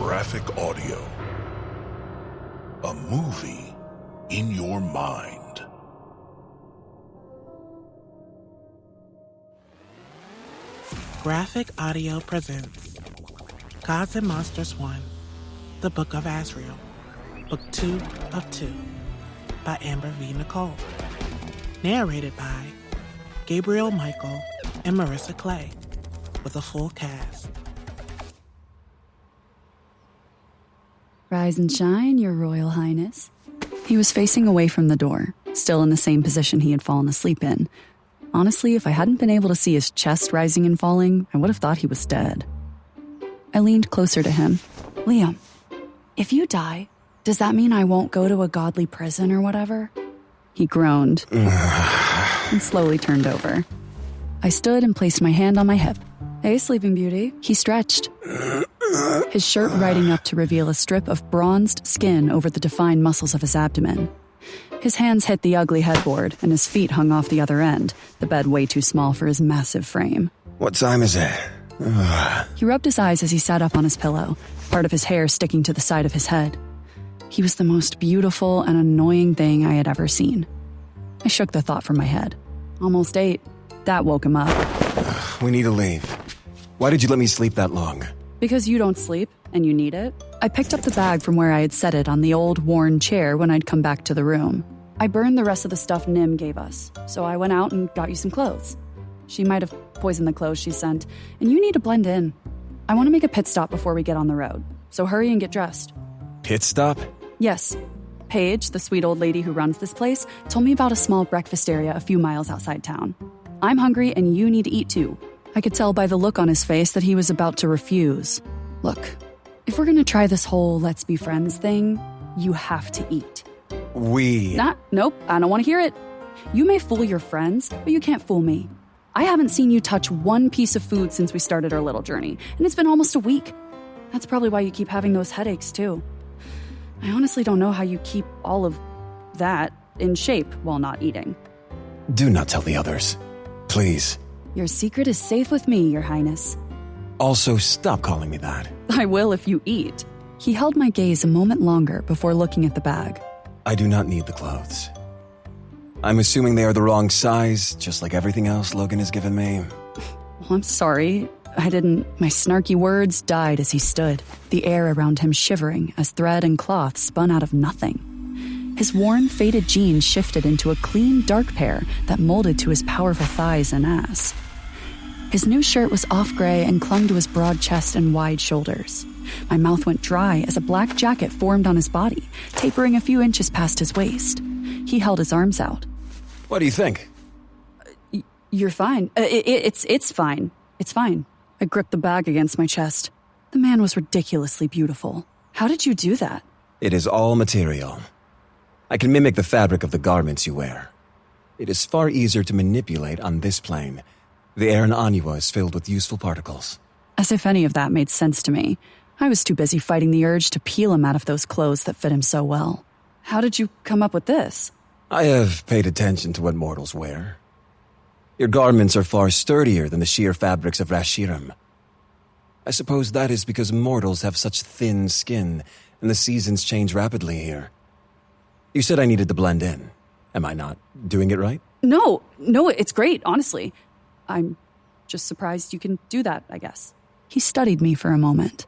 Graphic audio. A movie in your mind. Graphic Audio presents Gods and Monsters 1, The Book of Azrael, Book 2 of 2, by Amber V. Nicole. Narrated by Gabriel Michael and Marissa Clay, with a full cast. Rise and shine, your royal highness. He was facing away from the door, still in the same position he had fallen asleep in. Honestly, if I hadn't been able to see his chest rising and falling, I would have thought he was dead. I leaned closer to him. Liam, if you die, does that mean I won't go to a godly prison or whatever? He groaned and slowly turned over. I stood and placed my hand on my hip. Hey, Sleeping Beauty. He stretched, his shirt riding up to reveal a strip of bronzed skin over the defined muscles of his abdomen. His hands hit the ugly headboard, and his feet hung off the other end, the bed way too small for his massive frame. What time is it? He rubbed his eyes as he sat up on his pillow, part of his hair sticking to the side of his head. He was the most beautiful and annoying thing I had ever seen. I shook the thought from my head. Almost 8. That woke him up. We need to leave. Why did you let me sleep that long? Because you don't sleep, and you need it. I picked up the bag from where I had set it on the old, worn chair when I'd come back to the room. I burned the rest of the stuff Nim gave us, so I went out and got you some clothes. She might have poisoned the clothes she sent, and you need to blend in. I want to make a pit stop before we get on the road, so hurry and get dressed. Pit stop? Yes. Paige, the sweet old lady who runs this place, told me about a small breakfast area a few miles outside town. I'm hungry, and you need to eat too. I could tell by the look on his face that he was about to refuse. Look, if we're gonna try this whole let's be friends thing, you have to eat. Nope, I don't want to hear it. You may fool your friends, but you can't fool me. I haven't seen you touch one piece of food since we started our little journey, and it's been almost a week. That's probably why you keep having those headaches, too. I honestly don't know how you keep all of that in shape while not eating. Do not tell the others. Please. Your secret is safe with me, Your Highness. Also, stop calling me that. I will if you eat. He held my gaze a moment longer before looking at the bag. I do not need the clothes. I'm assuming they are the wrong size, just like everything else Logan has given me. Well, I'm sorry. My snarky words died as he stood, the air around him shivering as thread and cloth spun out of nothing. His worn, faded jeans shifted into a clean, dark pair that molded to his powerful thighs and ass. His new shirt was off-gray and clung to his broad chest and wide shoulders. My mouth went dry as a black jacket formed on his body, tapering a few inches past his waist. He held his arms out. What do you think? You're fine. It's fine. It's fine. I gripped the bag against my chest. The man was ridiculously beautiful. How did you do that? It is all material. I can mimic the fabric of the garments you wear. It is far easier to manipulate on this plane. The air in Anua is filled with useful particles. As if any of that made sense to me. I was too busy fighting the urge to peel him out of those clothes that fit him so well. How did you come up with this? I have paid attention to what mortals wear. Your garments are far sturdier than the sheer fabrics of Rashirim. I suppose that is because mortals have such thin skin, and the seasons change rapidly here. You said I needed to blend in. Am I not doing it right? No, it's great, honestly. I'm just surprised you can do that, I guess. He studied me for a moment.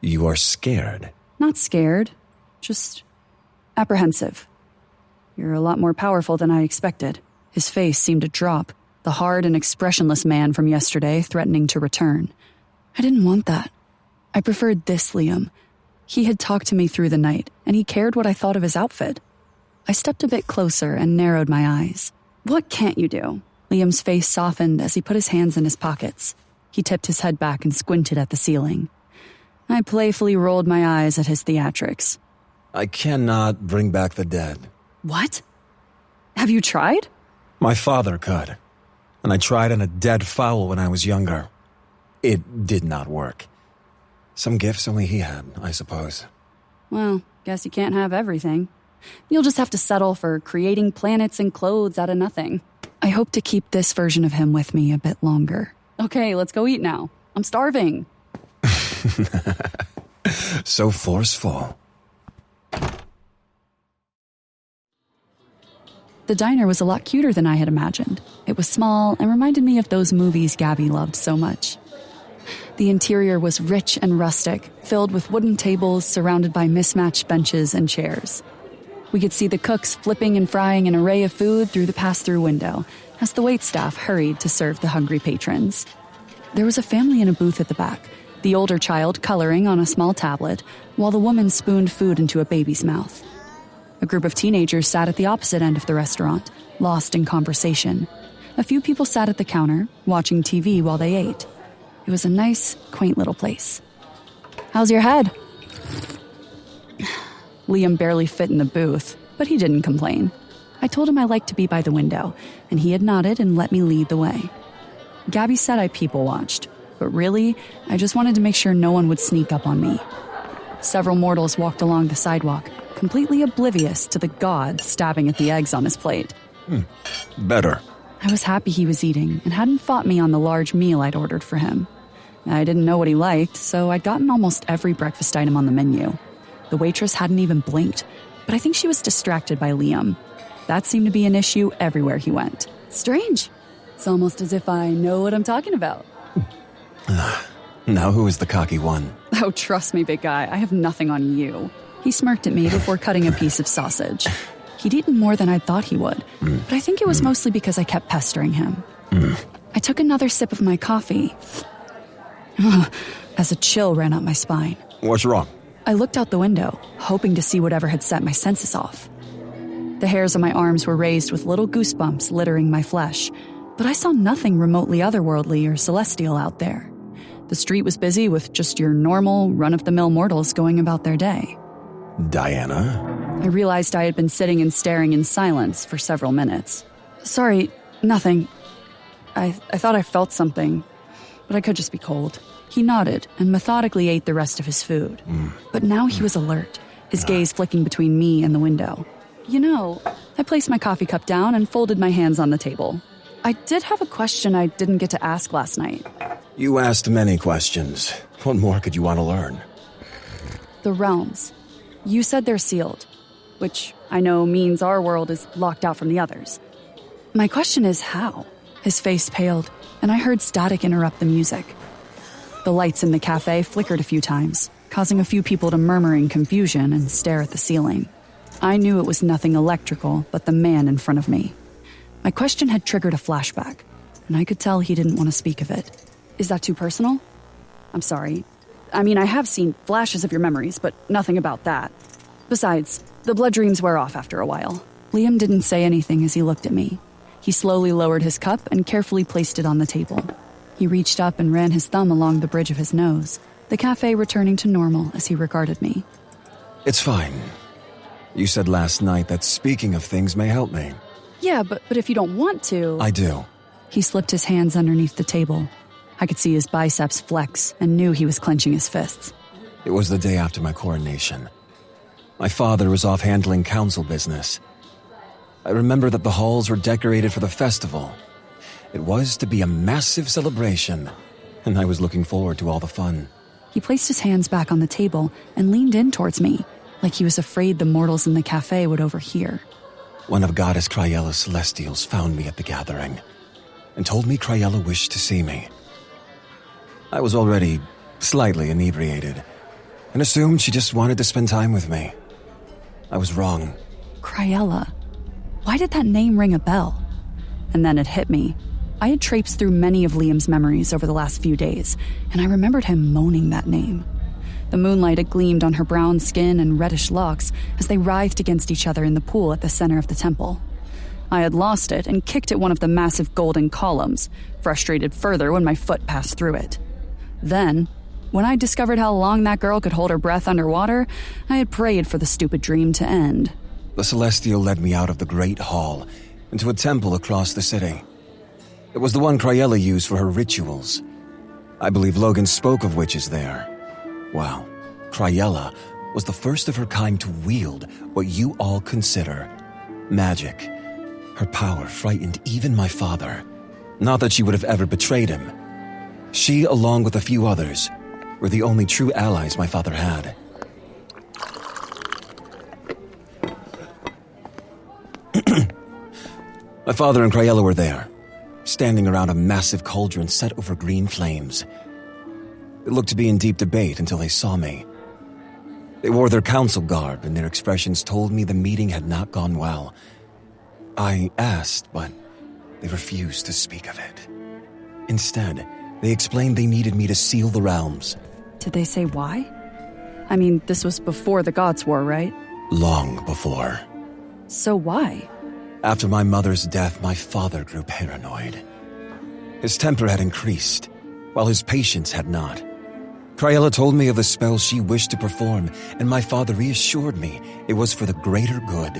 You are scared. Not scared, just apprehensive. You're a lot more powerful than I expected. His face seemed to drop, the hard and expressionless man from yesterday threatening to return. I didn't want that. I preferred this Liam. He had talked to me through the night, and he cared what I thought of his outfit. I stepped a bit closer and narrowed my eyes. What can't you do? Liam's face softened as he put his hands in his pockets. He tipped his head back and squinted at the ceiling. I playfully rolled my eyes at his theatrics. I cannot bring back the dead. What? Have you tried? My father could. And I tried on a dead fowl when I was younger. It did not work. Some gifts only he had, I suppose. Well, guess you can't have everything. You'll just have to settle for creating planets and clothes out of nothing. I hope to keep this version of him with me a bit longer. Okay, let's go eat now. I'm starving. So forceful. The diner was a lot cuter than I had imagined. It was small and reminded me of those movies Gabby loved so much. The interior was rich and rustic, filled with wooden tables surrounded by mismatched benches and chairs. We could see the cooks flipping and frying an array of food through the pass-through window as the waitstaff hurried to serve the hungry patrons. There was a family in a booth at the back, the older child coloring on a small tablet, while the woman spooned food into a baby's mouth. A group of teenagers sat at the opposite end of the restaurant, lost in conversation. A few people sat at the counter, watching TV while they ate. It was a nice, quaint little place. "How's your head?" Liam barely fit in the booth, but he didn't complain. I told him I liked to be by the window, and he had nodded and let me lead the way. Gabby said I people-watched, but really, I just wanted to make sure no one would sneak up on me. Several mortals walked along the sidewalk, completely oblivious to the god stabbing at the eggs on his plate. Better. I was happy he was eating and hadn't fought me on the large meal I'd ordered for him. I didn't know what he liked, so I'd gotten almost every breakfast item on the menu. The waitress hadn't even blinked, but I think she was distracted by Liam. That seemed to be an issue everywhere he went. Strange. It's almost as if I know what I'm talking about. Now who is the cocky one? Oh, trust me, big guy, I have nothing on you. He smirked at me before cutting a piece of sausage. He'd eaten more than I thought he would, but I think it was mostly because I kept pestering him. I took another sip of my coffee as a chill ran up my spine. What's wrong? I looked out the window, hoping to see whatever had set my senses off. The hairs on my arms were raised with little goosebumps littering my flesh, but I saw nothing remotely otherworldly or celestial out there. The street was busy with just your normal, run-of-the-mill mortals going about their day. Diana? I realized I had been sitting and staring in silence for several minutes. Sorry, nothing. I thought I felt something, but I could just be cold. He nodded and methodically ate the rest of his food. But now he was alert, his gaze flicking between me and the window. You know, I placed my coffee cup down and folded my hands on the table. I did have a question I didn't get to ask last night. You asked many questions. What more could you want to learn? The realms. You said they're sealed, which I know means our world is locked out from the others. My question is how? His face paled, and I heard static interrupt the music. The lights in the cafe flickered a few times, causing a few people to murmur in confusion and stare at the ceiling. I knew it was nothing electrical but the man in front of me. My question had triggered a flashback, and I could tell he didn't want to speak of it. Is that too personal? I'm sorry. I mean, I have seen flashes of your memories, but nothing about that. Besides, the blood dreams wear off after a while. Liam didn't say anything as he looked at me. He slowly lowered his cup and carefully placed it on the table. He reached up and ran his thumb along the bridge of his nose, the cafe returning to normal as he regarded me. It's fine. You said last night that speaking of things may help me. Yeah, but if you don't want to... I do. He slipped his hands underneath the table. I could see his biceps flex and knew he was clenching his fists. It was the day after my coronation. My father was off handling council business. I remember that the halls were decorated for the festival. It was to be a massive celebration, and I was looking forward to all the fun. He placed his hands back on the table and leaned in towards me, like he was afraid the mortals in the cafe would overhear. One of Goddess Cryella's celestials found me at the gathering and told me Cryella wished to see me. I was already slightly inebriated and assumed she just wanted to spend time with me. I was wrong. Cryella. Why did that name ring a bell? And then it hit me. I had traipsed through many of Liam's memories over the last few days, and I remembered him moaning that name. The moonlight had gleamed on her brown skin and reddish locks as they writhed against each other in the pool at the center of the temple. I had lost it and kicked at one of the massive golden columns, frustrated further when my foot passed through it. Then, when I discovered how long that girl could hold her breath underwater, I had prayed for the stupid dream to end. The Celestial led me out of the Great Hall into a temple across the city. It was the one Cryella used for her rituals. I believe Logan spoke of witches there. Wow, Cryella was the first of her kind to wield what you all consider magic. Her power frightened even my father. Not that she would have ever betrayed him. She, along with a few others, were the only true allies my father had. My father and Craella were there, standing around a massive cauldron set over green flames. They looked to be in deep debate until they saw me. They wore their council garb, and their expressions told me the meeting had not gone well. I asked, but they refused to speak of it. Instead, they explained they needed me to seal the realms. Did they say why? I mean, this was before the Gods' War, right? Long before. So why? After my mother's death, my father grew paranoid. His temper had increased, while his patience had not. Craella told me of the spell she wished to perform, and my father reassured me it was for the greater good.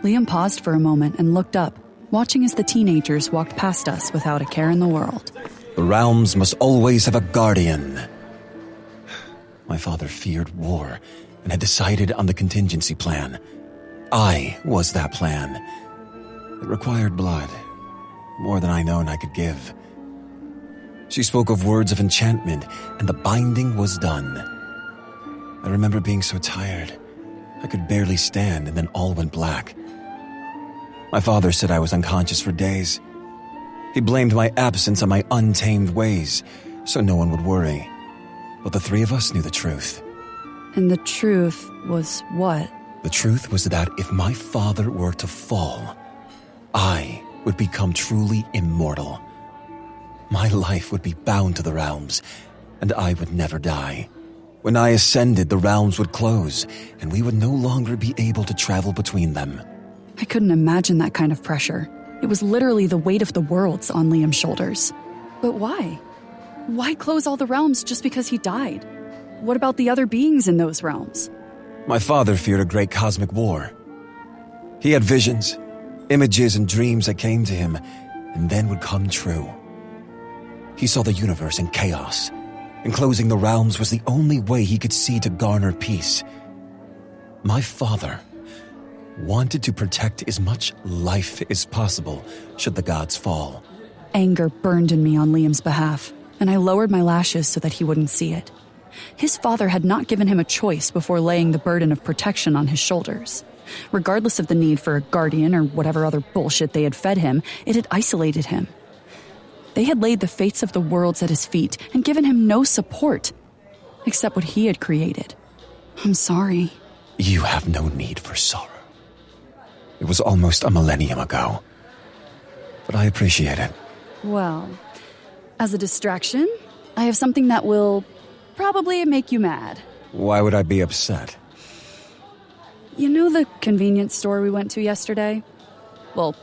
Liam paused for a moment and looked up, watching as the teenagers walked past us without a care in the world. The realms must always have a guardian. My father feared war and had decided on the contingency plan. I was that plan. It required blood, more than I known I could give. She spoke of words of enchantment, and the binding was done. I remember being so tired. I could barely stand, and then all went black. My father said I was unconscious for days. He blamed my absence on my untamed ways, so no one would worry. But the three of us knew the truth. And the truth was what? The truth was that if my father were to fall, I would become truly immortal. My life would be bound to the realms, and I would never die. When I ascended, the realms would close, and we would no longer be able to travel between them. I couldn't imagine that kind of pressure. It was literally the weight of the worlds on Liam's shoulders. But why? Why close all the realms just because he died? What about the other beings in those realms? My father feared a great cosmic war. He had visions, images and dreams that came to him, and then would come true. He saw the universe in chaos, and closing the realms was the only way he could see to garner peace. My father wanted to protect as much life as possible should the gods fall. Anger burned in me on Liam's behalf, and I lowered my lashes so that he wouldn't see it. His father had not given him a choice before laying the burden of protection on his shoulders. Regardless of the need for a guardian or whatever other bullshit they had fed him, it had isolated him. They had laid the fates of the worlds at his feet and given him no support, except what he had created. I'm sorry. You have no need for sorrow. It was almost a millennium ago, but I appreciate it. Well, as a distraction, I have something that will probably make you mad. Why would I be upset? You know the convenience store we went to yesterday? Well,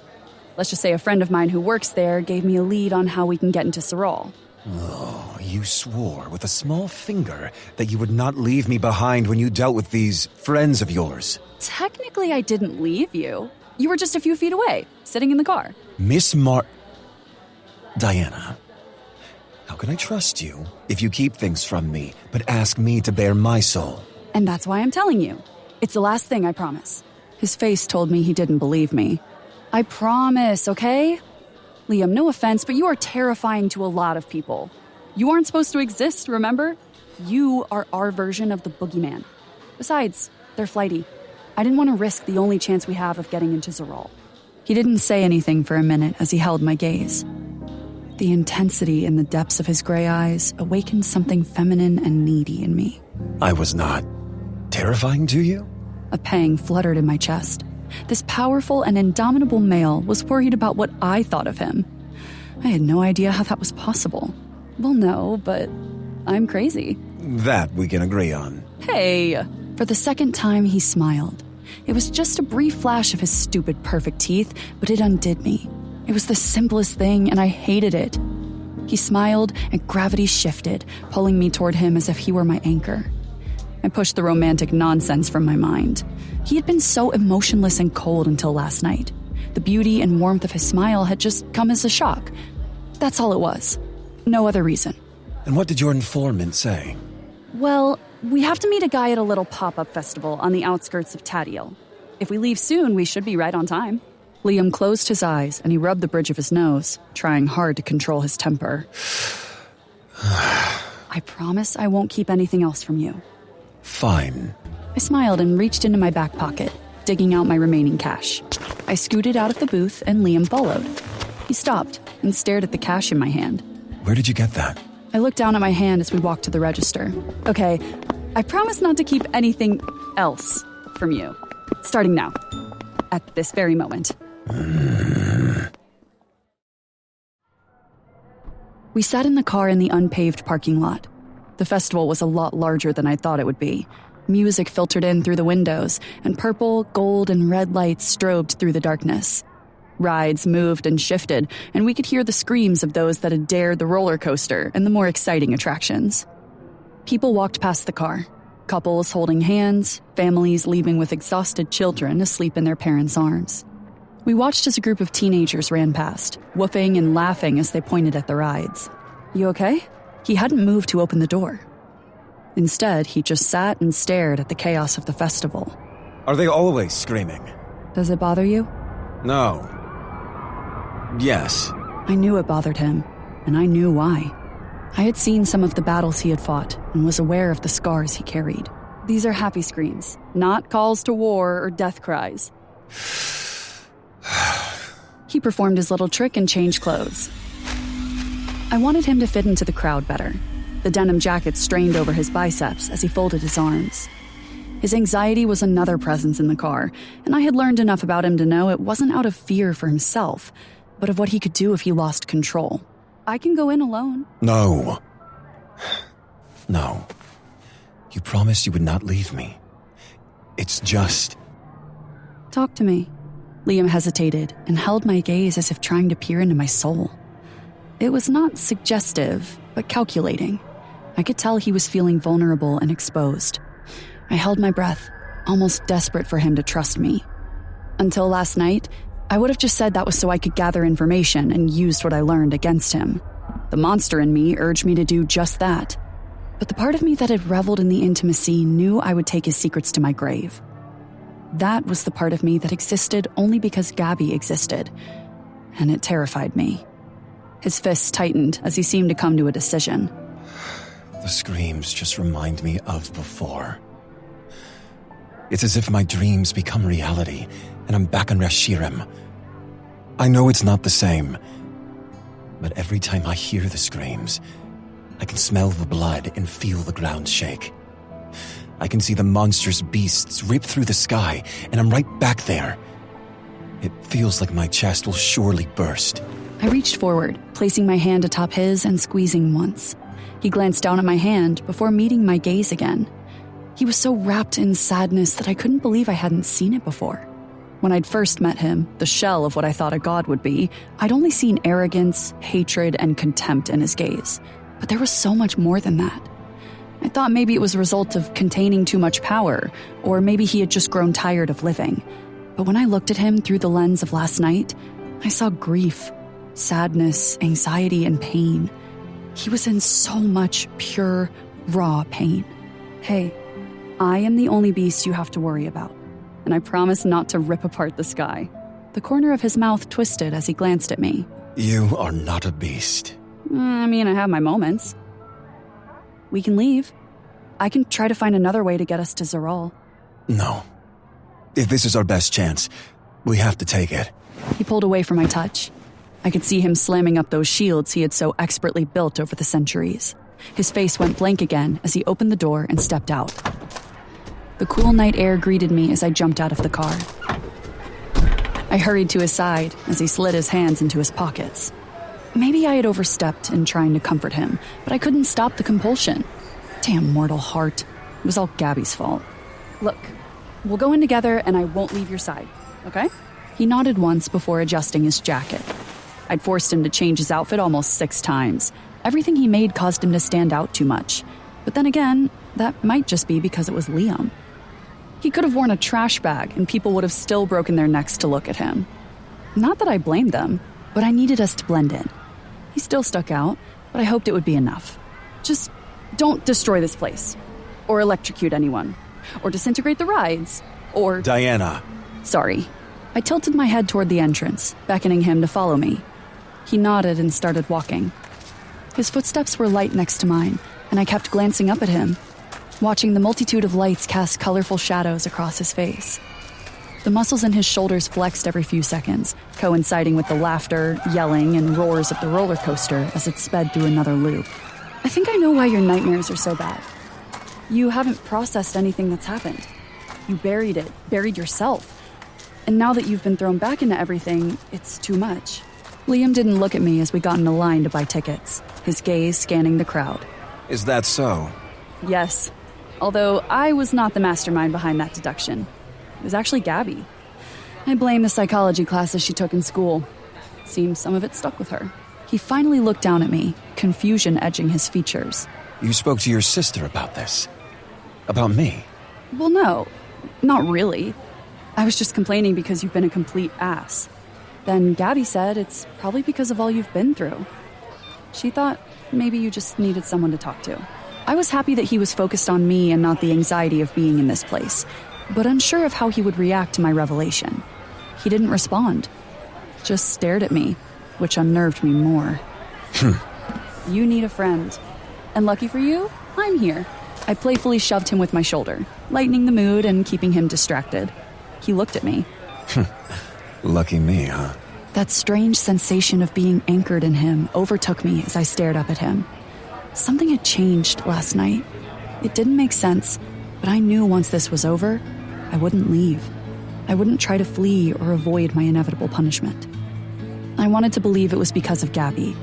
let's just say a friend of mine who works there gave me a lead on how we can get into Sorol. Oh, you swore with a small finger that you would not leave me behind when you dealt with these friends of yours. Technically, I didn't leave you. You were just a few feet away, sitting in the car. Miss Diana, how can I trust you if you keep things from me, but ask me to bare my soul? And that's why I'm telling you. It's the last thing, I promise. His face told me he didn't believe me. I promise, okay? Liam, no offense, but you are terrifying to a lot of people. You aren't supposed to exist, remember? You are our version of the boogeyman. Besides, they're flighty. I didn't want to risk the only chance we have of getting into Zorol. He didn't say anything for a minute as he held my gaze. The intensity in the depths of his gray eyes awakened something feminine and needy in me. I was not terrifying to you? A pang fluttered in my chest. This powerful and indomitable male was worried about what I thought of him. I had no idea how that was possible. Well, no, but I'm crazy. That we can agree on. Hey! For the second time, he smiled. It was just a brief flash of his stupid perfect teeth, but it undid me. It was the simplest thing, and I hated it. He smiled, and gravity shifted, pulling me toward him as if he were my anchor. I pushed the romantic nonsense from my mind. He had been so emotionless and cold until last night. The beauty and warmth of his smile had just come as a shock. That's all it was. No other reason. And what did your informant say? Well, we have to meet a guy at a little pop-up festival on the outskirts of Tadiel. If we leave soon, we should be right on time. Liam closed his eyes and he rubbed the bridge of his nose, trying hard to control his temper. I promise I won't keep anything else from you. Fine. I smiled and reached into my back pocket, digging out my remaining cash. I I scooted out of the booth and Liam followed. He stopped and stared at the cash in my hand. Where did you get that? I looked down at my hand as we walked to the register. Okay, I promise not to keep anything else from you. Starting now. At this very moment. We sat in the car in the unpaved parking lot. The festival was a lot larger than I thought it would be. Music filtered in through the windows, and purple, gold, and red lights strobed through the darkness. Rides moved and shifted, and we could hear the screams of those that had dared the roller coaster and the more exciting attractions. People walked past the car, couples holding hands, families leaving with exhausted children asleep in their parents' arms. We watched as a group of teenagers ran past, whooping and laughing as they pointed at the rides. You okay? He hadn't moved to open the door. Instead, he just sat and stared at the chaos of the festival. Are they always screaming? Does it bother you? No. Yes. I knew it bothered him, and I knew why. I had seen some of the battles he had fought and was aware of the scars he carried. These are happy screams, not calls to war or death cries. He performed his little trick and changed clothes. I wanted him to fit into the crowd better. The denim jacket strained over his biceps as he folded his arms. His anxiety was another presence in the car, and I had learned enough about him to know it wasn't out of fear for himself, but of what he could do if he lost control. I can go in alone. No. No. You promised you would not leave me. It's just... Talk to me. Liam hesitated and held my gaze as if trying to peer into my soul. It was not suggestive, but calculating. I could tell he was feeling vulnerable and exposed. I held my breath, almost desperate for him to trust me. Until last night, I would have just said that was so I could gather information and used what I learned against him. The monster in me urged me to do just that. But the part of me that had reveled in the intimacy knew I would take his secrets to my grave. That was the part of me that existed only because Gabby existed, and it terrified me. His fists tightened as he seemed to come to a decision. The screams just remind me of before. It's as if my dreams become reality, and I'm back on Reshiram. I know it's not the same, but every time I hear the screams, I can smell the blood and feel the ground shake. I can see the monstrous beasts rip through the sky, and I'm right back there. It feels like my chest will surely burst. I reached forward, placing my hand atop his and squeezing once. He glanced down at my hand before meeting my gaze again. He was so wrapped in sadness that I couldn't believe I hadn't seen it before. When I'd first met him, the shell of what I thought a god would be, I'd only seen arrogance, hatred, and contempt in his gaze. But there was so much more than that. I thought maybe it was a result of containing too much power, or maybe he had just grown tired of living. But when I looked at him through the lens of last night, I saw grief, sadness, anxiety, and pain. He was in so much pure, raw pain. Hey, I am the only beast you have to worry about, and I promise not to rip apart the sky. The corner of his mouth twisted as he glanced at me. You are not a beast. I mean, I have my moments. We can leave. I can try to find another way to get us to Zeral. No. If this is our best chance, we have to take it. He pulled away from my touch. I could see him slamming up those shields he had so expertly built over the centuries. His face went blank again as he opened the door and stepped out. The cool night air greeted me as I jumped out of the car. I hurried to his side as he slid his hands into his pockets. Maybe I had overstepped in trying to comfort him, but I couldn't stop the compulsion. Damn mortal heart. It was all Gabby's fault. Look, we'll go in together and I won't leave your side, okay? He nodded once before adjusting his jacket. I'd forced him to change his outfit almost 6 times. Everything he made caused him to stand out too much. But then again, that might just be because it was Liam. He could have worn a trash bag and people would have still broken their necks to look at him. Not that I blamed them, but I needed us to blend in. He still stuck out, but I hoped it would be enough. Just don't destroy this place, or electrocute anyone, or disintegrate the rides, or... Diana. Sorry. I tilted my head toward the entrance, beckoning him to follow me. He nodded and started walking. His footsteps were light next to mine, and I kept glancing up at him, watching the multitude of lights cast colorful shadows across his face. The muscles in his shoulders flexed every few seconds, coinciding with the laughter, yelling, and roars of the roller coaster as it sped through another loop. I think I know why your nightmares are so bad. You haven't processed anything that's happened. You buried it, buried yourself. And now that you've been thrown back into everything, it's too much. Liam didn't look at me as we got in a line to buy tickets, his gaze scanning the crowd. Is that so? Yes. Although I was not the mastermind behind that deduction. It was actually Gabby. I blame the psychology classes she took in school. It seems some of it stuck with her. He finally looked down at me, confusion edging his features. You spoke to your sister about this? About me? Well, no. Not really. I was just complaining because you've been a complete ass. Then Gabby said it's probably because of all you've been through. She thought maybe you just needed someone to talk to. I was happy that he was focused on me and not the anxiety of being in this place, but unsure of how he would react to my revelation. He didn't respond, just stared at me, which unnerved me more. You need a friend. And lucky for you, I'm here. I playfully shoved him with my shoulder, lightening the mood and keeping him distracted. He looked at me. Lucky me, huh? That strange sensation of being anchored in him overtook me as I stared up at him. Something had changed last night. It didn't make sense, but I knew once this was over, I wouldn't leave. I wouldn't try to flee or avoid my inevitable punishment. I wanted to believe it was because of Gabby.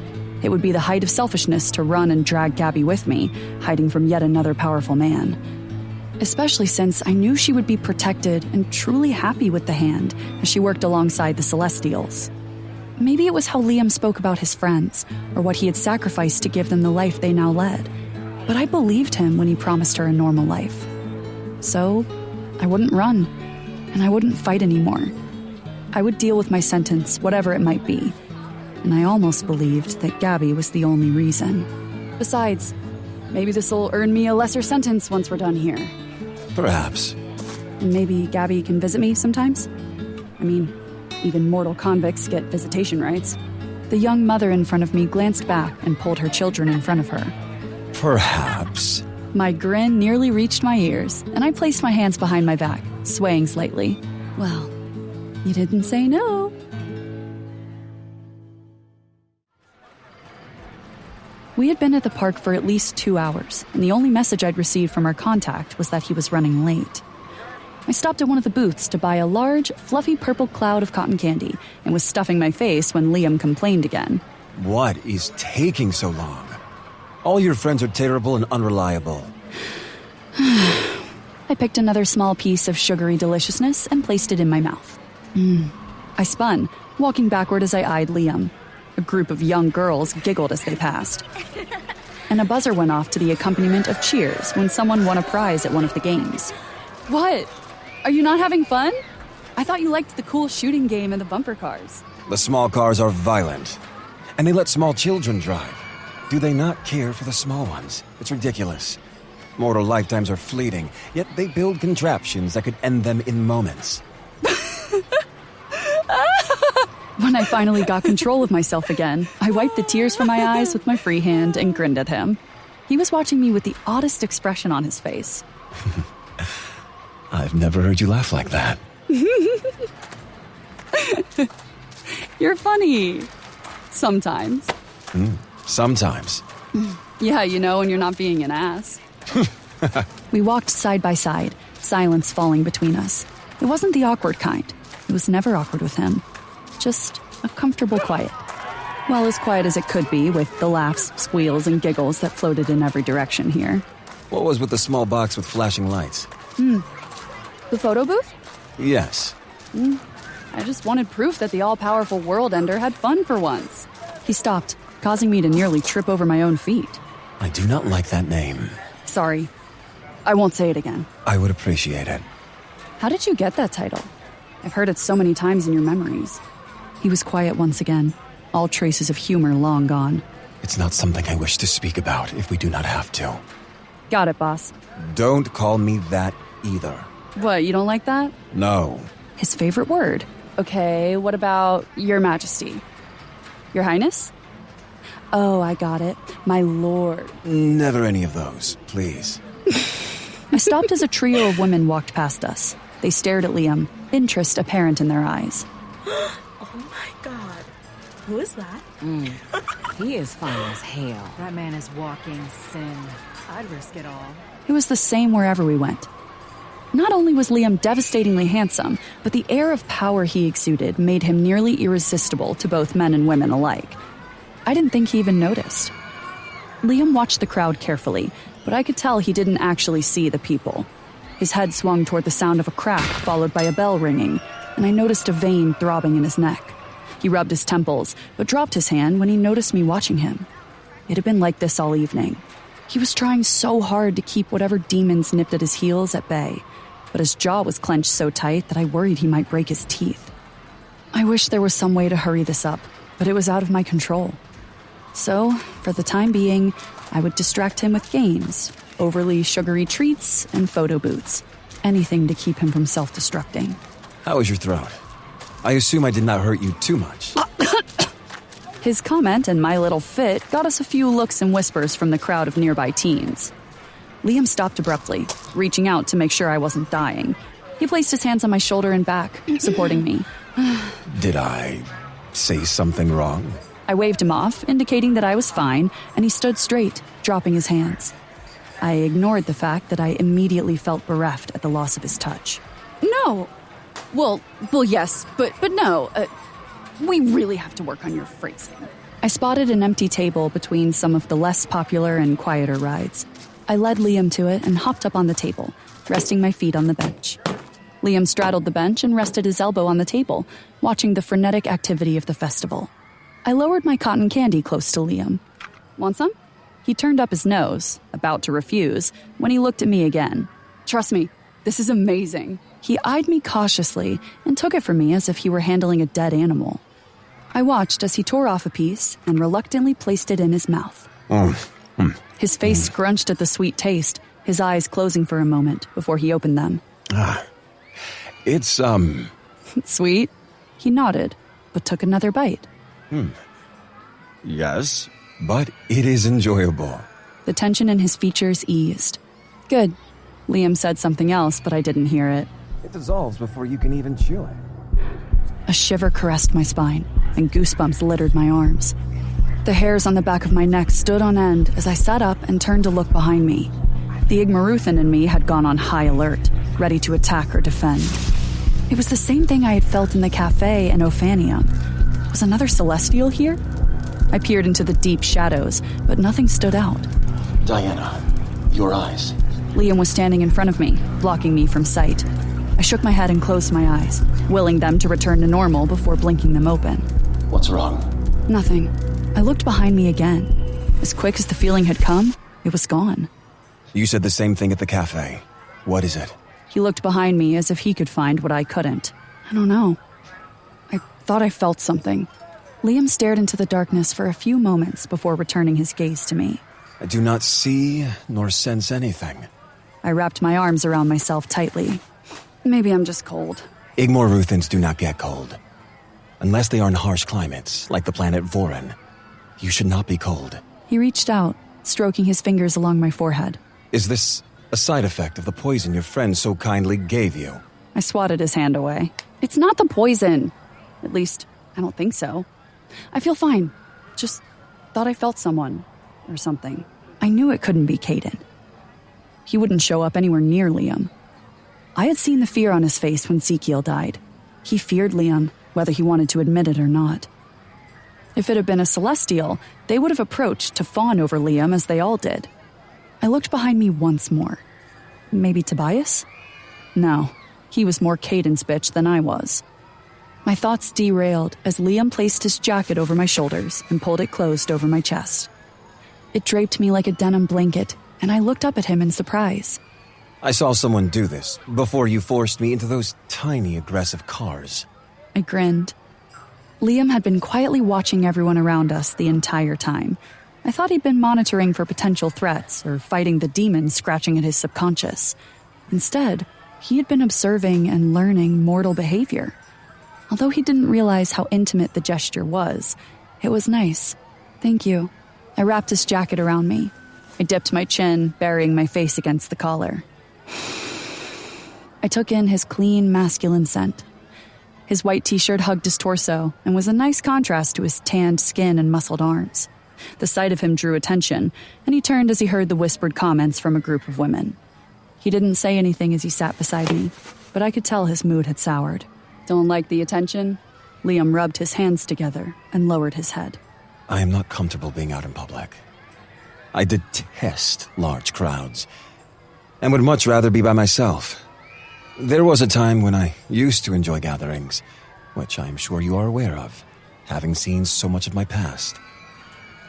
It would be the height of selfishness to run and drag Gabby with me, hiding from yet another powerful man. Especially since I knew she would be protected and truly happy with the Hand as she worked alongside the Celestials. Maybe it was how Liam spoke about his friends, or what he had sacrificed to give them the life they now led. But I believed him when he promised her a normal life. So, I wouldn't run, and I wouldn't fight anymore. I would deal with my sentence, whatever it might be. And I almost believed that Gabby was the only reason. Besides, maybe this'll earn me a lesser sentence once we're done here. Perhaps. And maybe Gabby can visit me sometimes? I mean, even mortal convicts get visitation rights. The young mother in front of me glanced back and pulled her children in front of her. Perhaps. My grin nearly reached my ears, and I placed my hands behind my back, swaying slightly. Well, you didn't say no. We had been at the park for at least 2 hours, and the only message I'd received from our contact was that he was running late. I stopped at one of the booths to buy a large, fluffy purple cloud of cotton candy and was stuffing my face when Liam complained again. What is taking so long? All your friends are terrible and unreliable. I picked another small piece of sugary deliciousness and placed it in my mouth. I spun, walking backward as I eyed Liam. A group of young girls giggled as they passed. And a buzzer went off to the accompaniment of cheers when someone won a prize at one of the games. What? Are you not having fun? I thought you liked the cool shooting game and the bumper cars. The small cars are violent, and they let small children drive. Do they not care for the small ones? It's ridiculous. Mortal lifetimes are fleeting, yet they build contraptions that could end them in moments. When I finally got control of myself again, I wiped the tears from my eyes with my free hand and grinned at him. He was watching me with the oddest expression on his face. I've never heard you laugh like that. You're funny. Sometimes. Sometimes. Yeah, you know, when you're not being an ass. We walked side by side, silence falling between us. It wasn't the awkward kind. It was never awkward with him. Just a comfortable quiet. Well, as quiet as it could be, with the laughs, squeals, and giggles that floated in every direction here. What was with the small box with flashing lights? The photo booth? Yes. I just wanted proof that the all-powerful world ender had fun for once. He stopped, causing me to nearly trip over my own feet. I do not like that name. Sorry. I won't say it again. I would appreciate it. How did you get that title? I've heard it so many times in your memories. He was quiet once again, all traces of humor long gone. It's not something I wish to speak about if we do not have to. Got it, boss. Don't call me that either. What, you don't like that? No. His favorite word. Okay, what about Your Majesty? Your Highness? Oh, I got it. My lord. Never any of those, please. I stopped as a trio of women walked past us. They stared at Liam, interest apparent in their eyes. Oh my god. Who is that? He is fine as hell. That man is walking sin. I'd risk it all. It was the same wherever we went. Not only was Liam devastatingly handsome, but the air of power he exuded made him nearly irresistible to both men and women alike. I didn't think he even noticed. Liam watched the crowd carefully, but I could tell he didn't actually see the people. His head swung toward the sound of a crack, followed by a bell ringing, and I noticed a vein throbbing in his neck. He rubbed his temples, but dropped his hand when he noticed me watching him. It had been like this all evening. He was trying so hard to keep whatever demons nipped at his heels at bay, but his jaw was clenched so tight that I worried he might break his teeth. I wish there was some way to hurry this up, but it was out of my control. So, for the time being, I would distract him with games, overly sugary treats, and photo booths. Anything to keep him from self-destructing. How is your throat? I assume I did not hurt you too much. His comment and my little fit got us a few looks and whispers from the crowd of nearby teens. Liam stopped abruptly, reaching out to make sure I wasn't dying. He placed his hands on my shoulder and back, supporting me. Did I say something wrong? I waved him off, indicating that I was fine, and he stood straight, dropping his hands. I ignored the fact that I immediately felt bereft at the loss of his touch. No. Well, yes, but no. We really have to work on your phrasing. I spotted an empty table between some of the less popular and quieter rides. I led Liam to it and hopped up on the table, resting my feet on the bench. Liam straddled the bench and rested his elbow on the table, watching the frenetic activity of the festival. I lowered my cotton candy close to Liam. Want some? He turned up his nose, about to refuse, when he looked at me again. Trust me, this is amazing. He eyed me cautiously and took it from me as if he were handling a dead animal. I watched as he tore off a piece and reluctantly placed it in his mouth. His face scrunched at the sweet taste, his eyes closing for a moment before he opened them. It's, Sweet? He nodded, but took another bite. Yes, but it is enjoyable. The tension in his features eased. Good. Liam said something else, but I didn't hear it. It dissolves before you can even chew it. A shiver caressed my spine, and goosebumps littered my arms. The hairs on the back of my neck stood on end as I sat up and turned to look behind me. The Igmaruthan in me had gone on high alert, ready to attack or defend. It was the same thing I had felt in the cafe in Ophanium. Was another Celestial here? I peered into the deep shadows, but nothing stood out. Diana, your eyes. Liam was standing in front of me, blocking me from sight. I shook my head and closed my eyes, willing them to return to normal before blinking them open. What's wrong? Nothing. I looked behind me again. As quick as the feeling had come, it was gone. You said the same thing at the cafe. What is it? He looked behind me as if he could find what I couldn't. I don't know. I thought I felt something. Liam stared into the darkness for a few moments before returning his gaze to me. I do not see nor sense anything. I wrapped my arms around myself tightly. Maybe I'm just cold. Igmaruthans do not get cold. Unless they are in harsh climates, like the planet Voron. You should not be cold. He reached out, stroking his fingers along my forehead. Is this a side effect of the poison your friend so kindly gave you? I swatted his hand away. It's not the poison. At least, I don't think so. I feel fine. Just thought I felt someone. Or something. I knew it couldn't be Caden. He wouldn't show up anywhere near Liam. I had seen the fear on his face when Ezekiel died. He feared Liam, whether he wanted to admit it or not. If it had been a Celestial, they would have approached to fawn over Liam as they all did. I looked behind me once more. Maybe Tobias? No, he was more Caden's bitch than I was. My thoughts derailed as Liam placed his jacket over my shoulders and pulled it closed over my chest. It draped me like a denim blanket, and I looked up at him in surprise. I saw someone do this before you forced me into those tiny aggressive cars. I grinned. Liam had been quietly watching everyone around us the entire time. I thought he'd been monitoring for potential threats or fighting the demons scratching at his subconscious. Instead, he had been observing and learning mortal behavior. Although he didn't realize how intimate the gesture was, it was nice. Thank you. I wrapped his jacket around me. I dipped my chin, burying my face against the collar. I took in his clean, masculine scent. His white t-shirt hugged his torso and was a nice contrast to his tanned skin and muscled arms. The sight of him drew attention, and he turned as he heard the whispered comments from a group of women. He didn't say anything as he sat beside me, but I could tell his mood had soured. Don't like the attention? Liam rubbed his hands together and lowered his head. I am not comfortable being out in public. I detest large crowds, and would much rather be by myself. There was a time when I used to enjoy gatherings, which I am sure you are aware of, having seen so much of my past.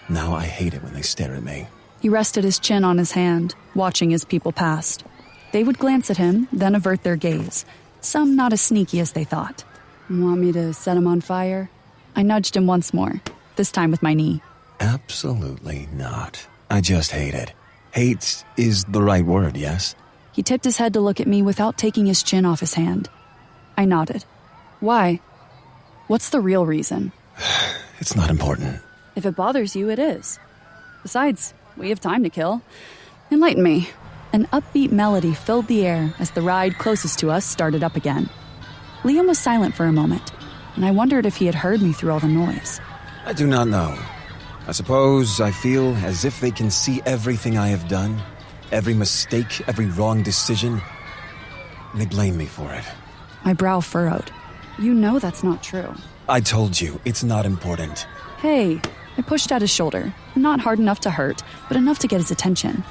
Now I hate it when they stare at me. He rested his chin on his hand, watching as people passed. They would glance at him, then avert their gaze, some not as sneaky as they thought. Want me to set him on fire? I nudged him once more, this time with my knee. Absolutely not. I just hate it. Hate is the right word, yes? He tipped his head to look at me without taking his chin off his hand. I nodded. Why? What's the real reason? It's not important. If it bothers you, it is. Besides, we have time to kill. Enlighten me. An upbeat melody filled the air as the ride closest to us started up again. Liam was silent for a moment, and I wondered if he had heard me through all the noise. I do not know. I suppose I feel as if they can see everything I have done, every mistake, every wrong decision, and they blame me for it. My brow furrowed. You know that's not true. I told you, it's not important. Hey, I pushed at his shoulder, not hard enough to hurt, but enough to get his attention.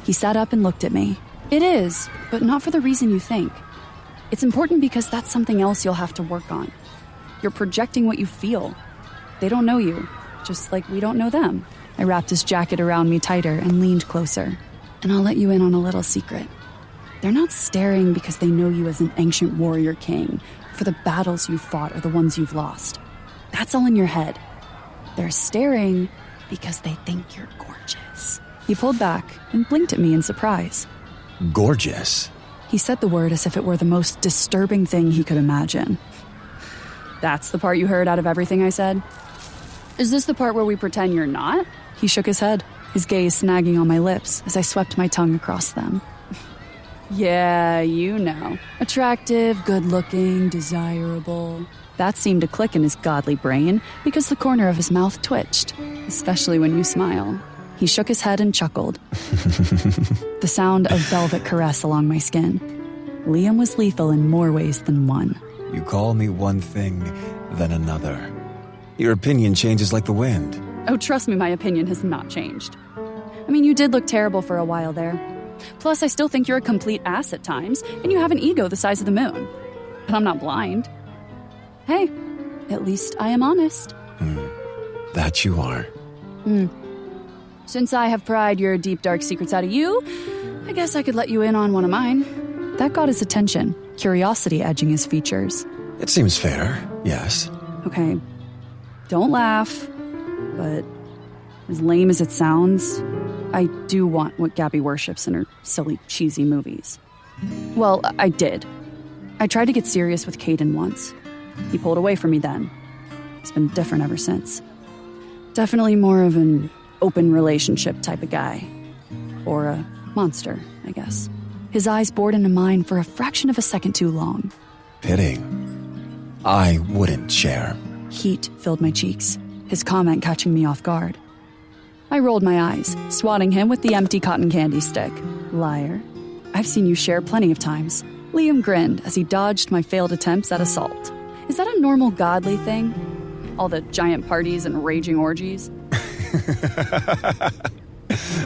He sat up and looked at me. It is, but not for the reason you think. It's important because that's something else you'll have to work on. You're projecting what you feel. They don't know you, just like we don't know them. I wrapped his jacket around me tighter and leaned closer. And I'll let you in on a little secret. They're not staring because they know you as an ancient warrior king, for the battles you've fought or the ones you've lost. That's all in your head. They're staring because they think you're gorgeous. He pulled back and blinked at me in surprise. Gorgeous? He said the word as if it were the most disturbing thing he could imagine. That's the part you heard out of everything I said? Is this the part where we pretend you're not? He shook his head, his gaze snagging on my lips as I swept my tongue across them. Yeah, you know. Attractive, good-looking, desirable. That seemed to click in his godly brain because the corner of his mouth twitched, especially when you smile. He shook his head and chuckled. The sound of velvet caress along my skin. Liam was lethal in more ways than one. You call me one thing, then another. Your opinion changes like the wind. Oh, trust me, my opinion has not changed. I mean, you did look terrible for a while there. Plus, I still think you're a complete ass at times, and you have an ego the size of the moon. But I'm not blind. Hey, at least I am honest. That you are. Since I have pried your deep, dark secrets out of you, I guess I could let you in on one of mine. That got his attention, curiosity edging his features. It seems fair, yes. Okay, don't laugh, but as lame as it sounds, I do want what Gabby worships in her silly, cheesy movies. Well, I did. I tried to get serious with Caden once. He pulled away from me then. It's been different ever since. Definitely more of an open relationship type of guy. Or a monster, I guess. His eyes bored into mine for a fraction of a second too long. Pity. I wouldn't share. Heat filled my cheeks, his comment catching me off guard. I rolled my eyes, swatting him with the empty cotton candy stick. Liar. I've seen you share plenty of times. Liam grinned as he dodged my failed attempts at assault. Is that a normal godly thing? All the giant parties and raging orgies?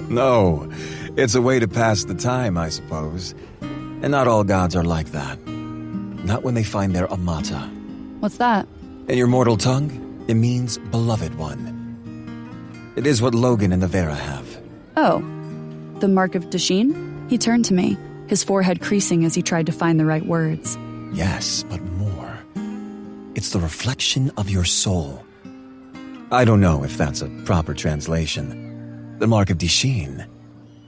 No, it's a way to pass the time, I suppose. And not all gods are like that. Not when they find their amata. What's that? In your mortal tongue, it means beloved one. It is what Logan and the Vera have. Oh, the mark of Dasheen? He turned to me, his forehead creasing as he tried to find the right words. Yes, but more. It's the reflection of your soul. I don't know if that's a proper translation. The mark of Dasheen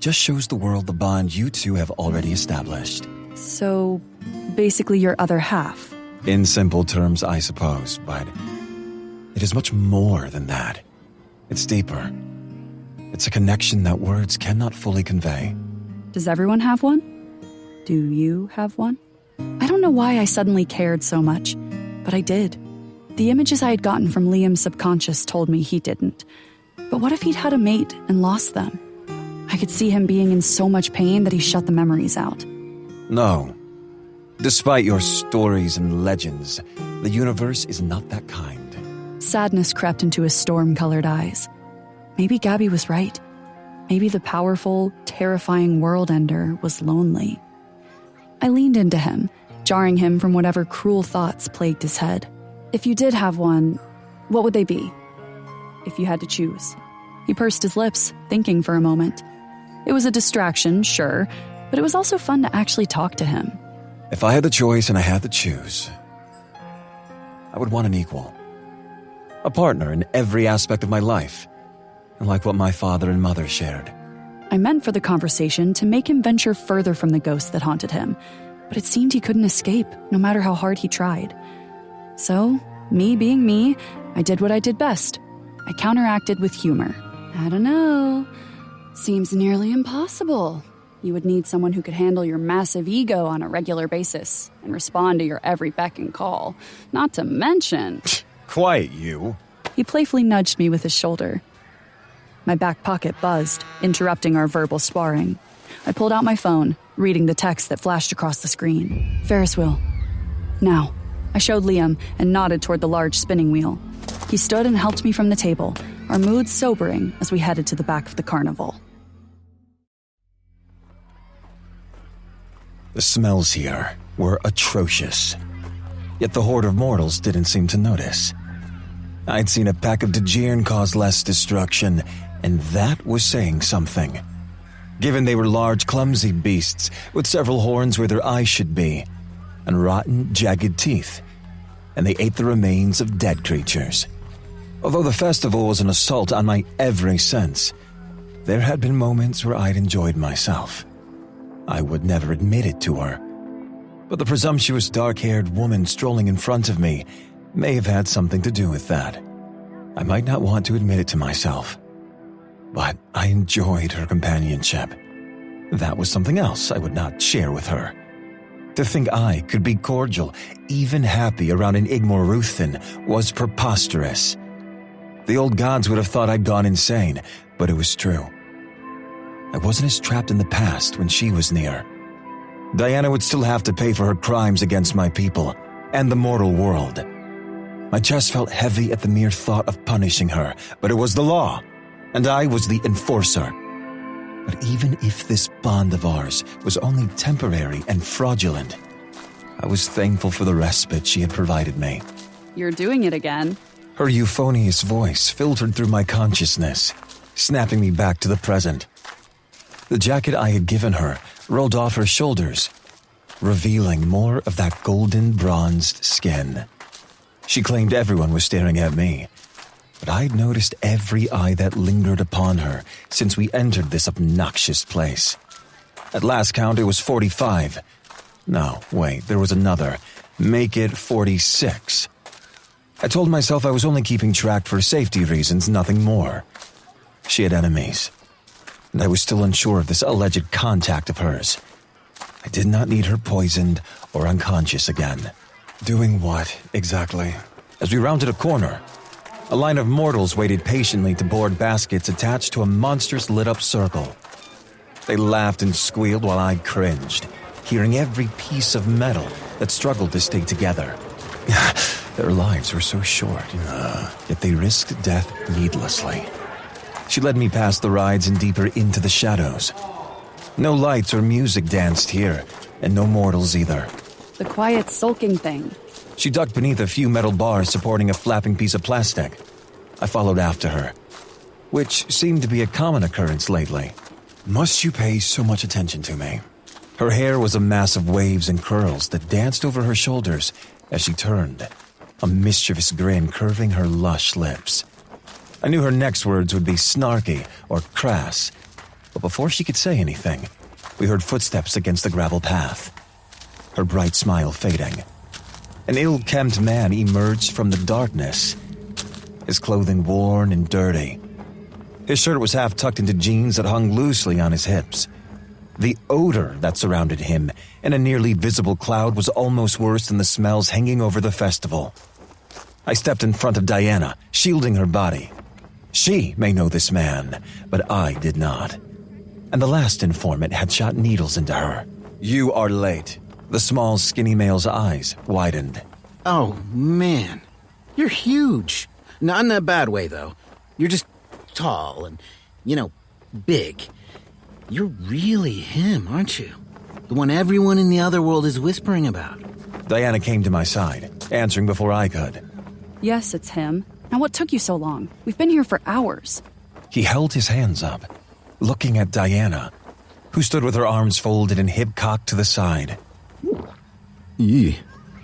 just shows the world the bond you two have already established. So, basically your other half. In simple terms, I suppose, but it is much more than that. It's deeper. It's a connection that words cannot fully convey. Does everyone have one? Do you have one? I don't know why I suddenly cared so much, but I did. The images I had gotten from Liam's subconscious told me he didn't. But what if he'd had a mate and lost them? I could see him being in so much pain that he shut the memories out. No. Despite your stories and legends, the universe is not that kind. Sadness crept into his storm-colored eyes. Maybe Gabby was right. Maybe the powerful, terrifying world ender was lonely. I leaned into him, jarring him from whatever cruel thoughts plagued his head. If you did have one, what would they be? If you had to choose. He pursed his lips, thinking for a moment. It was a distraction, sure, but it was also fun to actually talk to him. If I had the choice and I had to choose, I would want an equal. A partner in every aspect of my life, like what my father and mother shared. I meant for the conversation to make him venture further from the ghosts that haunted him, but it seemed he couldn't escape, no matter how hard he tried. So, me being me, I did what I did best. I counteracted with humor. I don't know. Seems nearly impossible. You would need someone who could handle your massive ego on a regular basis and respond to your every beck and call. Not to mention... Quiet, you. He playfully nudged me with his shoulder. My back pocket buzzed, interrupting our verbal sparring. I pulled out my phone, reading the text that flashed across the screen. Ferris wheel. Now. I showed Liam and nodded toward the large spinning wheel. He stood and helped me from the table, our moods sobering as we headed to the back of the carnival. The smells here were atrocious. Yet the horde of mortals didn't seem to notice. I'd seen a pack of Djirn cause less destruction, and that was saying something. Given they were large, clumsy beasts with several horns where their eyes should be, and rotten, jagged teeth, and they ate the remains of dead creatures. Although the festival was an assault on my every sense, there had been moments where I'd enjoyed myself. I would never admit it to her, but the presumptuous dark-haired woman strolling in front of me may have had something to do with that. I might not want to admit it to myself, but I enjoyed her companionship. That was something else I would not share with her. To think I could be cordial, even happy around an Igmor Ruthin was preposterous. The old gods would have thought I'd gone insane, but it was true. I wasn't as trapped in the past when she was near. Diana would still have to pay for her crimes against my people and the mortal world. My chest felt heavy at the mere thought of punishing her, but it was the law, and I was the enforcer. But even if this bond of ours was only temporary and fraudulent, I was thankful for the respite she had provided me. You're doing it again. Her euphonious voice filtered through my consciousness, snapping me back to the present. The jacket I had given her rolled off her shoulders, revealing more of that golden bronzed skin. She claimed everyone was staring at me, but I'd noticed every eye that lingered upon her since we entered this obnoxious place. At last count, it was 45. No, wait, there was another. Make it 46. I told myself I was only keeping track for safety reasons, nothing more. She had enemies, and I was still unsure of this alleged contact of hers. I did not need her poisoned or unconscious again. Doing what, exactly? As we rounded a corner, a line of mortals waited patiently to board baskets attached to a monstrous lit-up circle. They laughed and squealed while I cringed, hearing every piece of metal that struggled to stay together. Their lives were so short, yet they risked death needlessly. She led me past the rides and deeper into the shadows. No lights or music danced here, and no mortals either. The quiet sulking thing. She ducked beneath a few metal bars supporting a flapping piece of plastic. I followed after her, which seemed to be a common occurrence lately. Must you pay so much attention to me? Her hair was a mass of waves and curls that danced over her shoulders as she turned, a mischievous grin curving her lush lips. I knew her next words would be snarky or crass, but before she could say anything, we heard footsteps against the gravel path. Her bright smile fading. An ill-kempt man emerged from the darkness, his clothing worn and dirty. His shirt was half tucked into jeans that hung loosely on his hips. The odor that surrounded him in a nearly visible cloud was almost worse than the smells hanging over the festival. I stepped in front of Diana, shielding her body. She may know this man, but I did not. And the last informant had shot needles into her. You are late. The small, skinny male's eyes widened. Oh, man. You're huge. Not in a bad way, though. You're just tall and, big. You're really him, aren't you? The one everyone in the other world is whispering about. Diana came to my side, answering before I could. Yes, it's him. Now what took you so long? We've been here for hours. He held his hands up, looking at Diana, who stood with her arms folded and hip cocked to the side. Yee.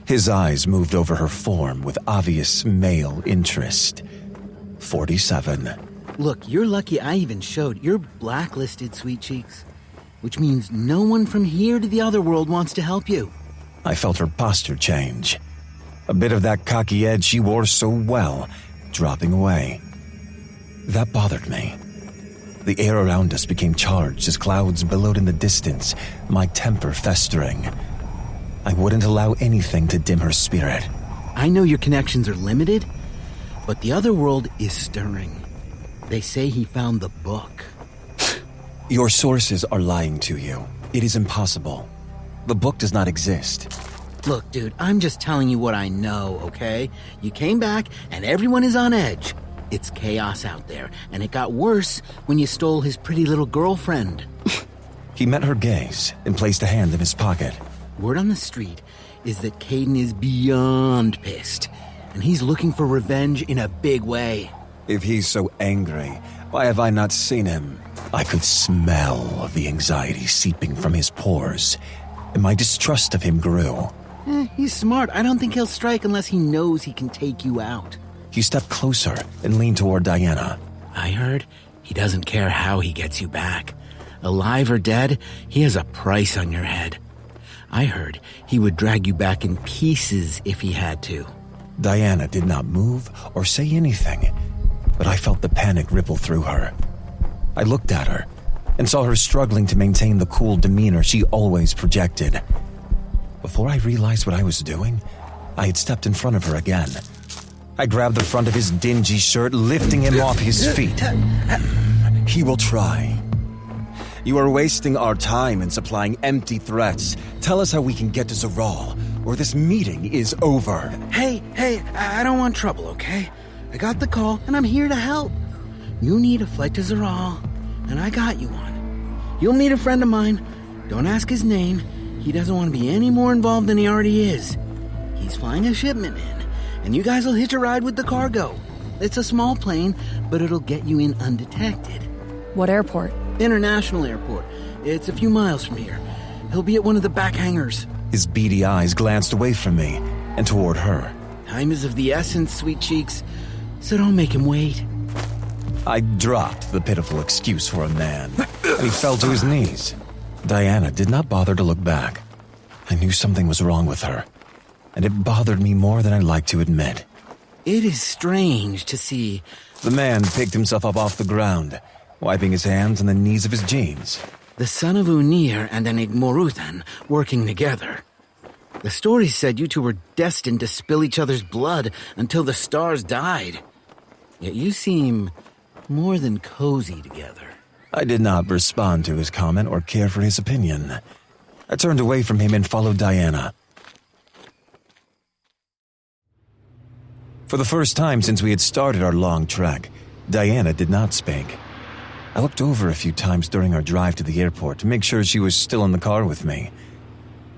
His eyes moved over her form with obvious male interest. 47. Look, you're lucky I even showed. You're blacklisted, Sweet Cheeks. Which means no one from here to the other world wants to help you. I felt her posture change. A bit of that cocky edge she wore so well, dropping away. That bothered me. The air around us became charged as clouds billowed in the distance, my temper festering. I wouldn't allow anything to dim her spirit. I know your connections are limited, but the other world is stirring. They say he found the book. Your sources are lying to you. It is impossible. The book does not exist. Look, dude, I'm just telling you what I know, okay? You came back, and everyone is on edge. It's chaos out there, and it got worse when you stole his pretty little girlfriend. He met her gaze and placed a hand in his pocket. Word on the street is that Caden is beyond pissed, and he's looking for revenge in a big way. If he's so angry, why have I not seen him? I could smell the anxiety seeping from his pores, and my distrust of him grew. He's smart. I don't think he'll strike unless he knows he can take you out. He stepped closer and leaned toward Diana. I heard he doesn't care how he gets you back. Alive or dead, he has a price on your head. I heard he would drag you back in pieces if he had to. Diana did not move or say anything, but I felt the panic ripple through her. I looked at her and saw her struggling to maintain the cool demeanor she always projected. Before I realized what I was doing, I had stepped in front of her again. I grabbed the front of his dingy shirt, lifting him off his feet. He will try. You are wasting our time in supplying empty threats. Tell us how we can get to Zeral, or this meeting is over. Hey, I don't want trouble, okay? I got the call, and I'm here to help. You need a flight to Zeral, and I got you one. You'll meet a friend of mine. Don't ask his name. He doesn't want to be any more involved than he already is. He's flying a shipment in, and you guys will hitch a ride with the cargo. It's a small plane, but it'll get you in undetected. What airport? International airport. It's a few miles from here. He'll be at one of the back hangars. His beady eyes glanced away from me and toward her. Time is of the essence, Sweet Cheeks, so don't make him wait. I dropped the pitiful excuse for a man, and he fell to his knees. Diana did not bother to look back. I knew something was wrong with her, and it bothered me more than I'd like to admit. It is strange to see. The man picked himself up off the ground, wiping his hands on the knees of his jeans. The son of Unir and an Igmoruthan working together. The story said you two were destined to spill each other's blood until the stars died. Yet you seem more than cozy together. I did not respond to his comment or care for his opinion. I turned away from him and followed Diana. For the first time since we had started our long trek, Diana did not speak. I looked over a few times during our drive to the airport to make sure she was still in the car with me.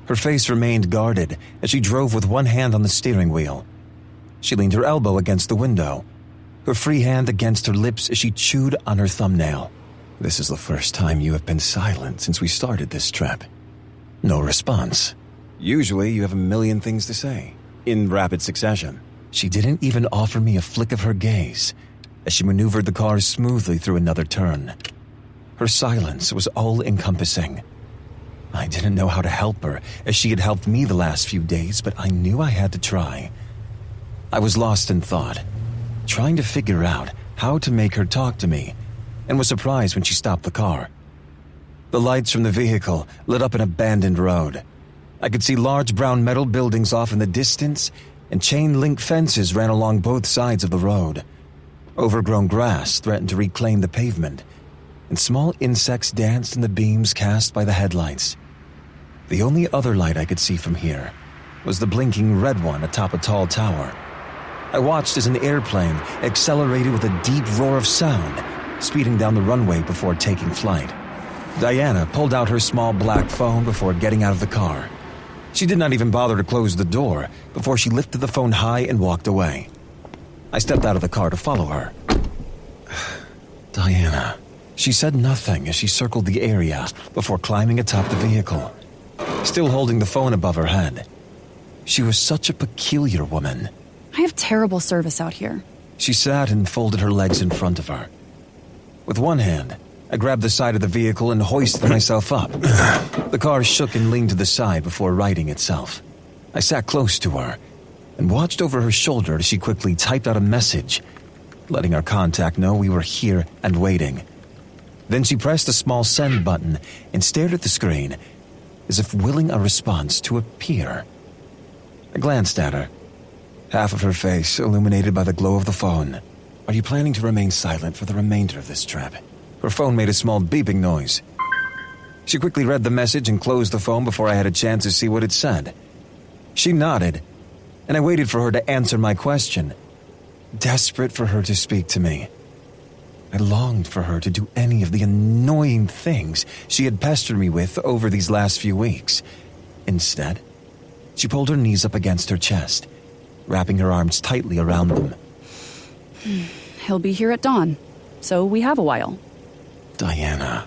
Her face remained guarded as she drove with one hand on the steering wheel. She leaned her elbow against the window, her free hand against her lips as she chewed on her thumbnail. This is the first time you have been silent since we started this trip. No response. Usually you have a million things to say, in rapid succession. She didn't even offer me a flick of her gaze as she maneuvered the car smoothly through another turn. Her silence was all-encompassing. I didn't know how to help her, as she had helped me the last few days, but I knew I had to try. I was lost in thought, trying to figure out how to make her talk to me, and was surprised when she stopped the car. The lights from the vehicle lit up an abandoned road. I could see large brown metal buildings off in the distance, and chain-link fences ran along both sides of the road. Overgrown grass threatened to reclaim the pavement, and small insects danced in the beams cast by the headlights. The only other light I could see from here was the blinking red one atop a tall tower. I watched as an airplane accelerated with a deep roar of sound, speeding down the runway before taking flight. Diana pulled out her small black phone before getting out of the car. She did not even bother to close the door before she lifted the phone high and walked away. I stepped out of the car to follow her. Diana. She said nothing as she circled the area before climbing atop the vehicle, still holding the phone above her head. She was such a peculiar woman. I have terrible service out here. She sat and folded her legs in front of her. With one hand, I grabbed the side of the vehicle and hoisted myself up. The car shook and leaned to the side before righting itself. I sat close to her and watched over her shoulder as she quickly typed out a message, letting our contact know we were here and waiting. Then she pressed a small send button and stared at the screen, as if willing a response to appear. I glanced at her, half of her face illuminated by the glow of the phone. Are you planning to remain silent for the remainder of this trip? Her phone made a small beeping noise. She quickly read the message and closed the phone before I had a chance to see what it said. She nodded, and I waited for her to answer my question, desperate for her to speak to me. I longed for her to do any of the annoying things she had pestered me with over these last few weeks. Instead, she pulled her knees up against her chest, wrapping her arms tightly around them. He'll be here at dawn, so we have a while. Diana,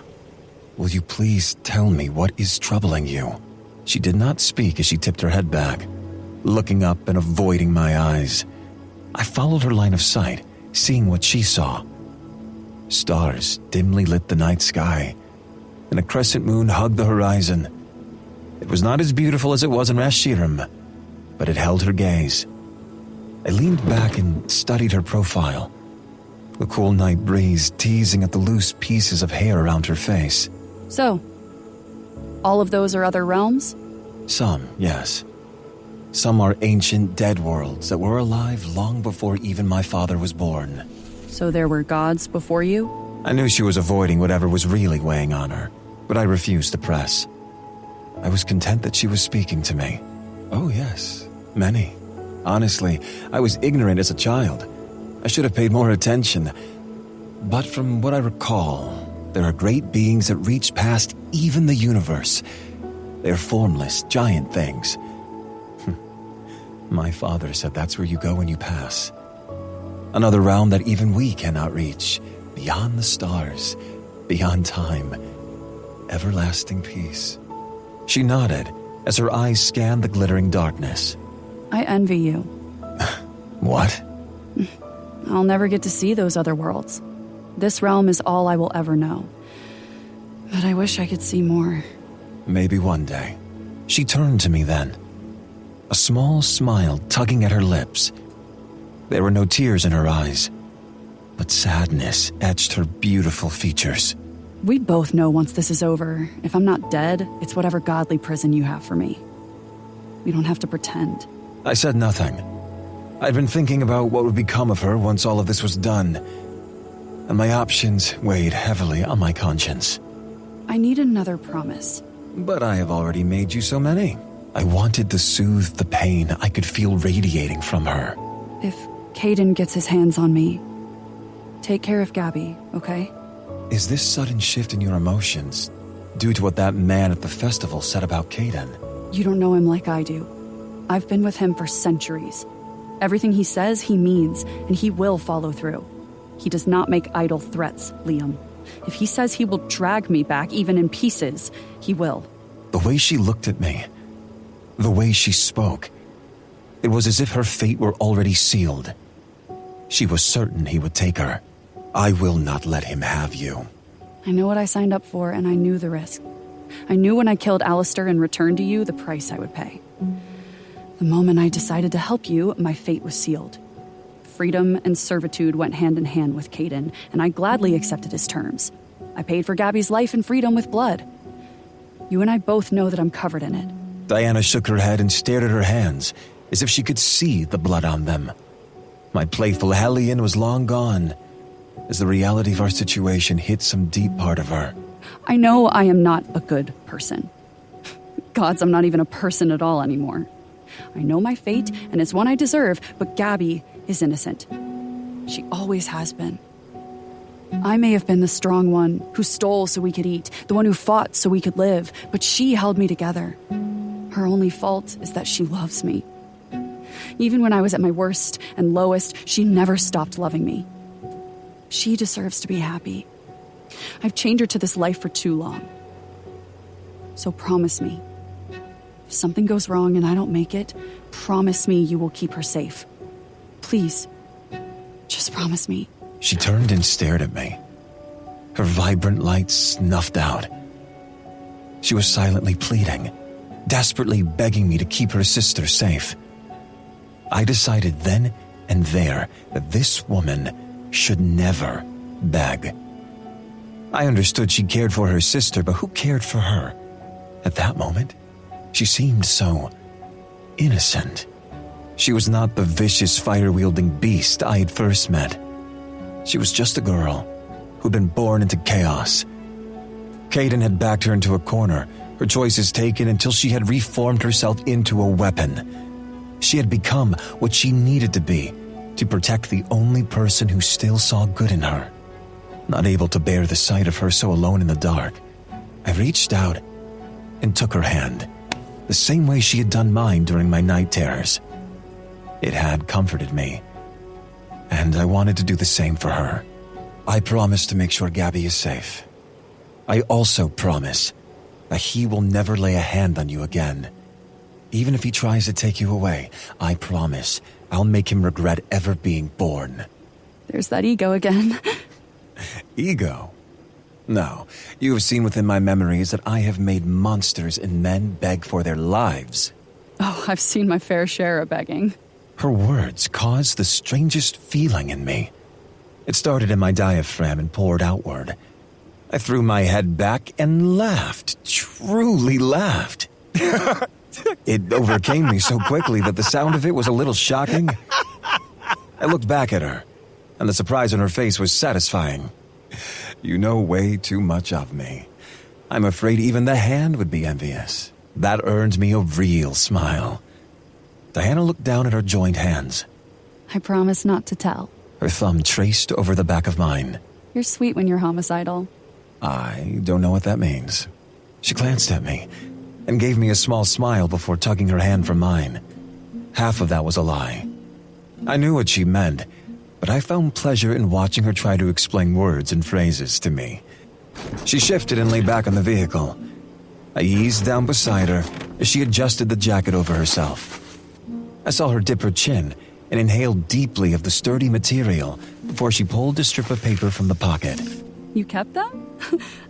will you please tell me what is troubling you? She did not speak as she tipped her head back, looking up and avoiding my eyes. I followed her line of sight, seeing what she saw. Stars dimly lit the night sky, and a crescent moon hugged the horizon. It was not as beautiful as it was in Rashirim, but it held her gaze. I leaned back and studied her profile, the cool night breeze teasing at the loose pieces of hair around her face. So, all of those are other realms? Some, yes. Some are ancient dead worlds that were alive long before even my father was born. So there were gods before you? I knew she was avoiding whatever was really weighing on her, but I refused to press. I was content that she was speaking to me. Oh yes, many. Honestly, I was ignorant as a child. I should have paid more attention. But from what I recall, there are great beings that reach past even the universe. They are formless, giant things. My father said that's where you go when you pass. Another realm that even we cannot reach. Beyond the stars, beyond time. Everlasting peace. She nodded as her eyes scanned the glittering darkness. I envy you. What? I'll never get to see those other worlds. This realm is all I will ever know. But I wish I could see more. Maybe one day. She turned to me then, a small smile tugging at her lips. There were no tears in her eyes, but sadness etched her beautiful features. We both know once this is over, if I'm not dead, it's whatever godly prison you have for me. We don't have to pretend. I said nothing. I'd been thinking about what would become of her once all of this was done, and my options weighed heavily on my conscience. I need another promise. But I have already made you so many. I wanted to soothe the pain I could feel radiating from her. If Caden gets his hands on me, take care of Gabby, okay? Is this sudden shift in your emotions due to what that man at the festival said about Caden? You don't know him like I do. I've been with him for centuries. Everything he says, he means, and he will follow through. He does not make idle threats, Liam. If he says he will drag me back, even in pieces, he will. The way she looked at me, the way she spoke, it was as if her fate were already sealed. She was certain he would take her. I will not let him have you. I know what I signed up for, and I knew the risk. I knew when I killed Alistair and returned to you the price I would pay. The moment I decided to help you, my fate was sealed. Freedom and servitude went hand in hand with Caden, and I gladly accepted his terms. I paid for Gabby's life and freedom with blood. You and I both know that I'm covered in it. Diana shook her head and stared at her hands, as if she could see the blood on them. My playful Hellion was long gone, as the reality of our situation hit some deep part of her. I know I am not a good person. Gods, I'm not even a person at all anymore. I know my fate, and it's one I deserve, but Gabby is innocent. She always has been. I may have been the strong one who stole so we could eat, the one who fought so we could live, but she held me together. Her only fault is that she loves me. Even when I was at my worst and lowest, she never stopped loving me. She deserves to be happy. I've chained her to this life for too long. So promise me, if something goes wrong and I don't make it, promise me you will keep her safe. Please, just promise me. She turned and stared at me. Her vibrant light snuffed out. She was silently pleading, desperately begging me to keep her sister safe. I decided then and there that this woman should never beg. I understood she cared for her sister, but who cared for her? At that moment, she seemed so innocent. She was not the vicious fire-wielding beast I had first met. She was just a girl who'd been born into chaos. Caden had backed her into a corner, her choices taken until she had reformed herself into a weapon. She had become what she needed to be to protect the only person who still saw good in her. Not able to bear the sight of her so alone in the dark, I reached out and took her hand, the same way she had done mine during my night terrors. It had comforted me, and I wanted to do the same for her. I promise to make sure Gabby is safe. I also promise that he will never lay a hand on you again. Even if he tries to take you away, I promise I'll make him regret ever being born. There's that ego again. Ego? No, you have seen within my memories that I have made monsters and men beg for their lives. Oh, I've seen my fair share of begging. Her words caused the strangest feeling in me. It started in my diaphragm and poured outward. I threw my head back and laughed, truly laughed. It overcame me so quickly that the sound of it was a little shocking. I looked back at her, and the surprise on her face was satisfying. You know way too much of me. I'm afraid even the hand would be envious. That earned me a real smile. Diana looked down at her joined hands. I promise not to tell. Her thumb traced over the back of mine. You're sweet when you're homicidal. I don't know what that means. She glanced at me and gave me a small smile before tugging her hand from mine. Half of that was a lie. I knew what she meant, but I found pleasure in watching her try to explain words and phrases to me. She shifted and lay back on the vehicle. I eased down beside her as she adjusted the jacket over herself. I saw her dip her chin and inhale deeply of the sturdy material before she pulled a strip of paper from the pocket. You kept them?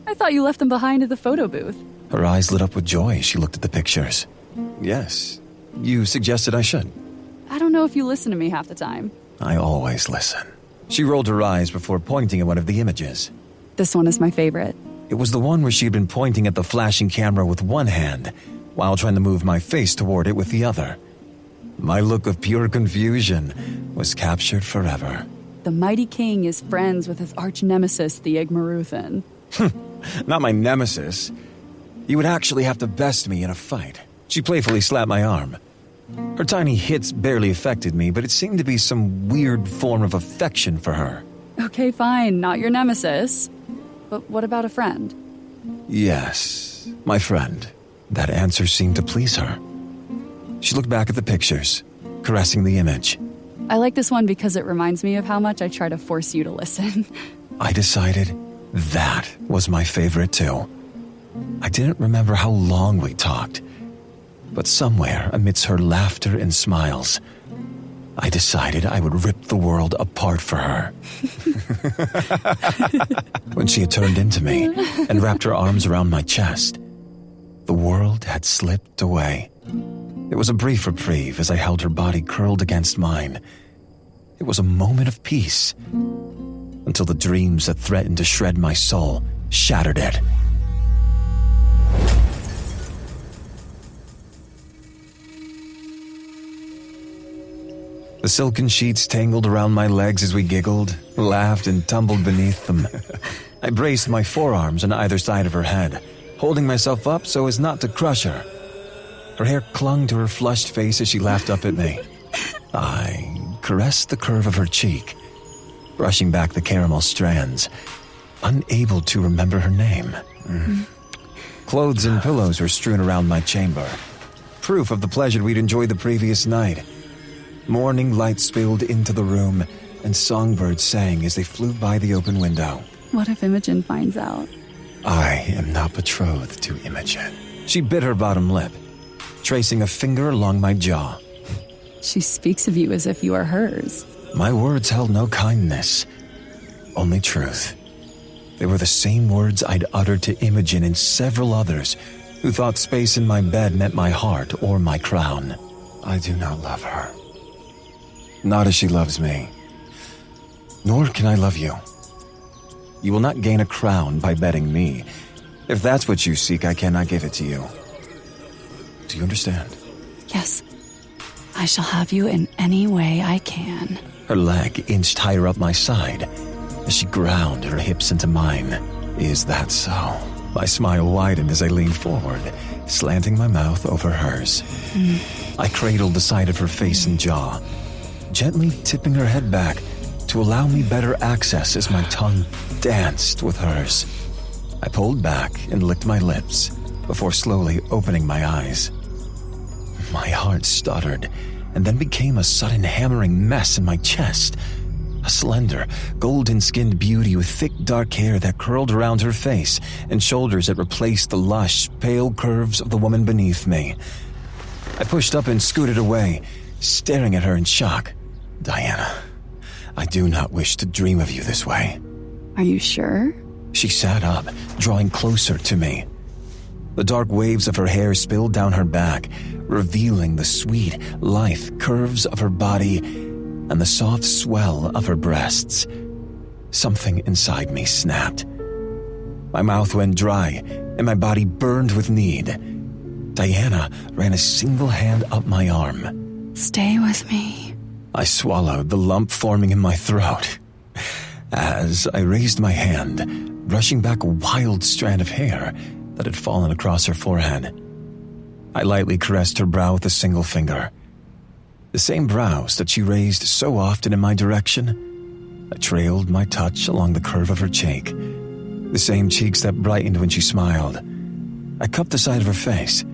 I thought you left them behind at the photo booth. Her eyes lit up with joy as she looked at the pictures. Yes, you suggested I should. I don't know if you listen to me half the time. I always listen. She rolled her eyes before pointing at one of the images. This one is my favorite. It was the one where she had been pointing at the flashing camera with one hand, while trying to move my face toward it with the other. My look of pure confusion was captured forever. The mighty king is friends with his arch-nemesis, the Igmaruthan. Not my nemesis. You would actually have to best me in a fight. She playfully slapped my arm. Her tiny hits barely affected me, but it seemed to be some weird form of affection for her. Okay, fine, not your nemesis. But what about a friend? Yes, my friend. That answer seemed to please her. She looked back at the pictures, caressing the image. I like this one because it reminds me of how much I try to force you to listen. I decided that was my favorite too. I didn't remember how long we talked, but somewhere amidst her laughter and smiles, I decided I would rip the world apart for her. When she had turned into me and wrapped her arms around my chest, the world had slipped away. It was a brief reprieve as I held her body curled against mine. It was a moment of peace, until the dreams that threatened to shred my soul shattered it. The silken sheets tangled around my legs as we giggled, laughed, and tumbled beneath them. I braced my forearms on either side of her head, holding myself up so as not to crush her. Her hair clung to her flushed face as she laughed up at me. I caressed the curve of her cheek, brushing back the caramel strands, unable to remember her name. Clothes and pillows were strewn around my chamber, proof of the pleasure we'd enjoyed the previous night. Morning light spilled into the room, and songbirds sang as they flew by the open window. What if Imogen finds out? I am not betrothed to Imogen. She bit her bottom lip, tracing a finger along my jaw. She speaks of you as if you are hers. My words held no kindness, only truth. They were the same words I'd uttered to Imogen and several others who thought space in my bed meant my heart or my crown. I do not love her. Not as she loves me. Nor can I love you. You will not gain a crown by betting me. If that's what you seek, I cannot give it to you. Do you understand? Yes. I shall have you in any way I can. Her leg inched higher up my side as she ground her hips into mine. Is that so? My smile widened as I leaned forward, slanting my mouth over hers. I cradled the side of her face and jaw, gently tipping her head back to allow me better access as my tongue danced with hers. I pulled back and licked my lips before slowly opening my eyes. My heart stuttered and then became a sudden hammering mess in my chest. A slender, golden-skinned beauty with thick dark hair that curled around her face and shoulders that replaced the lush, pale curves of the woman beneath me. I pushed up and scooted away, staring at her in shock. Diana, I do not wish to dream of you this way. Are you sure? She sat up, drawing closer to me. The dark waves of her hair spilled down her back, revealing the sweet, lithe curves of her body and the soft swell of her breasts. Something inside me snapped. My mouth went dry, and my body burned with need. Diana ran a single hand up my arm. Stay with me. I swallowed the lump forming in my throat. As I raised my hand, brushing back a wild strand of hair that had fallen across her forehead. I lightly caressed her brow with a single finger. The same brows that she raised so often in my direction. I trailed my touch along the curve of her cheek, the same cheeks that brightened when she smiled. I cupped the side of her face,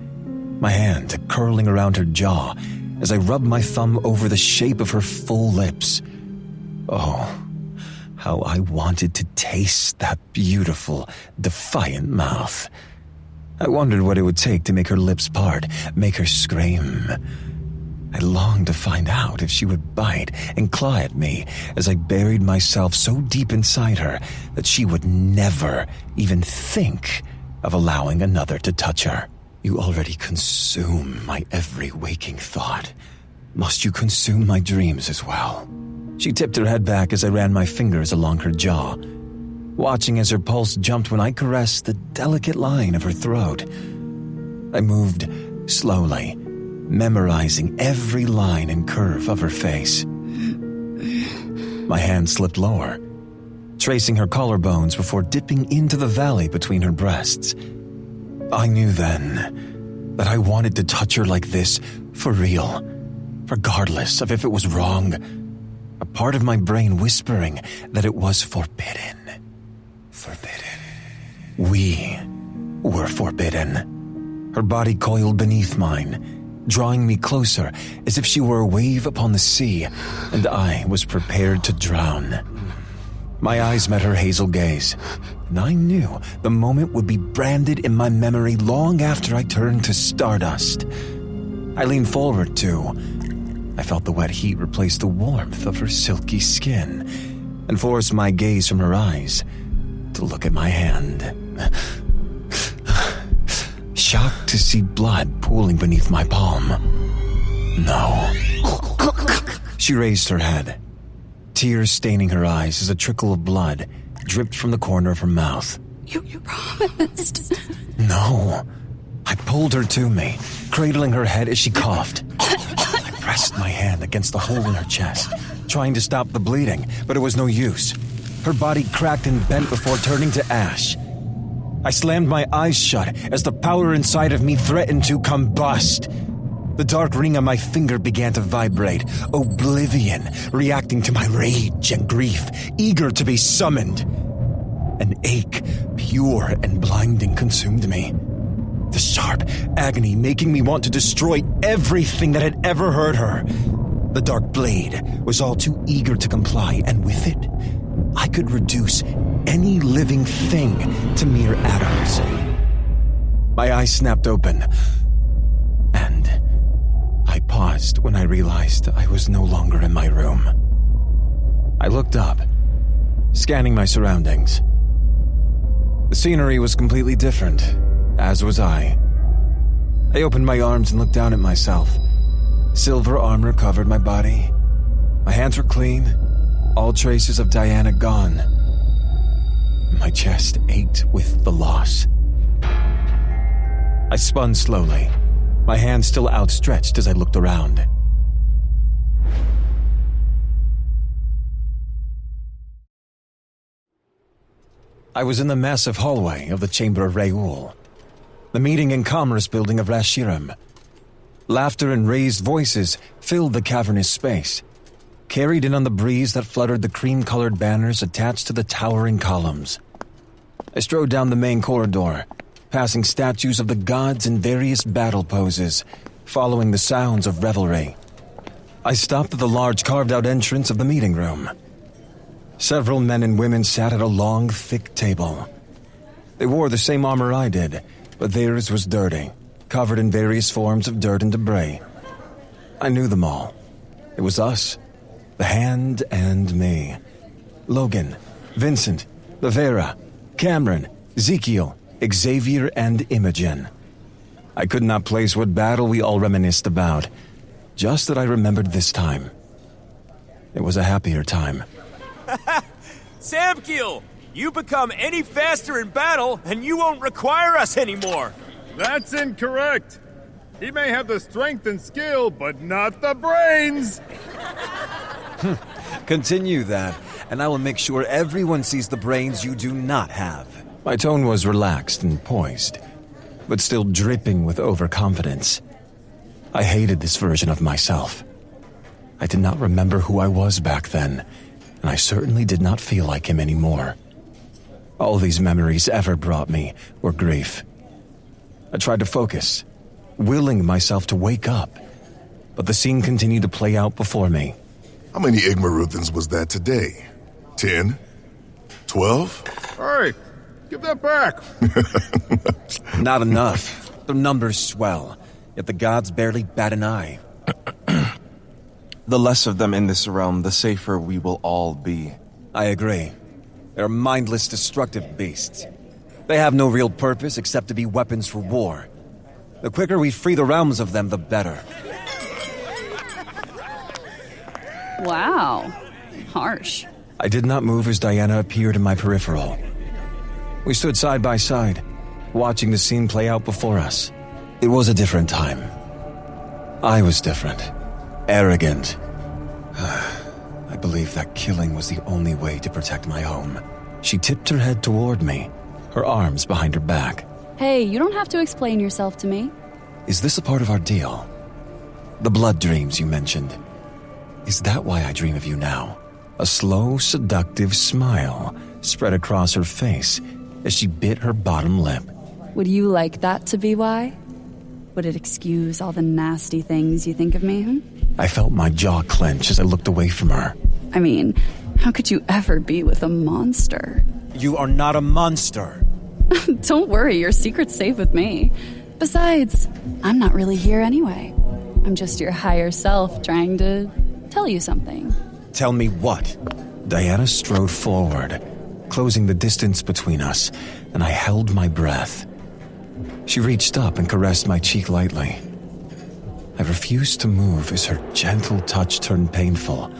my hand curling around her jaw as I rubbed my thumb over the shape of her full lips. Oh, how I wanted to taste that beautiful, defiant mouth. I wondered what it would take to make her lips part, make her scream. I longed to find out if she would bite and claw at me as I buried myself so deep inside her that she would never even think of allowing another to touch her. You already consume my every waking thought. Must you consume my dreams as well? She tipped her head back as I ran my fingers along her jaw, watching as her pulse jumped when I caressed the delicate line of her throat. I moved slowly, memorizing every line and curve of her face. My hand slipped lower, tracing her collarbones before dipping into the valley between her breasts. I knew then that I wanted to touch her like this for real, regardless of if it was wrong. A part of my brain whispering that it was forbidden. Forbidden. We were forbidden. Her body coiled beneath mine, drawing me closer as if she were a wave upon the sea, and I was prepared to drown. My eyes met her hazel gaze, and I knew the moment would be branded in my memory long after I turned to stardust. I leaned forward, too. I felt the wet heat replace the warmth of her silky skin, and forced my gaze from her eyes to look at my hand. Shocked to see blood pooling beneath my palm. No. She raised her head, tears staining her eyes as a trickle of blood dripped from the corner of her mouth. You promised. No. I pulled her to me, cradling her head as she coughed. pressed my hand against the hole in her chest, trying to stop the bleeding, but it was no use. Her body cracked and bent before turning to ash. I slammed my eyes shut as the power inside of me threatened to combust. The dark ring on my finger began to vibrate, oblivion, reacting to my rage and grief, eager to be summoned. An ache, pure and blinding, consumed me. The sharp agony making me want to destroy everything that had ever hurt her. The dark blade was all too eager to comply, and with it, I could reduce any living thing to mere atoms. My eyes snapped open, and I paused when I realized I was no longer in my room. I looked up, scanning my surroundings. The scenery was completely different, as was I. I opened my arms and looked down at myself. Silver armor covered my body. My hands were clean, all traces of Diana gone. My chest ached with the loss. I spun slowly, my hand still outstretched as I looked around. I was in the massive hallway of the Chamber of Reul, the meeting and commerce building of Rashiram. Laughter and raised voices filled the cavernous space, carried in on the breeze that fluttered the cream-colored banners attached to the towering columns. I strode down the main corridor, passing statues of the gods in various battle poses, following the sounds of revelry. I stopped at the large carved-out entrance of the meeting room. Several men and women sat at a long, thick table. They wore the same armor I did, but theirs was dirty, covered in various forms of dirt and debris. I knew them all. It was us, the Hand and me. Logan, Vincent, Lavera, Cameron, Ezekiel, Xavier, and Imogen. I could not place what battle we all reminisced about, just that I remembered this time. It was a happier time. Samkiel, you become any faster in battle, and you won't require us anymore. That's incorrect. He may have the strength and skill, but not the brains. Continue that, and I will make sure everyone sees the brains you do not have. My tone was relaxed and poised, but still dripping with overconfidence. I hated this version of myself. I did not remember who I was back then, and I certainly did not feel like him anymore. All these memories ever brought me were grief. I tried to focus, willing myself to wake up, but the scene continued to play out before me. How many Igmaruthans was that today? 10? 12? Hey, give that back. Not enough. The numbers swell, yet the gods barely bat an eye. The less of them in this realm, the safer we will all be. I agree. They're mindless, destructive beasts. They have no real purpose except to be weapons for war. The quicker we free the realms of them, the better. Wow. Harsh. I did not move as Diana appeared in my peripheral. We stood side by side, watching the scene play out before us. It was a different time. I was different. Arrogant. I believe that killing was the only way to protect my home. She tipped her head toward me, her arms behind her back. Hey, you don't have to explain yourself to me. Is this a part of our deal? The blood dreams you mentioned. Is that why I dream of you now? A slow, seductive smile spread across her face as she bit her bottom lip. Would you like that to be why? Would it excuse all the nasty things you think of me, I felt my jaw clench as I looked away from her. I mean, how could you ever be with a monster? You are not a monster. Don't worry, your secret's safe with me. Besides, I'm not really here anyway. I'm just your higher self trying to tell you something. Tell me what? Diana strode forward, closing the distance between us, and I held my breath. She reached up and caressed my cheek lightly. I refused to move as her gentle touch turned painful,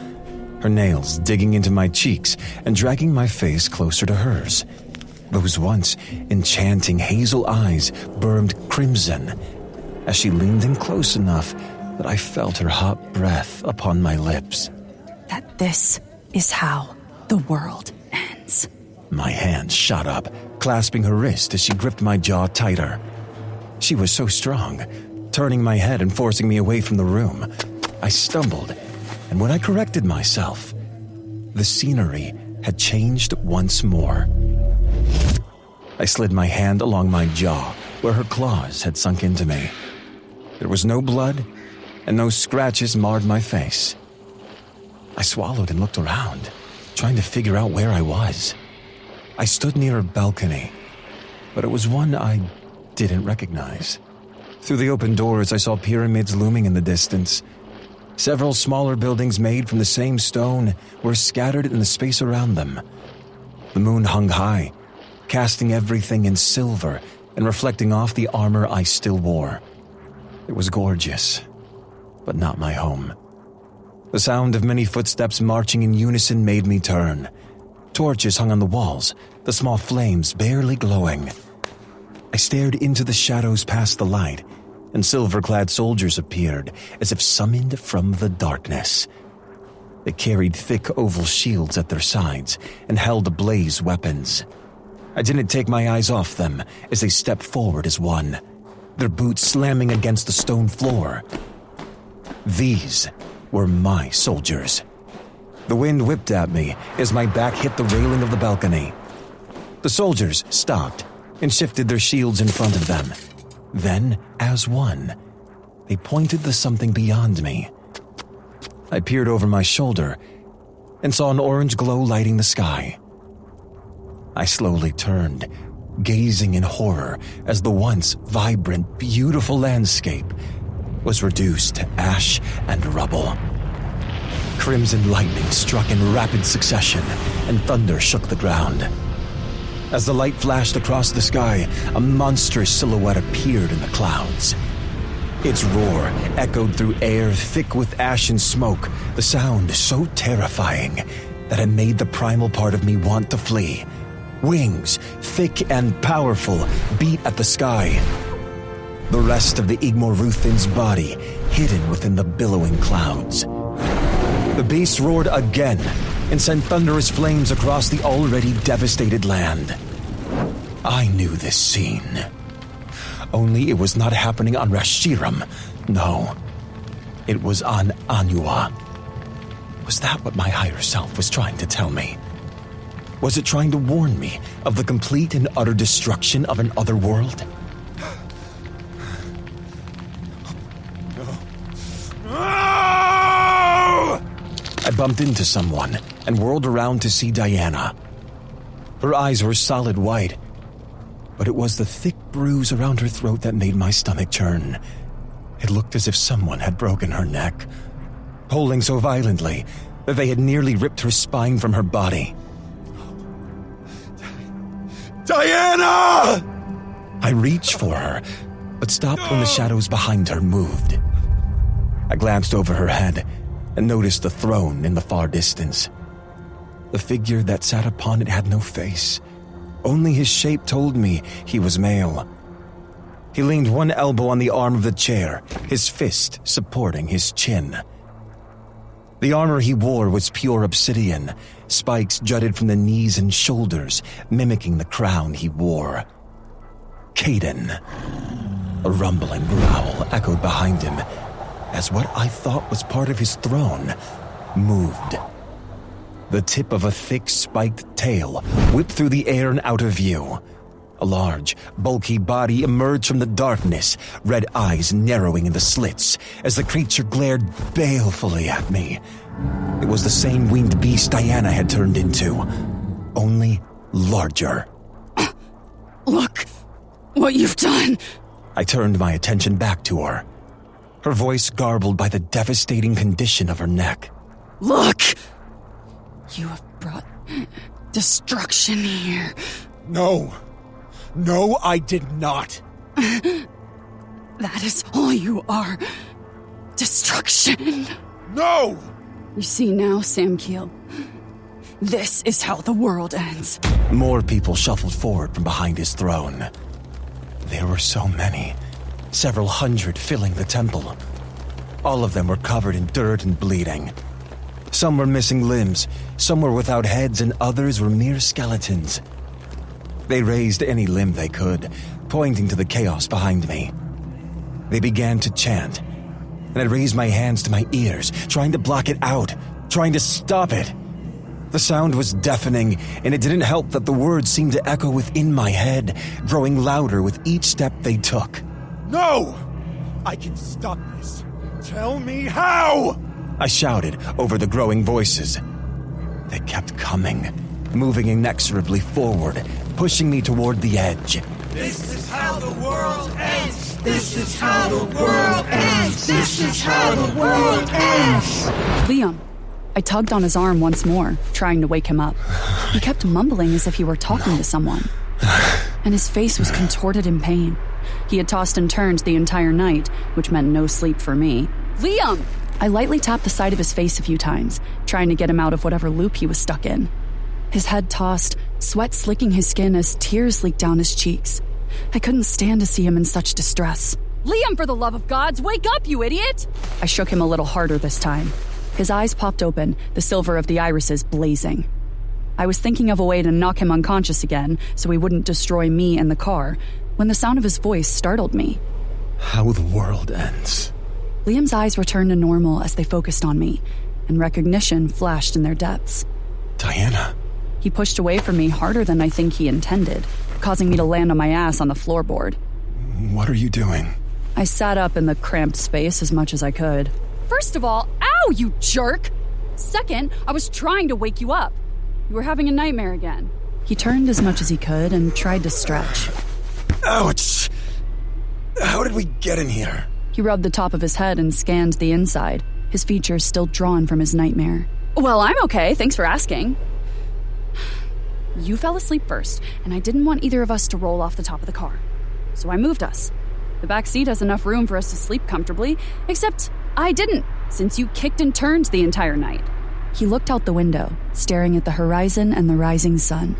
her nails digging into my cheeks and dragging my face closer to hers. Those once enchanting hazel eyes burned crimson as she leaned in close enough that I felt her hot breath upon my lips. That this is how the world ends. My hand shot up, clasping her wrist as she gripped my jaw tighter. She was so strong, turning my head and forcing me away from the room. I stumbled, and when I corrected myself, the scenery had changed once more. I slid my hand along my jaw, where her claws had sunk into me. There was no blood, and no scratches marred my face. I swallowed and looked around, trying to figure out where I was. I stood near a balcony, but it was one I didn't recognize. Through the open doors, I saw pyramids looming in the distance. Several smaller buildings made from the same stone were scattered in the space around them. The moon hung high, casting everything in silver and reflecting off the armor I still wore. It was gorgeous, but not my home. The sound of many footsteps marching in unison made me turn. Torches hung on the walls, the small flames barely glowing. I stared into the shadows past the light, and silver-clad soldiers appeared, as if summoned from the darkness. They carried thick oval shields at their sides and held ablaze weapons. I didn't take my eyes off them as they stepped forward as one, their boots slamming against the stone floor. These were my soldiers. The wind whipped at me as my back hit the railing of the balcony. The soldiers stopped and shifted their shields in front of them. Then, as one, they pointed to something beyond me. I peered over my shoulder and saw an orange glow lighting the sky. I slowly turned, gazing in horror as the once vibrant, beautiful landscape was reduced to ash and rubble. Crimson lightning struck in rapid succession, and thunder shook the ground. As the light flashed across the sky, a monstrous silhouette appeared in the clouds. Its roar echoed through air thick with ash and smoke, the sound so terrifying that it made the primal part of me want to flee. Wings, thick and powerful, beat at the sky. The rest of the Igmoruthin's body hidden within the billowing clouds. The beast roared again and sent thunderous flames across the already devastated land. I knew this scene. Only it was not happening on Reshiram. No, it was on Anua. Was that what my higher self was trying to tell me? Was it trying to warn me of the complete and utter destruction of an other world? I bumped into someone and whirled around to see Diana. Her eyes were solid white, but it was the thick bruise around her throat that made my stomach churn. It looked as if someone had broken her neck, pulling so violently that they had nearly ripped her spine from her body. Diana! I reached for her, but stopped when the shadows behind her moved. I glanced over her head and noticed the throne in the far distance. The figure that sat upon it had no face. Only his shape told me he was male. He leaned one elbow on the arm of the chair, his fist supporting his chin. The armor he wore was pure obsidian. Spikes jutted from the knees and shoulders, mimicking the crown he wore. Caden. A rumbling growl echoed behind him, as what I thought was part of his throne moved. The tip of a thick, spiked tail whipped through the air and out of view. A large, bulky body emerged from the darkness, red eyes narrowing in the slits as the creature glared balefully at me. It was the same winged beast Diana had turned into, only larger. Look what you've done! I turned my attention back to her, her voice garbled by the devastating condition of her neck. Look! You have brought destruction here. No, I did not. That is all you are. Destruction. No! You see now, Samkeel. This is how the world ends. More people shuffled forward from behind his throne. There were so many, several hundred filling the temple. All of them were covered in dirt and bleeding. Some were missing limbs, some were without heads, and others were mere skeletons. They raised any limb they could, pointing to the chaos behind me. They began to chant, and I raised my hands to my ears, trying to block it out, trying to stop it. The sound was deafening, and it didn't help that the words seemed to echo within my head, growing louder with each step they took. No! I can stop this. Tell me how! I shouted over the growing voices. They kept coming, moving inexorably forward, pushing me toward the edge. This is how the world ends! This is how the world ends! This is how the world ends! Liam. I tugged on his arm once more, trying to wake him up. He kept mumbling as if he were talking to someone. And his face was contorted in pain. He had tossed and turned the entire night, which meant no sleep for me. Liam! I lightly tapped the side of his face a few times, trying to get him out of whatever loop he was stuck in. His head tossed, sweat slicking his skin as tears leaked down his cheeks. I couldn't stand to see him in such distress. Liam, for the love of gods, wake up, you idiot! I shook him a little harder this time. His eyes popped open, the silver of the irises blazing. I was thinking of a way to knock him unconscious again so he wouldn't destroy me and the car, when the sound of his voice startled me. How the world ends. Liam's eyes returned to normal as they focused on me, and recognition flashed in their depths. Diana. He pushed away from me harder than I think he intended, causing me to land on my ass on the floorboard. What are you doing? I sat up in the cramped space as much as I could. First of all, ow, you jerk! Second, I was trying to wake you up. You were having a nightmare again. He turned as much as he could and tried to stretch. Ouch! How did we get in here? He rubbed the top of his head and scanned the inside, his features still drawn from his nightmare. Well, I'm okay, thanks for asking. You fell asleep first, and I didn't want either of us to roll off the top of the car. So I moved us. The back seat has enough room for us to sleep comfortably, except I didn't, since you kicked and turned the entire night. He looked out the window, staring at the horizon and the rising sun.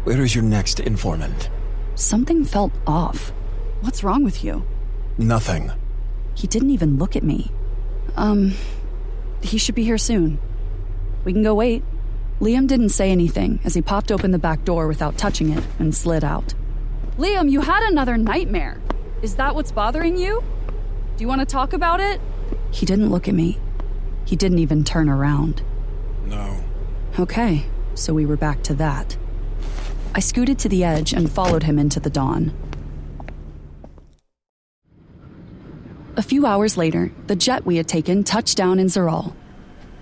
Where is your next informant? Something felt off. What's wrong with you? Nothing. He didn't even look at me. He should be here soon. We can go wait. Liam didn't say anything as he popped open the back door without touching it and slid out. Liam, you had another nightmare. Is that what's bothering you? Do you want to talk about it? He didn't look at me. He didn't even turn around. No. Okay, so we were back to that. I scooted to the edge and followed him into the dawn. A few hours later, the jet we had taken touched down in Zeral.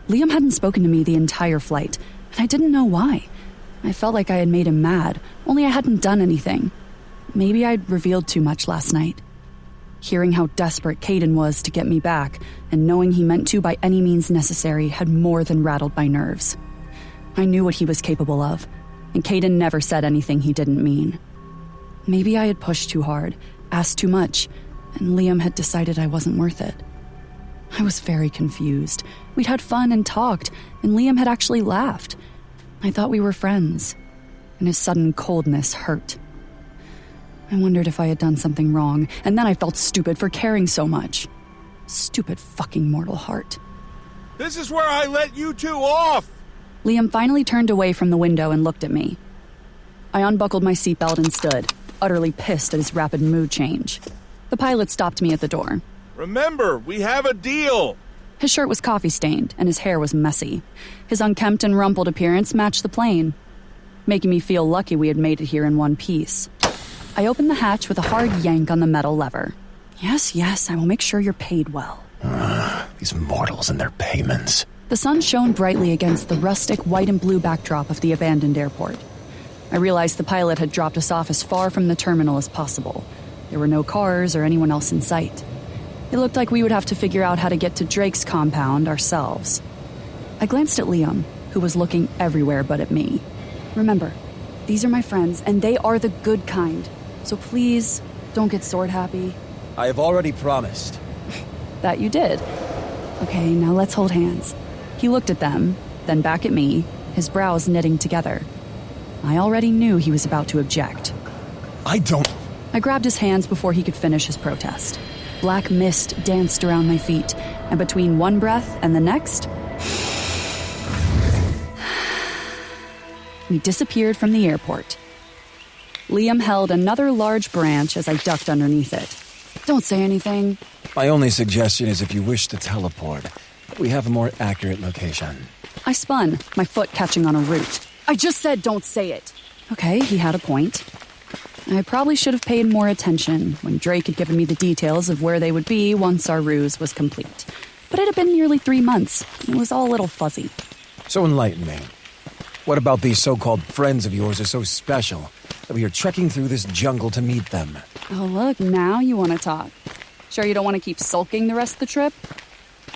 Liam hadn't spoken to me the entire flight, and I didn't know why. I felt like I had made him mad, only I hadn't done anything. Maybe I'd revealed too much last night. Hearing how desperate Caden was to get me back, and knowing he meant to by any means necessary, had more than rattled my nerves. I knew what he was capable of, and Caden never said anything he didn't mean. Maybe I had pushed too hard, asked too much, and Liam had decided I wasn't worth it. I was very confused. We'd had fun and talked, and Liam had actually laughed. I thought we were friends, and his sudden coldness hurt. I wondered if I had done something wrong, and then I felt stupid for caring so much. Stupid fucking mortal heart. This is where I let you two off! Liam finally turned away from the window and looked at me. I unbuckled my seatbelt and stood, utterly pissed at his rapid mood change. The pilot stopped me at the door. Remember, we have a deal! His shirt was coffee-stained, and his hair was messy. His unkempt and rumpled appearance matched the plane, making me feel lucky we had made it here in one piece. I opened the hatch with a hard yank on the metal lever. Yes, I will make sure you're paid well. These mortals and their payments. The sun shone brightly against the rustic white and blue backdrop of the abandoned airport. I realized the pilot had dropped us off as far from the terminal as possible. There were no cars or anyone else in sight. It looked like we would have to figure out how to get to Drake's compound ourselves. I glanced at Liam, who was looking everywhere but at me. Remember, these are my friends, and they are the good kind. So please, don't get sword happy. I have already promised. That you did. Okay, now let's hold hands. He looked at them, then back at me, his brows knitting together. I already knew he was about to object. I grabbed his hands before he could finish his protest. Black mist danced around my feet, And between one breath and the next, we disappeared from the airport. Liam held another large branch as I ducked underneath it. Don't say anything. My only suggestion is if you wish to teleport, we have a more accurate location. I spun, my foot catching on a root. I just said don't say it. Okay, he had a point. I probably should have paid more attention when Drake had given me the details of where they would be once our ruse was complete. But it had been nearly 3 months. It was all a little fuzzy. So enlighten me. What about these so-called friends of yours are so special that we are trekking through this jungle to meet them? Oh, look, now you want to talk. Sure you don't want to keep sulking the rest of the trip?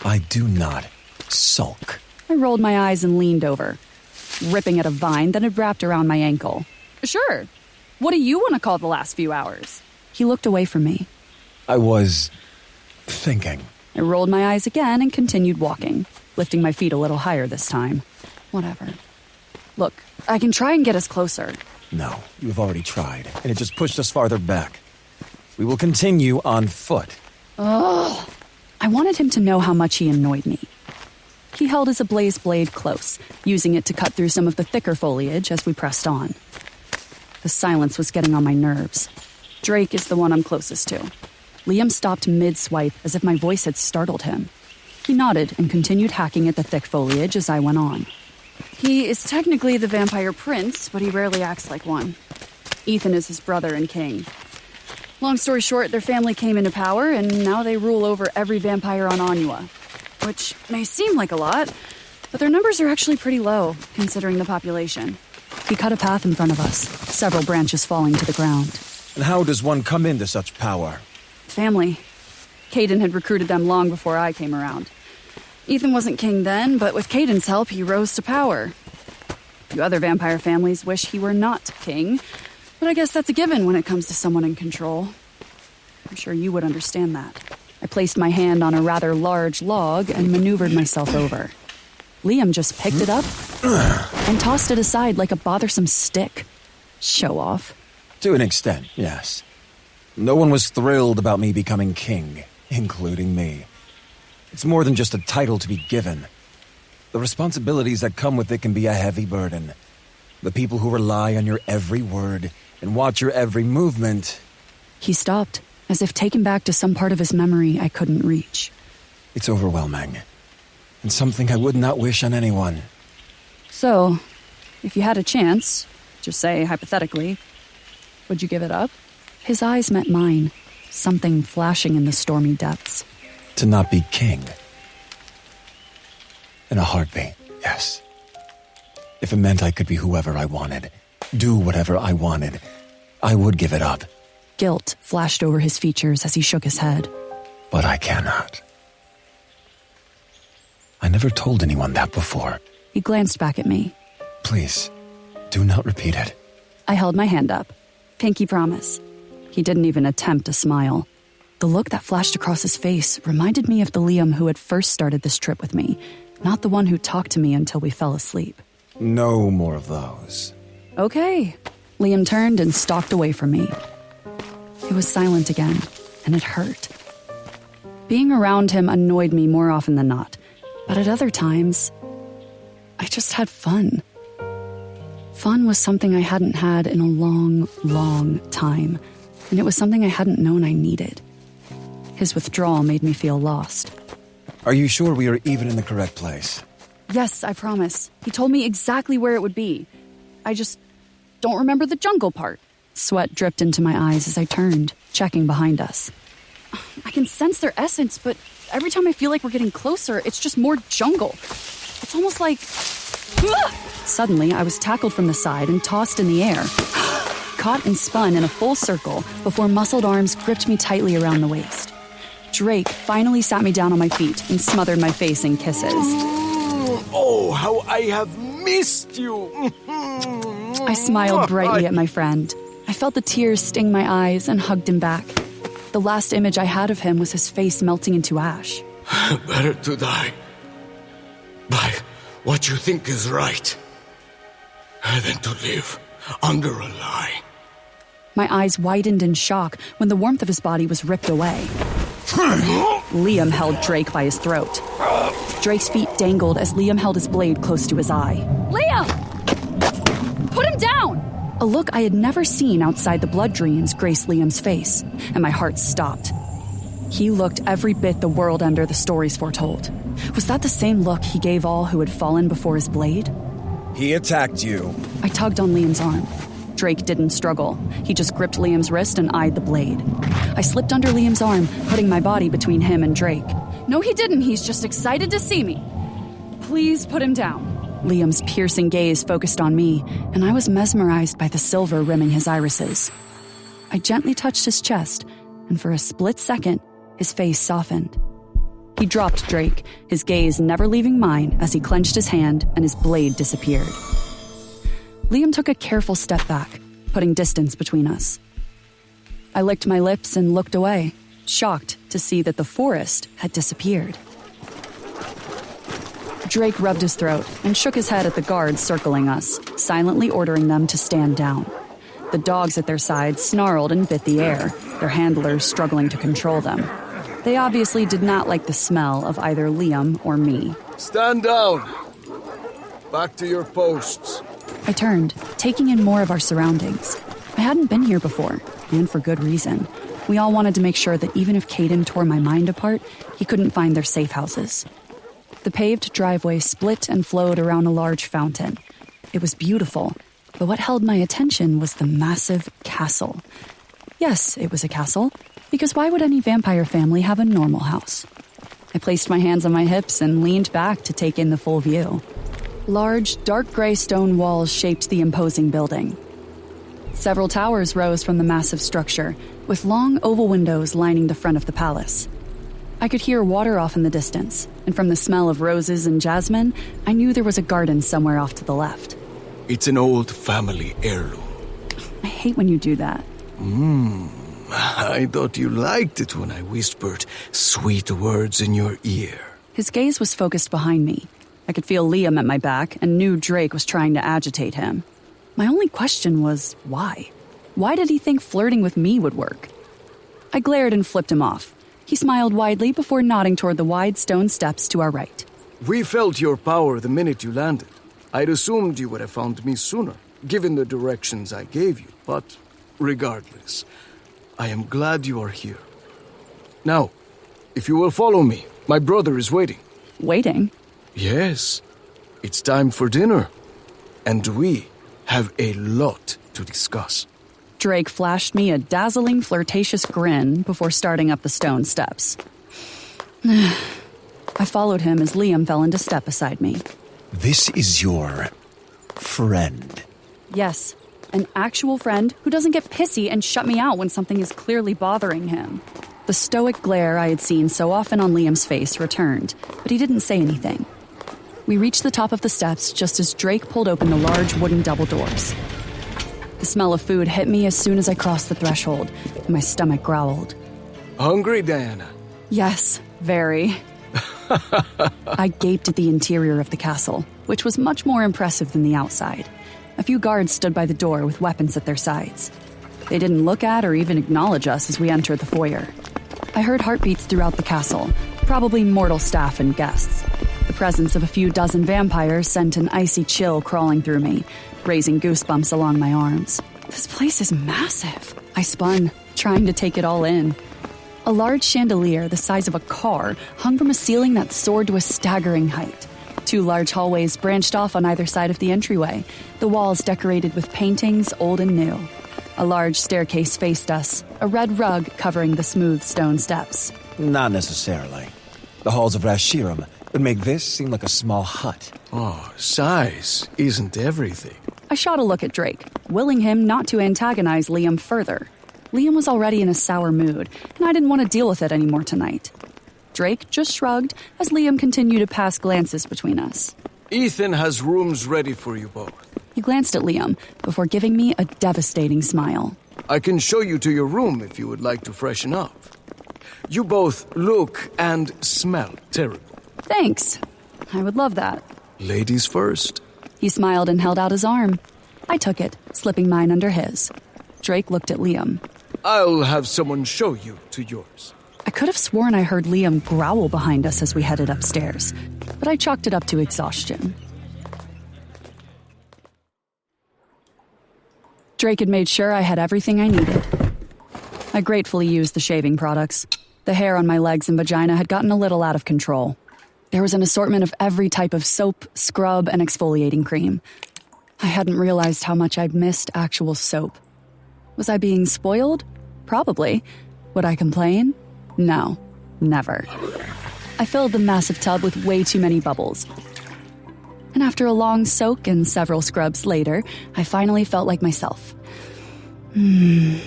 I do not sulk. I rolled my eyes and leaned over, ripping at a vine that had wrapped around my ankle. Sure. What do you want to call the last few hours? He looked away from me. I was thinking. I rolled my eyes again and continued walking, lifting my feet a little higher this time. Whatever. Look, I can try and get us closer. No, you've already tried, and it just pushed us farther back. We will continue on foot. Ugh. I wanted him to know how much he annoyed me. He held his ablaze blade close, using it to cut through some of the thicker foliage as we pressed on. The silence was getting on my nerves. Drake is the one I'm closest to. Liam stopped mid-swipe as if my voice had startled him. He nodded and continued hacking at the thick foliage as I went on. He is technically the vampire prince, but he rarely acts like one. Ethan is his brother and king. Long story short, their family came into power, and now they rule over every vampire on Anua. Which may seem like a lot, but their numbers are actually pretty low, considering the population. He cut a path in front of us, several branches falling to the ground. And how does one come into such power? Family. Caden had recruited them long before I came around. Ethan wasn't king then, but with Caden's help, he rose to power. A few other vampire families wish he were not king, but I guess that's a given when it comes to someone in control. I'm sure you would understand that. I placed my hand on a rather large log and maneuvered myself over. Liam just picked it up and tossed it aside like a bothersome stick. Show off. To an extent, yes. No one was thrilled about me becoming king, including me. It's more than just a title to be given. The responsibilities that come with it can be a heavy burden. The people who rely on your every word and watch your every movement. He stopped, as if taken back to some part of his memory I couldn't reach. It's overwhelming, and something I would not wish on anyone. So, if you had a chance, just say hypothetically, would you give it up? His eyes met mine, something flashing in the stormy depths. To not be king. In a heartbeat, yes. If it meant I could be whoever I wanted, do whatever I wanted, I would give it up. Guilt flashed over his features as he shook his head. But I cannot. I never told anyone that before. He glanced back at me. Please, do not repeat it. I held my hand up. Pinky promise. He didn't even attempt to smile. The look that flashed across his face reminded me of the Liam who had first started this trip with me, not the one who talked to me until we fell asleep. No more of those. Okay. Liam turned and stalked away from me. It was silent again, and it hurt. Being around him annoyed me more often than not, but at other times, I just had fun. Fun was something I hadn't had in a long, long time, and it was something I hadn't known I needed. His withdrawal made me feel lost. Are you sure we are even in the correct place? Yes, I promise. He told me exactly where it would be. I just don't remember the jungle part. Sweat dripped into my eyes as I turned, checking behind us. I can sense their essence, but every time I feel like we're getting closer, it's just more jungle. It's almost like... Suddenly, I was tackled from the side and tossed in the air, caught and spun in a full circle before muscled arms gripped me tightly around the waist. Drake finally sat me down on my feet and smothered my face in kisses. Oh, how I have missed you! I smiled brightly at my friend. I felt the tears sting my eyes and hugged him back. The last image I had of him was his face melting into ash. Better to die by what you think is right than to live under a lie. My eyes widened in shock when the warmth of his body was ripped away. Liam held Drake by his throat. Drake's feet dangled as Liam held his blade close to his eye. Liam! Put him down! A look I had never seen outside the blood dreams graced Liam's face, and my heart stopped. He looked every bit the world ender the stories foretold. Was that the same look he gave all who had fallen before his blade? He attacked you. I tugged on Liam's arm. Drake didn't struggle. He just gripped Liam's wrist and eyed the blade. I slipped under Liam's arm, putting my body between him and Drake. No, he didn't. He's just excited to see me. Please put him down. Liam's piercing gaze focused on me, and I was mesmerized by the silver rimming his irises. I gently touched his chest, and for a split second, his face softened. He dropped Drake, his gaze never leaving mine as he clenched his hand and his blade disappeared. Liam took a careful step back, putting distance between us. I licked my lips and looked away, shocked to see that the forest had disappeared. Drake rubbed his throat and shook his head at the guards circling us, silently ordering them to stand down. The dogs at their sides snarled and bit the air, their handlers struggling to control them. They obviously did not like the smell of either Liam or me. Stand down! Back to your posts. I turned, taking in more of our surroundings. I hadn't been here before, and for good reason. We all wanted to make sure that even if Caden tore my mind apart, he couldn't find their safe houses. The paved driveway split and flowed around a large fountain. It was beautiful, but what held my attention was the massive castle. Yes, it was a castle, because why would any vampire family have a normal house? I placed my hands on my hips and leaned back to take in the full view. Large, dark gray stone walls shaped the imposing building. Several towers rose from the massive structure, with long oval windows lining the front of the palace. I could hear water off in the distance, and from the smell of roses and jasmine, I knew there was a garden somewhere off to the left. It's an old family heirloom. I hate when you do that. I thought you liked it when I whispered sweet words in your ear. His gaze was focused behind me. I could feel Liam at my back and knew Drake was trying to agitate him. My only question was, why? Why did he think flirting with me would work? I glared and flipped him off. He smiled widely before nodding toward the wide stone steps to our right. We felt your power the minute you landed. I'd assumed you would have found me sooner, given the directions I gave you, but regardless, I am glad you are here. Now, if you will follow me, my brother is waiting. Waiting? Yes, it's time for dinner, and we have a lot to discuss. Drake flashed me a dazzling, flirtatious grin before starting up the stone steps. I followed him as Liam fell into step beside me. This is your friend. Yes, an actual friend who doesn't get pissy and shut me out when something is clearly bothering him. The stoic glare I had seen so often on Liam's face returned, but he didn't say anything. We reached the top of the steps just as Drake pulled open the large wooden double doors. The smell of food hit me as soon as I crossed the threshold, and my stomach growled. Hungry, Diana? Yes, very. I gaped at the interior of the castle, which was much more impressive than the outside. A few guards stood by the door with weapons at their sides. They didn't look at or even acknowledge us as we entered the foyer. I heard heartbeats throughout the castle, probably mortal staff and guests. The presence of a few dozen vampires sent an icy chill crawling through me, raising goosebumps along my arms. This place is massive. I spun, trying to take it all in. A large chandelier the size of a car hung from a ceiling that soared to a staggering height. 2 large hallways branched off on either side of the entryway, the walls decorated with paintings old and new. A large staircase faced us, a red rug covering the smooth stone steps. Not necessarily. The halls of Rashiram would make this seem like a small hut. Oh, size isn't everything. I shot a look at Drake, willing him not to antagonize Liam further. Liam was already in a sour mood, and I didn't want to deal with it anymore tonight. Drake just shrugged as Liam continued to pass glances between us. Ethan has rooms ready for you both. He glanced at Liam before giving me a devastating smile. I can show you to your room if you would like to freshen up. You both look and smell terrible. Thanks. I would love that. Ladies first. He smiled and held out his arm. I took it, slipping mine under his. Drake looked at Liam. I'll have someone show you to yours. I I could have sworn I heard Liam growl behind us as we headed upstairs, but I chalked it up to exhaustion. Drake had made sure I had everything I needed. I gratefully used the shaving products. The hair on my legs and vagina had gotten a little out of control. There was an assortment of every type of soap, scrub, and exfoliating cream. I hadn't realized how much I'd missed actual soap. Was I being spoiled? Probably. Would I complain? No, never. I filled the massive tub with way too many bubbles. And after a long soak and several scrubs later, I finally felt like myself. I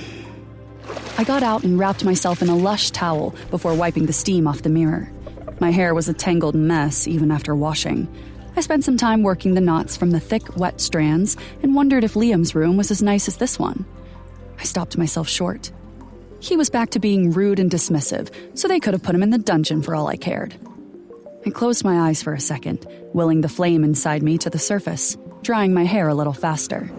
got out and wrapped myself in a lush towel before wiping the steam off the mirror. My hair was a tangled mess even after washing. I spent some time working the knots from the thick, wet strands and wondered if Liam's room was as nice as this one. I stopped myself short. He was back to being rude and dismissive, so they could have put him in the dungeon for all I cared. I closed my eyes for a second, willing the flame inside me to the surface, drying my hair a little faster.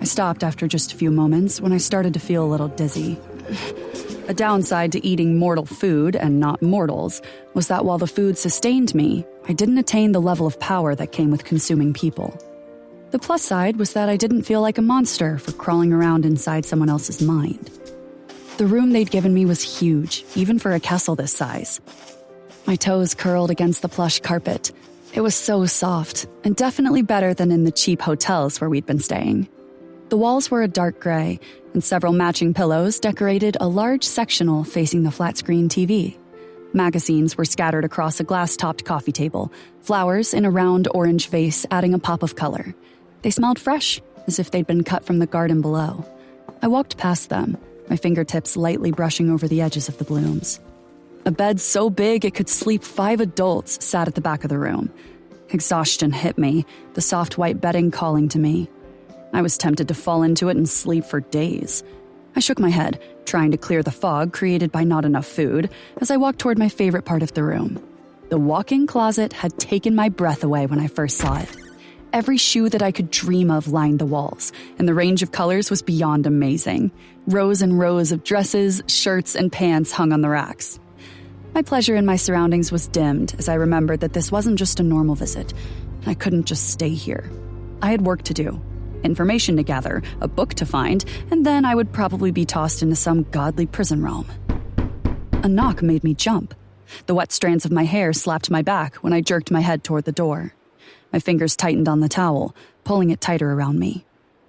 I stopped after just a few moments when I started to feel a little dizzy. A downside to eating mortal food and not mortals was that while the food sustained me, I didn't attain the level of power that came with consuming people. The plus side was that I didn't feel like a monster for crawling around inside someone else's mind. The room they'd given me was huge, even for a castle this size. My toes curled against the plush carpet. It was so soft, and definitely better than in the cheap hotels where we'd been staying. The walls were a dark gray, and several matching pillows decorated a large sectional facing the flat-screen TV. Magazines were scattered across a glass-topped coffee table, flowers in a round orange vase adding a pop of color. They smelled fresh, as if they'd been cut from the garden below. I walked past them, my fingertips lightly brushing over the edges of the blooms. A bed so big it could sleep 5 adults sat at the back of the room. Exhaustion hit me, the soft white bedding calling to me. I was tempted to fall into it and sleep for days. I shook my head, trying to clear the fog created by not enough food, as I walked toward my favorite part of the room. The walk-in closet had taken my breath away when I first saw it. Every shoe that I could dream of lined the walls, and the range of colors was beyond amazing. Rows and rows of dresses, shirts, and pants hung on the racks. My pleasure in my surroundings was dimmed as I remembered that this wasn't just a normal visit. I couldn't just stay here. I had work to do. Information to gather, a book to find, and then I would probably be tossed into some godly prison realm. A knock made me jump. The wet strands of my hair slapped my back when I jerked my head toward the door. My fingers tightened on the towel, pulling it tighter around me.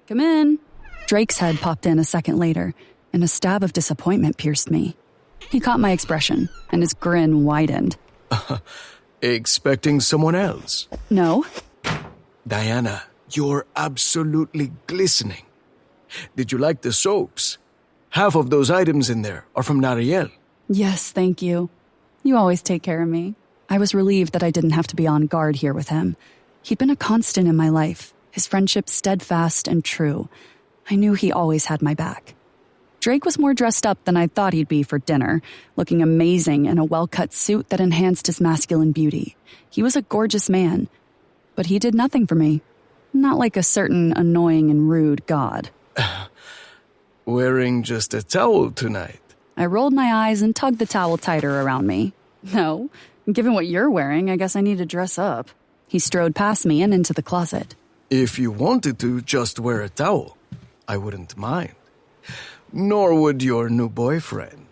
"Come in." Drake's head popped in a second later, and a stab of disappointment pierced me. He caught my expression, and his grin widened. Expecting someone else? No. Diana, you're absolutely glistening. Did you like the soaps? Half of those items in there are from Nariel. Yes, thank you. You always take care of me. I was relieved that I didn't have to be on guard here with him. He'd been a constant in my life, his friendship steadfast and true. I knew he always had my back. Drake was more dressed up than I thought he'd be for dinner, looking amazing in a well-cut suit that enhanced his masculine beauty. He was a gorgeous man, but he did nothing for me. Not like a certain annoying and rude god. Wearing just a towel tonight. I rolled my eyes and tugged the towel tighter around me. No, given what you're wearing, I guess I need to dress up. He strode past me and into the closet. If you wanted to just wear a towel, I wouldn't mind. Nor would your new boyfriend.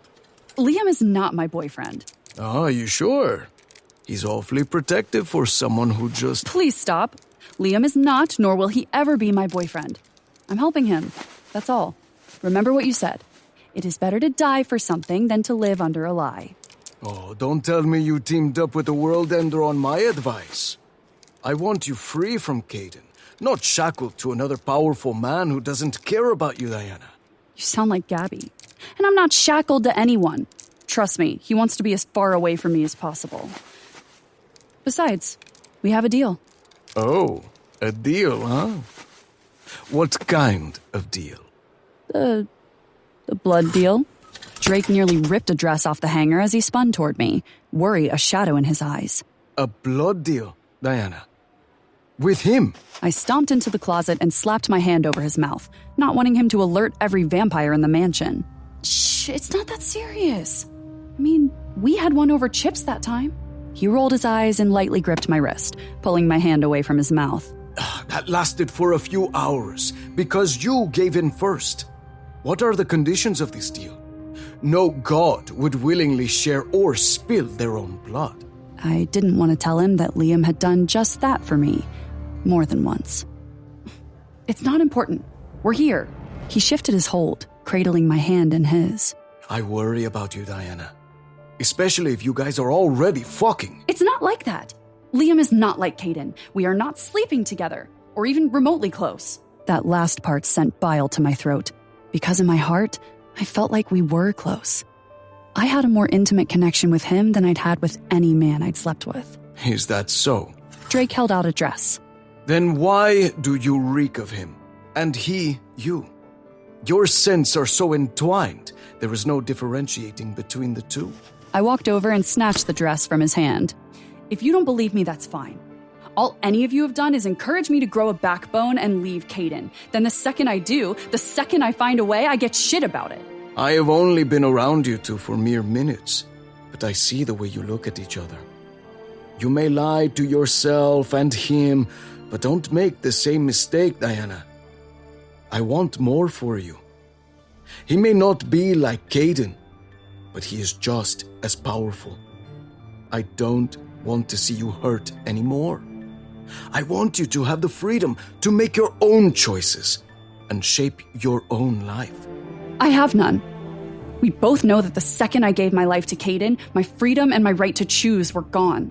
Liam is not my boyfriend. Oh, you sure? He's awfully protective for someone who just... Please stop. Liam is not, nor will he ever be my boyfriend. I'm helping him. That's all. Remember what you said. It is better to die for something than to live under a lie. Oh, don't tell me you teamed up with the World Ender on my advice. I want you free from Caden, not shackled to another powerful man who doesn't care about you, Diana. You sound like Gabby. And I'm not shackled to anyone. Trust me, he wants to be as far away from me as possible. Besides, we have a deal. Oh, a deal, huh? What kind of deal? The blood deal. Drake nearly ripped a dress off the hanger as he spun toward me, worry a shadow in his eyes. A blood deal, Diana. With him? I stomped into the closet and slapped my hand over his mouth, not wanting him to alert every vampire in the mansion. Shh, it's not that serious. I mean, we had one over chips that time. He rolled his eyes and lightly gripped my wrist, pulling my hand away from his mouth. That lasted for a few hours, because you gave in first. What are the conditions of this deal? No god would willingly share or spill their own blood. I didn't want to tell him that Liam had done just that for me, more than once. It's not important. We're here. He shifted his hold, cradling my hand in his. I worry about you, Diana. Especially if you guys are already fucking. It's not like that. Liam is not like Caden. We are not sleeping together, or even remotely close. That last part sent bile to my throat, because in my heart, I felt like we were close. I had a more intimate connection with him than I'd had with any man I'd slept with. Is that so? Drake held out a dress. Then why do you reek of him, and he you? Your scents are so entwined, there is no differentiating between the two. I walked over and snatched the dress from his hand. If you don't believe me, that's fine. All any of you have done is encourage me to grow a backbone and leave Caden. Then the second I do, the second I find a way, I get shit about it. I have only been around you two for mere minutes, but I see the way you look at each other. You may lie to yourself and him, but don't make the same mistake, Diana. I want more for you. He may not be like Caden, but he is just as powerful. I don't want to see you hurt anymore. I want you to have the freedom to make your own choices and shape your own life. I have none. We both know that the second I gave my life to Caden, my freedom and my right to choose were gone.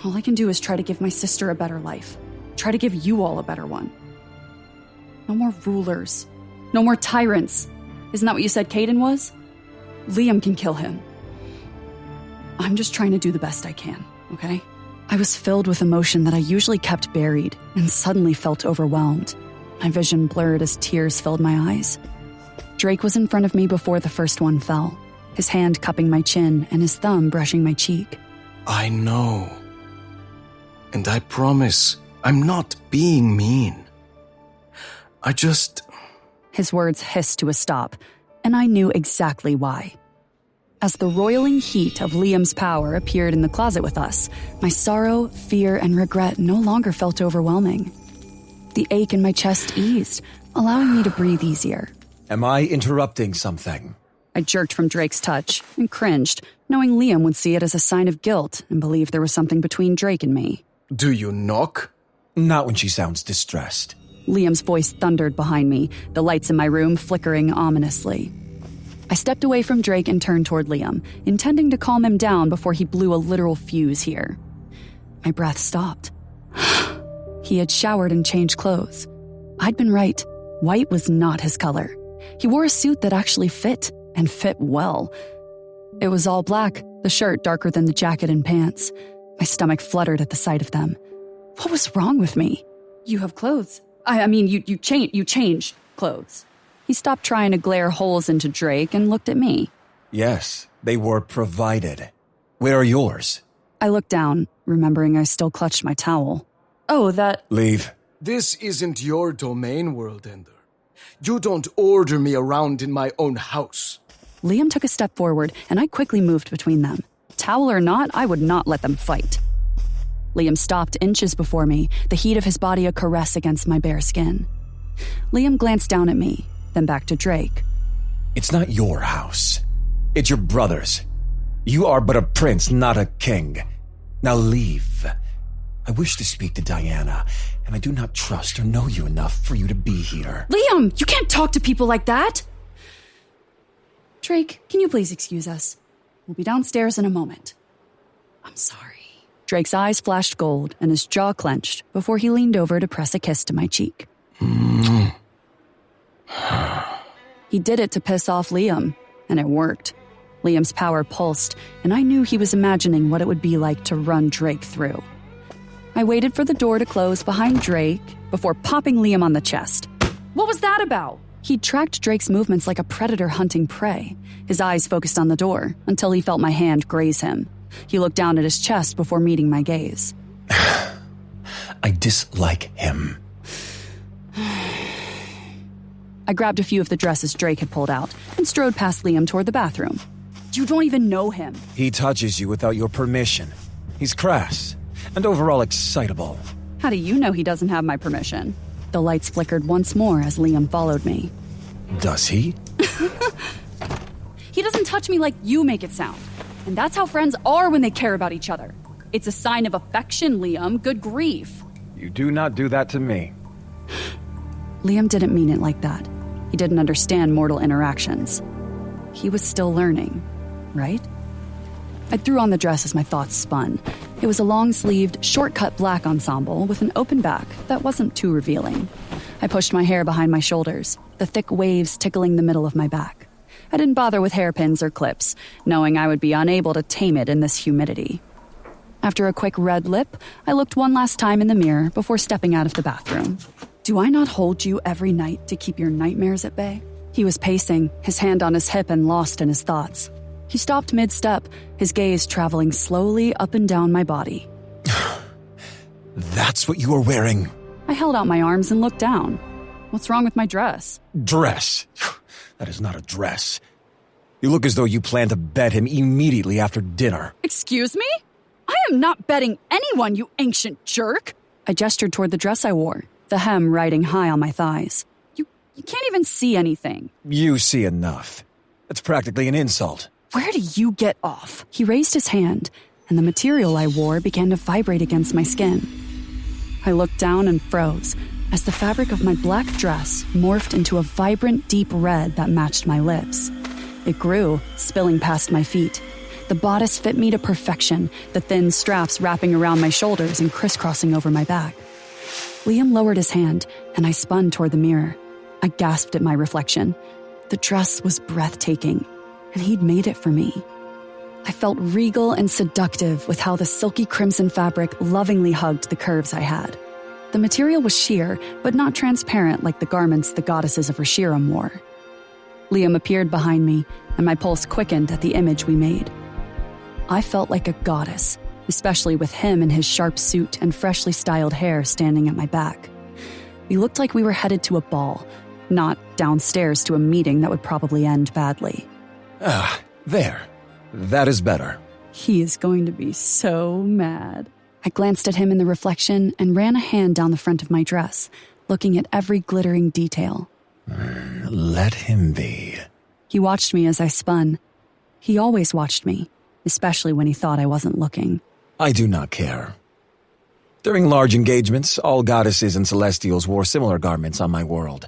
All I can do is try to give my sister a better life. Try to give you all a better one. No more rulers. No more tyrants. Isn't that what you said Caden was? Liam can kill him. I'm just trying to do the best I can, okay? I was filled with emotion that I usually kept buried and suddenly felt overwhelmed. My vision blurred as tears filled my eyes. Drake was in front of me before the first one fell, his hand cupping my chin and his thumb brushing my cheek. I know. And I promise I'm not being mean. I just... His words hissed to a stop, and I knew exactly why. As the roiling heat of Liam's power appeared in the closet with us, my sorrow, fear, and regret no longer felt overwhelming. The ache in my chest eased, allowing me to breathe easier. Am I interrupting something? I jerked from Drake's touch and cringed, knowing Liam would see it as a sign of guilt and believe there was something between Drake and me. Do you knock? Not when she sounds distressed. Liam's voice thundered behind me, the lights in my room flickering ominously. I stepped away from Drake and turned toward Liam, intending to calm him down before he blew a literal fuse here. My breath stopped. He had showered and changed clothes. I'd been right. White was not his color. He wore a suit that actually fit, and fit well. It was all black, the shirt darker than the jacket and pants. My stomach fluttered at the sight of them. What was wrong with me? You have clothes. I mean, you changed clothes. He stopped trying to glare holes into Drake and looked at me. Yes, they were provided. Where are yours? I looked down, remembering I still clutched my towel. Oh, that... Leave. This isn't your domain, World Ender. You don't order me around in my own house. Liam took a step forward, and I quickly moved between them. Towel or not, I would not let them fight. Liam stopped inches before me, the heat of his body a caress against my bare skin. Liam glanced down at me, then back to Drake. It's not your house. It's your brother's. You are but a prince, not a king. Now leave. I wish to speak to Diana, and I do not trust or know you enough for you to be here. Liam, you can't talk to people like that! Drake, can you please excuse us? We'll be downstairs in a moment. I'm sorry. Drake's eyes flashed gold and his jaw clenched before he leaned over to press a kiss to my cheek. He did it to piss off Liam, and it worked. Liam's power pulsed, and I knew he was imagining what it would be like to run Drake through. I waited for the door to close behind Drake before popping Liam on the chest. What was that about? He tracked Drake's movements like a predator hunting prey. His eyes focused on the door until he felt my hand graze him. He looked down at his chest before meeting my gaze. I dislike him. I grabbed a few of the dresses Drake had pulled out and strode past Liam toward the bathroom. You don't even know him. He touches you without your permission. He's crass and overall excitable. How do you know he doesn't have my permission? The lights flickered once more as Liam followed me. Does he? He doesn't touch me like you make it sound. And that's how friends are when they care about each other. It's a sign of affection, Liam. Good grief. You do not do that to me. Liam didn't mean it like that. He didn't understand mortal interactions. He was still learning, right? I threw on the dress as my thoughts spun. It was a long-sleeved, short-cut black ensemble with an open back that wasn't too revealing. I pushed my hair behind my shoulders, the thick waves tickling the middle of my back. I didn't bother with hairpins or clips, knowing I would be unable to tame it in this humidity. After a quick red lip, I looked one last time in the mirror before stepping out of the bathroom. Do I not hold you every night to keep your nightmares at bay? He was pacing, his hand on his hip and lost in his thoughts. He stopped mid-step, his gaze traveling slowly up and down my body. That's what you are wearing. I held out my arms and looked down. What's wrong with my dress? Dress? That is not a dress. You look as though you plan to bed him immediately after dinner. Excuse me? I am not betting anyone, you ancient jerk! I gestured toward the dress I wore, the hem riding high on my thighs. You can't even see anything. You see enough. That's practically an insult. Where do you get off? He raised his hand, and the material I wore began to vibrate against my skin. I looked down and froze as the fabric of my black dress morphed into a vibrant, deep red that matched my lips. It grew, spilling past my feet. The bodice fit me to perfection, the thin straps wrapping around my shoulders and crisscrossing over my back. Liam lowered his hand, and I spun toward the mirror. I gasped at my reflection. The dress was breathtaking, and he'd made it for me. I felt regal and seductive with how the silky crimson fabric lovingly hugged the curves I had. The material was sheer, but not transparent like the garments the goddesses of Reshiram wore. Liam appeared behind me, and my pulse quickened at the image we made. I felt like a goddess, especially with him in his sharp suit and freshly styled hair standing at my back. We looked like we were headed to a ball, not downstairs to a meeting that would probably end badly. There. That is better. He is going to be so mad. I glanced at him in the reflection and ran a hand down the front of my dress, looking at every glittering detail. Let him be. He watched me as I spun. He always watched me, especially when he thought I wasn't looking. I do not care. During large engagements, all goddesses and celestials wore similar garments on my world.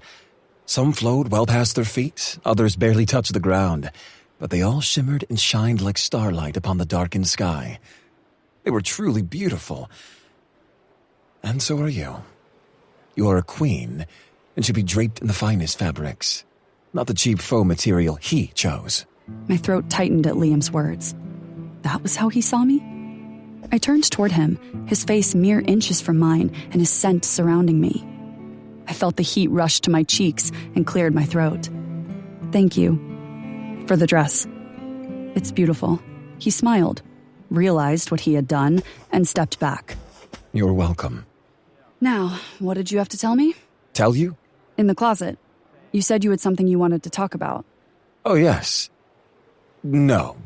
Some flowed well past their feet, others barely touched the ground, but they all shimmered and shined like starlight upon the darkened sky. They were truly beautiful. And so are you. You are a queen, and should be draped in the finest fabrics, not the cheap faux material he chose. My throat tightened at Liam's words. That was how he saw me? I turned toward him, his face mere inches from mine and his scent surrounding me. I felt the heat rush to my cheeks and cleared my throat. Thank you. For the dress. It's beautiful. He smiled, realized what he had done, and stepped back. You're welcome. Now, what did you have to tell me? Tell you? In the closet. You said you had something you wanted to talk about. Oh, yes. No.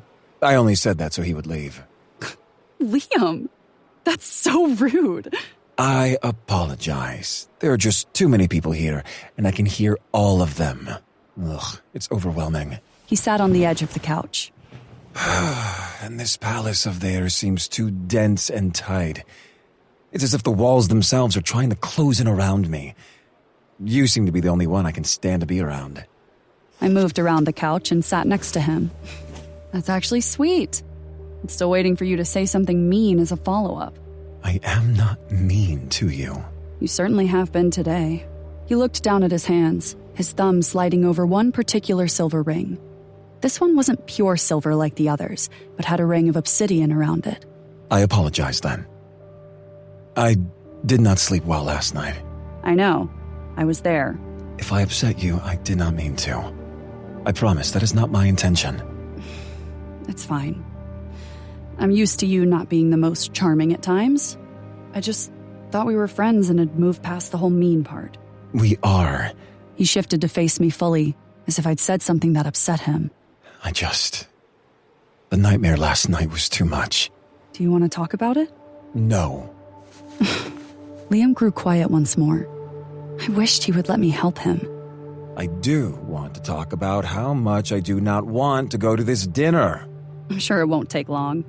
I only said that so he would leave. Liam, that's so rude. I apologize. There are just too many people here, and I can hear all of them. Ugh, it's overwhelming. He sat on the edge of the couch. And this palace of theirs seems too dense and tight. It's as if the walls themselves are trying to close in around me. You seem to be the only one I can stand to be around. I moved around the couch and sat next to him. That's actually sweet. I'm still waiting for you to say something mean as a follow-up. I am not mean to you. You certainly have been today. He looked down at his hands, his thumb sliding over one particular silver ring. This one wasn't pure silver like the others, but had a ring of obsidian around it. I apologize then. I did not sleep well last night. I know. I was there. If I upset you, I did not mean to. I promise that is not my intention. It's fine. I'm used to you not being the most charming at times. I just thought we were friends and had moved past the whole mean part. We are. He shifted to face me fully, as if I'd said something that upset him. The nightmare last night was too much. Do you want to talk about it? No. Liam grew quiet once more. I wished he would let me help him. I do want to talk about how much I do not want to go to this dinner. I'm sure it won't take long.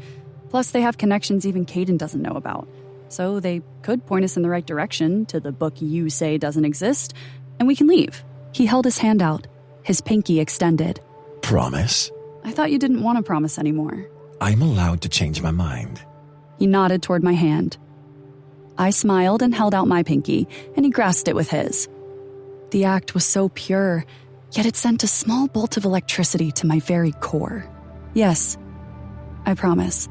Plus, they have connections even Caden doesn't know about. So they could point us in the right direction to the book you say doesn't exist, and we can leave. He held his hand out, his pinky extended. Promise? I thought you didn't want to promise anymore. I'm allowed to change my mind. He nodded toward my hand. I smiled and held out my pinky, and he grasped it with his. The act was so pure, yet it sent a small bolt of electricity to my very core. Yes, I promise.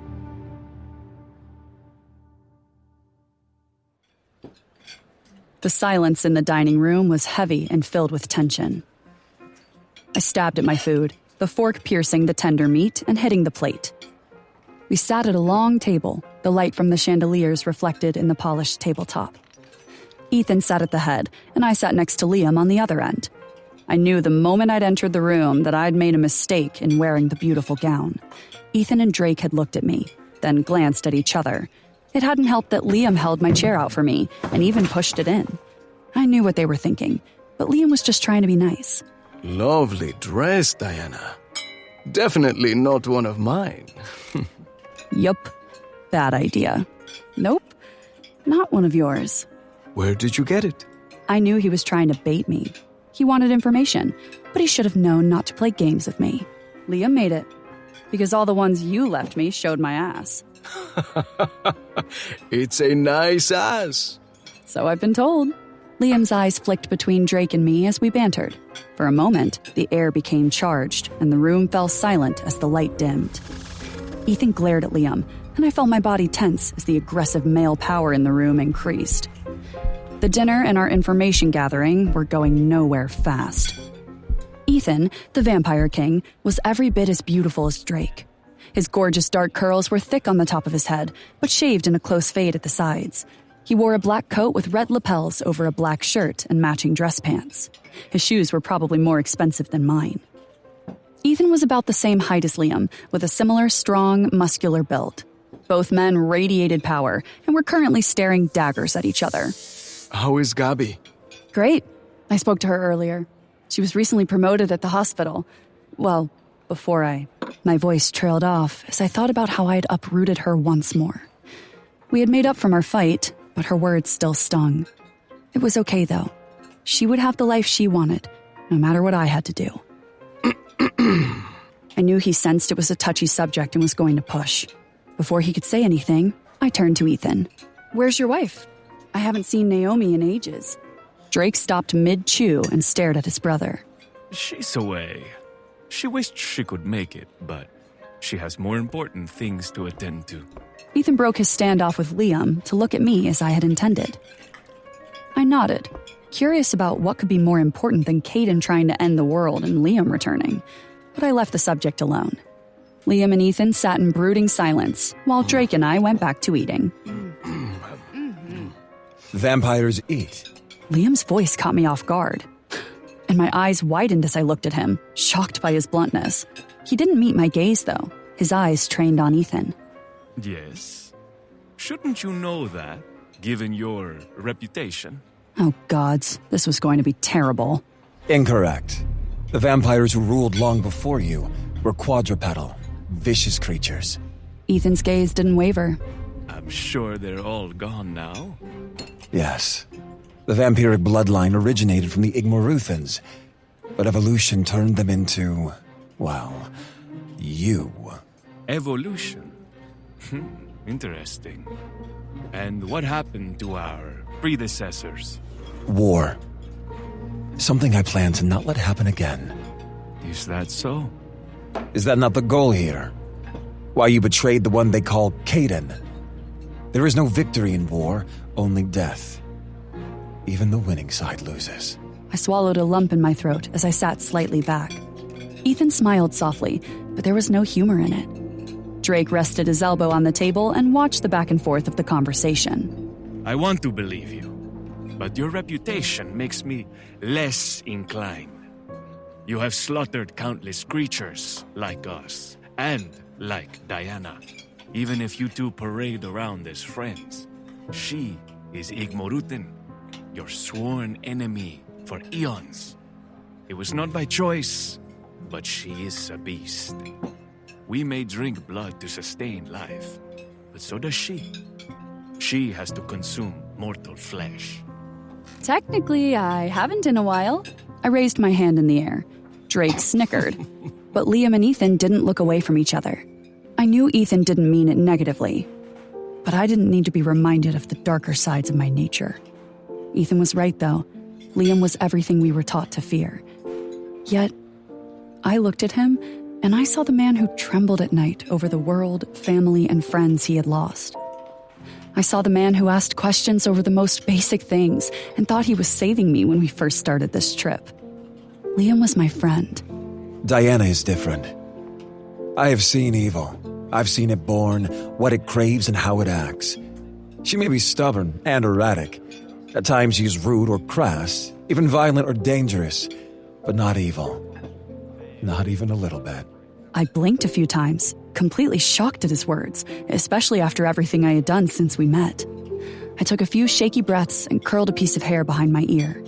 The silence in the dining room was heavy and filled with tension. I stabbed at my food, the fork piercing the tender meat and hitting the plate. We sat at a long table, the light from the chandeliers reflected in the polished tabletop. Ethan sat at the head, and I sat next to Liam on the other end. I knew the moment I'd entered the room that I'd made a mistake in wearing the beautiful gown. Ethan and Drake had looked at me, then glanced at each other. It hadn't helped that Liam held my chair out for me and even pushed it in. I knew what they were thinking, but Liam was just trying to be nice. Lovely dress, Diana. Definitely not one of mine. Yup. Bad idea. Nope. Not one of yours. Where did you get it? I knew he was trying to bait me. He wanted information, but he should have known not to play games with me. Liam made it. Because all the ones you left me showed my ass. It's a nice ass. So I've been told. Liam's eyes flicked between Drake and me as we bantered. For a moment, the air became charged, and the room fell silent as the light dimmed. Ethan glared at Liam, and I felt my body tense as the aggressive male power in the room increased. The dinner and our information gathering were going nowhere fast. Ethan, the vampire king, was every bit as beautiful as Drake. His gorgeous dark curls were thick on the top of his head, but shaved in a close fade at the sides. He wore a black coat with red lapels over a black shirt and matching dress pants. His shoes were probably more expensive than mine. Ethan was about the same height as Liam, with a similar strong, muscular build. Both men radiated power and were currently staring daggers at each other. How is Gabby? Great. I spoke to her earlier. She was recently promoted at the hospital. Well, my voice trailed off as I thought about how I had uprooted her once more. We had made up from our fight, but her words still stung. It was okay, though. She would have the life she wanted, no matter what I had to do. I knew he sensed it was a touchy subject and was going to push. Before he could say anything, I turned to Ethan. Where's your wife? I haven't seen Naomi in ages. Drake stopped mid-chew and stared at his brother. She's away. She wished she could make it, but she has more important things to attend to. Ethan broke his standoff with Liam to look at me as I had intended. I nodded, curious about what could be more important than Caden trying to end the world and Liam returning, but I left the subject alone. Liam and Ethan sat in brooding silence, while Drake and I went back to eating. Vampires eat. Liam's voice caught me off guard, and my eyes widened as I looked at him, shocked by his bluntness. He didn't meet my gaze, though, his eyes trained on Ethan. Yes. Shouldn't you know that, given your reputation? Oh, gods, this was going to be terrible. Incorrect. The vampires who ruled long before you were quadrupedal, vicious creatures. Ethan's gaze didn't waver. I'm sure they're all gone now. Yes. The vampiric bloodline originated from the Igmoruthans, but evolution turned them into, well, you. Evolution? Interesting. And what happened to our predecessors? War. Something I plan to not let happen again. Is that so? Is that not the goal here? Why you betrayed the one they call Caden? There is no victory in war, only death. Even the winning side loses. I swallowed a lump in my throat as I sat slightly back. Ethan smiled softly, but there was no humor in it. Drake rested his elbow on the table and watched the back and forth of the conversation. I want to believe you, but your reputation makes me less inclined. You have slaughtered countless creatures like us, and like Diana. Even if you two parade around as friends, she is Igmorutin, your sworn enemy for eons. It was not by choice, but she is a beast. We may drink blood to sustain life, but so does she. She has to consume mortal flesh. Technically, I haven't in a while. I raised my hand in the air. Drake snickered, but Liam and Ethan didn't look away from each other. I knew Ethan didn't mean it negatively, but I didn't need to be reminded of the darker sides of my nature. Ethan was right, though. Liam was everything we were taught to fear. Yet, I looked at him, and I saw the man who trembled at night over the world, family, and friends he had lost. I saw the man who asked questions over the most basic things and thought he was saving me when we first started this trip. Liam was my friend. Diana is different. I have seen evil. I've seen it born, what it craves, and how it acts. She may be stubborn and erratic. At times she's rude or crass, even violent or dangerous, but not evil. Not even a little bit. I blinked a few times, completely shocked at his words, especially after everything I had done since we met. I took a few shaky breaths and curled a piece of hair behind my ear.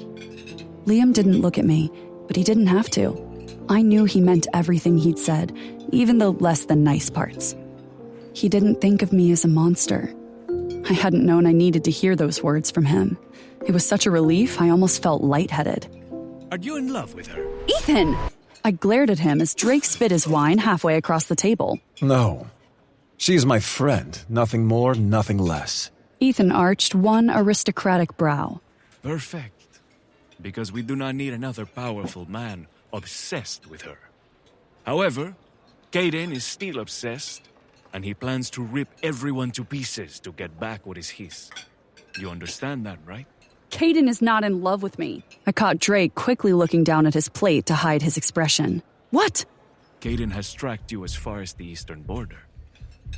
Liam didn't look at me, but he didn't have to. I knew he meant everything he'd said, even the less than nice parts. He didn't think of me as a monster. I hadn't known I needed to hear those words from him. It was such a relief, I almost felt lightheaded. Are you in love with her? Ethan! I glared at him as Drake spit his wine halfway across the table. No. She's my friend. Nothing more, nothing less. Ethan arched one aristocratic brow. Perfect. Because we do not need another powerful man obsessed with her. However, Caden is still obsessed, and he plans to rip everyone to pieces to get back what is his. You understand that, right? Caden is not in love with me. I caught Drake quickly looking down at his plate to hide his expression. What? Caden has tracked you as far as the eastern border.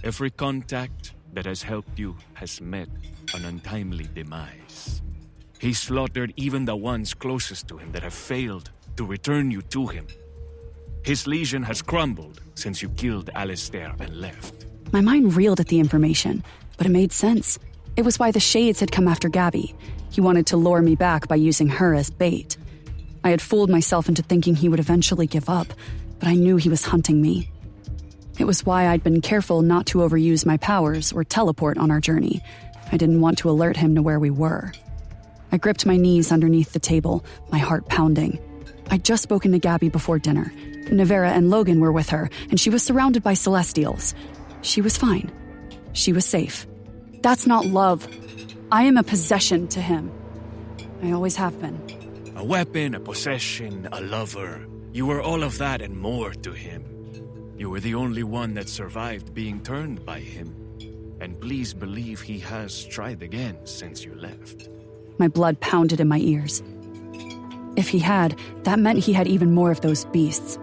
Every contact that has helped you has met an untimely demise. He slaughtered even the ones closest to him that have failed to return you to him. His legion has crumbled since you killed Alistair and left. My mind reeled at the information, but it made sense. It was why the Shades had come after Gabby. He wanted to lure me back by using her as bait. I had fooled myself into thinking he would eventually give up, but I knew he was hunting me. It was why I'd been careful not to overuse my powers or teleport on our journey. I didn't want to alert him to where we were. I gripped my knees underneath the table, my heart pounding. I'd just spoken to Gabby before dinner. Navera and Logan were with her, and she was surrounded by Celestials. She was fine. She was safe. That's not love. I am a possession to him. I always have been. A weapon, a possession, a lover. You were all of that and more to him. You were the only one that survived being turned by him. And please believe he has tried again since you left. My blood pounded in my ears. If he had, that meant he had even more of those beasts.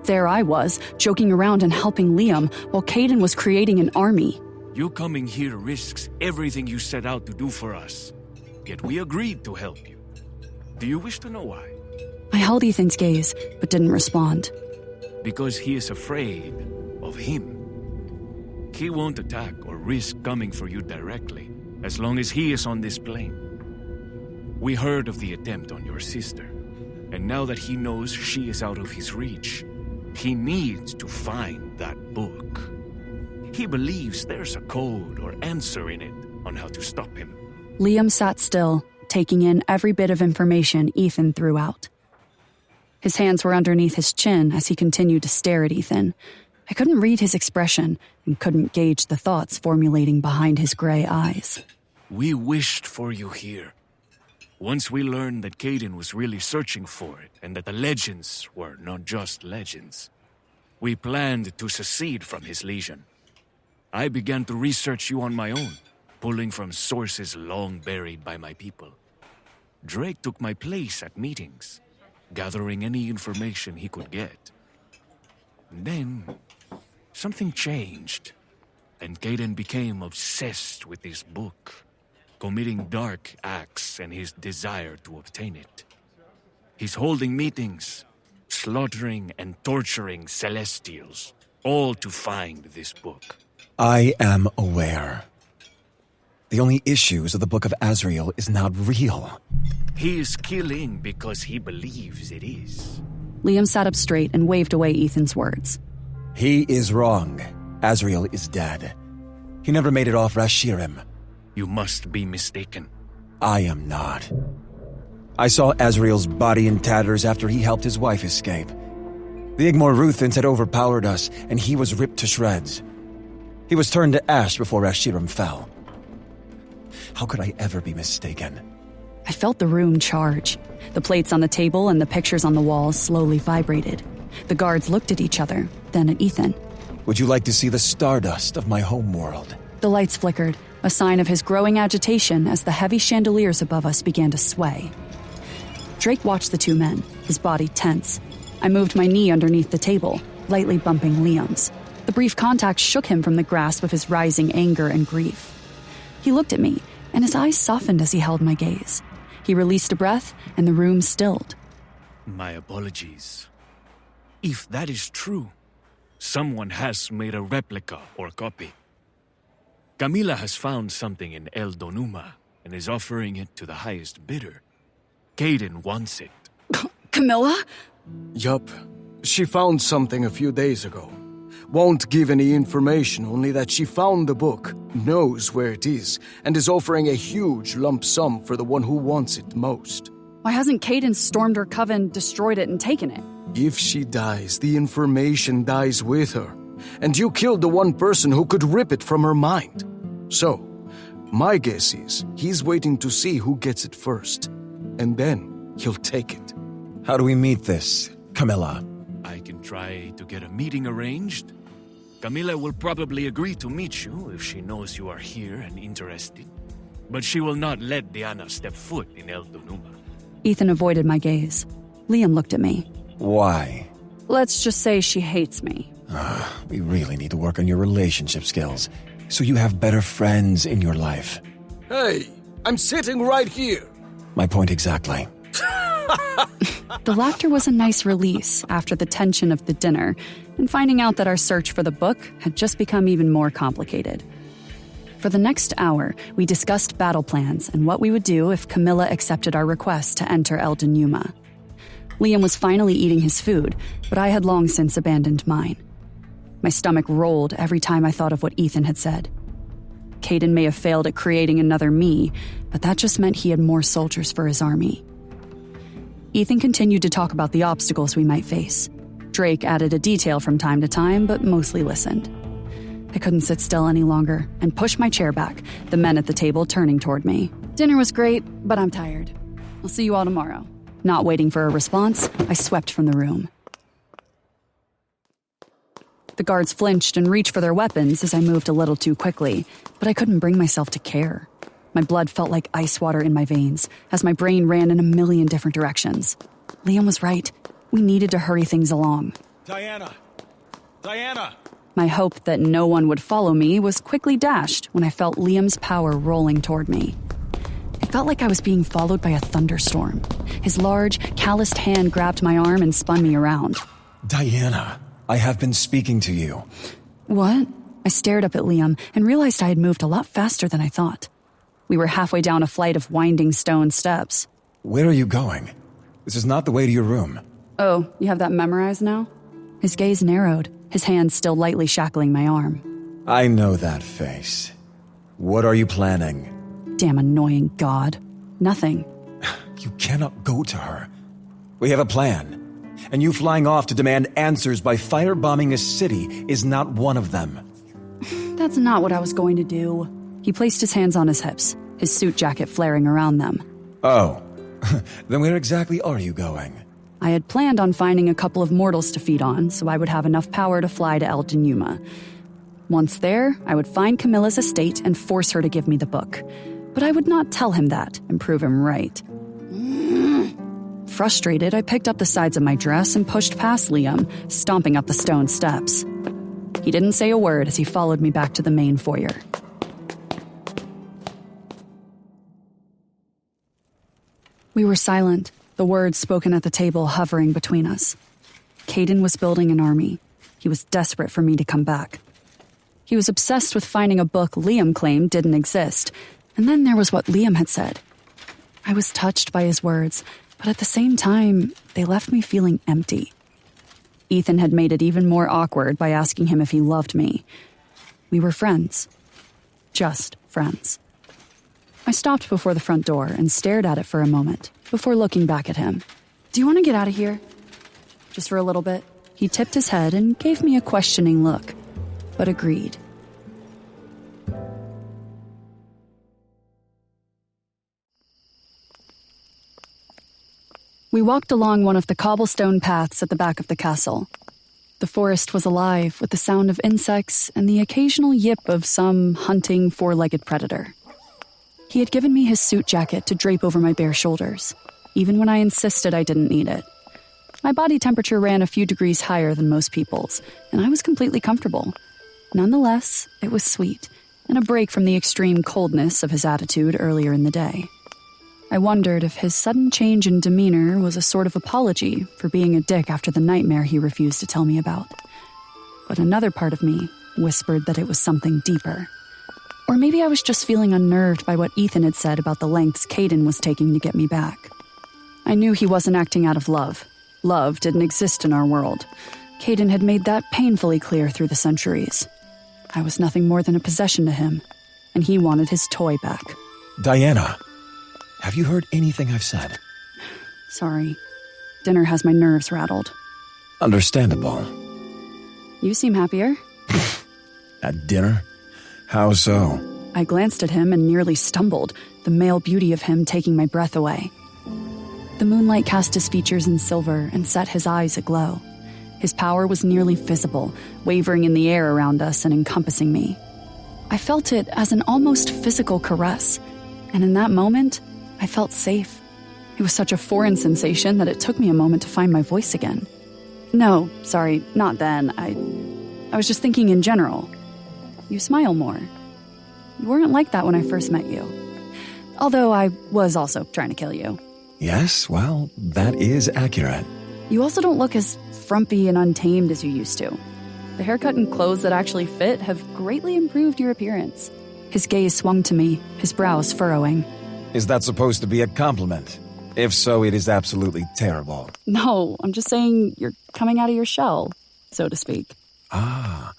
There I was, joking around and helping Liam, while Caden was creating an army. You coming here risks everything you set out to do for us. Yet we agreed to help you. Do you wish to know why? I held Ethan's gaze, but didn't respond. Because he is afraid of him. He won't attack or risk coming for you directly, as long as he is on this plane. We heard of the attempt on your sister, and now that he knows she is out of his reach, he needs to find that book. He believes there's a code or answer in it on how to stop him. Liam sat still, taking in every bit of information Ethan threw out. His hands were underneath his chin as he continued to stare at Ethan. I couldn't read his expression and couldn't gauge the thoughts formulating behind his gray eyes. We wished for you here. Once we learned that Caden was really searching for it and that the legends were not just legends, we planned to secede from his legion. I began to research you on my own, pulling from sources long buried by my people. Drake took my place at meetings, gathering any information he could get. And then, something changed, and Caden became obsessed with this book, committing dark acts and his desire to obtain it. He's holding meetings, slaughtering and torturing Celestials, all to find this book. I am aware. The only issue is that the Book of Azrael is not real. He is killing because he believes it is. Liam sat up straight and waved away Ethan's words. He is wrong. Azrael is dead. He never made it off Rashirim. You must be mistaken. I am not. I saw Azrael's body in tatters after he helped his wife escape. The Igmor Ruthens had overpowered us, and he was ripped to shreds. He was turned to ash before Rashirim fell. How could I ever be mistaken? I felt the room charge. The plates on the table and the pictures on the walls slowly vibrated. The guards looked at each other, then at Ethan. Would you like to see the stardust of my homeworld? The lights flickered, a sign of his growing agitation as the heavy chandeliers above us began to sway. Drake watched the two men, his body tense. I moved my knee underneath the table, lightly bumping Liam's. The brief contact shook him from the grasp of his rising anger and grief. He looked at me, and his eyes softened as he held my gaze. He released a breath, and the room stilled. My apologies. If that is true, someone has made a replica or copy. Camila has found something in El Donuma and is offering it to the highest bidder. Caden wants it. Camilla? Yup. She found something a few days ago. Won't give any information, only that she found the book, knows where it is, and is offering a huge lump sum for the one who wants it most. Why hasn't Caden stormed her coven, destroyed it, and taken it? If she dies, the information dies with her. And you killed the one person who could rip it from her mind. So, my guess is he's waiting to see who gets it first. And then he'll take it. How do we meet this, Camilla? I can try to get a meeting arranged. Camilla will probably agree to meet you if she knows you are here and interested. But she will not let Diana step foot in El Donuma. Ethan avoided my gaze. Liam looked at me. Why? Let's just say she hates me. We really need to work on your relationship skills, so you have better friends in your life. Hey, I'm sitting right here. My point exactly. The laughter was a nice release after the tension of the dinner, and finding out that our search for the book had just become even more complicated. For the next hour, we discussed battle plans and what we would do if Camilla accepted our request to enter El Donuma. Liam was finally eating his food, but I had long since abandoned mine. My stomach rolled every time I thought of what Ethan had said. Caden may have failed at creating another me, but that just meant he had more soldiers for his army. Ethan continued to talk about the obstacles we might face. Drake added a detail from time to time, but mostly listened. I couldn't sit still any longer and pushed my chair back, the men at the table turning toward me. Dinner was great, but I'm tired. I'll see you all tomorrow. Not waiting for a response, I swept from the room. The guards flinched and reached for their weapons as I moved a little too quickly, but I couldn't bring myself to care. My blood felt like ice water in my veins as my brain ran in a million different directions. Liam was right. We needed to hurry things along. Diana! Diana! My hope that no one would follow me was quickly dashed when I felt Liam's power rolling toward me. It felt like I was being followed by a thunderstorm. His large, calloused hand grabbed my arm and spun me around. Diana, I have been speaking to you. What? I stared up at Liam and realized I had moved a lot faster than I thought. We were halfway down a flight of winding stone steps. Where are you going? This is not the way to your room. Oh, you have that memorized now? His gaze narrowed, his hand still lightly shackling my arm. I know that face. What are you planning? Damn annoying god. Nothing. You cannot go to her. We have a plan. And you flying off to demand answers by firebombing a city is not one of them. That's not what I was going to do. He placed his hands on his hips, his suit jacket flaring around them. Oh, then where exactly are you going? I had planned on finding a couple of mortals to feed on, so I would have enough power to fly to El Donuma. Once there, I would find Camilla's estate and force her to give me the book. But I would not tell him that and prove him right. Frustrated, I picked up the sides of my dress and pushed past Liam, stomping up the stone steps. He didn't say a word as he followed me back to the main foyer. We were silent, the words spoken at the table hovering between us. Caden was building an army. He was desperate for me to come back. He was obsessed with finding a book Liam claimed didn't exist, and then there was what Liam had said. I was touched by his words, but at the same time, they left me feeling empty. Ethan had made it even more awkward by asking him if he loved me. We were friends. Just friends. I stopped before the front door and stared at it for a moment before looking back at him. "Do you want to get out of here? Just for a little bit?" He tipped his head and gave me a questioning look, but agreed. We walked along one of the cobblestone paths at the back of the castle. The forest was alive with the sound of insects and the occasional yip of some hunting four-legged predator. He had given me his suit jacket to drape over my bare shoulders, even when I insisted I didn't need it. My body temperature ran a few degrees higher than most people's, and I was completely comfortable. Nonetheless, it was sweet, and a break from the extreme coldness of his attitude earlier in the day. I wondered if his sudden change in demeanor was a sort of apology for being a dick after the nightmare he refused to tell me about. But another part of me whispered that it was something deeper. Or maybe I was just feeling unnerved by what Ethan had said about the lengths Caden was taking to get me back. I knew he wasn't acting out of love. Love didn't exist in our world. Caden had made that painfully clear through the centuries. I was nothing more than a possession to him, and he wanted his toy back. Diana, have you heard anything I've said? Sorry. Dinner has my nerves rattled. Understandable. You seem happier. At dinner? How so? I glanced at him and nearly stumbled, the male beauty of him taking my breath away. The moonlight cast his features in silver and set his eyes aglow. His power was nearly visible, wavering in the air around us and encompassing me. I felt it as an almost physical caress, and in that moment, I felt safe. It was such a foreign sensation that it took me a moment to find my voice again. No, sorry, not then. I was just thinking in general. You smile more. You weren't like that when I first met you. Although I was also trying to kill you. Yes, well, that is accurate. You also don't look as frumpy and untamed as you used to. The haircut and clothes that actually fit have greatly improved your appearance. His gaze swung to me, his brows furrowing. Is that supposed to be a compliment? If so, it is absolutely terrible. No, I'm just saying you're coming out of your shell, so to speak. Ah,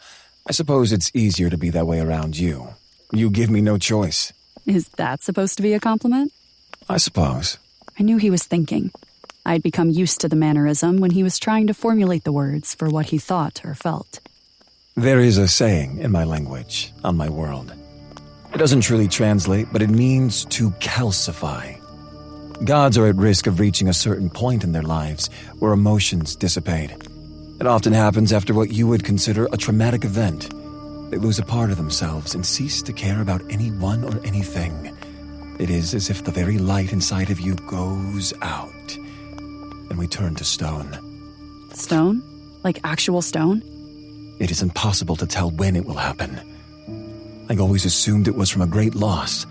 I suppose it's easier to be that way around you. You give me no choice. Is that supposed to be a compliment? I suppose. I knew he was thinking. I had become used to the mannerism when he was trying to formulate the words for what he thought or felt. There is a saying in my language, on my world. It doesn't truly translate, but it means to calcify. Gods are at risk of reaching a certain point in their lives where emotions dissipate. It often happens after what you would consider a traumatic event. They lose a part of themselves and cease to care about anyone or anything. It is as if the very light inside of you goes out, and we turn to stone. Stone? Like actual stone? It is impossible to tell when it will happen. I always assumed it was from a great loss.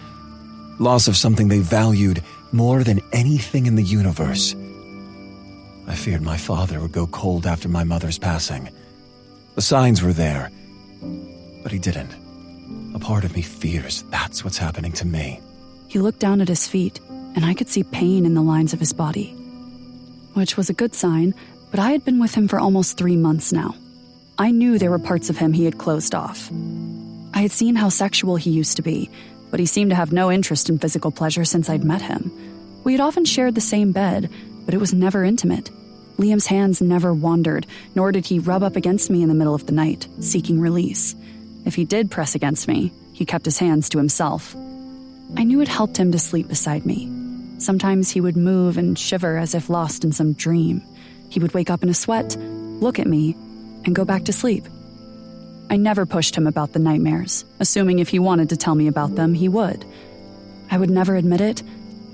Loss of something they valued more than anything in the universe. I feared my father would go cold after my mother's passing. The signs were there, but he didn't. A part of me fears that's what's happening to me. He looked down at his feet, and I could see pain in the lines of his body. Which was a good sign, but I had been with him for almost 3 months now. I knew there were parts of him he had closed off. I had seen how sexual he used to be, but he seemed to have no interest in physical pleasure since I'd met him. We had often shared the same bed, but it was never intimate. Liam's hands never wandered, nor did he rub up against me in the middle of the night, seeking release. If he did press against me, he kept his hands to himself. I knew it helped him to sleep beside me. Sometimes he would move and shiver as if lost in some dream. He would wake up in a sweat, look at me, and go back to sleep. I never pushed him about the nightmares, assuming if he wanted to tell me about them, he would. I would never admit it,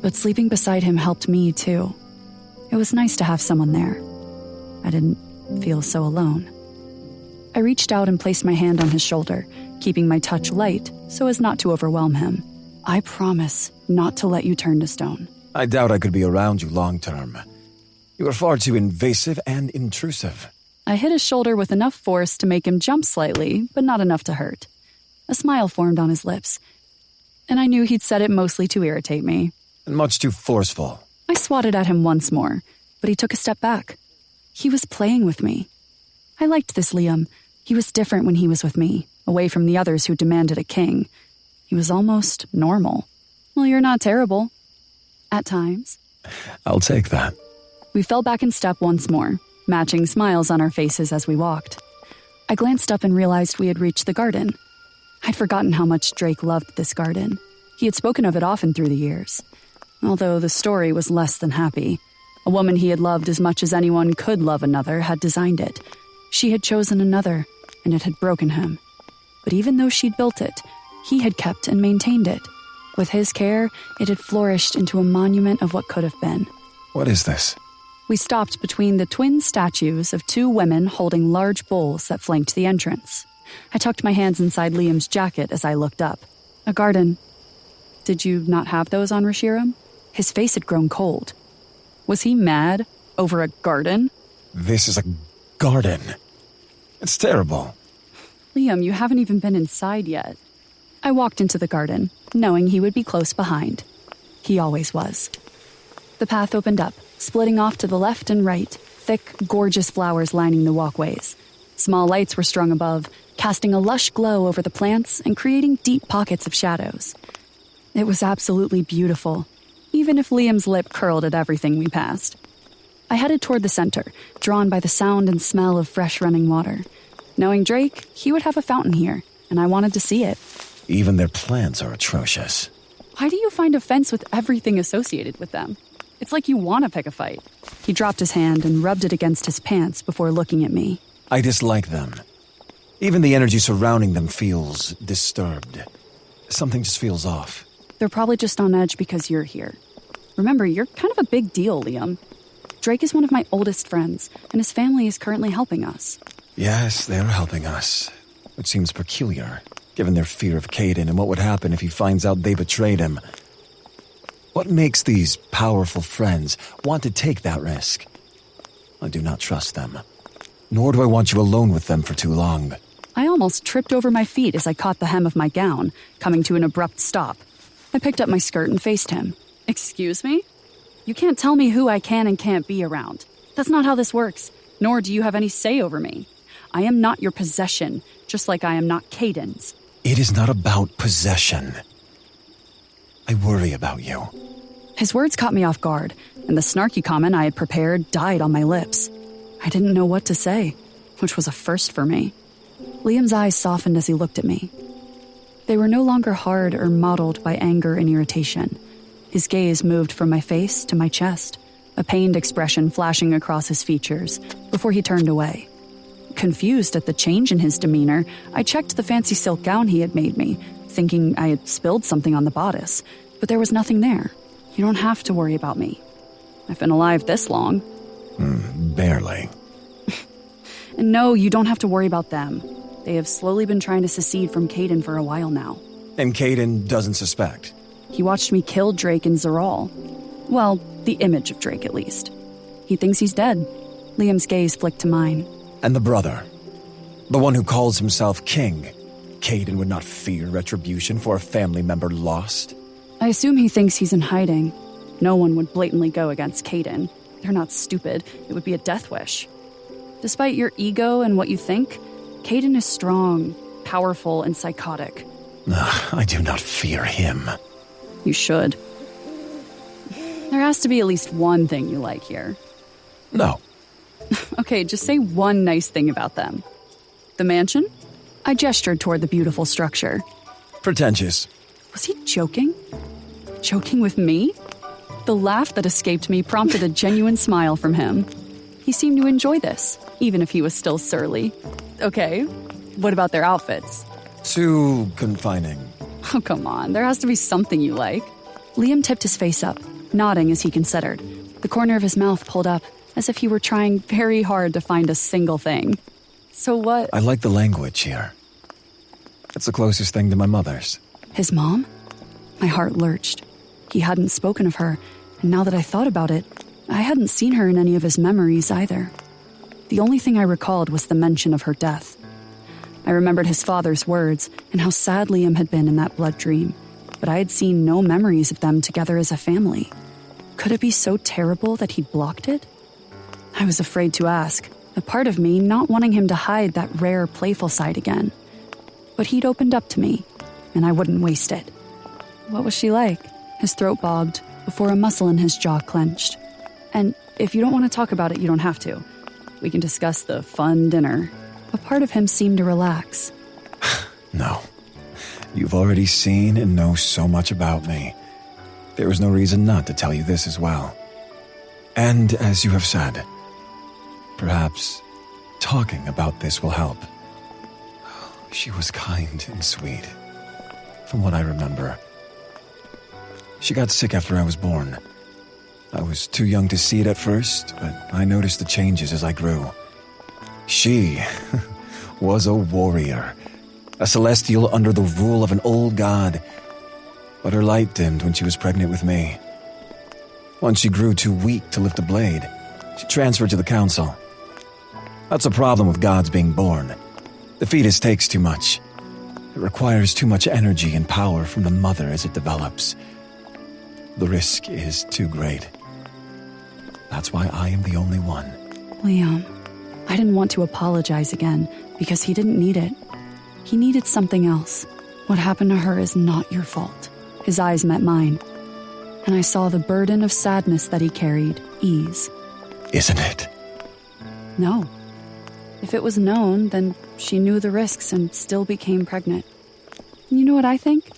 but sleeping beside him helped me too. It was nice to have someone there. I didn't feel so alone. I reached out and placed my hand on his shoulder, keeping my touch light so as not to overwhelm him. I promise not to let you turn to stone. I doubt I could be around you long term. You are far too invasive and intrusive. I hit his shoulder with enough force to make him jump slightly, but not enough to hurt. A smile formed on his lips, and I knew he'd said it mostly to irritate me. And much too forceful. I swatted at him once more, but he took a step back. He was playing with me. I liked this Liam. He was different when he was with me, away from the others who demanded a king. He was almost normal. Well, you're not terrible. At times. I'll take that. We fell back in step once more, matching smiles on our faces as we walked. I glanced up and realized we had reached the garden. I'd forgotten how much Drake loved this garden. He had spoken of it often through the years. Although the story was less than happy. A woman he had loved as much as anyone could love another had designed it. She had chosen another, and it had broken him. But even though she'd built it, he had kept and maintained it. With his care, it had flourished into a monument of what could have been. What is this? We stopped between the twin statues of two women holding large bowls that flanked the entrance. I tucked my hands inside Liam's jacket as I looked up. A garden. Did you not have those on Reshiram? His face had grown cold. Was he mad over a garden? This is a garden. It's terrible. Liam, you haven't even been inside yet. I walked into the garden, knowing he would be close behind. He always was. The path opened up, splitting off to the left and right, thick, gorgeous flowers lining the walkways. Small lights were strung above, casting a lush glow over the plants and creating deep pockets of shadows. It was absolutely beautiful, even if Liam's lip curled at everything we passed. I headed toward the center, drawn by the sound and smell of fresh running water. Knowing Drake, he would have a fountain here, and I wanted to see it. Even their plants are atrocious. Why do you find offense with everything associated with them? It's like you want to pick a fight. He dropped his hand and rubbed it against his pants before looking at me. I dislike them. Even the energy surrounding them feels disturbed. Something just feels off. They're probably just on edge because you're here. Remember, you're kind of a big deal, Liam. Drake is one of my oldest friends, and his family is currently helping us. Yes, they're helping us. Which seems peculiar, given their fear of Caden and what would happen if he finds out they betrayed him. What makes these powerful friends want to take that risk? I do not trust them. Nor do I want you alone with them for too long. I almost tripped over my feet as I caught the hem of my gown, coming to an abrupt stop. I picked up my skirt and faced him. Excuse me? You can't tell me who I can and can't be around. That's not how this works, nor do you have any say over me. I am not your possession, just like I am not Caden's. It is not about possession. I worry about you. His words caught me off guard, and the snarky comment I had prepared died on my lips. I didn't know what to say, which was a first for me. Liam's eyes softened as he looked at me. They were no longer hard or mottled by anger and irritation. His gaze moved from my face to my chest, a pained expression flashing across his features, before he turned away. Confused at the change in his demeanor, I checked the fancy silk gown he had made me, thinking I had spilled something on the bodice, but there was nothing there. You don't have to worry about me. I've been alive this long. Barely. And no, you don't have to worry about them. They have slowly been trying to secede from Caden for a while now. And Caden doesn't suspect? He watched me kill Drake and Zeral. Well, the image of Drake, at least. He thinks he's dead. Liam's gaze flicked to mine. And the brother? The one who calls himself king? Caden would not fear retribution for a family member lost? I assume he thinks he's in hiding. No one would blatantly go against Caden. They're not stupid. It would be a death wish. Despite your ego and what you think, Caden is strong, powerful, and psychotic. I do not fear him. You should. There has to be at least one thing you like here. No. Okay, just say one nice thing about them. The mansion? I gestured toward the beautiful structure. Pretentious. Was he joking? Joking with me? The laugh that escaped me prompted a genuine smile from him. He seemed to enjoy this, even if he was still surly. Okay, what about their outfits? Too confining. Oh, come on, there has to be something you like. Liam tipped his face up, nodding as he considered. The corner of his mouth pulled up, as if he were trying very hard to find a single thing. So what? I like the language here. It's the closest thing to my mother's. His mom? My heart lurched. He hadn't spoken of her, and now that I thought about it, I hadn't seen her in any of his memories either. The only thing I recalled was the mention of her death. I remembered his father's words and how sad Liam had been in that blood dream, but I had seen no memories of them together as a family. Could it be so terrible that he'd blocked it? I was afraid to ask, a part of me not wanting him to hide that rare, playful side again. But he'd opened up to me, and I wouldn't waste it. What was she like? His throat bobbed before a muscle in his jaw clenched. And if you don't want to talk about it, you don't have to. We can discuss the fun dinner. A part of him seemed to relax. No. You've already seen and know so much about me. There is no reason not to tell you this as well. And as you have said, perhaps talking about this will help. She was kind and sweet, from what I remember. She got sick after I was born. I was too young to see it at first, but I noticed the changes as I grew. She was a warrior, a celestial under the rule of an old god, but her light dimmed when she was pregnant with me. Once she grew too weak to lift a blade, she transferred to the council. That's a problem with gods being born. The fetus takes too much. It requires too much energy and power from the mother as it develops. The risk is too great. That's why I am the only one. Liam, I didn't want to apologize again because he didn't need it. He needed something else. What happened to her is not your fault. His eyes met mine, and I saw the burden of sadness that he carried ease. Isn't it? No. If it was known, then she knew the risks and still became pregnant. And you know what I think?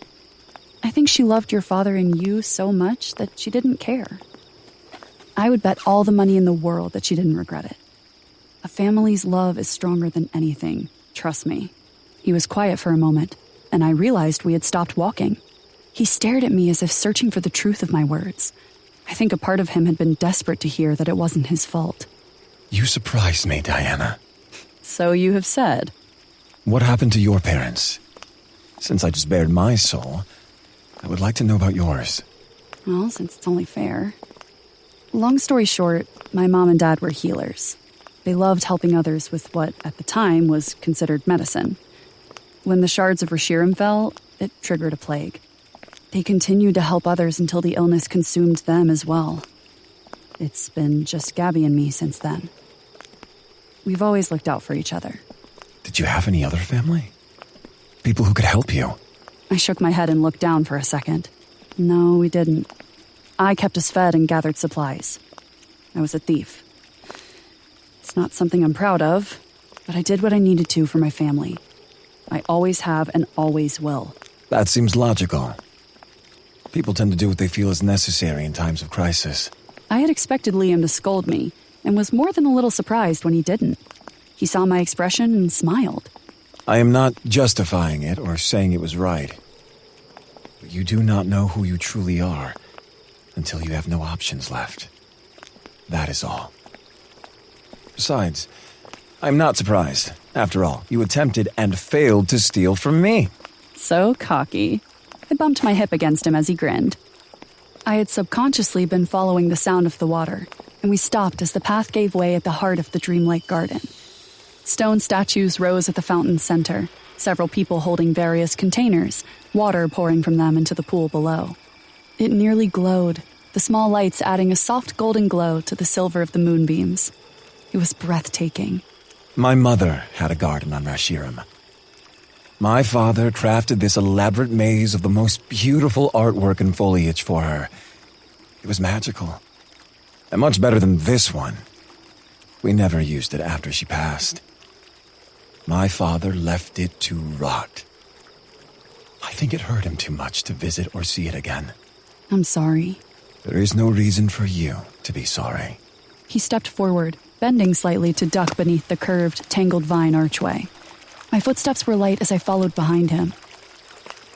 I think she loved your father and you so much that she didn't care. I would bet all the money in the world that she didn't regret it. A family's love is stronger than anything, trust me. He was quiet for a moment, and I realized we had stopped walking. He stared at me as if searching for the truth of my words. I think a part of him had been desperate to hear that it wasn't his fault. You surprised me, Diana. So you have said. What happened to your parents? Since I just bared my soul, I would like to know about yours. Well, since it's only fair. Long story short, my mom and dad were healers. They loved helping others with what, at the time, was considered medicine. When the shards of Reshiram fell, it triggered a plague. They continued to help others until the illness consumed them as well. It's been just Gabby and me since then. We've always looked out for each other. Did you have any other family? People who could help you? I shook my head and looked down for a second. No, we didn't. I kept us fed and gathered supplies. I was a thief. It's not something I'm proud of, but I did what I needed to for my family. I always have and always will. That seems logical. People tend to do what they feel is necessary in times of crisis. I had expected Liam to scold me, and was more than a little surprised when he didn't. He saw my expression and smiled. I am not justifying it or saying it was right. But you do not know who you truly are until you have no options left. That is all. Besides, I'm not surprised. After all, you attempted and failed to steal from me. So cocky. I bumped my hip against him as he grinned. I had subconsciously been following the sound of the water, and we stopped as the path gave way at the heart of the dreamlike garden. Stone statues rose at the fountain's center, several people holding various containers, water pouring from them into the pool below. It nearly glowed, the small lights adding a soft golden glow to the silver of the moonbeams. It was breathtaking. My mother had a garden on Reshiram. My father crafted this elaborate maze of the most beautiful artwork and foliage for her. It was magical. And much better than this one. We never used it after she passed. My father left it to rot. I think it hurt him too much to visit or see it again. I'm sorry. There is no reason for you to be sorry. He stepped forward, bending slightly to duck beneath the curved, tangled vine archway. My footsteps were light as I followed behind him.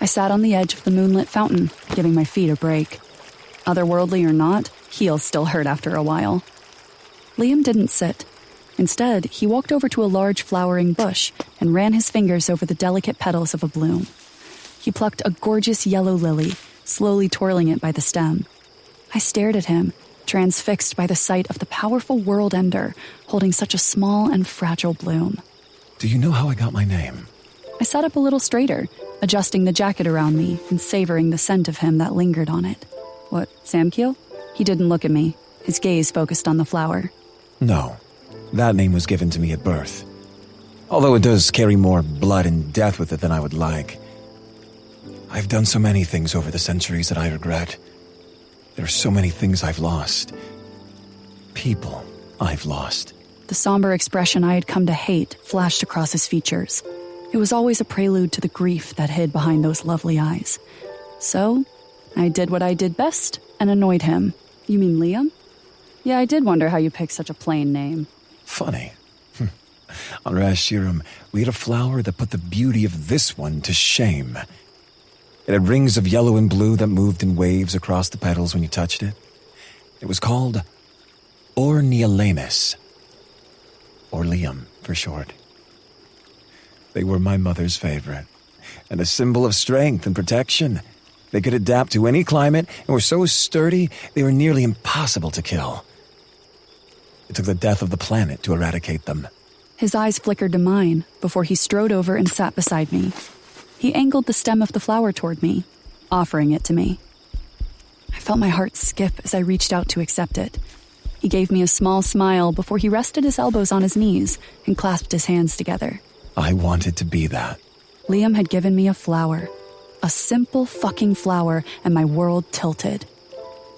I sat on the edge of the moonlit fountain, giving my feet a break. Otherworldly or not, heels still hurt after a while. Liam didn't sit. Instead, he walked over to a large flowering bush and ran his fingers over the delicate petals of a bloom. He plucked a gorgeous yellow lily, slowly twirling it by the stem. I stared at him, transfixed by the sight of the powerful world ender holding such a small and fragile bloom. Do you know how I got my name? I sat up a little straighter, adjusting the jacket around me and savoring the scent of him that lingered on it. What, Samkiel? He didn't look at me, his gaze focused on the flower. No, that name was given to me at birth. Although it does carry more blood and death with it than I would like. I've done so many things over the centuries that I regret. There are so many things I've lost. People I've lost. The somber expression I had come to hate flashed across his features. It was always a prelude to the grief that hid behind those lovely eyes. So, I did what I did best and annoyed him. You mean Liam? Yeah, I did wonder how you picked such a plain name. Funny. On Rashiram, we had a flower that put the beauty of this one to shame. It had rings of yellow and blue that moved in waves across the petals when you touched it. It was called Orneolamus, or Liam for short. They were my mother's favorite, and a symbol of strength and protection. They could adapt to any climate and were so sturdy they were nearly impossible to kill. It took the death of the planet to eradicate them. His eyes flickered to mine before he strode over and sat beside me. He angled the stem of the flower toward me, offering it to me. I felt my heart skip as I reached out to accept it. He gave me a small smile before he rested his elbows on his knees and clasped his hands together. I wanted to be that. Liam had given me a flower. A simple fucking flower, and my world tilted.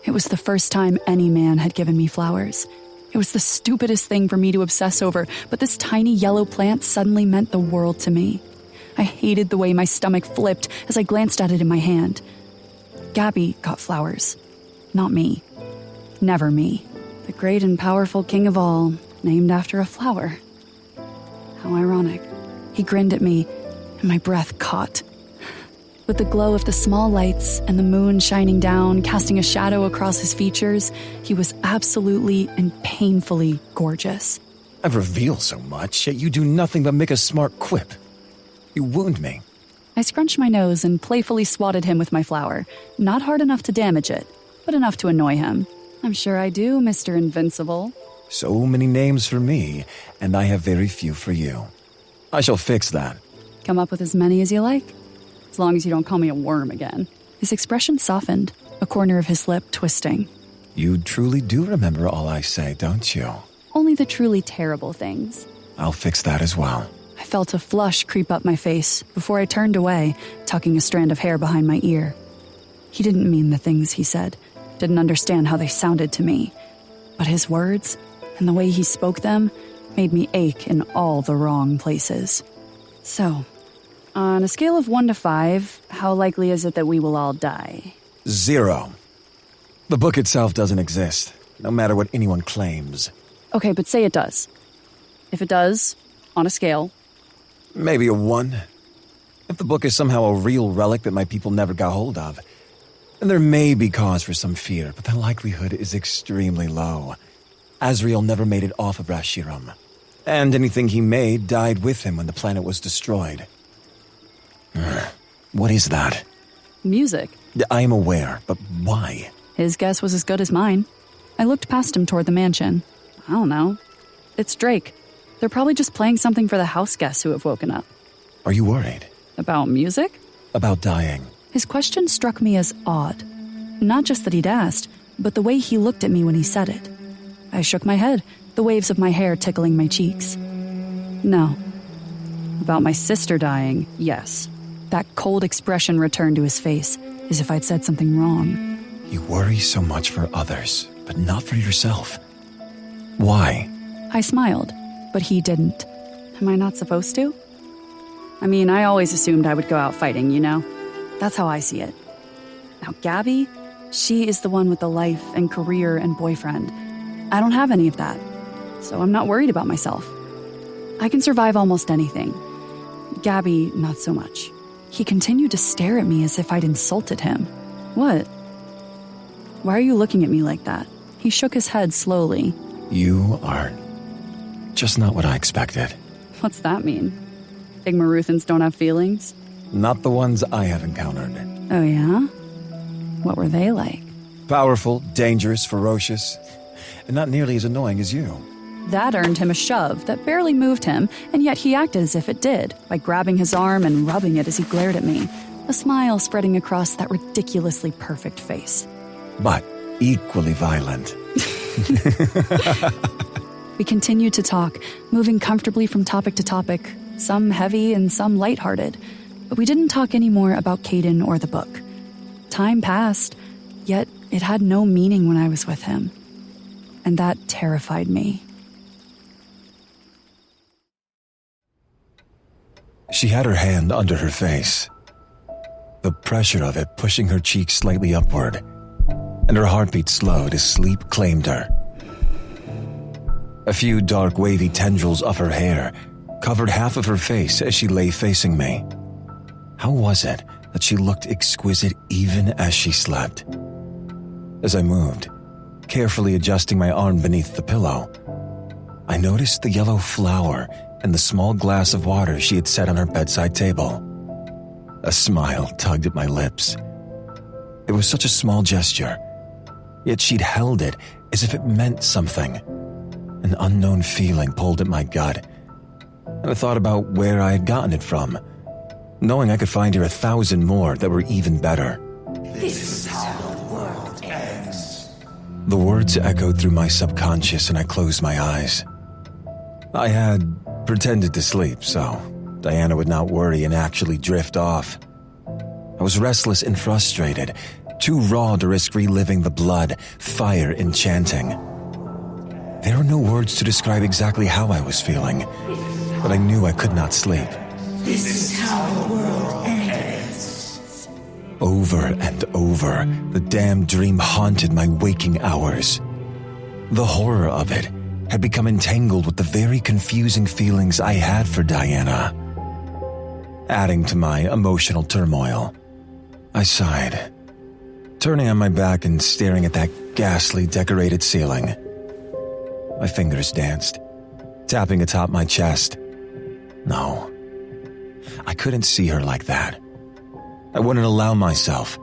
It was the first time any man had given me flowers. It was the stupidest thing for me to obsess over, but this tiny yellow plant suddenly meant the world to me. I hated the way my stomach flipped as I glanced at it in my hand. Gabby got flowers. Not me. Never me. The great and powerful king of all, named after a flower. How ironic. He grinned at me, and my breath caught. With the glow of the small lights and the moon shining down, casting a shadow across his features, he was absolutely and painfully gorgeous. I've revealed so much, yet you do nothing but make a smart quip. You wound me. I scrunched my nose and playfully swatted him with my flower. Not hard enough to damage it, but enough to annoy him. I'm sure I do, Mr. Invincible. So many names for me, and I have very few for you. I shall fix that. Come up with as many as you like. As long as you don't call me a worm again. His expression softened, a corner of his lip twisting. You truly do remember all I say, don't you? Only the truly terrible things. I'll fix that as well. I felt a flush creep up my face before I turned away, tucking a strand of hair behind my ear. He didn't mean the things he said, didn't understand how they sounded to me. But his words, and the way he spoke them, made me ache in all the wrong places. So, on a scale of 1 to 5, how likely is it that we will all die? 0. The book itself doesn't exist, no matter what anyone claims. Okay, but say it does. If it does, on a scale... Maybe a 1. If the book is somehow a real relic that my people never got hold of, then there may be cause for some fear, but the likelihood is extremely low. Asriel never made it off of Rashiram, and anything he made died with him when the planet was destroyed. What is that? Music. I am aware, but why? His guess was as good as mine. I looked past him toward the mansion. I don't know. It's Drake. They're probably just playing something for the house guests who have woken up. Are you worried? About music? About dying. His question struck me as odd. Not just that he'd asked, but the way he looked at me when he said it. I shook my head, the waves of my hair tickling my cheeks. No. About my sister dying, yes. That cold expression returned to his face, as if I'd said something wrong. You worry so much for others, but not for yourself. Why? I smiled, but he didn't. Am I not supposed to? I mean, I always assumed I would go out fighting, you know? That's how I see it. Now, Gabby, she is the one with the life and career and boyfriend. I don't have any of that, so I'm not worried about myself. I can survive almost anything. Gabby, not so much. He continued to stare at me as if I'd insulted him. What? Why are you looking at me like that? He shook his head slowly. You are just not what I expected. What's that mean? Igmaruthans don't have feelings? Not the ones I have encountered. Oh yeah? What were they like? Powerful, dangerous, ferocious, and not nearly as annoying as you. That earned him a shove that barely moved him, and yet he acted as if it did, by grabbing his arm and rubbing it as he glared at me, a smile spreading across that ridiculously perfect face. But equally violent. We continued to talk, moving comfortably from topic to topic, some heavy and some lighthearted. But we didn't talk anymore about Caden or the book. Time passed, yet it had no meaning when I was with him. And that terrified me. She had her hand under her face, the pressure of it pushing her cheek slightly upward, and her heartbeat slowed as sleep claimed her. A few dark wavy tendrils of her hair covered half of her face as she lay facing me. How was it that she looked exquisite even as she slept? As I moved, carefully adjusting my arm beneath the pillow, I noticed the yellow flower and the small glass of water she had set on her bedside table. A smile tugged at my lips. It was such a small gesture, yet she'd held it as if it meant something. An unknown feeling pulled at my gut, and I thought about where I had gotten it from, knowing I could find her 1,000 more that were even better. This is how the world ends. The words echoed through my subconscious, and I closed my eyes. I had pretended to sleep, so Diana would not worry and actually drift off. I was restless and frustrated, too raw to risk reliving the blood, fire, and chanting. There were no words to describe exactly how I was feeling, but I knew I could not sleep. This is how the world ends. Over and over, the damned dream haunted my waking hours. The horror of it had become entangled with the very confusing feelings I had for Diana. Adding to my emotional turmoil, I sighed, turning on my back and staring at that ghastly decorated ceiling. My fingers danced, tapping atop my chest. No, I couldn't see her like that. I wouldn't allow myself.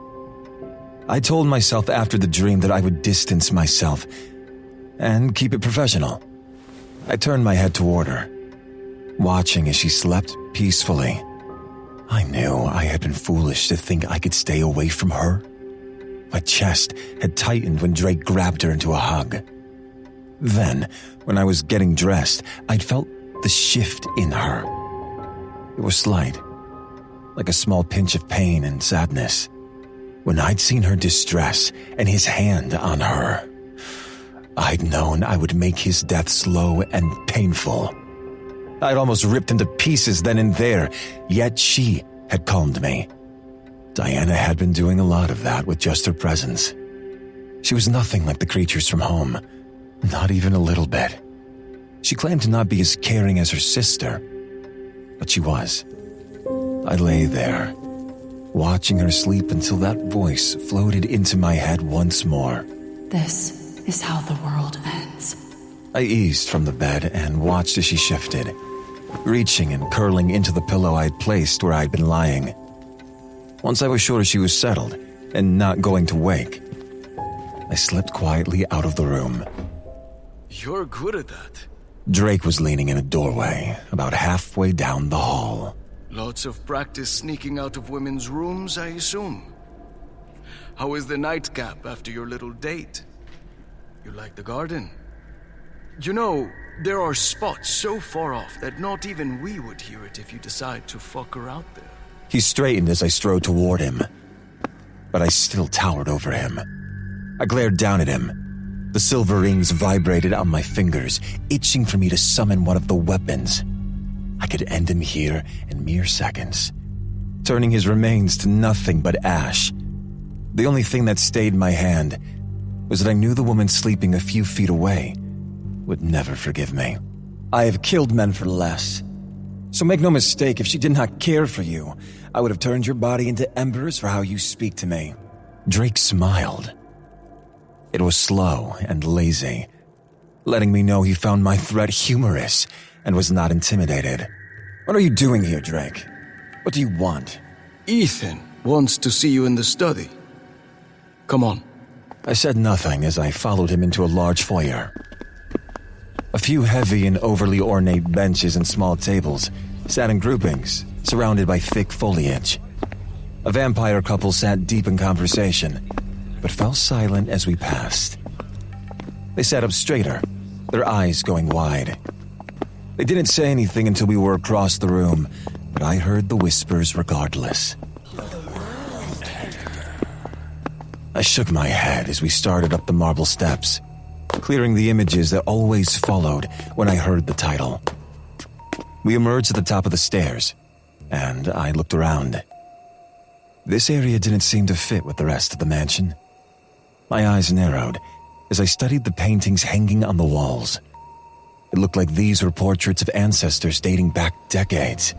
I told myself after the dream that I would distance myself and keep it professional. I turned my head toward her, watching as she slept peacefully. I knew I had been foolish to think I could stay away from her. My chest had tightened when Drake grabbed her into a hug. Then, when I was getting dressed, I'd felt the shift in her. It was slight, like a small pinch of pain and sadness. When I'd seen her distress and his hand on her, I'd known I would make his death slow and painful. I'd almost ripped him to pieces then and there, yet she had calmed me. Diana had been doing a lot of that with just her presence. She was nothing like the creatures from home, not even a little bit. She claimed to not be as caring as her sister, but she was. I lay there, watching her sleep until that voice floated into my head once more. This is how the world ends. I eased from the bed and watched as she shifted, reaching and curling into the pillow I had placed where I had been lying. Once I was sure she was settled and not going to wake, I slipped quietly out of the room. You're good at that. Drake was leaning in a doorway, about halfway down the hall. Lots of practice sneaking out of women's rooms, I assume. How is the nightcap after your little date? You like the garden? You know, there are spots so far off that not even we would hear it if you decide to fuck her out there. He straightened as I strode toward him, but I still towered over him. I glared down at him. The silver rings vibrated on my fingers, itching for me to summon one of the weapons. I could end him here in mere seconds, turning his remains to nothing but ash. The only thing that stayed my hand was that I knew the woman sleeping a few feet away would never forgive me. I have killed men for less. So make no mistake, if she did not care for you, I would have turned your body into embers for how you speak to me. Drake smiled. It was slow and lazy, letting me know he found my threat humorous and was not intimidated. What are you doing here, Drake? What do you want? Ethan wants to see you in the study. Come on. I said nothing as I followed him into a large foyer. A few heavy and overly ornate benches and small tables sat in groupings, surrounded by thick foliage. A vampire couple sat deep in conversation, but fell silent as we passed. They sat up straighter, their eyes going wide. They didn't say anything until we were across the room, but I heard the whispers regardless. I shook my head as we started up the marble steps, clearing the images that always followed when I heard the title. We emerged at the top of the stairs, and I looked around. This area didn't seem to fit with the rest of the mansion. My eyes narrowed as I studied the paintings hanging on the walls. It looked like these were portraits of ancestors dating back decades.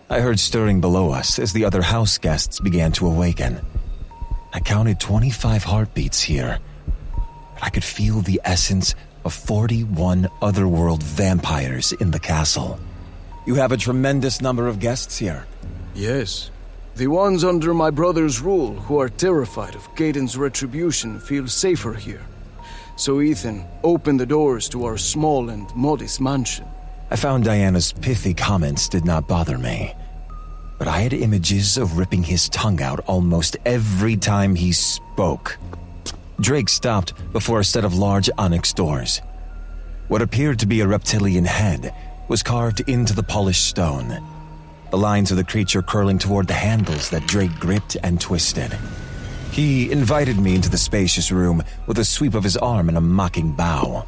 I heard stirring below us as the other house guests began to awaken. I counted 25 heartbeats here, but I could feel the essence of 41 otherworld vampires in the castle. You have a tremendous number of guests here. Yes. The ones under my brother's rule who are terrified of Caden's retribution feel safer here. So Ethan opened the doors to our small and modest mansion. I found Diana's pithy comments did not bother me, but I had images of ripping his tongue out almost every time he spoke. Drake stopped before a set of large onyx doors. What appeared to be a reptilian head was carved into the polished stone, the lines of the creature curling toward the handles that Drake gripped and twisted. He invited me into the spacious room with a sweep of his arm and a mocking bow.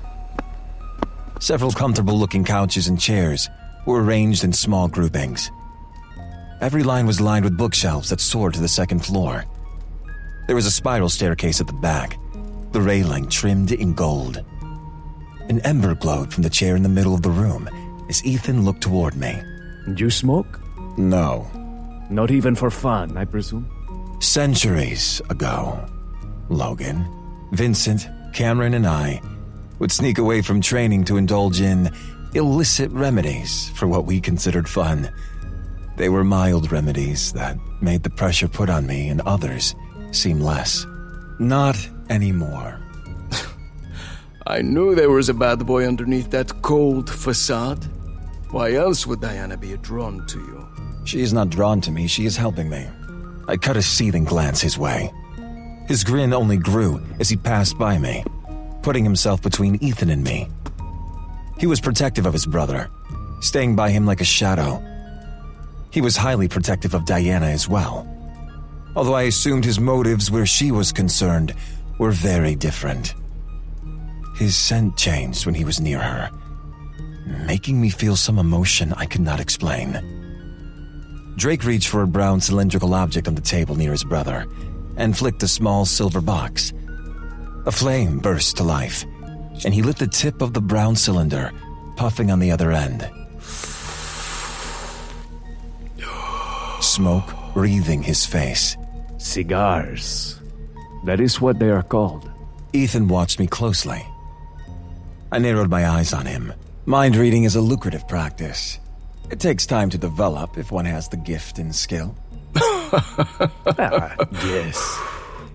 Several comfortable-looking couches and chairs were arranged in small groupings. Every line was lined with bookshelves that soared to the second floor. There was a spiral staircase at the back, the railing trimmed in gold. An ember glowed from the chair in the middle of the room as Ethan looked toward me. You smoke? No. Not even for fun, I presume? Centuries ago, Logan, Vincent, Cameron, and I would sneak away from training to indulge in illicit remedies for what we considered fun. They were mild remedies that made the pressure put on me and others seem less. Not anymore. I knew there was a bad boy underneath that cold facade. Why else would Diana be drawn to you? She is not drawn to me, she is helping me. I cut a seething glance his way. His grin only grew as he passed by me, putting himself between Ethan and me. He was protective of his brother, staying by him like a shadow. He was highly protective of Diana as well, although I assumed his motives where she was concerned were very different. His scent changed when he was near her, making me feel some emotion I could not explain. Drake reached for a brown cylindrical object on the table near his brother and flicked a small silver box. A flame burst to life, and he lit the tip of the brown cylinder, puffing on the other end. Smoke wreathing his face. Cigars. That is what they are called. Ethan watched me closely. I narrowed my eyes on him. Mind reading is a lucrative practice. It takes time to develop if one has the gift and skill. Yes,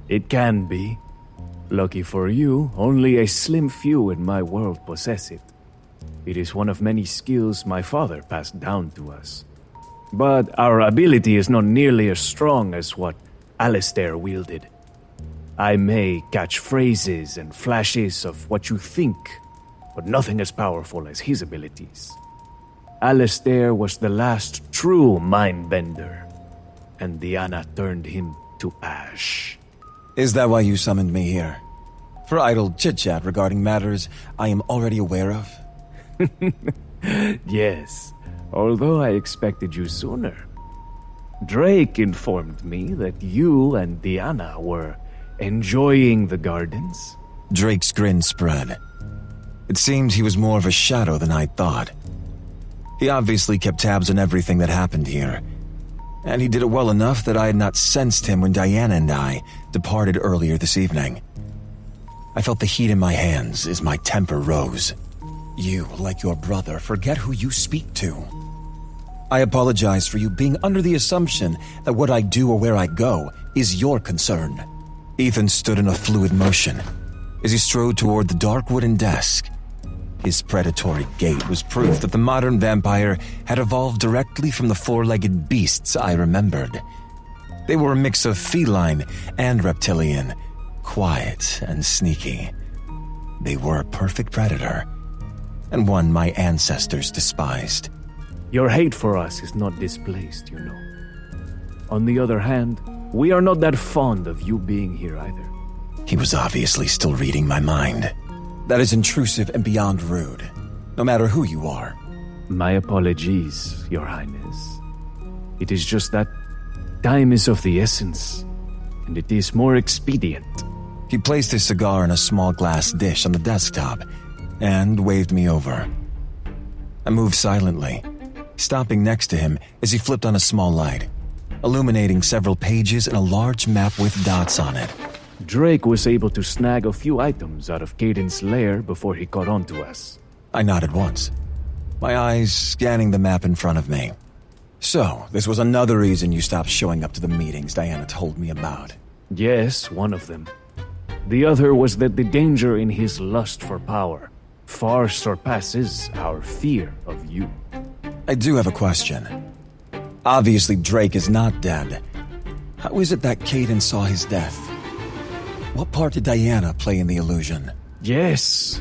it can be. Lucky for you, only a slim few in my world possess it. It is one of many skills my father passed down to us. But our ability is not nearly as strong as what Alistair wielded. I may catch phrases and flashes of what you think, but nothing as powerful as his abilities. Alistair was the last true mind-bender, and Diana turned him to ash. Is that why you summoned me here? For idle chit-chat regarding matters I am already aware of? Yes, although I expected you sooner. Drake informed me that you and Diana were enjoying the gardens. Drake's grin spread. It seemed he was more of a shadow than I thought. He obviously kept tabs on everything that happened here, and he did it well enough that I had not sensed him when Diana and I departed earlier this evening. I felt the heat in my hands as my temper rose. You, like your brother, forget who you speak to. I apologize for you being under the assumption that what I do or where I go is your concern. Ethan stood in a fluid motion as he strode toward the dark wooden desk. His predatory gait was proof that the modern vampire had evolved directly from the four-legged beasts I remembered. They were a mix of feline and reptilian, quiet and sneaky. They were a perfect predator, and one my ancestors despised. Your hate for us is not displaced, you know. On the other hand, we are not that fond of you being here either. He was obviously still reading my mind. That is intrusive and beyond rude, no matter who you are. My apologies, Your Highness. It is just that time is of the essence, and it is more expedient. He placed his cigar in a small glass dish on the desktop and waved me over. I moved silently, stopping next to him as he flipped on a small light, illuminating several pages and a large map with dots on it. Drake was able to snag a few items out of Caden's lair before he caught on to us. I nodded once, my eyes scanning the map in front of me. So, this was another reason you stopped showing up to the meetings Diana told me about. Yes, one of them. The other was that the danger in his lust for power far surpasses our fear of you. I do have a question. Obviously, Drake is not dead. How is it that Caden saw his death? What part did Diana play in the illusion? Yes,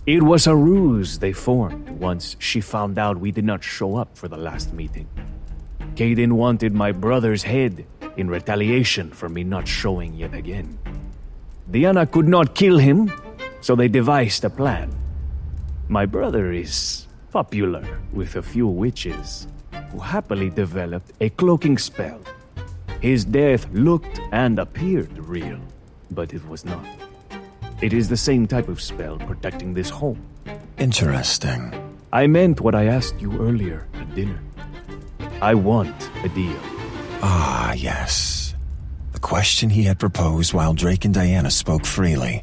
it was a ruse they formed once she found out we did not show up for the last meeting. Caden wanted my brother's head in retaliation for me not showing yet again. Diana could not kill him, so they devised a plan. My brother is popular with a few witches who happily developed a cloaking spell. His death looked and appeared real, but it was not. It is the same type of spell protecting this home. Interesting. I meant what I asked you earlier at dinner. I want a deal. Ah, yes. The question he had proposed while Drake and Diana spoke freely,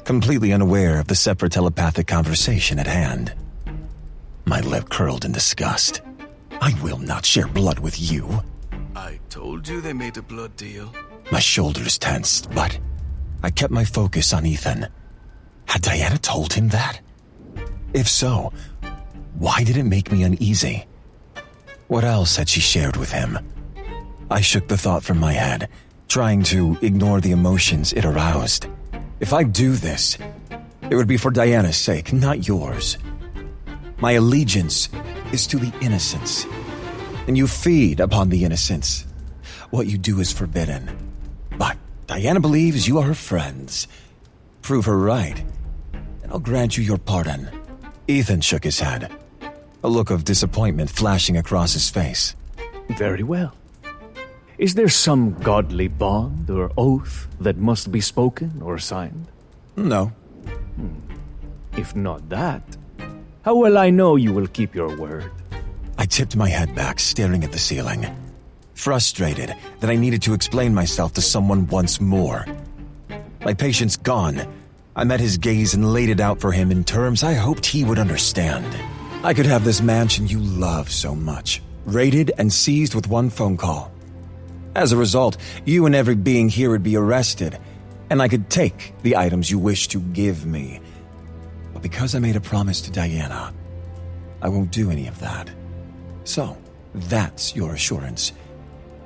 completely unaware of the separate telepathic conversation at hand. My lip curled in disgust. I will not share blood with you. I told you they made a blood deal. My shoulders tensed, but I kept my focus on Ethan. Had Diana told him that? If so, why did it make me uneasy? What else had she shared with him? I shook the thought from my head, trying to ignore the emotions it aroused. If I do this, it would be for Diana's sake, not yours. My allegiance is to the innocents, and you feed upon the innocents. What you do is forbidden. But Diana believes you are her friends. Prove her right, and I'll grant you your pardon. Ethan shook his head, a look of disappointment flashing across his face. Very well. Is there some godly bond or oath that must be spoken or signed? No. If not that, how will I know you will keep your word? I tipped my head back, staring at the ceiling, frustrated that I needed to explain myself to someone once more. My patience gone, I met his gaze and laid it out for him in terms I hoped he would understand. I could have this mansion you love so much, raided and seized with one phone call. As a result, you and every being here would be arrested, and I could take the items you wish to give me. But because I made a promise to Diana, I won't do any of that. So, that's your assurance,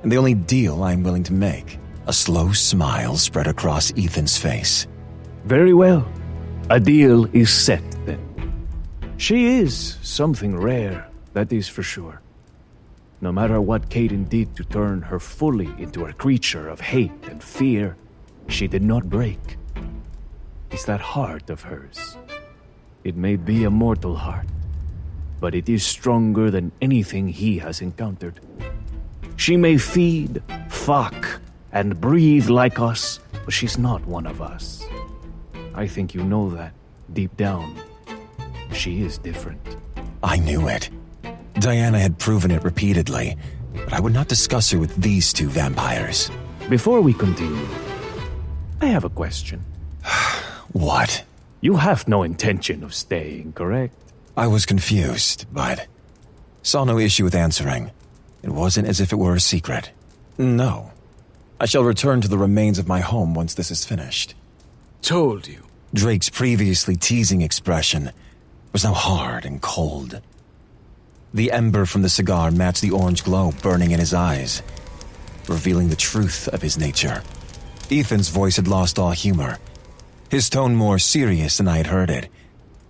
and the only deal I'm willing to make. A slow smile spread across Ethan's face. Very well. A deal is set, then. She is something rare, that is for sure. No matter what Caden did to turn her fully into a creature of hate and fear, she did not break. It's that heart of hers. It may be a mortal heart, but it is stronger than anything he has encountered. She may feed, fuck, and breathe like us, but she's not one of us. I think you know that, deep down. She is different. I knew it. Diana had proven it repeatedly, but I would not discuss her with these two vampires. Before we continue, I have a question. What? You have no intention of staying, correct? I was confused, but saw no issue with answering. It wasn't as if it were a secret. No. I shall return to the remains of my home once this is finished. Told you. Drake's previously teasing expression was now hard and cold. The ember from the cigar matched the orange glow burning in his eyes, revealing the truth of his nature. Ethan's voice had lost all humor, his tone more serious than I had heard it,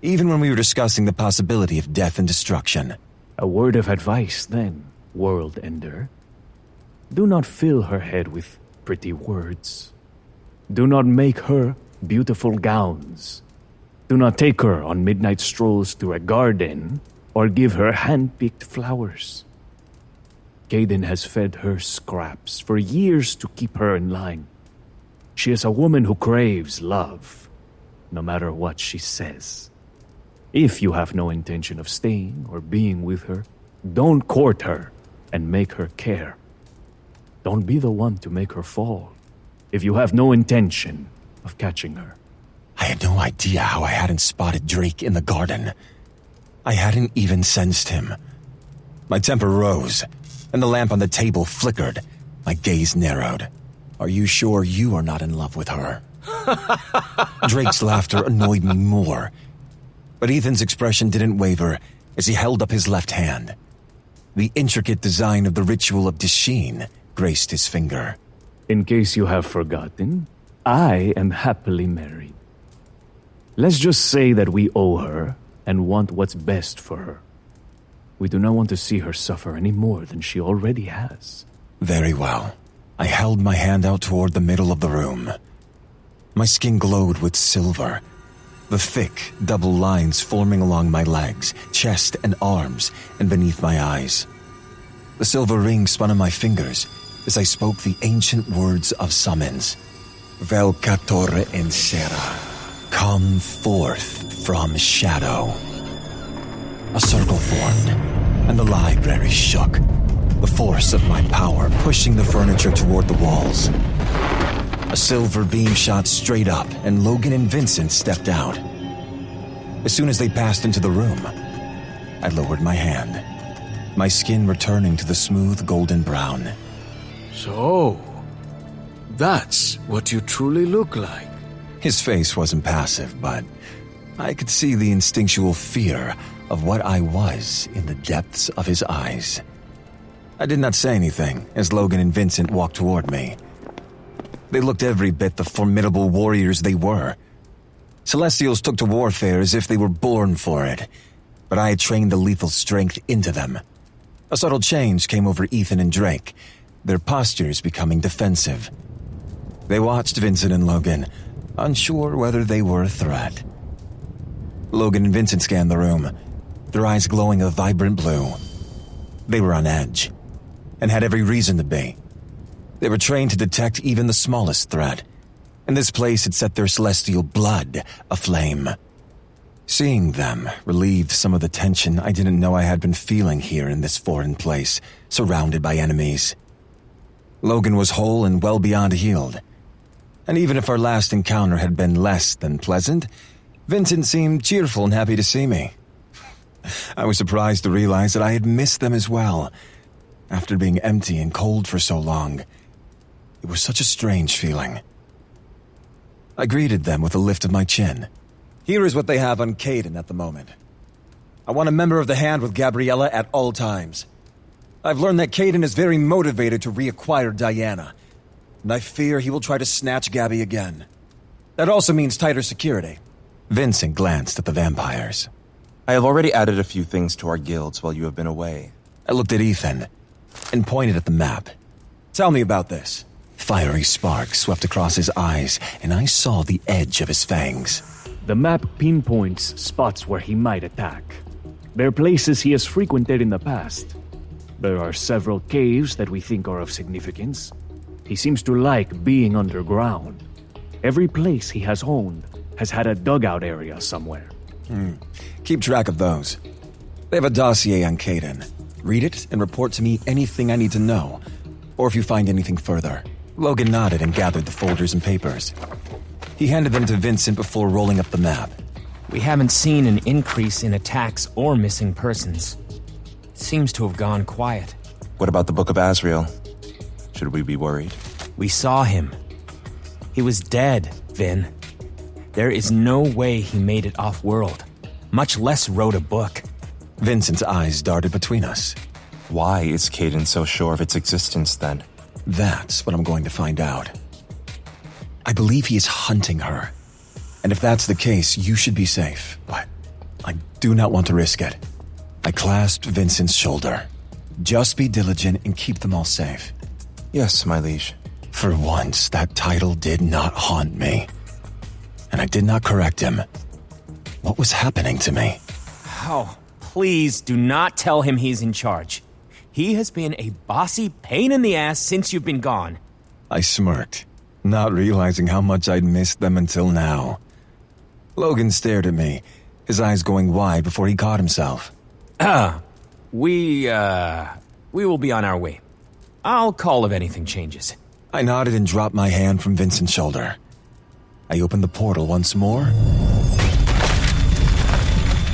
even when we were discussing the possibility of death and destruction. A word of advice, then, world ender. Do not fill her head with pretty words. Do not make her beautiful gowns. Do not take her on midnight strolls through a garden or give her hand-picked flowers. Kaden has fed her scraps for years to keep her in line. She is a woman who craves love, no matter what she says. If you have no intention of staying or being with her, don't court her and make her care. Don't be the one to make her fall if you have no intention of catching her. I had no idea how I hadn't spotted Drake in the garden. I hadn't even sensed him. My temper rose, and the lamp on the table flickered. My gaze narrowed. Are you sure you are not in love with her? Drake's laughter annoyed me more, but Ethan's expression didn't waver as he held up his left hand. The intricate design of the ritual of Desheen graced his finger. In case you have forgotten, I am happily married. Let's just say that we owe her and want what's best for her. We do not want to see her suffer any more than she already has. Very well. I held my hand out toward the middle of the room. My skin glowed with silver, the thick, double lines forming along my legs, chest, and arms, and beneath my eyes. The silver ring spun on my fingers as I spoke the ancient words of summons. Velcatore Insera, come forth from shadow. A circle formed, and the library shook, the force of my power pushing the furniture toward the walls. A silver beam shot straight up, and Logan and Vincent stepped out. As soon as they passed into the room, I lowered my hand, my skin returning to the smooth golden brown. So, that's what you truly look like. His face wasn't passive, but I could see the instinctual fear of what I was in the depths of his eyes. I did not say anything as Logan and Vincent walked toward me. They looked every bit the formidable warriors they were. Celestials took to warfare as if they were born for it, but I had trained the lethal strength into them. A subtle change came over Ethan and Drake, their postures becoming defensive. They watched Vincent and Logan, unsure whether they were a threat. Logan and Vincent scanned the room, their eyes glowing a vibrant blue. They were on edge, and had every reason to be. They were trained to detect even the smallest threat, and this place had set their celestial blood aflame. Seeing them relieved some of the tension I didn't know I had been feeling here in this foreign place, surrounded by enemies. Logan was whole and well beyond healed, and even if our last encounter had been less than pleasant, Vincent seemed cheerful and happy to see me. I was surprised to realize that I had missed them as well. After being empty and cold for so long, it was such a strange feeling. I greeted them with a lift of my chin. Here is what they have on Kaden at the moment. I want a member of the Hand with Gabriella at all times. I've learned that Kaden is very motivated to reacquire Diana, and I fear he will try to snatch Gabby again. That also means tighter security. Vincent glanced at the vampires. I have already added a few things to our guilds while you have been away. I looked at Ethan and pointed at the map. Tell me about this. Fiery sparks swept across his eyes, and I saw the edge of his fangs. The map pinpoints spots where he might attack. They're places he has frequented in the past. There are several caves that we think are of significance. He seems to like being underground. Every place he has owned has had a dugout area somewhere. Keep track of those. They have a dossier on Kaden. Read it and report to me anything I need to know, or if you find anything further. Logan nodded and gathered the folders and papers. He handed them to Vincent before rolling up the map. We haven't seen an increase in attacks or missing persons. It seems to have gone quiet. What about the Book of Asriel? Should we be worried? We saw him. He was dead, Vin. There is no way he made it off-world, much less wrote a book. Vincent's eyes darted between us. Why is Caden so sure of its existence, then? That's what I'm going to find out. I believe he is hunting her. And if that's the case, you should be safe. But I do not want to risk it. I clasped Vincent's shoulder. Just be diligent and keep them all safe. Yes, my liege. For once, that title did not haunt me. And I did not correct him. What was happening to me? Oh, please do not tell him he's in charge. He has been a bossy pain in the ass since you've been gone. I smirked, not realizing how much I'd missed them until now. Logan stared at me, his eyes going wide before he caught himself. We will be on our way. I'll call if anything changes. I nodded and dropped my hand from Vincent's shoulder. I opened the portal once more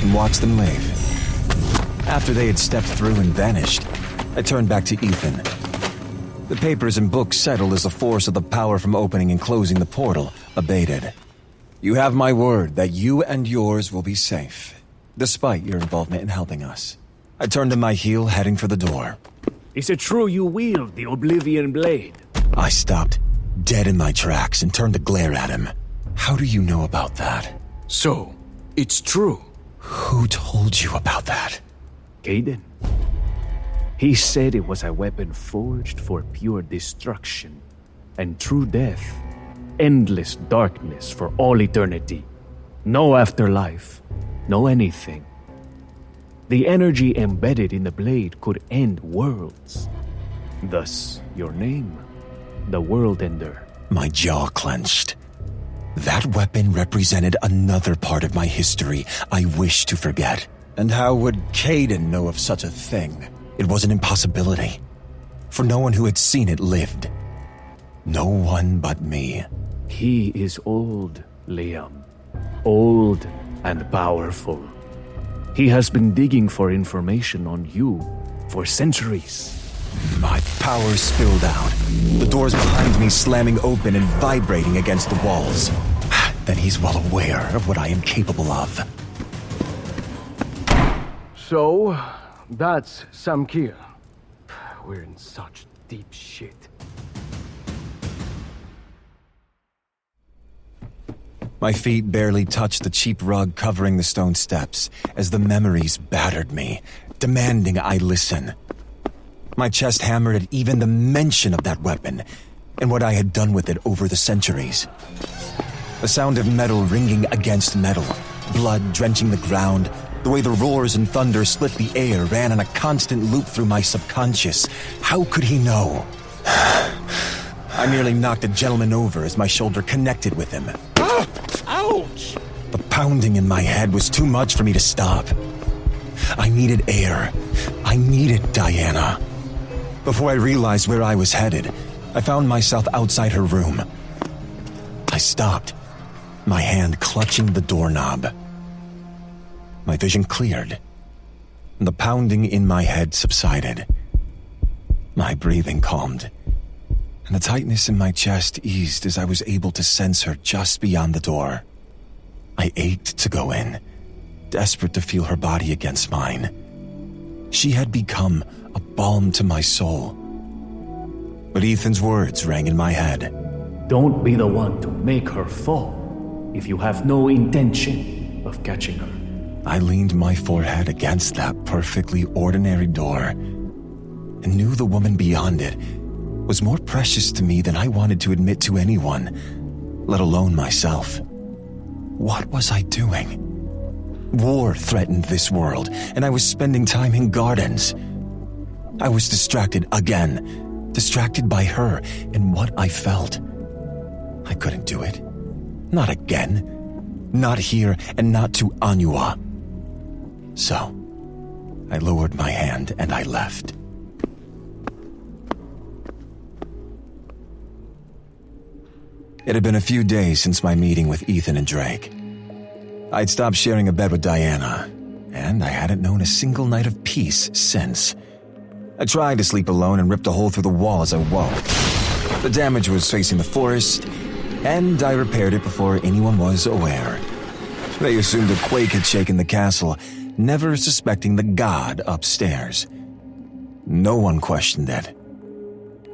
and watched them leave. After they had stepped through and vanished, I turned back to Ethan. The papers and books settled as the force of the power from opening and closing the portal abated. You have my word that you and yours will be safe, despite your involvement in helping us. I turned to my heel, heading for the door. Is it true you wield the Oblivion Blade? I stopped, dead in my tracks, and turned to glare at him. How do you know about that? So, it's true. Who told you about that? Caden. He said it was a weapon forged for pure destruction and true death. Endless darkness for all eternity. No afterlife. No anything. The energy embedded in the blade could end worlds. Thus, your name, the World Ender. My jaw clenched. That weapon represented another part of my history I wish to forget. And how would Caden know of such a thing? It was an impossibility. For no one who had seen it lived. No one but me. He is old, Liam. Old and powerful. He has been digging for information on you for centuries. My power spilled out. The doors behind me slamming open and vibrating against the walls. Then he's well aware of what I am capable of. So, that's Samkir. We're in such deep shit. My feet barely touched the cheap rug covering the stone steps as the memories battered me, demanding I listen. My chest hammered at even the mention of that weapon and what I had done with it over the centuries. The sound of metal ringing against metal, blood drenching the ground, the way the roars and thunder split the air ran in a constant loop through my subconscious. How could he know? I nearly knocked a gentleman over as my shoulder connected with him. Ouch! The pounding in my head was too much for me to stop. I needed air. I needed Diana. Before I realized where I was headed, I found myself outside her room. I stopped, my hand clutching the doorknob. My vision cleared, and the pounding in my head subsided. My breathing calmed, and the tightness in my chest eased as I was able to sense her just beyond the door. I ached to go in, desperate to feel her body against mine. She had become a balm to my soul. But Ethan's words rang in my head. Don't be the one to make her fall if you have no intention of catching her. I leaned my forehead against that perfectly ordinary door and knew the woman beyond it was more precious to me than I wanted to admit to anyone, let alone myself. What was I doing? War threatened this world, and I was spending time in gardens. I was distracted again, distracted by her and what I felt. I couldn't do it. Not again. Not here, and not to Anua. So, I lowered my hand and I left. It had been a few days since my meeting with Ethan and Drake. I'd stopped sharing a bed with Diana, and I hadn't known a single night of peace since. I tried to sleep alone and ripped a hole through the wall as I woke. The damage was facing the forest, and I repaired it before anyone was aware. They assumed a quake had shaken the castle, never suspecting the god upstairs. No one questioned it.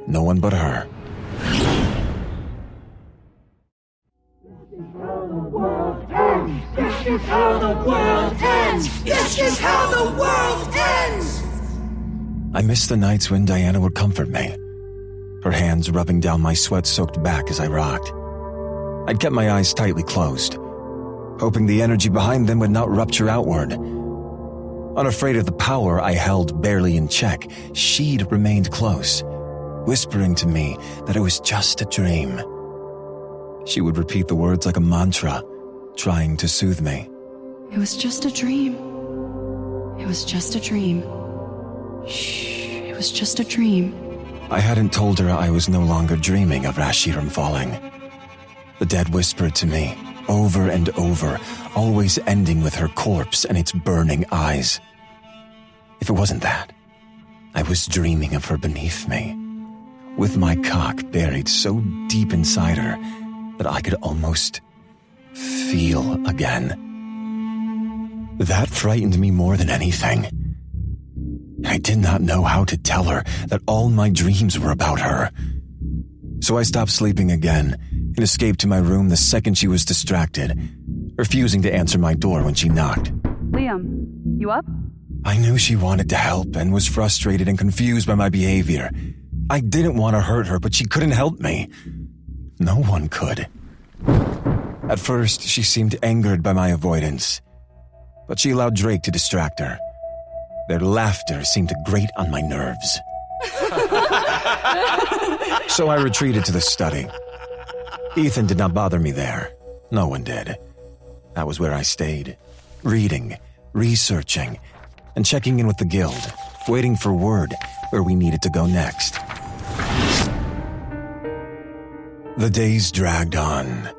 No one but her. This is how the world ends! This is how the world ends! I missed the nights when Diana would comfort me, her hands rubbing down my sweat-soaked back as I rocked. I'd kept my eyes tightly closed, hoping the energy behind them would not rupture outward. Unafraid of the power I held barely in check, she'd remained close, whispering to me that it was just a dream. She would repeat the words like a mantra, trying to soothe me. It was just a dream. It was just a dream. Shh, it was just a dream. I hadn't told her I was no longer dreaming of Rashiram falling. The dead whispered to me, over and over, always ending with her corpse and its burning eyes. If it wasn't that, I was dreaming of her beneath me, with my cock buried so deep inside her that I could almost feel again. That frightened me more than anything. I did not know how to tell her that all my dreams were about her. So I stopped sleeping again and escaped to my room the second she was distracted, refusing to answer my door when she knocked. Liam, you up? I knew she wanted to help and was frustrated and confused by my behavior. I didn't want to hurt her, but she couldn't help me. No one could. At first, she seemed angered by my avoidance, but she allowed Drake to distract her. Their laughter seemed to grate on my nerves. So I retreated to the study. Ethan did not bother me there. No one did. That was where I stayed, reading, researching, and checking in with the guild, waiting for word where we needed to go next. The days dragged on,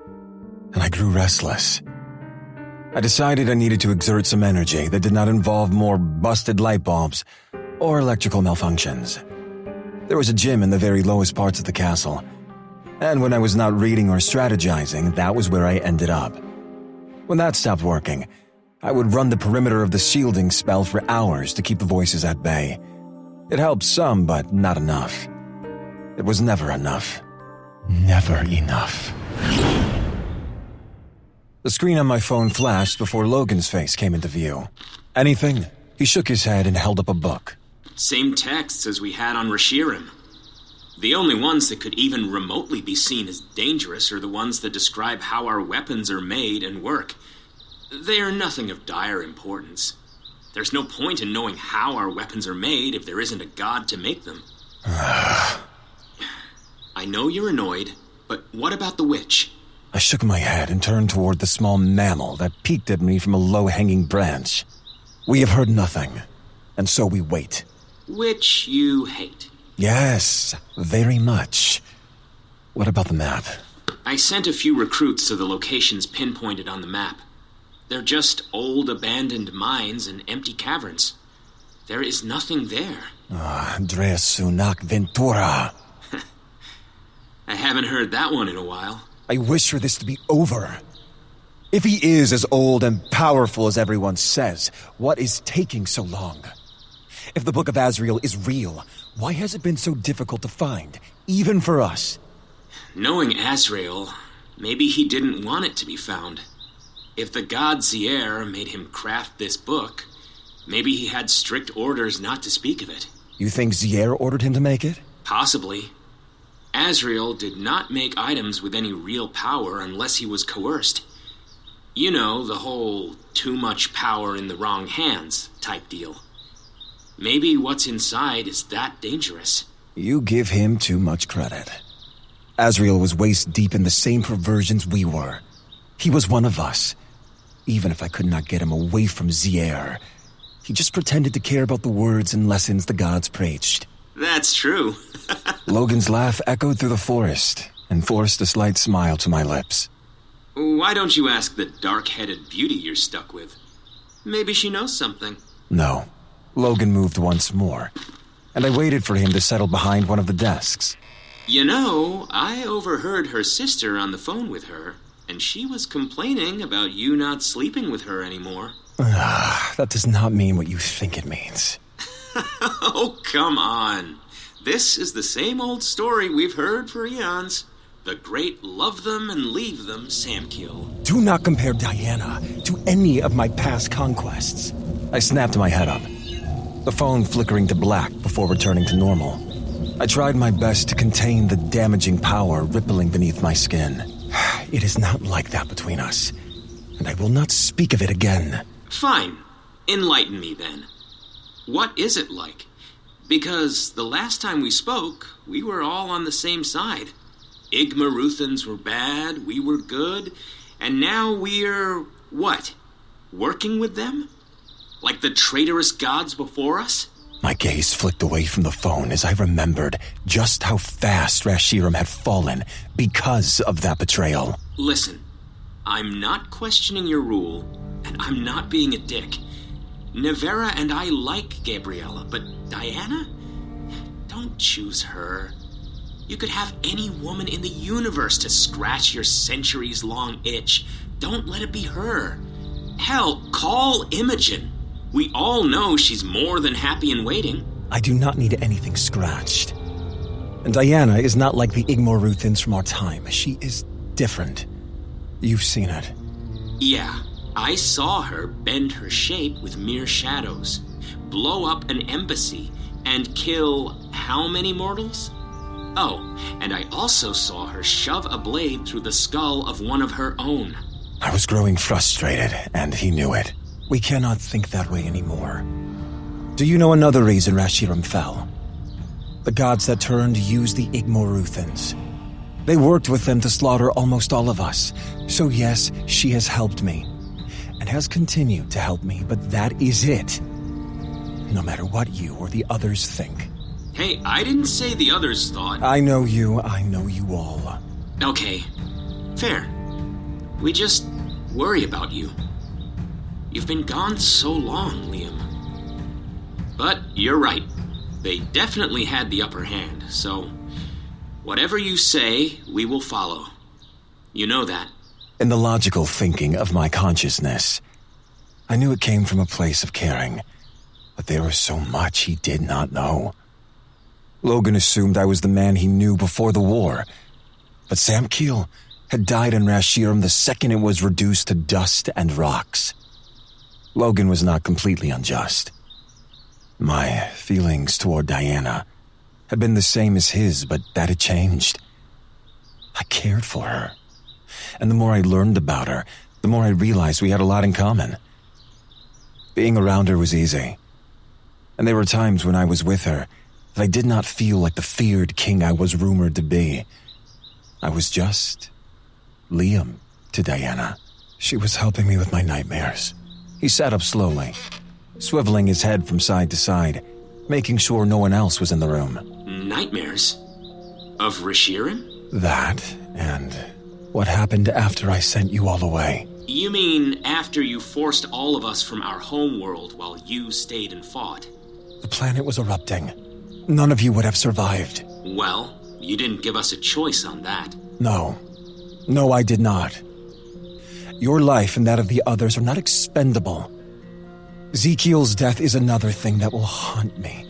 and I grew restless. I decided I needed to exert some energy that did not involve more busted light bulbs or electrical malfunctions. There was a gym in the very lowest parts of the castle, and when I was not reading or strategizing, that was where I ended up. When that stopped working, I would run the perimeter of the shielding spell for hours to keep the voices at bay. It helped some, but not enough. It was never enough. Never enough. The screen on my phone flashed before Logan's face came into view. Anything? He shook his head and held up a book. Same texts as we had on Reshiram. The only ones that could even remotely be seen as dangerous are the ones that describe how our weapons are made and work. They are nothing of dire importance. There's no point in knowing how our weapons are made if there isn't a god to make them. I know you're annoyed, but what about the witch? I shook my head and turned toward the small mammal that peeked at me from a low-hanging branch. We have heard nothing, and so we wait. Which you hate. Yes, very much. What about the map? I sent a few recruits to the locations pinpointed on the map. They're just old abandoned mines and empty caverns. There is nothing there. Andreas Sunak Ventura. I haven't heard that one in a while. I wish for this to be over. If he is as old and powerful as everyone says, what is taking so long? If the Book of Azrael is real, why has it been so difficult to find, even for us? Knowing Azrael, maybe he didn't want it to be found. If the god Zier made him craft this book, maybe he had strict orders not to speak of it. You think Zier ordered him to make it? Possibly. Azrael did not make items with any real power unless he was coerced. You know, the whole too much power in the wrong hands type deal. Maybe what's inside is that dangerous. You give him too much credit. Azrael was waist deep in the same perversions we were. He was one of us. Even if I could not get him away from Zier, he just pretended to care about the words and lessons the gods preached. That's true. Logan's laugh echoed through the forest and forced a slight smile to my lips. Why don't you ask the dark-headed beauty you're stuck with? Maybe she knows something. No. Logan moved once more, and I waited for him to settle behind one of the desks. You know, I overheard her sister on the phone with her, and she was complaining about you not sleeping with her anymore. That does not mean what you think it means. Oh, come on. This is the same old story we've heard for eons. The great love them and leave them Samkiel. Do not compare Diana to any of my past conquests. I snapped my head up, the phone flickering to black before returning to normal. I tried my best to contain the damaging power rippling beneath my skin. It is not like that between us, and I will not speak of it again. Fine. Enlighten me then. What is it like? Because the last time we spoke, we were all on the same side. Igmaruthans were bad, we were good, and now we're, what? Working with them? Like the traitorous gods before us? My gaze flicked away from the phone as I remembered just how fast Rashiram had fallen because of that betrayal. Listen, I'm not questioning your rule, and I'm not being a dick. Nevera and I like Gabriella, but Diana? Don't choose her. You could have any woman in the universe to scratch your centuries-long itch. Don't let it be her. Hell, call Imogen. We all know she's more than happy in waiting. I do not need anything scratched. And Diana is not like the Igmoruthans from our time. She is different. You've seen it. Yeah, I saw her bend her shape with mere shadows, blow up an embassy, and kill how many mortals? Oh, and I also saw her shove a blade through the skull of one of her own. I was growing frustrated, and he knew it. We cannot think that way anymore. Do you know another reason Rashiram fell? The gods that turned used the Igmoruthans. They worked with them to slaughter almost all of us. So yes, she has helped me, and has continued to help me, but that is it. No matter what you or the others think. Hey, I didn't say the others thought. I know you all. Okay, fair. We just worry about you. You've been gone so long, Liam. But you're right. They definitely had the upper hand, so whatever you say, we will follow. You know that. In the logical thinking of my consciousness, I knew it came from a place of caring, but there was so much he did not know. Logan assumed I was the man he knew before the war, but Samkiel had died in Rashiram the second it was reduced to dust and rocks. Logan was not completely unjust. My feelings toward Diana had been the same as his, but that had changed. I cared for her, and the more I learned about her, the more I realized we had a lot in common. Being around her was easy, and there were times when I was with her that I did not feel like the feared king I was rumored to be. I was just Liam to Diana. She was helping me with my nightmares. He sat up slowly, swiveling his head from side to side, making sure no one else was in the room. Nightmares? Of Rashiram? That, and what happened after I sent you all away. You mean after you forced all of us from our home world while you stayed and fought? The planet was erupting. None of you would have survived. Well, you didn't give us a choice on that. No, I did not. Your life and that of the others are not expendable. Ezekiel's death is another thing that will haunt me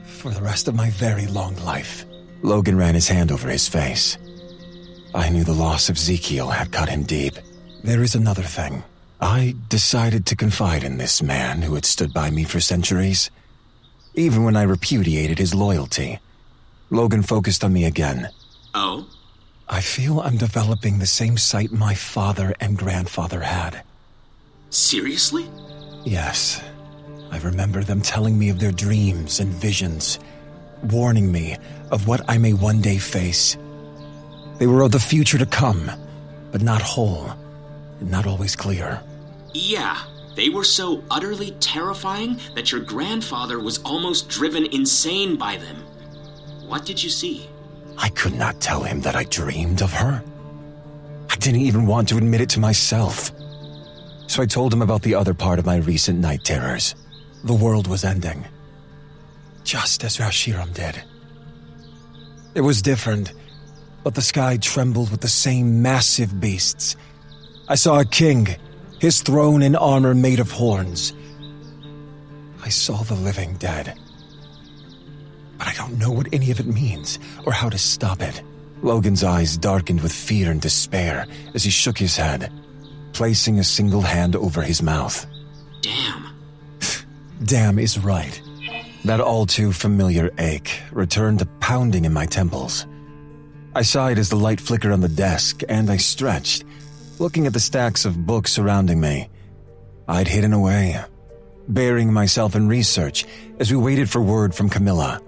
for the rest of my very long life. Logan ran his hand over his face. I knew the loss of Ezekiel had cut him deep. There is another thing. I decided to confide in this man who had stood by me for centuries. Even when I repudiated his loyalty, Logan focused on me again. Oh? I feel I'm developing the same sight my father and grandfather had. Seriously? Yes. I remember them telling me of their dreams and visions, warning me of what I may one day face. They were of the future to come, but not whole, and not always clear. Yeah, they were so utterly terrifying that your grandfather was almost driven insane by them. What did you see? I could not tell him that I dreamed of her. I didn't even want to admit it to myself. So I told him about the other part of my recent night terrors. The world was ending. Just as Rashiram did. It was different, but the sky trembled with the same massive beasts. I saw a king, his throne and armor made of horns. I saw the living dead. But I don't know what any of it means, or how to stop it. Logan's eyes darkened with fear and despair as he shook his head, placing a single hand over his mouth. Damn. Damn is right. That all too familiar ache returned to pounding in my temples. I sighed as the light flickered on the desk, and I stretched, looking at the stacks of books surrounding me. I'd hidden away, burying myself in research as we waited for word from Camilla.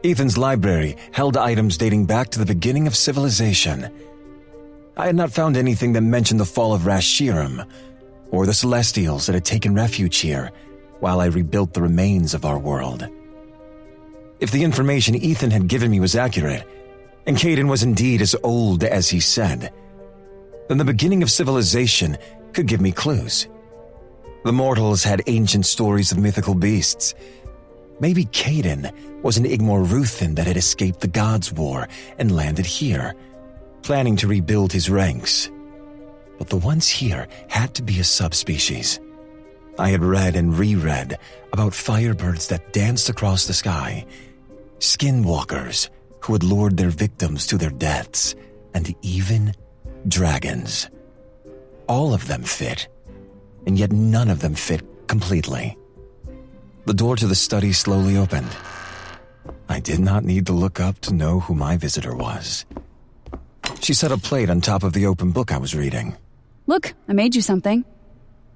Ethan's library held items dating back to the beginning of civilization. I had not found anything that mentioned the fall of Rashirim, or the Celestials that had taken refuge here while I rebuilt the remains of our world. If the information Ethan had given me was accurate, and Caden was indeed as old as he said, then the beginning of civilization could give me clues. The mortals had ancient stories of mythical beasts. Maybe Caden was an Igmoruthan that had escaped the Gods' War and landed here, planning to rebuild his ranks. But the ones here had to be a subspecies. I had read and reread about firebirds that danced across the sky, skinwalkers who had lured their victims to their deaths, and even dragons. All of them fit, and yet none of them fit completely. The door to the study slowly opened. I did not need to look up to know who my visitor was. She set a plate on top of the open book I was reading. Look, I made you something.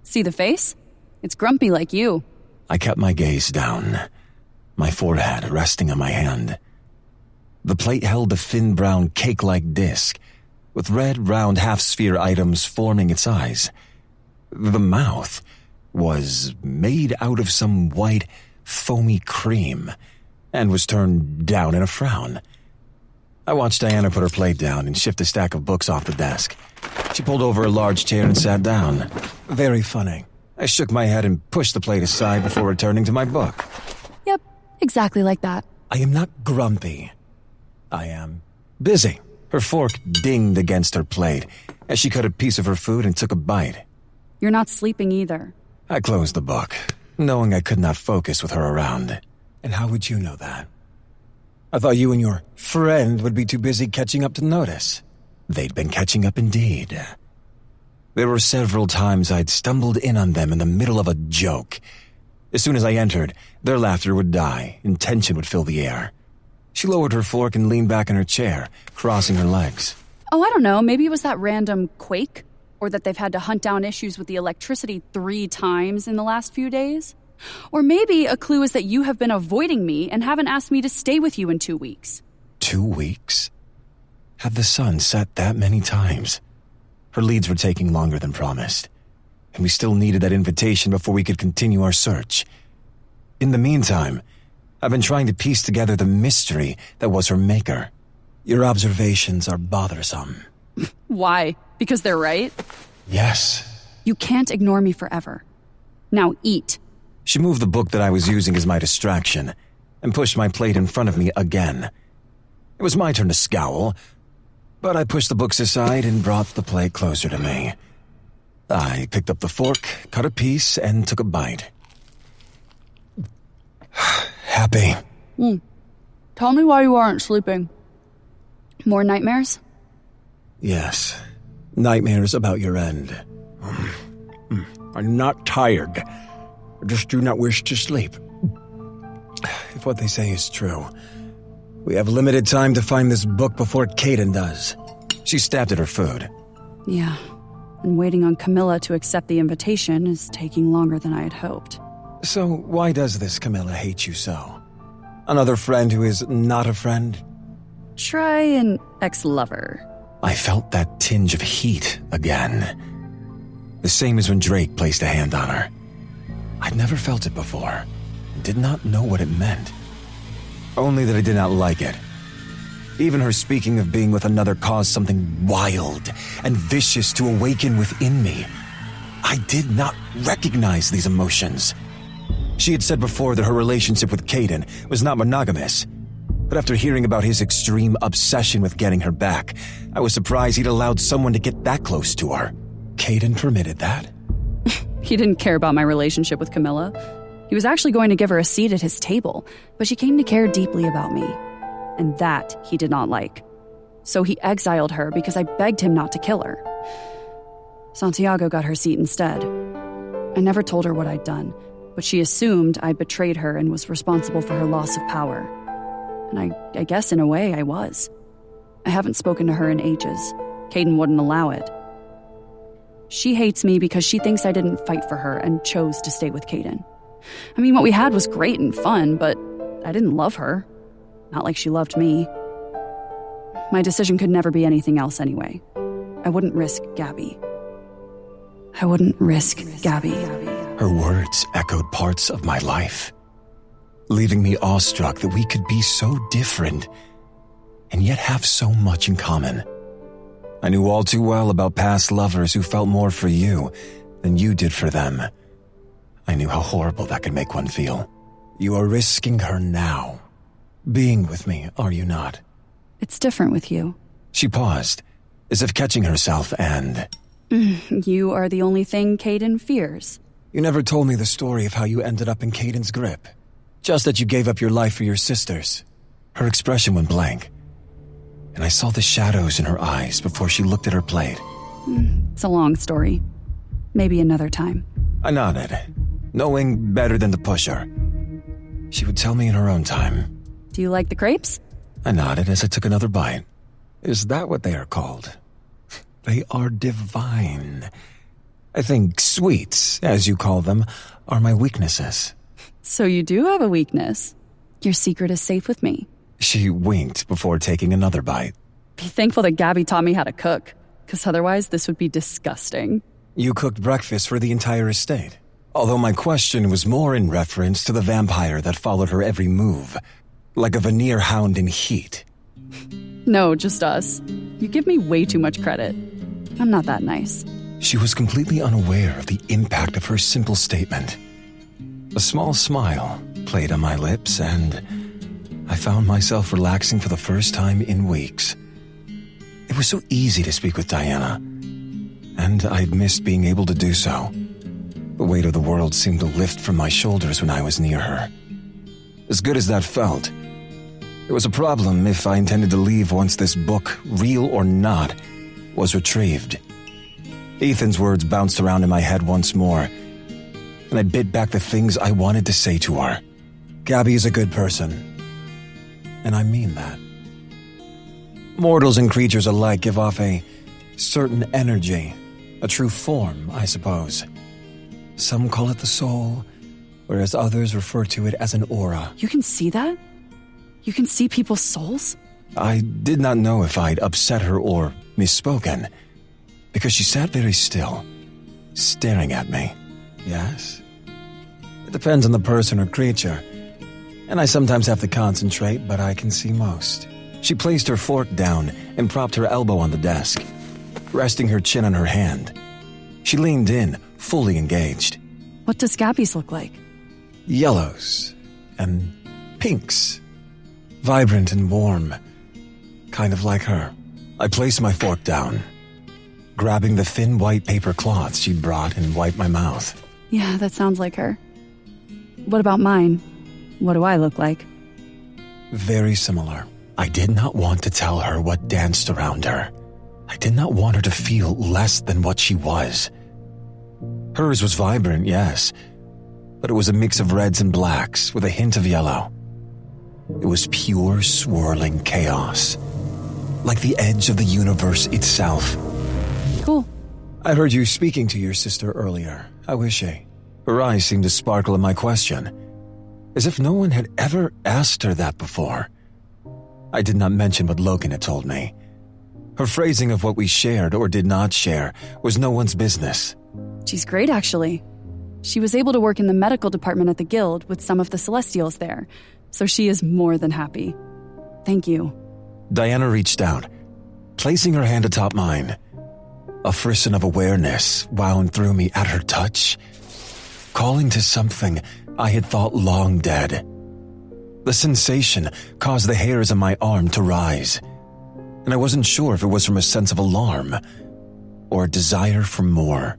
See the face? It's grumpy like you. I kept my gaze down, my forehead resting on my hand. The plate held a thin brown cake-like disc, with red round half-sphere items forming its eyes. The mouth was made out of some white, foamy cream, and was turned down in a frown. I watched Diana put her plate down and shift a stack of books off the desk. She pulled over a large chair and sat down. Very funny. I shook my head and pushed the plate aside before returning to my book. Yep, exactly like that. I am not grumpy. I am busy. Her fork dinged against her plate as she cut a piece of her food and took a bite. You're not sleeping either. I closed the book, knowing I could not focus with her around. And how would you know that? I thought you and your friend would be too busy catching up to notice. They'd been catching up indeed. There were several times I'd stumbled in on them in the middle of a joke. As soon as I entered, their laughter would die and tension would fill the air. She lowered her fork and leaned back in her chair, crossing her legs. Oh, I don't know, maybe it was that random quake? Or that they've had to hunt down issues with the electricity 3 times in the last few days? Or maybe a clue is that you have been avoiding me and haven't asked me to stay with you in 2 weeks. 2 weeks? Had the sun set that many times? Her leads were taking longer than promised, and we still needed that invitation before we could continue our search. In the meantime, I've been trying to piece together the mystery that was her maker. Your observations are bothersome. Why? Because they're right? Yes. You can't ignore me forever. Now eat. She moved the book that I was using as my distraction and pushed my plate in front of me again. It was my turn to scowl, but I pushed the books aside and brought the plate closer to me. I picked up the fork, cut a piece, and took a bite. Happy. Tell me why you aren't sleeping. More nightmares? Yes. Nightmares about your end. I'm not tired. I just do not wish to sleep. If what they say is true, we have limited time to find this book before Caden does. She stabbed at her food. Yeah, and waiting on Camilla to accept the invitation is taking longer than I had hoped. So why does this Camilla hate you so? Another friend who is not a friend? Try an ex-lover. I felt that tinge of heat again. The same as when Drake placed a hand on her. I'd never felt it before, and did not know what it meant. Only that I did not like it. Even her speaking of being with another caused something wild and vicious to awaken within me. I did not recognize these emotions. She had said before that her relationship with Caden was not monogamous, But after hearing about his extreme obsession with getting her back, I was surprised he'd allowed someone to get that close to her. Caden permitted that? He didn't care about my relationship with Camilla. He was actually going to give her a seat at his table, but she came to care deeply about me. And that he did not like. So he exiled her because I begged him not to kill her. Santiago got her seat instead. I never told her what I'd done, but she assumed I'd betrayed her and was responsible for her loss of power. And I guess in a way I was. I haven't spoken to her in ages. Caden wouldn't allow it. She hates me because she thinks I didn't fight for her and chose to stay with Caden. I mean, what we had was great and fun, but I didn't love her. Not like she loved me. My decision could never be anything else anyway. I wouldn't risk Gabby. I wouldn't risk Gabby. Her words echoed parts of my life, leaving me awestruck that we could be so different and yet have so much in common. I knew all too well about past lovers who felt more for you than you did for them. I knew how horrible that could make one feel. You are risking her now. Being with me, are you not? It's different with you. She paused, as if catching herself, and... You are the only thing Caden fears. You never told me the story of how you ended up in Caden's grip. Just that you gave up your life for your sisters. Her expression went blank, and I saw the shadows in her eyes before she looked at her plate. It's a long story. Maybe another time. I nodded, knowing better than to push her. She would tell me in her own time. Do you like the crepes? I nodded as I took another bite. Is that what they are called? They are divine. I think sweets, as you call them, are my weaknesses. So you do have a weakness. Your secret is safe with me. She winked before taking another bite. Be thankful that Gabby taught me how to cook, because otherwise this would be disgusting. You cooked breakfast for the entire estate. Although my question was more in reference to the vampire that followed her every move, like a veneer hound in heat. No, just us. You give me way too much credit. I'm not that nice. She was completely unaware of the impact of her simple statement. A small smile played on my lips, and I found myself relaxing for the first time in weeks. It was so easy to speak with Diana, and I'd missed being able to do so. The weight of the world seemed to lift from my shoulders when I was near her. As good as that felt, it was a problem if I intended to leave once this book, real or not, was retrieved. Ethan's words bounced around in my head once more, and I bit back the things I wanted to say to her. Gabby is a good person, and I mean that. Mortals and creatures alike give off a certain energy, a true form, I suppose. Some call it the soul, whereas others refer to it as an aura. You can see that? You can see people's souls? I did not know if I'd upset her or misspoken, because she sat very still, staring at me. Yes? It depends on the person or creature, and I sometimes have to concentrate, but I can see most. She placed her fork down and propped her elbow on the desk, resting her chin on her hand. She leaned in, fully engaged. What does Gabby's look like? Yellows and pinks. Vibrant and warm. Kind of like her. I placed my fork down, grabbing the thin white paper cloths she'd brought, and wiped my mouth. Yeah, that sounds like her. What about mine? What do I look like? Very similar. I did not want to tell her what danced around her. I did not want her to feel less than what she was. Hers was vibrant, yes, but it was a mix of reds and blacks with a hint of yellow. It was pure, swirling chaos, like the edge of the universe itself. Cool. I heard you speaking to your sister earlier. How is she? Her eyes seemed to sparkle at my question, as if no one had ever asked her that before. I did not mention what Logan had told me. Her phrasing of what we shared or did not share was no one's business. She's great, actually. She was able to work in the medical department at the Guild with some of the Celestials there, so she is more than happy. Thank you. Diana reached out, placing her hand atop mine. A frisson of awareness wound through me at her touch, calling to something I had thought long dead. The sensation caused the hairs on my arm to rise, and I wasn't sure if it was from a sense of alarm or a desire for more.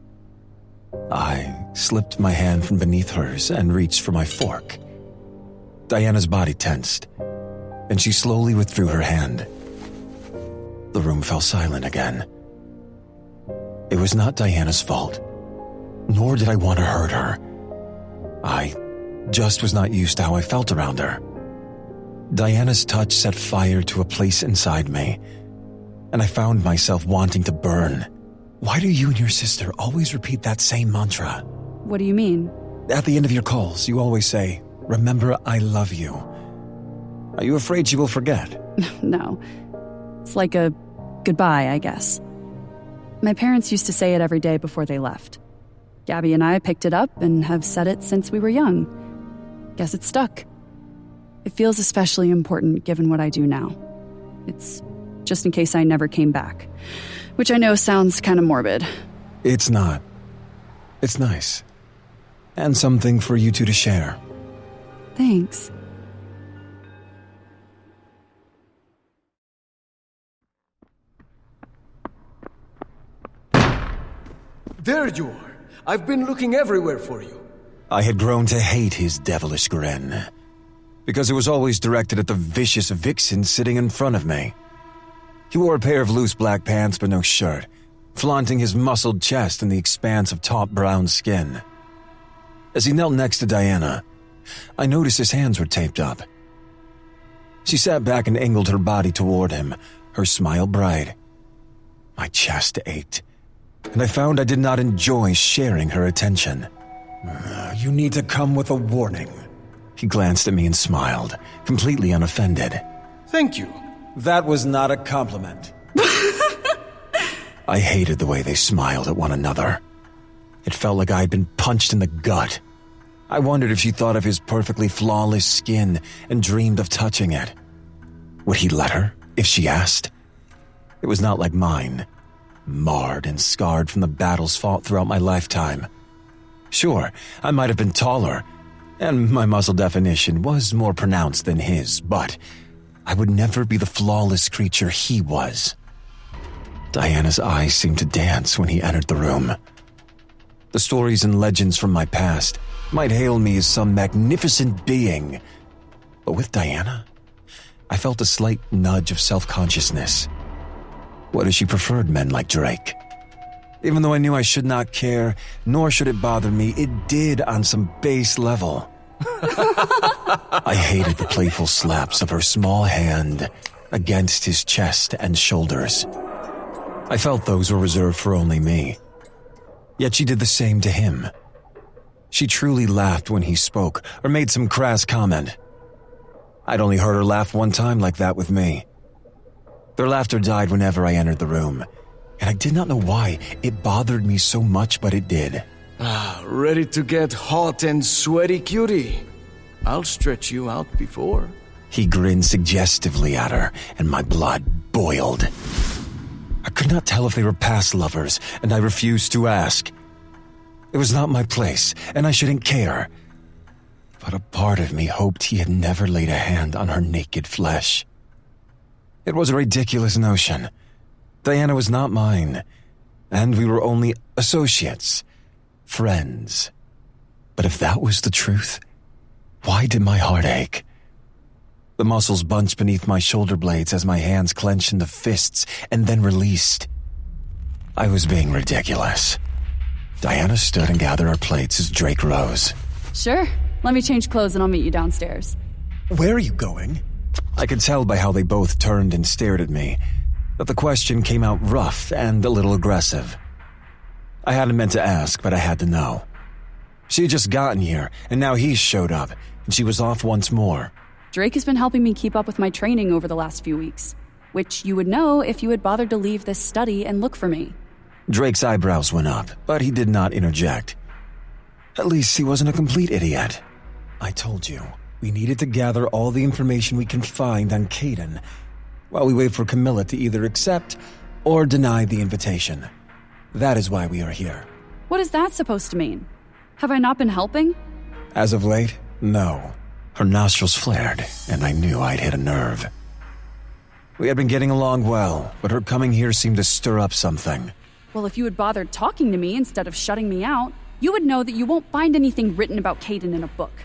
I slipped my hand from beneath hers and reached for my fork. Diana's body tensed, and she slowly withdrew her hand. The room fell silent again. It was not Diana's fault, nor did I want to hurt her. I just was not used to how I felt around her. Diana's touch set fire to a place inside me, and I found myself wanting to burn. Why do you and your sister always repeat that same mantra? What do you mean? At the end of your calls, you always say, "Remember, I love you." Are you afraid she will forget? No. It's like a goodbye, I guess. My parents used to say it every day before they left. Gabby and I picked it up and have said it since we were young. Guess it's stuck. It feels especially important given what I do now. It's just in case I never came back, which I know sounds kind of morbid. It's not. It's nice. And something for you two to share. Thanks. There you are. I've been looking everywhere for you. I had grown to hate his devilish grin, because it was always directed at the vicious vixen sitting in front of me. He wore a pair of loose black pants but no shirt, flaunting his muscled chest and the expanse of taut brown skin. As he knelt next to Diana, I noticed his hands were taped up. She sat back and angled her body toward him, her smile bright. My chest ached, and I found I did not enjoy sharing her attention. You need to come with a warning. He glanced at me and smiled, completely unoffended. Thank you. That was not a compliment. I hated the way they smiled at one another. It felt like I had been punched in the gut. I wondered if she thought of his perfectly flawless skin and dreamed of touching it. Would he let her, if she asked? It was not like mine, marred and scarred from the battles fought throughout my lifetime. Sure, I might have been taller, and my muscle definition was more pronounced than his, but I would never be the flawless creature he was. Diana's eyes seemed to dance when he entered the room. The stories and legends from my past might hail me as some magnificent being, but with Diana, I felt a slight nudge of self-consciousness. What if she preferred men like Drake? Even though I knew I should not care, nor should it bother me, it did on some base level. I hated the playful slaps of her small hand against his chest and shoulders. I felt those were reserved for only me. Yet she did the same to him. She truly laughed when he spoke or made some crass comment. I'd only heard her laugh one time like that with me. Their laughter died whenever I entered the room, and I did not know why it bothered me so much, but it did. Ready to get hot and sweaty, cutie? I'll stretch you out before. He grinned suggestively at her, and my blood boiled. I could not tell if they were past lovers, and I refused to ask. It was not my place, and I shouldn't care. But a part of me hoped he had never laid a hand on her naked flesh. It was a ridiculous notion. Diana was not mine, and we were only associates, friends. But if that was the truth, why did my heart ache? The muscles bunched beneath my shoulder blades as my hands clenched into fists and then released. I was being ridiculous. Diana stood and gathered our plates as Drake rose. Sure. Let me change clothes and I'll meet you downstairs. Where are you going? I could tell by how they both turned and stared at me that the question came out rough and a little aggressive. I hadn't meant to ask, but I had to know. She had just gotten here, and now he showed up, and she was off once more. Drake has been helping me keep up with my training over the last few weeks, which you would know if you had bothered to leave this study and look for me. Drake's eyebrows went up, but he did not interject. At least he wasn't a complete idiot. I told you, we needed to gather all the information we can find on Caden, while we wait for Camilla to either accept or deny the invitation. That is why we are here. What is that supposed to mean? Have I not been helping? As of late, no. Her nostrils flared, and I knew I'd hit a nerve. We had been getting along well, but her coming here seemed to stir up something. Well, if you had bothered talking to me instead of shutting me out, you would know that you won't find anything written about Caden in a book.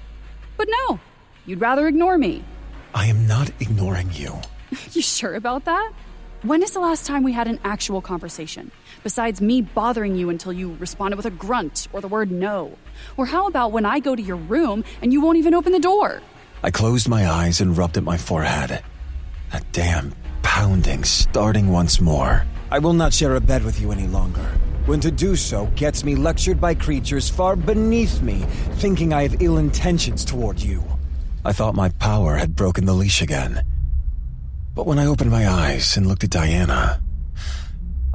But no, you'd rather ignore me. I am not ignoring you. You sure about that? When is the last time we had an actual conversation? Besides me bothering you until you responded with a grunt or the word no. Or how about when I go to your room and you won't even open the door? I closed my eyes and rubbed at my forehead. That damn pounding starting once more. I will not share a bed with you any longer. When to do so gets me lectured by creatures far beneath me, thinking I have ill intentions toward you. I thought my power had broken the leash again. But when I opened my eyes and looked at Diana,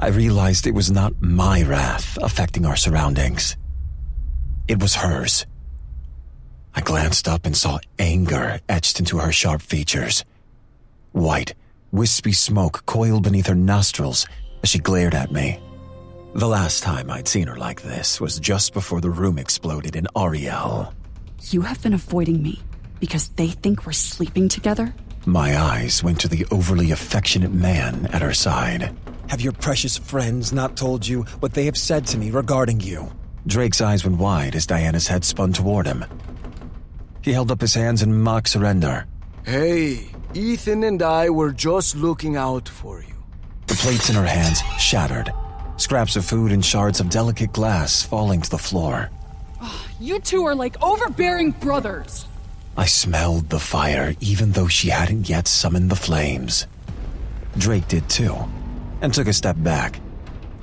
I realized it was not my wrath affecting our surroundings. It was hers. I glanced up and saw anger etched into her sharp features. White, wispy smoke coiled beneath her nostrils as she glared at me. The last time I'd seen her like this was just before the room exploded in Ariel. You have been avoiding me because they think we're sleeping together? My eyes went to the overly affectionate man at her side. Have your precious friends not told you what they have said to me regarding you? Drake's eyes went wide as Diana's head spun toward him. He held up his hands in mock surrender. Hey, Ethan and I were just looking out for you. The plates in her hands shattered, scraps of food and shards of delicate glass falling to the floor. You two are like overbearing brothers. I smelled the fire even though she hadn't yet summoned the flames. Drake did too, and took a step back,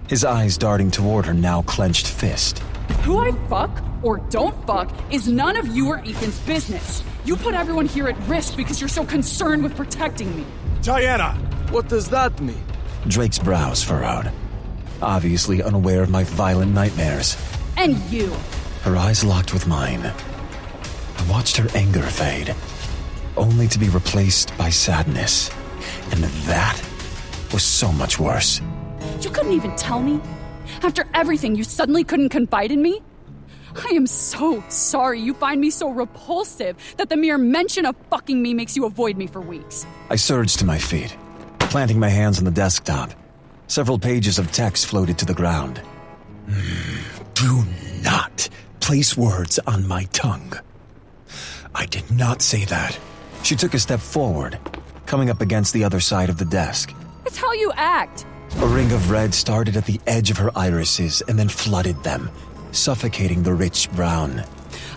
his eyes darting toward her now clenched fist. Who I fuck or don't fuck is none of you or Ethan's business. You put everyone here at risk because you're so concerned with protecting me. Diana! What does that mean? Drake's brows furrowed, obviously unaware of my violent nightmares. And you. Her eyes locked with mine. I watched her anger fade, only to be replaced by sadness. And that was so much worse. You couldn't even tell me? After everything, you suddenly couldn't confide in me? I am so sorry you find me so repulsive that the mere mention of fucking me makes you avoid me for weeks. I surged to my feet, planting my hands on the desktop. Several pages of text floated to the ground. Do not place words on my tongue. I did not say that. She took a step forward, coming up against the other side of the desk. It's how you act. A ring of red started at the edge of her irises and then flooded them, suffocating the rich brown.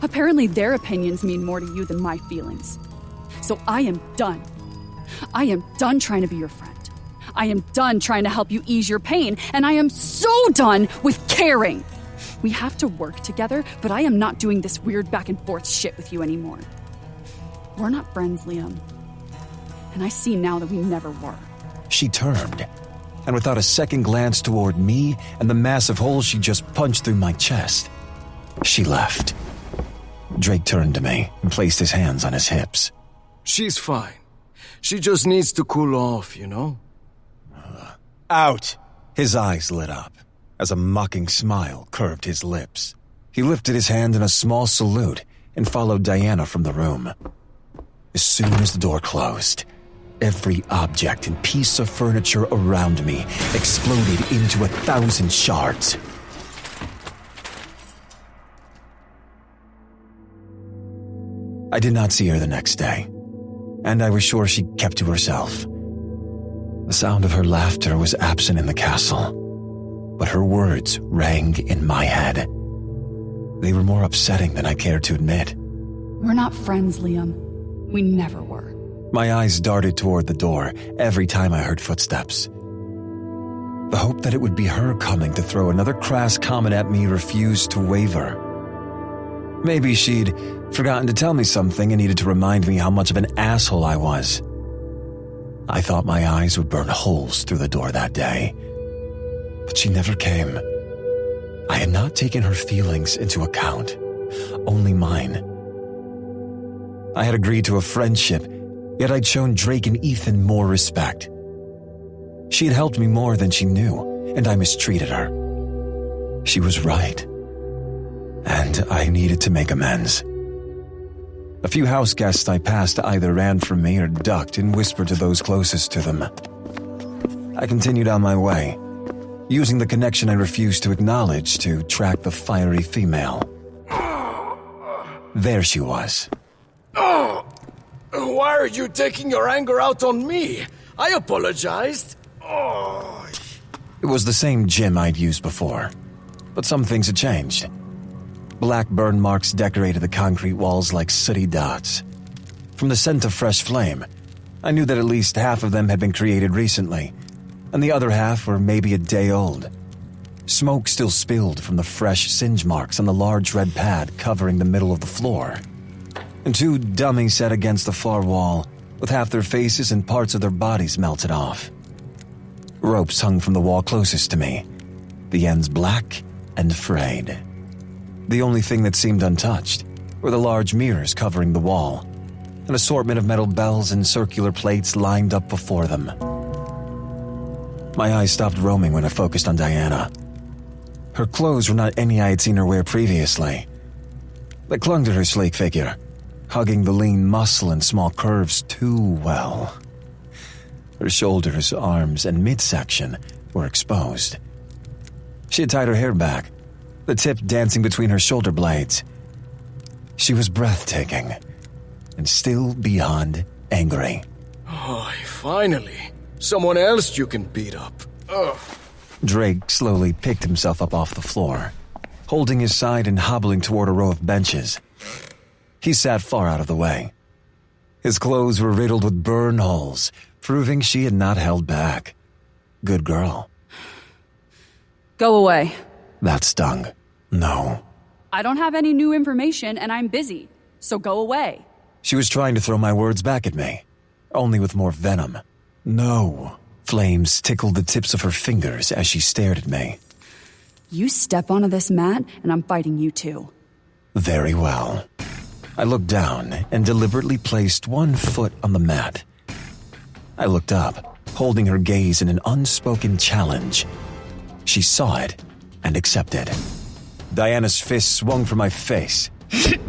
Apparently their opinions mean more to you than my feelings. So I am done. I am done trying to be your friend. I am done trying to help you ease your pain, and I am so done with caring. We have to work together, but I am not doing this weird back and forth shit with you anymore. We're not friends, Liam. And I see now that we never were. She turned, and without a second glance toward me and the massive hole she just punched through my chest, she left. Drake turned to me and placed his hands on his hips. She's fine. She just needs to cool off, you know? Out! His eyes lit up as a mocking smile curved his lips. He lifted his hand in a small salute and followed Diana from the room. As soon as the door closed, every object and piece of furniture around me exploded into 1,000 shards. I did not see her the next day, and I was sure she kept to herself. The sound of her laughter was absent in the castle, but her words rang in my head. They were more upsetting than I cared to admit. We're not friends, Liam. We never were. My eyes darted toward the door every time I heard footsteps. The hope that it would be her coming to throw another crass comment at me refused to waver. Maybe she'd forgotten to tell me something and needed to remind me how much of an asshole I was. I thought my eyes would burn holes through the door that day, but she never came. I had not taken her feelings into account, only mine. I had agreed to a friendship, yet I'd shown Drake and Ethan more respect. She had helped me more than she knew, and I mistreated her. She was right, and I needed to make amends. A few house guests I passed either ran from me or ducked and whispered to those closest to them. I continued on my way, using the connection I refused to acknowledge to track the fiery female. There she was. Oh! Why are you taking your anger out on me? I apologized. Oh. It was the same gym I'd used before, but some things had changed. Black burn marks decorated the concrete walls like sooty dots. From the scent of fresh flame, I knew that at least half of them had been created recently, and the other half were maybe a day old. Smoke still spilled from the fresh singe marks on the large red pad covering the middle of the floor. And two dummies sat against the far wall, with half their faces and parts of their bodies melted off. Ropes hung from the wall closest to me, the ends black and frayed. The only thing that seemed untouched were the large mirrors covering the wall, an assortment of metal bells and circular plates lined up before them. My eyes stopped roaming when I focused on Diana. Her clothes were not any I had seen her wear previously. They clung to her sleek figure, hugging the lean muscle and small curves too well. Her shoulders, arms, and midsection were exposed. She had tied her hair back, the tip dancing between her shoulder blades. She was breathtaking, and still beyond angry. Oh, finally. Someone else you can beat up. Ugh. Drake slowly picked himself up off the floor, holding his side and hobbling toward a row of benches. He sat far out of the way. His clothes were riddled with burn holes, proving she had not held back. Good girl. Go away. That stung. No. I don't have any new information and I'm busy, so go away. She was trying to throw my words back at me, only with more venom. No. Flames tickled the tips of her fingers as she stared at me. You step onto this mat and I'm fighting you too. Very well. I looked down and deliberately placed one foot on the mat. I looked up, holding her gaze in an unspoken challenge. She saw it and accepted. Diana's fist swung for my face.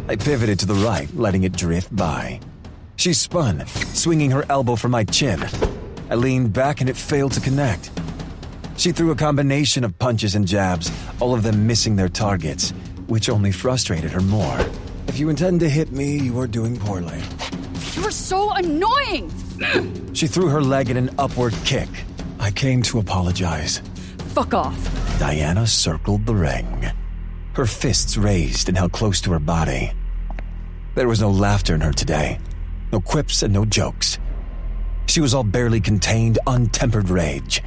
I pivoted to the right, letting it drift by. She spun, swinging her elbow for my chin. I leaned back and it failed to connect. She threw a combination of punches and jabs, all of them missing their targets, which only frustrated her more. If you intend to hit me, you are doing poorly. You're so annoying! She threw her leg in an upward kick. I came to apologize. Fuck off. Diana circled the ring, her fists raised and held close to her body. There was no laughter in her today, no quips and no jokes. She was all barely contained, untempered rage.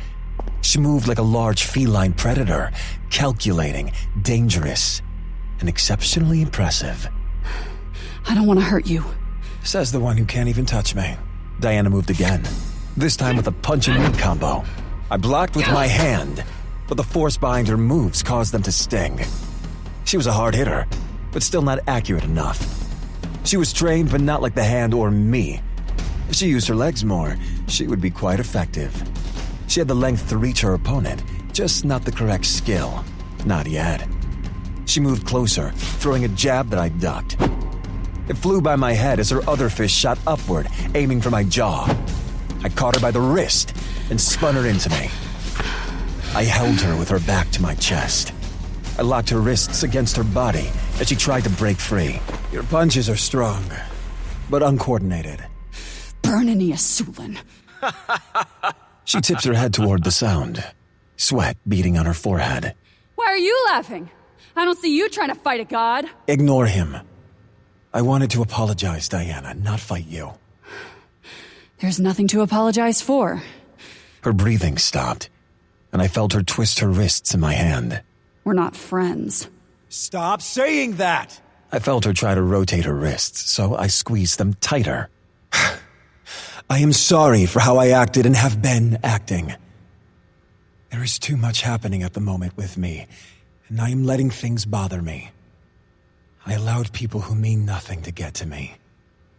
She moved like a large feline predator, calculating, dangerous, and exceptionally impressive. I don't want to hurt you. Says the one who can't even touch me. Diana moved again, this time with a punch and knee combo. I blocked with my hand, but the force behind her moves caused them to sting. She was a hard hitter, but still not accurate enough. She was trained, but not like the hand or me. If she used her legs more, she would be quite effective. She had the length to reach her opponent, just not the correct skill. Not yet. She moved closer, throwing a jab that I ducked. It flew by my head as her other fist shot upward, aiming for my jaw. I caught her by the wrist and spun her into me. I held her with her back to my chest. I locked her wrists against her body as she tried to break free. Your punches are strong, but uncoordinated. Burnini Asulin. She tips her head toward the sound, sweat beading on her forehead. Why are you laughing? I don't see you trying to fight a god. Ignore him. I wanted to apologize, Diana, not fight you. There's nothing to apologize for. Her breathing stopped, and I felt her twist her wrists in my hand. We're not friends. Stop saying that! I felt her try to rotate her wrists, so I squeezed them tighter. I am sorry for how I acted and have been acting. There is too much happening at the moment with me, and I am letting things bother me. I allowed people who mean nothing to get to me.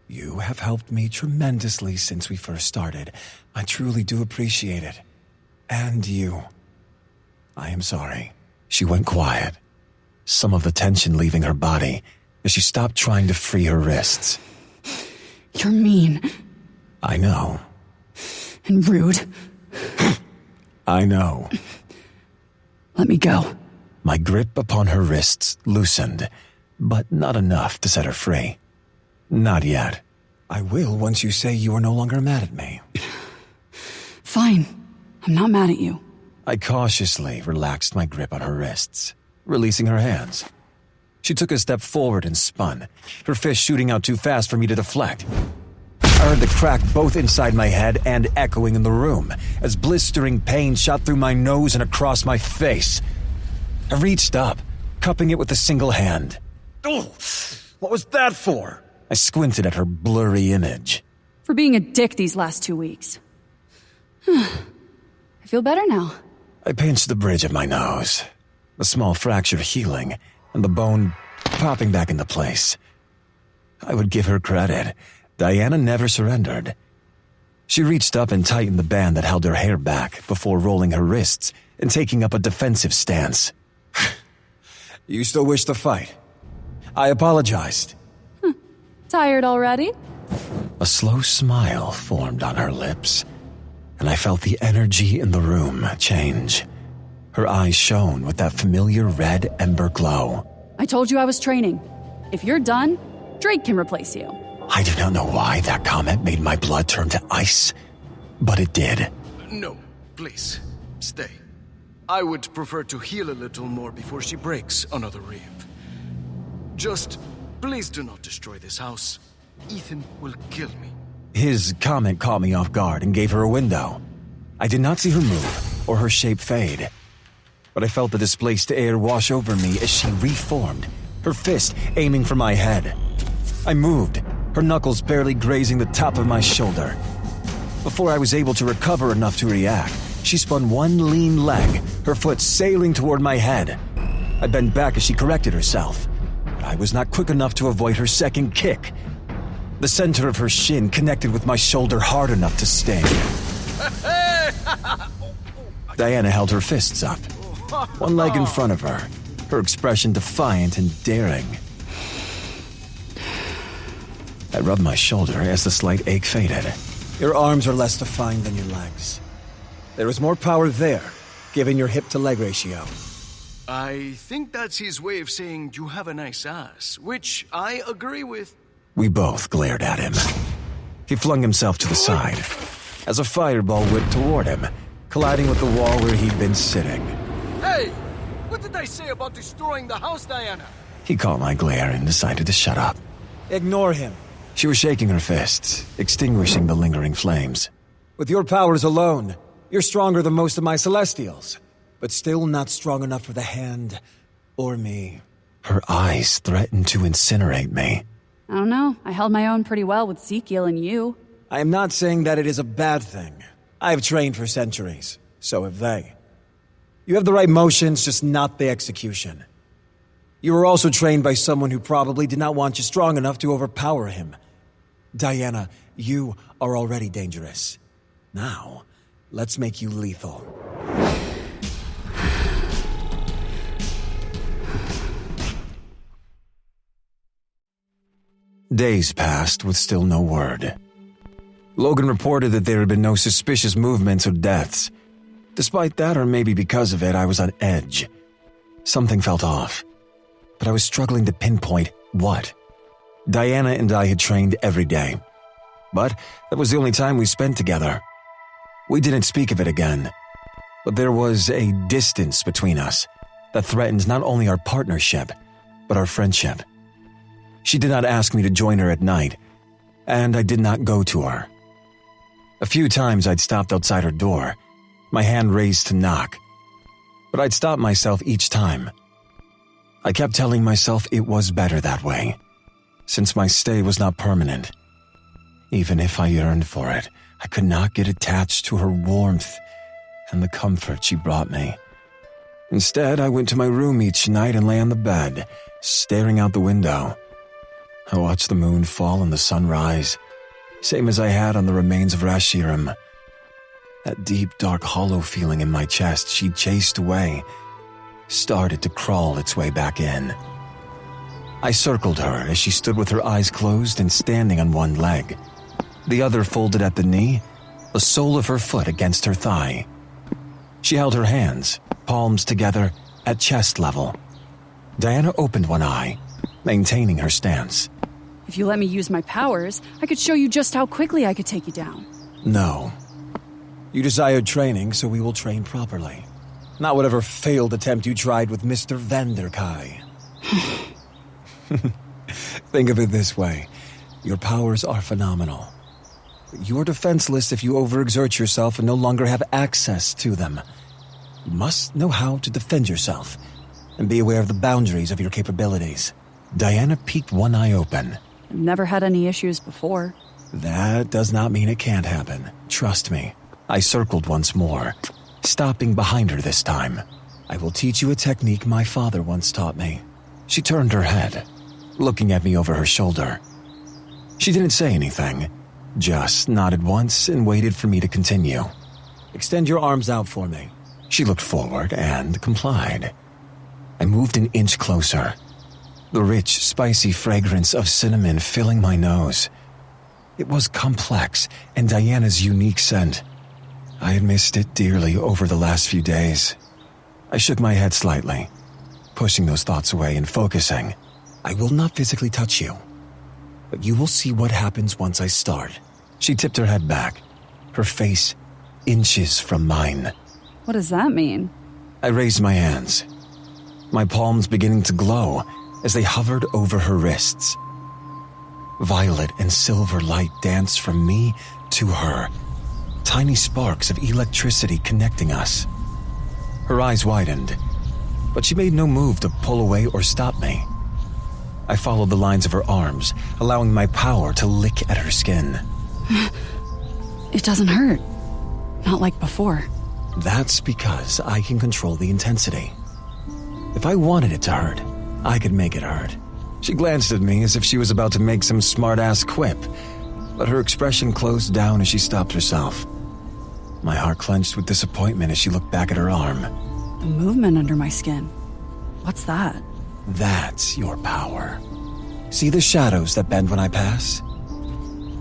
You have helped me tremendously since we first started. I truly do appreciate it. And you. I am sorry. She went quiet, some of the tension leaving her body as she stopped trying to free her wrists. You're mean. I know. And rude. I know. Let me go. My grip upon her wrists loosened, but not enough to set her free. Not yet. I will once you say you are no longer mad at me. Fine. I'm not mad at you. I cautiously relaxed my grip on her wrists, releasing her hands. She took a step forward and spun, her fist shooting out too fast for me to deflect. I heard the crack both inside my head and echoing in the room, as blistering pain shot through my nose and across my face. I reached up, cupping it with a single hand. Oh, what was that for? I squinted at her blurry image. For being a dick these last 2 weeks. I feel better now. I pinched the bridge of my nose, a small fracture healing, and the bone popping back into place. I would give her credit. Diana never surrendered. She reached up and tightened the band that held her hair back before rolling her wrists and taking up a defensive stance. You still wish to fight? I apologized. Tired already? A slow smile formed on her lips, and I felt the energy in the room change. Her eyes shone with that familiar red ember glow. I told you I was training. If you're done, Drake can replace you. I do not know why that comment made my blood turn to ice, but it did. No, please, stay. I would prefer to heal a little more before she breaks another rib. Just, please do not destroy this house. Ethan will kill me. His comment caught me off guard and gave her a window. I did not see her move or her shape fade, but I felt the displaced air wash over me as she reformed, her fist aiming for my head. I moved, her knuckles barely grazing the top of my shoulder. Before I was able to recover enough to react, she spun one lean leg, her foot sailing toward my head. I bent back as she corrected herself, but I was not quick enough to avoid her second kick. The center of her shin connected with my shoulder hard enough to sting. Diana held her fists up, one leg in front of her, her expression defiant and daring. I rubbed my shoulder as the slight ache faded. Your arms are less defined than your legs. There is more power there, given your hip-to-leg ratio. I think that's his way of saying you have a nice ass, which I agree with. We both glared at him. He flung himself to the side, as a fireball whipped toward him, colliding with the wall where he'd been sitting. Hey! What did I say about destroying the house, Diana? He caught my glare and decided to shut up. Ignore him. She was shaking her fists, extinguishing the lingering flames. With your powers alone, you're stronger than most of my Celestials, but still not strong enough for the Hand or me. Her eyes threatened to incinerate me. I don't know. I held my own pretty well with Ezekiel and you. I am not saying that it is a bad thing. I have trained for centuries. So have they. You have the right motions, just not the execution. You were also trained by someone who probably did not want you strong enough to overpower him. Diana, you are already dangerous. Now, let's make you lethal. Days passed with still no word. Logan reported that there had been no suspicious movements or deaths. Despite that, or maybe because of it, I was on edge. Something felt off, but I was struggling to pinpoint what. Diana and I had trained every day, but that was the only time we spent together. We didn't speak of it again, but there was a distance between us that threatened not only our partnership, but our friendship. She did not ask me to join her at night, and I did not go to her. A few times I'd stopped outside her door, my hand raised to knock, but I'd stop myself each time. I kept telling myself it was better that way, since my stay was not permanent. Even if I yearned for it, I could not get attached to her warmth and the comfort she brought me. Instead, I went to my room each night and lay on the bed, staring out the window. I watched the moon fall and the sun rise, same as I had on the remains of Rashirim. That deep, dark, hollow feeling in my chest she'd chased away started to crawl its way back in. I circled her as she stood with her eyes closed and standing on one leg. The other folded at the knee, the sole of her foot against her thigh. She held her hands, palms together, at chest level. Diana opened one eye, maintaining her stance. If you let me use my powers, I could show you just how quickly I could take you down. No. You desired training, so we will train properly. Not whatever failed attempt you tried with Mr. Vanderkai. Think of it this way. Your powers are phenomenal. You're defenseless if you overexert yourself and no longer have access to them. You must know how to defend yourself and be aware of the boundaries of your capabilities. Diana peeked one eye open. I've never had any issues before. That does not mean it can't happen. Trust me. I circled once more, stopping behind her this time. I will teach you a technique my father once taught me. She turned her head, looking at me over her shoulder. She didn't say anything, just nodded once and waited for me to continue. Extend your arms out for me. She looked forward and complied. I moved an inch closer, the rich, spicy fragrance of cinnamon filling my nose. It was complex and Diana's unique scent. I had missed it dearly over the last few days. I shook my head slightly, pushing those thoughts away and focusing. I will not physically touch you, but you will see what happens once I start. She tipped her head back, her face inches from mine. What does that mean? I raised my hands, my palms beginning to glow as they hovered over her wrists. Violet and silver light danced from me to her, tiny sparks of electricity connecting us. Her eyes widened, but she made no move to pull away or stop me. I followed the lines of her arms, allowing my power to lick at her skin. It doesn't hurt. Not like before. That's because I can control the intensity. If I wanted it to hurt, I could make it hurt. She glanced at me as if she was about to make some smart-ass quip, but her expression closed down as she stopped herself. My heart clenched with disappointment as she looked back at her arm. The movement under my skin. What's that? That's your power. See the shadows that bend when I pass?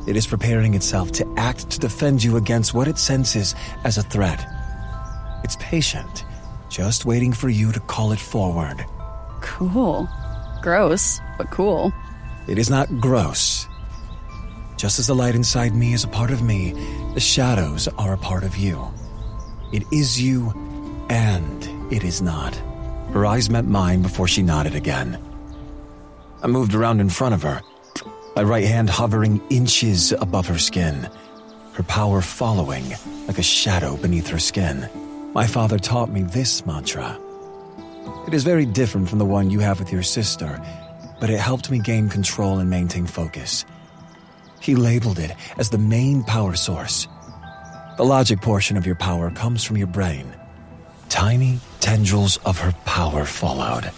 It is preparing itself to act to defend you against what it senses as a threat. It's patient, just waiting for you to call it forward. Cool. Gross, but cool. It is not gross. Just as the light inside me is a part of me, the shadows are a part of you. It is you, and it is not. Her eyes met mine before she nodded again. I moved around in front of her, my right hand hovering inches above her skin, her power following like a shadow beneath her skin. My father taught me this mantra. It is very different from the one you have with your sister, but it helped me gain control and maintain focus. He labeled it as the main power source. The logic portion of your power comes from your brain. Tiny tendrils of her power followed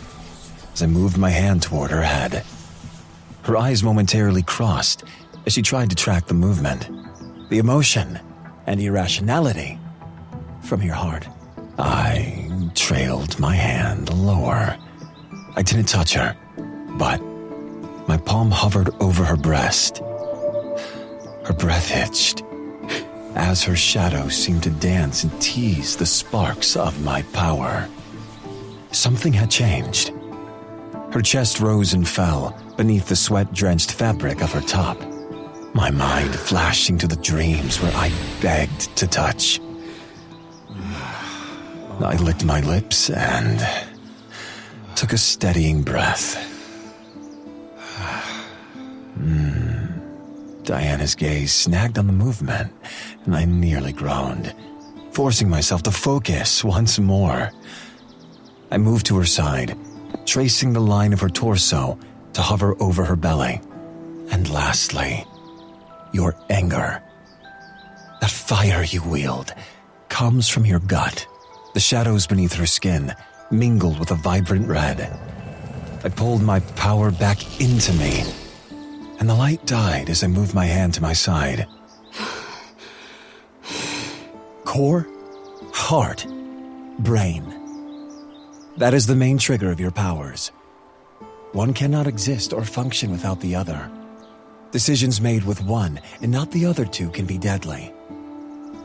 as I moved my hand toward her head. Her eyes momentarily crossed as she tried to track the movement, the emotion, and irrationality from your heart. I trailed my hand lower. I didn't touch her, but my palm hovered over her breast. Her breath hitched as her shadow seemed to dance and tease the sparks of my power. Something had changed. Her chest rose and fell beneath the sweat-drenched fabric of her top, my mind flashing to the dreams where I begged to touch. I licked my lips and took a steadying breath. Diana's gaze snagged on the movement, and I nearly groaned, forcing myself to focus once more. I moved to her side, tracing the line of her torso to hover over her belly. And lastly, your anger. That fire you wield comes from your gut. The shadows beneath her skin mingled with a vibrant red. I pulled my power back into me, and the light died as I moved my hand to my side. Core, heart, brain. That is the main trigger of your powers. One cannot exist or function without the other. Decisions made with one and not the other two can be deadly.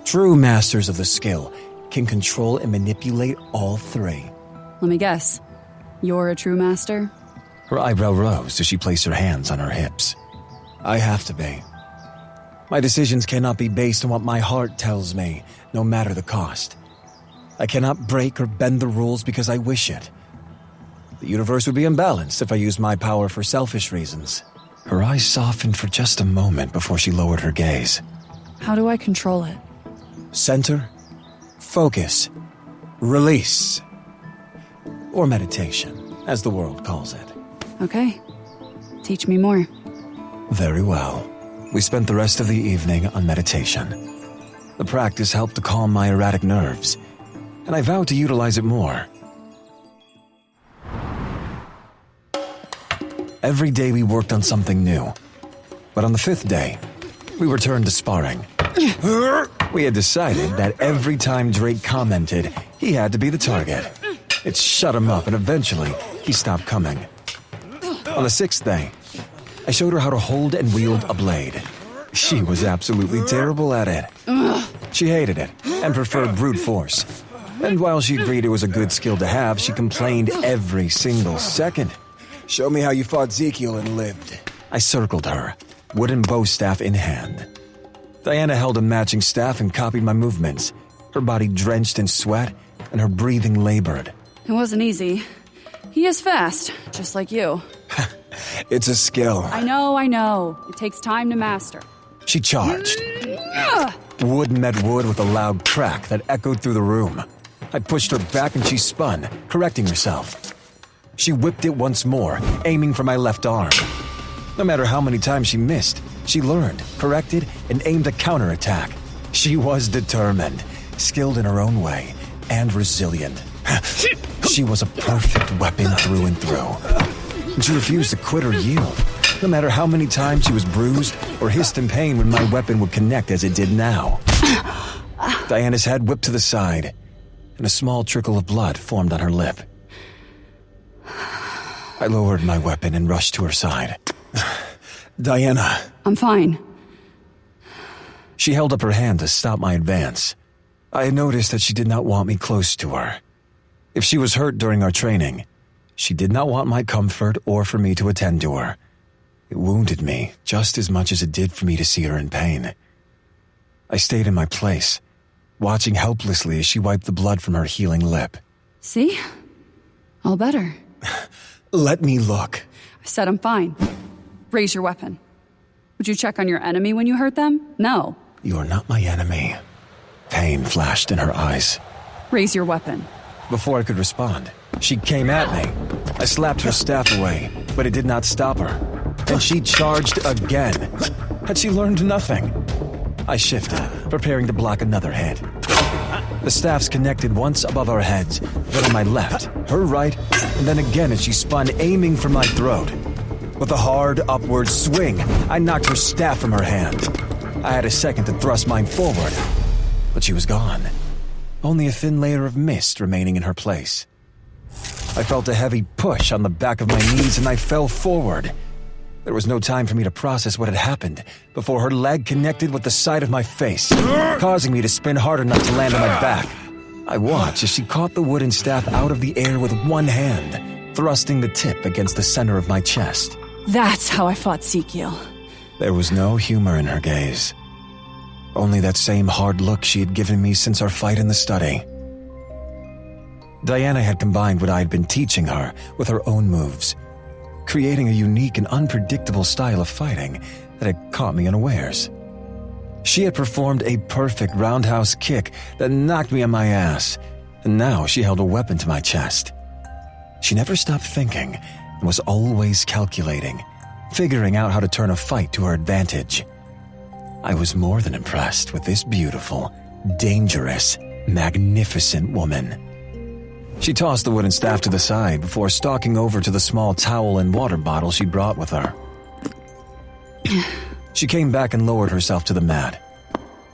True masters of the skill can control and manipulate all three. Let me guess. You're a true master? Her eyebrow rose as she placed her hands on her hips. I have to be. My decisions cannot be based on what my heart tells me, no matter the cost. I cannot break or bend the rules because I wish it. The universe would be imbalanced if I used my power for selfish reasons. Her eyes softened for just a moment before she lowered her gaze. How do I control it? Center, focus, release. Or meditation, as the world calls it. Okay. Teach me more. Very well. We spent the rest of the evening on meditation. The practice helped to calm my erratic nerves, and I vowed to utilize it more. Every day we worked on something new. But on the 5th day, we returned to sparring. We had decided that every time Drake commented, he had to be the target. It shut him up, and eventually, he stopped coming. On the 6th day, I showed her how to hold and wield a blade. She was absolutely terrible at it. She hated it and preferred brute force. And while she agreed it was a good skill to have, she complained every single second. Show me how you fought Ezekiel and lived. I circled her, wooden bow staff in hand. Diana held a matching staff and copied my movements, her body drenched in sweat and her breathing labored. It wasn't easy. He is fast, just like you. It's a skill. I know. It takes time to master. She charged. Wood met wood with a loud crack that echoed through the room. I pushed her back and she spun, correcting herself. She whipped it once more, aiming for my left arm. No matter how many times she missed, she learned, corrected, and aimed a counterattack. She was determined, skilled in her own way, and resilient. She was a perfect weapon through and through. And she refused to quit or yield, no matter how many times she was bruised or hissed in pain when my weapon would connect as it did now. Diana's head whipped to the side, and a small trickle of blood formed on her lip. I lowered my weapon and rushed to her side. Diana. I'm fine. She held up her hand to stop my advance. I had noticed that she did not want me close to her. If she was hurt during our training, she did not want my comfort or for me to attend to her. It wounded me just as much as it did for me to see her in pain. I stayed in my place, watching helplessly as she wiped the blood from her healing lip. See? All better. Let me look. I said I'm fine. Raise your weapon. Would you check on your enemy when you hurt them? No. You are not my enemy. Pain flashed in her eyes. Raise your weapon. Before I could respond, she came at me. I slapped her staff away, but it did not stop her. And she charged again. Had she learned nothing? I shifted, preparing to block another hit. The staffs connected once above our heads, then on my left, her right, and then again as she spun, aiming for my throat. With a hard upward swing, I knocked her staff from her hand. I had a second to thrust mine forward, but she was gone. Only a thin layer of mist remaining in her place. I felt a heavy push on the back of my knees and I fell forward. There was no time for me to process what had happened before her leg connected with the side of my face, causing me to spin hard enough to land on my back. I watched as she caught the wooden staff out of the air with one hand, thrusting the tip against the center of my chest. That's how I fought Ezekiel. There was no humor in her gaze. Only that same hard look she had given me since our fight in the study. Diana had combined what I had been teaching her with her own moves, creating a unique and unpredictable style of fighting that had caught me unawares. She had performed a perfect roundhouse kick that knocked me on my ass, and now she held a weapon to my chest. She never stopped thinking and was always calculating, figuring out how to turn a fight to her advantage. I was more than impressed with this beautiful, dangerous, magnificent woman. She tossed the wooden staff to the side before stalking over to the small towel and water bottle she brought with her. She came back and lowered herself to the mat,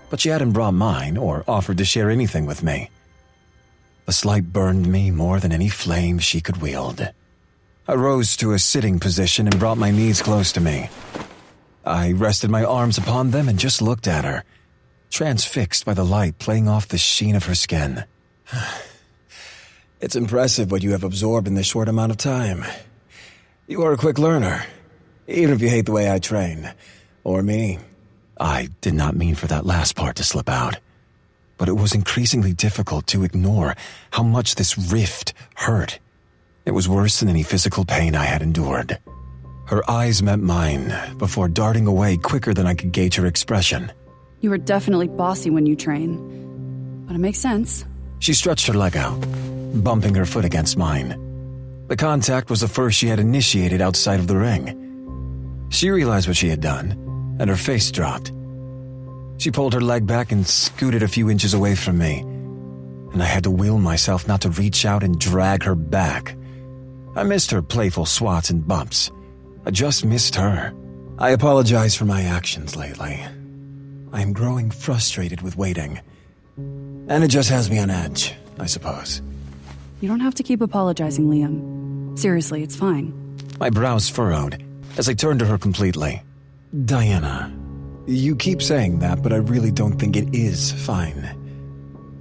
but she hadn't brought mine or offered to share anything with me. The sight burned me more than any flame she could wield. I rose to a sitting position and brought my knees close to me. I rested my arms upon them and just looked at her, transfixed by the light playing off the sheen of her skin. It's impressive what you have absorbed in this short amount of time. You are a quick learner, even if you hate the way I train. Or me. I did not mean for that last part to slip out, but it was increasingly difficult to ignore how much this rift hurt. It was worse than any physical pain I had endured. Her eyes met mine before darting away quicker than I could gauge her expression. You are definitely bossy when you train, but it makes sense. She stretched her leg out, bumping her foot against mine. The contact was the first she had initiated outside of the ring. She realized what she had done, and her face dropped. She pulled her leg back and scooted a few inches away from me, and I had to will myself not to reach out and drag her back. I missed her playful swats and bumps. I just missed her. I apologize for my actions lately. I am growing frustrated with waiting, and it just has me on edge, I suppose. You don't have to keep apologizing, Liam. Seriously, it's fine. My brows furrowed as I turned to her completely. Diana, you keep saying that, but I really don't think it is fine.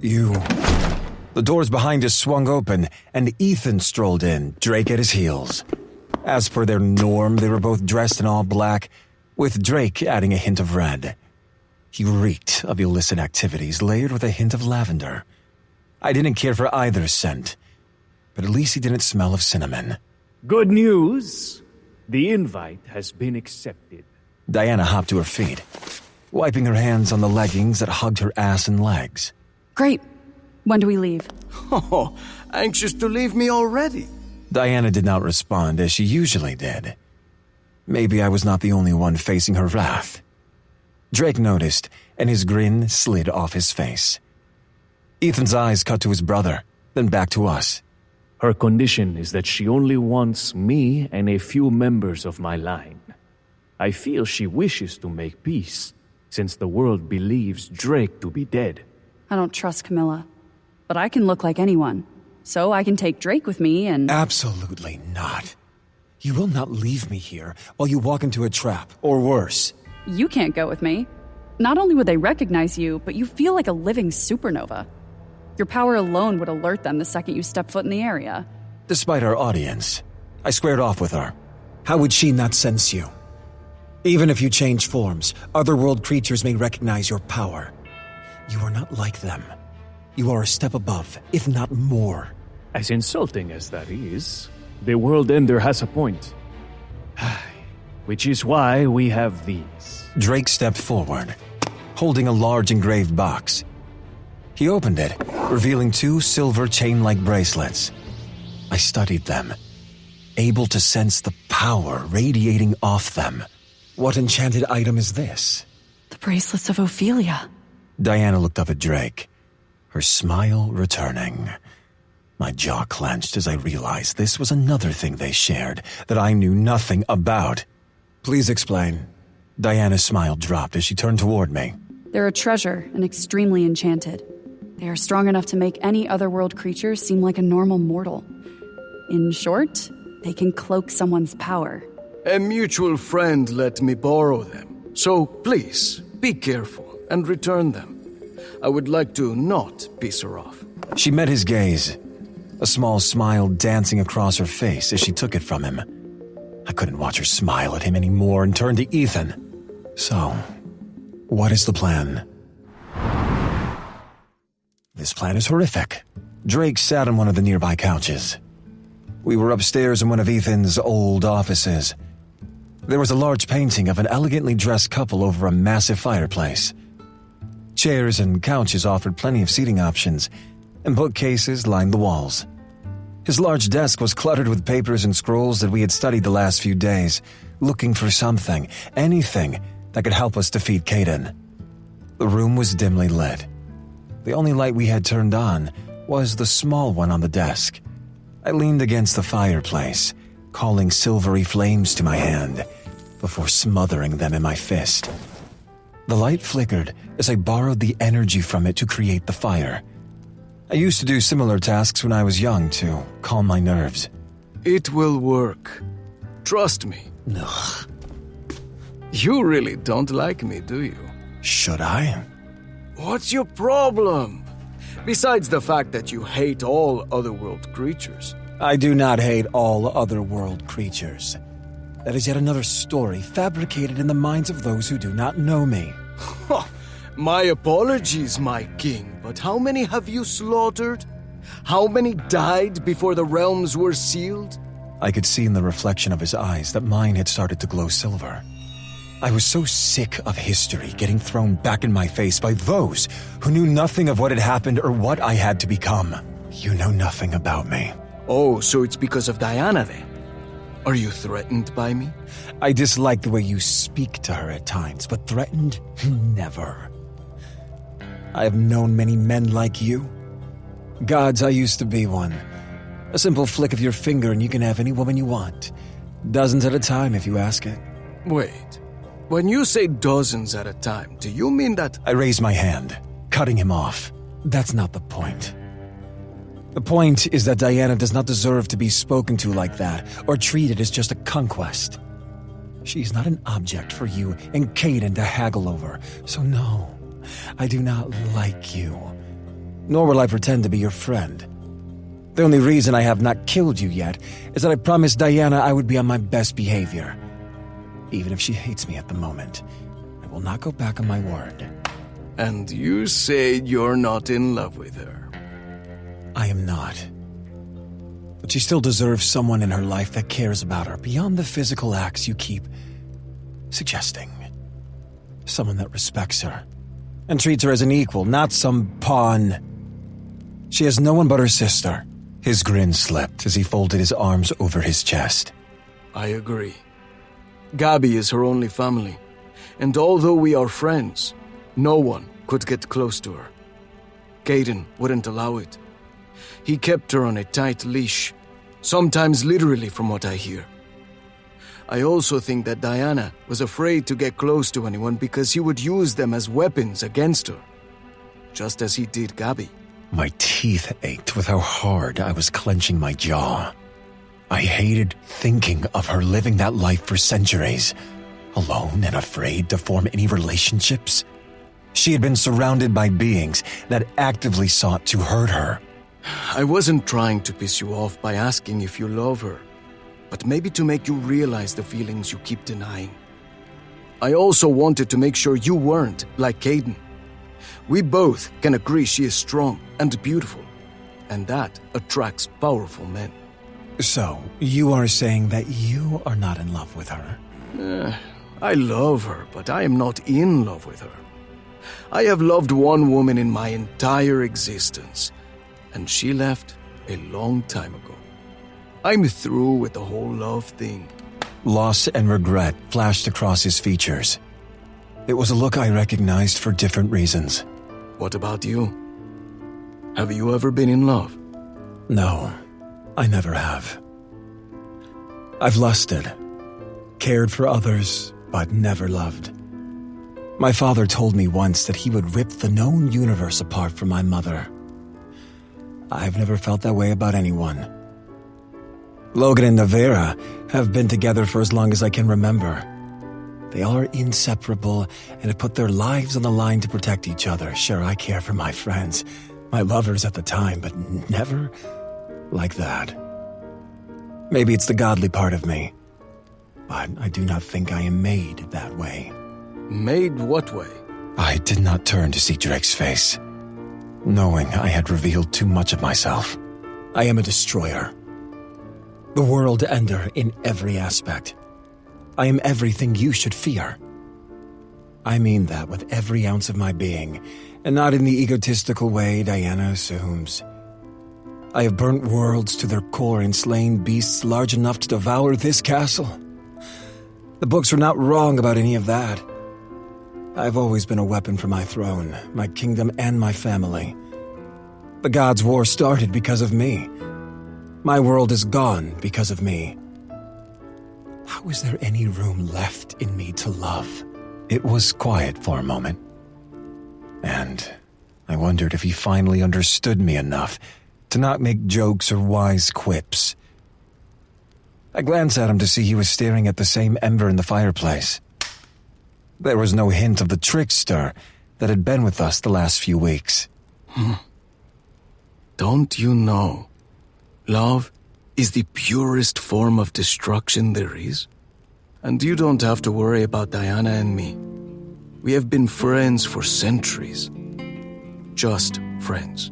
The doors behind us swung open, and Ethan strolled in, Drake at his heels. As per their norm, they were both dressed in all black, with Drake adding a hint of red. He reeked of illicit activities layered with a hint of lavender. I didn't care for either scent, but at least he didn't smell of cinnamon. Good news! The invite has been accepted. Diana hopped to her feet, wiping her hands on the leggings that hugged her ass and legs. Great. When do we leave? Oh, anxious to leave me already? Diana did not respond as she usually did. Maybe I was not the only one facing her wrath. Drake noticed, and his grin slid off his face. Ethan's eyes cut to his brother, then back to us. Her condition is that she only wants me and a few members of my line. I feel she wishes to make peace, since the world believes Drake to be dead. I don't trust Camilla, but I can look like anyone, so I can take Drake with me and... Absolutely not. You will not leave me here while you walk into a trap, or worse. You can't go with me. Not only would they recognize you, but you feel like a living supernova. Your power alone would alert them the second you step foot in the area. Despite our audience, I squared off with her. How would she not sense you? Even if you change forms, otherworld creatures may recognize your power. You are not like them. You are a step above, if not more. As insulting as that is, the World Ender has a point. Which is why we have these. Drake stepped forward, holding a large engraved box. He opened it, revealing 2 silver chain-like bracelets. I studied them, able to sense the power radiating off them. What enchanted item is this? The bracelets of Ophelia. Diana looked up at Drake, her smile returning. My jaw clenched as I realized this was another thing they shared that I knew nothing about. Please explain. Diana's smile dropped as she turned toward me. They're a treasure and extremely enchanted. They are strong enough to make any otherworld creature seem like a normal mortal. In short, they can cloak someone's power. A mutual friend let me borrow them. So please, be careful and return them. I would like to not piss her off. She met his gaze, a small smile dancing across her face as she took it from him. I couldn't watch her smile at him anymore and turned to Ethan. So, what is the plan? This plan is horrific. Drake sat on one of the nearby couches. We were upstairs in one of Ethan's old offices. There was a large painting of an elegantly dressed couple over a massive fireplace. Chairs and couches offered plenty of seating options, and bookcases lined the walls. His large desk was cluttered with papers and scrolls that we had studied the last few days, looking for something, anything, that could help us defeat Caden. The room was dimly lit. The only light we had turned on was the small one on the desk. I leaned against the fireplace, calling silvery flames to my hand, before smothering them in my fist. The light flickered as I borrowed the energy from it to create the fire. I used to do similar tasks when I was young to calm my nerves. It will work. Trust me. Ugh. You really don't like me, do you? Should I? What's your problem? Besides the fact that you hate all otherworld creatures. I do not hate all otherworld creatures. That is yet another story fabricated in the minds of those who do not know me. My apologies, my king, but how many have you slaughtered? How many died before the realms were sealed? I could see in the reflection of his eyes that mine had started to glow silver. I was so sick of history getting thrown back in my face by those who knew nothing of what had happened or what I had to become. You know nothing about me. Oh, so it's because of Diana then? Are you threatened by me? I dislike the way you speak to her at times, but threatened? Never. I have known many men like you. Gods, I used to be one. A simple flick of your finger and you can have any woman you want. Dozens at a time if you ask it. Wait. When you say dozens at a time, do you mean that... I raise my hand, cutting him off. That's not the point. The point is that Diana does not deserve to be spoken to like that, or treated as just a conquest. She's not an object for you and Caden to haggle over, so no, I do not like you. Nor will I pretend to be your friend. The only reason I have not killed you yet is that I promised Diana I would be on my best behavior. Even if she hates me at the moment, I will not go back on my word. And you say you're not in love with her. I am not. But she still deserves someone in her life that cares about her beyond the physical acts you keep suggesting. Someone that respects her and treats her as an equal, not some pawn. She has no one but her sister. His grin slipped as he folded his arms over his chest. I agree. Gabby is her only family, and although we are friends, no one could get close to her. Caden wouldn't allow it. He kept her on a tight leash, sometimes literally from what I hear. I also think that Diana was afraid to get close to anyone because he would use them as weapons against her, just as he did Gabby. My teeth ached with how hard I was clenching my jaw. I hated thinking of her living that life for centuries, alone and afraid to form any relationships. She had been surrounded by beings that actively sought to hurt her. I wasn't trying to piss you off by asking if you love her, but maybe to make you realize the feelings you keep denying. I also wanted to make sure you weren't like Caden. We both can agree she is strong and beautiful, and that attracts powerful men. So, you are saying that you are not in love with her? I love her, but I am not in love with her. I have loved one woman in my entire existence, and she left a long time ago. I'm through with the whole love thing. Loss and regret flashed across his features. It was a look I recognized for different reasons. What about you? Have you ever been in love? No, I never have. I've lusted, cared for others, but never loved. My father told me once that he would rip the known universe apart from my mother. I've never felt that way about anyone. Logan and Navera have been together for as long as I can remember. They are inseparable and have put their lives on the line to protect each other. Sure, I care for my friends, my lovers at the time, but never like that. Maybe it's the godly part of me, but I do not think I am made that way. Made what way? I did not turn to see Drake's face, knowing I had revealed too much of myself. I am a destroyer. The world ender in every aspect. I am everything you should fear. I mean that with every ounce of my being, and not in the egotistical way Diana assumes. I have burnt worlds to their core and slain beasts large enough to devour this castle. The books were not wrong about any of that. I've always been a weapon for my throne, my kingdom, and my family. The gods' war started because of me. My world is gone because of me. How is there any room left in me to love? It was quiet for a moment. And I wondered if he finally understood me enough to not make jokes or wise quips. I glanced at him to see he was staring at the same ember in the fireplace. There was no hint of the trickster that had been with us the last few weeks. Don't you know, love is the purest form of destruction there is? And you don't have to worry about Diana and me. We have been friends for centuries. Just friends.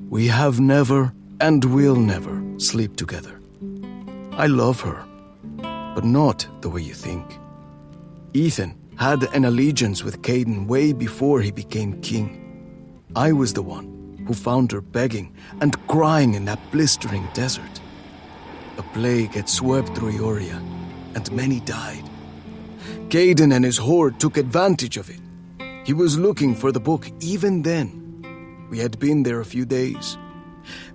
We have never and will never sleep together. I love her, but not the way you think. Ethan had an allegiance with Caden way before he became king. I was the one who found her begging and crying in that blistering desert. A plague had swept through Ioria, and many died. Caden and his horde took advantage of it. He was looking for the book even then. We had been there a few days.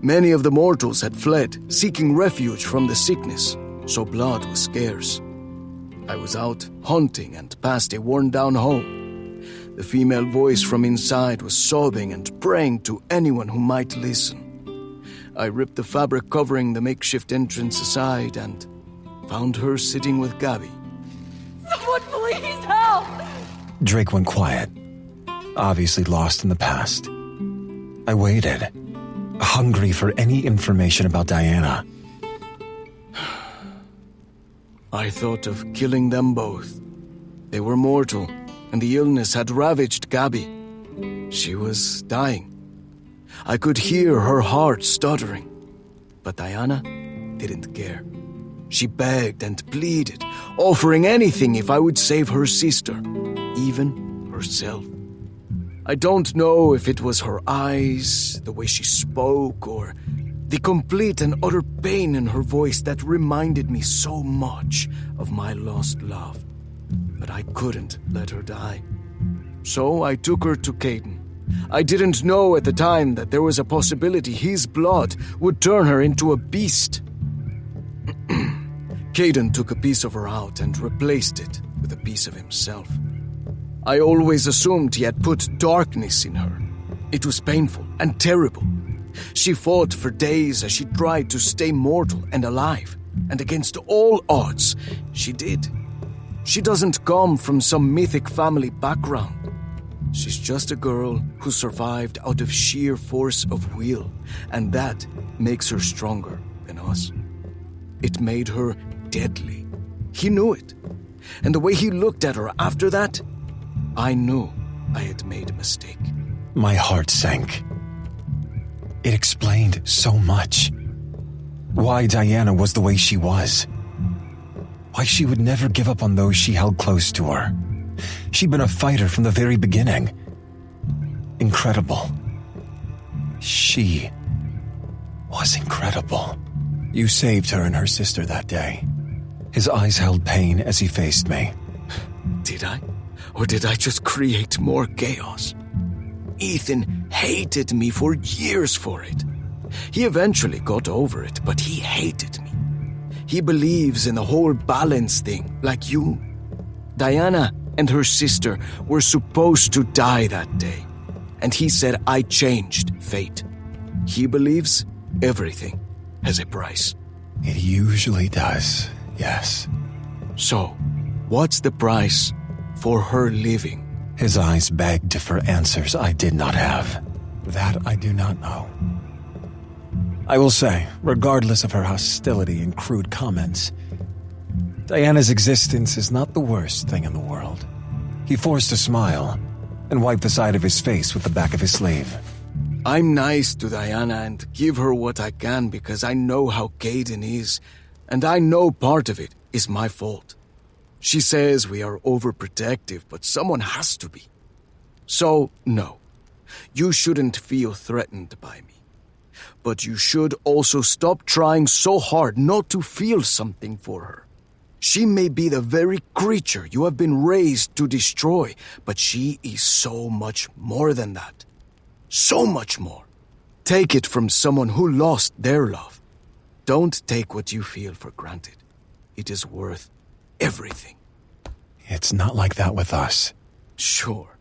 Many of the mortals had fled, seeking refuge from the sickness, so blood was scarce. I was out hunting and passed a worn-down home. The female voice from inside was sobbing and praying to anyone who might listen. I ripped the fabric covering the makeshift entrance aside and found her sitting with Gabby. Someone please help! Drake went quiet, obviously lost in the past. I waited, hungry for any information about Diana. I thought of killing them both. They were mortal, and the illness had ravaged Gabby. She was dying. I could hear her heart stuttering. But Diana didn't care. She begged and pleaded, offering anything if I would save her sister, even herself. I don't know if it was her eyes, the way she spoke, or the complete and utter pain in her voice that reminded me so much of my lost love. But I couldn't let her die. So I took her to Caden. I didn't know at the time that there was a possibility his blood would turn her into a beast. Caden took a piece of her out and replaced it with a piece of himself. I always assumed he had put darkness in her. It was painful and terrible. She fought for days as she tried to stay mortal and alive, and against all odds, she did. She doesn't come from some mythic family background. She's just a girl who survived out of sheer force of will, and that makes her stronger than us. It made her deadly. He knew it. And the way he looked at her after that, I knew I had made a mistake. My heart sank. It explained so much. Why Diana was the way she was. Why she would never give up on those she held close to her. She'd been a fighter from the very beginning. Incredible. She was incredible. You saved her and her sister that day. His eyes held pain as he faced me. Did I? Or did I just create more chaos? Ethan hated me for years for it. He eventually got over it, but he hated me. He believes in the whole balance thing, like you. Diana and her sister were supposed to die that day, and he said I changed fate. He believes everything has a price. It usually does, yes. So, what's the price for her living? His eyes begged for answers I did not have. That I do not know. I will say, regardless of her hostility and crude comments, Diana's existence is not the worst thing in the world. He forced a smile and wiped the side of his face with the back of his sleeve. I'm nice to Diana and give her what I can because I know how Caden is, and I know part of it is my fault. She says we are overprotective, but someone has to be. So, no, you shouldn't feel threatened by me. But you should also stop trying so hard not to feel something for her. She may be the very creature you have been raised to destroy, but she is so much more than that. So much more. Take it from someone who lost their love. Don't take what you feel for granted. It is worth everything. It's not like that with us. Sure.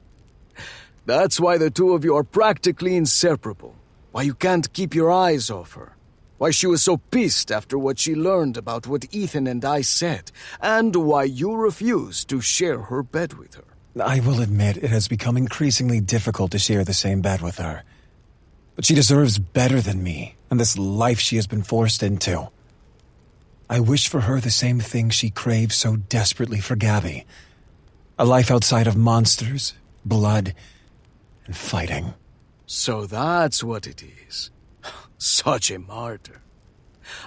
That's why the two of you are practically inseparable. Why you can't keep your eyes off her. Why she was so pissed after what she learned about what Ethan and I said, and why you refused to share her bed with her. I will admit it has become increasingly difficult to share the same bed with her. But she deserves better than me and this life she has been forced into. I wish for her the same thing she craves so desperately for Gabby. A life outside of monsters, blood, and fighting. So that's what it is. Such a martyr.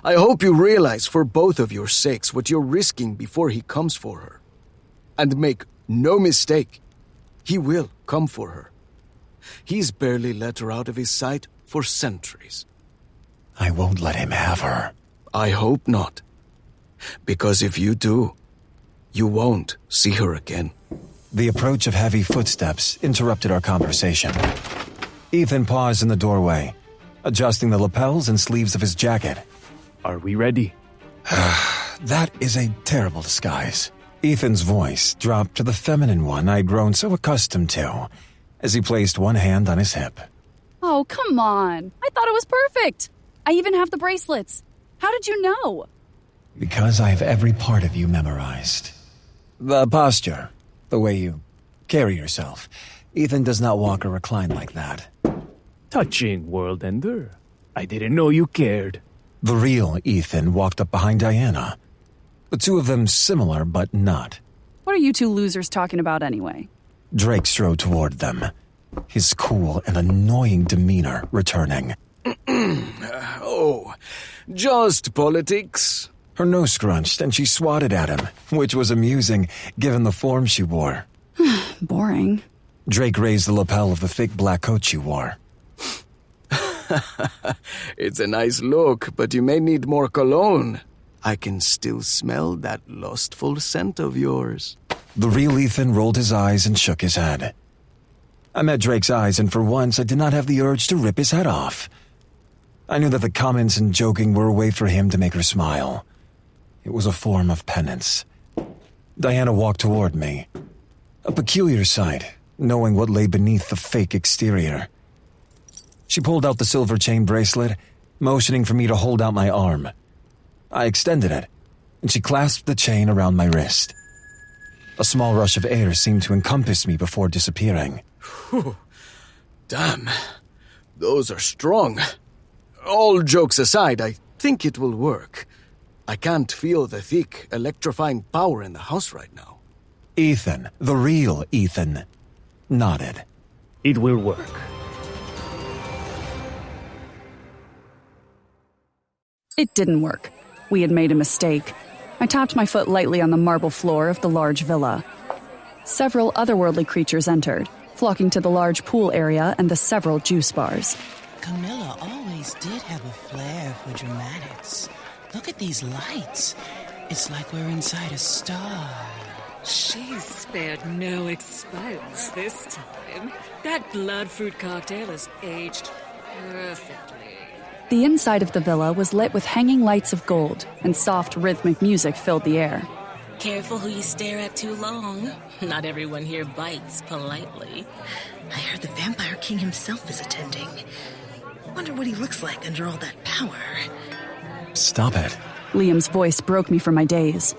I hope you realize for both of your sakes what you're risking before he comes for her. And make no mistake, he will come for her. He's barely let her out of his sight for centuries. I won't let him have her. I hope not. Because if you do, you won't see her again. The approach of heavy footsteps interrupted our conversation. Ethan paused in the doorway, adjusting the lapels and sleeves of his jacket. Are we ready? That is a terrible disguise. Ethan's voice dropped to the feminine one I'd grown so accustomed to, as he placed one hand on his hip. Oh, come on. I thought it was perfect. I even have the bracelets. How did you know? Because I have every part of you memorized. The posture, the way you carry yourself. Ethan does not walk or recline like that. Touching, World Ender. I didn't know you cared. The real Ethan walked up behind Diana. The two of them similar, but not. What are you two losers talking about anyway? Drake strode toward them, his cool and annoying demeanor returning. Oh, just politics. Her nose scrunched and she swatted at him, which was amusing given the form she wore. Boring. Drake raised the lapel of the thick black coat she wore. It's a nice look, but you may need more cologne. I can still smell that lustful scent of yours. The real Ethan rolled his eyes and shook his head. I met Drake's eyes, and for once I did not have the urge to rip his head off. I knew that the comments and joking were a way for him to make her smile. It was a form of penance. Diana walked toward me. A peculiar sight, knowing what lay beneath the fake exterior. She pulled out the silver chain bracelet, motioning for me to hold out my arm. I extended it, and she clasped the chain around my wrist. A small rush of air seemed to encompass me before disappearing. Whew. Damn, those are strong. All jokes aside, I think it will work. I can't feel the thick, electrifying power in the house right now. Ethan, the real Ethan, nodded. It will work. It didn't work. We had made a mistake. I tapped my foot lightly on the marble floor of the large villa. Several otherworldly creatures entered, flocking to the large pool area and the several juice bars. Camilla always did have a flair for dramatics. Look at these lights. It's like we're inside a star. She's spared no expense this time. That blood fruit cocktail is aged perfectly. The inside of the villa was lit with hanging lights of gold, and soft rhythmic music filled the air. Careful who you stare at too long. Not everyone here bites politely. I heard the Vampire King himself is attending. Wonder what he looks like under all that power. Stop it. Liam's voice broke me from my daze.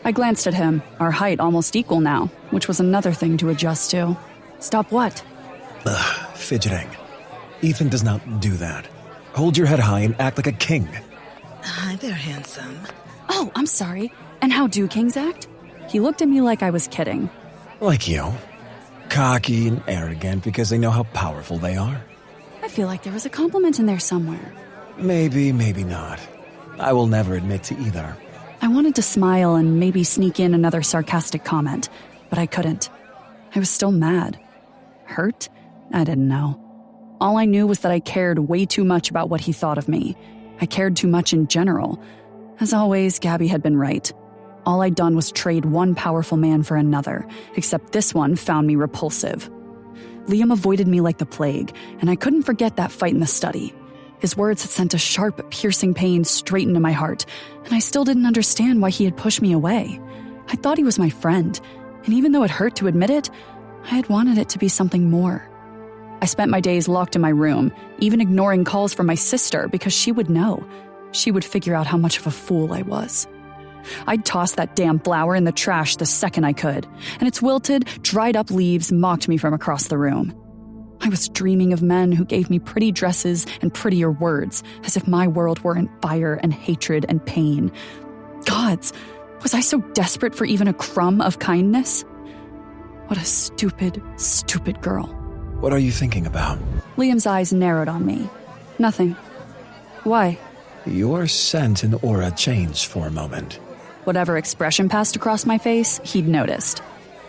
I glanced at him, our height almost equal now, which was another thing to adjust to. Stop what? Fidgeting. Ethan does not do that. Hold your head high and act like a king. Hi there, handsome. Oh, I'm sorry. And how do kings act? He looked at me like I was kidding. Like you. Cocky and arrogant because they know how powerful they are. I feel like there was a compliment in there somewhere. Maybe, maybe not. I will never admit to either. I wanted to smile and maybe sneak in another sarcastic comment, but I couldn't. I was still mad. Hurt? I didn't know. All I knew was that I cared way too much about what he thought of me. I cared too much in general. As always, Gabby had been right. All I'd done was trade one powerful man for another, except this one found me repulsive. Liam avoided me like the plague, and I couldn't forget that fight in the study. His words had sent a sharp, piercing pain straight into my heart, and I still didn't understand why he had pushed me away. I thought he was my friend, and even though it hurt to admit it, I had wanted it to be something more. I spent my days locked in my room, even ignoring calls from my sister because she would know. She would figure out how much of a fool I was. I'd toss that damn flower in the trash the second I could, and its wilted, dried-up leaves mocked me from across the room. I was dreaming of men who gave me pretty dresses and prettier words, as if my world were in fire and hatred and pain. Gods, was I so desperate for even a crumb of kindness? What a stupid, stupid girl. What are you thinking about? Liam's eyes narrowed on me. Nothing. Why? Your scent and aura changed for a moment. Whatever expression passed across my face, he'd noticed.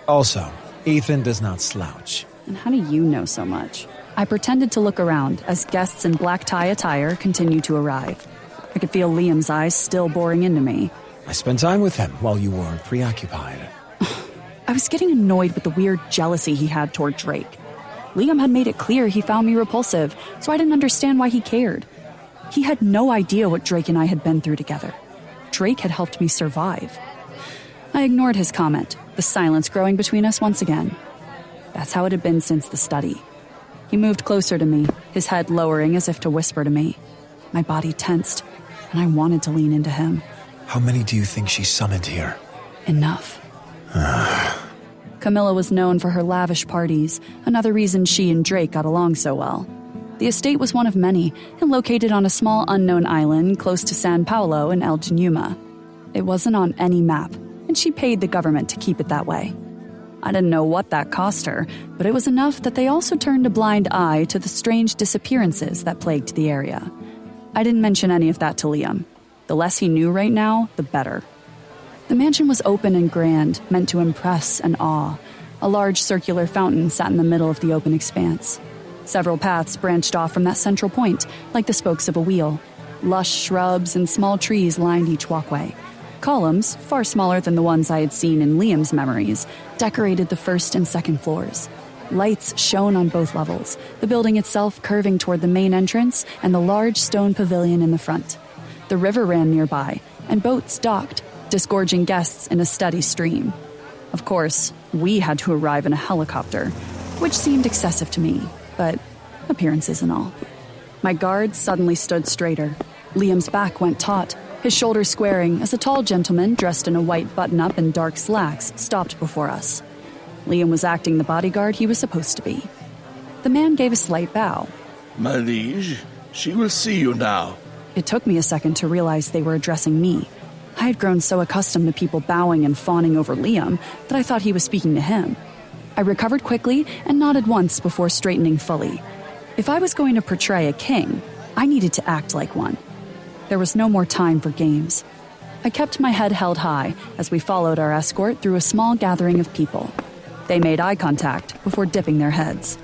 Also, Ethan does not slouch. And how do you know so much? I pretended to look around as guests in black tie attire continued to arrive. I could feel Liam's eyes still boring into me. I spent time with him while you were preoccupied. I was getting annoyed with the weird jealousy he had toward Drake. Liam had made it clear he found me repulsive, so I didn't understand why he cared. He had no idea what Drake and I had been through together. Drake had helped me survive. I ignored his comment, the silence growing between us once again. That's how it had been since the study. He moved closer to me, his head lowering as if to whisper to me. My body tensed, and I wanted to lean into him. How many do you think she summoned here? Enough. Camilla was known for her lavish parties, another reason she and Drake got along so well. The estate was one of many, and located on a small unknown island close to San Paulo in El Genuma. It wasn't on any map, and she paid the government to keep it that way. I didn't know what that cost her, but it was enough that they also turned a blind eye to the strange disappearances that plagued the area. I didn't mention any of that to Liam. The less he knew right now, the better. The mansion was open and grand, meant to impress and awe. A large circular fountain sat in the middle of the open expanse. Several paths branched off from that central point, like the spokes of a wheel. Lush shrubs and small trees lined each walkway. Columns, far smaller than the ones I had seen in Liam's memories, decorated the first and second floors. Lights shone on both levels, the building itself curving toward the main entrance and the large stone pavilion in the front. The river ran nearby, and boats docked, disgorging guests in a steady stream. Of course, we had to arrive in a helicopter, which seemed excessive to me, but appearances and all. My guard suddenly stood straighter. Liam's back went taut, his shoulders squaring as a tall gentleman dressed in a white button-up and dark slacks stopped before us. Liam was acting the bodyguard he was supposed to be. The man gave a slight bow. My liege, she will see you now. It took me a second to realize they were addressing me. I had grown so accustomed to people bowing and fawning over Liam that I thought he was speaking to him. I recovered quickly and nodded once before straightening fully. If I was going to portray a king, I needed to act like one. There was no more time for games. I kept my head held high as we followed our escort through a small gathering of people. They made eye contact before dipping their heads.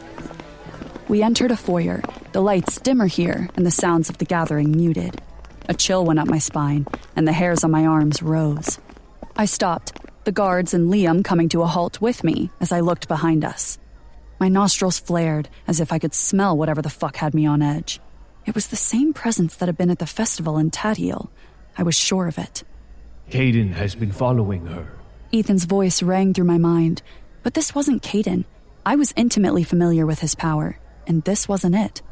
We entered a foyer, the lights dimmer here and the sounds of the gathering muted. A chill went up my spine, and the hairs on my arms rose. I stopped, the guards and Liam coming to a halt with me as I looked behind us. My nostrils flared as if I could smell whatever the fuck had me on edge. It was the same presence that had been at the festival in Tadiel. I was sure of it. Caden has been following her. Ethan's voice rang through my mind, but this wasn't Caden. I was intimately familiar with his power, and this wasn't it.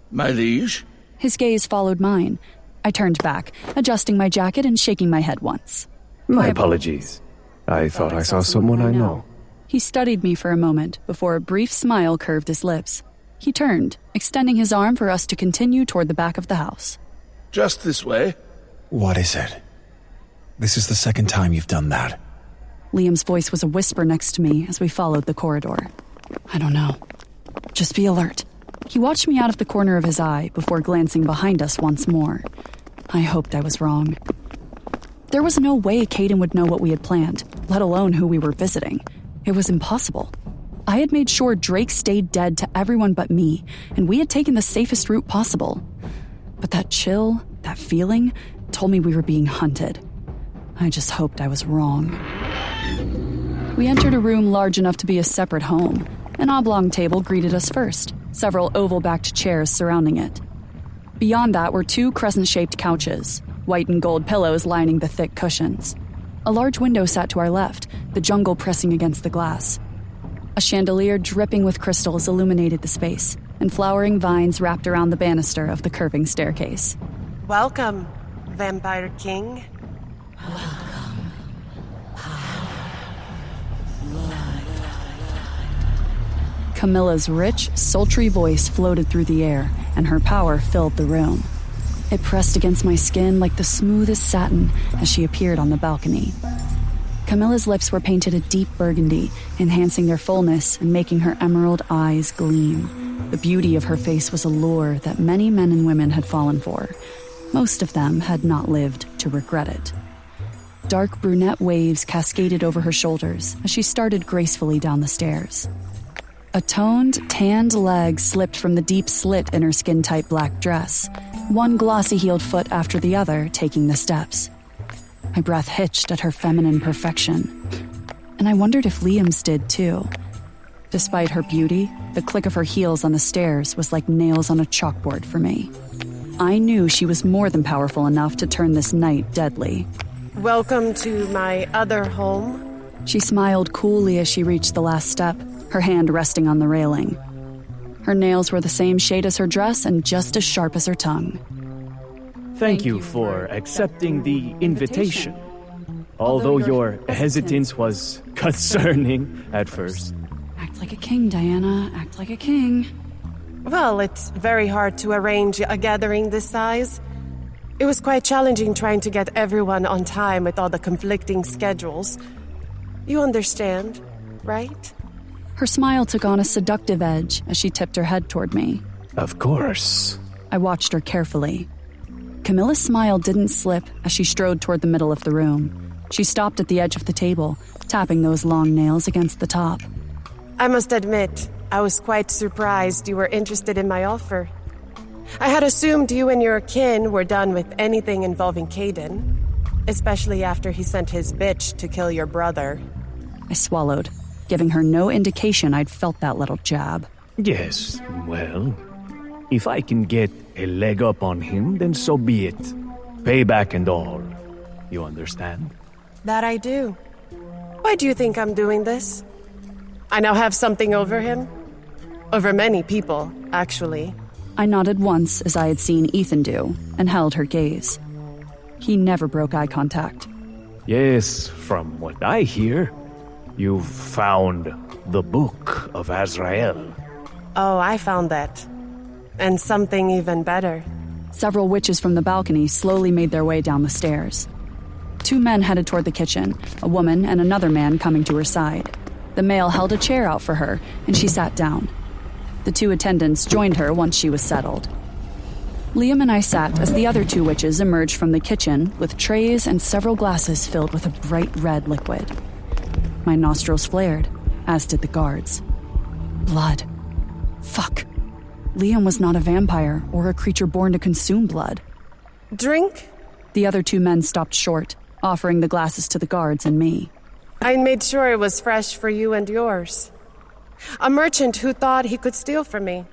My liege? His gaze followed mine. I turned back, adjusting my jacket and shaking my head once. My apologies. I thought I saw someone I know. He studied me for a moment before a brief smile curved his lips. He turned, extending his arm for us to continue toward the back of the house. Just this way. What is it? This is the second time you've done that. Liam's voice was a whisper next to me as we followed the corridor. I don't know. Just be alert. He watched me out of the corner of his eye before glancing behind us once more. I hoped I was wrong. There was no way Caden would know what we had planned, let alone who we were visiting. It was impossible. I had made sure Drake stayed dead to everyone but me, and we had taken the safest route possible. But that chill, that feeling, told me we were being hunted. I just hoped I was wrong. We entered a room large enough to be a separate home. An oblong table greeted us first, several oval-backed chairs surrounding it. Beyond that were two crescent-shaped couches, white and gold pillows lining the thick cushions. A large window sat to our left, the jungle pressing against the glass. A chandelier dripping with crystals illuminated the space, and flowering vines wrapped around the banister of the curving staircase. Welcome, Vampire King. Camilla's rich, sultry voice floated through the air, and her power filled the room. It pressed against my skin like the smoothest satin as she appeared on the balcony. Camilla's lips were painted a deep burgundy, enhancing their fullness and making her emerald eyes gleam. The beauty of her face was a lure that many men and women had fallen for. Most of them had not lived to regret it. Dark brunette waves cascaded over her shoulders as she started gracefully down the stairs. A toned, tanned leg slipped from the deep slit in her skin-tight black dress, one glossy-heeled foot after the other taking the steps. My breath hitched at her feminine perfection, and I wondered if Liam's did too. Despite her beauty, the click of her heels on the stairs was like nails on a chalkboard for me. I knew she was more than powerful enough to turn this night deadly. Welcome to my other home. She smiled coolly as she reached the last step, her hand resting on the railing. Her nails were the same shade as her dress and just as sharp as her tongue. Thank you for accepting the invitation. Although your hesitance was concerning at first. Act like a king, Diana. Act like a king. Well, it's very hard to arrange a gathering this size. It was quite challenging trying to get everyone on time with all the conflicting schedules. You understand, right? Her smile took on a seductive edge as she tipped her head toward me. Of course. I watched her carefully. Camilla's smile didn't slip as she strode toward the middle of the room. She stopped at the edge of the table, tapping those long nails against the top. I must admit, I was quite surprised you were interested in my offer. I had assumed you and your kin were done with anything involving Caden, especially after he sent his bitch to kill your brother. I swallowed, giving her no indication I'd felt that little jab. Yes, well, if I can get a leg up on him, then so be it. Payback and all. You understand? That I do. Why do you think I'm doing this? I now have something over him. Over many people, actually. I nodded once as I had seen Ethan do, and held her gaze. He never broke eye contact. Yes, from what I hear, you've found the Book of Azrael. Oh, I found that. And something even better. Several witches from the balcony slowly made their way down the stairs. Two men headed toward the kitchen, a woman and another man coming to her side. The male held a chair out for her, and she sat down. The two attendants joined her once she was settled. Liam and I sat as the other two witches emerged from the kitchen with trays and several glasses filled with a bright red liquid. My nostrils flared, as did the guards. Blood. Fuck. Liam was not a vampire or a creature born to consume blood. Drink? The other two men stopped short, offering the glasses to the guards and me. I made sure it was fresh for you and yours. A merchant who thought he could steal from me.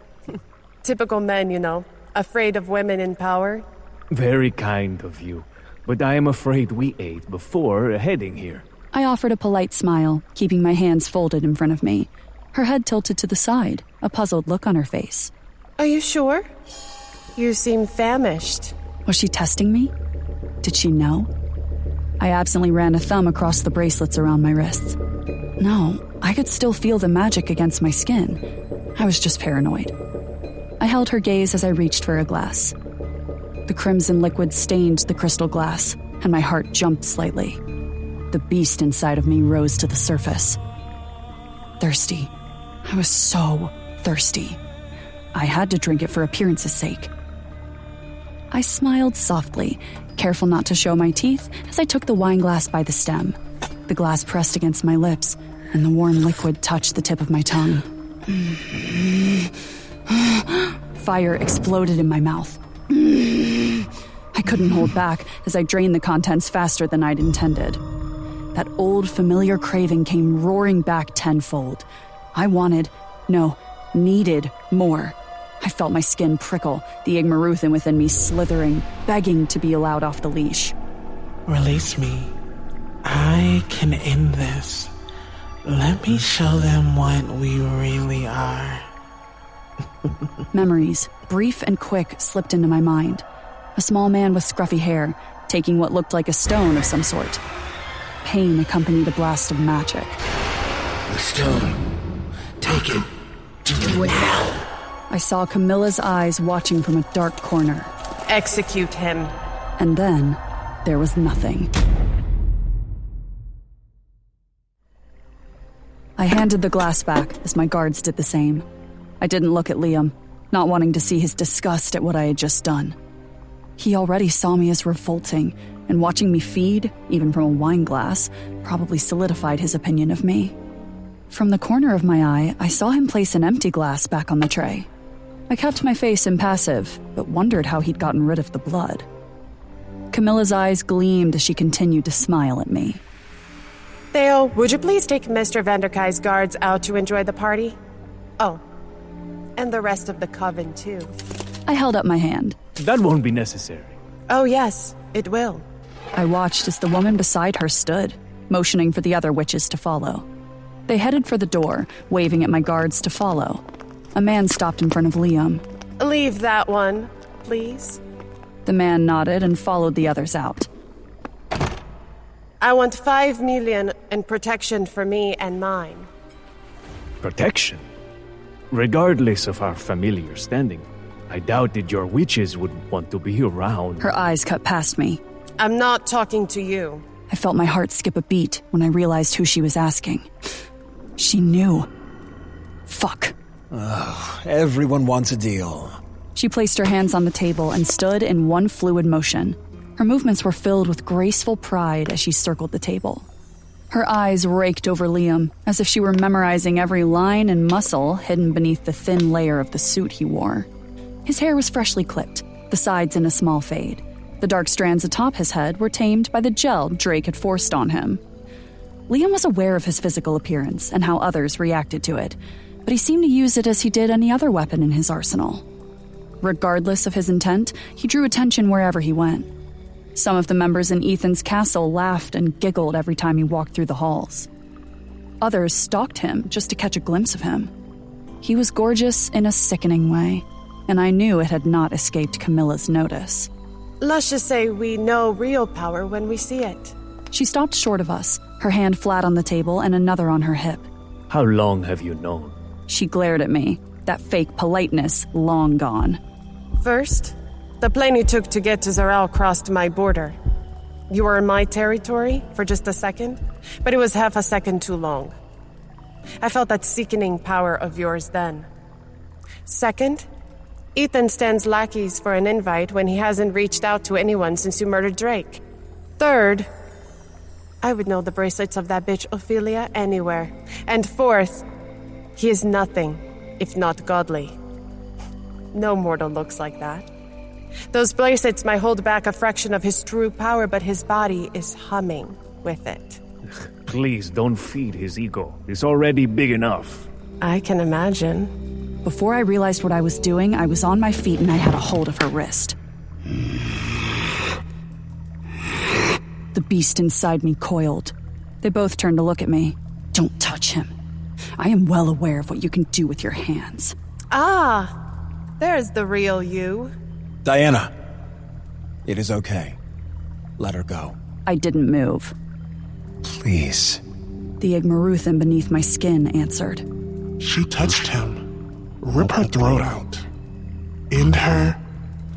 Typical men, you know, afraid of women in power. Very kind of you, but I am afraid we ate before heading here. I offered a polite smile, keeping my hands folded in front of me. Her head tilted to the side, a puzzled look on her face. Are you sure? You seem famished. Was she testing me? Did she know? I absently ran a thumb across the bracelets around my wrists. No, I could still feel the magic against my skin. I was just paranoid. I held her gaze as I reached for a glass. The crimson liquid stained the crystal glass, and my heart jumped slightly. The beast inside of me rose to the surface. Thirsty. I was so thirsty. I had to drink it for appearance's sake. I smiled softly, careful not to show my teeth as I took the wine glass by the stem. The glass pressed against my lips, and the warm liquid touched the tip of my tongue. Fire exploded in my mouth. I couldn't hold back as I drained the contents faster than I'd intended. That old familiar craving came roaring back tenfold. I needed more. I felt my skin prickle, the Igmaruthan within me slithering, begging to be allowed off the leash. Release me. I can end this. Let me show them what we really are. Memories, brief and quick, slipped into my mind. A small man with scruffy hair, taking what looked like a stone of some sort. Pain accompanied a blast of magic. The stone. Take it. Do it now. I saw Camilla's eyes watching from a dark corner. Execute him. And then, there was nothing. I handed the glass back as my guards did the same. I didn't look at Liam, not wanting to see his disgust at what I had just done. He already saw me as revolting, and watching me feed, even from a wine glass, probably solidified his opinion of me. From the corner of my eye, I saw him place an empty glass back on the tray. I kept my face impassive, but wondered how he'd gotten rid of the blood. Camilla's eyes gleamed as she continued to smile at me. Theo, would you please take Mr. Vanderkai's guards out to enjoy the party? Oh, and the rest of the coven, too. I held up my hand. That won't be necessary. Oh, yes, it will. I watched as the woman beside her stood, motioning for the other witches to follow. They headed for the door, waving at my guards to follow. A man stopped in front of Liam. Leave that one, please. The man nodded and followed the others out. I want 5 million in protection for me and mine. Protection? Regardless of our familiar standing, I doubted your witches would want to be around. Her eyes cut past me. I'm not talking to you. I felt my heart skip a beat when I realized who she was asking. She knew. Fuck. Ugh, everyone wants a deal. She placed her hands on the table and stood in one fluid motion. Her movements were filled with graceful pride as she circled the table. Her eyes raked over Liam, as if she were memorizing every line and muscle hidden beneath the thin layer of the suit he wore. His hair was freshly clipped, the sides in a small fade. The dark strands atop his head were tamed by the gel Drake had forced on him. Liam was aware of his physical appearance and how others reacted to it, but he seemed to use it as he did any other weapon in his arsenal. Regardless of his intent, he drew attention wherever he went. Some of the members in Ethan's castle laughed and giggled every time he walked through the halls. Others stalked him just to catch a glimpse of him. He was gorgeous in a sickening way, and I knew it had not escaped Camilla's notice. Let's just say we know real power when we see it. She stopped short of us, her hand flat on the table and another on her hip. How long have you known? She glared at me, that fake politeness long gone. First, the plane you took to get to Zaral crossed my border. You were in my territory for just a second, but it was half a second too long. I felt that sickening power of yours then. Second, Ethan stands lackeys for an invite when he hasn't reached out to anyone since you murdered Drake. Third, I would know the bracelets of that bitch Ophelia anywhere. And fourth, he is nothing if not godly. No mortal looks like that. Those bracelets might hold back a fraction of his true power, but his body is humming with it. Please don't feed his ego. It's already big enough. I can imagine. Before I realized what I was doing, I was on my feet and I had a hold of her wrist. The beast inside me coiled. They both turned to look at me. Don't touch him. I am well aware of what you can do with your hands. Ah, there's the real you. Diana, it is okay. Let her go. I didn't move. Please. The Igmaruthan beneath my skin answered. She touched him. Rip her throat out. End her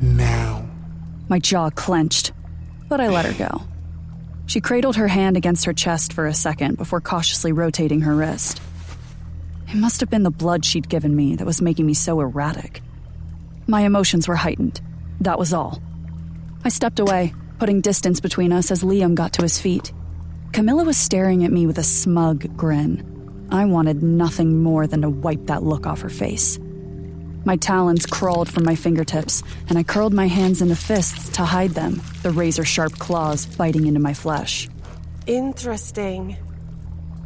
now. My jaw clenched, but I let her go. She cradled her hand against her chest for a second before cautiously rotating her wrist. It must have been the blood she'd given me that was making me so erratic. My emotions were heightened. That was all. I stepped away, putting distance between us as Liam got to his feet. Camilla was staring at me with a smug grin. I wanted nothing more than to wipe that look off her face. My talons crawled from my fingertips, and I curled my hands into fists to hide them, the razor-sharp claws biting into my flesh. Interesting.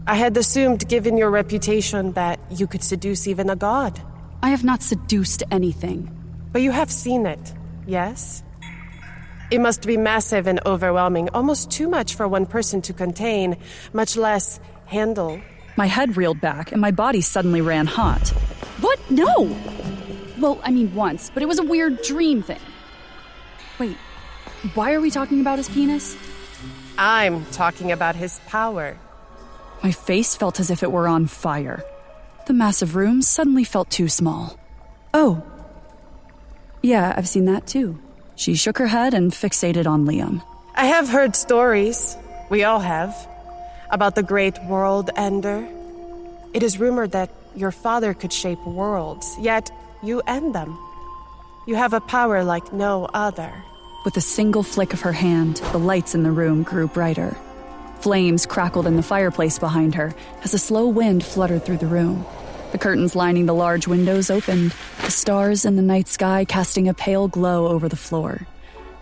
I had assumed, given your reputation, that you could seduce even a god. I have not seduced anything. But you have seen it, yes? It must be massive and overwhelming, almost too much for one person to contain, much less handle. My head reeled back, and my body suddenly ran hot. What? No! Well, I mean once, but it was a weird dream thing. Wait, why are we talking about his penis? I'm talking about his power. My face felt as if it were on fire. The massive room suddenly felt too small. Oh. Yeah, I've seen that too. She shook her head and fixated on Liam. I have heard stories, we all have, about the great world ender. It is rumored that your father could shape worlds, yet you end them. You have a power like no other. With a single flick of her hand, the lights in the room grew brighter. Flames crackled in the fireplace behind her as a slow wind fluttered through the room. The curtains lining the large windows opened, the stars in the night sky casting a pale glow over the floor.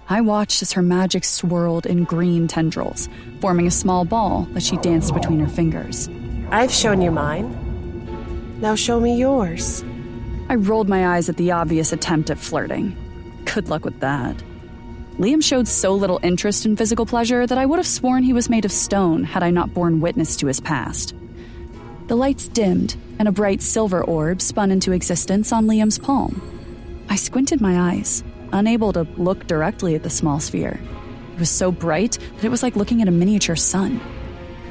I watched as her magic swirled in green tendrils, forming a small ball that she danced between her fingers. I've shown you mine. Now show me yours. I rolled my eyes at the obvious attempt at flirting. Good luck with that. Liam showed so little interest in physical pleasure that I would have sworn he was made of stone had I not borne witness to his past. The lights dimmed, and a bright silver orb spun into existence on Liam's palm. I squinted my eyes, unable to look directly at the small sphere. It was so bright that it was like looking at a miniature sun.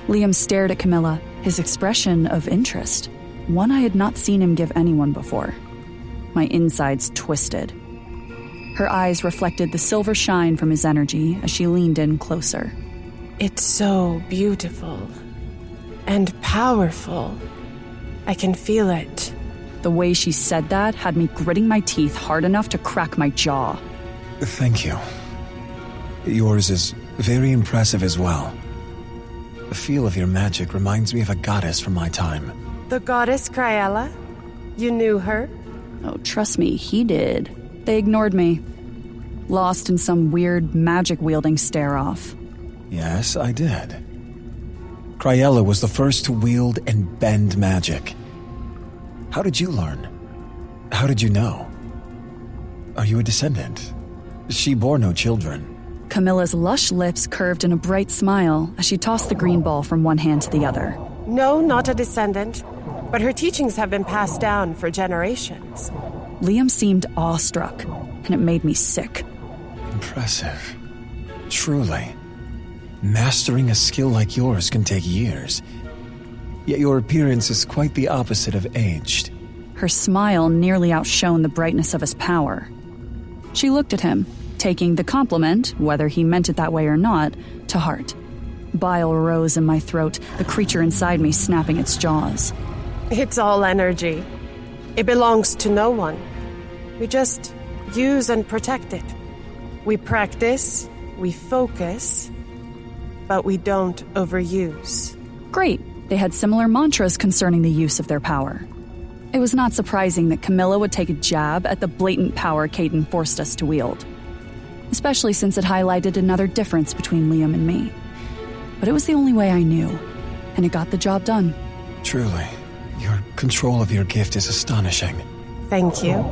Liam stared at Camilla, his expression of interest, one I had not seen him give anyone before. My insides twisted. Her eyes reflected the silver shine from his energy as she leaned in closer. It's so beautiful and powerful. I can feel it. The way she said that had me gritting my teeth hard enough to crack my jaw. Thank you. Yours is very impressive as well. The feel of your magic reminds me of a goddess from my time. The goddess Cryella? You knew her? Oh, trust me, he did. They ignored me, lost in some weird magic-wielding stare-off. Yes, I did. Cryella was the first to wield and bend magic. How did you learn? How did you know? Are you a descendant? She bore no children. Camilla's lush lips curved in a bright smile as she tossed the green ball from one hand to the other. No, not a descendant, but her teachings have been passed down for generations. Liam seemed awestruck, and it made me sick. Impressive. Truly. Mastering a skill like yours can take years. Yet your appearance is quite the opposite of aged. Her smile nearly outshone the brightness of his power. She looked at him, taking the compliment, whether he meant it that way or not, to heart. Bile rose in my throat, the creature inside me snapping its jaws. It's all energy. It belongs to no one. We just use and protect it. We practice, we focus, but we don't overuse. Great. They had similar mantras concerning the use of their power. It was not surprising that Camilla would take a jab at the blatant power Caden forced us to wield, especially since it highlighted another difference between Liam and me. But it was the only way I knew, and it got the job done. Truly, your control of your gift is astonishing. Thank you.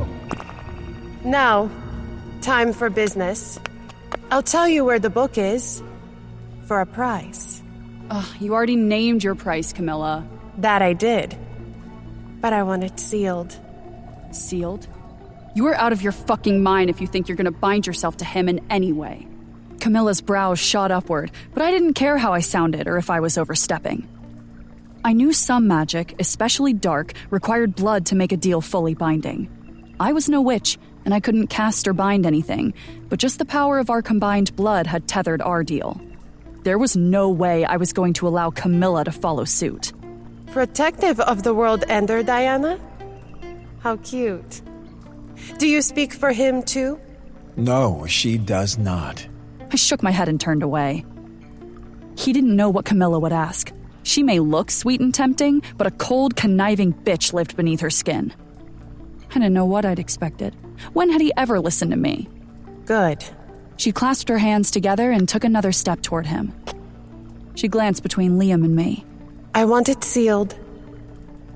Now, time for business. I'll tell you where the book is, for a price. You already named your price, Camilla. That I did. But I want it sealed. Sealed? You are out of your fucking mind if you think you're gonna bind yourself to him in any way. Camilla's brows shot upward, but I didn't care how I sounded or if I was overstepping. I knew some magic, especially dark, required blood to make a deal fully binding. I was no witch, and I couldn't cast or bind anything, but just the power of our combined blood had tethered our deal. There was no way I was going to allow Camilla to follow suit. Protective of the world ender, Diana? How cute. Do you speak for him too? No, she does not. I shook my head and turned away. He didn't know what Camilla would ask. She may look sweet and tempting, but a cold, conniving bitch lived beneath her skin. I didn't know what I'd expected. When had he ever listened to me? Good. She clasped her hands together and took another step toward him. She glanced between Liam and me. I want it sealed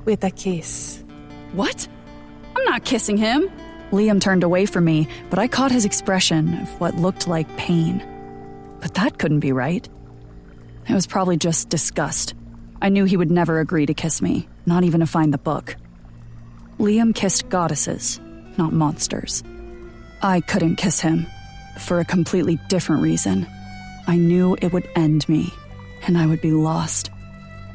with a kiss. What? I'm not kissing him. Liam turned away from me, but I caught his expression of what looked like pain. But that couldn't be right. It was probably just disgust. I knew he would never agree to kiss me, not even to find the book. Liam kissed goddesses. not monsters. I couldn't kiss him, for a completely different reason. I knew it would end me, and I would be lost.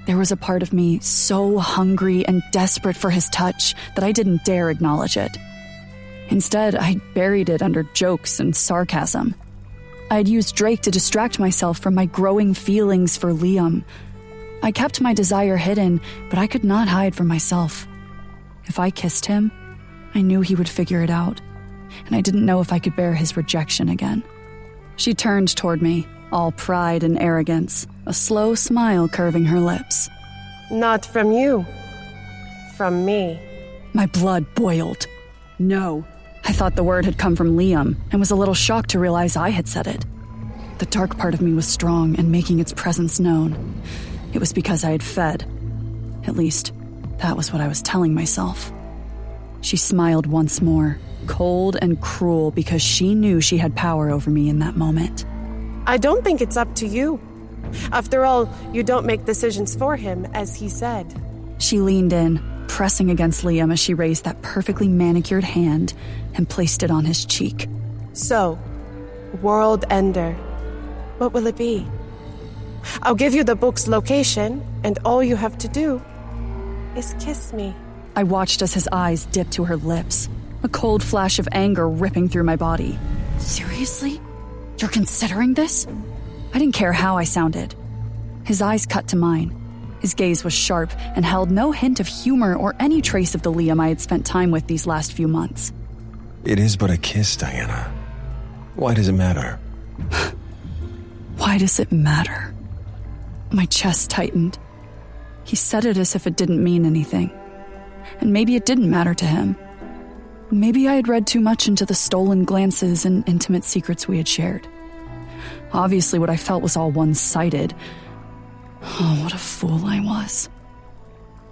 There was a part of me so hungry and desperate for his touch that I didn't dare acknowledge it. Instead, I buried it under jokes and sarcasm. I'd used Drake to distract myself from my growing feelings for Liam. I kept my desire hidden, but I could not hide from myself. If I kissed him, I knew he would figure it out, and I didn't know if I could bear his rejection again. She turned toward me, all pride and arrogance, a slow smile curving her lips. Not from you. From me. My blood boiled. No. I thought the word had come from Liam, and was a little shocked to realize I had said it. The dark part of me was strong and making its presence known. It was because I had fed. At least, that was what I was telling myself. She smiled once more, cold and cruel because she knew she had power over me in that moment. I don't think it's up to you. After all, you don't make decisions for him, as he said. She leaned in, pressing against Liam as she raised that perfectly manicured hand and placed it on his cheek. So, World Ender, what will it be? I'll give you the book's location, and all you have to do is kiss me. I watched as his eyes dipped to her lips, a cold flash of anger ripping through my body. Seriously? You're considering this? I didn't care how I sounded. His eyes cut to mine. His gaze was sharp and held no hint of humor or any trace of the Liam I had spent time with these last few months. It is but a kiss, Diana. Why does it matter? Why does it matter? My chest tightened. He said it as if it didn't mean anything. And maybe it didn't matter to him. Maybe I had read too much into the stolen glances and intimate secrets we had shared. Obviously, what I felt was all one-sided. Oh, what a fool I was.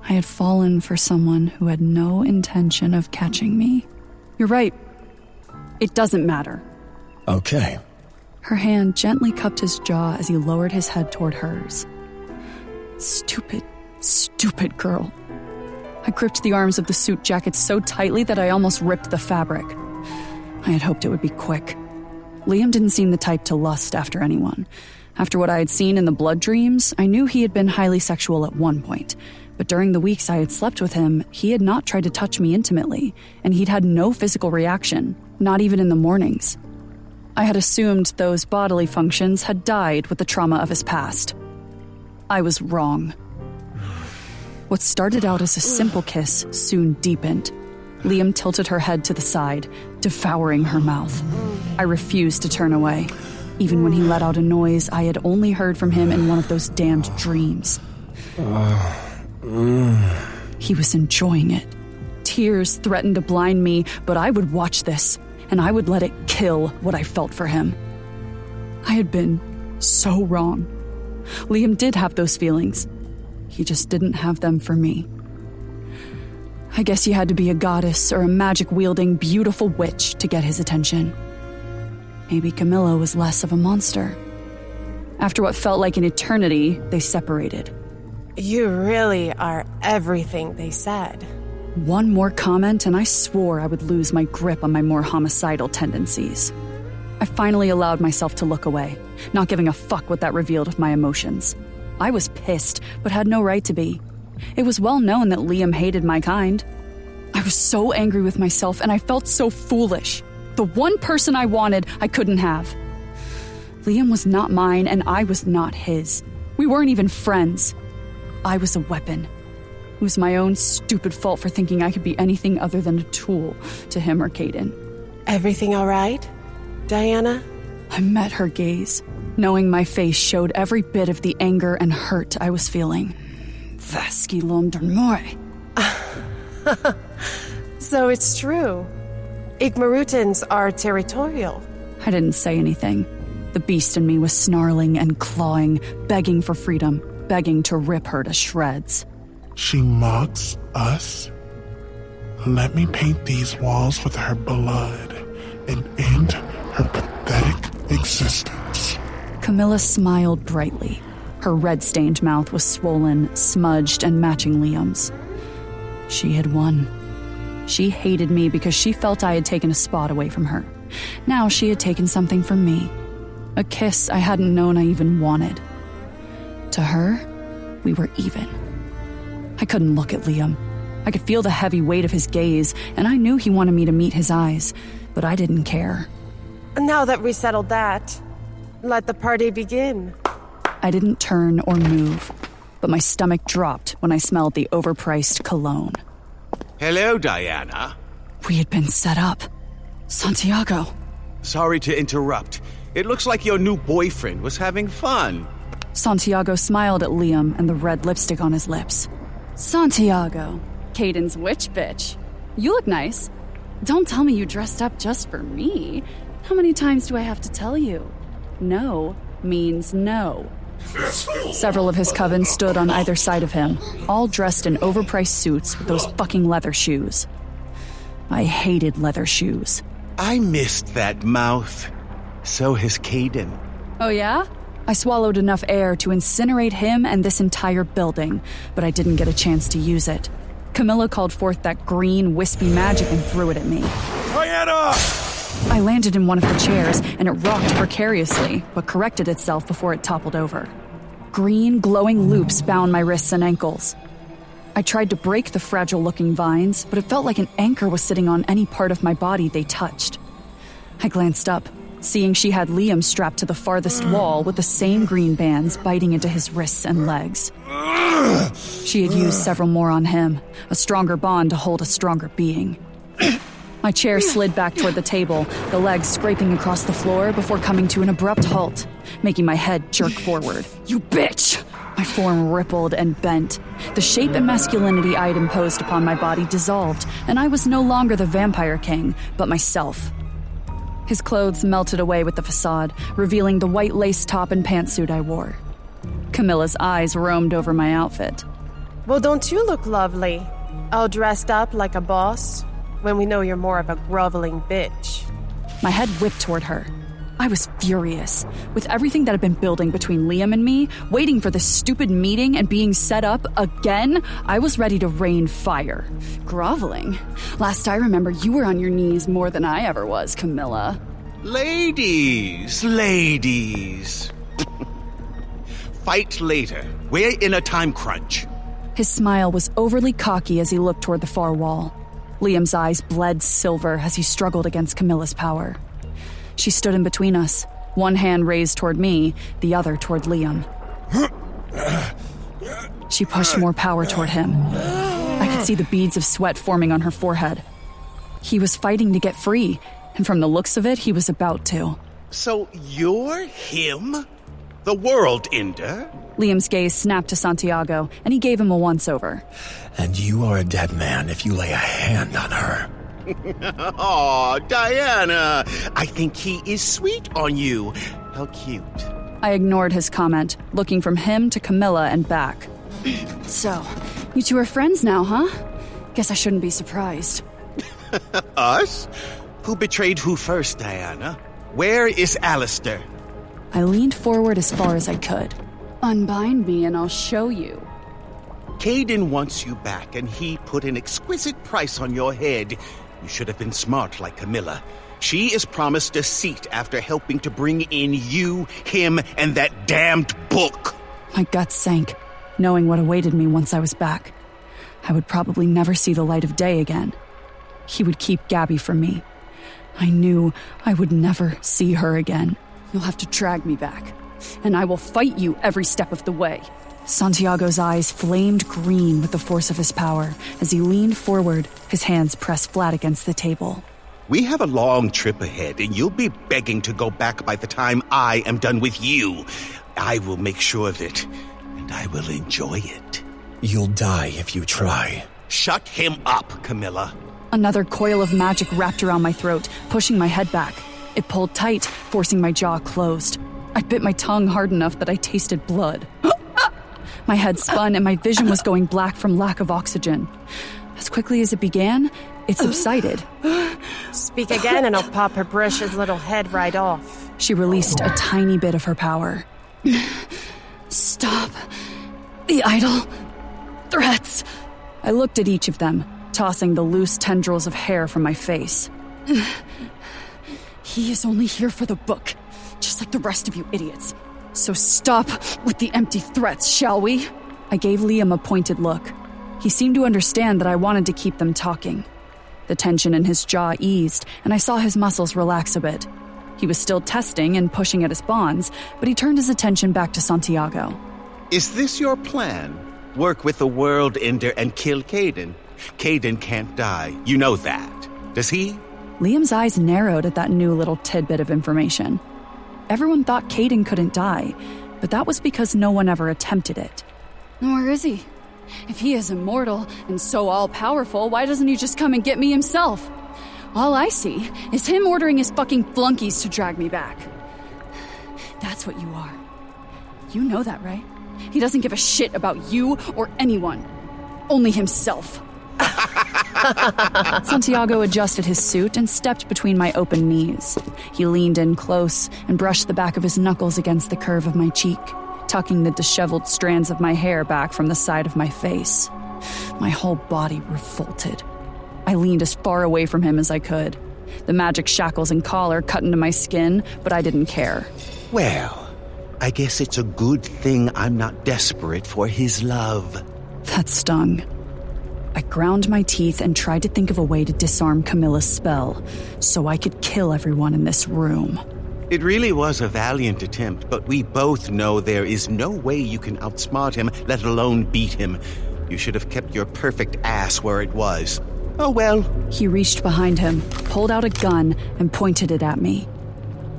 I had fallen for someone who had no intention of catching me. You're right. It doesn't matter. Okay. Her hand gently cupped his jaw as he lowered his head toward hers. Stupid, stupid girl. I gripped the arms of the suit jacket so tightly that I almost ripped the fabric. I had hoped it would be quick. Liam didn't seem the type to lust after anyone. After what I had seen in the blood dreams, I knew he had been highly sexual at one point. But during the weeks I had slept with him, he had not tried to touch me intimately, and he'd had no physical reaction, not even in the mornings. I had assumed those bodily functions had died with the trauma of his past. I was wrong. What started out as a simple kiss soon deepened. Liam tilted her head to the side, devouring her mouth. I refused to turn away, even when he let out a noise I had only heard from him in one of those damned dreams. He was enjoying it. Tears threatened to blind me, but I would watch this, and I would let it kill what I felt for him. I had been so wrong. Liam did have those feelings. He just didn't have them for me. I guess you had to be a goddess or a magic-wielding, beautiful witch to get his attention. Maybe Camilla was less of a monster. After what felt like an eternity, they separated. You really are everything they said. One more comment and I swore I would lose my grip on my more homicidal tendencies. I finally allowed myself to look away, not giving a fuck what that revealed of my emotions. I was pissed, but had no right to be. It was well known that Liam hated my kind. I was so angry with myself, and I felt so foolish. The one person I wanted, I couldn't have. Liam was not mine, and I was not his. We weren't even friends. I was a weapon. It was my own stupid fault for thinking I could be anything other than a tool to him or Caden. Everything all right, Diana? I met her gaze, knowing my face showed every bit of the anger and hurt I was feeling. Vasky Lomdormoy. So it's true. Igmarutans are territorial. I didn't say anything. The beast in me was snarling and clawing, begging for freedom, begging to rip her to shreds. She mocks us. Let me paint these walls with her blood and end her pathetic existence. Camilla smiled brightly. Her red-stained mouth was swollen, smudged, and matching Liam's. She had won. She hated me because she felt I had taken a spot away from her. Now she had taken something from me. A kiss I hadn't known I even wanted. To her, we were even. I couldn't look at Liam. I could feel the heavy weight of his gaze, and I knew he wanted me to meet his eyes, but I didn't care. Now that we settled that, let the party begin. I didn't turn or move, but my stomach dropped when I smelled the overpriced cologne. Hello, Diana. We had been set up. Santiago. Sorry to interrupt. It looks like your new boyfriend was having fun. Santiago smiled at Liam and the red lipstick on his lips. Santiago, Caden's witch bitch. You look nice. Don't tell me you dressed up just for me. How many times do I have to tell you? No means no. Several of his coven stood on either side of him, all dressed in overpriced suits with those fucking leather shoes. I hated leather shoes. I missed that mouth. So has Caden. Oh yeah? I swallowed enough air to incinerate him and this entire building, but I didn't get a chance to use it. Camilla called forth that green, wispy magic and threw it at me. Diana! I landed in one of the chairs, and it rocked precariously, but corrected itself before it toppled over. Green, glowing loops bound my wrists and ankles. I tried to break the fragile-looking vines, but it felt like an anchor was sitting on any part of my body they touched. I glanced up, seeing she had Liam strapped to the farthest wall with the same green bands biting into his wrists and legs. She had used several more on him, a stronger bond to hold a stronger being. My chair slid back toward the table, the legs scraping across the floor before coming to an abrupt halt, making my head jerk forward. You bitch! My form rippled and bent. The shape and masculinity I had imposed upon my body dissolved, and I was no longer the vampire king, but myself. His clothes melted away with the facade, revealing the white lace top and pantsuit I wore. Camilla's eyes roamed over my outfit. Well, don't you look lovely? All dressed up like a boss, when we know you're more of a groveling bitch. My head whipped toward her. I was furious. With everything that had been building between Liam and me, waiting for this stupid meeting and being set up again, I was ready to rain fire. Groveling? Last I remember, you were on your knees more than I ever was, Camilla. Ladies. Fight later. We're in a time crunch. His smile was overly cocky as he looked toward the far wall. Liam's eyes bled silver as he struggled against Camilla's power. She stood in between us, one hand raised toward me, the other toward Liam. She pushed more power toward him. I could see the beads of sweat forming on her forehead. He was fighting to get free, and from the looks of it, he was about to. So you're him? The world ender? Liam's gaze snapped to Santiago, and he gave him a once-over. And you are a dead man if you lay a hand on her. Aw, Diana! I think he is sweet on you. How cute. I ignored his comment, looking from him to Camilla and back. So, you two are friends now, huh? Guess I shouldn't be surprised. Us? Who betrayed who first, Diana? Where is Alistair? I leaned forward as far as I could. Unbind me and I'll show you. Caden wants you back, and he put an exquisite price on your head. You should have been smart like Camilla. She is promised a seat after helping to bring in you, him, and that damned book. My guts sank, knowing what awaited me once I was back. I would probably never see the light of day again. He would keep Gabby from me. I knew I would never see her again. You'll have to drag me back, and I will fight you every step of the way. Santiago's eyes flamed green with the force of his power as he leaned forward, his hands pressed flat against the table. We have a long trip ahead, and you'll be begging to go back by the time I am done with you. I will make sure of it, and I will enjoy it. You'll die if you try. Shut him up, Camilla. Another coil of magic wrapped around my throat, pushing my head back. It pulled tight, forcing my jaw closed. I bit my tongue hard enough that I tasted blood. My head spun and my vision was going black from lack of oxygen. As quickly as it began, it subsided. Speak again and I'll pop her precious little head right off. She released a tiny bit of her power. Stop the idle threats. I looked at each of them, tossing the loose tendrils of hair from my face. He is only here for the book, just like the rest of you idiots. So stop with the empty threats, shall we? I gave Liam a pointed look. He seemed to understand that I wanted to keep them talking. The tension in his jaw eased, and I saw his muscles relax a bit. He was still testing and pushing at his bonds, but he turned his attention back to Santiago. Is this your plan? Work with the World Ender and kill Caden? Caden can't die. You know that. Does he? Liam's eyes narrowed at that new little tidbit of information. Everyone thought Caden couldn't die, but that was because no one ever attempted it. Where is he? If he is immortal and so all-powerful, why doesn't he just come and get me himself? All I see is him ordering his fucking flunkies to drag me back. That's what you are. You know that, right? He doesn't give a shit about you or anyone. Only himself. Santiago adjusted his suit and stepped between my open knees. He leaned in close and brushed the back of his knuckles against the curve of my cheek, tucking the disheveled strands of my hair back from the side of my face. My whole body revolted. I leaned as far away from him as I could. The magic shackles and collar cut into my skin, but I didn't care. Well, I guess it's a good thing I'm not desperate for his love. That stung. I ground my teeth and tried to think of a way to disarm Camilla's spell, so I could kill everyone in this room. It really was a valiant attempt, but we both know there is no way you can outsmart him, let alone beat him. You should have kept your perfect ass where it was. Oh well. He reached behind him, pulled out a gun, and pointed it at me.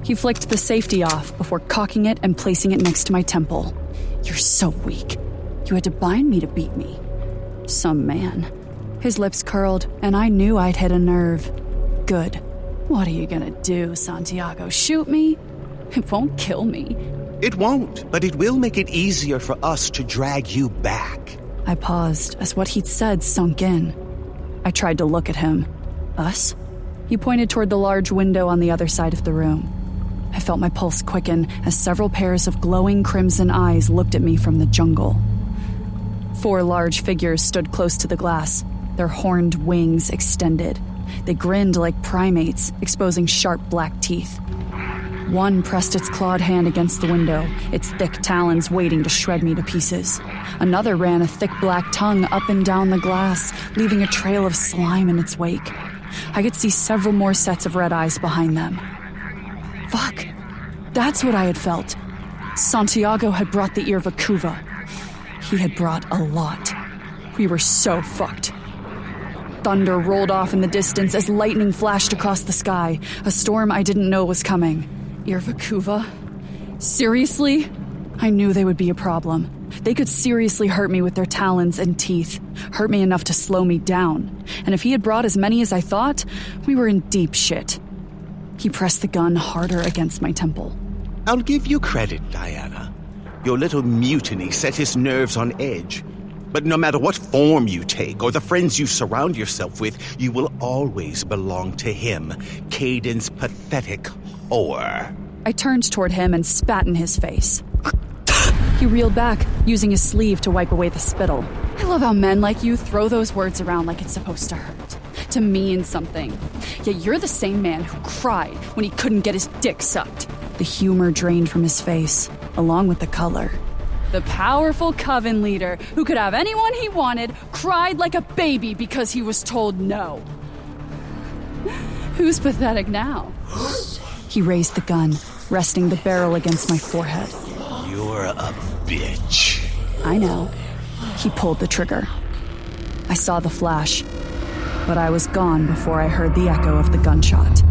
He flicked the safety off before cocking it and placing it next to my temple. You're so weak. You had to bind me to beat me. Some man. His lips curled, and I knew I'd hit a nerve. Good. What are you gonna do, Santiago? Shoot me? It won't kill me. It won't, but it will make it easier for us to drag you back. I paused as what he'd said sunk in. I tried to look at him. Us? He pointed toward the large window on the other side of the room. I felt my pulse quicken as several pairs of glowing crimson eyes looked at me from the jungle. 4 large figures stood close to the glass, their horned wings extended. They grinned like primates, exposing sharp black teeth. One pressed its clawed hand against the window, its thick talons waiting to shred me to pieces. Another ran a thick black tongue up and down the glass, leaving a trail of slime in its wake. I could see several more sets of red eyes behind them. Fuck. That's what I had felt. Santiago had brought the Irvakuva. He had brought a lot. We were so fucked. Thunder rolled off in the distance as lightning flashed across the sky, a storm I didn't know was coming. Irvakuva? Seriously? I knew they would be a problem. They could seriously hurt me with their talons and teeth, hurt me enough to slow me down. And if he had brought as many as I thought, we were in deep shit. He pressed the gun harder against my temple. I'll give you credit, Diana. Your little mutiny set his nerves on edge. But no matter what form you take or the friends you surround yourself with, you will always belong to him, Caden's pathetic whore. I turned toward him and spat in his face. He reeled back, using his sleeve to wipe away the spittle. I love how men like you throw those words around like it's supposed to hurt, to mean something. Yet you're the same man who cried when he couldn't get his dick sucked. The humor drained from his face, along with the color. The powerful coven leader who could have anyone he wanted cried like a baby because he was told no. Who's pathetic now? He raised the gun, resting the barrel against my forehead. You're a bitch. I know. He pulled the trigger. I saw the flash, but I was gone before I heard the echo of the gunshot.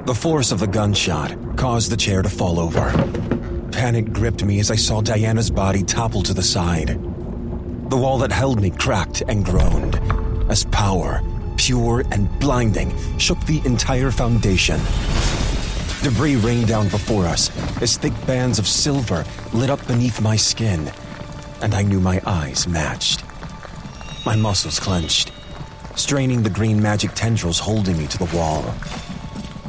The force of the gunshot caused the chair to fall over. Panic gripped me as I saw Diana's body topple to the side. The wall that held me cracked and groaned as power, pure and blinding, shook the entire foundation. Debris rained down before us as thick bands of silver lit up beneath my skin, and I knew my eyes matched. My muscles clenched, straining the green magic tendrils holding me to the wall.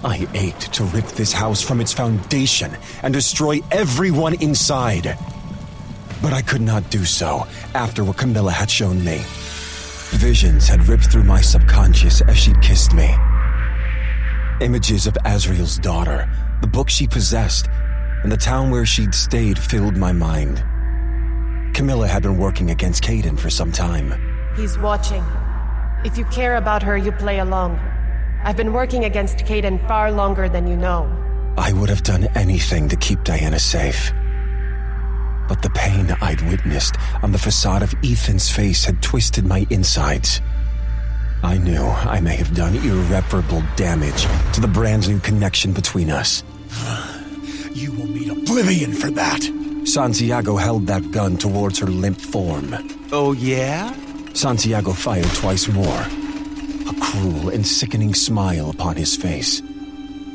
I ached to rip this house from its foundation and destroy everyone inside. But I could not do so after what Camilla had shown me. Visions had ripped through my subconscious as she kissed me. Images of Azriel's daughter, the book she possessed, and the town where she'd stayed filled my mind. Camilla had been working against Caden for some time. He's watching. If you care about her, you play along. I've been working against Caden far longer than you know. I would have done anything to keep Diana safe. But the pain I'd witnessed on the facade of Ethan's face had twisted my insides. I knew I may have done irreparable damage to the brand new connection between us. You will meet oblivion for that. Santiago held that gun towards her limp form. Oh, yeah? Santiago fired twice more. A cruel and sickening smile upon his face.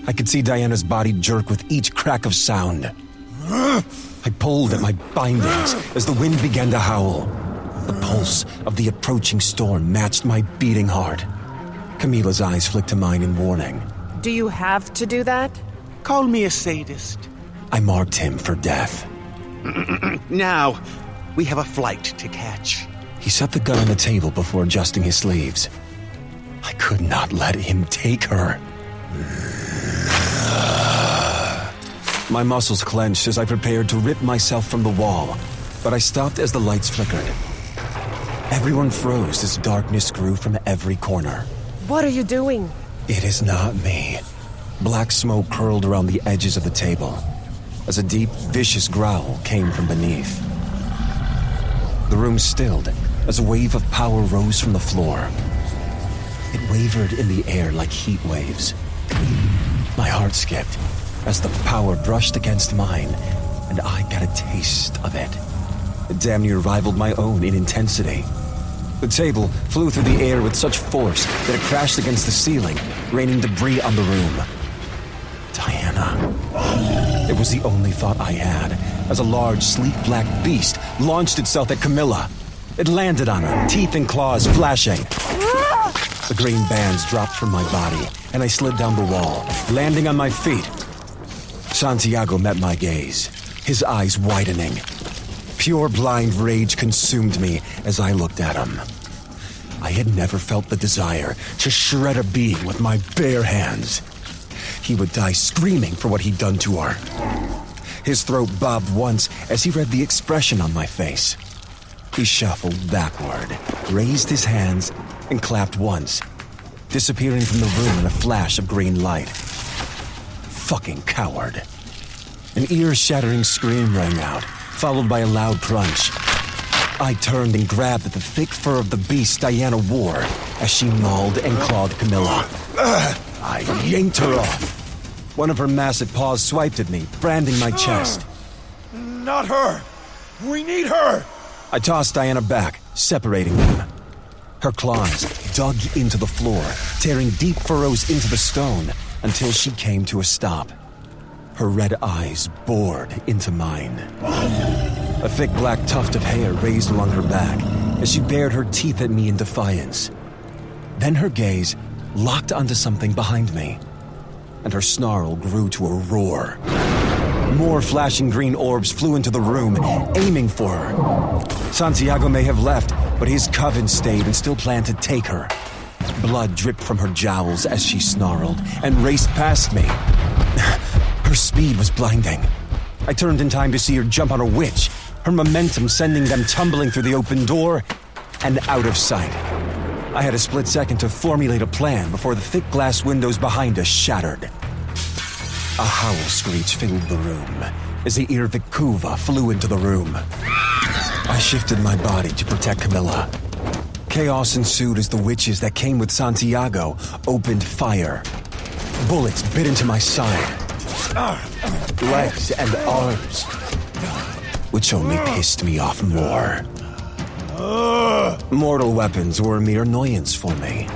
I could see Diana's body jerk with each crack of sound. I pulled at my bindings as the wind began to howl. The pulse of the approaching storm matched my beating heart. Camila's eyes flicked to mine in warning. Do you have to do that? Call me a sadist. I marked him for death. Now, we have a flight to catch. He set the gun on the table before adjusting his sleeves. I could not let him take her. My muscles clenched as I prepared to rip myself from the wall, but I stopped as the lights flickered. Everyone froze as darkness grew from every corner. What are you doing? It is not me. Black smoke curled around the edges of the table, as a deep, vicious growl came from beneath. The room stilled as a wave of power rose from the floor. It wavered in the air like heat waves. My heart skipped as the power brushed against mine, and I got a taste of it. It damn near rivaled my own in intensity. The table flew through the air with such force that it crashed against the ceiling, raining debris on the room. Diana. It was the only thought I had, as a large, sleek black beast launched itself at Camilla. It landed on her, teeth and claws flashing. The green bands dropped from my body, and I slid down the wall, landing on my feet. Santiago met my gaze, his eyes widening. Pure blind rage consumed me as I looked at him. I had never felt the desire to shred a being with my bare hands. He would die screaming for what he'd done to her. His throat bobbed once as he read the expression on my face. He shuffled backward, raised his hands, and clapped once, disappearing from the room in a flash of green light. Fucking coward. An ear-shattering scream rang out, followed by a loud crunch. I turned and grabbed at the thick fur of the beast Diana wore as she mauled and clawed Camilla. I yanked her off. One of her massive paws swiped at me, branding my chest. Not her! We need her! I tossed Diana back, separating them. Her claws dug into the floor, tearing deep furrows into the stone until she came to a stop. Her red eyes bored into mine. A thick black tuft of hair raised along her back as she bared her teeth at me in defiance. Then her gaze locked onto something behind me, and her snarl grew to a roar. More flashing green orbs flew into the room, aiming for her. Santiago may have left, but his coven stayed and still planned to take her. Blood dripped from her jowls as she snarled and raced past me. Her speed was blinding. I turned in time to see her jump on a witch, her momentum sending them tumbling through the open door and out of sight. I had a split second to formulate a plan before the thick glass windows behind us shattered. A howl screech filled the room as the ear Vikuva flew into the room. I shifted my body to protect Camilla. Chaos ensued as the witches that came with Santiago opened fire. Bullets bit into my side, legs and arms, which only pissed me off more. Mortal weapons were a mere annoyance for me,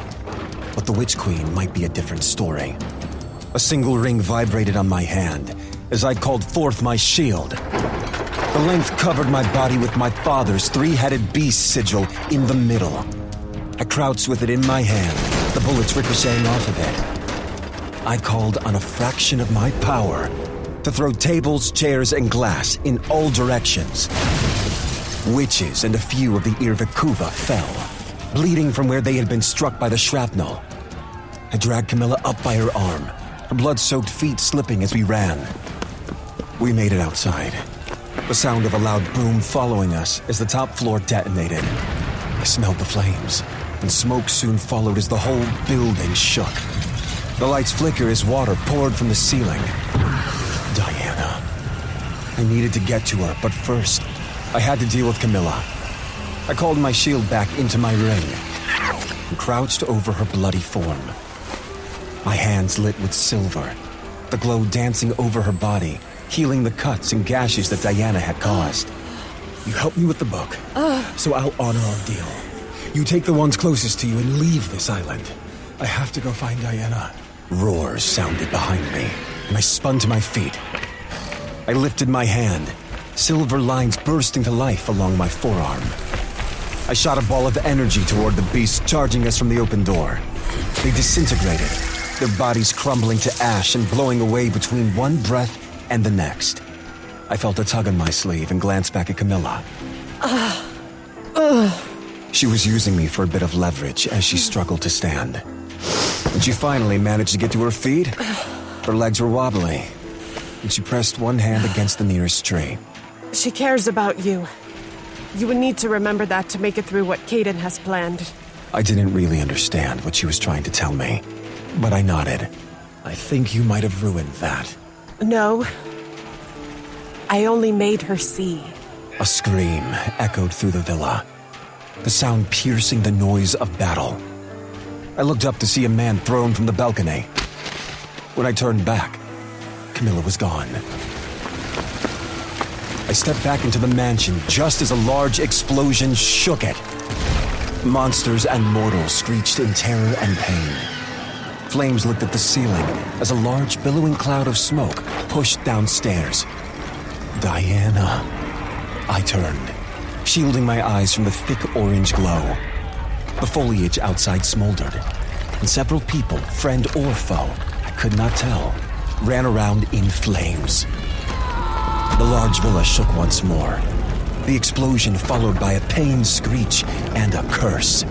but the Witch Queen might be a different story. A single ring vibrated on my hand as I called forth my shield. The length covered my body with my father's three-headed beast sigil in the middle. I crouched with it in my hand, the bullets ricocheting off of it. I called on a fraction of my power to throw tables, chairs, and glass in all directions. Witches and a few of the Irvikuva fell, bleeding from where they had been struck by the shrapnel. I dragged Camilla up by her arm, her blood-soaked feet slipping as we ran. We made it outside, the sound of a loud boom following us as the top floor detonated. I smelled the flames, and smoke soon followed as the whole building shook. The lights flickered as water poured from the ceiling. Diana. I needed to get to her, but first, I had to deal with Camilla. I called my shield back into my ring and crouched over her bloody form. My hands lit with silver, the glow dancing over her body, healing the cuts and gashes that Diana had caused. You helped me with the book, so I'll honor our deal. You take the ones closest to you and leave this island. I have to go find Diana. Roars sounded behind me, and I spun to my feet. I lifted my hand, silver lines bursting to life along my forearm. I shot a ball of energy toward the beasts charging us from the open door. They disintegrated, their bodies crumbling to ash and blowing away between one breath and the next. I felt a tug on my sleeve and glanced back at Camilla. She was using me for a bit of leverage as she struggled to stand. When she finally managed to get to her feet, her legs were wobbly, and she pressed one hand against the nearest tree. She cares about you. You would need to remember that to make it through what Caden has planned. I didn't really understand what she was trying to tell me, but I nodded. I think you might have ruined that. No. I only made her see. A scream echoed through the villa, the sound piercing the noise of battle. I looked up to see a man thrown from the balcony. When I turned back, Camilla was gone. I stepped back into the mansion just as a large explosion shook it. Monsters and mortals screeched in terror and pain. Flames licked at the ceiling as a large billowing cloud of smoke pushed downstairs. Diana. I turned, shielding my eyes from the thick orange glow. The foliage outside smoldered, and several people, friend or foe, I could not tell, ran around in flames. The large villa shook once more, the explosion followed by a pained screech and a curse.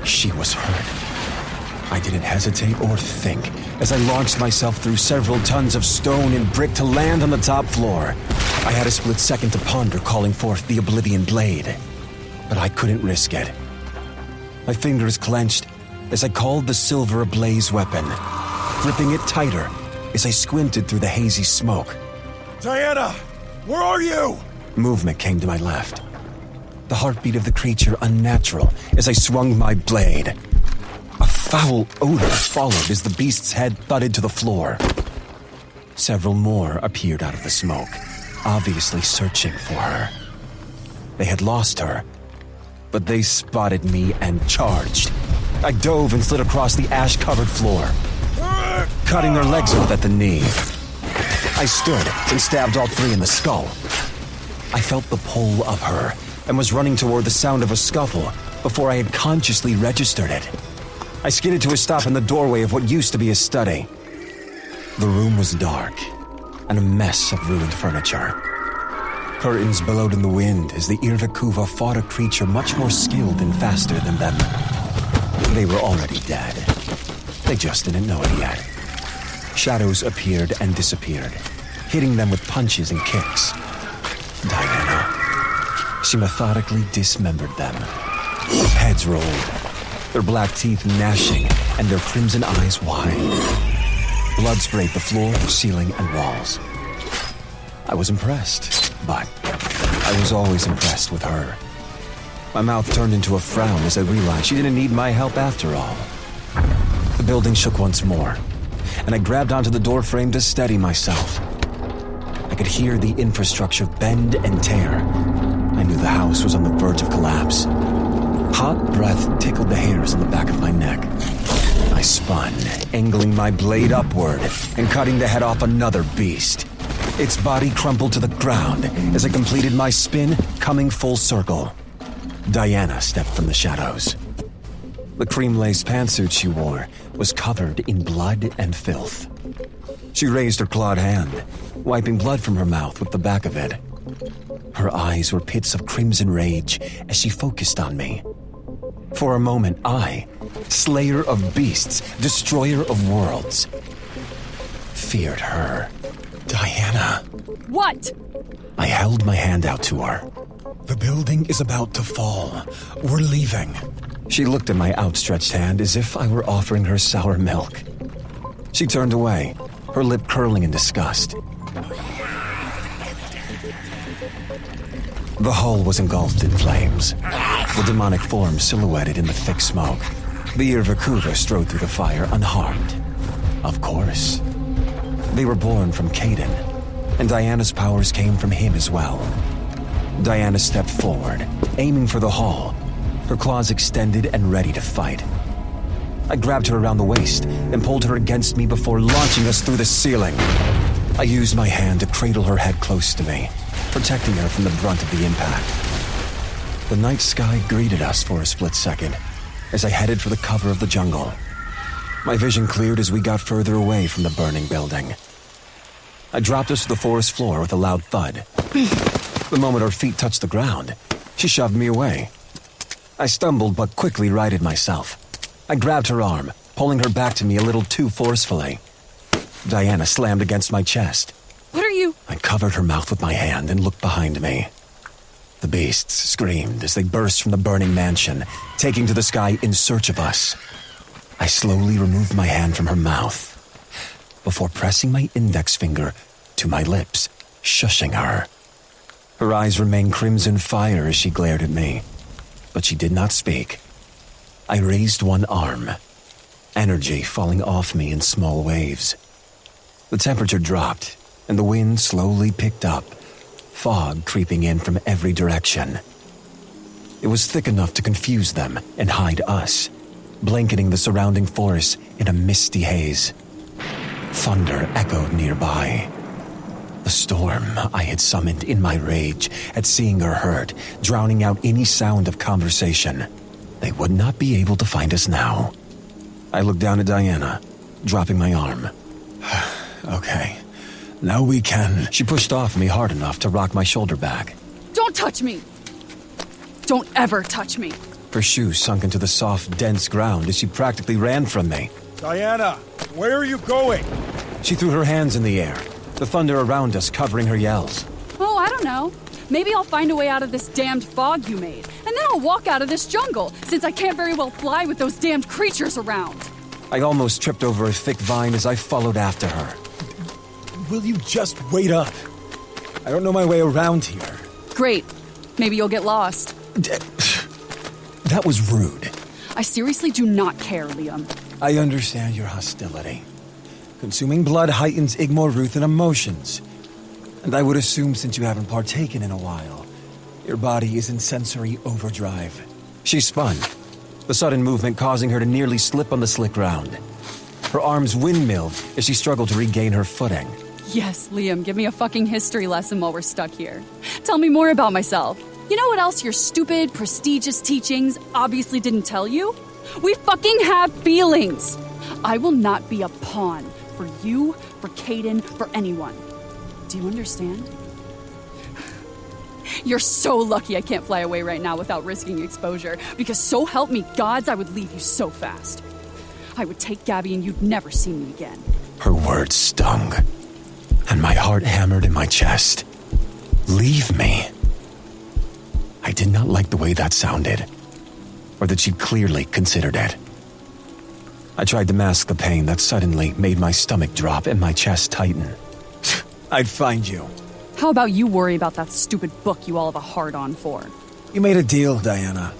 She was hurt. I didn't hesitate or think as I launched myself through several tons of stone and brick to land on the top floor. I had a split second to ponder calling forth the Oblivion Blade, but I couldn't risk it. My fingers clenched as I called the silver ablaze weapon, gripping it tighter as I squinted through the hazy smoke. Diana! Where are you? Movement came to my left. The heartbeat of the creature unnatural as I swung my blade. A foul odor followed as the beast's head thudded to the floor. Several more appeared out of the smoke, obviously searching for her. They had lost her, but they spotted me and charged. I dove and slid across the ash-covered floor, cutting their legs off at the knee. I stood and stabbed all three in the skull. I felt the pull of her and was running toward the sound of a scuffle before I had consciously registered it. I skidded to a stop in the doorway of what used to be a study. The room was dark and a mess of ruined furniture. Curtains billowed in the wind as the Irvikuva fought a creature much more skilled and faster than them. They were already dead. They just didn't know it yet. Shadows appeared and disappeared, hitting them with punches and kicks. Diana. She methodically dismembered them. Heads rolled, their black teeth gnashing and their crimson eyes wide. Blood sprayed the floor, ceiling, and walls. I was impressed, but I was always impressed with her. My mouth turned into a frown as I realized she didn't need my help after all. The building shook once more, and I grabbed onto the doorframe to steady myself. I could hear the infrastructure bend and tear. I knew the house was on the verge of collapse. Hot breath tickled the hairs on the back of my neck. I spun, angling my blade upward and cutting the head off another beast. Its body crumpled to the ground as I completed my spin, coming full circle. Diana stepped from the shadows. The cream-lace pantsuit she wore was covered in blood and filth. She raised her clawed hand, wiping blood from her mouth with the back of it. Her eyes were pits of crimson rage as she focused on me. For a moment, I, slayer of beasts, destroyer of worlds, feared her. Diana. What? I held my hand out to her. The building is about to fall. We're leaving. She looked at my outstretched hand as if I were offering her sour milk. She turned away, her lip curling in disgust. The hull was engulfed in flames, the demonic form silhouetted in the thick smoke. The ear Vakuva strode through the fire unharmed. Of course. They were born from Caden, and Diana's powers came from him as well. Diana stepped forward, aiming for the hull, her claws extended and ready to fight. I grabbed her around the waist and pulled her against me before launching us through the ceiling. I used my hand to cradle her head close to me, protecting her from the brunt of the impact. The night sky greeted us for a split second as I headed for the cover of the jungle. My vision cleared as we got further away from the burning building. I dropped us to the forest floor with a loud thud. The moment our feet touched the ground, she shoved me away. I stumbled but quickly righted myself. I grabbed her arm, pulling her back to me a little too forcefully. Diana slammed against my chest. What are you? I covered her mouth with my hand and looked behind me. The beasts screamed as they burst from the burning mansion, taking to the sky in search of us. I slowly removed my hand from her mouth before pressing my index finger to my lips, shushing her. Her eyes remained crimson fire as she glared at me, but she did not speak. I raised one arm, energy falling off me in small waves. The temperature dropped, and the wind slowly picked up, fog creeping in from every direction. It was thick enough to confuse them and hide us, blanketing the surrounding forest in a misty haze. Thunder echoed nearby. The storm I had summoned in my rage at seeing her hurt, drowning out any sound of conversation. They would not be able to find us now. I looked down at Diana, dropping my arm. Okay, now we can... She pushed off me hard enough to rock my shoulder back. Don't touch me! Don't ever touch me! Her shoes sunk into the soft, dense ground as she practically ran from me. Diana, where are you going? She threw her hands in the air, the thunder around us covering her yells. Oh, I don't know. Maybe I'll find a way out of this damned fog you made, and then I'll walk out of this jungle, since I can't very well fly with those damned creatures around. I almost tripped over a thick vine as I followed after her. Will you just wait up? I don't know my way around here. Great. Maybe you'll get lost. That was rude. I seriously do not care, Liam. I understand your hostility. Consuming blood heightens Igmor-Ruthan emotions. And I would assume since you haven't partaken in a while, your body is in sensory overdrive. She spun, the sudden movement causing her to nearly slip on the slick ground. Her arms windmilled as she struggled to regain her footing. Yes, Liam, give me a fucking history lesson while we're stuck here. Tell me more about myself. You know what else your stupid, prestigious teachings obviously didn't tell you? We fucking have feelings! I will not be a pawn for you, for Caden, for anyone. Do you understand? You're so lucky I can't fly away right now without risking exposure, because so help me gods, I would leave you so fast. I would take Gabby and you'd never see me again. Her words stung, and my heart hammered in my chest. Leave me. I did not like the way that sounded, or that she clearly considered it. I tried to mask the pain that suddenly made my stomach drop and my chest tighten. I'd find you. How about you worry about that stupid book you all have a hard-on for? You made a deal, Diana.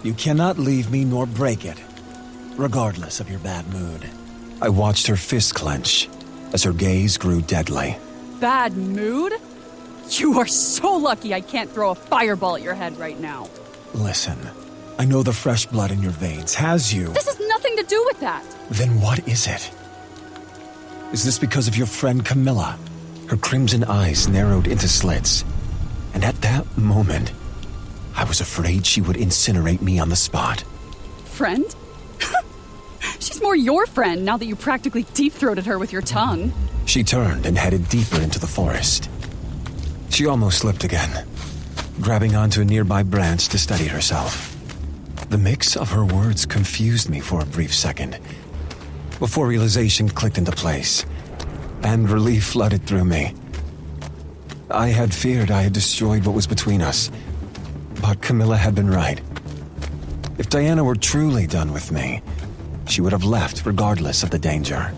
You cannot leave me nor break it, regardless of your bad mood. I watched her fist clench as her gaze grew deadly. Bad mood? You are so lucky I can't throw a fireball at your head right now. Listen, I know the fresh blood in your veins has you. This has nothing to do with that. Then what is it? Is this because of your friend Camilla? Her crimson eyes narrowed into slits, and at that moment, I was afraid she would incinerate me on the spot. Friend? She's more your friend now that you practically deep-throated her with your tongue. She turned and headed deeper into the forest. She almost slipped again, grabbing onto a nearby branch to steady herself. The mix of her words confused me for a brief second, before realization clicked into place, and relief flooded through me. I had feared I had destroyed what was between us, but Camilla had been right. If Diana were truly done with me, she would have left regardless of the danger.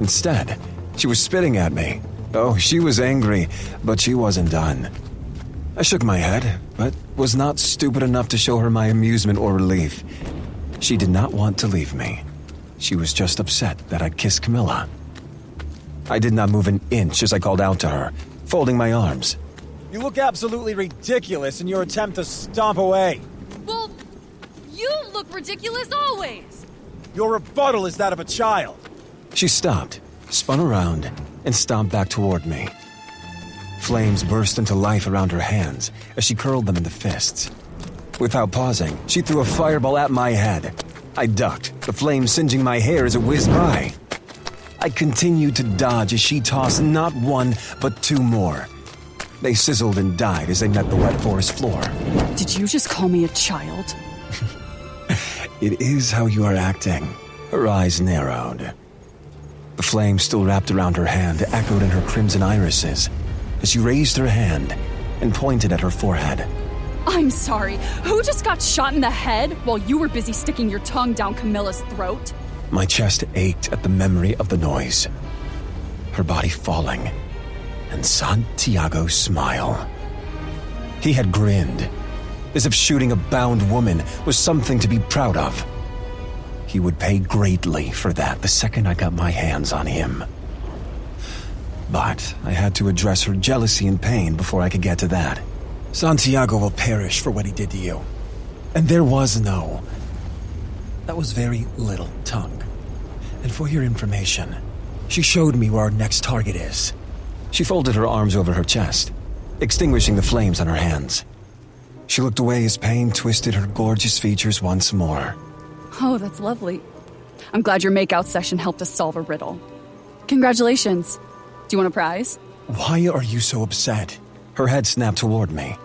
Instead, she was spitting at me. Oh, she was angry, but she wasn't done. I shook my head, but was not stupid enough to show her my amusement or relief. She did not want to leave me. She was just upset that I'd kissed Camilla. I did not move an inch as I called out to her, folding my arms. You look absolutely ridiculous in your attempt to stomp away. Well, you look ridiculous always. Your rebuttal is that of a child. She stopped, spun around, and stomped back toward me. Flames burst into life around her hands as she curled them into fists. Without pausing, she threw a fireball at my head. I ducked, the flames singeing my hair as it whizzed by. I continued to dodge as she tossed not one, but two more. They sizzled and died as they met the wet forest floor. Did you just call me a child? It is how you are acting. Her eyes narrowed. The flame still wrapped around her hand echoed in her crimson irises as she raised her hand and pointed at her forehead. I'm sorry, who just got shot in the head while you were busy sticking your tongue down Camilla's throat? My chest ached at the memory of the noise. Her body falling, and Santiago's smile. He had grinned, as if shooting a bound woman was something to be proud of. He would pay greatly for that the second I got my hands on him. But I had to address her jealousy and pain before I could get to that. Santiago will perish for what he did to you. And there was no... That was very little tongue. And for your information, she showed me where our next target is. She folded her arms over her chest, extinguishing the flames on her hands. She looked away as pain twisted her gorgeous features once more. Oh, that's lovely. I'm glad your makeout session helped us solve a riddle. Congratulations. Do you want a prize? Why are you so upset? Her head snapped toward me,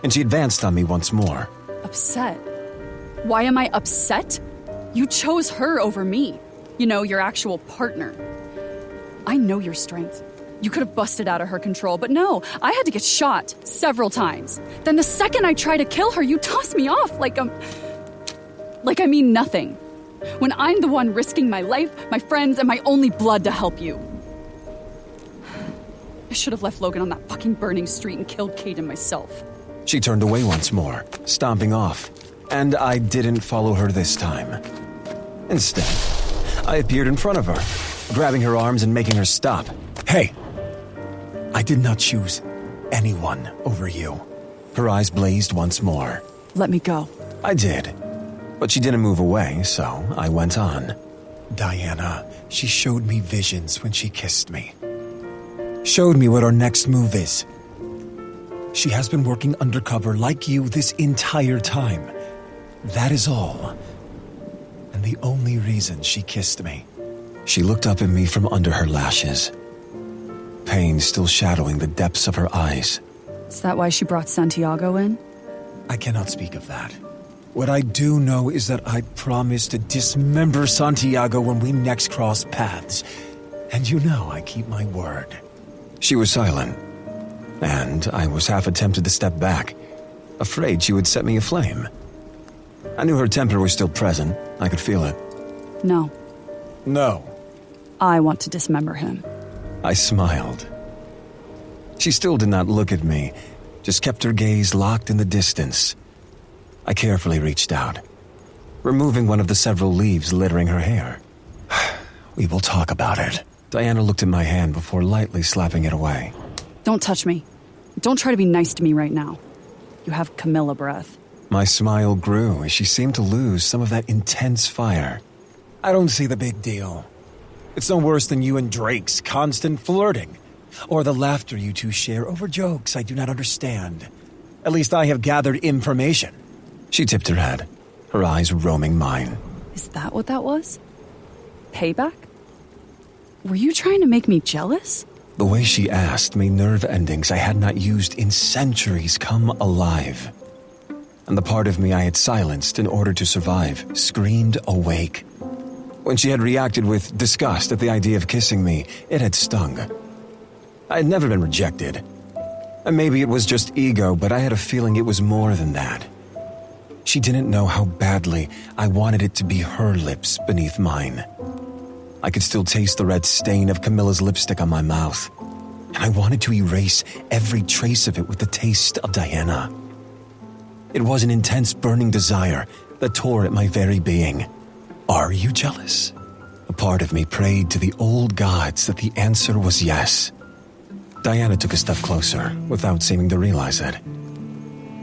and she advanced on me once more. Upset? Why am I upset? You chose her over me. You know, your actual partner. I know your strength. You could have busted out of her control, but no, I had to get shot several times. Then the second I try to kill her, you toss me off like I mean nothing. When I'm the one risking my life, my friends, and my only blood to help you. I should have left Logan on that fucking burning street and killed Caden myself. She turned away once more, stomping off, and I didn't follow her this time. Instead, I appeared in front of her, grabbing her arms and making her stop. Hey! I did not choose anyone over you. Her eyes blazed once more. Let me go. I did, but she didn't move away, so I went on. Diana, she showed me visions when she kissed me. Showed me what our next move is. She has been working undercover like you this entire time. That is all. And the only reason she kissed me. She looked up at me from under her lashes, pain still shadowing the depths of her eyes. Is that why she brought Santiago in? I cannot speak of that. What I do know is that I promised to dismember Santiago when we next cross paths. And you know I keep my word. She was silent, and I was half tempted to step back, afraid she would set me aflame. I knew her temper was still present. I could feel it. No. No. I want to dismember him. I smiled. She still did not look at me, just kept her gaze locked in the distance. I carefully reached out, removing one of the several leaves littering her hair. We will talk about it. Diana looked at my hand before lightly slapping it away. Don't touch me. Don't try to be nice to me right now. You have Camilla breath. My smile grew as she seemed to lose some of that intense fire. I don't see the big deal. It's no worse than you and Drake's constant flirting, or the laughter you two share over jokes I do not understand. At least I have gathered information. She tipped her head, her eyes roaming mine. Is that what that was? Payback? Were you trying to make me jealous? The way she asked made nerve endings I had not used in centuries come alive. And the part of me I had silenced in order to survive screamed awake. When she had reacted with disgust at the idea of kissing me, it had stung. I had never been rejected. And maybe it was just ego, but I had a feeling it was more than that. She didn't know how badly I wanted it to be her lips beneath mine. I could still taste the red stain of Camilla's lipstick on my mouth, and I wanted to erase every trace of it with the taste of Diana. It was an intense burning desire that tore at my very being. Are you jealous? A part of me prayed to the old gods that the answer was yes. Diana took a step closer without seeming to realize it.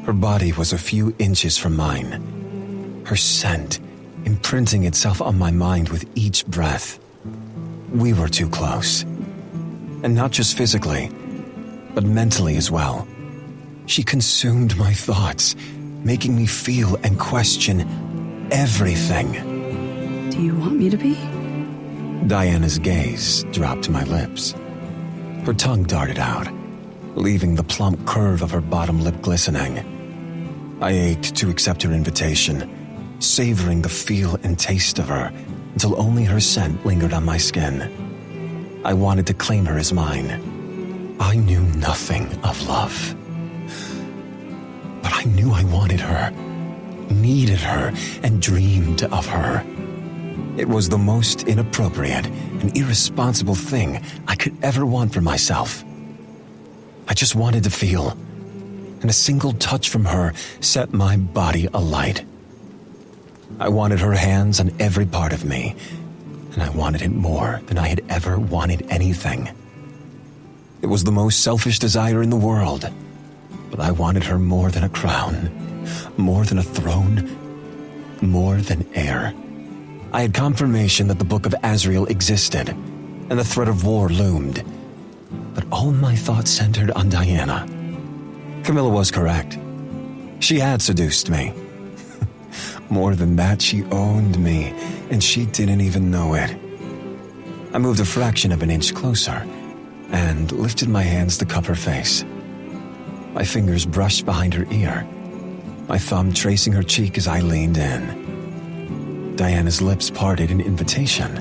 Her body was a few inches from mine, her scent imprinting itself on my mind with each breath. We were too close. And not just physically, but mentally as well. She consumed my thoughts, making me feel and question everything. Do you want me to be? Diana's gaze dropped to my lips. Her tongue darted out, leaving the plump curve of her bottom lip glistening. I ached to accept her invitation, savoring the feel and taste of her until only her scent lingered on my skin. I wanted to claim her as mine. I knew nothing of love. But I knew I wanted her, needed her, and dreamed of her. It was the most inappropriate and irresponsible thing I could ever want for myself. I just wanted to feel, and a single touch from her set my body alight. I wanted her hands on every part of me, and I wanted it more than I had ever wanted anything. It was the most selfish desire in the world, but I wanted her more than a crown, more than a throne, more than air. I had confirmation that the Book of Asriel existed, and the threat of war loomed. But all my thoughts centered on Diana. Camilla was correct. She had seduced me. More than that, she owned me, and she didn't even know it. I moved a fraction of an inch closer, and lifted my hands to cup her face. My fingers brushed behind her ear, my thumb tracing her cheek as I leaned in. Diana's lips parted in invitation,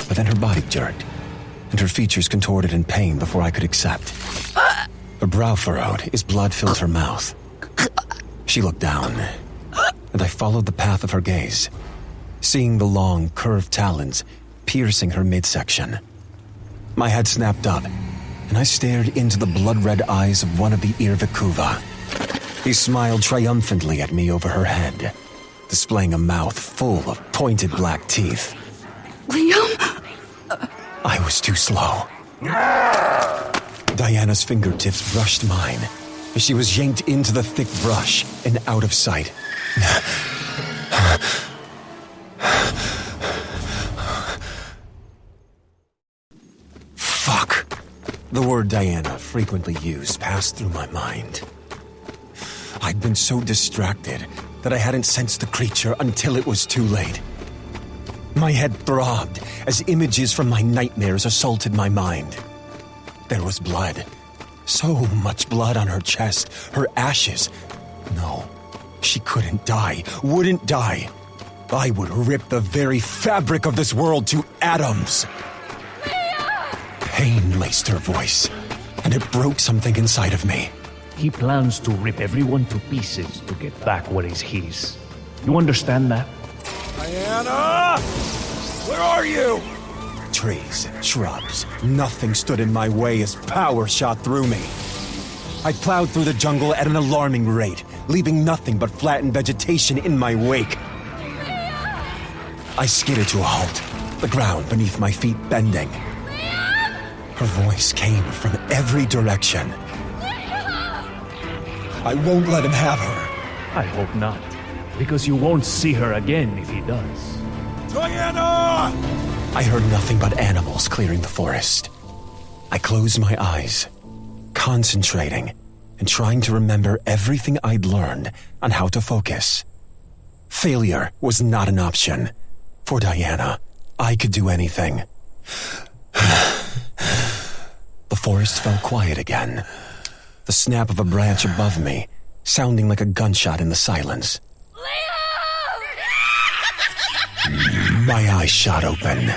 but then her body jerked, and her features contorted in pain before I could accept. Her brow furrowed as blood filled her mouth. She looked down, and I followed the path of her gaze, seeing the long, curved talons piercing her midsection. My head snapped up, and I stared into the blood-red eyes of one of the Irvikuva. He smiled triumphantly at me over her head, displaying a mouth full of pointed black teeth. Liam? I was too slow. Diana's fingertips brushed mine as she was yanked into the thick brush and out of sight. Fuck. The word Diana, frequently used, passed through my mind. I'd been so distracted that I hadn't sensed the creature until it was too late. My head throbbed as images from my nightmares assaulted my mind. There was blood. So much blood on her chest, her ashes. No, she couldn't die, wouldn't die. I would rip the very fabric of this world to atoms. Pain laced her voice, and it broke something inside of me. He plans to rip everyone to pieces to get back what is his. You understand that? Diana! Where are you? Trees, shrubs, nothing stood in my way as power shot through me. I plowed through the jungle at an alarming rate, leaving nothing but flattened vegetation in my wake. I skidded to a halt, the ground beneath my feet bending. Her voice came from every direction. I won't let him have her. I hope not, because you won't see her again if he does. Diana! I heard nothing but animals clearing the forest. I closed my eyes, concentrating and trying to remember everything I'd learned on how to focus. Failure was not an option for Diana. I could do anything. The forest fell quiet again. The snap of a branch above me, sounding like a gunshot in the silence. My eyes shot open,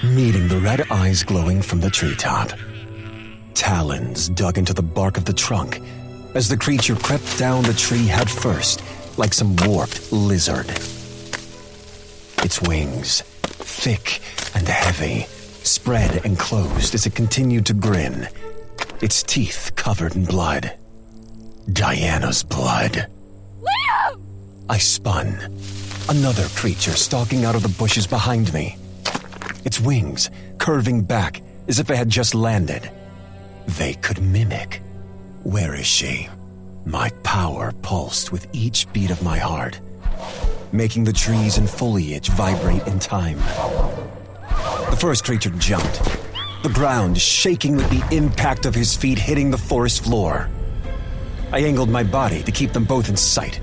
meeting the red eyes glowing from the treetop. Talons dug into the bark of the trunk as the creature crept down the tree head first, like some warped lizard. Its wings, thick and heavy, spread and closed as it continued to grin, its teeth covered in blood. Diana's blood. Liam! I spun. Another creature stalking out of the bushes behind me. Its wings curving back as if it had just landed. They could mimic. Where is she? My power pulsed with each beat of my heart, making the trees and foliage vibrate in time. The first creature jumped, the ground shaking with the impact of his feet hitting the forest floor. I angled my body to keep them both in sight.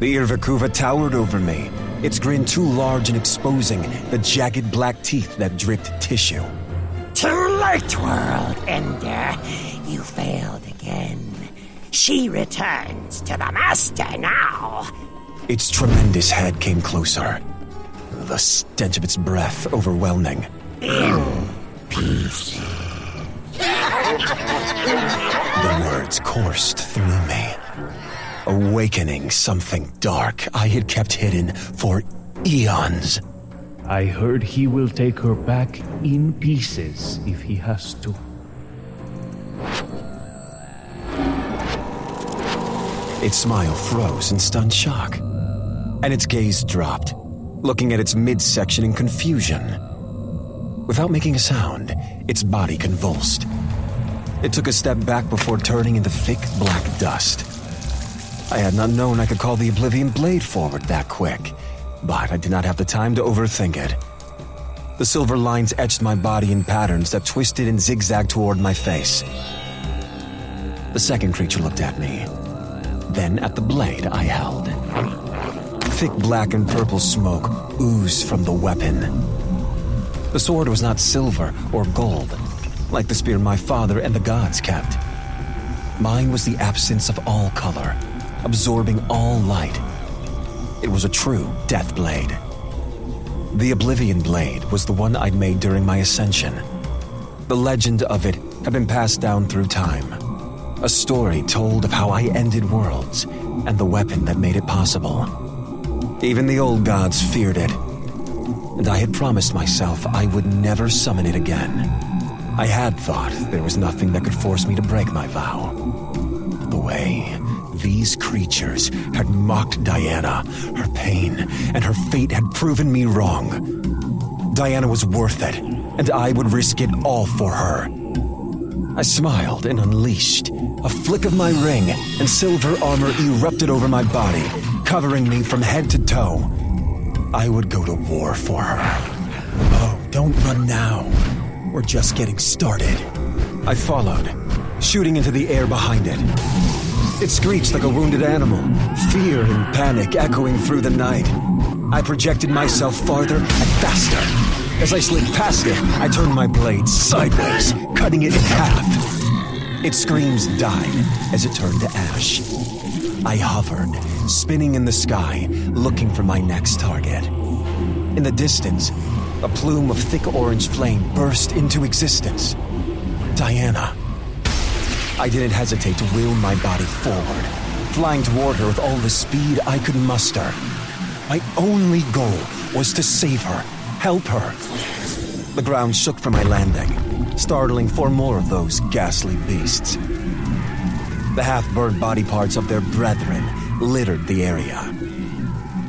The Irvakuva towered over me, its grin too large and exposing the jagged black teeth that dripped tissue. Too late, world ender. You failed again. She returns to the master now. Its tremendous head came closer, the stench of its breath overwhelming. In pieces. The words coursed through me, awakening something dark I had kept hidden for eons. I heard he will take her back in pieces if he has to. Its smile froze in stunned shock, and its gaze dropped, looking at its midsection in confusion. Without making a sound, its body convulsed. It took a step back before turning into thick black dust. I had not known I could call the Oblivion Blade forward that quick, but I did not have the time to overthink it. The silver lines etched my body in patterns that twisted and zigzagged toward my face. The second creature looked at me, then at the blade I held. Thick black and purple smoke oozed from the weapon. The sword was not silver or gold, like the spear my father and the gods kept. Mine was the absence of all color, absorbing all light. It was a true death blade. The Oblivion Blade was the one I'd made during my ascension. The legend of it had been passed down through time. A story told of how I ended worlds, and the weapon that made it possible. Even the old gods feared it, and I had promised myself I would never summon it again. I had thought there was nothing that could force me to break my vow. The way these creatures had mocked Diana, her pain, and her fate had proven me wrong. Diana was worth it, and I would risk it all for her. I smiled and unleashed. A flick of my ring, and silver armor erupted over my body, covering me from head to toe. I would go to war for her. Oh, don't run now. We're just getting started. I followed, shooting into the air behind it. It screeched like a wounded animal, fear and panic echoing through the night. I projected myself farther and faster. As I slid past it, I turned my blade sideways, cutting it in half. Its screams died as it turned to ash. I hovered, spinning in the sky, looking for my next target. In the distance, a plume of thick orange flame burst into existence. Diana. I didn't hesitate to wheel my body forward, flying toward her with all the speed I could muster. My only goal was to save her, help her. The ground shook from my landing, startling four more of those ghastly beasts. The half-burned body parts of their brethren littered the area.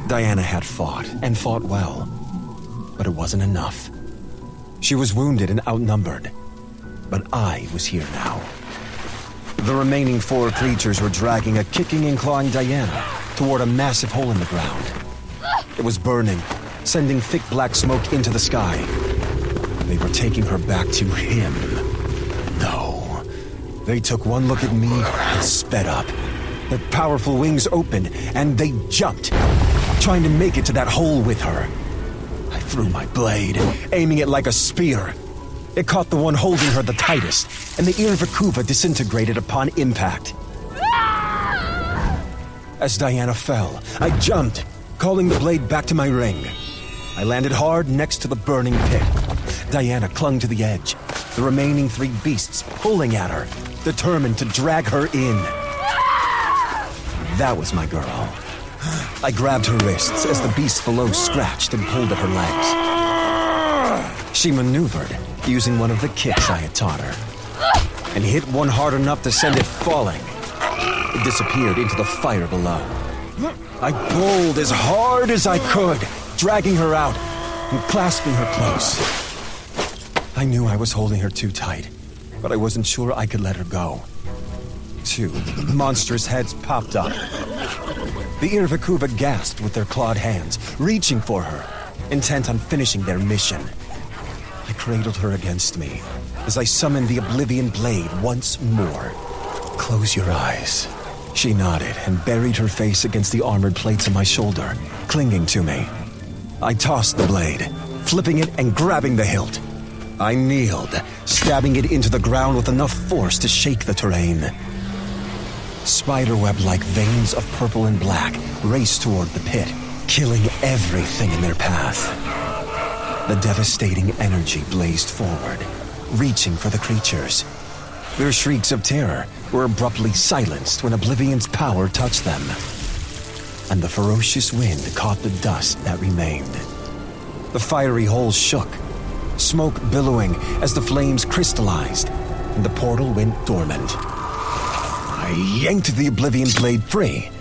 Diana had fought, and fought well, but it wasn't enough. She was wounded and outnumbered, but I was here now. The remaining four creatures were dragging a kicking and clawing Diana toward a massive hole in the ground. It was burning, sending thick black smoke into the sky. They were taking her back to him. No. They took one look at me and sped up. Their powerful wings opened, and they jumped, trying to make it to that hole with her. I threw my blade, aiming it like a spear. It caught the one holding her the tightest, and the ear of Akuva disintegrated upon impact. As Diana fell, I jumped, calling the blade back to my ring. I landed hard next to the burning pit. Diana clung to the edge, the remaining 3 beasts pulling at her, determined to drag her in. That was my girl. I grabbed her wrists as the beasts below scratched and pulled at her legs. She maneuvered, using one of the kicks I had taught her, and hit one hard enough to send it falling. It disappeared into the fire below. I pulled as hard as I could, dragging her out and clasping her close. I knew I was holding her too tight, but I wasn't sure I could let her go. 2 monstrous heads popped up. The Irvakuva gasped with their clawed hands, reaching for her, intent on finishing their mission. I cradled her against me as I summoned the Oblivion Blade once more. Close your eyes. She nodded and buried her face against the armored plates on my shoulder, clinging to me. I tossed the blade, flipping it and grabbing the hilt. I kneeled, stabbing it into the ground with enough force to shake the terrain. Spiderweb-like veins of purple and black raced toward the pit, killing everything in their path. The devastating energy blazed forward, reaching for the creatures. Their shrieks of terror were abruptly silenced when Oblivion's power touched them, and the ferocious wind caught the dust that remained. The fiery holes shook, smoke billowing as the flames crystallized, and the portal went dormant. I yanked the Oblivion Blade free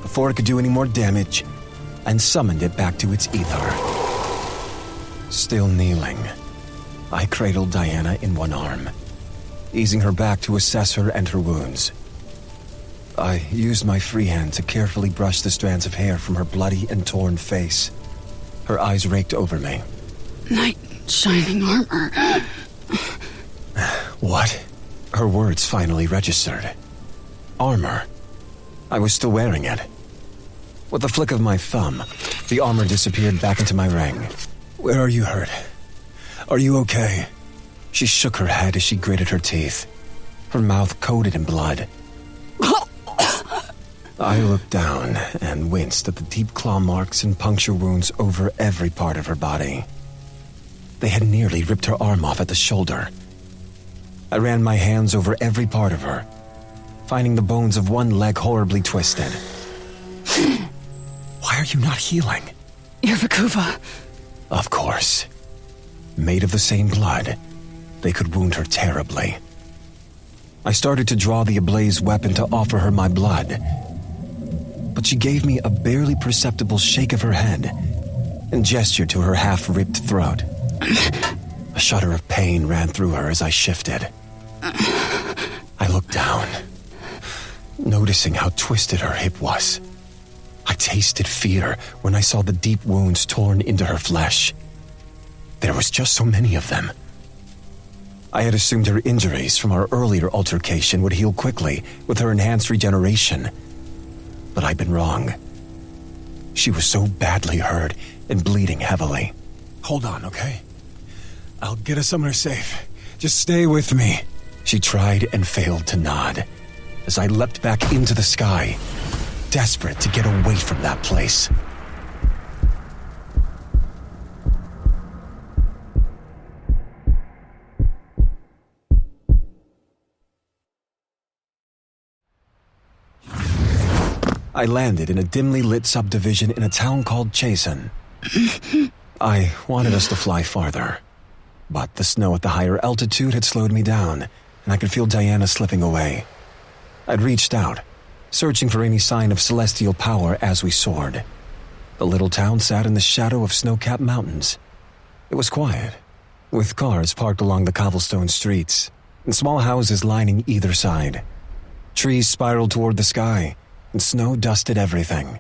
before it could do any more damage and summoned it back to its ether. Still kneeling, I cradled Diana in one arm, easing her back to assess her and her wounds. I used my free hand to carefully brush the strands of hair from her bloody and torn face. Her eyes raked over me. Knight shining armor. What? Her words finally registered. Armor. I was still wearing it. With a flick of my thumb, the armor disappeared back into my ring. Where are you hurt? Are you okay? She shook her head as she gritted her teeth, her mouth coated in blood. I looked down and winced at the deep claw marks and puncture wounds over every part of her body. They had nearly ripped her arm off at the shoulder. I ran my hands over every part of her, finding the bones of one leg horribly twisted. Why are you not healing? Irvakuva. Of course. Made of the same blood, they could wound her terribly. I started to draw the ablaze weapon to offer her my blood, but she gave me a barely perceptible shake of her head and gestured to her half-ripped throat. A shudder of pain ran through her as I shifted. I looked down, noticing how twisted her hip was. I tasted fear when I saw the deep wounds torn into her flesh. There was just so many of them. I had assumed her injuries from our earlier altercation would heal quickly with her enhanced regeneration, but I'd been wrong. She was so badly hurt and bleeding heavily. Hold on, okay? I'll get us somewhere safe. Just stay with me. She tried and failed to nod as I leapt back into the sky, desperate to get away from that place. I landed in a dimly lit subdivision in a town called Chasen. I wanted us to fly farther, but the snow at the higher altitude had slowed me down, and I could feel Diana slipping away. I'd reached out, searching for any sign of celestial power as we soared. The little town sat in the shadow of snow-capped mountains. It was quiet, with cars parked along the cobblestone streets, and small houses lining either side. Trees spiraled toward the sky, and snow dusted everything.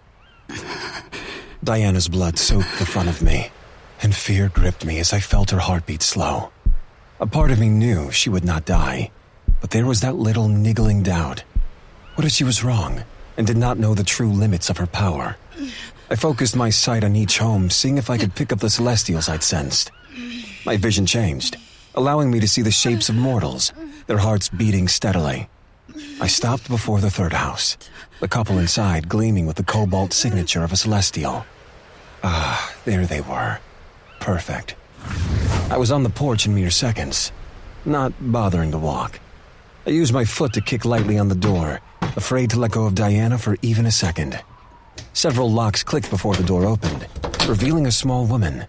Diana's blood soaked the front of me, and fear gripped me as I felt her heartbeat slow. A part of me knew she would not die, but there was that little niggling doubt. What if she was wrong, and did not know the true limits of her power? I focused my sight on each home, seeing if I could pick up the celestials I'd sensed. My vision changed, allowing me to see the shapes of mortals, their hearts beating steadily. I stopped before the third house, the couple inside gleaming with the cobalt signature of a celestial. Ah, there they were. Perfect. I was on the porch in mere seconds, not bothering to walk. I used my foot to kick lightly on the door, afraid to let go of Diana for even a second. Several locks clicked before the door opened, revealing a small woman.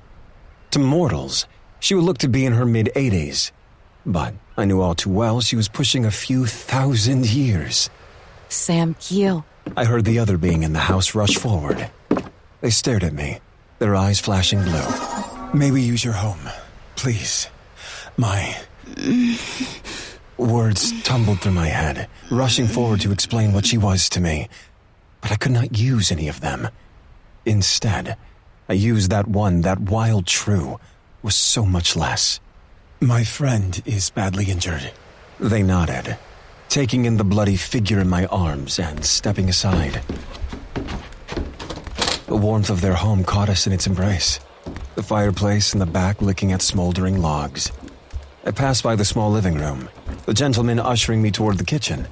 To mortals, she would look to be in her mid-80s, but I knew all too well she was pushing a few thousand years. Sam Keel. I heard the other being in the house rush forward. They stared at me, their eyes flashing blue. May we use your home, please? My... Words tumbled through my head, rushing forward to explain what she was to me, but I could not use any of them. Instead, I used that wild true, was so much less. My friend is badly injured. They nodded, taking in the bloody figure in my arms and stepping aside. The warmth of their home caught us in its embrace, the fireplace in the back licking at smoldering logs. I passed by the small living room, the gentleman ushering me toward the kitchen.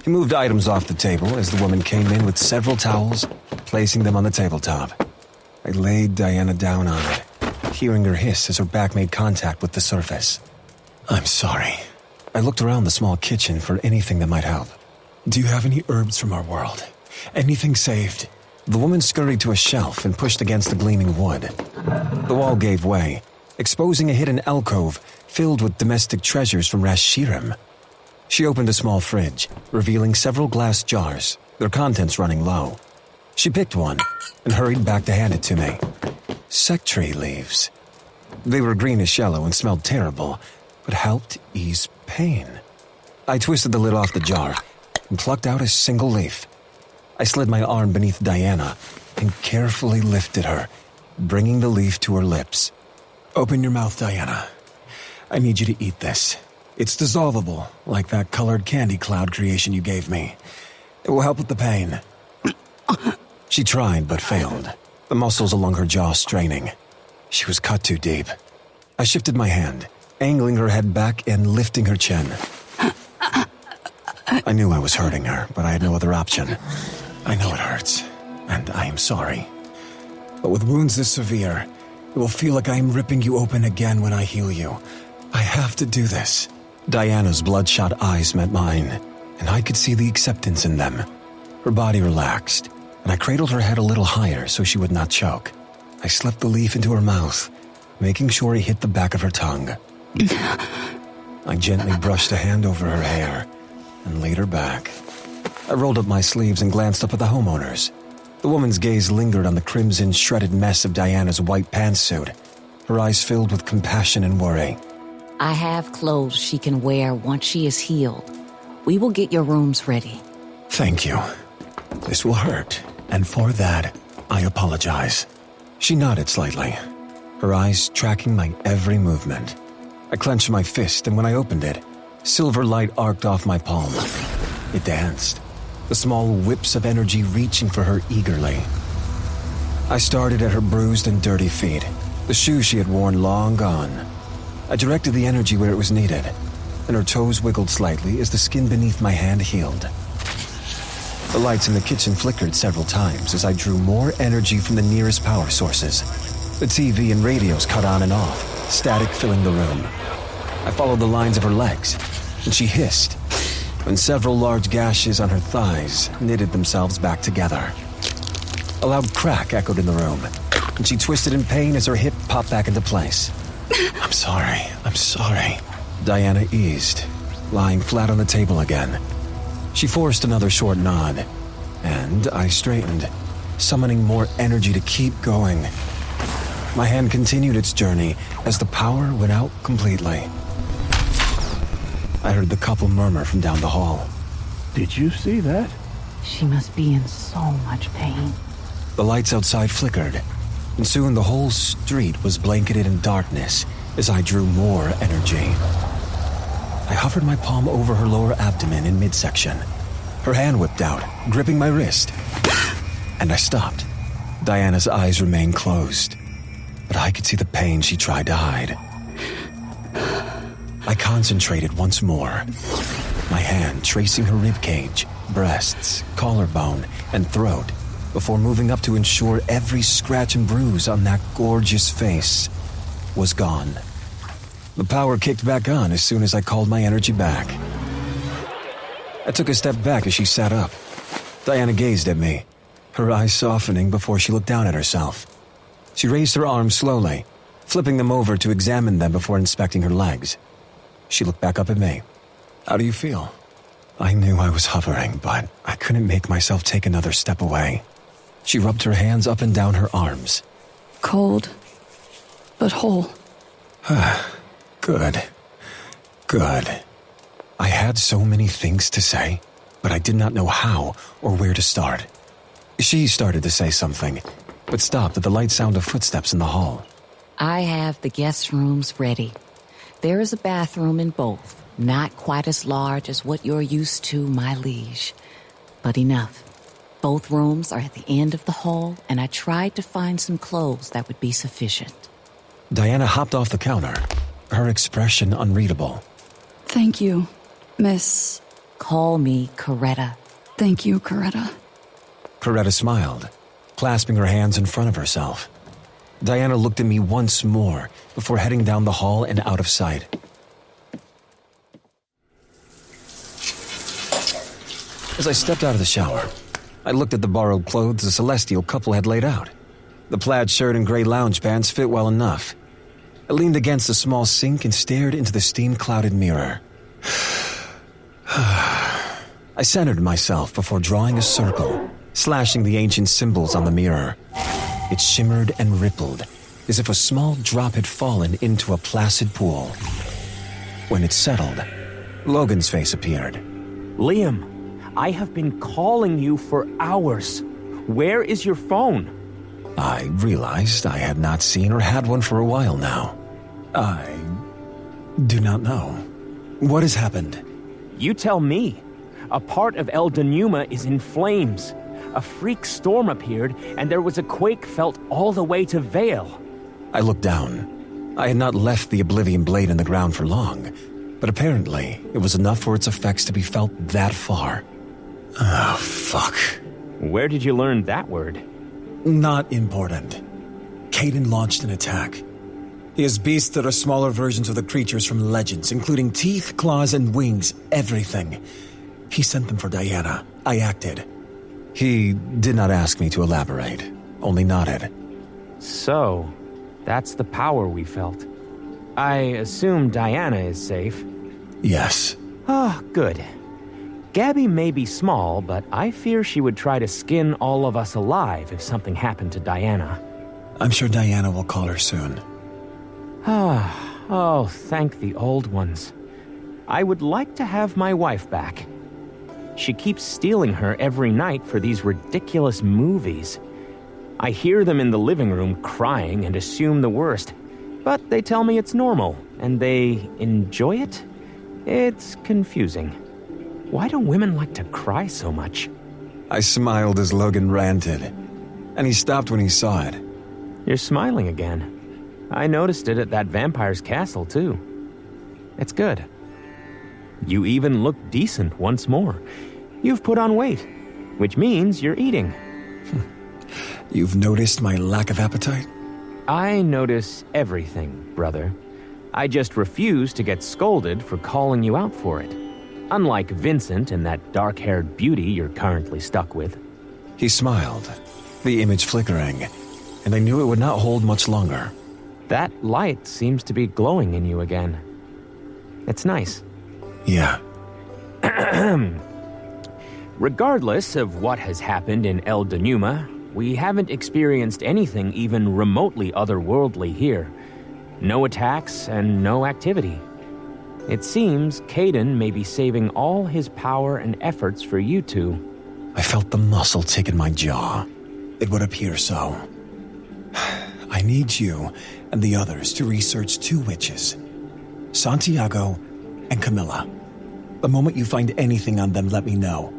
He moved items off the table as the woman came in with several towels, placing them on the tabletop. I laid Diana down on it, hearing her hiss as her back made contact with the surface. I'm sorry. I looked around the small kitchen for anything that might help. Do you have any herbs from our world? Anything saved? The woman scurried to a shelf and pushed against the gleaming wood. The wall gave way, exposing a hidden alcove filled with domestic treasures from Rashirim. She opened a small fridge, revealing several glass jars, their contents running low. She picked one and hurried back to hand it to me. Sectree leaves. They were greenish yellow and smelled terrible, but helped ease pain. I twisted the lid off the jar and plucked out a single leaf. I slid my arm beneath Diana and carefully lifted her, bringing the leaf to her lips. Open your mouth, Diana. I need you to eat this. It's dissolvable, like that colored candy cloud creation you gave me. It will help with the pain. She tried, but failed, the muscles along her jaw straining. She was cut too deep. I shifted my hand, angling her head back and lifting her chin. I knew I was hurting her, but I had no other option. I know it hurts, and I am sorry. But with wounds this severe, it will feel like I am ripping you open again when I heal you. I have to do this. Diana's bloodshot eyes met mine, and I could see the acceptance in them. Her body relaxed, and I cradled her head a little higher so she would not choke. I slipped the leaf into her mouth, making sure he hit the back of her tongue. I gently brushed a hand over her hair and laid her back. I rolled up my sleeves and glanced up at the homeowners. The woman's gaze lingered on the crimson, shredded mess of Diana's white pantsuit, her eyes filled with compassion and worry. I have clothes she can wear once she is healed. We will get your rooms ready. Thank you. This will hurt, and for that, I apologize. She nodded slightly, her eyes tracking my every movement. I clenched my fist, and when I opened it, silver light arced off my palm. It danced, the small whips of energy reaching for her eagerly. I started at her bruised and dirty feet, the shoes she had worn long gone. I directed the energy where it was needed, and her toes wiggled slightly as the skin beneath my hand healed. The lights in the kitchen flickered several times as I drew more energy from the nearest power sources. The TV and radios cut on and off, static filling the room. I followed the lines of her legs, and she hissed, when several large gashes on her thighs knitted themselves back together. A loud crack echoed in the room, and she twisted in pain as her hip popped back into place. I'm sorry. Diana eased, lying flat on the table again. She forced another short nod, and I straightened, summoning more energy to keep going. My hand continued its journey as the power went out completely. I heard the couple murmur from down the hall. Did you see that? She must be in so much pain. The lights outside flickered, and soon the whole street was blanketed in darkness as I drew more energy. I hovered my palm over her lower abdomen in midsection. Her hand whipped out, gripping my wrist. And I stopped, Diana's eyes remained closed, but I could see the pain she tried to hide. I concentrated once more, my hand tracing her ribcage, breasts, collarbone, and throat, before moving up to ensure every scratch and bruise on that gorgeous face was gone. The power kicked back on as soon as I called my energy back. I took a step back as she sat up. Diana gazed at me, her eyes softening before she looked down at herself. She raised her arms slowly, flipping them over to examine them before inspecting her legs. She looked back up at me. How do you feel? I knew I was hovering, but I couldn't make myself take another step away. She rubbed her hands up and down her arms. Cold, but whole. Good. I had so many things to say, but I did not know how or where to start. She started to say something, but stopped at the light sound of footsteps in the hall. I have the guest rooms ready. There is a bathroom in both, not quite as large as what you're used to, my liege, but enough. Both rooms are at the end of the hall, and I tried to find some clothes that would be sufficient. Diana hopped off the counter, her expression unreadable. Thank you, Miss... Call me Coretta. Thank you, Coretta. Coretta smiled, clasping her hands in front of herself. Diana looked at me once more before heading down the hall and out of sight. As I stepped out of the shower, I looked at the borrowed clothes the celestial couple had laid out. The plaid shirt and gray lounge pants fit well enough. I leaned against a small sink and stared into the steam-clouded mirror. I centered myself before drawing a circle, slashing the ancient symbols on the mirror. It shimmered and rippled, as if a small drop had fallen into a placid pool. When it settled, Logan's face appeared. Liam, I have been calling you for hours. Where is your phone? I realized I had not seen or had one for a while now. I do not know. What has happened? You tell me. A part of El Danuma is in flames. A freak storm appeared, and there was a quake felt all the way to Vale. I looked down. I had not left the Oblivion Blade in the ground for long, but apparently it was enough for its effects to be felt that far. Oh, fuck. Where did you learn that word? Not important. Caden launched an attack. He has beasts that are smaller versions of the creatures from legends, including teeth, claws, and wings, everything. He sent them for Diana. I acted. He did not ask me to elaborate, only nodded. So, that's the power we felt. I assume Diana is safe. Yes. Ah, good. Gabby may be small, but I fear she would try to skin all of us alive if something happened to Diana. I'm sure Diana will call her soon. Oh, thank the old ones. I would like to have my wife back. She keeps stealing her every night for these ridiculous movies. I hear them in the living room crying and assume the worst, but they tell me it's normal, and they enjoy it? It's confusing. Why do women like to cry so much? I smiled as Logan ranted, and he stopped when he saw it. You're smiling again. I noticed it at that vampire's castle, too. It's good. You even look decent once more. You've put on weight, which means you're eating. You've noticed my lack of appetite? I notice everything, brother. I just refuse to get scolded for calling you out for it. Unlike Vincent and that dark-haired beauty you're currently stuck with. He smiled, the image flickering, and I knew it would not hold much longer. That light seems to be glowing in you again. It's nice. Yeah. Regardless of what has happened in El Danuma, we haven't experienced anything even remotely otherworldly here. No attacks and no activity. It seems Caden may be saving all his power and efforts for you two. I felt the muscle tick in my jaw. It would appear so. I need you and the others to research two witches, Santiago and Camilla. The moment you find anything on them, let me know.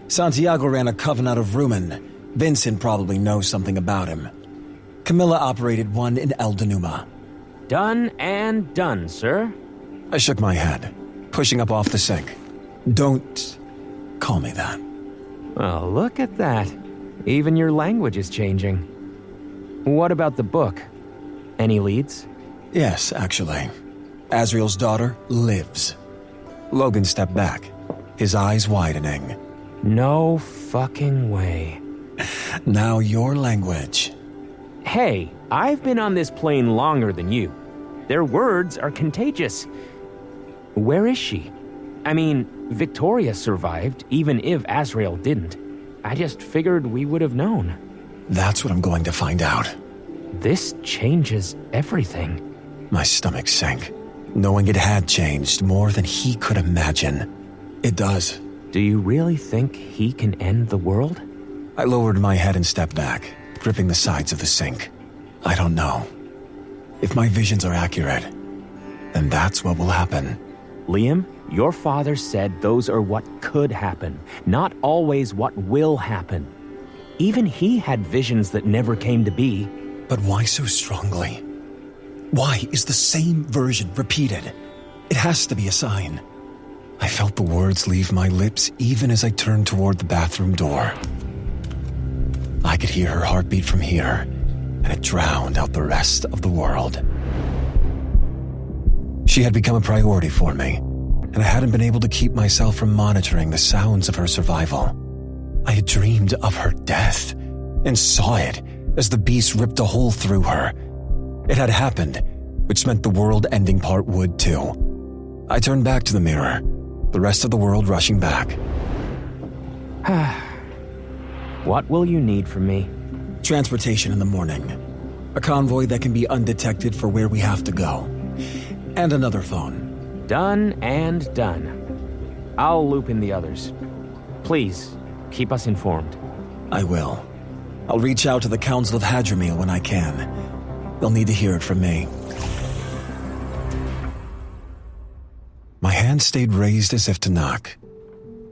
Santiago ran a coven out of Rumen, Vincent probably knows something about him. Camilla operated one in El Danuma. Done and done, sir. I shook my head, pushing up off the sink. Don't call me that. Well, look at that. Even your language is changing. What about the book? Any leads? Yes, actually. Asriel's daughter lives. Logan stepped back, his eyes widening. No fucking way. Now your language. Hey, I've been on this plane longer than you. Their words are contagious. Where is she? I mean, Victoria survived, even if Asriel didn't. I just figured we would have known. That's what I'm going to find out. This changes everything. My stomach sank, knowing it had changed more than he could imagine. It does. Do you really think he can end the world? I lowered my head and stepped back, gripping the sides of the sink. I don't know. If my visions are accurate, then that's what will happen. Liam, your father said those are what could happen, not always what will happen. Even he had visions that never came to be. But why so strongly? Why is the same version repeated? It has to be a sign. I felt the words leave my lips even as I turned toward the bathroom door. I could hear her heartbeat from here, and it drowned out the rest of the world. She had become a priority for me, and I hadn't been able to keep myself from monitoring the sounds of her survival. I had dreamed of her death, and saw it as the beast ripped a hole through her. It had happened, which meant the world-ending part would too. I turned back to the mirror, the rest of the world rushing back. What will you need from me? Transportation in the morning. A convoy that can be undetected for where we have to go. And another phone. Done and done. I'll loop in the others. Please, keep us informed. I will. I'll reach out to the Council of Hadramil when I can. They'll need to hear it from me. My hand stayed raised as if to knock.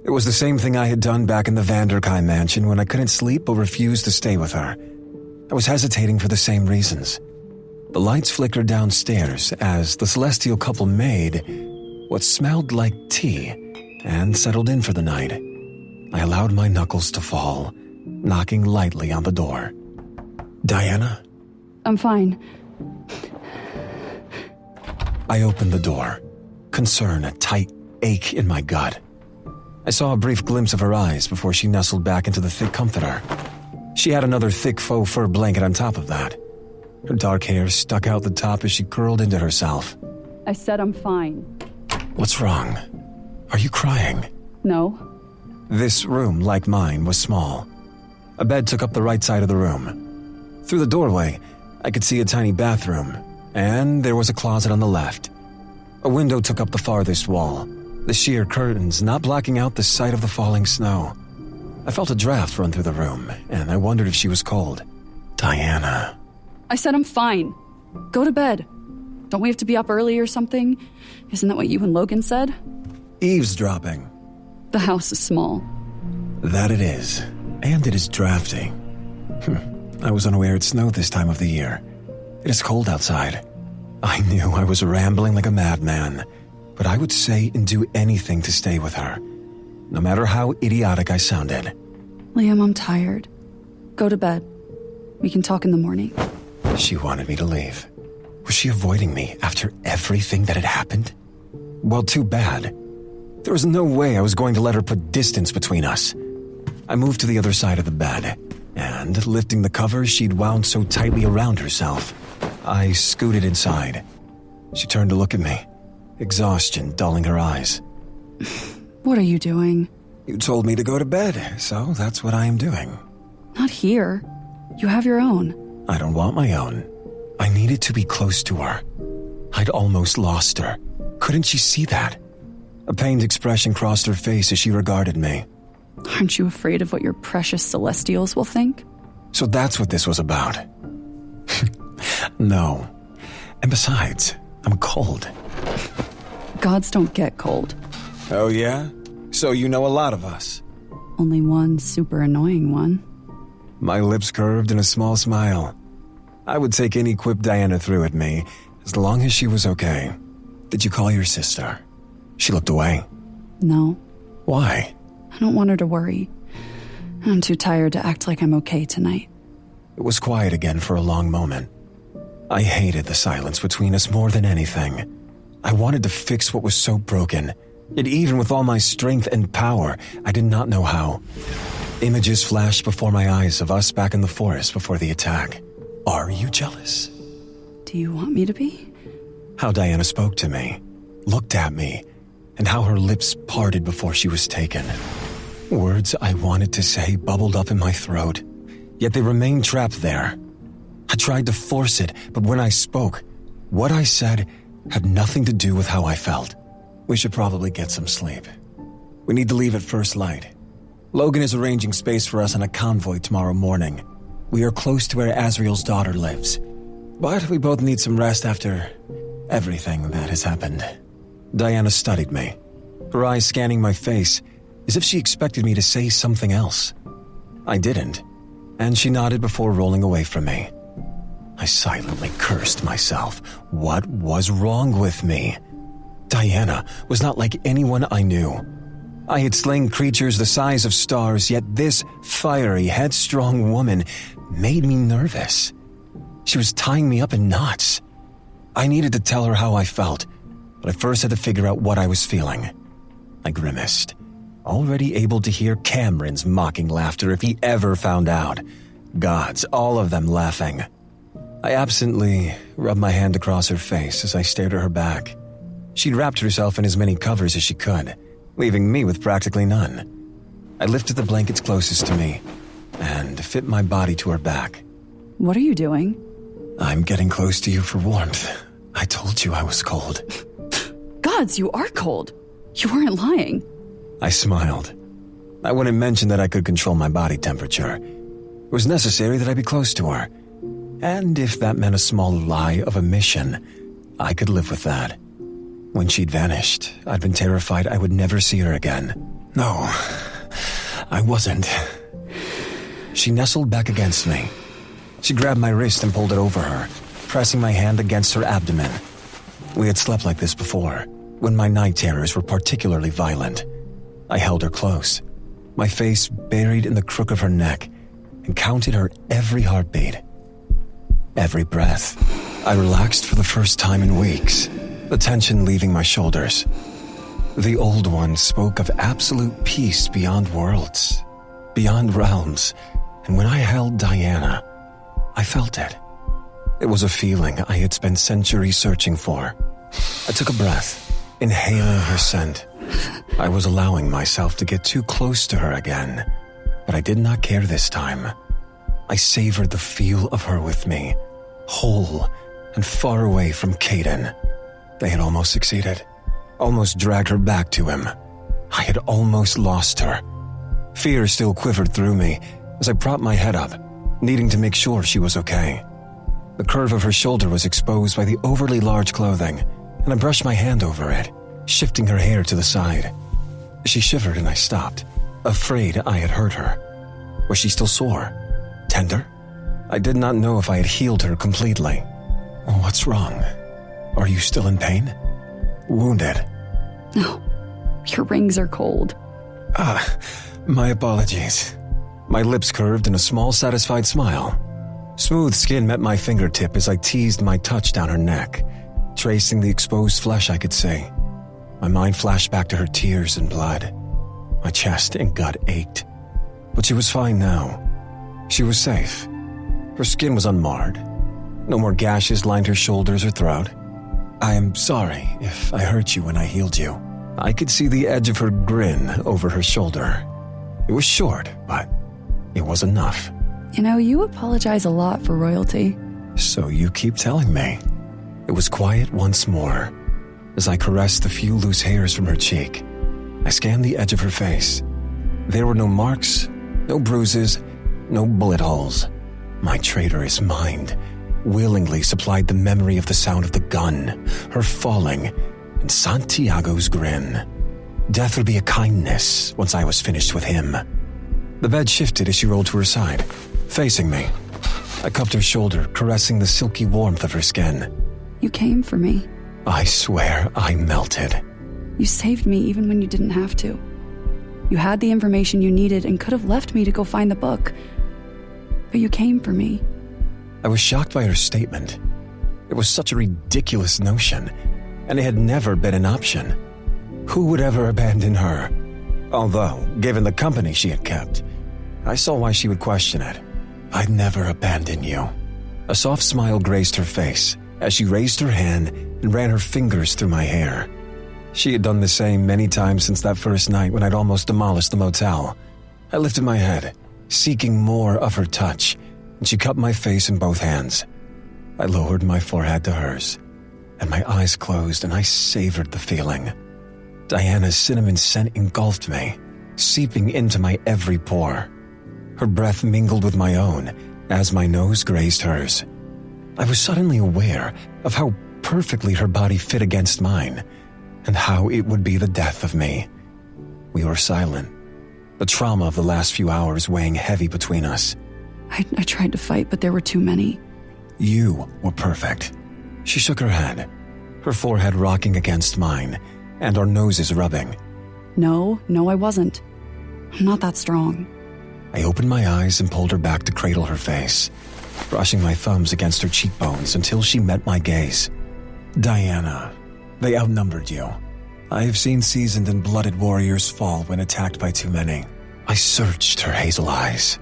It was the same thing I had done back in the Vanderkay mansion when I couldn't sleep but refused to stay with her. I was hesitating for the same reasons. The lights flickered downstairs as the celestial couple made what smelled like tea and settled in for the night. I allowed my knuckles to fall, knocking lightly on the door. Diana? I'm fine. I opened the door, concern a tight ache in my gut. I saw a brief glimpse of her eyes before she nestled back into the thick comforter. She had another thick faux fur blanket on top of that. Her dark hair stuck out the top as she curled into herself. I said I'm fine. What's wrong? Are you crying? No. This room, like mine, was small. A bed took up the right side of the room. Through the doorway, I could see a tiny bathroom, and there was a closet on the left. A window took up the farthest wall, the sheer curtains not blocking out the sight of the falling snow. I felt a draft run through the room, and I wondered if she was cold. Diana. I said I'm fine. Go to bed. Don't we have to be up early or something? Isn't that what you and Logan said? Eavesdropping. The house is small. That it is. And it is drafty. I was unaware it snowed this time of the year. It is cold outside. I knew I was rambling like a madman, but I would say and do anything to stay with her, no matter how idiotic I sounded. Liam, I'm tired. Go to bed. We can talk in the morning. She wanted me to leave. Was she avoiding me after everything that had happened? Well, too bad. There was no way I was going to let her put distance between us. I moved to the other side of the bed, and lifting the covers she'd wound so tightly around herself, I scooted inside. She turned to look at me, exhaustion dulling her eyes. What are you doing? You told me to go to bed, so that's what I am doing. Not here. You have your own. I don't want my own. I needed to be close to her. I'd almost lost her. Couldn't she see that? A pained expression crossed her face as she regarded me. Aren't you afraid of what your precious celestials will think? So that's what this was about. No. And besides, I'm cold. Gods don't get cold. Oh yeah? So you know a lot of us. Only one super annoying one. my lips curved in a small smile. I would take any quip Diana threw at me, as long as she was okay. Did you call your sister? She looked away. No. Why? I don't want her to worry. I'm too tired to act like I'm okay tonight. It was quiet again for a long moment. I hated the silence between us more than anything. I wanted to fix what was so broken, yet even with all my strength and power, I did not know how. Images flashed before my eyes of us back in the forest before the attack. Are you jealous? Do you want me to be? How Diana spoke to me, looked at me, and how her lips parted before she was taken. Words I wanted to say bubbled up in my throat, yet they remained trapped there. I tried to force it, but when I spoke, what I said had nothing to do with how I felt. We should probably get some sleep. We need to leave at first light. Logan is arranging space for us on a convoy tomorrow morning. We are close to where Asriel's daughter lives, but we both need some rest after everything that has happened. Diana studied me, her eyes scanning my face as if she expected me to say something else. I didn't, and she nodded before rolling away from me. I silently cursed myself. What was wrong with me? Diana was not like anyone I knew. I had slain creatures the size of stars, yet this fiery, headstrong woman made me nervous. She was tying me up in knots. I needed to tell her how I felt, but I first had to figure out what I was feeling. I grimaced, already able to hear Cameron's mocking laughter if he ever found out. Gods, all of them laughing. I absently rubbed my hand across her face as I stared at her back. She'd wrapped herself in as many covers as she could, leaving me with practically none. I lifted the blankets closest to me and fit my body to her back. What are you doing? I'm getting close to you for warmth. I told you I was cold. Gods, you are cold. You weren't lying. I smiled. I wouldn't mention that I could control my body temperature. It was necessary that I be close to her. And if that meant a small lie of omission, I could live with that. When she'd vanished, I'd been terrified I would never see her again. No, I wasn't. She nestled back against me. She grabbed my wrist and pulled it over her, pressing my hand against her abdomen. We had slept like this before, when my night terrors were particularly violent. I held her close, my face buried in the crook of her neck, and counted her every heartbeat. Every breath, I relaxed for the first time in weeks, the tension leaving my shoulders. The Old One spoke of absolute peace beyond worlds, beyond realms, and when I held Diana, I felt it. It was a feeling I had spent centuries searching for. I took a breath, inhaling her scent. I was allowing myself to get too close to her again, but I did not care this time. I savored the feel of her with me, whole and far away from Caden. They had almost succeeded, almost dragged her back to him. I had almost lost her. Fear still quivered through me as I propped my head up, needing to make sure she was okay. The curve of her shoulder was exposed by the overly large clothing, and I brushed my hand over it, shifting her hair to the side. She shivered and I stopped, afraid I had hurt her. Was she still sore? Tender? I did not know if I had healed her completely. What's wrong? Are you still in pain? Wounded? No, your rings are cold. My apologies. My lips curved in a small, satisfied smile. Smooth skin met my fingertip as I teased my touch down her neck, tracing the exposed flesh I could see. My mind flashed back to her tears and blood. My chest and gut ached. But she was fine now. She was safe. Her skin was unmarred. No more gashes lined her shoulders or throat. I am sorry if I hurt you when I healed you. I could see the edge of her grin over her shoulder. It was short, but it was enough. You know, you apologize a lot for royalty. So you keep telling me. It was quiet once more. As I caressed the few loose hairs from her cheek, I scanned the edge of her face. There were no marks, no bruises, no bullet holes. My traitorous mind willingly supplied the memory of the sound of the gun, her falling, and Santiago's grin. Death would be a kindness once I was finished with him. The bed shifted as she rolled to her side, facing me. I cupped her shoulder, caressing the silky warmth of her skin. You came for me. I swear I melted. You saved me even when you didn't have to. You had the information you needed and could have left me to go find the book. But you came for me. I was shocked by her statement. It was such a ridiculous notion, and it had never been an option. Who would ever abandon her? Although, given the company she had kept, I saw why she would question it. I'd never abandon you. A soft smile graced her face as she raised her hand and ran her fingers through my hair. She had done the same many times since that first night when I'd almost demolished the motel. I lifted my head, seeking more of her touch, and she cupped my face in both hands. I lowered my forehead to hers, and my eyes closed, and I savored the feeling. Diana's cinnamon scent engulfed me, seeping into my every pore. Her breath mingled with my own as my nose grazed hers. I was suddenly aware of how perfectly her body fit against mine, and how it would be the death of me. We were silent, the trauma of the last few hours weighing heavy between us. I tried to fight, but there were too many. You were perfect. She shook her head, her forehead rocking against mine, and our noses rubbing. No, I wasn't. I'm not that strong. I opened my eyes and pulled her back to cradle her face, brushing my thumbs against her cheekbones until she met my gaze. Diana, they outnumbered you. I have seen seasoned and blooded warriors fall when attacked by too many. I searched her hazel eyes,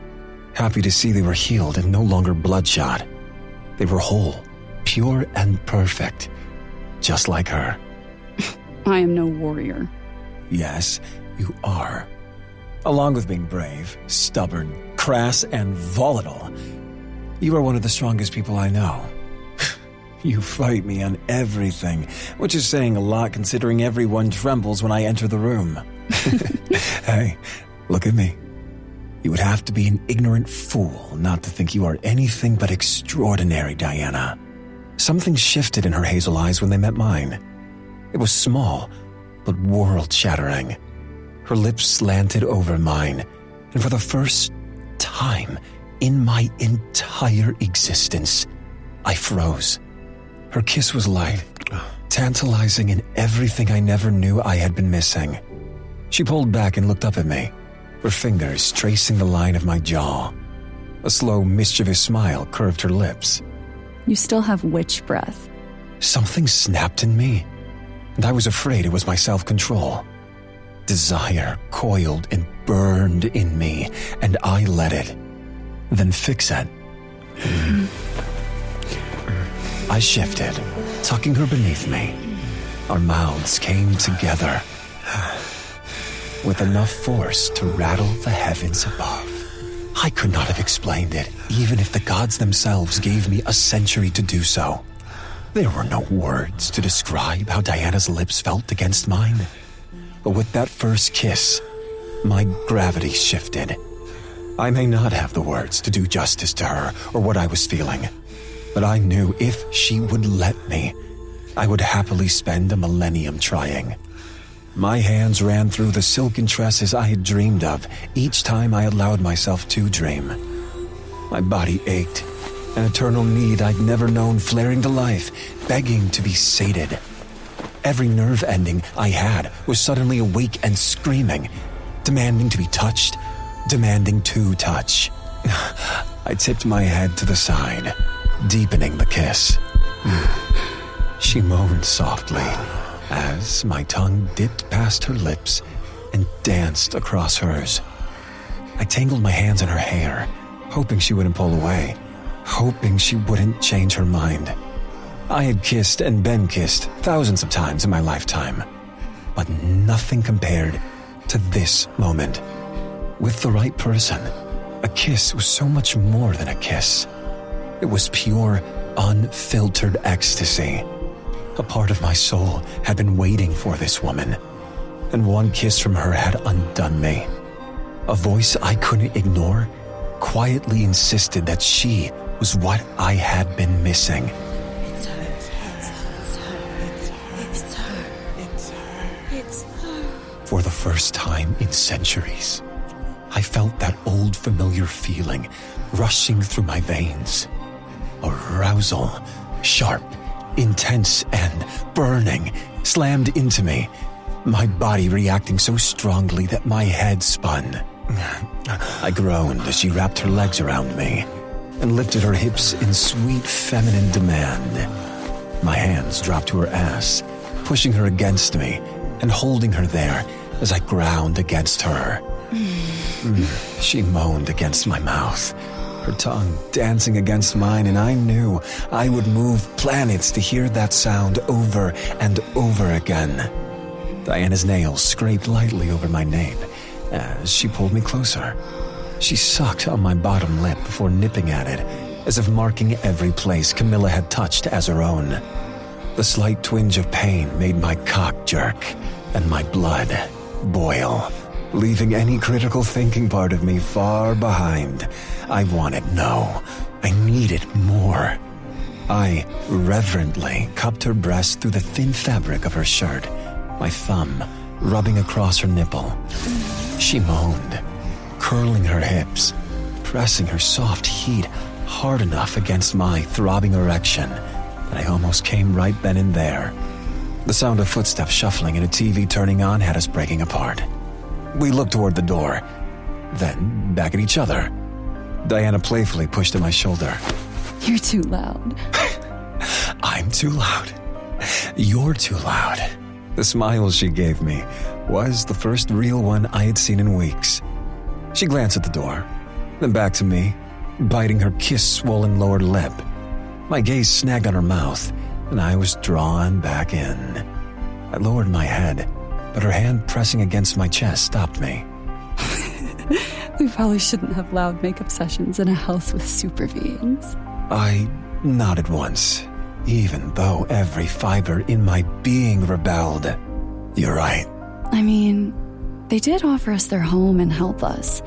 happy to see they were healed and no longer bloodshot. They were whole, pure and perfect, just like her. I am no warrior. Yes, you are. Along with being brave, stubborn, crass, and volatile, you are one of the strongest people I know. You fight me on everything, which is saying a lot considering everyone trembles when I enter the room. Hey, look at me. You would have to be an ignorant fool not to think you are anything but extraordinary, Diana. Something shifted in her hazel eyes when they met mine. It was small, but world-shattering. Her lips slanted over mine, and for the first time in my entire existence, I froze. Her kiss was light, tantalizing in everything I never knew I had been missing. She pulled back and looked up at me, her fingers tracing the line of my jaw. A slow, mischievous smile curved her lips. You still have witch breath. Something snapped in me, and I was afraid it was my self-control. Desire coiled and burned in me, and I let it. Then fix it. I shifted, tucking her beneath me. Our mouths came together with enough force to rattle the heavens above. I could not have explained it, even if the gods themselves gave me a century to do so. There were no words to describe how Diana's lips felt against mine. But with that first kiss, my gravity shifted. I may not have the words to do justice to her or what I was feeling, but I knew if she would let me, I would happily spend a millennium trying. My hands ran through the silken tresses I had dreamed of each time I allowed myself to dream. My body ached, an eternal need I'd never known flaring to life, begging to be sated. Every nerve ending I had was suddenly awake and screaming, demanding to be touched, demanding to touch. I tipped my head to the side, deepening the kiss. She moaned softly as my tongue dipped past her lips and danced across hers. I tangled my hands in her hair, hoping she wouldn't pull away, hoping she wouldn't change her mind. I had kissed and been kissed thousands of times in my lifetime, but nothing compared to this moment. With the right person, a kiss was so much more than a kiss. It was pure, unfiltered ecstasy. A part of my soul had been waiting for this woman, and one kiss from her had undone me. A voice I couldn't ignore quietly insisted that she was what I had been missing. It's her. It's her. It's her. It's her. For the first time in centuries, I felt that old familiar feeling rushing through my veins. Arousal, sharp, intense, and burning, slammed into me, my body reacting so strongly that my head spun. I groaned as she wrapped her legs around me and lifted her hips in sweet feminine demand. My hands dropped to her ass, pushing her against me and holding her there as I ground against her. She moaned against my mouth, her tongue dancing against mine, and I knew I would move planets to hear that sound over and over again. Diana's nails scraped lightly over my nape as she pulled me closer. She sucked on my bottom lip before nipping at it, as if marking every place Camilla had touched as her own. The slight twinge of pain made my cock jerk and my blood boil, leaving any critical thinking part of me far behind. I wanted no. I needed more. I reverently cupped her breast through the thin fabric of her shirt, my thumb rubbing across her nipple. She moaned, curling her hips, pressing her soft heat hard enough against my throbbing erection that I almost came right then and there. The sound of footsteps shuffling and a TV turning on had us breaking apart. We looked toward the door, then back at each other. Diana playfully pushed at my shoulder. You're too loud. I'm too loud. You're too loud. The smile she gave me was the first real one I had seen in weeks. She glanced at the door, then back to me, biting her kiss-swollen lower lip. My gaze snagged on her mouth, and I was drawn back in. I lowered my head, but her hand pressing against my chest stopped me. We probably shouldn't have loud makeup sessions in a house with super beings. I nodded once, even though every fiber in my being rebelled. You're right. I mean, they did offer us their home and help us.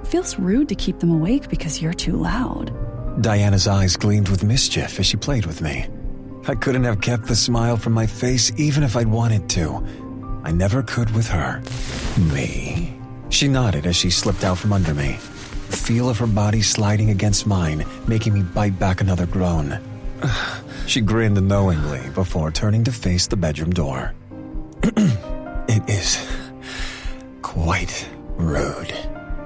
It feels rude to keep them awake because you're too loud. Diana's eyes gleamed with mischief as she played with me. I couldn't have kept the smile from my face even if I'd wanted to. I never could with her. Me. She nodded as she slipped out from under me, the feel of her body sliding against mine, making me bite back another groan. She grinned knowingly before turning to face the bedroom door. It is quite rude.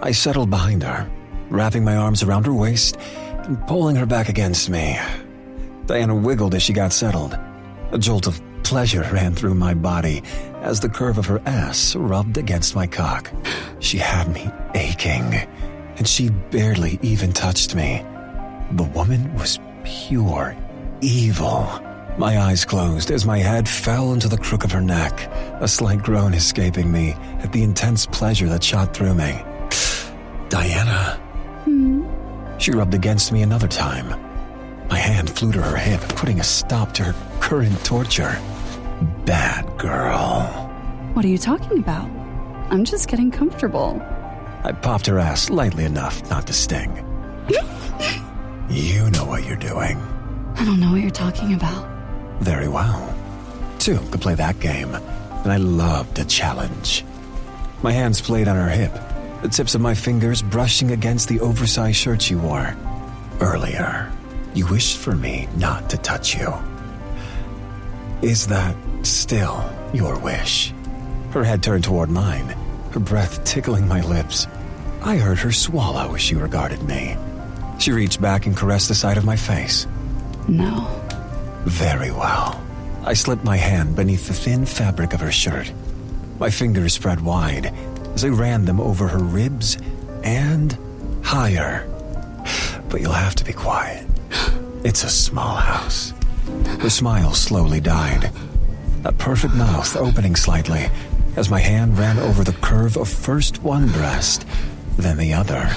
I settled behind her, wrapping my arms around her waist and pulling her back against me. Diana wiggled as she got settled. A jolt of pleasure ran through my body as the curve of her ass rubbed against my cock. She had me aching, and she barely even touched me. The woman was pure evil. My eyes closed as my head fell into the crook of her neck, a slight groan escaping me at the intense pleasure that shot through me. Diana. She rubbed against me another time. My hand flew to her hip, putting a stop to her current torture. Bad girl. What are you talking about? I'm just getting comfortable. I popped her ass lightly enough not to sting. You know what you're doing. I don't know what you're talking about. Very well. Two could play that game, and I loved a challenge. My hands played on her hip, the tips of my fingers brushing against the oversized shirt she wore. Earlier, you wished for me not to touch you. Is that still your wish? Her head turned toward mine, her breath tickling my lips. I heard her swallow as she regarded me. She reached back and caressed the side of my face. No. Very well. I slipped my hand beneath the thin fabric of her shirt. My fingers spread wide as I ran them over her ribs and higher. But you'll have to be quiet. It's a small house. Her smile slowly died, that perfect mouth opening slightly as my hand ran over the curve of first one breast, then the other,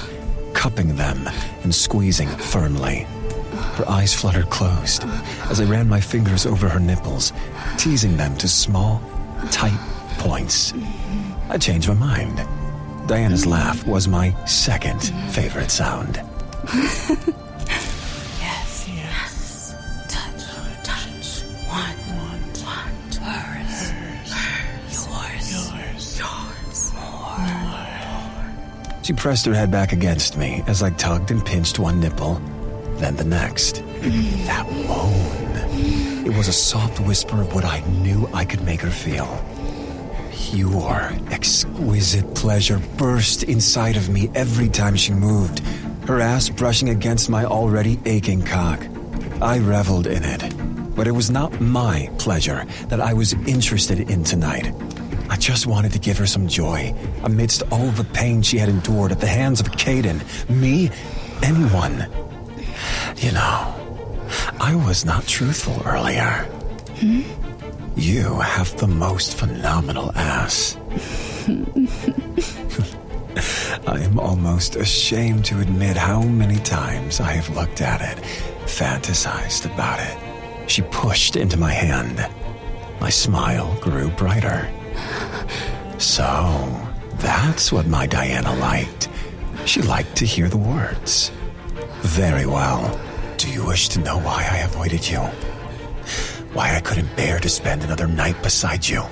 cupping them and squeezing firmly. Her eyes fluttered closed as I ran my fingers over her nipples, teasing them to small, tight points. I changed my mind. Diana's laugh was my second favorite sound. Yes. Touch. One. Hers. Yours. More. She pressed her head back against me as I tugged and pinched one nipple, then the next. That moan. It was a soft whisper of what I knew I could make her feel. Pure, exquisite pleasure burst inside of me every time she moved, her ass brushing against my already aching cock. I reveled in it, but it was not my pleasure that I was interested in tonight. I just wanted to give her some joy amidst all the pain she had endured at the hands of Caden, me, anyone. You know, I was not truthful earlier. You have the most phenomenal ass. I am almost ashamed to admit how many times I have looked at it, fantasized about it. She pushed into my hand. My smile grew brighter. So, that's what my Diana liked. She liked to hear the words. Very well. Do you wish to know why I avoided you? Why I couldn't bear to spend another night beside you?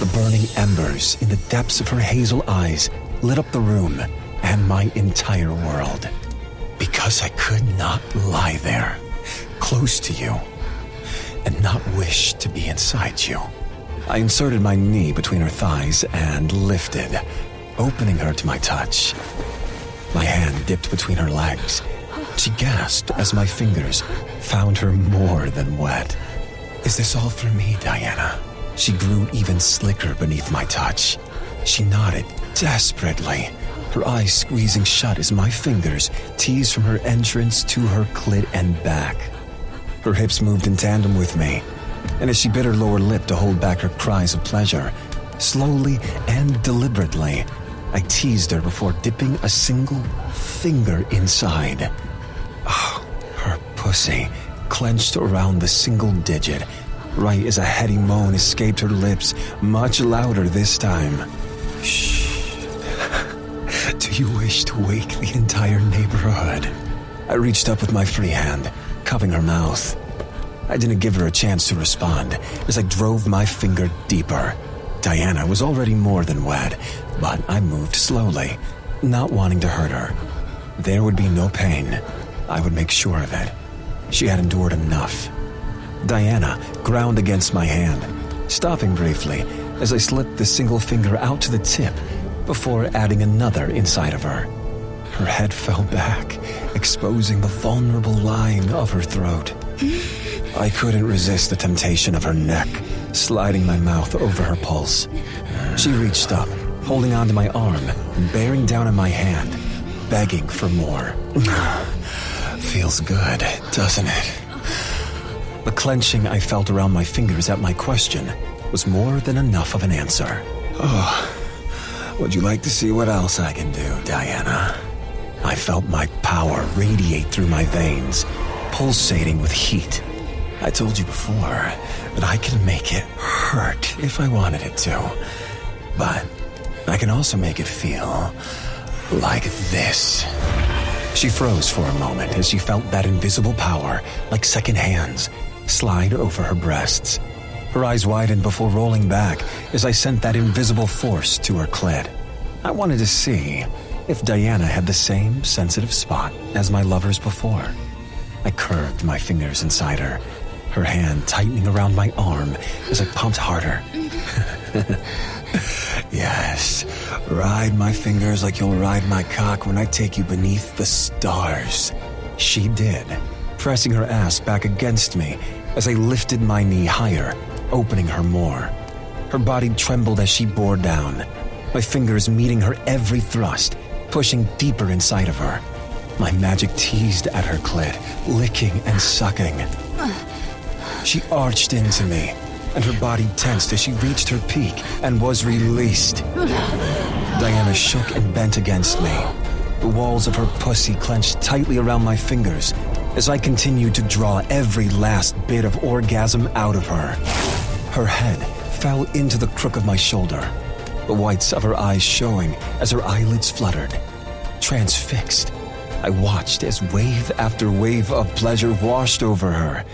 The burning embers in the depths of her hazel eyes lit up the room and my entire world. Because I could not lie there, close to you, and not wish to be inside you. I inserted my knee between her thighs and lifted, opening her to my touch. My hand dipped between her legs. She gasped as my fingers found her more than wet. Is this all for me, Diana? She grew even slicker beneath my touch. She nodded desperately, her eyes squeezing shut as my fingers teased from her entrance to her clit and back. Her hips moved in tandem with me, and as she bit her lower lip to hold back her cries of pleasure, slowly and deliberately, I teased her before dipping a single finger inside. Oh, her pussy clenched around the single digit, right as a heady moan escaped her lips, much louder this time. Shh. Do you wish to wake the entire neighborhood? I reached up with my free hand, cupping her mouth. I didn't give her a chance to respond as I drove my finger deeper. Diana was already more than wet, but I moved slowly, not wanting to hurt her. There would be no pain. I would make sure of it. She had endured enough. Diana ground against my hand, stopping briefly as I slipped the single finger out to the tip before adding another inside of her. Her head fell back, exposing the vulnerable line of her throat. I couldn't resist the temptation of her neck, sliding my mouth over her pulse. She reached up, holding onto my arm and bearing down on my hand, begging for more. Feels good, doesn't it? The clenching I felt around my fingers at my question was more than enough of an answer. Oh, would you like to see what else I can do, Diana? I felt my power radiate through my veins, pulsating with heat. I told you before that I can make it hurt if I wanted it to. But I can also make it feel like this. She froze for a moment as she felt that invisible power, like second hands, slide over her breasts. Her eyes widened before rolling back as I sent that invisible force to her clit. I wanted to see if Diana had the same sensitive spot as my lovers before. I curved my fingers inside her, her hand tightening around my arm as I pumped harder. Yes, ride my fingers like you'll ride my cock when I take you beneath the stars. She did, pressing her ass back against me as I lifted my knee higher, opening her more. Her body trembled as she bore down, my fingers meeting her every thrust, pushing deeper inside of her. My magic teased at her clit, licking and sucking. She arched into me, and her body tensed as she reached her peak and was released. Diana shook and bent against me. The walls of her pussy clenched tightly around my fingers as I continued to draw every last bit of orgasm out of her. Her head fell into the crook of my shoulder, the whites of her eyes showing as her eyelids fluttered. Transfixed, I watched as wave after wave of pleasure washed over her.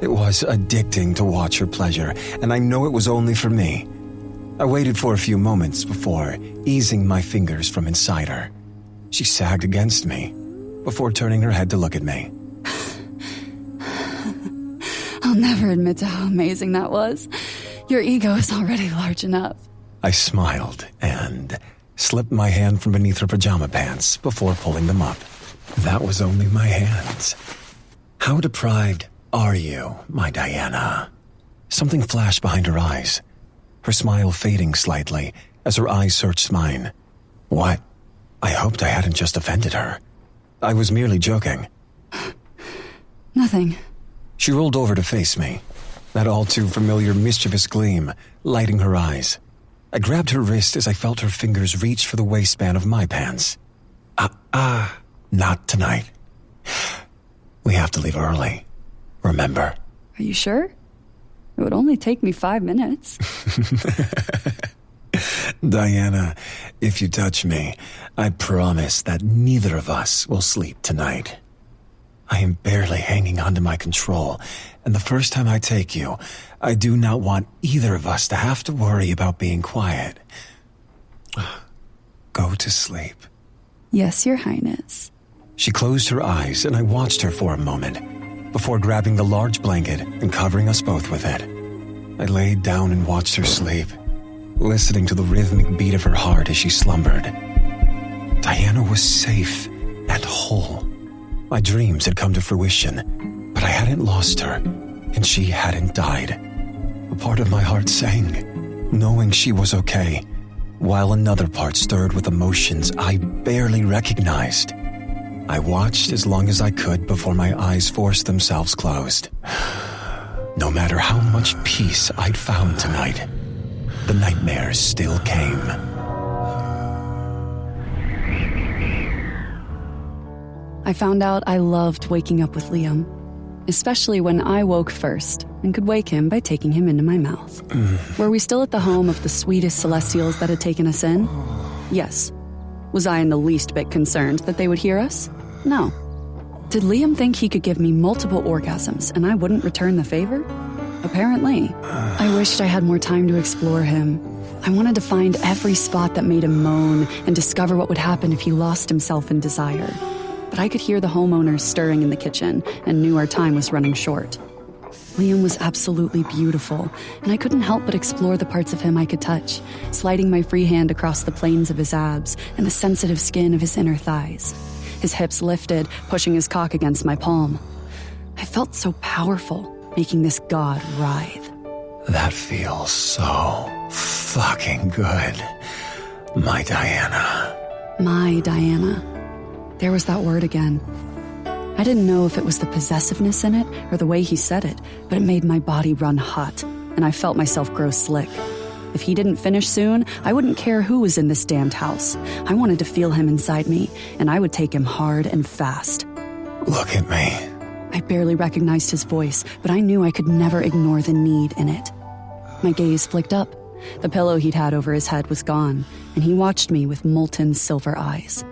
It was addicting to watch her pleasure, and I know it was only for me. I waited for a few moments before easing my fingers from inside her. She sagged against me before turning her head to look at me. I'll never admit to how amazing that was. Your ego is already large enough. I smiled and slipped my hand from beneath her pajama pants before pulling them up. That was only my hands. How deprived are you, my Diana? Something flashed behind her eyes, her smile fading slightly as her eyes searched mine. What? I hoped I hadn't just offended her. I was merely joking. Nothing. She rolled over to face me, that all too familiar mischievous gleam lighting her eyes. I grabbed her wrist as I felt her fingers reach for the waistband of my pants. Not tonight. We have to leave early. Remember? Are you sure? It would only take me 5 minutes. Diana, if you touch me, I promise that neither of us will sleep tonight. I am barely hanging on to my control, and the first time I take you, I do not want either of us to have to worry about being quiet. Go to sleep. Yes, Your Highness. She closed her eyes, and I watched her for a moment, before grabbing the large blanket and covering us both with it. I laid down and watched her sleep, listening to the rhythmic beat of her heart as she slumbered. Diana was safe and whole. My dreams had come to fruition, but I hadn't lost her, and she hadn't died. A part of my heart sang, knowing she was okay, while another part stirred with emotions I barely recognized. I watched as long as I could before my eyes forced themselves closed. No matter how much peace I'd found tonight, the nightmares still came. I found out I loved waking up with Liam, especially when I woke first and could wake him by taking him into my mouth. Were we still at the home of the sweetest celestials that had taken us in? Yes. Was I in the least bit concerned that they would hear us? No. Did Liam think he could give me multiple orgasms and I wouldn't return the favor? Apparently. I wished I had more time to explore him. I wanted to find every spot that made him moan and discover what would happen if he lost himself in desire. But I could hear the homeowners stirring in the kitchen and knew our time was running short. Liam was absolutely beautiful, and I couldn't help but explore the parts of him I could touch, sliding my free hand across the planes of his abs and the sensitive skin of his inner thighs. His hips lifted, pushing his cock against my palm. I felt so powerful, making this god writhe. That feels so fucking good, my Diana. My Diana. There was that word again. I didn't know if it was the possessiveness in it or the way he said it, but it made my body run hot, and I felt myself grow slick. If he didn't finish soon, I wouldn't care who was in this damned house. I wanted to feel him inside me, and I would take him hard and fast. Look at me. I barely recognized his voice, but I knew I could never ignore the need in it. My gaze flicked up. The pillow he'd had over his head was gone, and he watched me with molten silver eyes.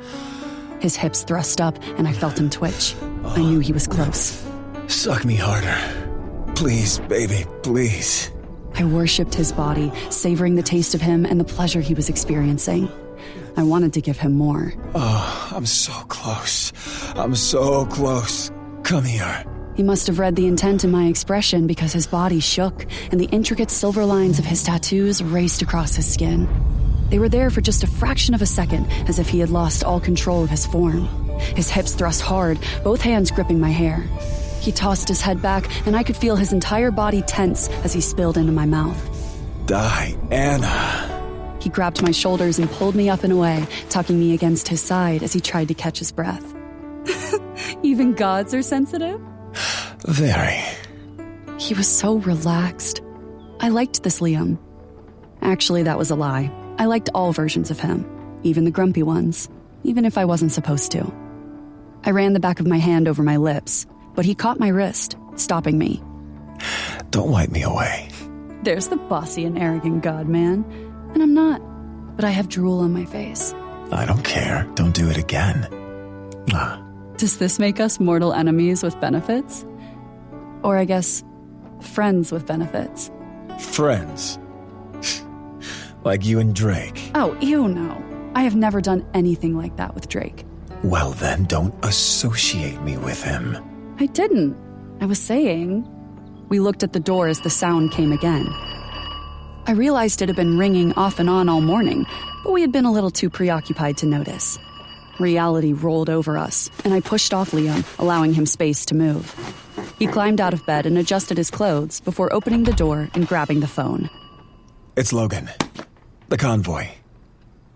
His hips thrust up, and I felt him twitch. I knew he was close. Suck me harder. Please, baby, please. I worshipped his body, savoring the taste of him and the pleasure he was experiencing. I wanted to give him more. Oh, I'm so close. I'm so close. Come here. He must have read the intent in my expression because his body shook, and the intricate silver lines of his tattoos raced across his skin. They were there for just a fraction of a second, as if he had lost all control of his form. His hips thrust hard, both hands gripping my hair. He tossed his head back, and I could feel his entire body tense as he spilled into my mouth. Diana. He grabbed my shoulders and pulled me up and away, tucking me against his side as he tried to catch his breath. Even gods are sensitive? Very. He was so relaxed. I liked this Liam. Actually, that was a lie. I liked all versions of him, even the grumpy ones, even if I wasn't supposed to. I ran the back of my hand over my lips, but he caught my wrist, stopping me. Don't wipe me away. There's the bossy and arrogant god man, and I'm not, but I have drool on my face. I don't care. Don't do it again. Does this make us mortal enemies with benefits? Or I guess, friends with benefits. Friends? Like you and Drake. Oh, ew, no. I have never done anything like that with Drake. Well then, don't associate me with him. I didn't. I was saying. We looked at the door as the sound came again. I realized it had been ringing off and on all morning, but we had been a little too preoccupied to notice. Reality rolled over us, and I pushed off Liam, allowing him space to move. He climbed out of bed and adjusted his clothes before opening the door and grabbing the phone. It's Logan. The convoy.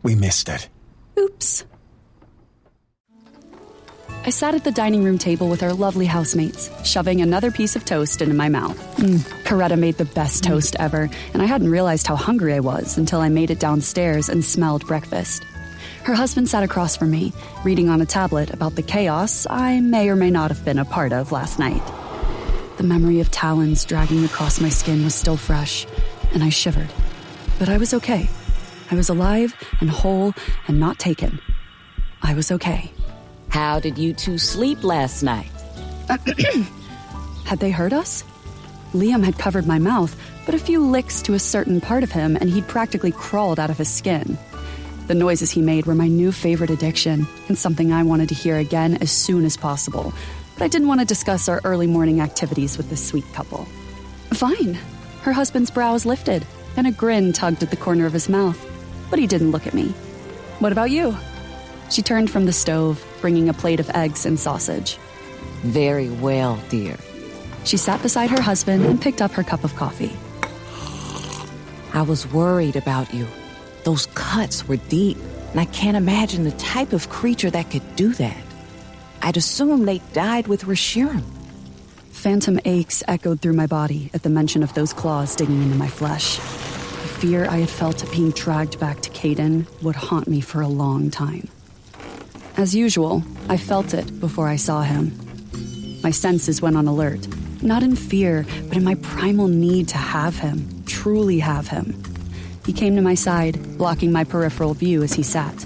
We missed it. Oops. I sat at the dining room table with our lovely housemates, shoving another piece of toast into my mouth. Coretta made the best toast ever, and I hadn't realized how hungry I was until I made it downstairs and smelled breakfast. Her husband sat across from me, reading on a tablet about the chaos I may or may not have been a part of last night. The memory of talons dragging across my skin was still fresh, and I shivered. But I was okay. I was alive and whole and not taken. I was okay. How did you two sleep last night? Had they heard us? Liam had covered my mouth, but a few licks to a certain part of him and he'd practically crawled out of his skin. The noises he made were my new favorite addiction and something I wanted to hear again as soon as possible, but I didn't want to discuss our early morning activities with this sweet couple. Fine. Her husband's brows lifted and a grin tugged at the corner of his mouth, but he didn't look at me. What about you? She turned from the stove, bringing a plate of eggs and sausage. Very well, dear. She sat beside her husband and picked up her cup of coffee. I was worried about you. Those cuts were deep, and I can't imagine the type of creature that could do that. I'd assume they died with Reshiram. Phantom aches echoed through my body at the mention of those claws digging into my flesh. The fear I had felt at being dragged back to Caden would haunt me for a long time. As usual, I felt it before I saw him. My senses went on alert, not in fear, but in my primal need to have him, truly have him. He came to my side, blocking my peripheral view as he sat.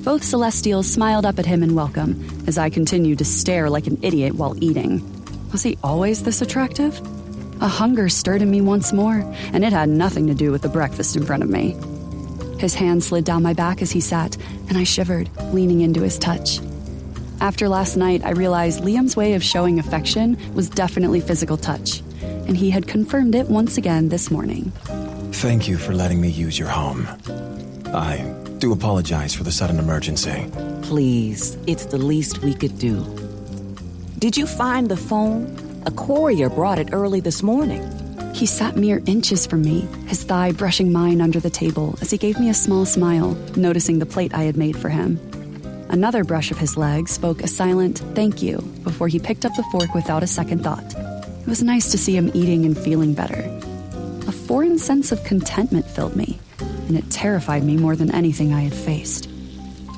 Both Celestials smiled up at him in welcome, as I continued to stare like an idiot while eating. Was he always this attractive? A hunger stirred in me once more, and it had nothing to do with the breakfast in front of me. His hand slid down my back as he sat, and I shivered, leaning into his touch. After last night, I realized Liam's way of showing affection was definitely physical touch, and he had confirmed it once again this morning. Thank you for letting me use your home. I do apologize for the sudden emergency. Please, it's the least we could do. Did you find the phone? A courier brought it early this morning. He sat mere inches from me, his thigh brushing mine under the table as he gave me a small smile, noticing the plate I had made for him. Another brush of his leg spoke a silent thank you before he picked up the fork without a second thought. It was nice to see him eating and feeling better. A foreign sense of contentment filled me, and it terrified me more than anything I had faced.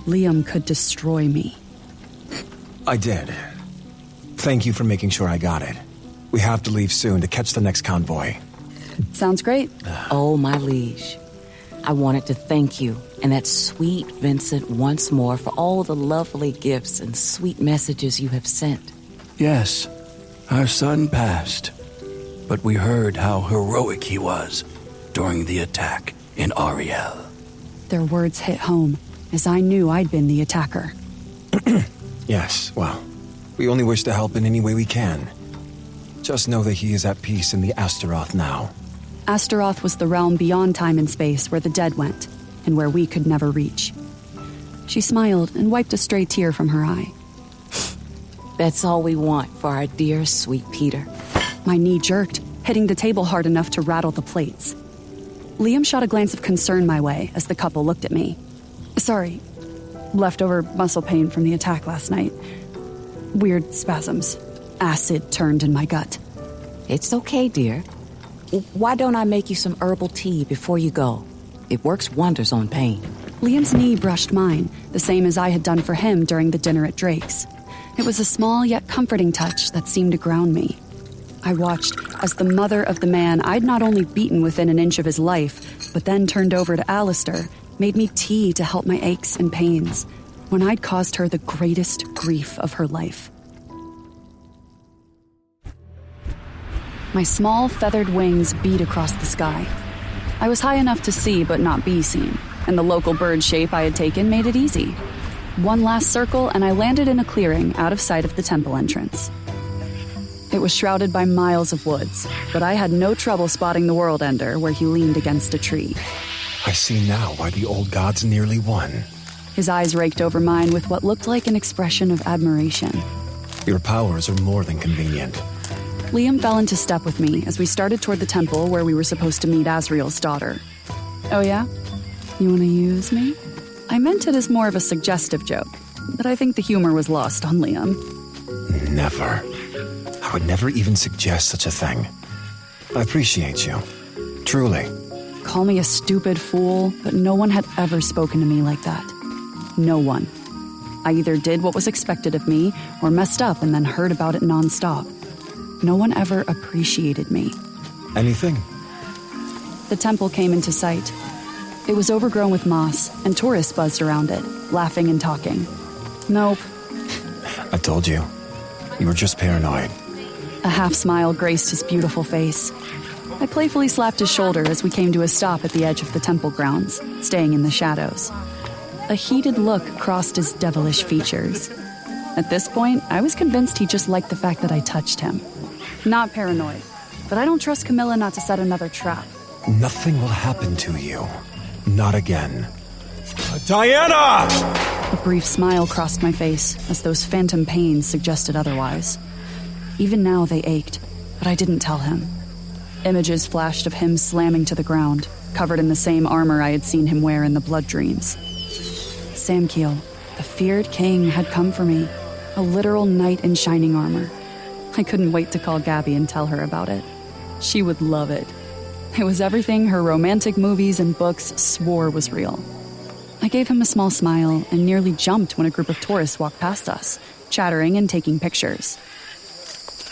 Liam could destroy me. I did. Thank you for making sure I got it. We have to leave soon to catch the next convoy. Sounds great. Oh, my liege. I wanted to thank you and that sweet Vincent once more for all the lovely gifts and sweet messages you have sent. Yes, our son passed, but we heard how heroic he was during the attack in Ariel. Their words hit home, as I knew I'd been the attacker. Yes, well, we only wish to help in any way we can. Just know that he is at peace in the Astaroth now. Astaroth was the realm beyond time and space where the dead went, and where we could never reach. She smiled and wiped a stray tear from her eye. That's all we want for our dear, sweet Peter. My knee jerked, hitting the table hard enough to rattle the plates. Liam shot a glance of concern my way as the couple looked at me. Sorry. Leftover muscle pain from the attack last night. Weird spasms. Acid turned in my gut. It's okay, dear. Why don't I make you some herbal tea before you go? It works wonders on pain. Liam's knee brushed mine, the same as I had done for him during the dinner at Drake's. It was a small yet comforting touch that seemed to ground me. I watched as the mother of the man I'd not only beaten within an inch of his life, but then turned over to Alistair, made me tea to help my aches and pains, when I'd caused her the greatest grief of her life. My small, feathered wings beat across the sky. I was high enough to see but not be seen, and the local bird shape I had taken made it easy. One last circle, and I landed in a clearing out of sight of the temple entrance. It was shrouded by miles of woods, but I had no trouble spotting the World Ender where he leaned against a tree. I see now why the old gods nearly won. His eyes raked over mine with what looked like an expression of admiration. Your powers are more than convenient. Liam fell into step with me as we started toward the temple where we were supposed to meet Asriel's daughter. Oh yeah? You want to use me? I meant it as more of a suggestive joke, but I think the humor was lost on Liam. Never. I would never even suggest such a thing. I appreciate you. Truly. Call me a stupid fool, but no one had ever spoken to me like that. No one. I either did what was expected of me, or messed up and then heard about it nonstop. No one ever appreciated me. Anything? The temple came into sight. It was overgrown with moss, and tourists buzzed around it, laughing and talking. Nope. I told you. You were just paranoid. A half-smile graced his beautiful face. I playfully slapped his shoulder as we came to a stop at the edge of the temple grounds, staying in the shadows. A heated look crossed his devilish features. At this point, I was convinced he just liked the fact that I touched him. Not paranoid, but I don't trust Camilla not to set another trap. Nothing will happen to you. Not again. Diana! A brief smile crossed my face as those phantom pains suggested otherwise. Even now they ached, but I didn't tell him. Images flashed of him slamming to the ground, covered in the same armor I had seen him wear in the blood dreams. Samkiel, the feared king, had come for me, a literal knight in shining armor. I couldn't wait to call Gabby and tell her about it. She would love it. It was everything her romantic movies and books swore was real. I gave him a small smile and nearly jumped when a group of tourists walked past us, chattering and taking pictures.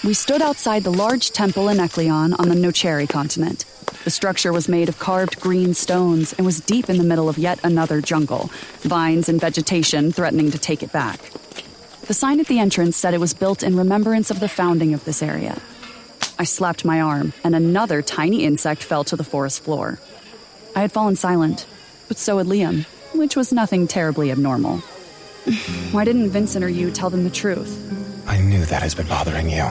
We stood outside the large temple in Ekleon on the Nocheri continent. The structure was made of carved green stones and was deep in the middle of yet another jungle, vines and vegetation threatening to take it back. The sign at the entrance said it was built in remembrance of the founding of this area. I slapped my arm, and another tiny insect fell to the forest floor. I had fallen silent, but so had Liam, which was nothing terribly abnormal. Why didn't Vincent or you tell them the truth? I knew that has been bothering you.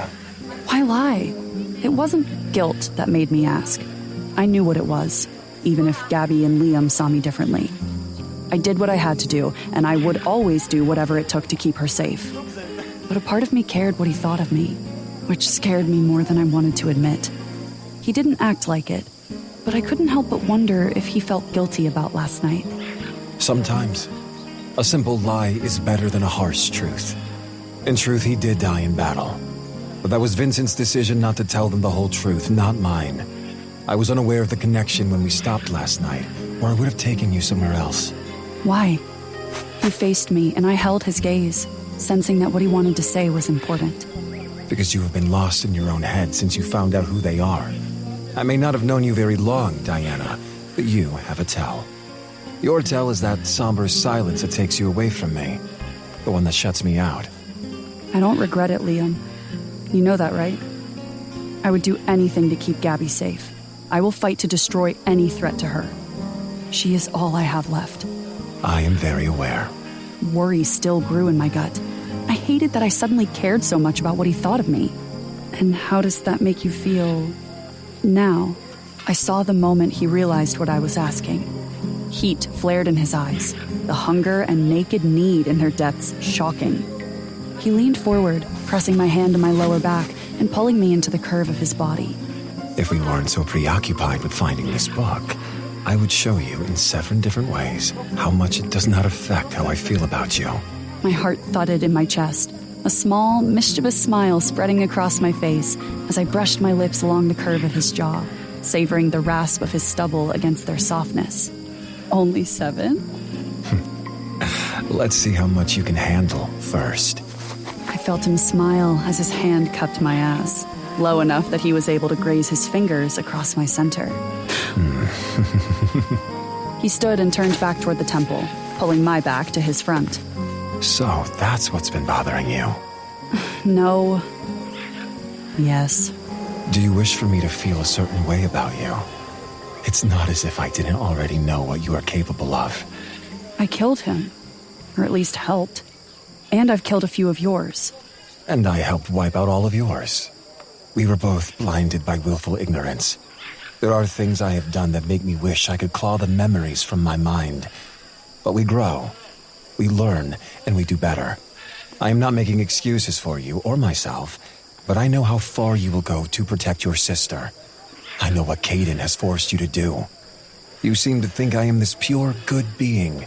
Why lie? It wasn't guilt that made me ask. I knew what it was, even if Gabby and Liam saw me differently. I did what I had to do, and I would always do whatever it took to keep her safe. But a part of me cared what he thought of me, which scared me more than I wanted to admit. He didn't act like it, but I couldn't help but wonder if he felt guilty about last night. Sometimes, a simple lie is better than a harsh truth. In truth, he did die in battle. But that was Vincent's decision not to tell them the whole truth, not mine. I was unaware of the connection when we stopped last night, or I would have taken you somewhere else. Why? He faced me, and I held his gaze, sensing that what he wanted to say was important. Because you have been lost in your own head since you found out who they are. I may not have known you very long, Diana, but you have a tell. Your tell is that somber silence that takes you away from me, the one that shuts me out. I don't regret it, Liam. You know that, right? I would do anything to keep Gabby safe. I will fight to destroy any threat to her. She is all I have left. I am very aware. Worry still grew in my gut. I hated that I suddenly cared so much about what he thought of me. And how does that make you feel now? I saw the moment he realized what I was asking. Heat flared in his eyes, the hunger and naked need in their depths shocking. He leaned forward, pressing my hand to my lower back and pulling me into the curve of his body. If we weren't so preoccupied with finding this book, I would show you in 7 different ways how much it does not affect how I feel about you. My heart thudded in my chest, a small, mischievous smile spreading across my face as I brushed my lips along the curve of his jaw, savoring the rasp of his stubble against their softness. Only 7? Let's see how much you can handle first. I felt him smile as his hand cupped my ass, low enough that he was able to graze his fingers across my center. He stood and turned back toward the temple, pulling my back to his front. So that's what's been bothering you? No. Yes. Do you wish for me to feel a certain way about you? It's not as if I didn't already know what you are capable of. I killed him. Or at least helped. And I've killed a few of yours. And I helped wipe out all of yours. We were both blinded by willful ignorance. There are things I have done that make me wish I could claw the memories from my mind. But we grow, we learn, and we do better. I am not making excuses for you or myself, but I know how far you will go to protect your sister. I know what Caden has forced you to do. You seem to think I am this pure good being,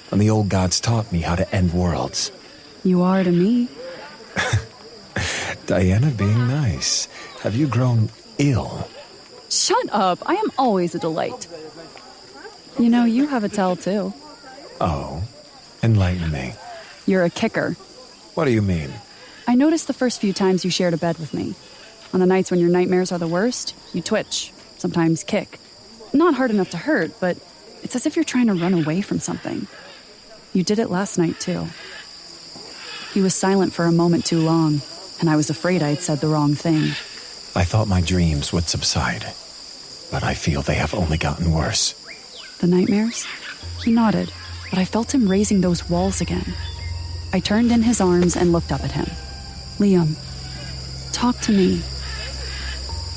when the old gods taught me how to end worlds. You are to me. Diana being nice. Have you grown ill? Shut up. I am always a delight. You know, you have a tell, too. Oh, enlighten me. You're a kicker. What do you mean? I noticed the first few times you shared a bed with me. On the nights when your nightmares are the worst, you twitch, sometimes kick. Not hard enough to hurt, but it's as if you're trying to run away from something. You did it last night, too. He was silent for a moment too long, and I was afraid I had said the wrong thing. I thought my dreams would subside, but I feel they have only gotten worse. The nightmares? He nodded, but I felt him raising those walls again. I turned in his arms and looked up at him. Liam, talk to me.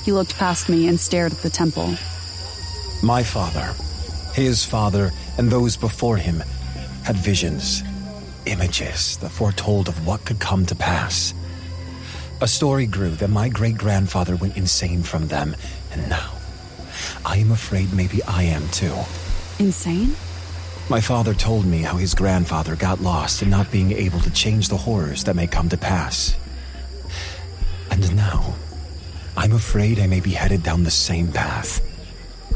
He looked past me and stared at the temple. My father, his father, and those before him had visions, images that foretold of what could come to pass. A story grew that my great-grandfather went insane from them, and now I am afraid maybe I am too. Insane? My father told me how his grandfather got lost in not being able to change the horrors that may come to pass. And now, I'm afraid I may be headed down the same path,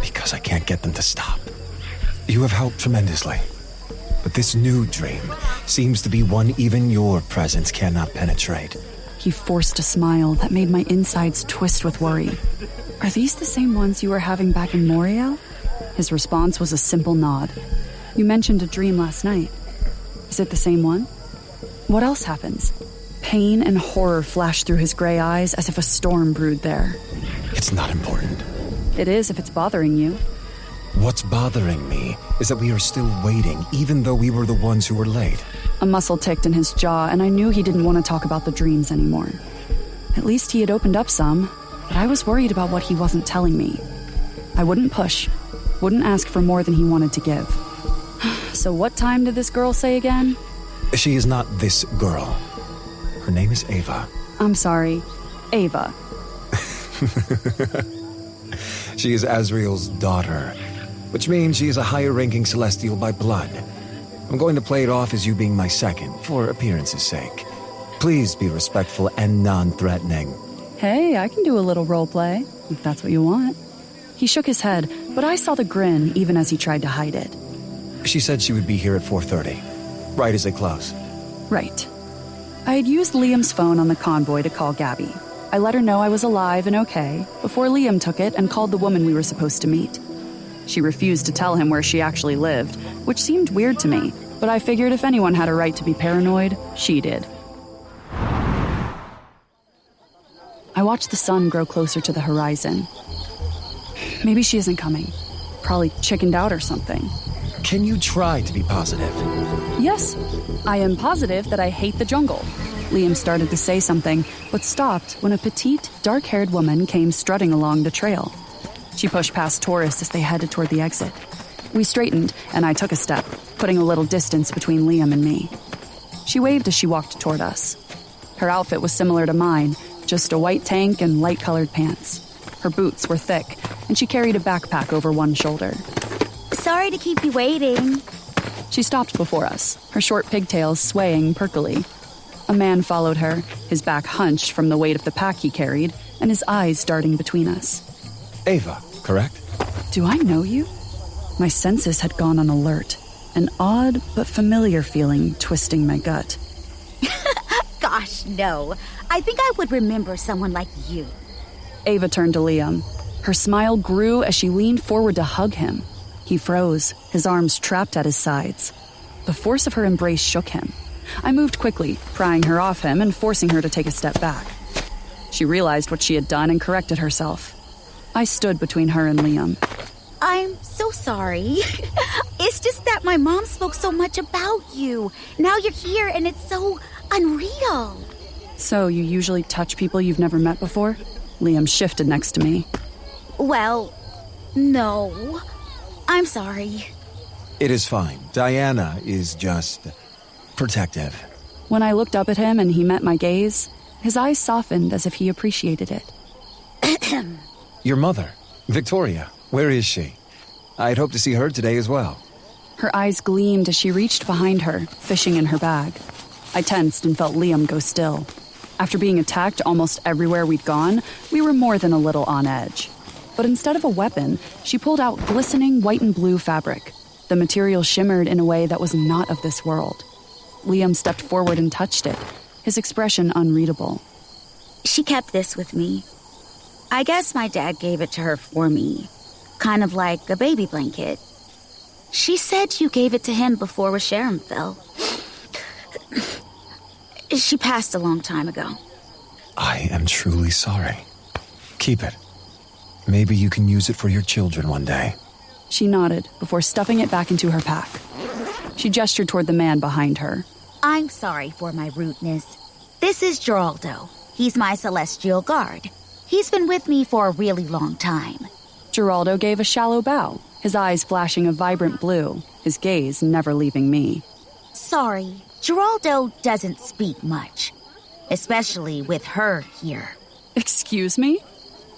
because I can't get them to stop. You have helped tremendously, but this new dream seems to be one even your presence cannot penetrate. He forced a smile that made my insides twist with worry. Are these the same ones you were having back in Moriel? His response was a simple nod. You mentioned a dream last night. Is it the same one? What else happens? Pain and horror flashed through his gray eyes as if a storm brewed there. It's not important. It is if it's bothering you. What's bothering me is that we are still waiting, even though we were the ones who were late. A muscle ticked in his jaw, and I knew he didn't want to talk about the dreams anymore. At least he had opened up some, but I was worried about what he wasn't telling me. I wouldn't push, wouldn't ask for more than he wanted to give. So what time did this girl say again? She is not this girl. Her name is Ava. I'm sorry, Ava. She is Azriel's daughter, which means she is a higher-ranking celestial by blood. I'm going to play it off as you being my second, for appearance's sake. Please be respectful and non-threatening. Hey, I can do a little roleplay, if that's what you want. He shook his head, but I saw the grin even as he tried to hide it. She said she would be here at 4:30, right as they close. Right. I had used Liam's phone on the convoy to call Gabby. I let her know I was alive and okay before Liam took it and called the woman we were supposed to meet. She refused to tell him where she actually lived, which seemed weird to me, but I figured if anyone had a right to be paranoid, she did. I watched the sun grow closer to the horizon. Maybe she isn't coming. Probably chickened out or something. Can you try to be positive? Yes, I am positive that I hate the jungle. Liam started to say something, but stopped when a petite, dark-haired woman came strutting along the trail. She pushed past tourists as they headed toward the exit. We straightened, and I took a step, putting a little distance between Liam and me. She waved as she walked toward us. Her outfit was similar to mine, just a white tank and light-colored pants. Her boots were thick, and she carried a backpack over one shoulder. Sorry to keep you waiting. She stopped before us, her short pigtails swaying perkily. A man followed her, his back hunched from the weight of the pack he carried, and his eyes darting between us. Ava, correct? Do I know you? My senses had gone on alert, an odd but familiar feeling twisting my gut. Gosh, no. I think I would remember someone like you. Ava turned to Liam. Her smile grew as she leaned forward to hug him. He froze, his arms trapped at his sides. The force of her embrace shook him. I moved quickly, prying her off him and forcing her to take a step back. She realized what she had done and corrected herself. I stood between her and Liam. I'm so sorry. It's just that my My mom spoke so much about you. Now you're here and it's so unreal. So, you usually touch people you've never met before? Liam shifted next to me. Well, no. I'm sorry. It is fine. Diana is just protective. When I looked up at him and he met my gaze, his eyes softened as if he appreciated it. Your mother, Victoria, where is she? I'd hope to see her today as well. Her eyes gleamed as she reached behind her, fishing in her bag. I tensed and felt Liam go still. After being attacked almost everywhere we'd gone, we were more than a little on edge. But instead of a weapon, she pulled out glistening white and blue fabric. The material shimmered in a way that was not of this world. Liam stepped forward and touched it, his expression unreadable. She kept this with me. I guess my dad gave it to her for me. Kind of like a baby blanket. She said you gave it to him before Reshapes fell. She passed a long time ago. I am truly sorry. Keep it. Maybe you can use it for your children one day. She nodded before stuffing it back into her pack. She gestured toward the man behind her. I'm sorry for my rudeness. This is Geraldo. He's my celestial guard. He's been with me for a really long time. Geraldo gave a shallow bow, his eyes flashing a vibrant blue, his gaze never leaving me. Sorry, Geraldo doesn't speak much, especially with her here. Excuse me?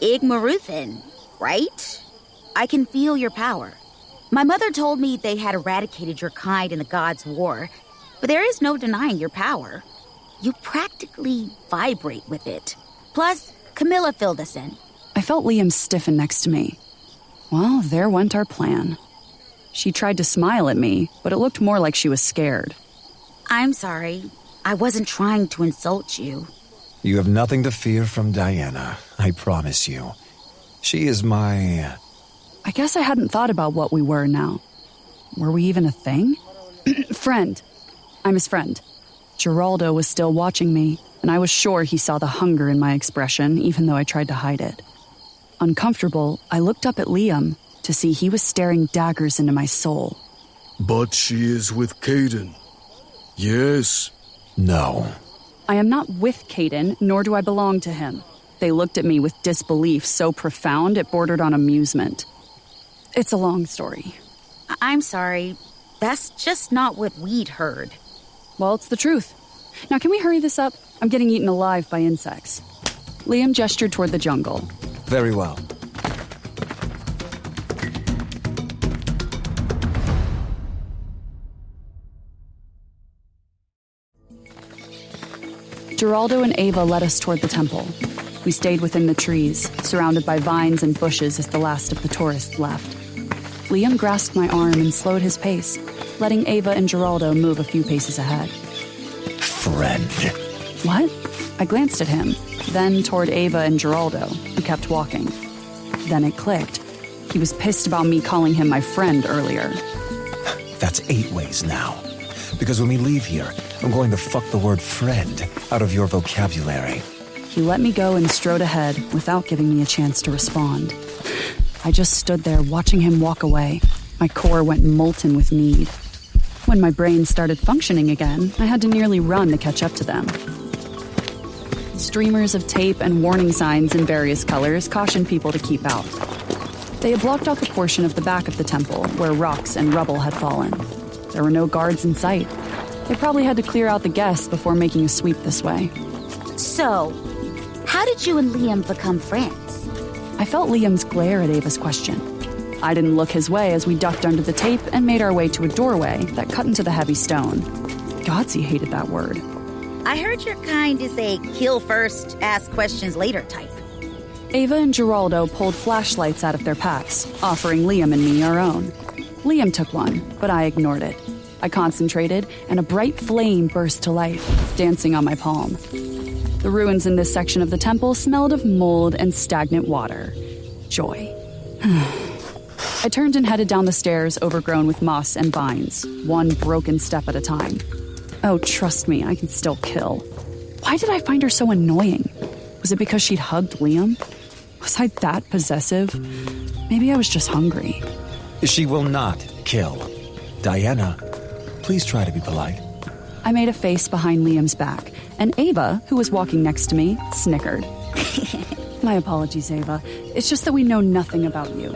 Igmaruthan, right? I can feel your power. My mother told me they had eradicated your kind in the Gods' War, but there is no denying your power. You practically vibrate with it. Plus, Camilla filled us in. I felt Liam stiffen next to me. Well, there went our plan. She tried to smile at me, but it looked more like she was scared. I'm sorry. I wasn't trying to insult you. You have nothing to fear from Diana, I promise you. She is my... I guess I hadn't thought about what we were now. Were we even a thing? Friend. I'm his friend. Geraldo was still watching me, and I was sure he saw the hunger in my expression, even though I tried to hide it. Uncomfortable, I looked up at Liam to see he was staring daggers into my soul. But she is with Caden. Yes. No. I am not with Caden, nor do I belong to him. They looked at me with disbelief so profound it bordered on amusement. It's a long story. I'm sorry. That's just not what we'd heard. Well, it's the truth. Now, can we hurry this up? I'm getting eaten alive by insects. Liam gestured toward the jungle. Very well. Geraldo and Ava led us toward the temple. We stayed within the trees, surrounded by vines and bushes as the last of the tourists left. Liam grasped my arm and slowed his pace, letting Ava and Geraldo move a few paces ahead. Friend. What? I glanced at him, then toward Ava and Geraldo, who kept walking. Then it clicked. He was pissed about me calling him my friend earlier. That's 8 ways now. Because when we leave here, I'm going to fuck the word friend out of your vocabulary. He let me go and strode ahead without giving me a chance to respond. I just stood there watching him walk away. My core went molten with need. When my brain started functioning again, I had to nearly run to catch up to them. Streamers of tape and warning signs in various colors cautioned people to keep out. They had blocked off a portion of the back of the temple where rocks and rubble had fallen. There were no guards in sight. They probably had to clear out the guests before making a sweep this way. So, how did you and Liam become friends? I felt Liam's glare at Ava's question. I didn't look his way as we ducked under the tape and made our way to a doorway that cut into the heavy stone. Gods, he hated that word. I heard your kind is a kill first, ask questions later type. Ava and Geraldo pulled flashlights out of their packs, offering Liam and me our own. Liam took one, but I ignored it. I concentrated, and a bright flame burst to life, dancing on my palm. The ruins in this section of the temple smelled of mold and stagnant water. Joy. I turned and headed down the stairs overgrown with moss and vines, one broken step at a time. Oh, trust me, I can still kill. Why did I find her so annoying? Was it because she'd hugged Liam? Was I that possessive? Maybe I was just hungry. She will not kill. Diana, please try to be polite. I made a face behind Liam's back, and Ava, who was walking next to me, snickered. My apologies, Ava. It's just that we know nothing about you.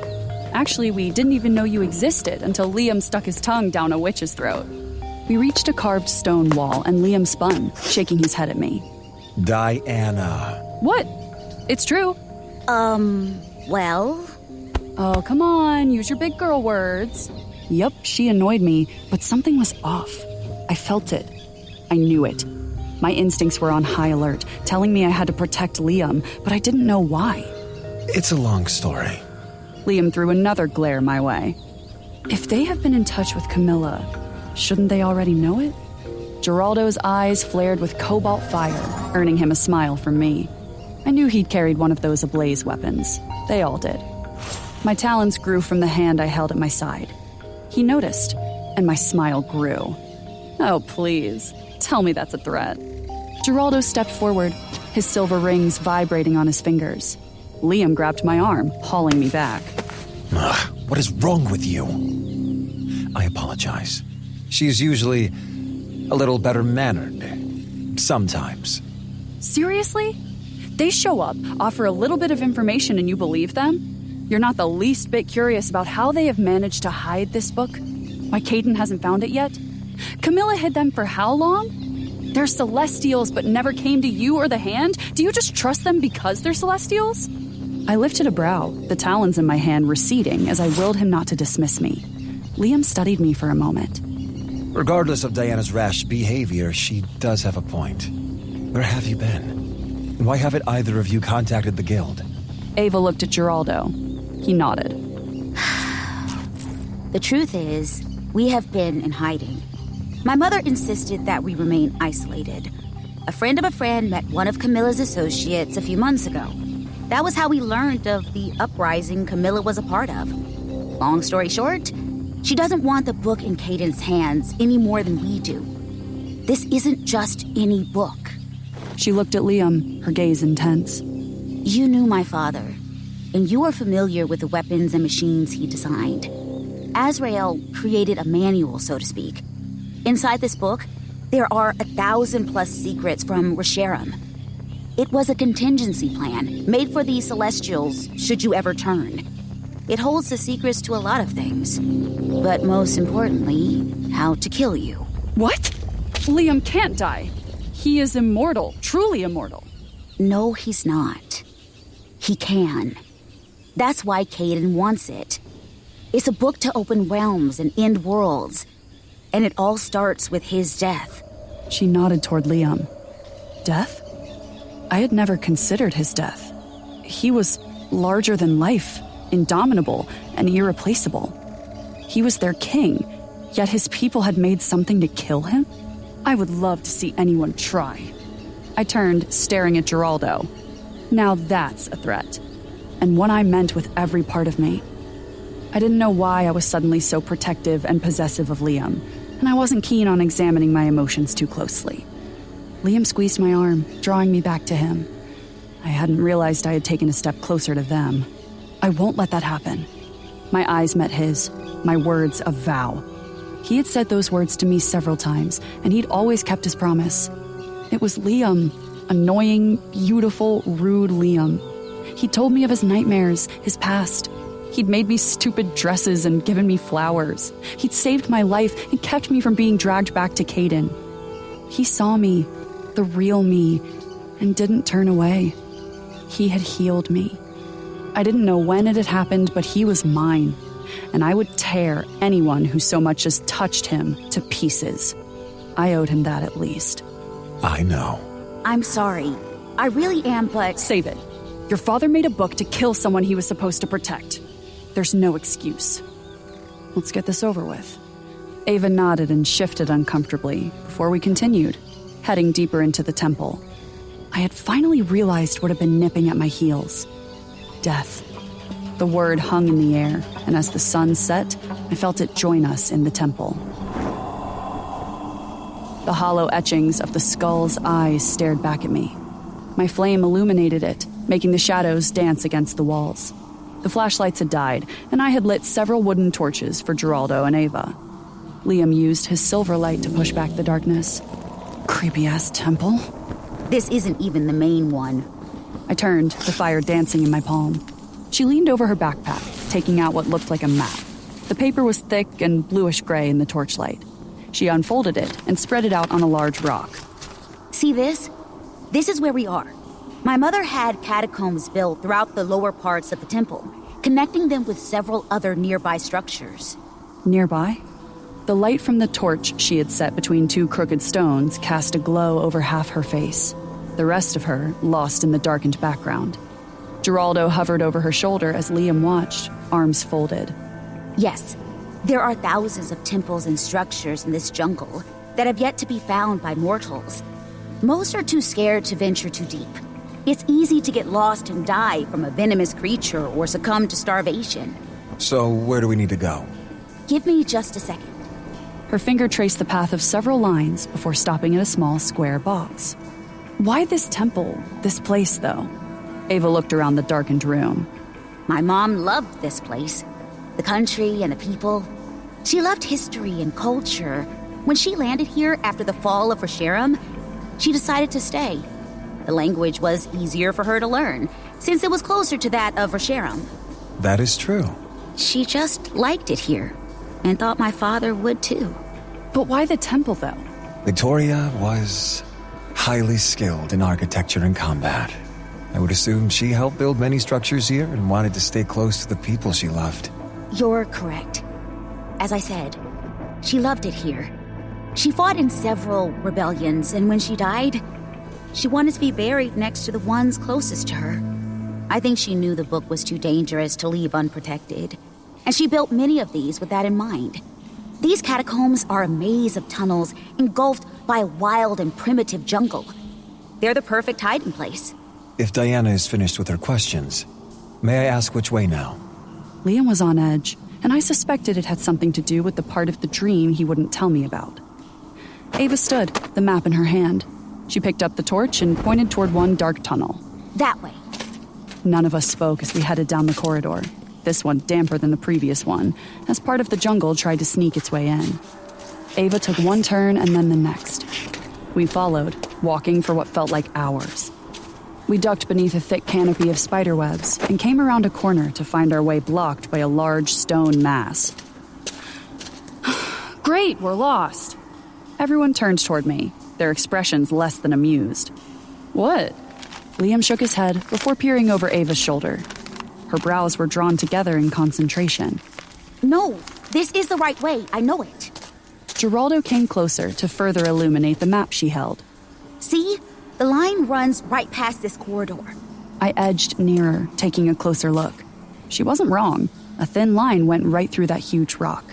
Actually, we didn't even know you existed until Liam stuck his tongue down a witch's throat. We reached a carved stone wall, and Liam spun, shaking his head at me. Diana. What? It's true. Well? Oh, come on, use your big girl words. Yup, she annoyed me, but something was off. I felt it. I knew it. My instincts were on high alert, telling me I had to protect Liam, but I didn't know why. It's a long story. Liam threw another glare my way. If they have been in touch with Camilla, shouldn't they already know it? Geraldo's eyes flared with cobalt fire, earning him a smile from me. I knew he'd carried one of those ablaze weapons. They all did. My talons grew from the hand I held at my side. He noticed, and my smile grew. Oh, please. Tell me that's a threat. Geraldo stepped forward, his silver rings vibrating on his fingers. Liam grabbed my arm, hauling me back. Ugh, what is wrong with you? I apologize. She's usually a little better mannered. Sometimes. Seriously? They show up, offer a little bit of information, and you believe them? You're not the least bit curious about how they have managed to hide this book? Why Caden hasn't found it yet? Camilla hid them for how long? They're Celestials but never came to you or the Hand? Do you just trust them because they're Celestials? I lifted a brow, the talons in my hand receding as I willed him not to dismiss me. Liam studied me for a moment. Regardless of Diana's rash behavior, she does have a point. Where have you been? Why haven't either of you contacted the guild? Ava looked at Geraldo. He nodded. The truth is, we have been in hiding. My mother insisted that we remain isolated. A friend of a friend met one of Camilla's associates a few months ago. That was how we learned of the uprising Camilla was a part of. Long story short, she doesn't want the book in Caden's hands any more than we do. This isn't just any book. She looked at Liam, her gaze intense. You knew my father, and you are familiar with the weapons and machines he designed. Azrael created a manual, so to speak. Inside this book, there are 1,000+ secrets from Reshapes. It was a contingency plan made for the Celestials should you ever turn. It holds the secrets to a lot of things, but most importantly, how to kill you. What? Liam can't die. He is immortal, truly immortal. No, he's not. He can. That's why Caden wants it. It's a book to open realms and end worlds. And it all starts with his death. She nodded toward Liam. Death? I had never considered his death. He was larger than life, indomitable, and irreplaceable. He was their king, yet his people had made something to kill him? I would love to see anyone try. I turned, staring at Geraldo. Now that's a threat, and one I meant with every part of me. I didn't know why I was suddenly so protective and possessive of Liam, and I wasn't keen on examining my emotions too closely. Liam squeezed my arm, drawing me back to him. I hadn't realized I had taken a step closer to them. I won't let that happen. My eyes met his, my words a vow. He had said those words to me several times, and he'd always kept his promise. It was Liam, annoying, beautiful, rude Liam. He told me of his nightmares, his past. He'd made me stupid dresses and given me flowers. He'd saved my life and kept me from being dragged back to Caden. He saw me, the real me, and didn't turn away. He had healed me. I didn't know when it had happened, but he was mine, and I would tear anyone who so much as touched him to pieces. I owed him that at least. I know. I'm sorry. I really am, but... Save it. Your father made a book to kill someone he was supposed to protect. There's no excuse. Let's get this over with. Ava nodded and shifted uncomfortably before we continued, heading deeper into the temple. I had finally realized what had been nipping at my heels. Death. The word hung in the air, and as the sun set, I felt it join us in the temple. The hollow etchings of the skull's eyes stared back at me. My flame illuminated it, making the shadows dance against the walls. The flashlights had died, and I had lit several wooden torches for Geraldo and Ava. Liam used his silver light to push back the darkness. Creepy-ass temple. This isn't even the main one. I turned, the fire dancing in my palm. She leaned over her backpack, taking out what looked like a map. The paper was thick and bluish-gray in the torchlight. She unfolded it and spread it out on a large rock. See this? This is where we are. My mother had catacombs built throughout the lower parts of the temple, connecting them with several other nearby structures. Nearby? The light from the torch she had set between two crooked stones cast a glow over half her face, the rest of her lost in the darkened background. Geraldo hovered over her shoulder as Liam watched, arms folded. Yes, there are thousands of temples and structures in this jungle that have yet to be found by mortals. Most are too scared to venture too deep. It's easy to get lost and die from a venomous creature or succumb to starvation. So, where do we need to go? Give me just a second. Her finger traced the path of several lines before stopping at a small square box. Why this temple, this place, though? Ava looked around the darkened room. My mom loved this place. The country and the people. She loved history and culture. When she landed here after the fall of Resharam, she decided to stay. The language was easier for her to learn, since it was closer to that of Resharam. That is true. She just liked it here, and thought my father would too. But why the temple, though? Victoria was highly skilled in architecture and combat. I would assume she helped build many structures here and wanted to stay close to the people she loved. You're correct. As I said, she loved it here. She fought in several rebellions, and when she died, she wanted to be buried next to the ones closest to her. I think she knew the book was too dangerous to leave unprotected, and she built many of these with that in mind. These catacombs are a maze of tunnels engulfed by a wild and primitive jungle. They're the perfect hiding place. If Diana is finished with her questions, may I ask which way now? Liam was on edge, and I suspected it had something to do with the part of the dream he wouldn't tell me about. Ava stood, the map in her hand. She picked up the torch and pointed toward one dark tunnel. That way. None of us spoke as we headed down the corridor, this one damper than the previous one, as part of the jungle tried to sneak its way in. Ava took one turn and then the next. We followed, walking for what felt like hours. We ducked beneath a thick canopy of spiderwebs and came around a corner to find our way blocked by a large stone mass. Great, we're lost. Everyone turned toward me, their expressions less than amused. What? Liam shook his head before peering over Ava's shoulder. Her brows were drawn together in concentration. No, this is the right way, I know it. Geraldo came closer to further illuminate the map she held. See? The line runs right past this corridor. I edged nearer, taking a closer look. She wasn't wrong. A thin line went right through that huge rock.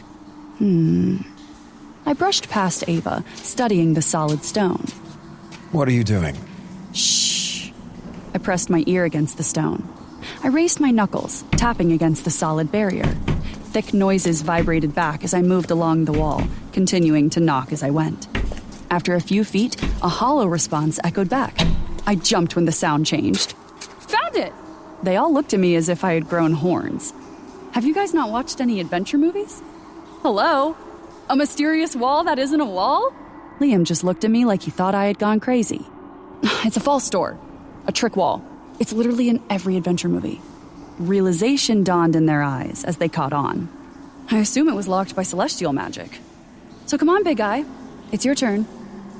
I brushed past Ava, studying the solid stone. What are you doing? Shh. I pressed my ear against the stone. I raised my knuckles, tapping against the solid barrier. Thick noises vibrated back as I moved along the wall, continuing to knock as I went. After a few feet, a hollow response echoed back. I jumped when the sound changed. Found it! They all looked at me as if I had grown horns. Have you guys not watched any adventure movies? Hello? A mysterious wall that isn't a wall? Liam just looked at me like he thought I had gone crazy. It's a false door. A trick wall. It's literally in every adventure movie. Realization dawned in their eyes as they caught on. I assume it was locked by celestial magic. So come on, big guy. It's your turn.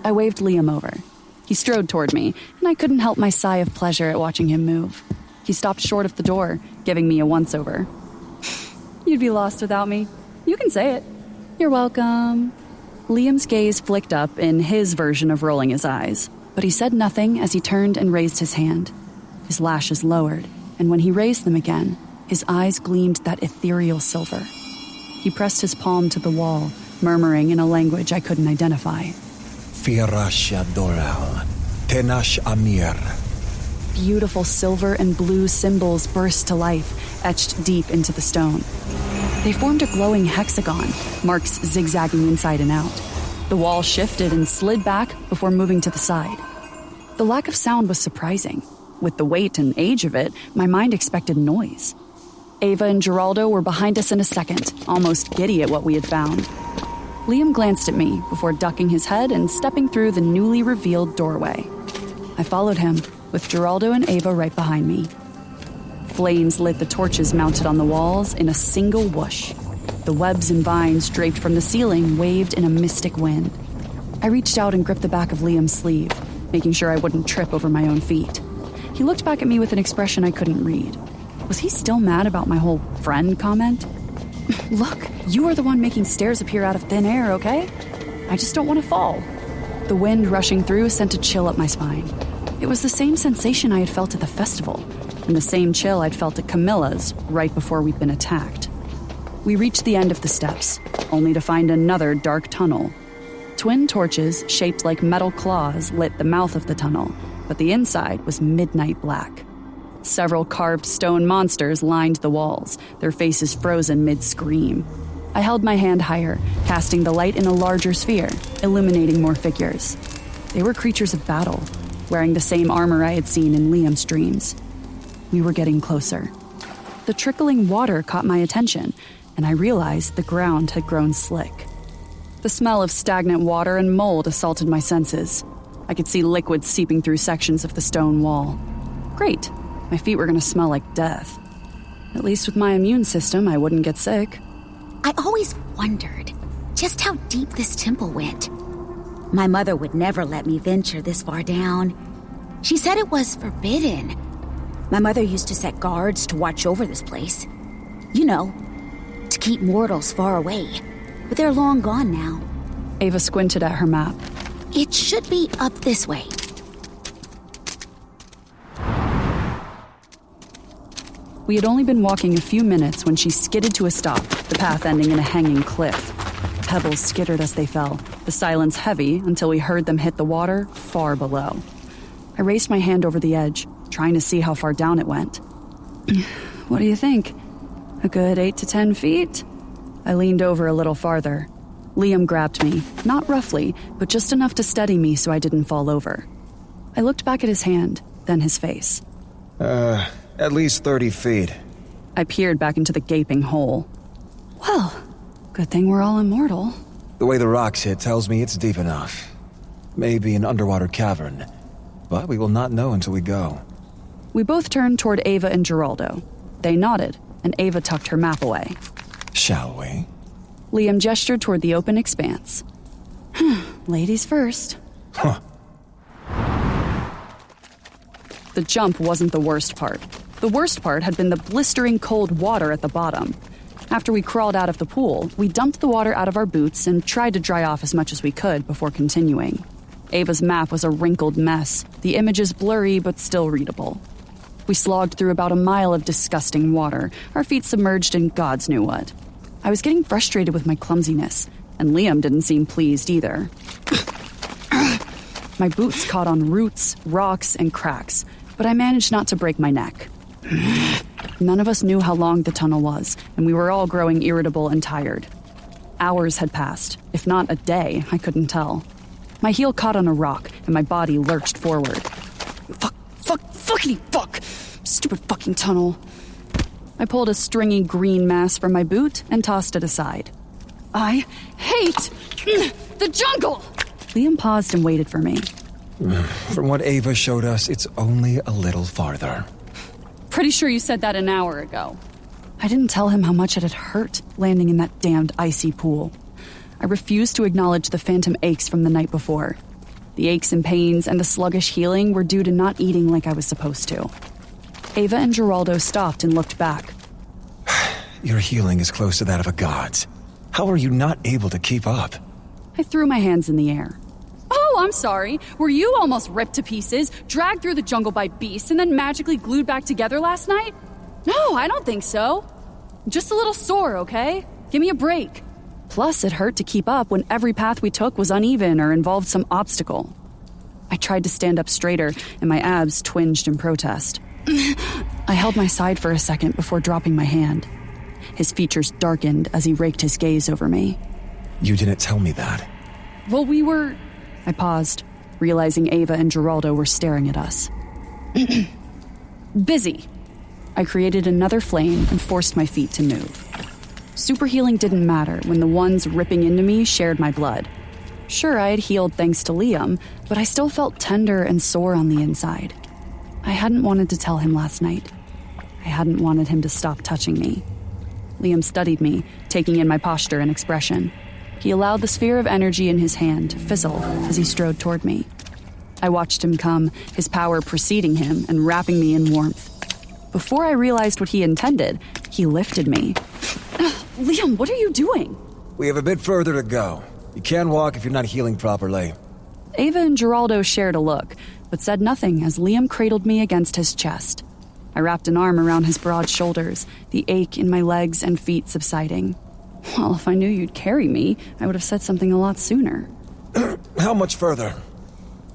I waved Liam over. He strode toward me, and I couldn't help my sigh of pleasure at watching him move. He stopped short of the door, giving me a once-over. You'd be lost without me. You can say it. You're welcome. Liam's gaze flicked up in his version of rolling his eyes, but he said nothing as he turned and raised his hand. His lashes lowered, and when he raised them again, his eyes gleamed that ethereal silver. He pressed his palm to the wall, murmuring in a language I couldn't identify. Firasha Doral, Tenash Amir. Beautiful silver and blue symbols burst to life, etched deep into the stone. They formed a glowing hexagon, marks zigzagging inside and out. The wall shifted and slid back before moving to the side. The lack of sound was surprising. With the weight and age of it, my mind expected noise. Ava and Geraldo were behind us in a second, almost giddy at what we had found. Liam glanced at me before ducking his head and stepping through the newly revealed doorway. I followed him, with Geraldo and Ava right behind me. Flames lit the torches mounted on the walls in a single whoosh. The webs and vines draped from the ceiling waved in a mystic wind. I reached out and gripped the back of Liam's sleeve, making sure I wouldn't trip over my own feet. He looked back at me with an expression I couldn't read. Was he still mad about my whole friend comment? Look, you are the one making stairs appear out of thin air, okay? I just don't want to fall. The wind rushing through sent a chill up my spine. It was the same sensation I had felt at the festival, and the same chill I'd felt at Camilla's right before we'd been attacked. We reached the end of the steps, only to find another dark tunnel. Twin torches, shaped like metal claws, lit the mouth of the tunnel, but the inside was midnight black. Several carved stone monsters lined the walls, their faces frozen mid-scream. I held my hand higher, casting the light in a larger sphere, illuminating more figures. They were creatures of battle, wearing the same armor I had seen in Liam's dreams. We were getting closer. The trickling water caught my attention, and I realized the ground had grown slick. The smell of stagnant water and mold assaulted my senses. I could see liquid seeping through sections of the stone wall. Great. My feet were going to smell like death. At least with my immune system, I wouldn't get sick. I always wondered just how deep this temple went. My mother would never let me venture this far down. She said it was forbidden. My mother used to set guards to watch over this place. You know, to keep mortals far away. But they're long gone now. Ava squinted at her map. It should be up this way. We had only been walking a few minutes when she skidded to a stop, the path ending in a hanging cliff. Pebbles skittered as they fell, the silence heavy until we heard them hit the water far below. I raised my hand over the edge, trying to see how far down it went. What do you think? A good 8 to 10 feet? I leaned over a little farther. Liam grabbed me, not roughly, but just enough to steady me so I didn't fall over. I looked back at his hand, then his face. At least 30 feet. I peered back into the gaping hole. Well, good thing we're all immortal. The way the rocks hit tells me it's deep enough. Maybe an underwater cavern. But we will not know until we go. We both turned toward Ava and Geraldo. They nodded, and Ava tucked her map away. Shall we? Liam gestured toward the open expanse. Ladies first. Huh. The jump wasn't the worst part. The worst part had been the blistering cold water at the bottom. After we crawled out of the pool, we dumped the water out of our boots and tried to dry off as much as we could before continuing. Ava's map was a wrinkled mess, the images blurry but still readable. We slogged through about a mile of disgusting water, our feet submerged in God's knew what. I was getting frustrated with my clumsiness, and Liam didn't seem pleased either. My boots caught on roots, rocks, and cracks, but I managed not to break my neck. None of us knew how long the tunnel was, and we were all growing irritable and tired. Hours had passed, if not a day, I couldn't tell. My heel caught on a rock, and my body lurched forward. Fuck! Stupid fucking tunnel. I pulled a stringy green mass from my boot and tossed it aside. I hate the jungle! Liam paused and waited for me. From what Ava showed us, it's only a little farther. Pretty sure you said that an hour ago. I didn't tell him how much it had hurt landing in that damned icy pool. I refused to acknowledge the phantom aches from the night before. The aches and pains and the sluggish healing were due to not eating like I was supposed to. Ava and Geraldo stopped and looked back. Your healing is close to that of a god's. How are you not able to keep up? I threw my hands in the air. Oh, I'm sorry. Were you almost ripped to pieces, dragged through the jungle by beasts, and then magically glued back together last night? No, I don't think so. Just a little sore, okay? Give me a break. Plus, it hurt to keep up when every path we took was uneven or involved some obstacle. I tried to stand up straighter, and my abs twinged in protest. I held my side for a second before dropping my hand. His features darkened as he raked his gaze over me. You didn't tell me that. Well, we were... I paused, realizing Ava and Geraldo were staring at us. Busy. I created another flame and forced my feet to move. Super healing didn't matter when the ones ripping into me shared my blood. Sure, I had healed thanks to Liam, but I still felt tender and sore on the inside. I hadn't wanted to tell him last night. I hadn't wanted him to stop touching me. Liam studied me, taking in my posture and expression. He allowed the sphere of energy in his hand to fizzle as he strode toward me. I watched him come, his power preceding him and wrapping me in warmth. Before I realized what he intended, he lifted me. Liam, what are you doing? We have a bit further to go. You can't walk if you're not healing properly. Ava and Geraldo shared a look, but said nothing as Liam cradled me against his chest. I wrapped an arm around his broad shoulders, the ache in my legs and feet subsiding. Well, if I knew you'd carry me, I would have said something a lot sooner. How much further?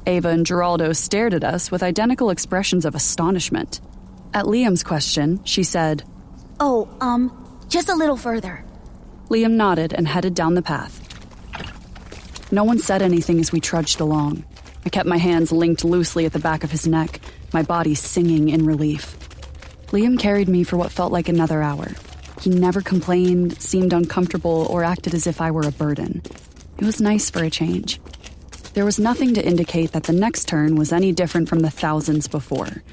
Ava and Geraldo stared at us with identical expressions of astonishment. At Liam's question, she said, Just a little further. Liam nodded and headed down the path. No one said anything as we trudged along. I kept my hands linked loosely at the back of his neck, my body singing in relief. Liam carried me for what felt like another hour. He never complained, seemed uncomfortable, or acted as if I were a burden. It was nice for a change. There was nothing to indicate that the next turn was any different from the thousands before.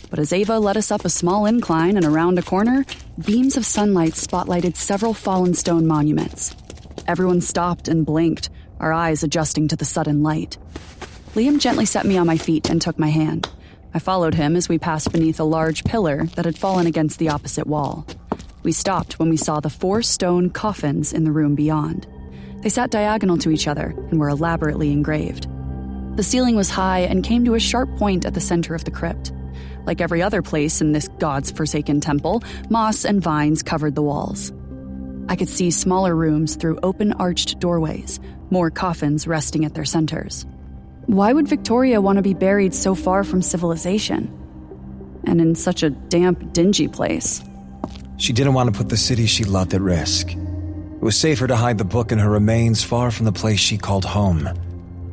But as Ava led us up a small incline and around a corner, beams of sunlight spotlighted several fallen stone monuments. Everyone stopped and blinked, our eyes adjusting to the sudden light. Liam gently set me on my feet and took my hand. I followed him as we passed beneath a large pillar that had fallen against the opposite wall. We stopped when we saw the 4 stone coffins in the room beyond. They sat diagonal to each other and were elaborately engraved. The ceiling was high and came to a sharp point at the center of the crypt. Like every other place in this God's forsaken temple, moss and vines covered the walls. I could see smaller rooms through open arched doorways, more coffins resting at their centers. Why would Victoria want to be buried so far from civilization? And in such a damp, dingy place? She didn't want to put the city she loved at risk. It was safer to hide the book and her remains far from the place she called home.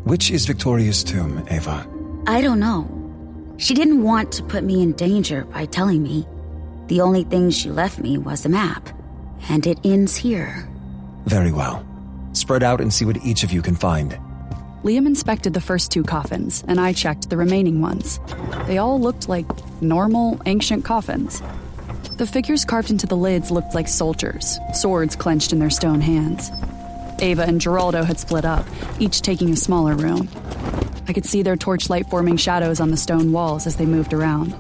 Which is Victoria's tomb, Ava? I don't know. She didn't want to put me in danger by telling me. The only thing she left me was a map, and it ends here. Very well. Spread out and see what each of you can find. Liam inspected the first 2 coffins, and I checked the remaining ones. They all looked like normal, ancient coffins. The figures carved into the lids looked like soldiers, swords clenched in their stone hands. Ava and Geraldo had split up, each taking a smaller room. I could see their torchlight forming shadows on the stone walls as they moved around.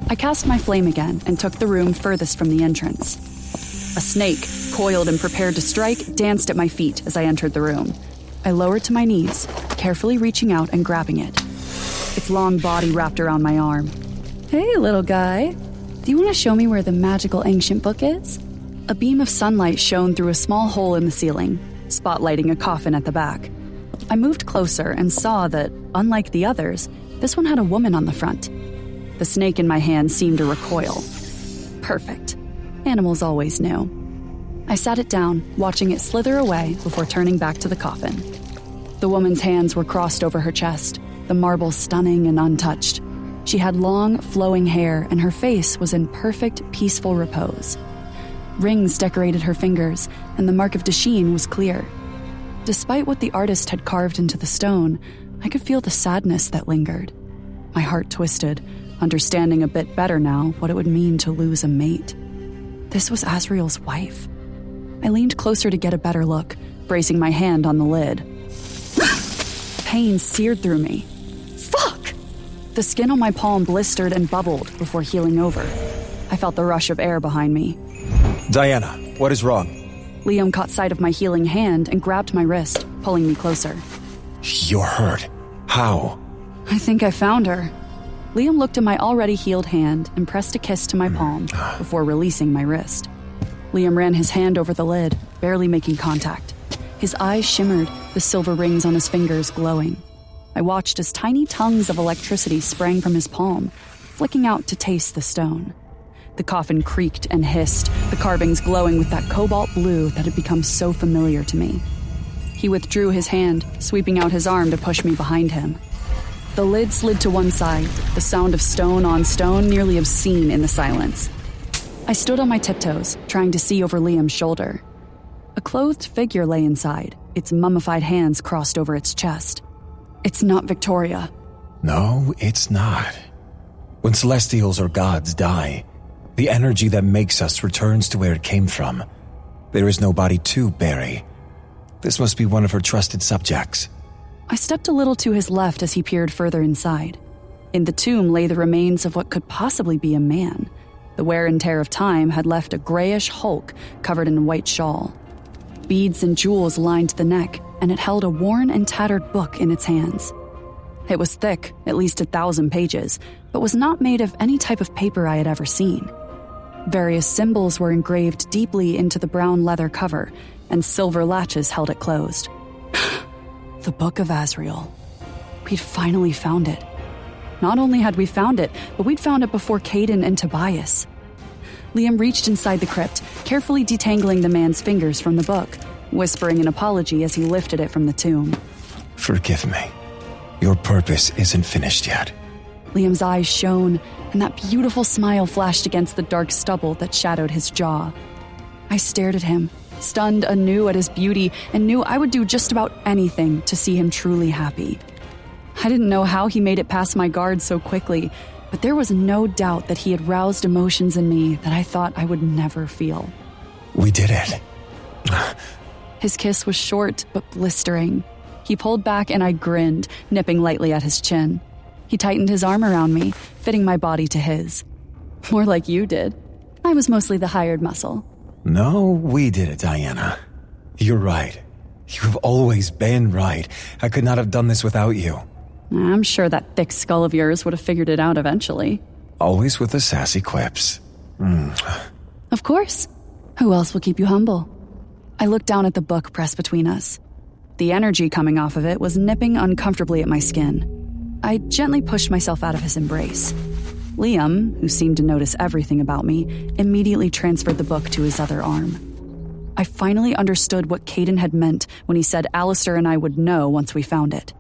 I cast my flame again and took the room furthest from the entrance. A snake, coiled and prepared to strike, danced at my feet as I entered the room. I lowered to my knees, carefully reaching out and grabbing it. Its long body wrapped around my arm. Hey, little guy. Do you want to show me where the magical ancient book is? A beam of sunlight shone through a small hole in the ceiling, spotlighting a coffin at the back. I moved closer and saw that, unlike the others, this one had a woman on the front. The snake in my hand seemed to recoil. Perfect. Animals always knew. I sat it down, watching it slither away before turning back to the coffin. The woman's hands were crossed over her chest, the marble stunning and untouched. She had long, flowing hair, and her face was in perfect, peaceful repose. Rings decorated her fingers, and the mark of Dasheen was clear. Despite what the artist had carved into the stone, I could feel the sadness that lingered. My heart twisted, understanding a bit better now what it would mean to lose a mate. This was Asriel's wife. I leaned closer to get a better look, bracing my hand on the lid. Pain seared through me. Fuck! The skin on my palm blistered and bubbled before healing over. I felt the rush of air behind me. Diana, what is wrong? Liam caught sight of my healing hand and grabbed my wrist, pulling me closer. You're hurt. How? I think I found her. Liam looked at my already healed hand and pressed a kiss to my palm before releasing my wrist. Liam ran his hand over the lid, barely making contact. His eyes shimmered, the silver rings on his fingers glowing. I watched as tiny tongues of electricity sprang from his palm, flicking out to taste the stone. The coffin creaked and hissed, the carvings glowing with that cobalt blue that had become so familiar to me. He withdrew his hand, sweeping out his arm to push me behind him. The lid slid to one side, the sound of stone on stone nearly obscene in the silence. I stood on my tiptoes, trying to see over Liam's shoulder. A clothed figure lay inside, its mummified hands crossed over its chest. It's not Victoria. No, it's not. When celestials or gods die, the energy that makes us returns to where it came from. There is no body to bury. This must be one of her trusted subjects. I stepped a little to his left as he peered further inside. In the tomb lay the remains of what could possibly be a man. The wear and tear of time had left a grayish hulk covered in a white shawl. Beads and jewels lined the neck, and it held a worn and tattered book in its hands. It was thick, at least 1,000 pages, but was not made of any type of paper I had ever seen. Various symbols were engraved deeply into the brown leather cover, and silver latches held it closed. The Book of Asriel. We'd finally found it. Not only had we found it, but we'd found it before Caden and Tobias. Liam reached inside the crypt, carefully detangling the man's fingers from the book, whispering an apology as he lifted it from the tomb. Forgive me. Your purpose isn't finished yet. Liam's eyes shone, and that beautiful smile flashed against the dark stubble that shadowed his jaw. I stared at him, stunned anew at his beauty, and knew I would do just about anything to see him truly happy. I didn't know how he made it past my guard so quickly, but there was no doubt that he had roused emotions in me that I thought I would never feel. We did it. His kiss was short but blistering. He pulled back and I grinned, nipping lightly at his chin. He tightened his arm around me, fitting my body to his. More like you did. I was mostly the hired muscle. No, we did it, Diana. You're right. You've always been right. I could not have done this without you. I'm sure that thick skull of yours would have figured it out eventually. Always with the sassy quips. Of course. Who else will keep you humble? I looked down at the book pressed between us. The energy coming off of it was nipping uncomfortably at my skin. I gently pushed myself out of his embrace. Liam, who seemed to notice everything about me, immediately transferred the book to his other arm. I finally understood what Caden had meant when he said Alistair and I would know once we found it.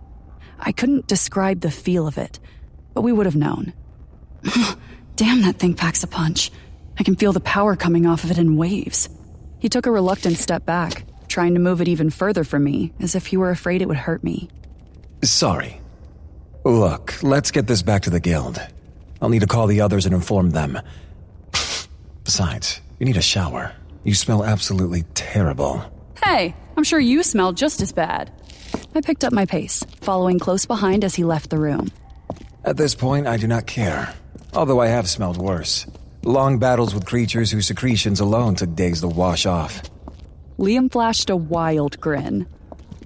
I couldn't describe the feel of it, but we would have known. Damn, that thing packs a punch. I can feel the power coming off of it in waves. He took a reluctant step back, trying to move it even further from me, as if he were afraid it would hurt me. Sorry. Look, let's get this back to the guild. I'll need to call the others and inform them. Besides, you need a shower. You smell absolutely terrible. Hey, I'm sure you smell just as bad. I picked up my pace, following close behind as he left the room. At this point, I do not care. Although I have smelled worse. Long battles with creatures whose secretions alone took days to wash off. Liam flashed a wild grin.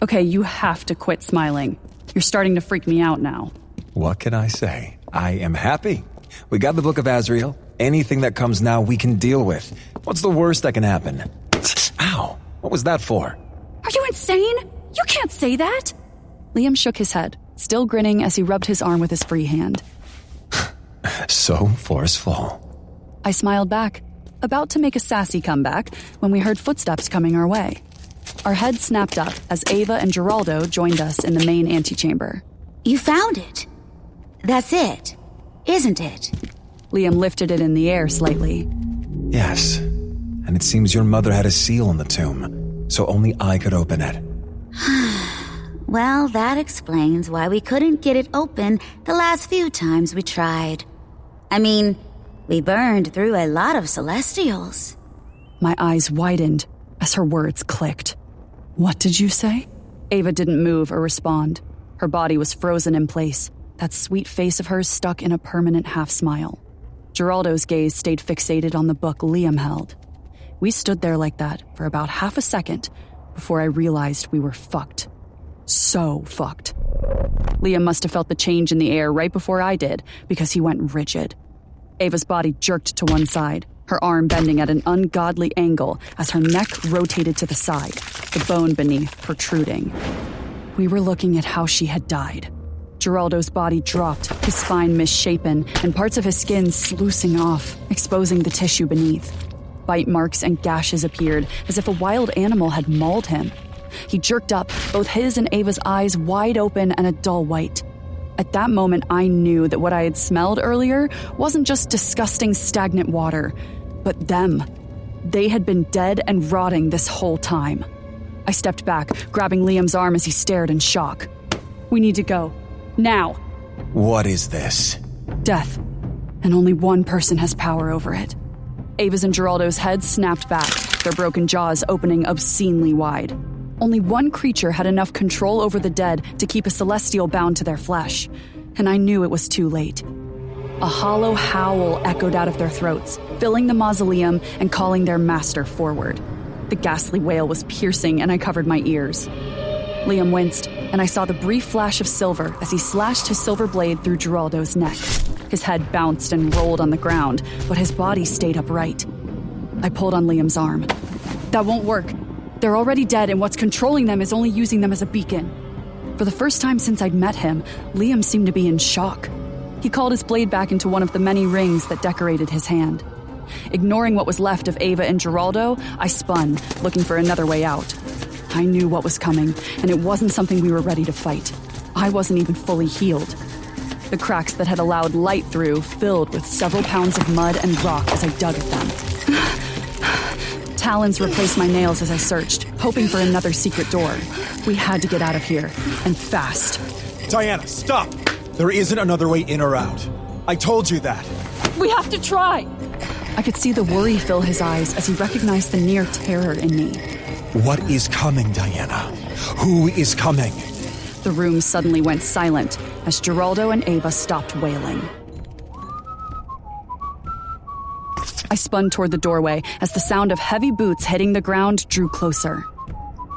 Okay, you have to quit smiling. You're starting to freak me out now. What can I say? I am happy. We got the Book of Asriel. Anything that comes now we can deal with. What's the worst that can happen? Ow! What was that for? Are you insane? You can't say that! Liam shook his head, still grinning as he rubbed his arm with his free hand. So forceful. I smiled back, about to make a sassy comeback when we heard footsteps coming our way. Our heads snapped up as Ava and Geraldo joined us in the main antechamber. You found it. That's it, isn't it? Liam lifted it in the air slightly. Yes, and it seems your mother had a seal on the tomb, so only I could open it. Well, that explains why we couldn't get it open the last few times we tried. I mean, we burned through a lot of celestials. My eyes widened as her words clicked. What did you say? Ava didn't move or respond. Her body was frozen in place, that sweet face of hers stuck in a permanent half-smile. Geraldo's gaze stayed fixated on the book Liam held. We stood there like that for about half a second before I realized we were fucked. So fucked. Liam must have felt the change in the air right before I did, because he went rigid. Ava's body jerked to one side, her arm bending at an ungodly angle as her neck rotated to the side, the bone beneath protruding. We were looking at how she had died. Geraldo's body dropped, his spine misshapen, and parts of his skin sluicing off, exposing the tissue beneath. Bite marks and gashes appeared, as if a wild animal had mauled him. He jerked up, both his and Ava's eyes wide open and a dull white. At that moment, I knew that what I had smelled earlier wasn't just disgusting, stagnant water, but them. They had been dead and rotting this whole time. I stepped back, grabbing Liam's arm as he stared in shock. We need to go. Now. What is this? Death. And only one person has power over it. Ava's and Geraldo's heads snapped back, their broken jaws opening obscenely wide. Only one creature had enough control over the dead to keep a celestial bound to their flesh, and I knew it was too late. A hollow howl echoed out of their throats, filling the mausoleum and calling their master forward. The ghastly wail was piercing, and I covered my ears. Liam winced, and I saw the brief flash of silver as he slashed his silver blade through Geraldo's neck. His head bounced and rolled on the ground, but his body stayed upright. I pulled on Liam's arm. That won't work. They're already dead, and what's controlling them is only using them as a beacon. For the first time since I'd met him, Liam seemed to be in shock. He called his blade back into one of the many rings that decorated his hand. Ignoring what was left of Ava and Geraldo, I spun, looking for another way out. I knew what was coming, and it wasn't something we were ready to fight. I wasn't even fully healed. The cracks that had allowed light through filled with several pounds of mud and rock as I dug at them. Talons replaced my nails as I searched, hoping for another secret door. We had to get out of here, and fast. Diana, stop! There isn't another way in or out. I told you that. We have to try! I could see the worry fill his eyes as he recognized the near terror in me. What is coming, Diana? Who is coming? The room suddenly went silent as Geraldo and Ava stopped wailing. I spun toward the doorway as the sound of heavy boots hitting the ground drew closer.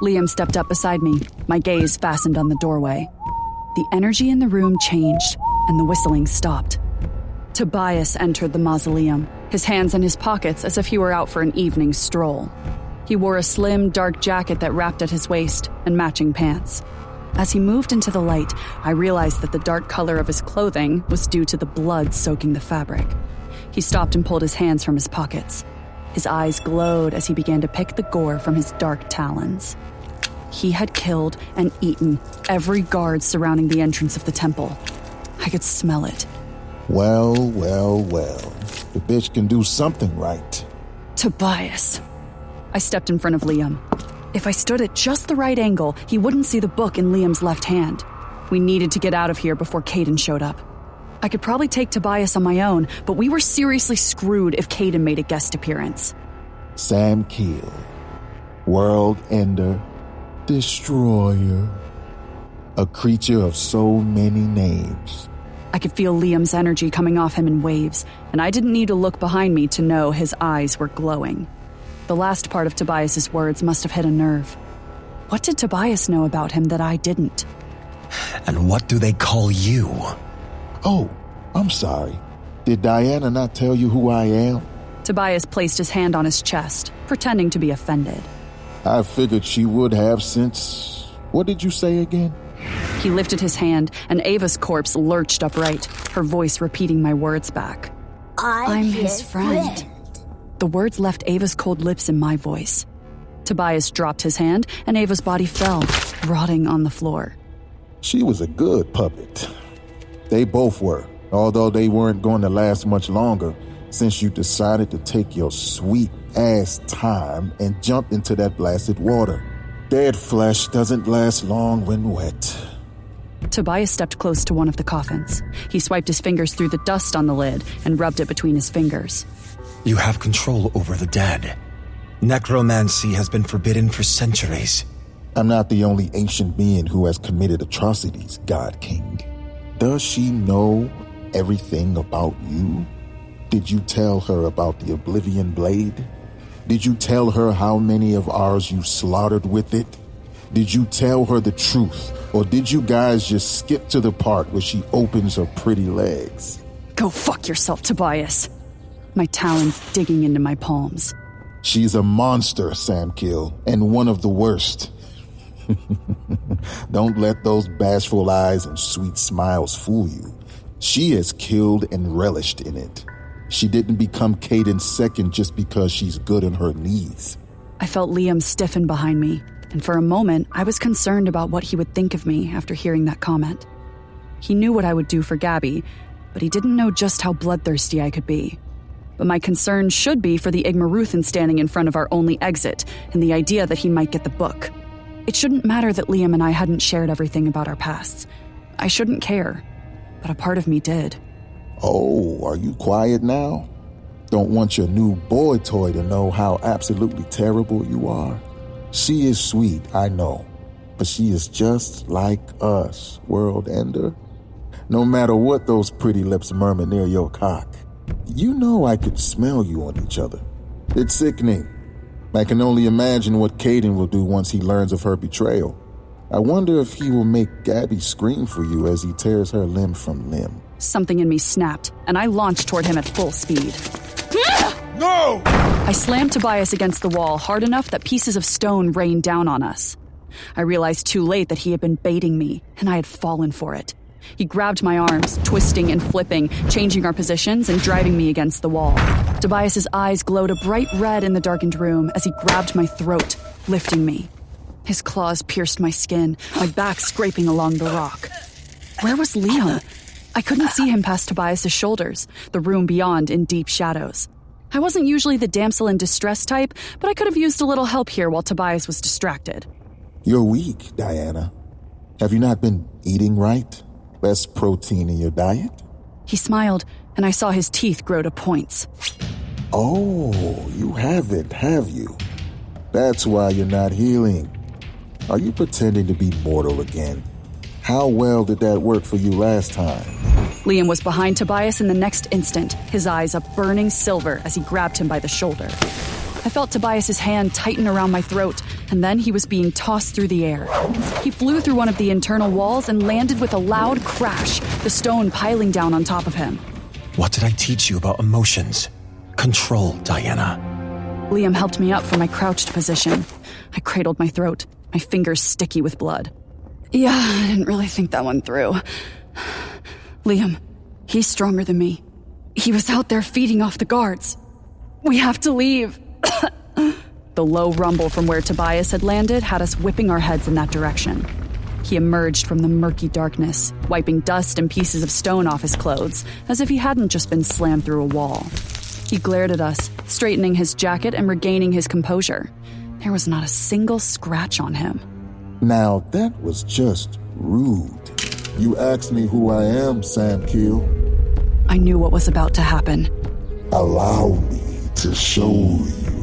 Liam stepped up beside me, my gaze fastened on the doorway. The energy in the room changed, and the whistling stopped. Tobias entered the mausoleum, his hands in his pockets as if he were out for an evening stroll. He wore a slim, dark jacket that wrapped at his waist and matching pants. As he moved into the light, I realized that the dark color of his clothing was due to the blood soaking the fabric. He stopped and pulled his hands from his pockets. His eyes glowed as he began to pick the gore from his dark talons. He had killed and eaten every guard surrounding the entrance of the temple. I could smell it. Well. The bitch can do something right. Tobias. I stepped in front of Liam. If I stood at just the right angle, he wouldn't see the book in Liam's left hand. We needed to get out of here before Caden showed up. I could probably take Tobias on my own, but we were seriously screwed if Caden made a guest appearance. Sam Keel. World Ender. Destroyer. A creature of so many names. I could feel Liam's energy coming off him in waves, and I didn't need to look behind me to know his eyes were glowing. The last part of Tobias's words must have hit a nerve. What did Tobias know about him that I didn't? And what do they call you? Oh, I'm sorry. Did Diana not tell you who I am? Tobias placed his hand on his chest, pretending to be offended. I figured she would have since... What did you say again? He lifted his hand, and Ava's corpse lurched upright, her voice repeating my words back. I'm his friend. The words left Ava's cold lips in my voice. Tobias dropped his hand, and Ava's body fell, rotting on the floor. She was a good puppet. They both were, although they weren't going to last much longer since you decided to take your sweet-ass time and jump into that blasted water. Dead flesh doesn't last long when wet. Tobias stepped close to one of the coffins. He swiped his fingers through the dust on the lid and rubbed it between his fingers. You have control over the dead. Necromancy has been forbidden for centuries. I'm not the only ancient being who has committed atrocities, God King. Does she know everything about you? Did you tell her about the Oblivion Blade? Did you tell her how many of ours you slaughtered with it? Did you tell her the truth? Or did you guys just skip to the part where she opens her pretty legs? Go fuck yourself, Tobias. My talons digging into my palms. She's a monster, Sam Kill, and one of the worst. Don't let those bashful eyes and sweet smiles fool you. She has killed and relished in it. She didn't become Caden's second just because she's good on her knees. I felt Liam stiffen behind me, and for a moment, I was concerned about what he would think of me after hearing that comment. He knew what I would do for Gabby, but he didn't know just how bloodthirsty I could be. But my concern should be for the Igmaruthan standing in front of our only exit, and the idea that he might get the book. It shouldn't matter that Liam and I hadn't shared everything about our pasts. I shouldn't care, but a part of me did. Oh, are you quiet now? Don't want your new boy toy to know how absolutely terrible you are? She is sweet, I know, but she is just like us, world ender. No matter what those pretty lips murmur near your cock, you know I could smell you on each other. It's sickening. I can only imagine what Caden will do once he learns of her betrayal. I wonder if he will make Gabby scream for you as he tears her limb from limb. Something in me snapped, and I launched toward him at full speed. No! I slammed Tobias against the wall hard enough that pieces of stone rained down on us. I realized too late that he had been baiting me, and I had fallen for it. He grabbed my arms, twisting and flipping, changing our positions and driving me against the wall. Tobias's eyes glowed a bright red in the darkened room as he grabbed my throat, lifting me. His claws pierced my skin, my back scraping along the rock. Where was Liam? I couldn't see him past Tobias's shoulders, the room beyond in deep shadows. I wasn't usually the damsel in distress type, but I could have used a little help here while Tobias was distracted. You're weak, Diana. Have you not been eating right? Less protein in your diet? He smiled, and I saw his teeth grow to points. Oh, you haven't, have you? That's why you're not healing. Are you pretending to be mortal again? How well did that work for you last time? Liam was behind Tobias in the next instant, his eyes a burning silver as he grabbed him by the shoulder. I felt Tobias's hand tighten around my throat, and then he was being tossed through the air. He flew through one of the internal walls and landed with a loud crash, the stone piling down on top of him. What did I teach you about emotions? Control, Diana. Liam helped me up from my crouched position. I cradled my throat, my fingers sticky with blood. Yeah, I didn't really think that one through. Liam, he's stronger than me. He was out there feeding off the guards. We have to leave. The low rumble from where Tobias had landed had us whipping our heads in that direction. He emerged from the murky darkness, wiping dust and pieces of stone off his clothes, as if he hadn't just been slammed through a wall. He glared at us, straightening his jacket and regaining his composure. There was not a single scratch on him. Now, that was just rude. You asked me who I am, Sam Keel. I knew what was about to happen. Allow me to show you.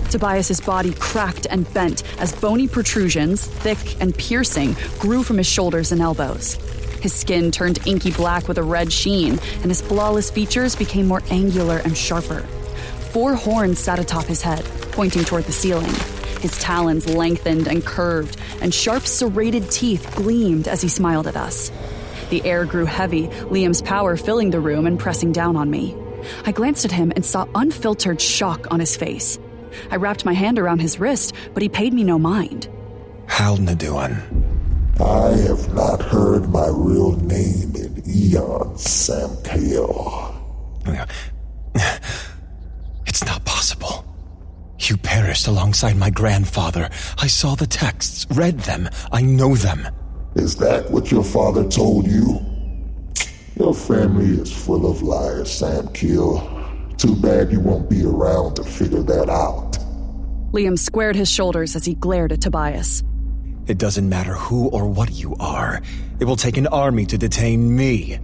Tobias's body cracked and bent as bony protrusions, thick and piercing, grew from his shoulders and elbows. His skin turned inky black with a red sheen, and his flawless features became more angular and sharper. 4 horns sat atop his head, pointing toward the ceiling. His talons lengthened and curved, and sharp serrated teeth gleamed as he smiled at us. The air grew heavy, Liam's power filling the room and pressing down on me. I glanced at him and saw unfiltered shock on his face. I wrapped my hand around his wrist, but he paid me no mind. How'd Naduan? I have not heard my real name in eons, Sam Keel. It's not possible. You perished alongside my grandfather. I saw the texts, read them. I know them. Is that what your father told you? Your family is full of liars, Sam Keel. Too bad you won't be around to figure that out. Liam squared his shoulders as he glared at Tobias. It doesn't matter who or what you are. It will take an army to detain me.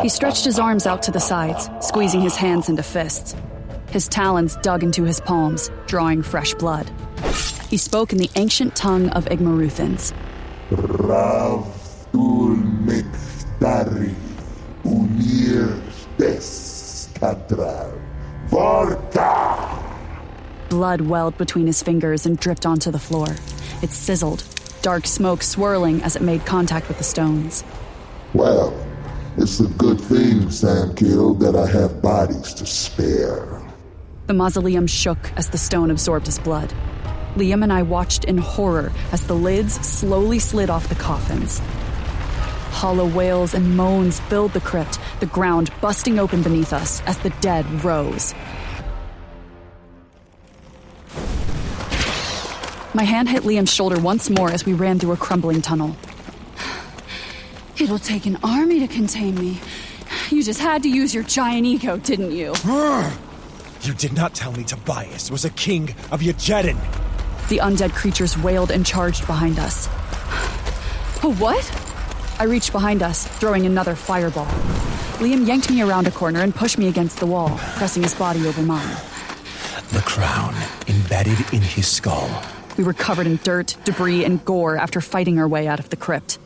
He stretched his arms out to the sides, squeezing his hands into fists. His talons dug into his palms, drawing fresh blood. He spoke in the ancient tongue of Igmaruthans. Ravdul Miktari Unir Deskadra Vorta. Blood welled between his fingers and dripped onto the floor. It sizzled, dark smoke swirling as it made contact with the stones. Well, it's a good thing, Sam Keel, that I have bodies to spare. The mausoleum shook as the stone absorbed his blood. Liam and I watched in horror as the lids slowly slid off the coffins. Hollow wails and moans filled the crypt, the ground busting open beneath us as the dead rose. My hand hit Liam's shoulder once more as we ran through a crumbling tunnel. It'll take an army to contain me. You just had to use your giant ego, didn't you? You did not tell me Tobias was a king of Yajedin. The undead creatures wailed and charged behind us. A what? I reached behind us, throwing another fireball. Liam yanked me around a corner and pushed me against the wall, pressing his body over mine. The crown embedded in his skull. We were covered in dirt, debris, and gore after fighting our way out of the crypt.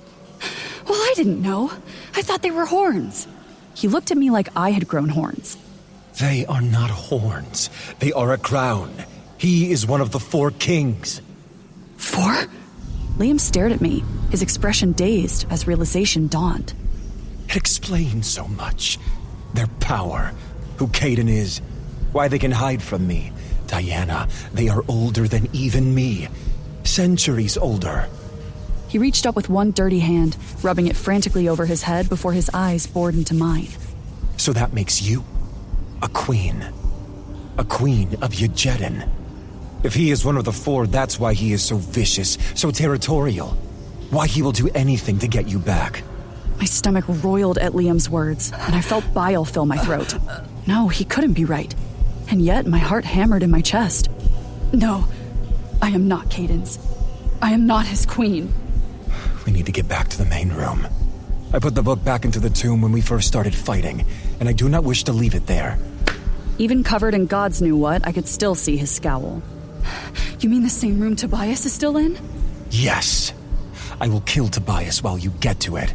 Well, I didn't know. I thought they were horns. He looked at me like I had grown horns. They are not horns. They are a crown. He is one of the 4 kings. 4? Liam stared at me, his expression dazed as realization dawned. It explains so much. Their power, who Caden is, why they can hide from me. Diana, they are older than even me. Centuries older. He reached up with one dirty hand, rubbing it frantically over his head before his eyes bored into mine. So that makes you a queen. A queen of Yajedin. If he is one of the 4, that's why he is so vicious, so territorial. Why he will do anything to get you back. My stomach roiled at Liam's words, and I felt bile fill my throat. No, he couldn't be right. And yet my heart hammered in my chest. No, I am not Caden's. I am not his queen. We need to get back to the main room. I put the book back into the tomb when we first started fighting, and I do not wish to leave it there. Even covered in God's knew what, I could still see his scowl. You mean the same room Tobias is still in? Yes. I will kill Tobias while you get to it.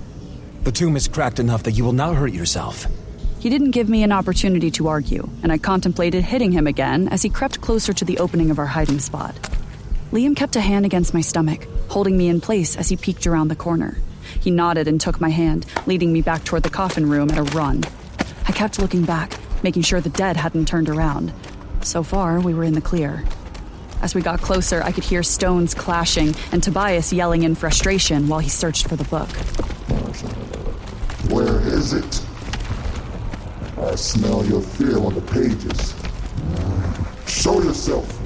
The tomb is cracked enough that you will not hurt yourself. He didn't give me an opportunity to argue, and I contemplated hitting him again as he crept closer to the opening of our hiding spot. Liam kept a hand against my stomach, holding me in place as he peeked around the corner. He nodded and took my hand, leading me back toward the coffin room at a run. I kept looking back, making sure the dead hadn't turned around. So far, we were in the clear. As we got closer, I could hear stones clashing and Tobias yelling in frustration while he searched for the book. Where is it? I smell your fear on the pages. Show yourself,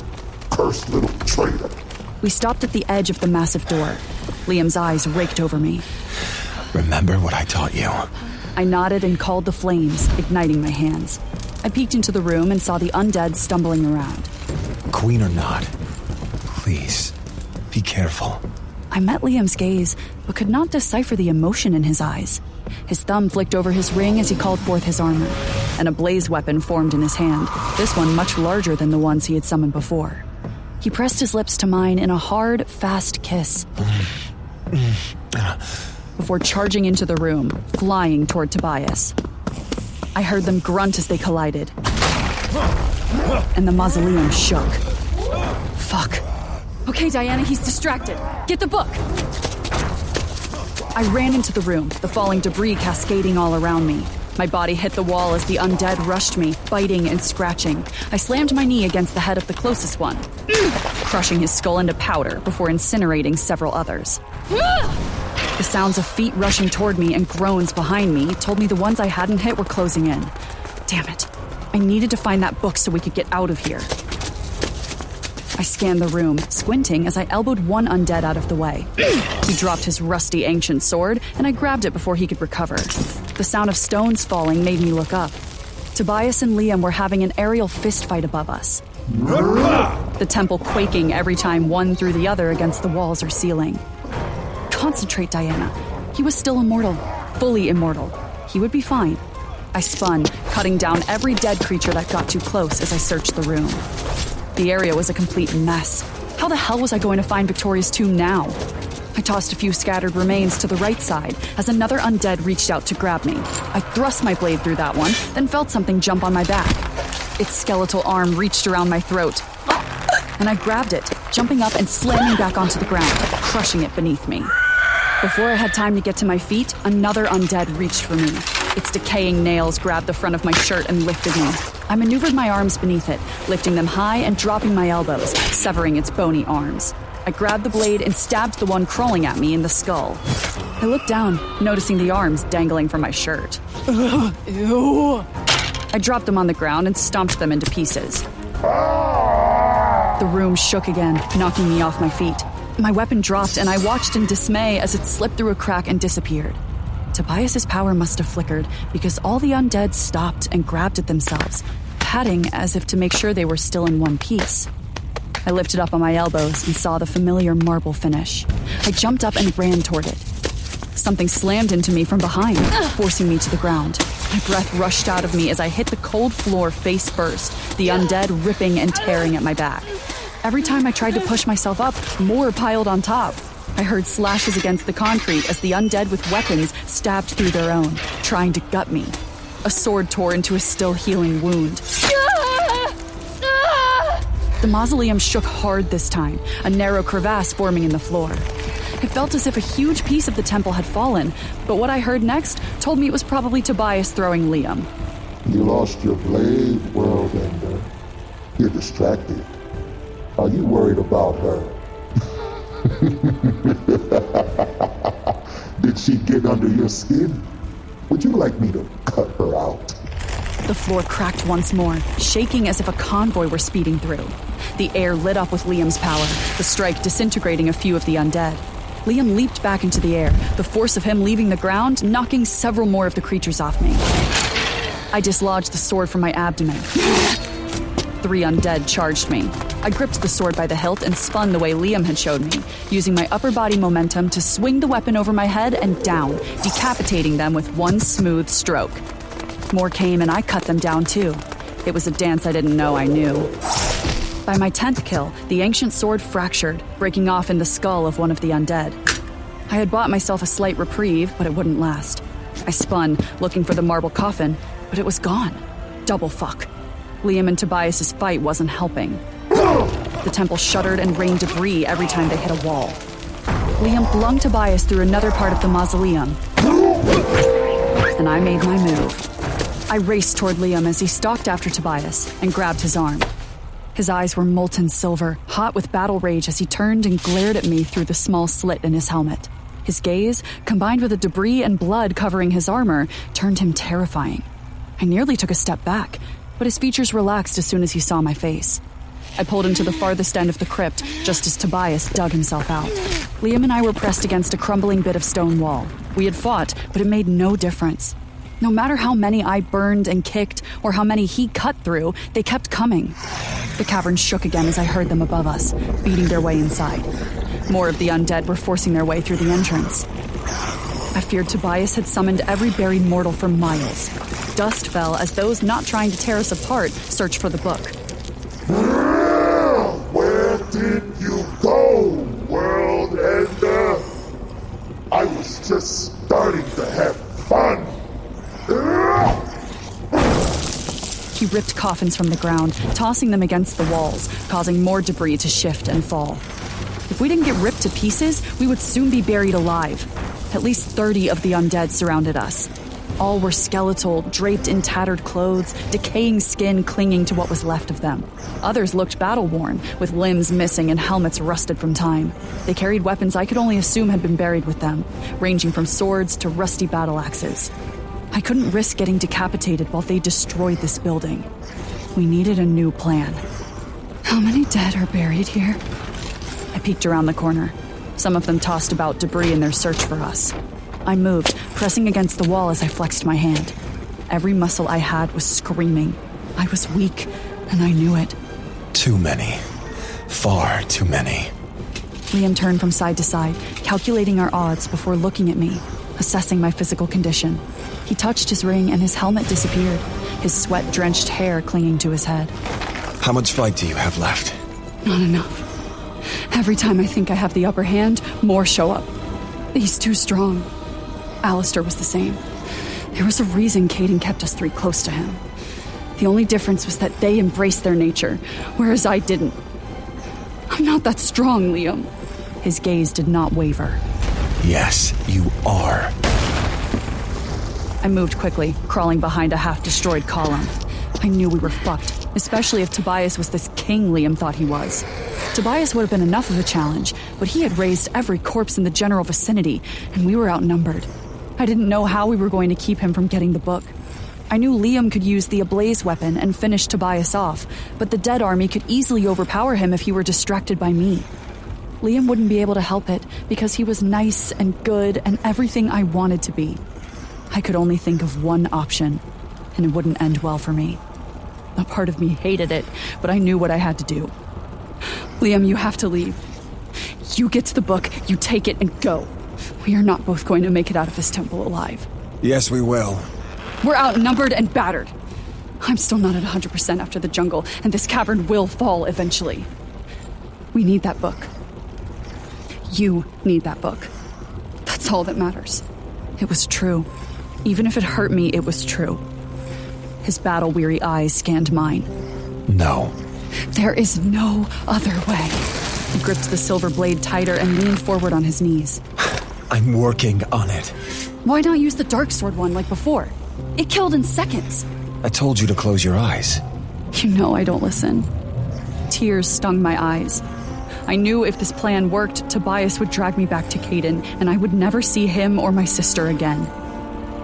cursed little traitor. We stopped at the edge of the massive door. Liam's eyes raked over me. Remember what I taught you. I nodded and called the flames, igniting my hands. I peeked into the room and saw the undead stumbling around. Queen or not, please, be careful. I met Liam's gaze, but could not decipher the emotion in his eyes. His thumb flicked over his ring as he called forth his armor, and a blaze weapon formed in his hand, this one much larger than the ones he had summoned before. He pressed his lips to mine in a hard, fast kiss, before charging into the room, flying toward Tobias. I heard them grunt as they collided, and the mausoleum shook. Fuck. Okay, Diana, he's distracted. Get the book! I ran into the room, the falling debris cascading all around me. My body hit the wall as the undead rushed me, biting and scratching. I slammed my knee against the head of the closest one, crushing his skull into powder before incinerating several others. The sounds of feet rushing toward me and groans behind me told me the ones I hadn't hit were closing in. Damn it. I needed to find that book so we could get out of here. I scanned the room, squinting as I elbowed one undead out of the way. He dropped his rusty ancient sword, and I grabbed it before he could recover. The sound of stones falling made me look up. Tobias and Liam were having an aerial fistfight above us, the temple quaking every time one threw the other against the walls or ceiling. Concentrate, Diana. He was still immortal, fully immortal. He would be fine. I spun, cutting down every dead creature that got too close as I searched the room. The area was a complete mess. How the hell was I going to find Victoria's tomb now? I tossed a few scattered remains to the right side as another undead reached out to grab me. I thrust my blade through that one, then felt something jump on my back. Its skeletal arm reached around my throat, and I grabbed it, jumping up and slamming back onto the ground, crushing it beneath me. Before I had time to get to my feet, another undead reached for me. Its decaying nails grabbed the front of my shirt and lifted me. I maneuvered my arms beneath it, lifting them high and dropping my elbows, severing its bony arms. I grabbed the blade and stabbed the one crawling at me in the skull. I looked down, noticing the arms dangling from my shirt. Ew. I dropped them on the ground and stomped them into pieces. The room shook again, knocking me off my feet. My weapon dropped, and I watched in dismay as it slipped through a crack and disappeared. Tobias's power must have flickered because all the undead stopped and grabbed at themselves, patting as if to make sure they were still in one piece. I lifted up on my elbows and saw the familiar marble finish. I jumped up and ran toward it. Something slammed into me from behind, forcing me to the ground. My breath rushed out of me as I hit the cold floor face first, the undead ripping and tearing at my back. Every time I tried to push myself up, more piled on top. I heard slashes against the concrete as the undead with weapons stabbed through their own, trying to gut me. A sword tore into a still healing wound. The mausoleum shook hard this time, a narrow crevasse forming in the floor. It felt as if a huge piece of the temple had fallen, but what I heard next told me it was probably Tobias throwing Liam. You lost your blade, World Ender. You're distracted. Are you worried about her? Did she get under your skin? Would you like me to cut her out? The floor cracked once more, shaking as if a convoy were speeding through. The air lit up with Liam's power, the strike disintegrating a few of the undead. Liam leaped back into the air, the force of him leaving the ground, knocking several more of the creatures off me. I dislodged the sword from my abdomen. 3 undead charged me. I gripped the sword by the hilt and spun the way Liam had showed me, using my upper body momentum to swing the weapon over my head and down, decapitating them with one smooth stroke. More came and I cut them down too. It was a dance I didn't know I knew. By my 10th kill, the ancient sword fractured, breaking off in the skull of one of the undead. I had bought myself a slight reprieve, but it wouldn't last. I spun, looking for the marble coffin, but it was gone. Double fuck. Liam and Tobias's fight wasn't helping. The temple shuddered and rained debris every time they hit a wall. Liam flung Tobias through another part of the mausoleum, and I made my move. I raced toward Liam as he stalked after Tobias and grabbed his arm. His eyes were molten silver, hot with battle rage as he turned and glared at me through the small slit in his helmet. His gaze, combined with the debris and blood covering his armor, turned him terrifying. I nearly took a step back, but his features relaxed as soon as he saw my face. I pulled him to the farthest end of the crypt, just as Tobias dug himself out. Liam and I were pressed against a crumbling bit of stone wall. We had fought, but it made no difference. No matter how many I burned and kicked, or how many he cut through, they kept coming. The cavern shook again as I heard them above us, beating their way inside. More of the undead were forcing their way through the entrance. I feared Tobias had summoned every buried mortal for miles. Dust fell as those not trying to tear us apart searched for the book. Where did you go, World Ender? I was just starting to have fun. He ripped coffins from the ground, tossing them against the walls, causing more debris to shift and fall. If we didn't get ripped to pieces, we would soon be buried alive. At least 30 of the undead surrounded us. All were skeletal, draped in tattered clothes, decaying skin clinging to what was left of them. Others looked battle-worn, with limbs missing and helmets rusted from time. They carried weapons I could only assume had been buried with them, ranging from swords to rusty battle axes. I couldn't risk getting decapitated while they destroyed this building. We needed a new plan. How many dead are buried here? I peeked around the corner. Some of them tossed about debris in their search for us. I moved, pressing against the wall as I flexed my hand. Every muscle I had was screaming. I was weak, and I knew it. Too many. Far too many. Liam turned from side to side, calculating our odds before looking at me, assessing my physical condition. He touched his ring and his helmet disappeared, his sweat-drenched hair clinging to his head. How much fight do you have left? Not enough. Every time I think I have the upper hand, more show up. He's too strong. Alistair was the same. There was a reason Caden kept us 3 close to him. The only difference was that they embraced their nature, whereas I didn't. I'm not that strong, Liam. His gaze did not waver. Yes, you are. I moved quickly, crawling behind a half-destroyed column. I knew we were fucked, especially if Tobias was this king Liam thought he was. Tobias would have been enough of a challenge, but he had raised every corpse in the general vicinity, and we were outnumbered. I didn't know how we were going to keep him from getting the book. I knew Liam could use the ablaze weapon and finish Tobias off, but the dead army could easily overpower him if he were distracted by me. Liam wouldn't be able to help it because he was nice and good and everything I wanted to be. I could only think of one option, and it wouldn't end well for me. A part of me hated it, but I knew what I had to do. Liam, you have to leave. You get to the book, you take it, and go. We are not both going to make it out of this temple alive. Yes, we will. We're outnumbered and battered. I'm still not at 100% after the jungle, and this cavern will fall eventually. We need that book. You need that book. That's all that matters. It was true. Even if it hurt me, it was true. His battle-weary eyes scanned mine. No. There is no other way. He gripped the silver blade tighter and leaned forward on his knees. I'm working on it. Why not use the dark sword one like before? It killed in seconds. I told you to close your eyes. You know I don't listen. Tears stung my eyes. I knew if this plan worked, Tobias would drag me back to Caden, and I would never see him or my sister again.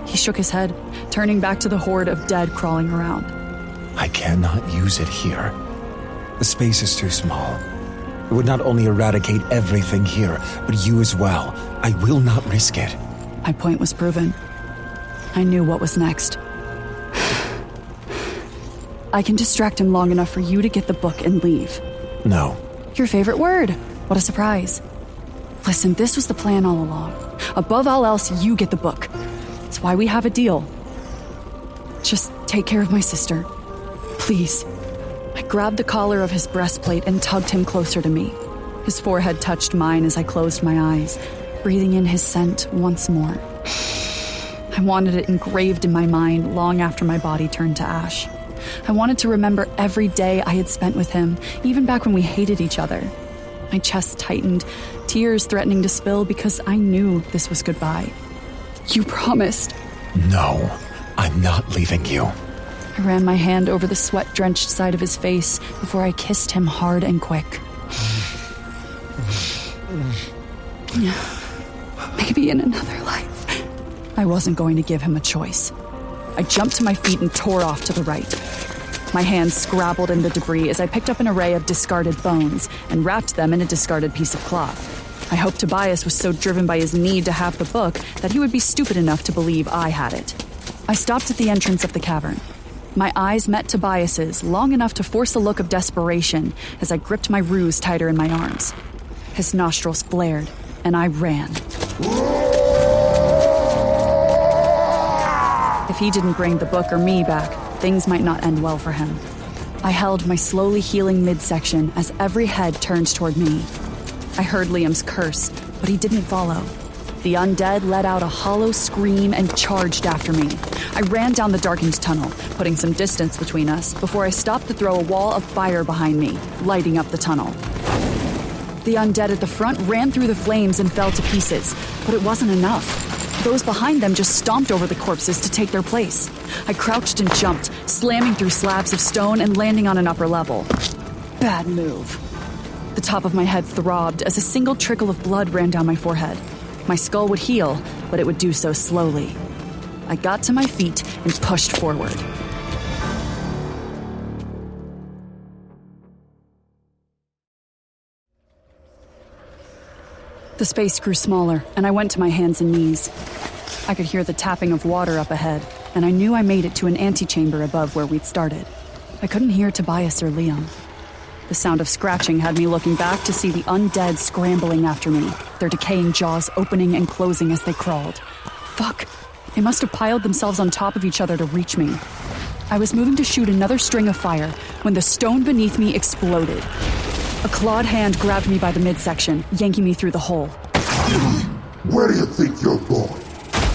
He shook his head, turning back to the horde of dead crawling around. I cannot use it here. The space is too small. It would not only eradicate everything here, but you as well. I will not risk it. My point was proven. I knew what was next. I can distract him long enough for you to get the book and leave. No. Your favorite word. What a surprise. Listen, this was the plan all along. Above all else, you get the book. It's why we have a deal. Just take care of my sister. Please. I grabbed the collar of his breastplate and tugged him closer to me. His forehead touched mine as I closed my eyes, breathing in his scent once more. I wanted it engraved in my mind long after my body turned to ash. I wanted to remember every day I had spent with him, even back when we hated each other. My chest tightened, tears threatening to spill because I knew this was goodbye. You promised. No, I'm not leaving you. I ran my hand over the sweat-drenched side of his face before I kissed him hard and quick. Maybe in another life. I wasn't going to give him a choice. I jumped to my feet and tore off to the right. My hands scrabbled in the debris as I picked up an array of discarded bones and wrapped them in a discarded piece of cloth. I hoped Tobias was so driven by his need to have the book that he would be stupid enough to believe I had it. I stopped at the entrance of the cavern. My eyes met Tobias's long enough to force a look of desperation as I gripped my ruse tighter in my arms. His nostrils flared, and I ran. If he didn't bring the book or me back, things might not end well for him. I held my slowly healing midsection as every head turned toward me. I heard Liam's curse, but he didn't follow. The undead let out a hollow scream and charged after me. I ran down the darkened tunnel, putting some distance between us before I stopped to throw a wall of fire behind me, lighting up the tunnel. The undead at the front ran through the flames and fell to pieces, but it wasn't enough. Those behind them just stomped over the corpses to take their place. I crouched and jumped, slamming through slabs of stone and landing on an upper level. Bad move. The top of my head throbbed as a single trickle of blood ran down my forehead. My skull would heal, but it would do so slowly. I got to my feet and pushed forward. The space grew smaller, and I went to my hands and knees. I could hear the tapping of water up ahead, and I knew I made it to an antechamber above where we'd started. I couldn't hear Tobias or Liam. The sound of scratching had me looking back to see the undead scrambling after me, their decaying jaws opening and closing as they crawled. Fuck! They must have piled themselves on top of each other to reach me. I was moving to shoot another string of fire when the stone beneath me exploded. A clawed hand grabbed me by the midsection, yanking me through the hole. Where do you think you're going?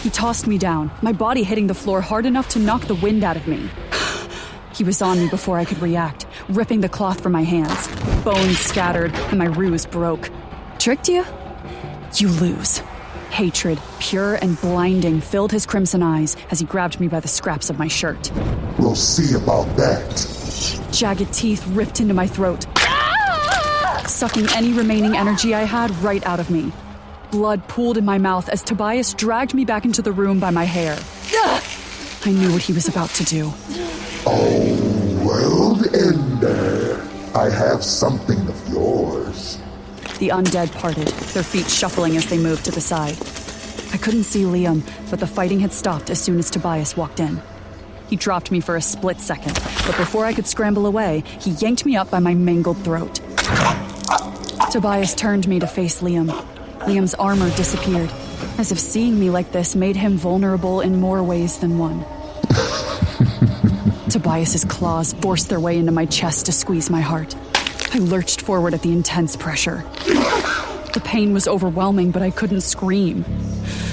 He tossed me down, my body hitting the floor hard enough to knock the wind out of me. He was on me before I could react, ripping the cloth from my hands. Bones scattered, and my ruse broke. Tricked you? You lose. Hatred, pure and blinding, filled his crimson eyes as he grabbed me by the scraps of my shirt. We'll see about that. Jagged teeth ripped into my throat, sucking any remaining energy I had right out of me. Blood pooled in my mouth as Tobias dragged me back into the room by my hair. I knew what he was about to do. Oh, world ender. I have something of yours. The undead parted, their feet shuffling as they moved to the side. I couldn't see Liam, but the fighting had stopped as soon as Tobias walked in. He dropped me for a split second, but before I could scramble away, he yanked me up by my mangled throat. Tobias turned me to face Liam. Liam's armor disappeared, as if seeing me like this made him vulnerable in more ways than one. Tobias's claws forced their way into my chest to squeeze my heart. I lurched forward at the intense pressure. The pain was overwhelming, but I couldn't scream.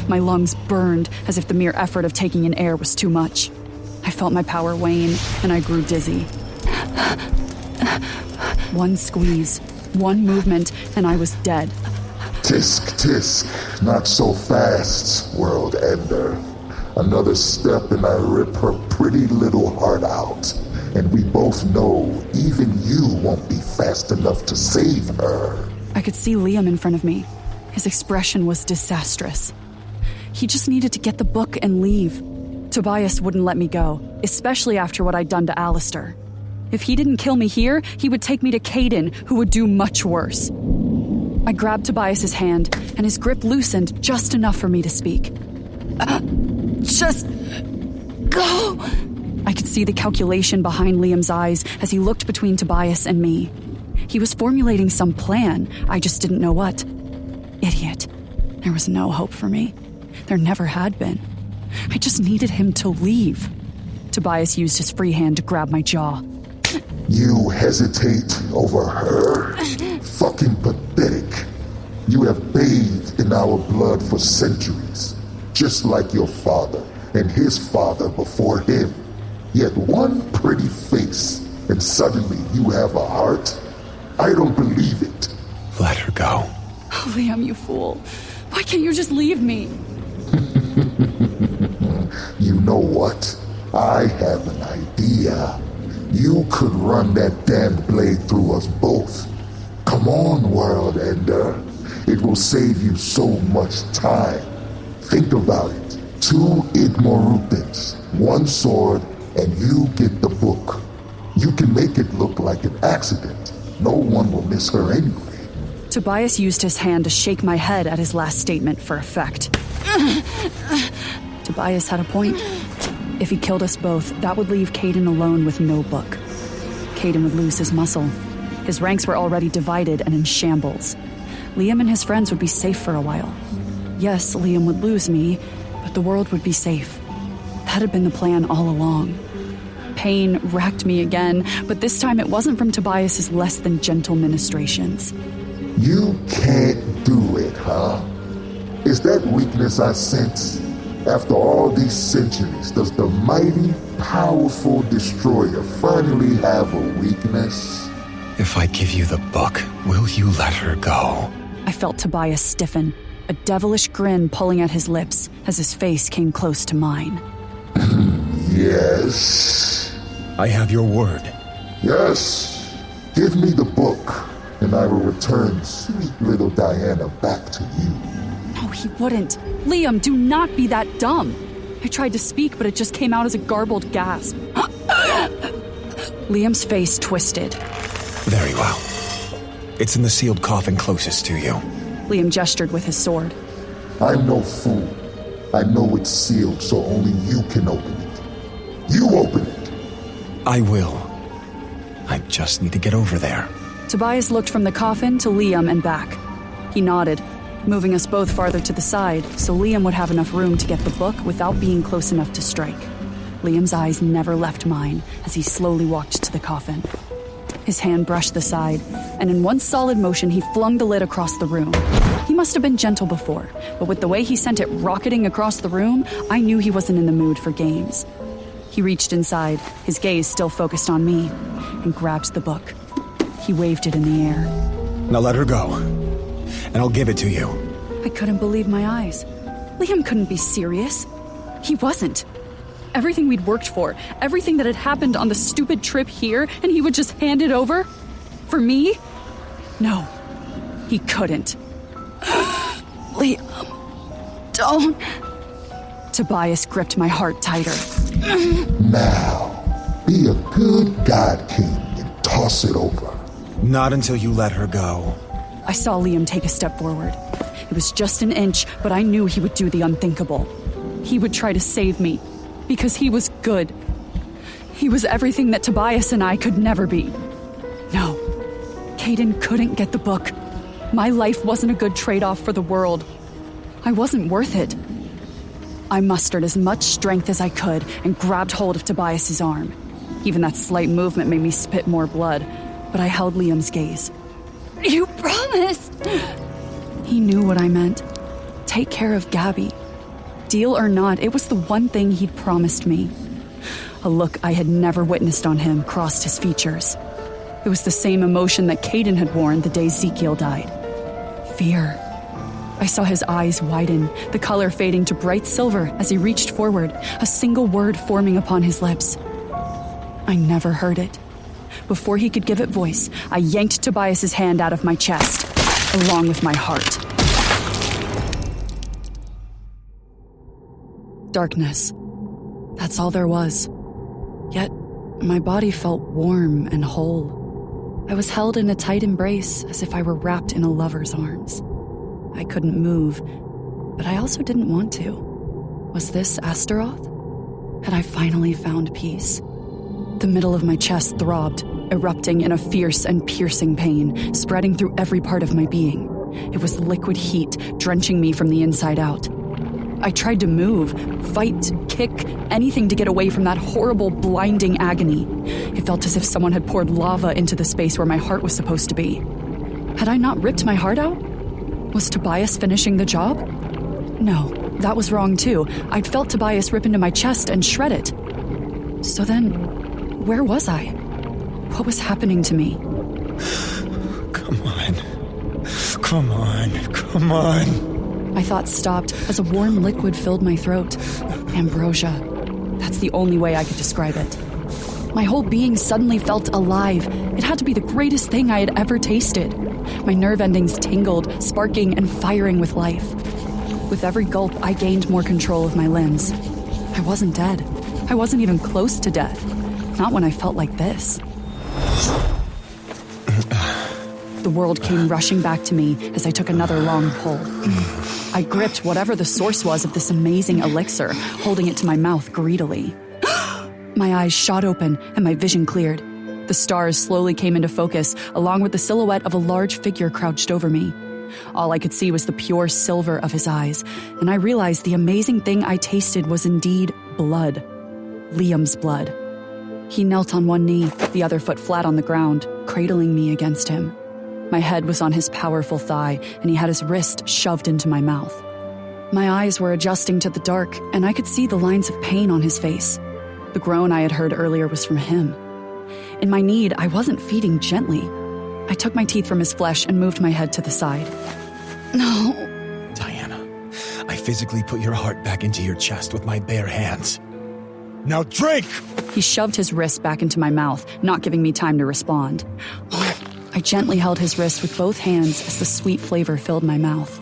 My lungs burned as if the mere effort of taking in air was too much. I felt my power wane, and I grew dizzy. One squeeze, one movement, and I was dead. Tisk, tisk, not so fast, world ender. Another step and I rip her pretty little heart out. And we both know even you won't be fast enough to save her. I could see Liam in front of me. His expression was disastrous. He just needed to get the book and leave. Tobias wouldn't let me go, especially after what I'd done to Alistair. If he didn't kill me here, he would take me to Caden, who would do much worse. I grabbed Tobias's hand, and his grip loosened just enough for me to speak. Just go! I could see the calculation behind Liam's eyes as he looked between Tobias and me. He was formulating some plan, I just didn't know what. Idiot. There was no hope for me. There never had been. I just needed him to leave. Tobias used his free hand to grab my jaw. You hesitate over her? Fucking pathetic. You have bathed in our blood for centuries, just like your father and his father before him. Yet one pretty face, and suddenly you have a heart? I don't believe it. Let her go. Oh, Liam, you fool. Why can't you just leave me? You know what? I have an idea. You could run that damned blade through us both. Come on, world ender. It will save you so much time. Think about it. 2 ignorantins, 1 sword, and you get the book. You can make it look like an accident. No one will miss her anyway. Tobias used his hand to shake my head at his last statement for effect. Tobias had a point. If he killed us both, that would leave Caden alone with no book. Caden would lose his muscle. His ranks were already divided and in shambles. Liam and his friends would be safe for a while. Yes, Liam would lose me, but the world would be safe. That had been the plan all along. Pain racked me again, but this time it wasn't from Tobias's less than gentle ministrations. You can't do it, huh? Is that weakness I sense? After all these centuries, does the mighty, powerful destroyer finally have a weakness? If I give you the book, will you let her go? I felt Tobias stiffen, a devilish grin pulling at his lips as his face came close to mine. Yes. I have your word. Yes. Give me the book, and I will return sweet little Diana back to you. No, he wouldn't. Liam, do not be that dumb. I tried to speak, but it just came out as a garbled gasp. Liam's face twisted. Very well. It's in the sealed coffin closest to you. Liam gestured with his sword. I'm no fool. I know it's sealed, so only you can open it. You open it. I will. I just need to get over there. Tobias looked from the coffin to Liam and back. He nodded, moving us both farther to the side so Liam would have enough room to get the book without being close enough to strike. Liam's eyes never left mine as he slowly walked to the coffin. His hand brushed the side, and in one solid motion he flung the lid across the room. He must have been gentle before, but with the way he sent it rocketing across the room, I knew he wasn't in the mood for games. He reached inside, his gaze still focused on me, and grabbed the book. He waved it in the air. Now let her go, and I'll give it to you. I couldn't believe my eyes. Liam couldn't be serious. He wasn't. Everything we'd worked for, everything that had happened on the stupid trip here, and he would just hand it over? For me? No, he couldn't. Liam, don't. Tobias gripped my heart tighter. Now, be a good God King and toss it over. Not until you let her go. I saw Liam take a step forward. It was just an inch, but I knew he would do the unthinkable. He would try to save me, because he was good. He was everything that Tobias and I could never be. No, Caden couldn't get the book. My life wasn't a good trade-off for the world. I wasn't worth it. I mustered as much strength as I could and grabbed hold of Tobias's arm. Even that slight movement made me spit more blood, but I held Liam's gaze. You promised! He knew what I meant. Take care of Gabby. Deal or not, it was the one thing he'd promised me. A look I had never witnessed on him crossed his features. It was the same emotion that Caden had worn the day Ezekiel died. Fear. I saw his eyes widen, the color fading to bright silver as he reached forward, a single word forming upon his lips. I never heard it. Before he could give it voice, I yanked Tobias's hand out of my chest, along with my heart. Darkness. That's all there was. Yet, my body felt warm and whole. I was held in a tight embrace as if I were wrapped in a lover's arms. I couldn't move, but I also didn't want to. Was this Astaroth? Had I finally found peace? The middle of my chest throbbed, erupting in a fierce and piercing pain, spreading through every part of my being. It was liquid heat, drenching me from the inside out. I tried to move, fight, kick, anything to get away from that horrible, blinding agony. It felt as if someone had poured lava into the space where my heart was supposed to be. Had I not ripped my heart out? Was Tobias finishing the job? No, that was wrong too. I'd felt Tobias rip into my chest and shred it. So then, where was I? What was happening to me? Come on. My thoughts stopped as a warm liquid filled my throat. Ambrosia. That's the only way I could describe it. My whole being suddenly felt alive. It had to be the greatest thing I had ever tasted. My nerve endings tingled, sparking and firing with life. With every gulp, I gained more control of my limbs. I wasn't dead. I wasn't even close to death. Not when I felt like this. The world came rushing back to me as I took another long pull. I gripped whatever the source was of this amazing elixir, holding it to my mouth greedily. My eyes shot open and my vision cleared. The stars slowly came into focus, along with the silhouette of a large figure crouched over me. All I could see was the pure silver of his eyes, and I realized the amazing thing I tasted was indeed blood. Liam's blood. He knelt on one knee, the other foot flat on the ground, cradling me against him. My head was on his powerful thigh, and he had his wrist shoved into my mouth. My eyes were adjusting to the dark, and I could see the lines of pain on his face. The groan I had heard earlier was from him. In my need, I wasn't feeding gently. I took my teeth from his flesh and moved my head to the side. No. Diana, I physically put your heart back into your chest with my bare hands. Now drink! He shoved his wrist back into my mouth, not giving me time to respond. I gently held his wrist with both hands as the sweet flavor filled my mouth.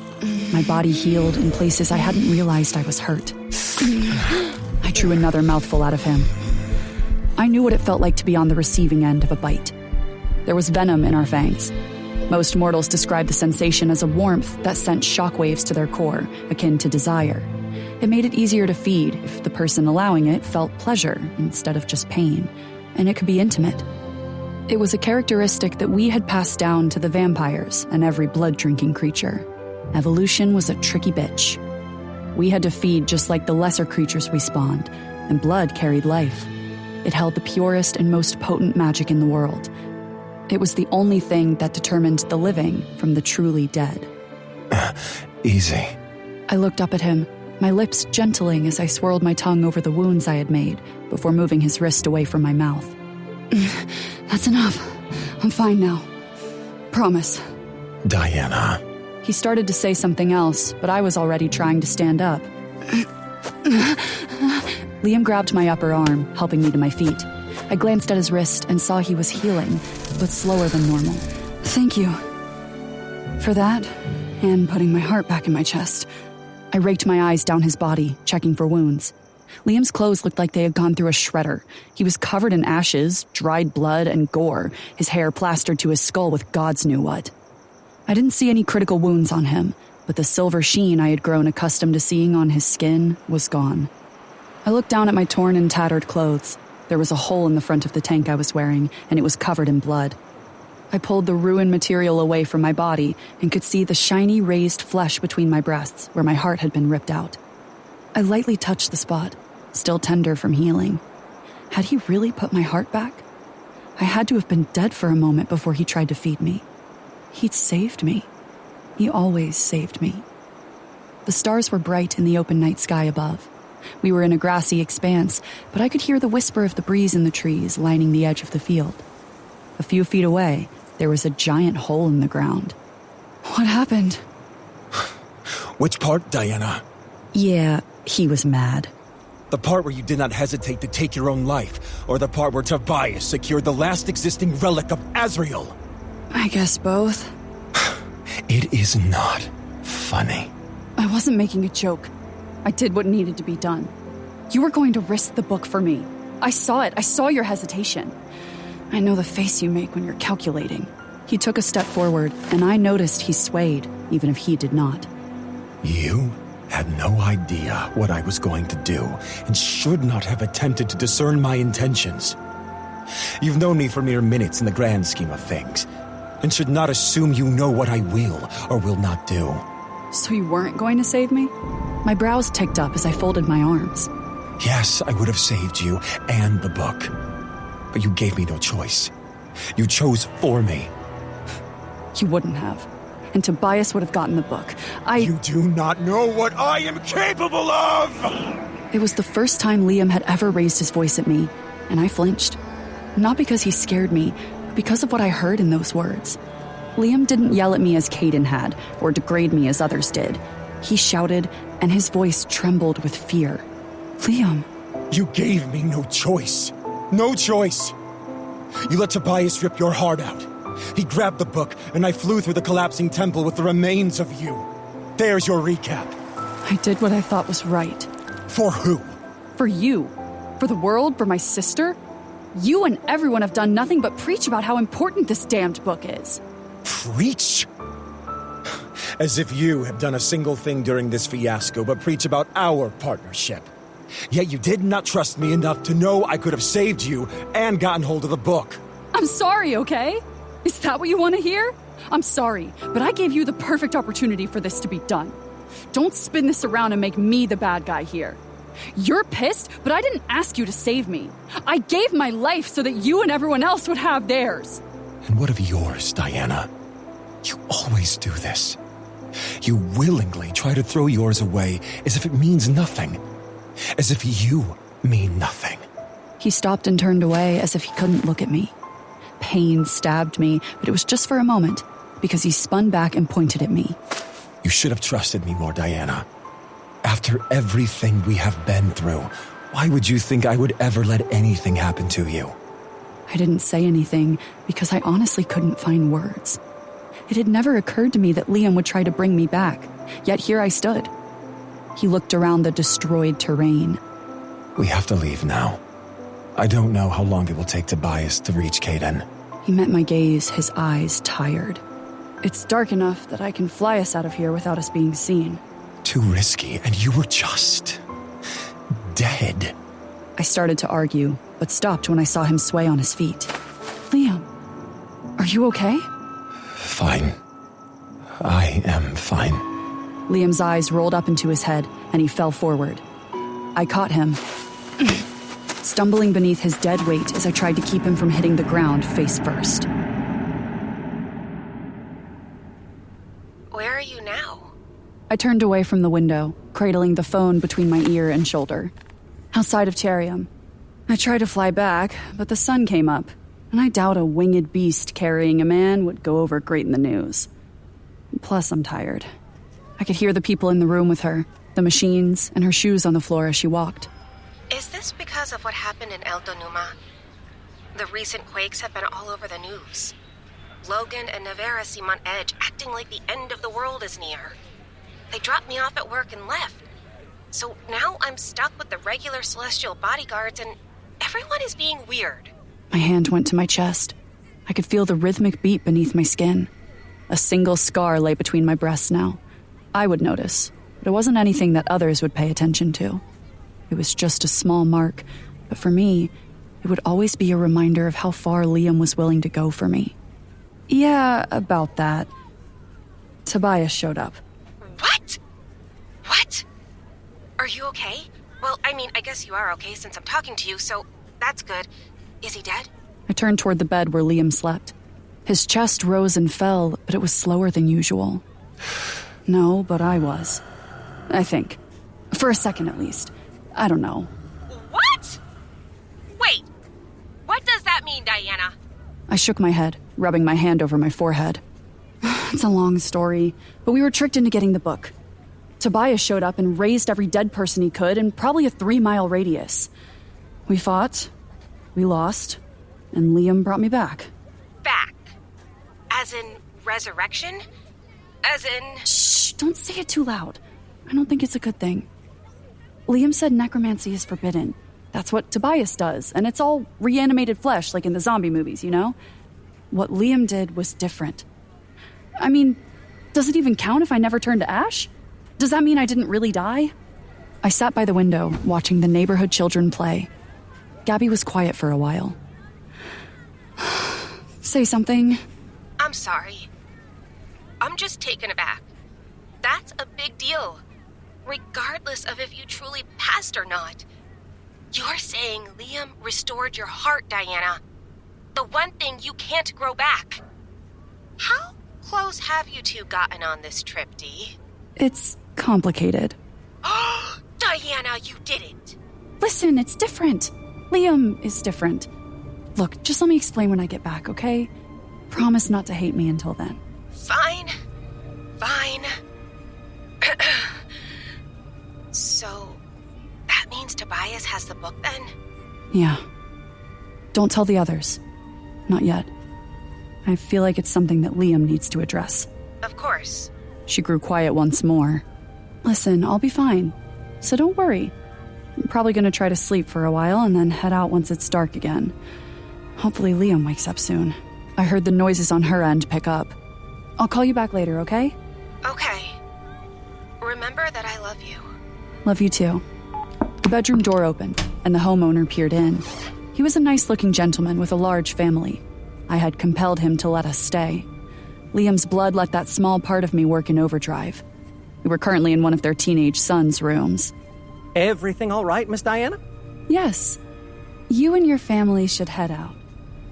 My body healed in places I hadn't realized I was hurt. I drew another mouthful out of him. I knew what it felt like to be on the receiving end of a bite. There was venom in our fangs. Most mortals describe the sensation as a warmth that sent shockwaves to their core, akin to desire. It made it easier to feed if the person allowing it felt pleasure instead of just pain, and it could be intimate. It was a characteristic that we had passed down to the vampires and every blood-drinking creature. Evolution was a tricky bitch. We had to feed just like the lesser creatures we spawned, and blood carried life. It held the purest and most potent magic in the world. It was the only thing that determined the living from the truly dead. Easy. I looked up at him, my lips gentling as I swirled my tongue over the wounds I had made before moving his wrist away from my mouth. That's enough. I'm fine now. Promise. Diana. He started to say something else, but I was already trying to stand up. Liam grabbed my upper arm, helping me to my feet. I glanced at his wrist and saw he was healing, but slower than normal. Thank you for that, and putting my heart back in my chest. I raked my eyes down his body, checking for wounds. Liam's clothes looked like they had gone through a shredder. He was covered in ashes, dried blood, and gore, his hair plastered to his skull with gods knew what. I didn't see any critical wounds on him, but the silver sheen I had grown accustomed to seeing on his skin was gone. I looked down at my torn and tattered clothes. There was a hole in the front of the tank I was wearing, and it was covered in blood. I pulled the ruined material away from my body and could see the shiny raised flesh between my breasts where my heart had been ripped out. I lightly touched the spot, still tender from healing. Had he really put my heart back? I had to have been dead for a moment before he tried to feed me. He'd saved me. He always saved me. The stars were bright in the open night sky above. We were in a grassy expanse, but I could hear the whisper of the breeze in the trees lining the edge of the field. A few feet away, there was a giant hole in the ground. What happened? Which part, Diana? Yeah, he was mad. The part where you did not hesitate to take your own life, or the part where Tobias secured the last existing relic of Azrael? I guess both. It is not funny. I wasn't making a joke. I did what needed to be done. You were going to risk the book for me. I saw it. I saw your hesitation. I know the face you make when you're calculating. He took a step forward, and I noticed he swayed, even if he did not. You had no idea what I was going to do, and should not have attempted to discern my intentions. You've known me for mere minutes in the grand scheme of things, and should not assume you know what I will or will not do. So you weren't going to save me? My brows ticked up as I folded my arms. Yes, I would have saved you and the book. But you gave me no choice. You chose for me. You wouldn't have. And Tobias would have gotten the book. You do not know what I am capable of! It was the first time Liam had ever raised his voice at me, and I flinched. Not because he scared me, but because of what I heard in those words. Liam didn't yell at me as Caden had, or degrade me as others did. He shouted, and his voice trembled with fear. Liam. You gave me no choice. No choice. You let Tobias rip your heart out. He grabbed the book, and I flew through the collapsing temple with the remains of you. There's your recap. I did what I thought was right. For who? For you. For the world, for my sister. You and everyone have done nothing but preach about how important this damned book is. Preach? As if you have done a single thing during this fiasco but preach about our partnership. Yet you did not trust me enough to know I could have saved you and gotten hold of the book. I'm sorry, okay? Is that what you want to hear? I'm sorry, but I gave you the perfect opportunity for this to be done. Don't spin this around and make me the bad guy here. You're pissed, but I didn't ask you to save me. I gave my life so that you and everyone else would have theirs. And what of yours, Diana? You always do this. You willingly try to throw yours away as if it means nothing. As if you mean nothing. He stopped and turned away as if he couldn't look at me. Pain stabbed me, but it was just for a moment, because he spun back and pointed at me. You should have trusted me more, Diana. After everything we have been through, why would you think I would ever let anything happen to you? I didn't say anything because I honestly couldn't find words. It had never occurred to me that Liam would try to bring me back, yet here I stood. He looked around the destroyed terrain. We have to leave now. I don't know how long it will take Tobias to reach Caden. He met my gaze, his eyes tired. It's dark enough that I can fly us out of here without us being seen. Too risky, and you were just dead. I started to argue, but stopped when I saw him sway on his feet. Liam, are you okay? Fine. I am fine. Liam's eyes rolled up into his head, and he fell forward. I caught him, stumbling beneath his dead weight as I tried to keep him from hitting the ground face first. Where are you now? I turned away from the window, cradling the phone between my ear and shoulder. Outside of Cherium. I tried to fly back, but the sun came up, and I doubt a winged beast carrying a man would go over great in the news. Plus, I'm tired. I could hear the people in the room with her, the machines, and her shoes on the floor as she walked. Is this because of what happened in El Donuma? The recent quakes have been all over the news. Logan and Navarra seem on edge, acting like the end of the world is near. They dropped me off at work and left. So now I'm stuck with the regular Celestial bodyguards and everyone is being weird. My hand went to my chest. I could feel the rhythmic beat beneath my skin. A single scar lay between my breasts now. I would notice, but it wasn't anything that others would pay attention to. It was just a small mark, but for me, it would always be a reminder of how far Liam was willing to go for me. Yeah, about that. Tobias showed up. What? What? Are you okay? Well, I mean, I guess you are okay since I'm talking to you, so that's good. Is he dead? I turned toward the bed where Liam slept. His chest rose and fell, but it was slower than usual. No, but I was. I think. For a second at least. I don't know. What? Wait. What does that mean, Diana? I shook my head, rubbing my hand over my forehead. It's a long story, but we were tricked into getting the book. Tobias showed up and raised every dead person he could in probably a 3-mile radius. We fought, we lost, and Liam brought me back. Back? As in resurrection? As in... Shh, don't say it too loud. I don't think it's a good thing. Liam said necromancy is forbidden. That's what Tobias does, and it's all reanimated flesh like in the zombie movies, you know? What Liam did was different. I mean, does it even count if I never turned to ash? Does that mean I didn't really die? I sat by the window, watching the neighborhood children play. Gabby was quiet for a while. Say something. I'm sorry. I'm just taken aback. That's a big deal. Regardless of if you truly passed or not. You're saying Liam restored your heart, Diana. The one thing you can't grow back. How close have you two gotten on this trip, Dee? It's complicated. Diana, you didn't. Listen, it's different. Liam is different. Look, just let me explain when I get back, okay? Promise not to hate me until then. Fine. Fine. So, that means Tobias has the book then? Yeah. Don't tell the others. Not yet. I feel like it's something that Liam needs to address. Of course. She grew quiet once more. Listen, I'll be fine. So don't worry. I'm probably going to try to sleep for a while and then head out once it's dark again. Hopefully Liam wakes up soon. I heard the noises on her end pick up. I'll call you back later, okay? Okay. Remember that I love you. Love you too. The bedroom door opened, and the homeowner peered in. He was a nice-looking gentleman with a large family. I had compelled him to let us stay. Liam's blood let that small part of me work in overdrive. We were currently in one of their teenage son's rooms. Everything all right, Miss Diana? Yes. You and your family should head out.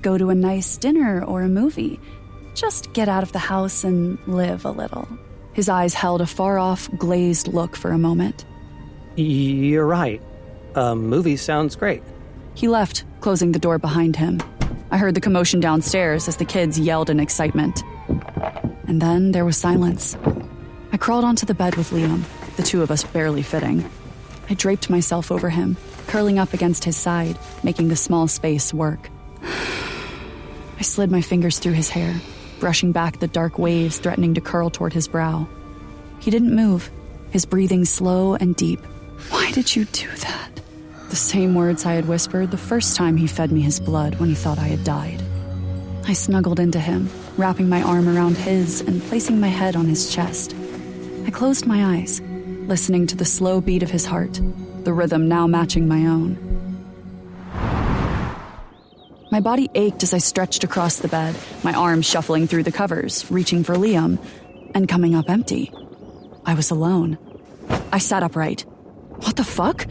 Go to a nice dinner or a movie. Just get out of the house and live a little. His eyes held a far-off, glazed look for a moment. You're right. A movie sounds great. He left, closing the door behind him. I heard the commotion downstairs as the kids yelled in excitement. And then there was silence. I crawled onto the bed with Liam, the two of us barely fitting. I draped myself over him, curling up against his side, making the small space work. I slid my fingers through his hair, brushing back the dark waves threatening to curl toward his brow. He didn't move, his breathing slow and deep. Why did you do that? The same words I had whispered the first time he fed me his blood when he thought I had died. I snuggled into him, wrapping my arm around his and placing my head on his chest. I closed my eyes, listening to the slow beat of his heart, the rhythm now matching my own. My body ached as I stretched across the bed, my arms shuffling through the covers, reaching for Liam, and coming up empty. I was alone. I sat upright. What the fuck?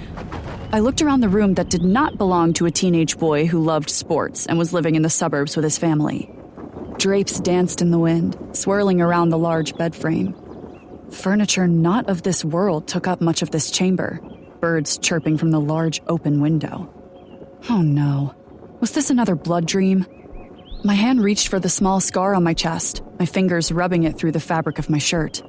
I looked around the room that did not belong to a teenage boy who loved sports and was living in the suburbs with his family. Drapes danced in the wind, swirling around the large bed frame. Furniture not of this world took up much of this chamber, birds chirping from the large open window. Oh no. Was this another blood dream? My hand reached for the small scar on my chest, my fingers rubbing it through the fabric of my shirt.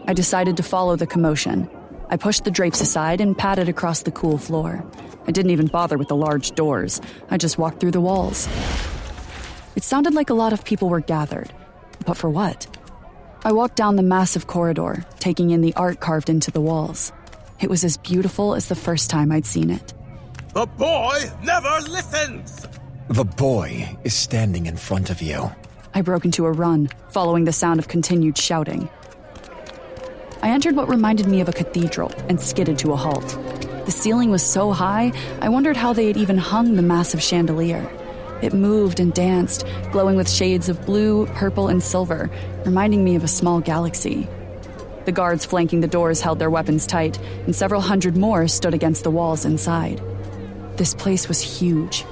I decided to follow the commotion. I pushed the drapes aside and padded across the cool floor. I didn't even bother with the large doors. I just walked through the walls. It sounded like a lot of people were gathered. But for what? I walked down the massive corridor, taking in the art carved into the walls. It was as beautiful as the first time I'd seen it. The boy never listens! The boy is standing in front of you. I broke into a run, following the sound of continued shouting. I entered what reminded me of a cathedral and skidded to a halt. The ceiling was so high, I wondered how they had even hung the massive chandelier. It moved and danced, glowing with shades of blue, purple, and silver, reminding me of a small galaxy. The guards flanking the doors held their weapons tight, and several hundred more stood against the walls inside. This place was huge.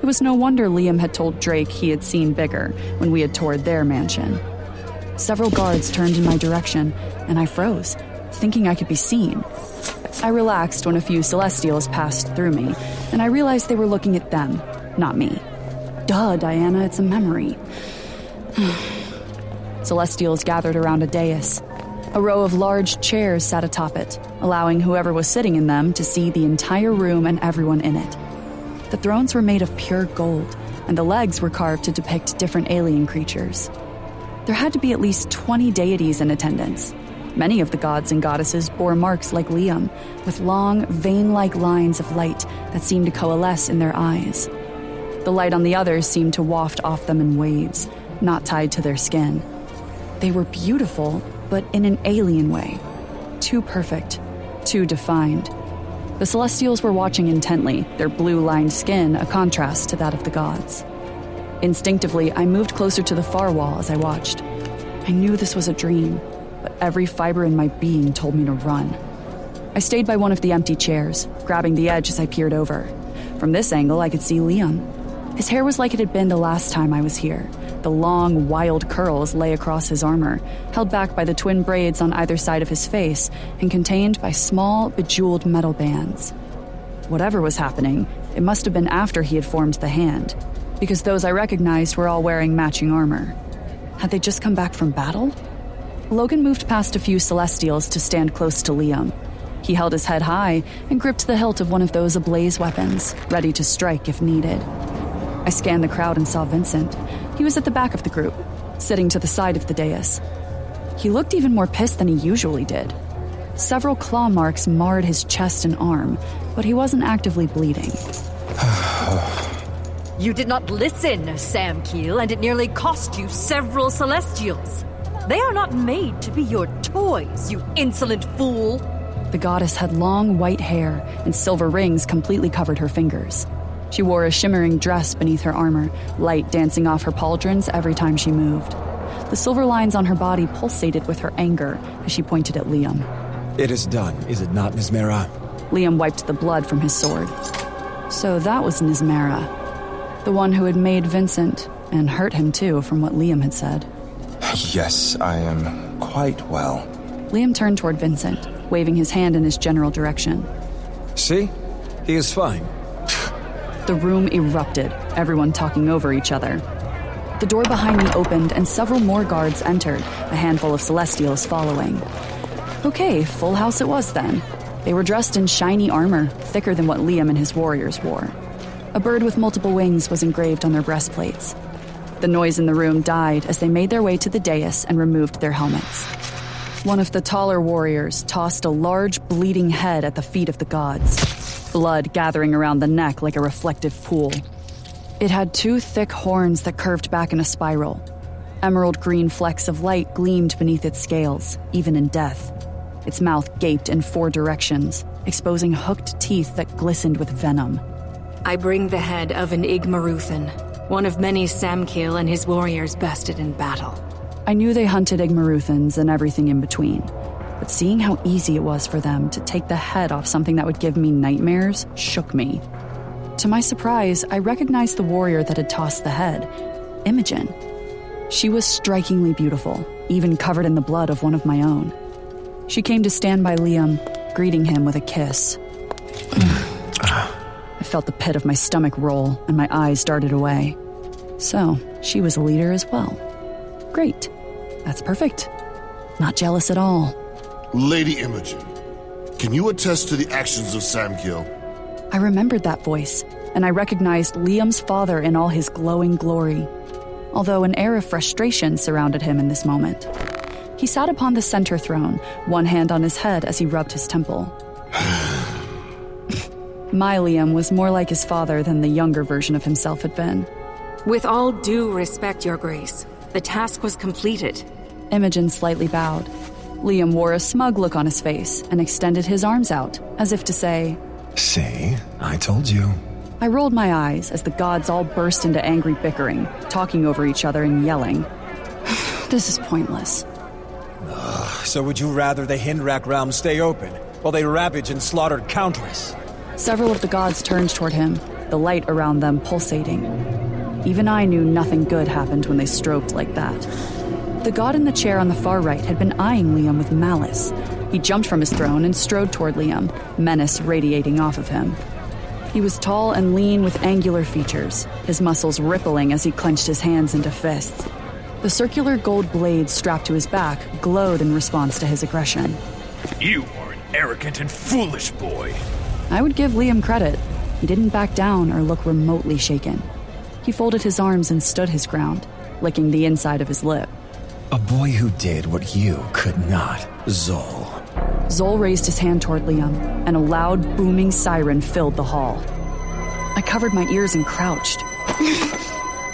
It was no wonder Liam had told Drake he had seen bigger when we had toured their mansion. Several guards turned in my direction, and I froze, thinking I could be seen. I relaxed when a few Celestials passed through me, and I realized they were looking at them, not me. Duh, Diana, it's a memory. Celestials gathered around a dais. A row of large chairs sat atop it, allowing whoever was sitting in them to see the entire room and everyone in it. The thrones were made of pure gold, and the legs were carved to depict different alien creatures. There had to be at least 20 deities in attendance. Many of the gods and goddesses bore marks like Liam, with long, vein-like lines of light that seemed to coalesce in their eyes. The light on the others seemed to waft off them in waves, not tied to their skin. They were beautiful, but in an alien way. Too perfect, too defined. The Celestials were watching intently, their blue-lined skin a contrast to that of the gods. Instinctively, I moved closer to the far wall as I watched. I knew this was a dream, but every fiber in my being told me to run. I stayed by one of the empty chairs, grabbing the edge as I peered over. From this angle, I could see Liam. His hair was like it had been the last time I was here. The long, wild curls lay across his armor, held back by the twin braids on either side of his face and contained by small, bejeweled metal bands. Whatever was happening, it must have been after he had formed the hand, because those I recognized were all wearing matching armor. Had they just come back from battle? Logan moved past a few Celestials to stand close to Liam. He held his head high and gripped the hilt of one of those ablaze weapons, ready to strike if needed. I scanned the crowd and saw Vincent. He was at the back of the group, sitting to the side of the dais. He looked even more pissed than he usually did. Several claw marks marred his chest and arm, but he wasn't actively bleeding. You did not listen, Sam Keel, and it nearly cost you several Celestials. They are not made to be your toys, you insolent fool. The goddess had long white hair, and silver rings completely covered her fingers. She wore a shimmering dress beneath her armor, light dancing off her pauldrons every time she moved. The silver lines on her body pulsated with her anger as she pointed at Liam. It is done, is it not, Nismera? Liam wiped the blood from his sword. So that was Nismera, the one who had made Vincent, and hurt him too, from what Liam had said. Yes, I am quite well. Liam turned toward Vincent, waving his hand in his general direction. See? He is fine. The room erupted, everyone talking over each other. The door behind me opened and several more guards entered, a handful of Celestials following. Okay, full house it was then. They were dressed in shiny armor, thicker than what Liam and his warriors wore. A bird with multiple wings was engraved on their breastplates. The noise in the room died as they made their way to the dais and removed their helmets. One of the taller warriors tossed a large, bleeding head at the feet of the gods, blood gathering around the neck like a reflective pool. It had two thick horns that curved back in a spiral. Emerald green flecks of light gleamed beneath its scales, even in death. Its mouth gaped in 4 directions, exposing hooked teeth that glistened with venom. I bring the head of an Igmaruthan, one of many Samkiel and his warriors bested in battle. I knew they hunted Igmaruthans and everything in between, but seeing how easy it was for them to take the head off something that would give me nightmares shook me. To my surprise, I recognized the warrior that had tossed the head, Imogen. She was strikingly beautiful, even covered in the blood of one of my own. She came to stand by Liam, greeting him with a kiss. I felt the pit of my stomach roll, and my eyes darted away. So, she was a leader as well. Great. That's perfect. Not jealous at all. Lady Imogen, can you attest to the actions of Samkiel? I remembered that voice, and I recognized Liam's father in all his glowing glory, although an air of frustration surrounded him in this moment. He sat upon the center throne, one hand on his head as he rubbed his temple. My Liam was more like his father than the younger version of himself had been. With all due respect, Your Grace, the task was completed. Imogen slightly bowed. Liam wore a smug look on his face and extended his arms out, as if to say, See, I told you. I rolled my eyes as the gods all burst into angry bickering, talking over each other and yelling. This is pointless. So would you rather the Hindrak realm stay open, while they ravage and slaughtered countless? Several of the gods turned toward him, the light around them pulsating. Even I knew nothing good happened when they strobed like that. The god in the chair on the far right had been eyeing Liam with malice. He jumped from his throne and strode toward Liam, menace radiating off of him. He was tall and lean with angular features, his muscles rippling as he clenched his hands into fists. The circular gold blade strapped to his back glowed in response to his aggression. You are an arrogant and foolish boy. I would give Liam credit. He didn't back down or look remotely shaken. He folded his arms and stood his ground, licking the inside of his lip. A boy who did what you could not, Zol. Zol raised his hand toward Liam, and a loud, booming siren filled the hall. I covered my ears and crouched.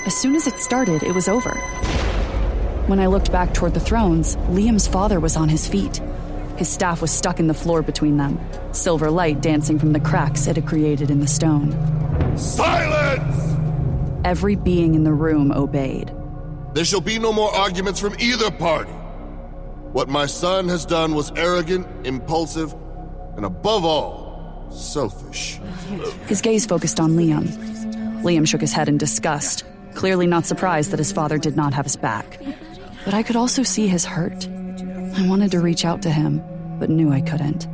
As soon as it started, it was over. When I looked back toward the thrones, Liam's father was on his feet. His staff was stuck in the floor between them, silver light dancing from the cracks it had created in the stone. Silence! Every being in the room obeyed. There shall be no more arguments from either party. What my son has done was arrogant, impulsive, and above all, selfish. His gaze focused on Liam. Liam shook his head in disgust, clearly not surprised that his father did not have his back. But I could also see his hurt. I wanted to reach out to him, but knew I couldn't.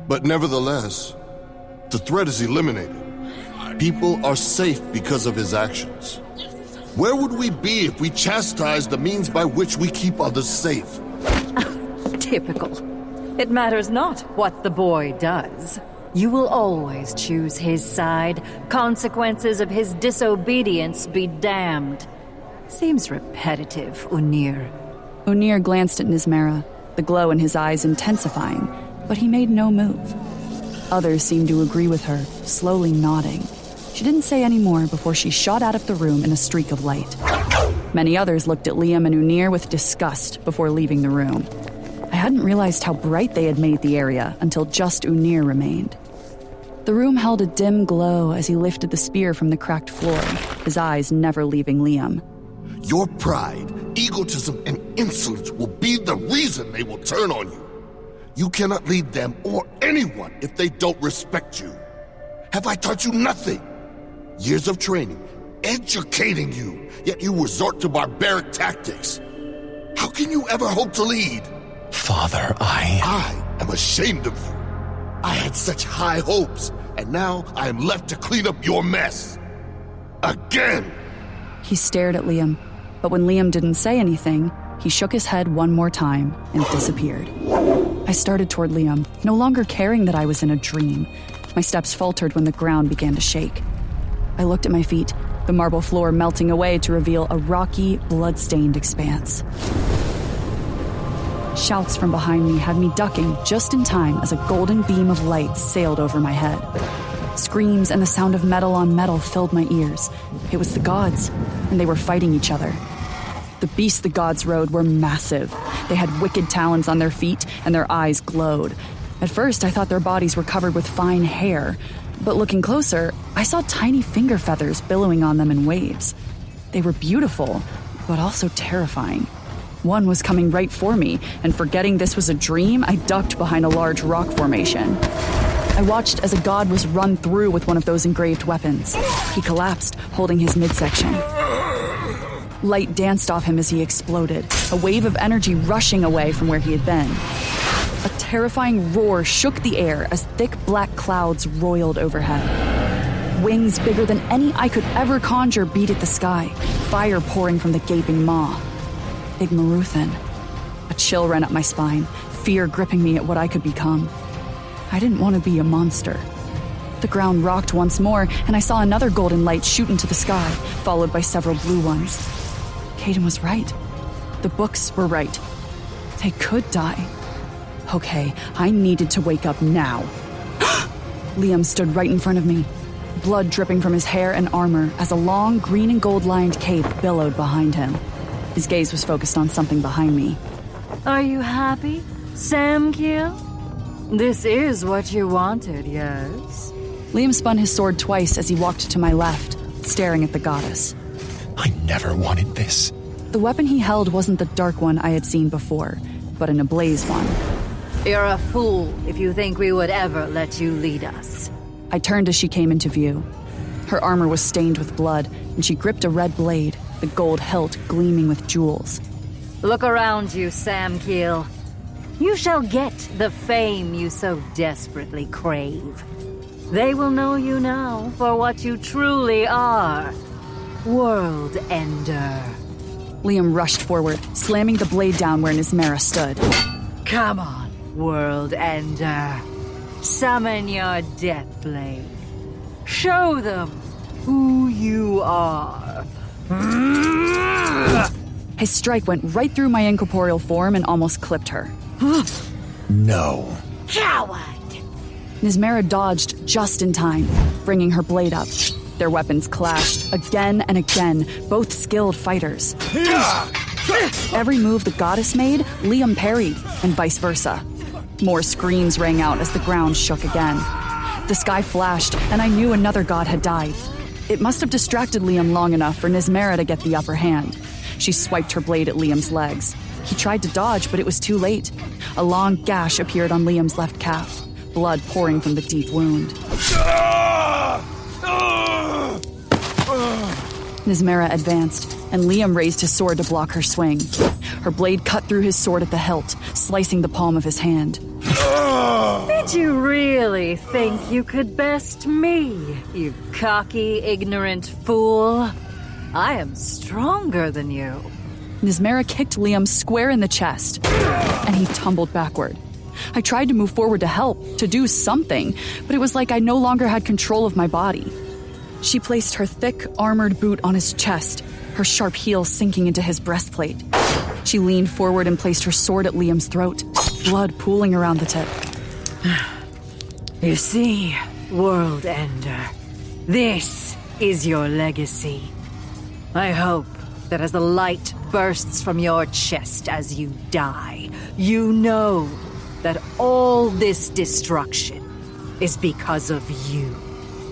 But nevertheless, the threat is eliminated. People are safe because of his actions. Where would we be if we chastised the means by which we keep others safe? Typical. It matters not what the boy does. You will always choose his side. Consequences of his disobedience be damned. Seems repetitive, Unir. Unir glanced at Nismera, the glow in his eyes intensifying, but he made no move. Others seemed to agree with her, slowly nodding. She didn't say any more before she shot out of the room in a streak of light. Many others looked at Liam and Unir with disgust before leaving the room. I hadn't realized how bright they had made the area until just Unir remained. The room held a dim glow as he lifted the spear from the cracked floor, his eyes never leaving Liam. Your pride, egotism, and insolence will be the reason they will turn on you. You cannot lead them or anyone if they don't respect you. Have I taught you nothing? Years of training, educating you, yet you resort to barbaric tactics. How can you ever hope to lead? Father, I am ashamed of you. I had such high hopes, and now I am left to clean up your mess. Again! He stared at Liam, but when Liam didn't say anything, he shook his head one more time and disappeared. I started toward Liam, no longer caring that I was in a dream. My steps faltered when the ground began to shake. I looked at my feet, the marble floor melting away to reveal a rocky, blood-stained expanse. Shouts from behind me had me ducking just in time as a golden beam of light sailed over my head. Screams and the sound of metal on metal filled my ears. It was the gods, and they were fighting each other. The beasts the gods rode were massive. They had wicked talons on their feet, and their eyes glowed. At first, I thought their bodies were covered with fine hair, but looking closer, I saw tiny finger feathers billowing on them in waves. They were beautiful, but also terrifying. One was coming right for me, and forgetting this was a dream, I ducked behind a large rock formation. I watched as a god was run through with one of those engraved weapons. He collapsed, holding his midsection. Light danced off him as he exploded, a wave of energy rushing away from where he had been. A terrifying roar shook the air as thick black clouds roiled overhead. Wings bigger than any I could ever conjure beat at the sky, fire pouring from the gaping maw. Big Maruthan. A chill ran up my spine, fear gripping me at what I could become. I didn't want to be a monster. The ground rocked once more, and I saw another golden light shoot into the sky, followed by several blue ones. Caden was right. The books were right. They could die. Okay, I needed to wake up now. Liam stood right in front of me, blood dripping from his hair and armor as a long green and gold-lined cape billowed behind him. His gaze was focused on something behind me. Are you happy, Samkiel? This is what you wanted, yes? Liam spun his sword twice as he walked to my left, staring at the goddess. I never wanted this. The weapon he held wasn't the dark one I had seen before, but an ablaze one. You're a fool if you think we would ever let you lead us. I turned as she came into view. Her armor was stained with blood, and she gripped a red blade, the gold hilt gleaming with jewels. Look around you, Samkiel. You shall get the fame you so desperately crave. They will know you now for what you truly are. World Ender. Liam rushed forward, slamming the blade down where Nismera stood. Come on, World Ender. Summon your death blade. Show them who you are. His strike went right through my incorporeal form and almost clipped her. No. Coward! Nismera dodged just in time, bringing her blade up. Their weapons clashed again and again, both skilled fighters. Every move the goddess made, Liam parried, and vice versa. More screams rang out as the ground shook again. The sky flashed, and I knew another god had died. It must have distracted Liam long enough for Nismera to get the upper hand. She swiped her blade at Liam's legs. He tried to dodge, but it was too late. A long gash appeared on Liam's left calf, blood pouring from the deep wound. Nismera advanced, and Liam raised his sword to block her swing. Her blade cut through his sword at the hilt, slicing the palm of his hand. Did you really think you could best me, you cocky, ignorant fool? I am stronger than you. Nismera kicked Liam square in the chest, and he tumbled backward. I tried to move forward to help, to do something, but it was like I no longer had control of my body. She placed her thick, armored boot on his chest, her sharp heel sinking into his breastplate. She leaned forward and placed her sword at Liam's throat, blood pooling around the tip. You see, World Ender, this is your legacy. I hope that as the light bursts from your chest as you die, you know that all this destruction is because of you.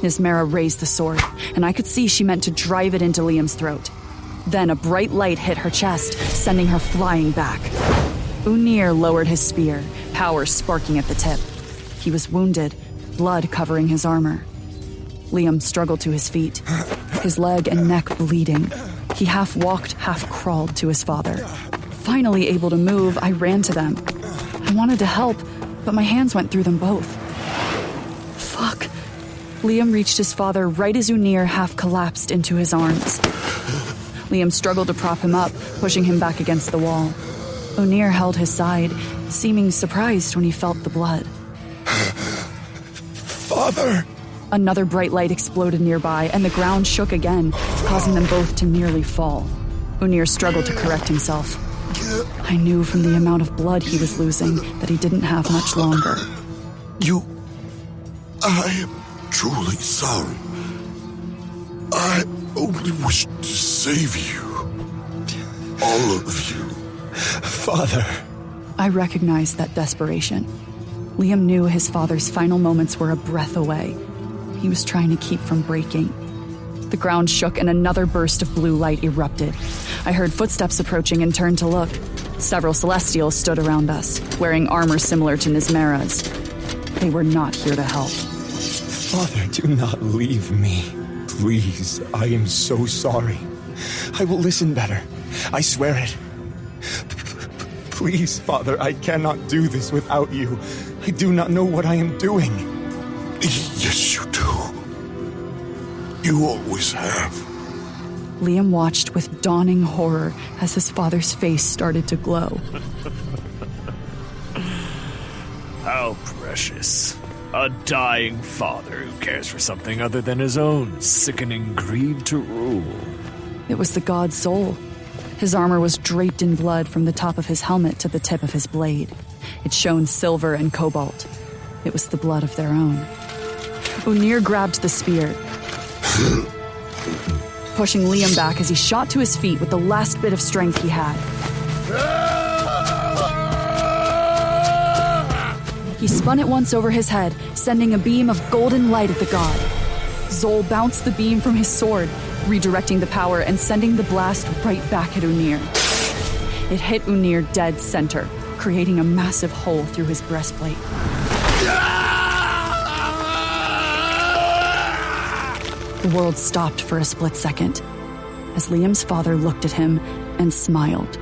Nismera raised the sword, and I could see she meant to drive it into Liam's throat. Then a bright light hit her chest, sending her flying back. Unir lowered his spear, power sparking at the tip. He was wounded, blood covering his armor. Liam struggled to his feet, his leg and neck bleeding. He half walked, half crawled to his father. Finally able to move, I ran to them. I wanted to help, but my hands went through them both. Fuck. Liam reached his father right as Unir half collapsed into his arms. Liam struggled to prop him up, pushing him back against the wall. Unir held his side, seeming surprised when he felt the blood. Father! Another bright light exploded nearby, and the ground shook again, causing them both to nearly fall. Unir struggled to correct himself. I knew from the amount of blood he was losing that he didn't have much longer. I am truly sorry. I only wished to save you. All of you. Father. I recognized that desperation. Liam knew his father's final moments were a breath away. He was trying to keep from breaking. The ground shook and another burst of blue light erupted. I heard footsteps approaching and turned to look. Several Celestials stood around us, wearing armor similar to Nismera's. They were not here to help. Father, do not leave me. Please, I am so sorry. I will listen better. I swear it. Please, Father, I cannot do this without you. I do not know what I am doing. Yes, you do. You always have. Liam watched with dawning horror as his father's face started to glow. How precious. A dying father who cares for something other than his own sickening greed to rule. It was the god's soul. His armor was draped in blood from the top of his helmet to the tip of his blade. It shone silver and cobalt. It was the blood of their own. Unir grabbed the spear, pushing Liam back as he shot to his feet with the last bit of strength he had. He spun it once over his head, sending a beam of golden light at the god. Zol bounced the beam from his sword, redirecting the power and sending the blast right back at Unir. It hit Unir dead center, creating a massive hole through his breastplate. The world stopped for a split second, as Liam's father looked at him and smiled,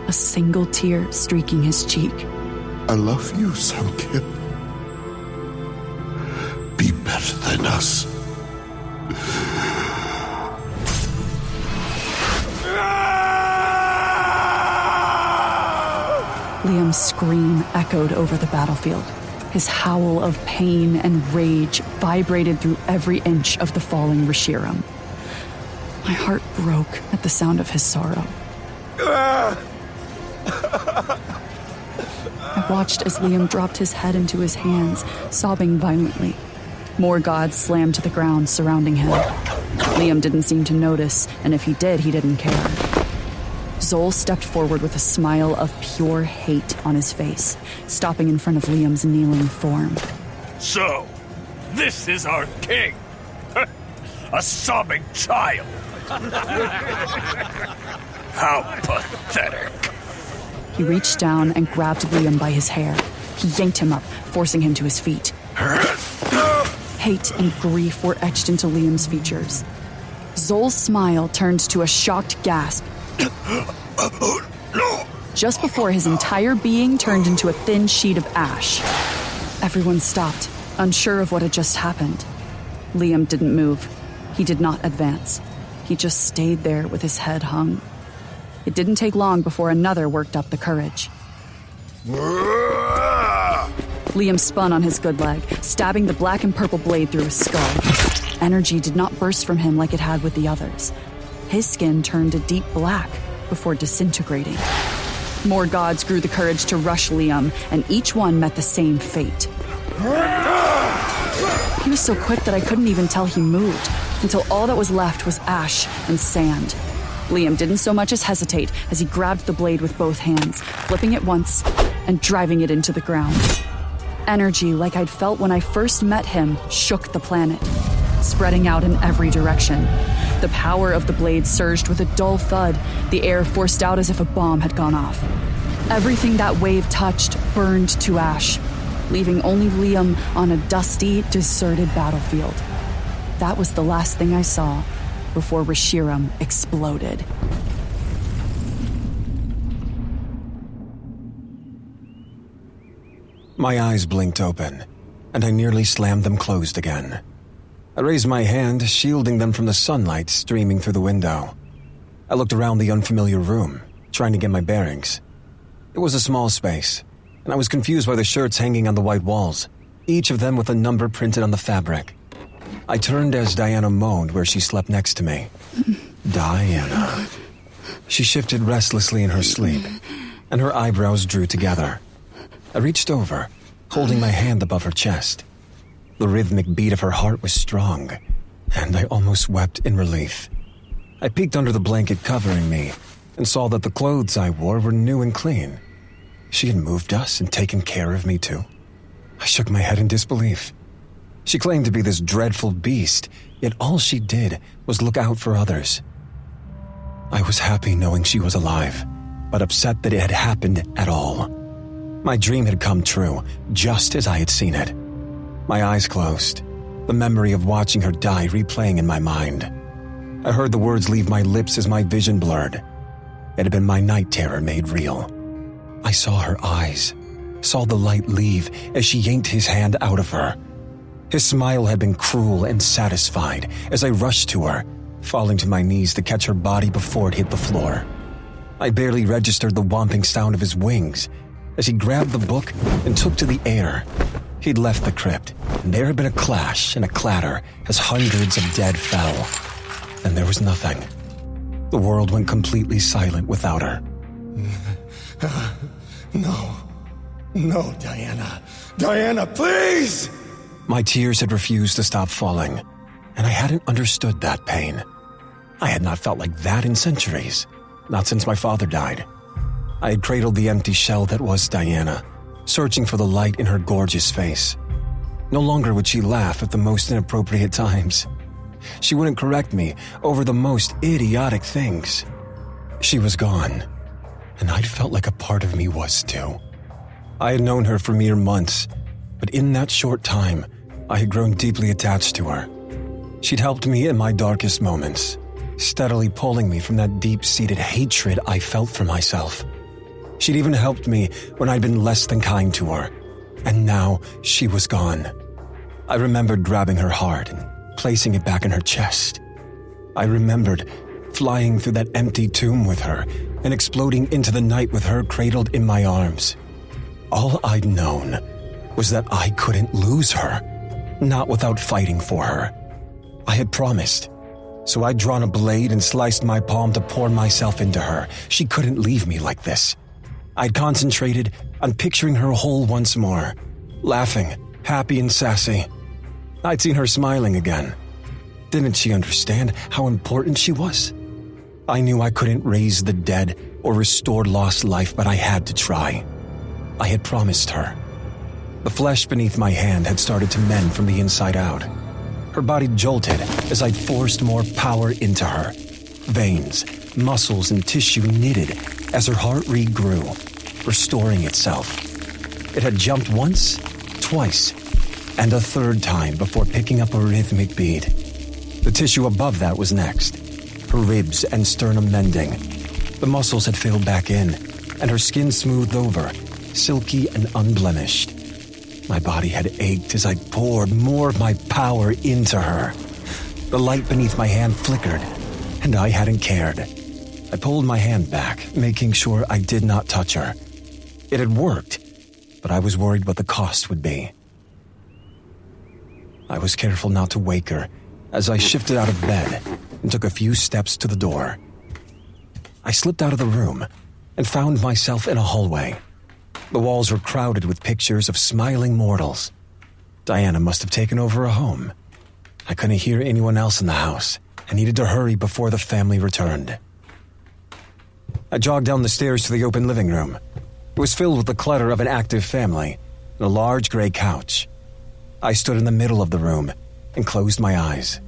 a single tear streaking his cheek. I love you, Sunkin. Be better than us. Liam's scream echoed over the battlefield. His howl of pain and rage vibrated through every inch of the falling Reshiram. My heart broke at the sound of his sorrow. I watched as Liam dropped his head into his hands, sobbing violently. More gods slammed to the ground surrounding him. Liam didn't seem to notice, and if he did, he didn't care. Zol stepped forward with a smile of pure hate on his face, stopping in front of Liam's kneeling form. So, this is our king. A sobbing child. How pathetic. He reached down and grabbed Liam by his hair. He yanked him up, forcing him to his feet. Hate and grief were etched into Liam's features. Zol's smile turned to a shocked gasp. Just before his entire being turned into a thin sheet of ash. Everyone stopped, unsure of what had just happened. Liam didn't move. He did not advance. He just stayed there with his head hung. It didn't take long before another worked up the courage. Liam spun on his good leg, stabbing the black and purple blade through his skull. Energy did not burst from him like it had with the others. His skin turned a deep black before disintegrating. More gods grew the courage to rush Liam, and each one met the same fate. He was so quick that I couldn't even tell he moved, until all that was left was ash and sand. Liam didn't so much as hesitate as he grabbed the blade with both hands, flipping it once and driving it into the ground. Energy, like I'd felt when I first met him, shook the planet, spreading out in every direction. The power of the blade surged with a dull thud, the air forced out as if a bomb had gone off. Everything that wave touched burned to ash, leaving only Liam on a dusty, deserted battlefield. That was the last thing I saw before Reshiram exploded. My eyes blinked open, and I nearly slammed them closed again. I raised my hand, shielding them from the sunlight streaming through the window. I looked around the unfamiliar room, trying to get my bearings. It was a small space, and I was confused by the shirts hanging on the white walls, each of them with a number printed on the fabric. I turned as Diana moaned where she slept next to me. Diana. She shifted restlessly in her sleep, and her eyebrows drew together. I reached over, holding my hand above her chest. The rhythmic beat of her heart was strong, and I almost wept in relief. I peeked under the blanket covering me and saw that the clothes I wore were new and clean. She had moved us and taken care of me too. I shook my head in disbelief. She claimed to be this dreadful beast, yet all she did was look out for others. I was happy knowing she was alive, but upset that it had happened at all. My dream had come true, just as I had seen it. My eyes closed, the memory of watching her die replaying in my mind. I heard the words leave my lips as my vision blurred. It had been my night terror made real. I saw her eyes, saw the light leave as she yanked his hand out of her. His smile had been cruel and satisfied as I rushed to her, falling to my knees to catch her body before it hit the floor. I barely registered the whomping sound of his wings as he grabbed the book and took to the air. He'd left the crypt, and there had been a clash and a clatter as hundreds of dead fell. And there was nothing. The world went completely silent without her. No, Diana. Diana, please! My tears had refused to stop falling, and I hadn't understood that pain. I had not felt like that in centuries, not since my father died. I had cradled the empty shell that was Diana, searching for the light in her gorgeous face. No longer would she laugh at the most inappropriate times. She wouldn't correct me over the most idiotic things. She was gone, and I'd felt like a part of me was too. I had known her for mere months, but in that short time, I had grown deeply attached to her. She'd helped me in my darkest moments, steadily pulling me from that deep-seated hatred I felt for myself. She'd even helped me when I'd been less than kind to her, and now she was gone. I remembered grabbing her heart and placing it back in her chest. I remembered flying through that empty tomb with her and exploding into the night with her cradled in my arms. All I'd known was that I couldn't lose her, not without fighting for her. I had promised, so I'd drawn a blade and sliced my palm to pour myself into her. She couldn't leave me like this. I'd concentrated on picturing her whole once more, laughing, happy and sassy. I'd seen her smiling again. Didn't she understand how important she was? I knew I couldn't raise the dead or restore lost life, but I had to try. I had promised her. The flesh beneath my hand had started to mend from the inside out. Her body jolted as I'd forced more power into her. Veins, muscles, and tissue knitted as her heart regrew, restoring itself. It had jumped once, twice, and a third time before picking up a rhythmic beat. The tissue above that was next, her ribs and sternum mending. The muscles had filled back in, and her skin smoothed over, silky and unblemished. My body had ached as I poured more of my power into her. The light beneath my hand flickered, and I hadn't cared. I pulled my hand back, making sure I did not touch her. It had worked, but I was worried what the cost would be. I was careful not to wake her as I shifted out of bed and took a few steps to the door. I slipped out of the room and found myself in a hallway. The walls were crowded with pictures of smiling mortals. Diana must have taken over a home. I couldn't hear anyone else in the house and needed to hurry before the family returned. I jogged down the stairs to the open living room. It was filled with the clutter of an active family and a large gray couch. I stood in the middle of the room and closed my eyes.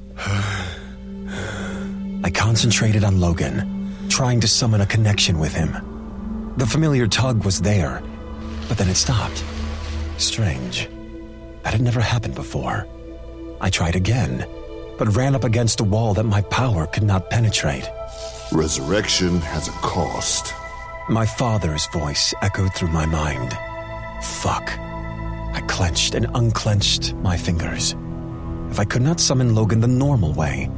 I concentrated on Logan, trying to summon a connection with him. The familiar tug was there, but then it stopped. Strange. That had never happened before. I tried again, but ran up against a wall that my power could not penetrate. Resurrection has a cost. My father's voice echoed through my mind. Fuck. I clenched and unclenched my fingers. If I could not summon Logan the normal way,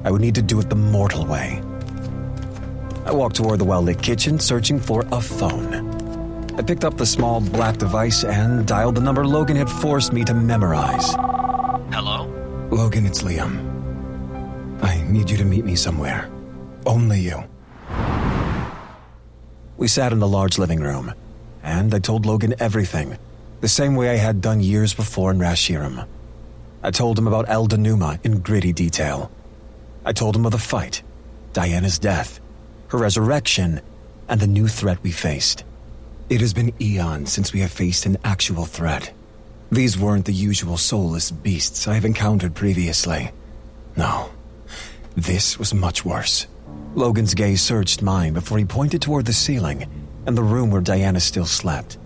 I would need to do it the mortal way. I walked toward the well-lit kitchen, searching for a phone. I picked up the small black device and dialed the number Logan had forced me to memorize. Hello? Logan, it's Liam. I need you to meet me somewhere. Only you. We sat in the large living room, and I told Logan everything, the same way I had done years before in Rashiram. I told him about El Danuma in gritty detail. I told him of the fight, Diana's death, her resurrection, and the new threat we faced. It has been eons since we have faced an actual threat. These weren't the usual soulless beasts I have encountered previously. No, this was much worse. Logan's gaze searched mine before he pointed toward the ceiling and the room where Diana still slept.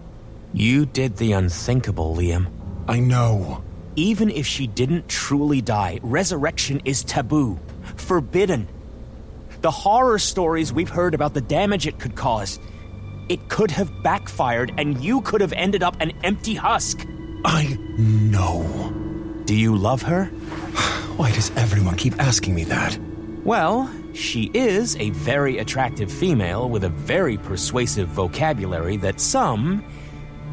You did the unthinkable, Liam. I know. Even if she didn't truly die, resurrection is taboo, forbidden. The horror stories we've heard about the damage it could cause, it could have backfired and you could have ended up an empty husk. I know. Do you love her? Why does everyone keep asking me that? Well, she is a very attractive female with a very persuasive vocabulary that some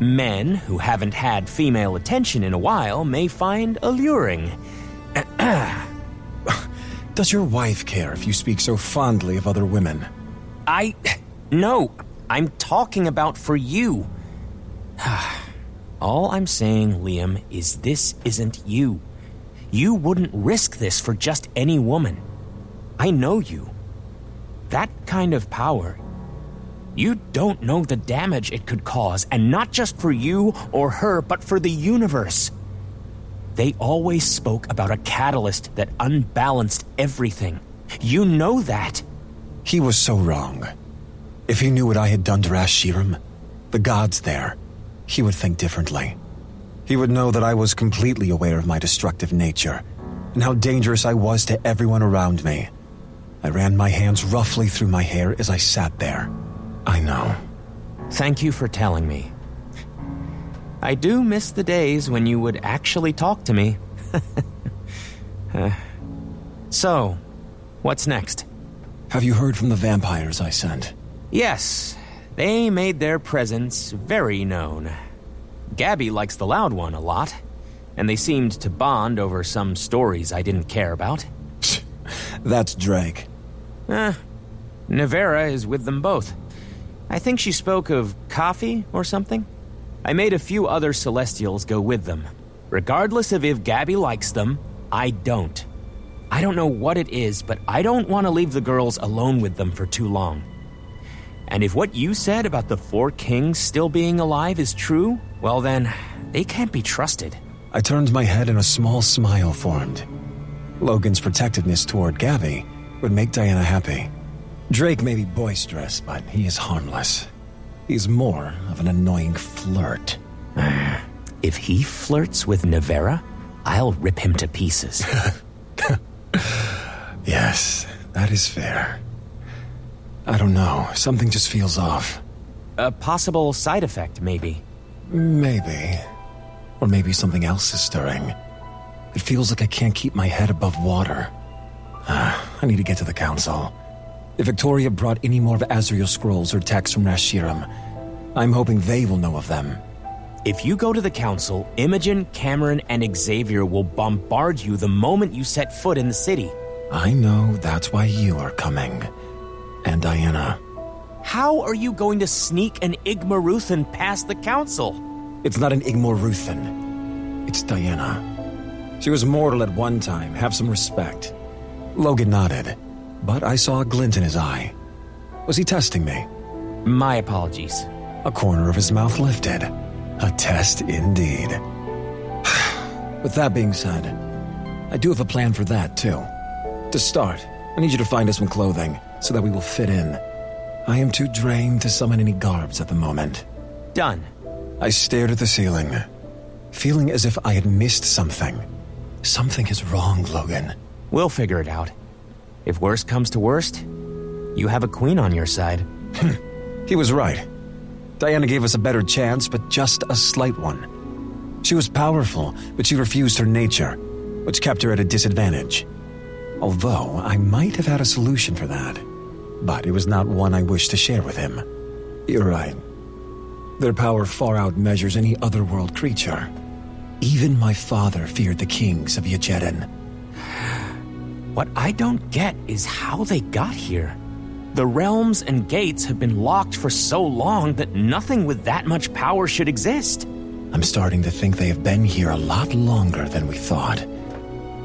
men who haven't had female attention in a while may find alluring. Does your wife care if you speak so fondly of other women? No, I'm talking about for you. All I'm saying, Liam, is this isn't you. You wouldn't risk this for just any woman. I know you. That kind of power, you don't know the damage it could cause, and not just for you or her, but for the universe. They always spoke about a catalyst that unbalanced everything. You know that. He was so wrong. If he knew what I had done to Rashiram, the gods there, he would think differently. He would know that I was completely aware of my destructive nature, and how dangerous I was to everyone around me. I ran my hands roughly through my hair as I sat there. I know. Thank you for telling me. I do miss the days when you would actually talk to me. So, what's next? Have you heard from the vampires I sent? Yes, they made their presence very known. Gabby likes the loud one a lot, and they seemed to bond over some stories I didn't care about. That's Drake. Nevera is with them both. I think she spoke of coffee or something. I made a few other Celestials go with them. Regardless of if Gabby likes them, I don't. I don't know what it is, but I don't want to leave the girls alone with them for too long. And if what you said about the four kings still being alive is true, well then, they can't be trusted. I turned my head and a small smile formed. Logan's protectiveness toward Gabby would make Diana happy. Drake may be boisterous, but he is harmless. He's more of an annoying flirt. If he flirts with Nevera, I'll rip him to pieces. Yes, that is fair. I don't know, something just feels off. A possible side effect, maybe. Maybe. Or maybe something else is stirring. It feels like I can't keep my head above water. I need to get to the council. If Victoria brought any more of Azrael's scrolls or texts from Rashiram, I'm hoping they will know of them. If you go to the council, Imogen, Cameron, and Xavier will bombard you the moment you set foot in the city. I know that's why you are coming. And Diana. How are you going to sneak an Igmaruthan past the council? It's not an Igmaruthan. It's Diana. She was mortal at one time, have some respect. Logan nodded, but I saw a glint in his eye. Was he testing me? My apologies. A corner of his mouth lifted. A test indeed. With that being said, I do have a plan for that too. To start, I need you to find us some clothing, so that we will fit in. I am too drained to summon any garbs at the moment. Done. I stared at the ceiling, feeling as if I had missed something. Something is wrong, Logan. We'll figure it out. If worst comes to worst, you have a queen on your side. He was right. Diana gave us a better chance, but just a slight one. She was powerful, but she refused her nature, which kept her at a disadvantage. Although, I might have had a solution for that. But it was not one I wished to share with him. You're right. Their power far outmeasures any otherworld creature. Even my father feared the kings of Yajedin. What I don't get is how they got here. The realms and gates have been locked for so long that nothing with that much power should exist. I'm starting to think they have been here a lot longer than we thought.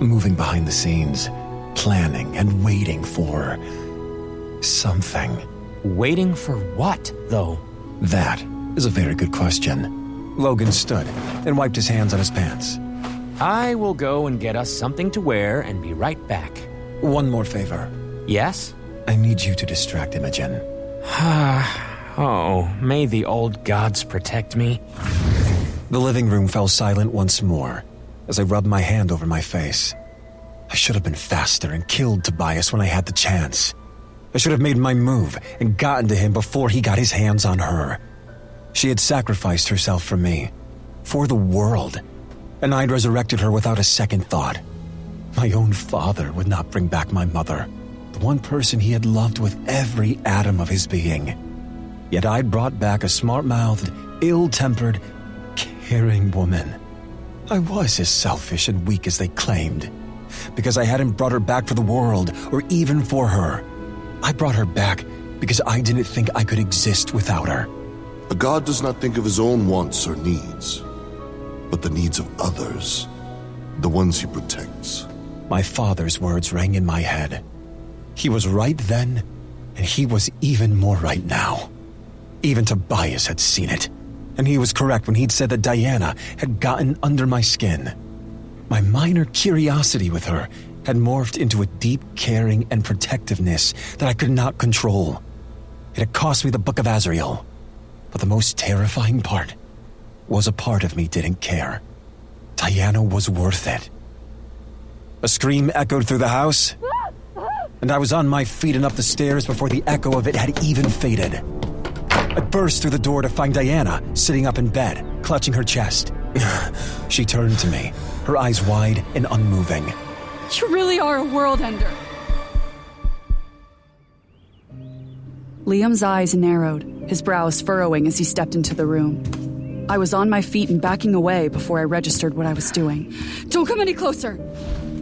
Moving behind the scenes, planning and waiting for something. Waiting for what, though? That is a very good question. Logan stood and wiped his hands on his pants. I will go and get us something to wear and be right back. One more favor. Yes? I need you to distract Imogen. Oh, may the old gods protect me. The living room fell silent once more as I rubbed my hand over my face. I should have been faster and killed Tobias when I had the chance. I should have made my move and gotten to him before he got his hands on her. She had sacrificed herself for me, for the world, and I'd resurrected her without a second thought. My own father would not bring back my mother, the one person he had loved with every atom of his being. Yet I'd brought back a smart-mouthed, ill-tempered, caring woman. I was as selfish and weak as they claimed, because I hadn't brought her back for the world or even for her. I brought her back because I didn't think I could exist without her. A god does not think of his own wants or needs, but the needs of others, the ones he protects. My father's words rang in my head. He was right then, and he was even more right now. Even Tobias had seen it. And he was correct when he'd said that Diana had gotten under my skin. My minor curiosity with her had morphed into a deep caring and protectiveness that I could not control. It had cost me the Book of Azrael. But the most terrifying part was a part of me didn't care. Diana was worth it. A scream echoed through the house, and I was on my feet and up the stairs before the echo of it had even faded. I burst through the door to find Diana sitting up in bed, clutching her chest. She turned to me, her eyes wide and unmoving. You really are a world ender. Liam's eyes narrowed, his brows furrowing as he stepped into the room. I was on my feet and backing away before I registered what I was doing. Don't come any closer!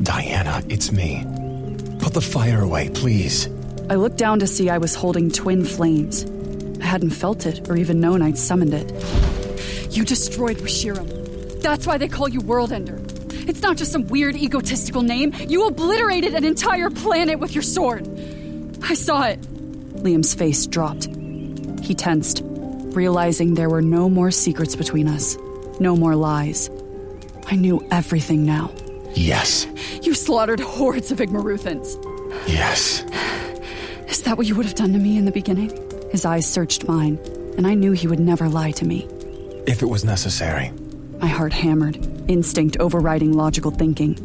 Diana, it's me. Put the fire away, please. I looked down to see I was holding twin flames. I hadn't felt it or even known I'd summoned it. You destroyed Reshiram. That's why they call you World Ender. It's not just some weird egotistical name. You obliterated an entire planet with your sword. I saw it. Liam's face dropped. He tensed, realizing there were no more secrets between us. No more lies. I knew everything now. Yes. You slaughtered hordes of Igmaruthans. Yes. Is that what you would have done to me in the beginning? His eyes searched mine, and I knew he would never lie to me. If it was necessary. My heart hammered, instinct overriding logical thinking.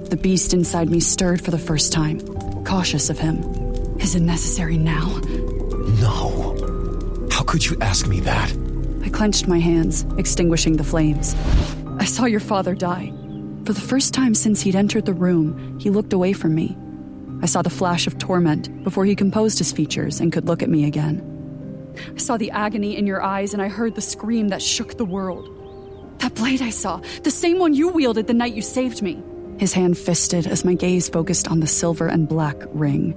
The beast inside me stirred for the first time, cautious of him. Is it necessary now? No. How could you ask me that? I clenched my hands, extinguishing the flames. I saw your father die. For the first time since he'd entered the room, he looked away from me. I saw the flash of torment before he composed his features and could look at me again. I saw the agony in your eyes and I heard the scream that shook the world. That blade I saw, the same one you wielded the night you saved me. His hand fisted as my gaze focused on the silver and black ring.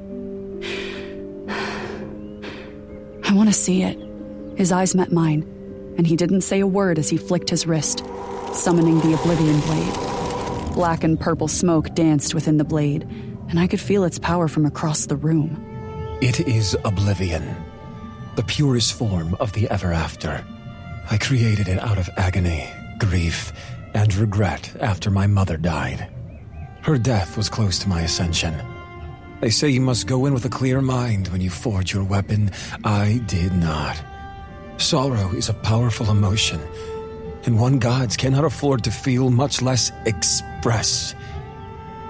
I want to see it. His eyes met mine, and he didn't say a word as he flicked his wrist, summoning the Oblivion Blade. Black and purple smoke danced within the blade, and I could feel its power from across the room. It is Oblivion, the purest form of the ever after. I created it out of agony, grief, and regret after my mother died. Her death was close to my ascension. They say you must go in with a clear mind when you forge your weapon. I did not. Sorrow is a powerful emotion, and one gods cannot afford to feel, much less express.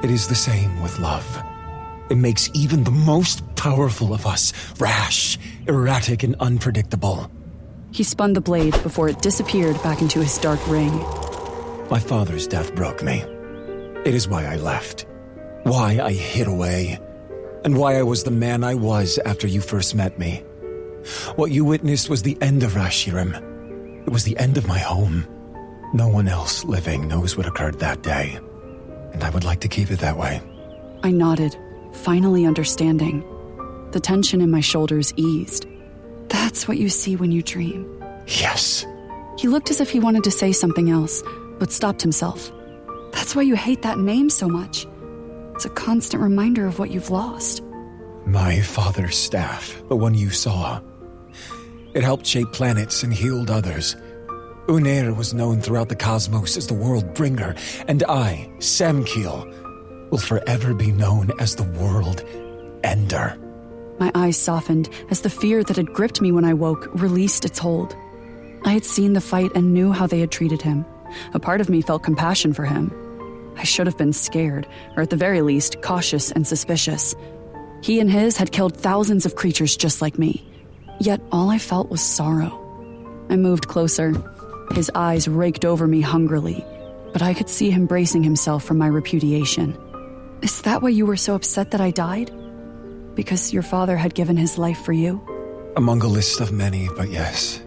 It is the same with love. It makes even the most powerful of us rash, erratic, and unpredictable. He spun the blade before it disappeared back into his dark ring. My father's death broke me. It is why I left. Why I hid away. And why I was the man I was after you first met me. What you witnessed was the end of Reshiram. It was the end of my home. No one else living knows what occurred that day. And I would like to keep it that way. I nodded, finally understanding. The tension in my shoulders eased. That's what you see when you dream. Yes. He looked as if he wanted to say something else, but stopped himself. That's why you hate that name so much. It's a constant reminder of what you've lost. My father's staff, the one you saw. It helped shape planets and healed others. Unair was known throughout the cosmos as the world bringer, and I, Samkiel, will forever be known as the world ender. My eyes softened as the fear that had gripped me when I woke released its hold. I had seen the fight and knew how they had treated him. A part of me felt compassion for him. I should have been scared, or at the very least, cautious and suspicious. He and his had killed thousands of creatures just like me. Yet all I felt was sorrow. I moved closer. His eyes raked over me hungrily, but I could see him bracing himself for my repudiation. Is that why you were so upset that I died? Because your father had given his life for you? Among a list of many, but yes.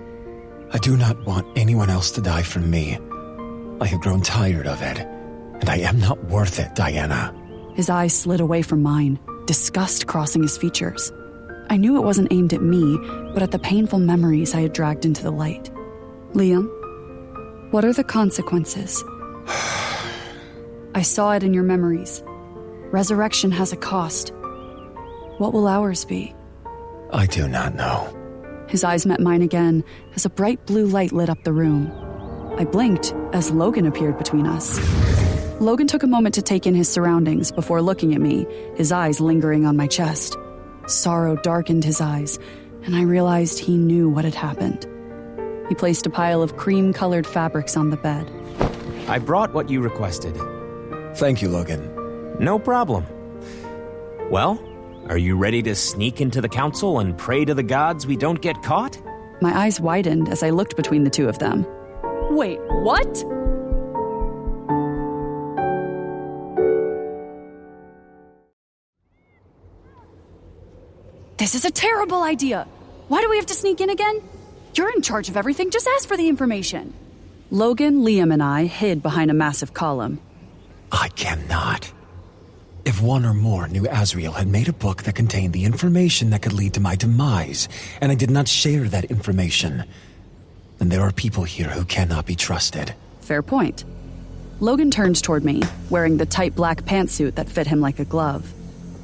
I do not want anyone else to die from me. I have grown tired of it, and I am not worth it, Diana. His eyes slid away from mine, disgust crossing his features. I knew it wasn't aimed at me, but at the painful memories I had dragged into the light. Liam, what are the consequences? I saw it in your memories. Resurrection has a cost. What will ours be? I do not know. His eyes met mine again as a bright blue light lit up the room. I blinked as Logan appeared between us. Logan took a moment to take in his surroundings before looking at me, his eyes lingering on my chest. Sorrow darkened his eyes, and I realized he knew what had happened. He placed a pile of cream-colored fabrics on the bed. I brought what you requested. Thank you, Logan. No problem. Well, are you ready to sneak into the council and pray to the gods we don't get caught? My eyes widened as I looked between the two of them. Wait, what? This is a terrible idea. Why do we have to sneak in again? You're in charge of everything. Just ask for the information. Logan, Liam, and I hid behind a massive column. I cannot. If one or more knew Azrael had made a book that contained the information that could lead to my demise, and I did not share that information, then there are people here who cannot be trusted. Fair point. Logan turned toward me, wearing the tight black pantsuit that fit him like a glove.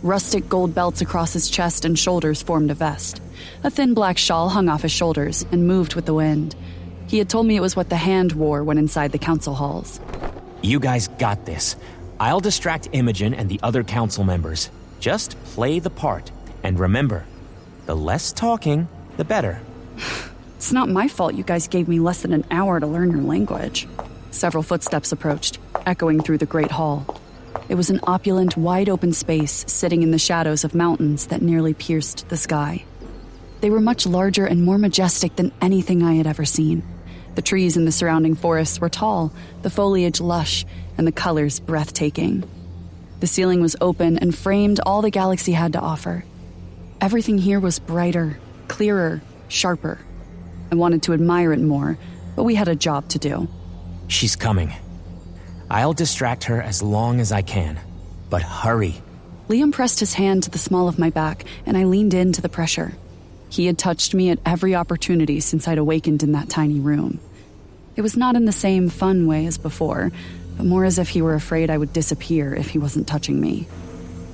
Rustic gold belts across his chest and shoulders formed a vest. A thin black shawl hung off his shoulders and moved with the wind. He had told me it was what the Hand wore when inside the council halls. You guys got this. I'll distract Imogen and the other council members. Just play the part. And remember, the less talking, the better. It's not my fault you guys gave me less than an hour to learn your language. Several footsteps approached, echoing through the great hall. It was an opulent, wide-open space sitting in the shadows of mountains that nearly pierced the sky. They were much larger and more majestic than anything I had ever seen. The trees in the surrounding forests were tall, the foliage lush, and the colors breathtaking. The ceiling was open and framed all the galaxy had to offer. Everything here was brighter, clearer, sharper. I wanted to admire it more, but we had a job to do. She's coming. I'll distract her as long as I can. But hurry. Liam pressed his hand to the small of my back, and I leaned into the pressure. He had touched me at every opportunity since I'd awakened in that tiny room. It was not in the same fun way as before, but more as if he were afraid I would disappear if he wasn't touching me.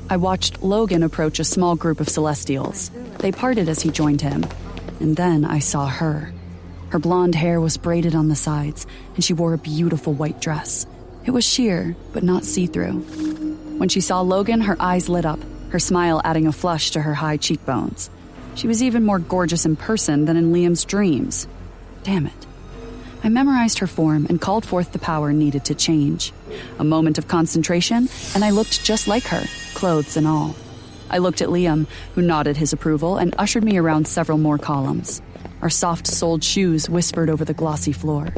I watched Logan approach a small group of Celestials. They parted as he joined him, and then I saw her. Her blonde hair was braided on the sides, and she wore a beautiful white dress. It was sheer, but not see-through. When she saw Logan, her eyes lit up, her smile adding a flush to her high cheekbones. She was even more gorgeous in person than in Liam's dreams. Damn it. I memorized her form and called forth the power needed to change. A moment of concentration, and I looked just like her, clothes and all. I looked at Liam, who nodded his approval and ushered me around several more columns. Our soft-soled shoes whispered over the glossy floor.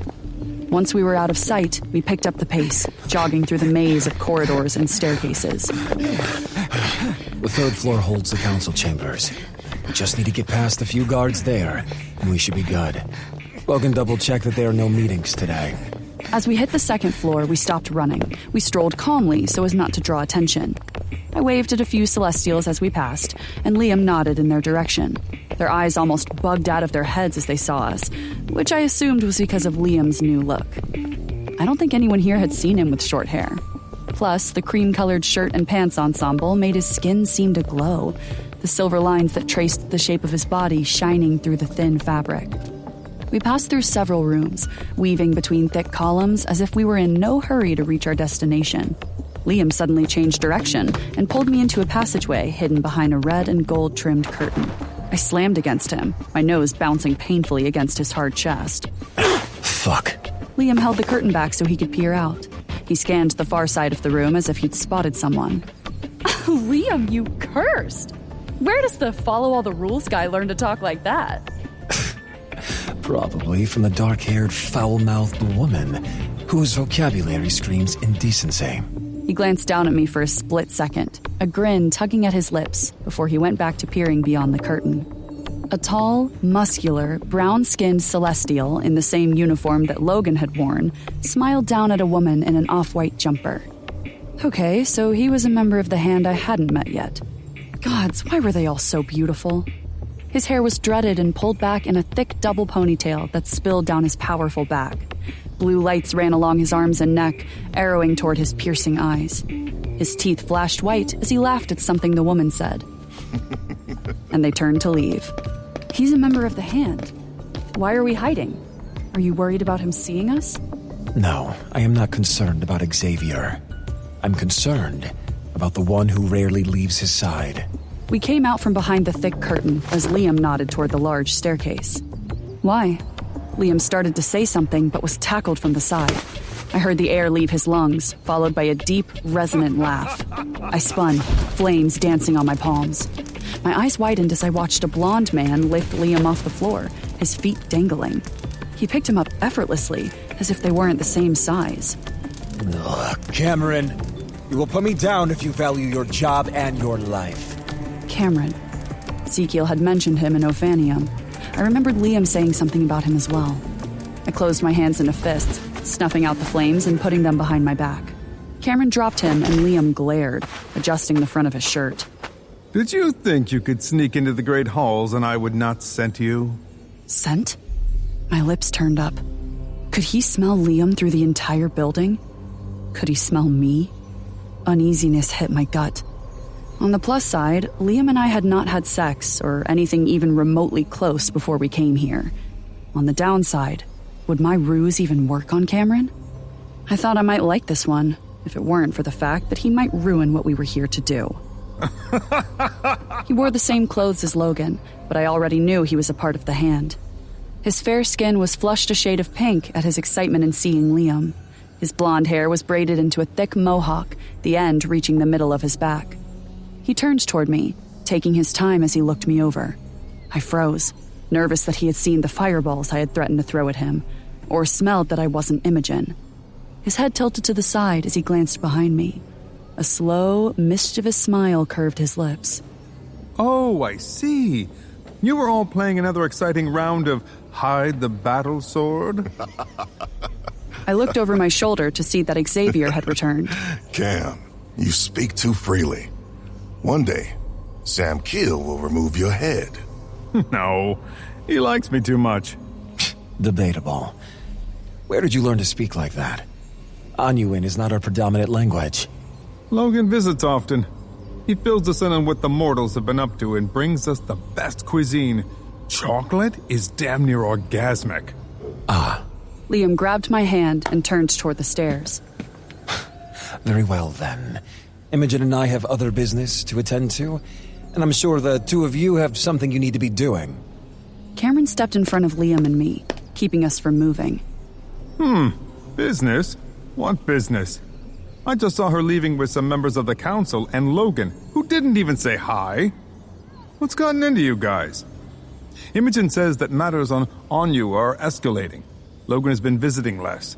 Once we were out of sight, we picked up the pace, jogging through the maze of corridors and staircases. The third floor holds the council chambers. We just need to get past a few guards there, and we should be good. Logan double-checked that there are no meetings today. As we hit the second floor, we stopped running. We strolled calmly so as not to draw attention. I waved at a few Celestials as we passed, and Liam nodded in their direction. Their eyes almost bugged out of their heads as they saw us, which I assumed was because of Liam's new look. I don't think anyone here had seen him with short hair. Plus, the cream-colored shirt and pants ensemble made his skin seem to glow, the silver lines that traced the shape of his body shining through the thin fabric. We passed through several rooms, weaving between thick columns as if we were in no hurry to reach our destination. Liam suddenly changed direction and pulled me into a passageway hidden behind a red and gold-trimmed curtain. I slammed against him, my nose bouncing painfully against his hard chest. Fuck. Liam held the curtain back so he could peer out. He scanned the far side of the room as if he'd spotted someone. Liam, you cursed! Where does the follow-all-the-rules guy learn to talk like that? Probably from the dark-haired, foul-mouthed woman whose vocabulary screams indecency. He glanced down at me for a split second, a grin tugging at his lips before he went back to peering beyond the curtain. A tall, muscular, brown-skinned Celestial in the same uniform that Logan had worn smiled down at a woman in an off-white jumper. Okay, so he was a member of the Hand I hadn't met yet. Gods, why were they all so beautiful? His hair was dreaded and pulled back in a thick double ponytail that spilled down his powerful back. Blue lights ran along his arms and neck, arrowing toward his piercing eyes. His teeth flashed white as he laughed at something the woman said. And they turned to leave. He's a member of the Hand. Why are we hiding? Are you worried about him seeing us? No, I am not concerned about Xavier. I'm concerned about the one who rarely leaves his side. We came out from behind the thick curtain as Liam nodded toward the large staircase. Why? Liam started to say something but was tackled from the side. I heard the air leave his lungs, followed by a deep, resonant laugh. I spun, flames dancing on my palms. My eyes widened as I watched a blonde man lift Liam off the floor, his feet dangling. He picked him up effortlessly, as if they weren't the same size. Cameron, you will put me down if you value your job and your life. Cameron. Ezekiel had mentioned him in Ophanium. I remembered Liam saying something about him as well. I closed my hands into fists, snuffing out the flames and putting them behind my back. Cameron dropped him and Liam glared, adjusting the front of his shirt. Did you think you could sneak into the Great Halls and I would not scent you? Scent? My lips turned up. Could he smell Liam through the entire building? Could he smell me? Uneasiness hit my gut. On the plus side, Liam and I had not had sex or anything even remotely close before we came here. On the downside, would my ruse even work on Cameron? I thought I might like this one, if it weren't for the fact that he might ruin what we were here to do. He wore the same clothes as Logan, but I already knew he was a part of the Hand. His fair skin was flushed a shade of pink at his excitement in seeing Liam. His blonde hair was braided into a thick mohawk, the end reaching the middle of his back. He turned toward me, taking his time as he looked me over. I froze, nervous that he had seen the fireballs I had threatened to throw at him, or smelled that I wasn't Imogen. His head tilted to the side as he glanced behind me. A slow, mischievous smile curved his lips. Oh, I see. You were all playing another exciting round of Hide the Battle Sword? I looked over my shoulder to see that Xavier had returned. Cam, you speak too freely. One day, Sam Keel will remove your head. No, he likes me too much. Debatable. Where did you learn to speak like that? Anuin is not our predominant language. Logan visits often. He fills us in on what the mortals have been up to and brings us the best cuisine. Chocolate is damn near orgasmic. Ah. Liam grabbed my hand and turned toward the stairs. Very well, then. Imogen and I have other business to attend to, and I'm sure the two of you have something you need to be doing. Cameron stepped in front of Liam and me, keeping us from moving. Business? What business? I just saw her leaving with some members of the council and Logan, who didn't even say hi. What's gotten into you guys? Imogen says that matters on you are escalating. Logan has been visiting less.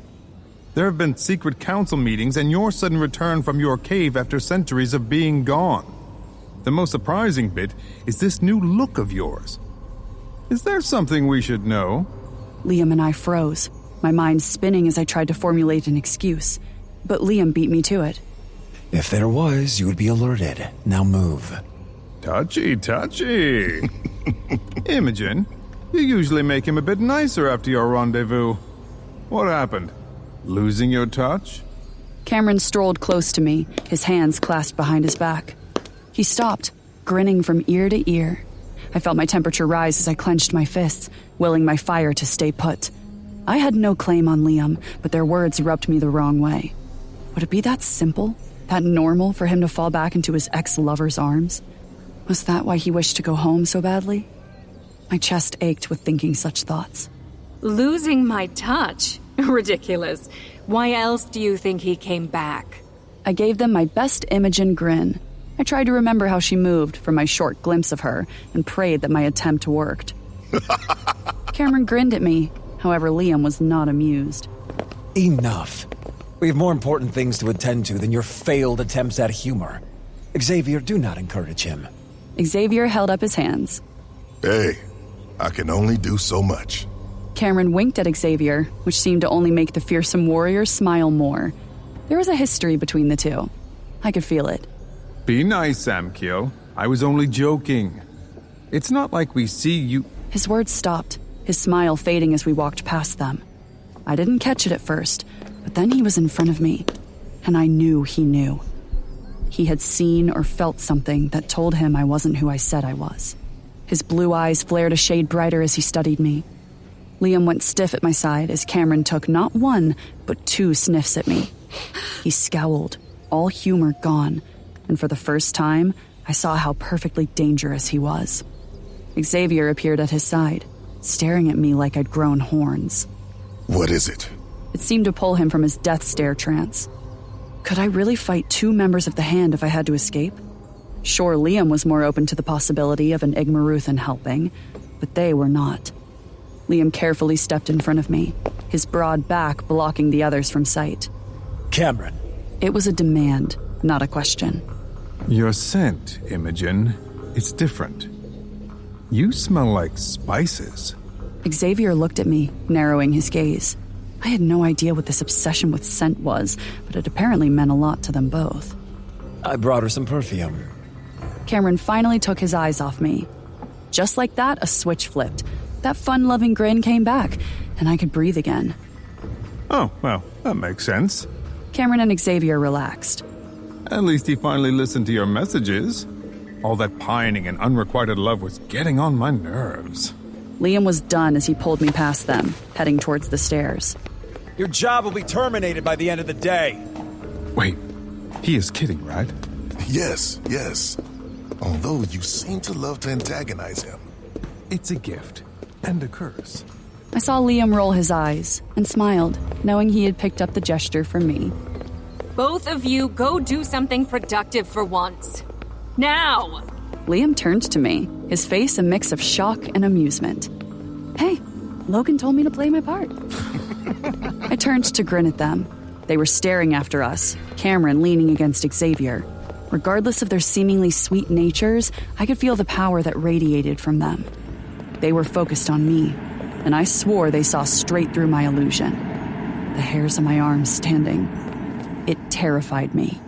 There have been secret council meetings and your sudden return from your cave after centuries of being gone. The most surprising bit is this new look of yours. Is there something we should know? Liam and I froze, my mind spinning as I tried to formulate an excuse. But Liam beat me to it. If there was, you would be alerted. Now move. Touchy. Imogen, you usually make him a bit nicer after your rendezvous. What happened? Losing your touch? Cameron strolled close to me, his hands clasped behind his back. He stopped, grinning from ear to ear. I felt my temperature rise as I clenched my fists, willing my fire to stay put. I had no claim on Liam, but their words rubbed me the wrong way. Would it be that simple, that normal for him to fall back into his ex-lover's arms? Was that why he wished to go home so badly? My chest ached with thinking such thoughts. Losing my touch? Ridiculous. Why else do you think he came back? I gave them my best Imogen grin. I tried to remember how she moved from my short glimpse of her and prayed that my attempt worked. Cameron grinned at me, however Liam was not amused. Enough. We have more important things to attend to than your failed attempts at humor. Xavier, do not encourage him. Xavier held up his hands. Hey, I can only do so much. Cameron winked at Xavier, which seemed to only make the fearsome warrior smile more. There was a history between the two. I could feel it. Be nice, Sam Keel. I was only joking. It's not like we see you... His words stopped, his smile fading as we walked past them. I didn't catch it at first, but then he was in front of me, and I knew he knew. He had seen or felt something that told him I wasn't who I said I was. His blue eyes flared a shade brighter as he studied me. Liam went stiff at my side as Cameron took not one, but 2 sniffs at me. He scowled, all humor gone, and for the first time, I saw how perfectly dangerous he was. Xavier appeared at his side, staring at me like I'd grown horns. What is it? It seemed to pull him from his death stare trance. Could I really fight 2 members of the Hand if I had to escape? Sure, Liam was more open to the possibility of an Igmaruthan helping, but they were not. Liam carefully stepped in front of me, his broad back blocking the others from sight. Cameron. It was a demand, not a question. Your scent, Imogen, it's different. You smell like spices. Xavier looked at me, narrowing his gaze. I had no idea what this obsession with scent was, but it apparently meant a lot to them both. I brought her some perfume. Cameron finally took his eyes off me. Just like that, a switch flipped. That fun-loving grin came back, and I could breathe again. Oh, well, that makes sense. Cameron and Xavier relaxed. At least he finally listened to your messages. All that pining and unrequited love was getting on my nerves. Liam was done as he pulled me past them, heading towards the stairs. Your job will be terminated by the end of the day. Wait, he is kidding, right? Yes. Although you seem to love to antagonize him. It's a gift and a curse. I saw Liam roll his eyes and smiled, knowing he had picked up the gesture from me. Both of you go do something productive for once. Now! Liam turned to me, his face a mix of shock and amusement. Hey, Logan told me to play my part. I turned to grin at them. They were staring after us, Cameron leaning against Xavier. Regardless of their seemingly sweet natures, I could feel the power that radiated from them. They were focused on me, and I swore they saw straight through my illusion. The hairs on my arms standing. It terrified me.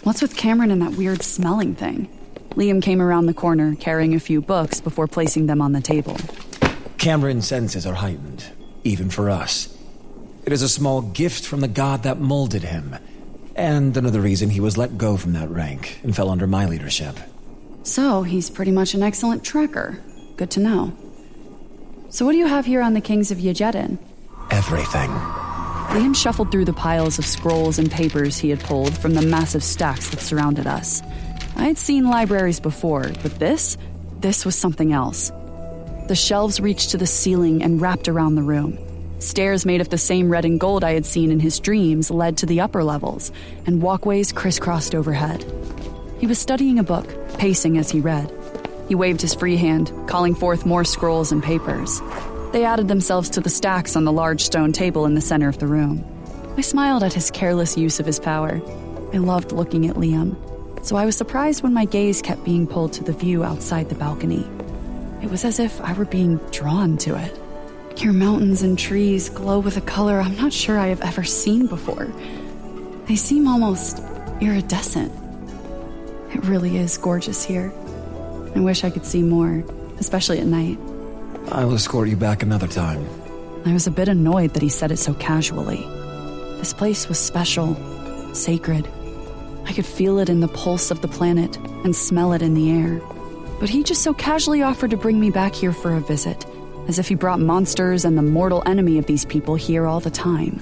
What's with Cameron and that weird smelling thing? Liam came around the corner, carrying a few books before placing them on the table. Cameron's senses are heightened, even for us. It is a small gift from the god that molded him, and another reason he was let go from that rank and fell under my leadership. So, he's pretty much an excellent tracker. Good to know. So what do you have here on the Kings of Yajedin? Everything. Liam shuffled through the piles of scrolls and papers he had pulled from the massive stacks that surrounded us. I had seen libraries before, but this was something else. The shelves reached to the ceiling and wrapped around the room. Stairs made of the same red and gold I had seen in his dreams led to the upper levels, and walkways crisscrossed overhead. He was studying a book, pacing as he read. He waved his free hand, calling forth more scrolls and papers. They added themselves to the stacks on the large stone table in the center of the room. I smiled at his careless use of his power. I loved looking at Liam, so I was surprised when my gaze kept being pulled to the view outside the balcony. It was as if I were being drawn to it. Your mountains and trees glow with a color I'm not sure I have ever seen before. They seem almost iridescent. It really is gorgeous here. I wish I could see more, especially at night. I'll escort you back another time. I was a bit annoyed that he said it so casually. This place was special, sacred. I could feel it in the pulse of the planet and smell it in the air. But he just so casually offered to bring me back here for a visit, as if he brought monsters and the mortal enemy of these people here all the time.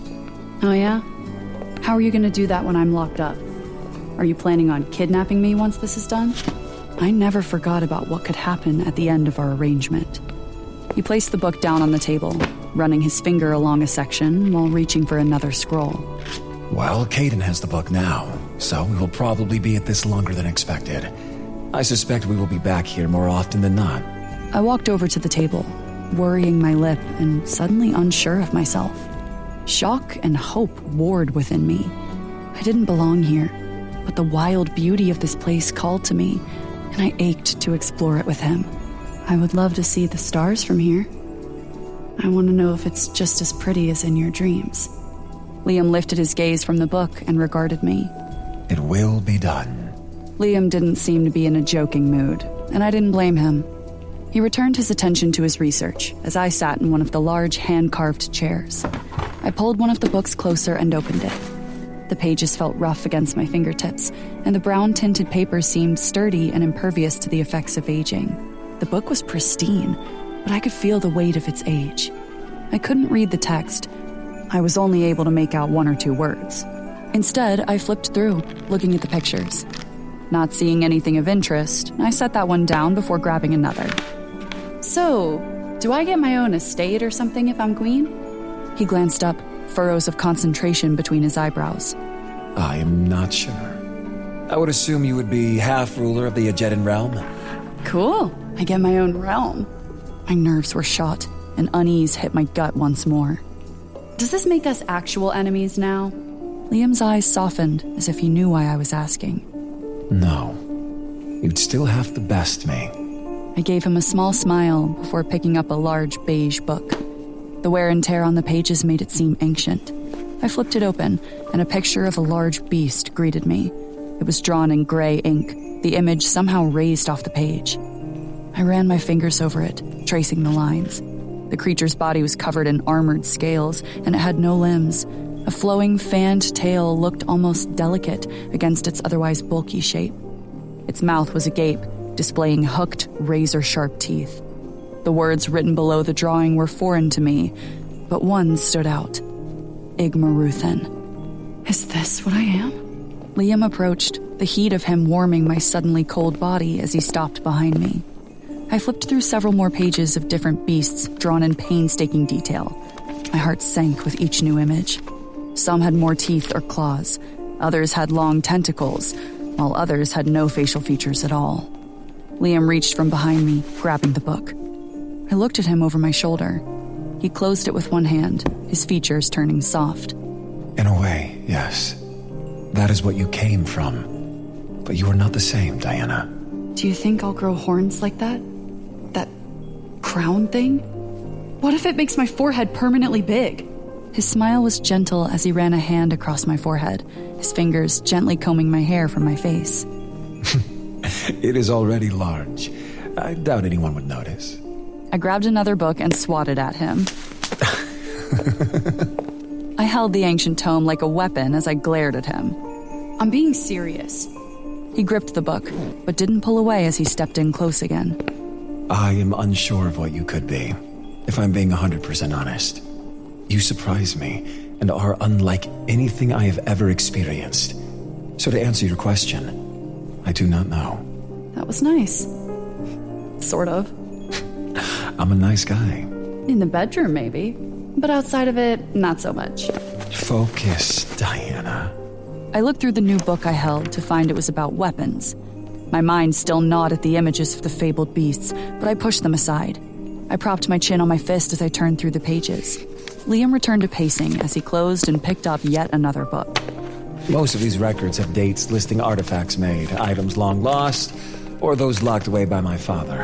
Oh yeah? How are you gonna do that when I'm locked up? Are you planning on kidnapping me once this is done? I never forgot about what could happen at the end of our arrangement. He placed the book down on the table, running his finger along a section while reaching for another scroll. Well, Caden has the book now, so we will probably be at this longer than expected. I suspect we will be back here more often than not. I walked over to the table, worrying my lip and suddenly unsure of myself. Shock and hope warred within me. I didn't belong here, but the wild beauty of this place called to me, and I ached to explore it with him. I would love to see the stars from here. I want to know if it's just as pretty as in your dreams. Liam lifted his gaze from the book and regarded me. It will be done. Liam didn't seem to be in a joking mood, and I didn't blame him. He returned his attention to his research as I sat in one of the large hand-carved chairs. I pulled one of the books closer and opened it. The pages felt rough against my fingertips, and the brown-tinted paper seemed sturdy and impervious to the effects of aging. The book was pristine, but I could feel the weight of its age. I couldn't read the text. I was only able to make out 1 or 2 words. Instead, I flipped through, looking at the pictures. Not seeing anything of interest, I set that one down before grabbing another. So, do I get my own estate or something if I'm queen? He glanced up, furrows of concentration between his eyebrows. I am not sure. I would assume you would be half ruler of the Aegean realm. Cool. I get my own realm. My nerves were shot, and unease hit my gut once more. Does this make us actual enemies now? Liam's eyes softened, as if he knew why I was asking. No. You'd still have to best me. I gave him a small smile before picking up a large beige book. The wear and tear on the pages made it seem ancient. I flipped it open, and a picture of a large beast greeted me. It was drawn in gray ink, the image somehow raised off the page. I ran my fingers over it, tracing the lines. The creature's body was covered in armored scales, and it had no limbs. A flowing, fanned tail looked almost delicate against its otherwise bulky shape. Its mouth was agape, displaying hooked, razor-sharp teeth. The words written below the drawing were foreign to me, but one stood out. Igmaruthan. Is this what I am? Liam approached, the heat of him warming my suddenly cold body as he stopped behind me. I flipped through several more pages of different beasts drawn in painstaking detail. My heart sank with each new image. Some had more teeth or claws, others had long tentacles, while others had no facial features at all. Liam reached from behind me, grabbing the book. I looked at him over my shoulder. He closed it with one hand, his features turning soft. In a way, yes. That is what you came from. But you are not the same, Diana. Do you think I'll grow horns like that? That crown thing? What if it makes my forehead permanently big? His smile was gentle as he ran a hand across my forehead, his fingers gently combing my hair from my face. It is already large. I doubt anyone would notice. I grabbed another book and swatted at him. I held the ancient tome like a weapon as I glared at him. I'm being serious. He gripped the book, but didn't pull away as he stepped in close again. I am unsure of what you could be, if I'm being 100% honest. You surprise me and are unlike anything I have ever experienced. So to answer your question, I do not know. That was nice. Sort of. I'm a nice guy. In the bedroom, maybe. But outside of it, not so much. Focus, Diana. I looked through the new book I held to find it was about weapons. My mind still gnawed at the images of the fabled beasts, but I pushed them aside. I propped my chin on my fist as I turned through the pages. Liam returned to pacing as he closed and picked up yet another book. Most of these records have dates listing artifacts made, items long lost, or those locked away by my father.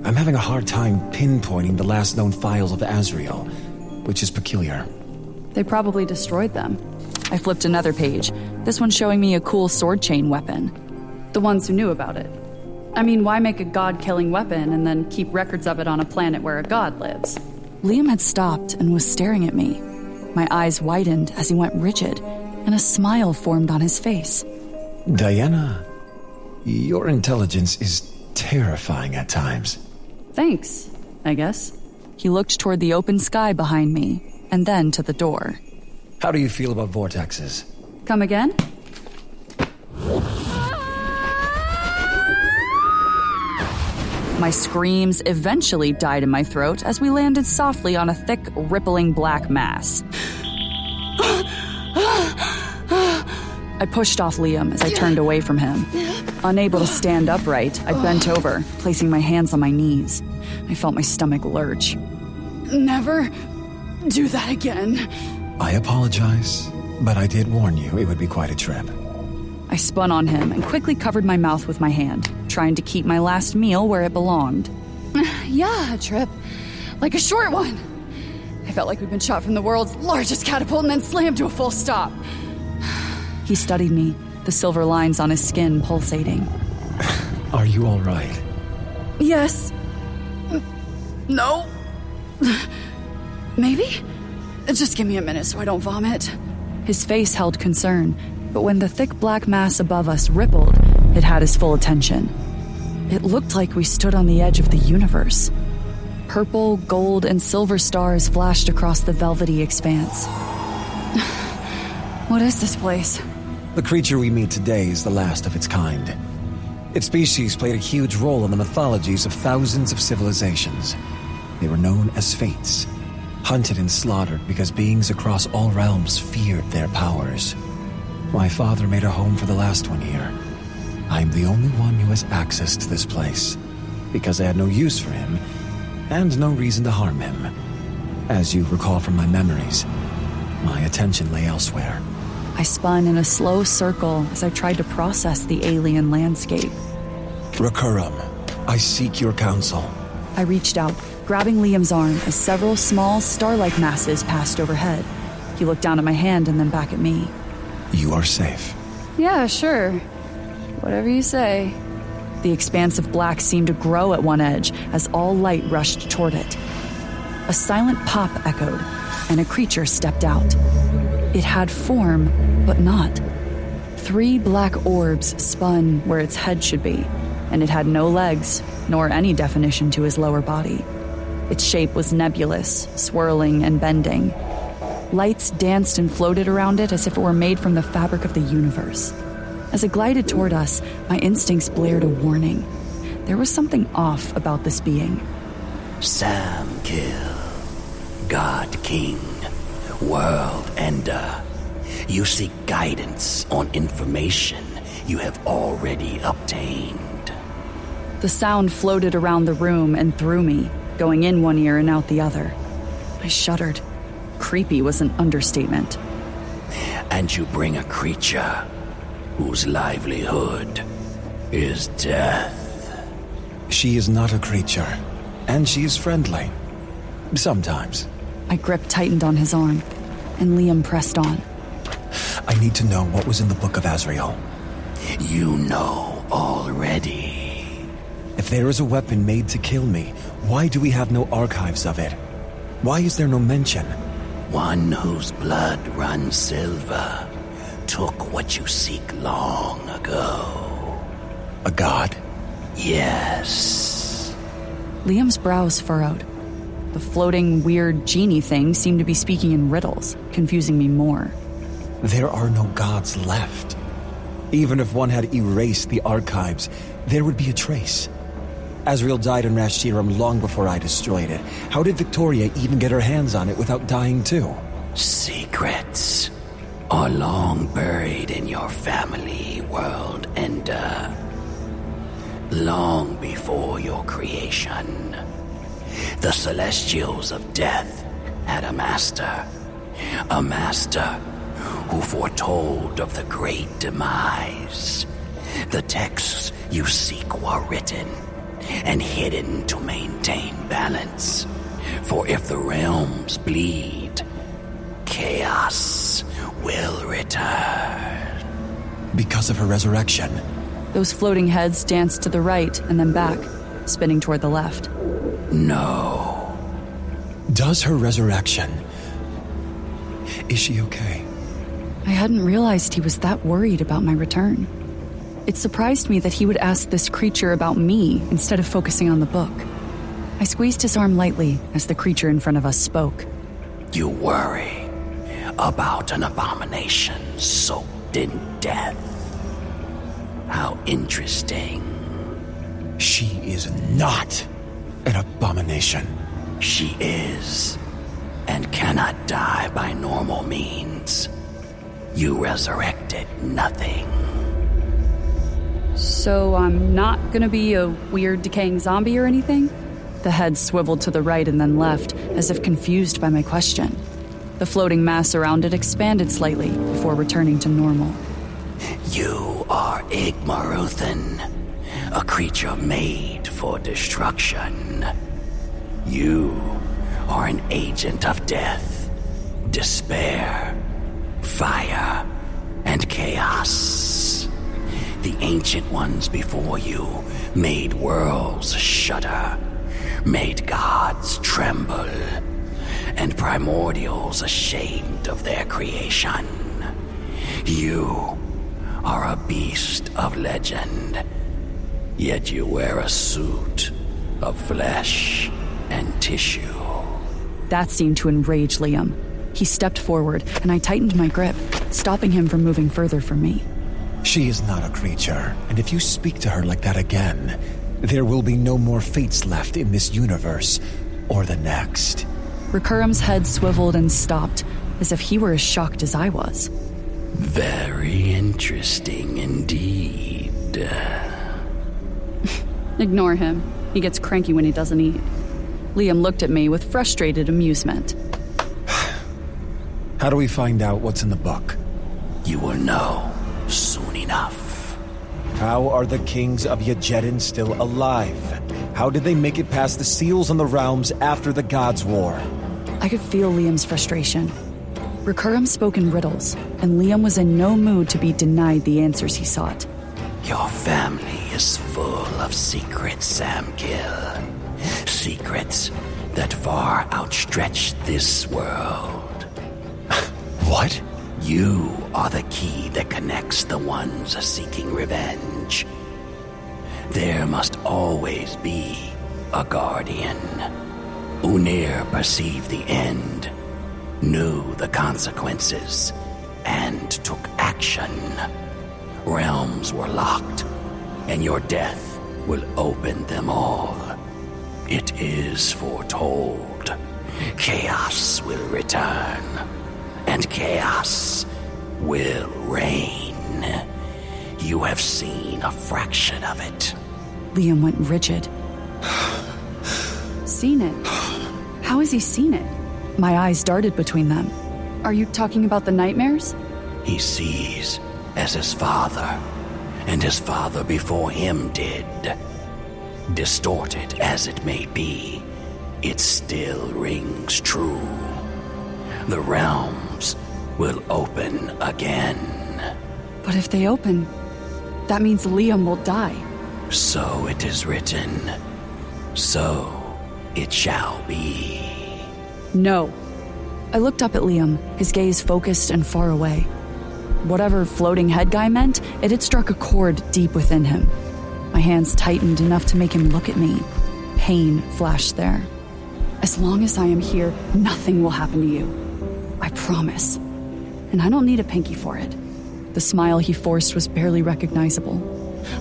I'm having a hard time pinpointing the last known files of Azrael, which is peculiar. They probably destroyed them. I flipped another page, this one showing me a cool sword chain weapon. The ones who knew about it. I mean, why make a god-killing weapon and then keep records of it on a planet where a god lives? Liam had stopped and was staring at me. My eyes widened as he went rigid, and a smile formed on his face. Diana, your intelligence is terrifying at times. Thanks, I guess. He looked toward the open sky behind me, and then to the door. How do you feel about vortexes? Come again? My screams eventually died in my throat as we landed softly on a thick, rippling black mass. I pushed off Liam as I turned away from him. Unable to stand upright, I bent over, placing my hands on my knees. I felt my stomach lurch. Never do that again. I apologize, but I did warn you it would be quite a trip. I spun on him and quickly covered my mouth with my hand, trying to keep my last meal where it belonged. Yeah, a trip. Like a short one. I felt like we'd been shot from the world's largest catapult and then slammed to a full stop. He studied me, the silver lines on his skin pulsating. Are you all right? Yes. No. Maybe? Just give me a minute so I don't vomit. His face held concern, but when the thick black mass above us rippled, it had his full attention. It looked like we stood on the edge of the universe. Purple, gold, and silver stars flashed across the velvety expanse. What is this place? The creature we meet today is the last of its kind. Its species played a huge role in the mythologies of thousands of civilizations. They were known as fates, hunted and slaughtered because beings across all realms feared their powers. My father made a home for the last one here. I am the only one who has access to this place, because I had no use for him, and no reason to harm him. As you recall from my memories, my attention lay elsewhere. I spun in a slow circle as I tried to process the alien landscape. Rekurum, I seek your counsel. I reached out, grabbing Liam's arm as several small star-like masses passed overhead. He looked down at my hand and then back at me. You are safe. Yeah, sure. Whatever you say. The expanse of black seemed to grow at one edge as all light rushed toward it. A silent pop echoed, and a creature stepped out. It had form, but not. 3 black orbs spun where its head should be, and it had no legs, nor any definition to his lower body. Its shape was nebulous, swirling and bending. Lights danced and floated around it as if it were made from the fabric of the universe. As it glided toward us, my instincts blared a warning. There was something off about this being. Sam Kill, God King, World Ender. You seek guidance on information you have already obtained. The sound floated around the room and through me, going in one ear and out the other. I shuddered. Creepy was an understatement. And you bring a creature whose livelihood is death. She is not a creature, and she is friendly. Sometimes. My grip tightened on his arm, and Liam pressed on. I need to know what was in the Book of Azrael. You know already. If there is a weapon made to kill me, why do we have no archives of it? Why is there no mention? One whose blood runs silver took what you seek long ago. A god? Yes. Liam's brows furrowed. The floating, weird genie thing seemed to be speaking in riddles, confusing me more. There are no gods left. Even if one had erased the archives, there would be a trace. Azrael died in Rashiram long before I destroyed it. How did Victoria even get her hands on it without dying too? Secrets are long buried in your family, World Ender. Long before your creation, the Celestials of Death had a master who foretold of the great demise. The texts you seek were written and hidden to maintain balance. For if the realms bleed, chaos will return. Because of her resurrection. Those floating heads danced to the right and then back, spinning toward the left. No. Does her resurrection... Is she okay? I hadn't realized he was that worried about my return. It surprised me that he would ask this creature about me instead of focusing on the book. I squeezed his arm lightly as the creature in front of us spoke. You worry about an abomination soaked in death. How interesting. She is not an abomination. She is, and cannot die by normal means. You resurrected nothing. So I'm not gonna be a weird decaying zombie or anything? The head swiveled to the right and then left, as if confused by my question. The floating mass around it expanded slightly before returning to normal. You are Igmaruthan, a creature made for destruction. You are an agent of death, despair, fire, and chaos. The ancient ones before you made worlds shudder, made gods tremble, and primordials ashamed of their creation. You are a beast of legend, yet you wear a suit of flesh and tissue. That seemed to enrage Liam. He stepped forward, and I tightened my grip, stopping him from moving further from me. She is not a creature, and if you speak to her like that again, there will be no more fates left in this universe or the next. Recurum's head swiveled and stopped, as if he were as shocked as I was. Very interesting indeed. Ignore him. He gets cranky when he doesn't eat. Liam looked at me with frustrated amusement. How do we find out what's in the book? You will know soon enough. How are the kings of Yajedin still alive? How did they make it past the seals on the realms after the Gods' War? I could feel Liam's frustration. Recurrum spoke in riddles, and Liam was in no mood to be denied the answers he sought. Your family is full of secrets, Samkill. Secrets that far outstretch this world. What? You are the key that connects the ones seeking revenge. There must always be a guardian. Unir perceived the end, knew the consequences, and took action. Realms were locked, and your death will open them all. It is foretold. Chaos will return, and chaos will reign. You have seen a fraction of it. Liam went rigid. Seen it? How has he seen it? My eyes darted between them. Are you talking about the nightmares? He sees as his father, and his father before him did. Distorted as it may be, it still rings true. The realms will open again. But if they open, that means Liam will die. So it is written. So it shall be. No. I looked up at Liam, his gaze focused and far away. Whatever floating head guy meant, it had struck a chord deep within him. My hands tightened enough to make him look at me. Pain flashed there. As long as I am here, nothing will happen to you. I promise. And I don't need a pinky for it. The smile he forced was barely recognizable.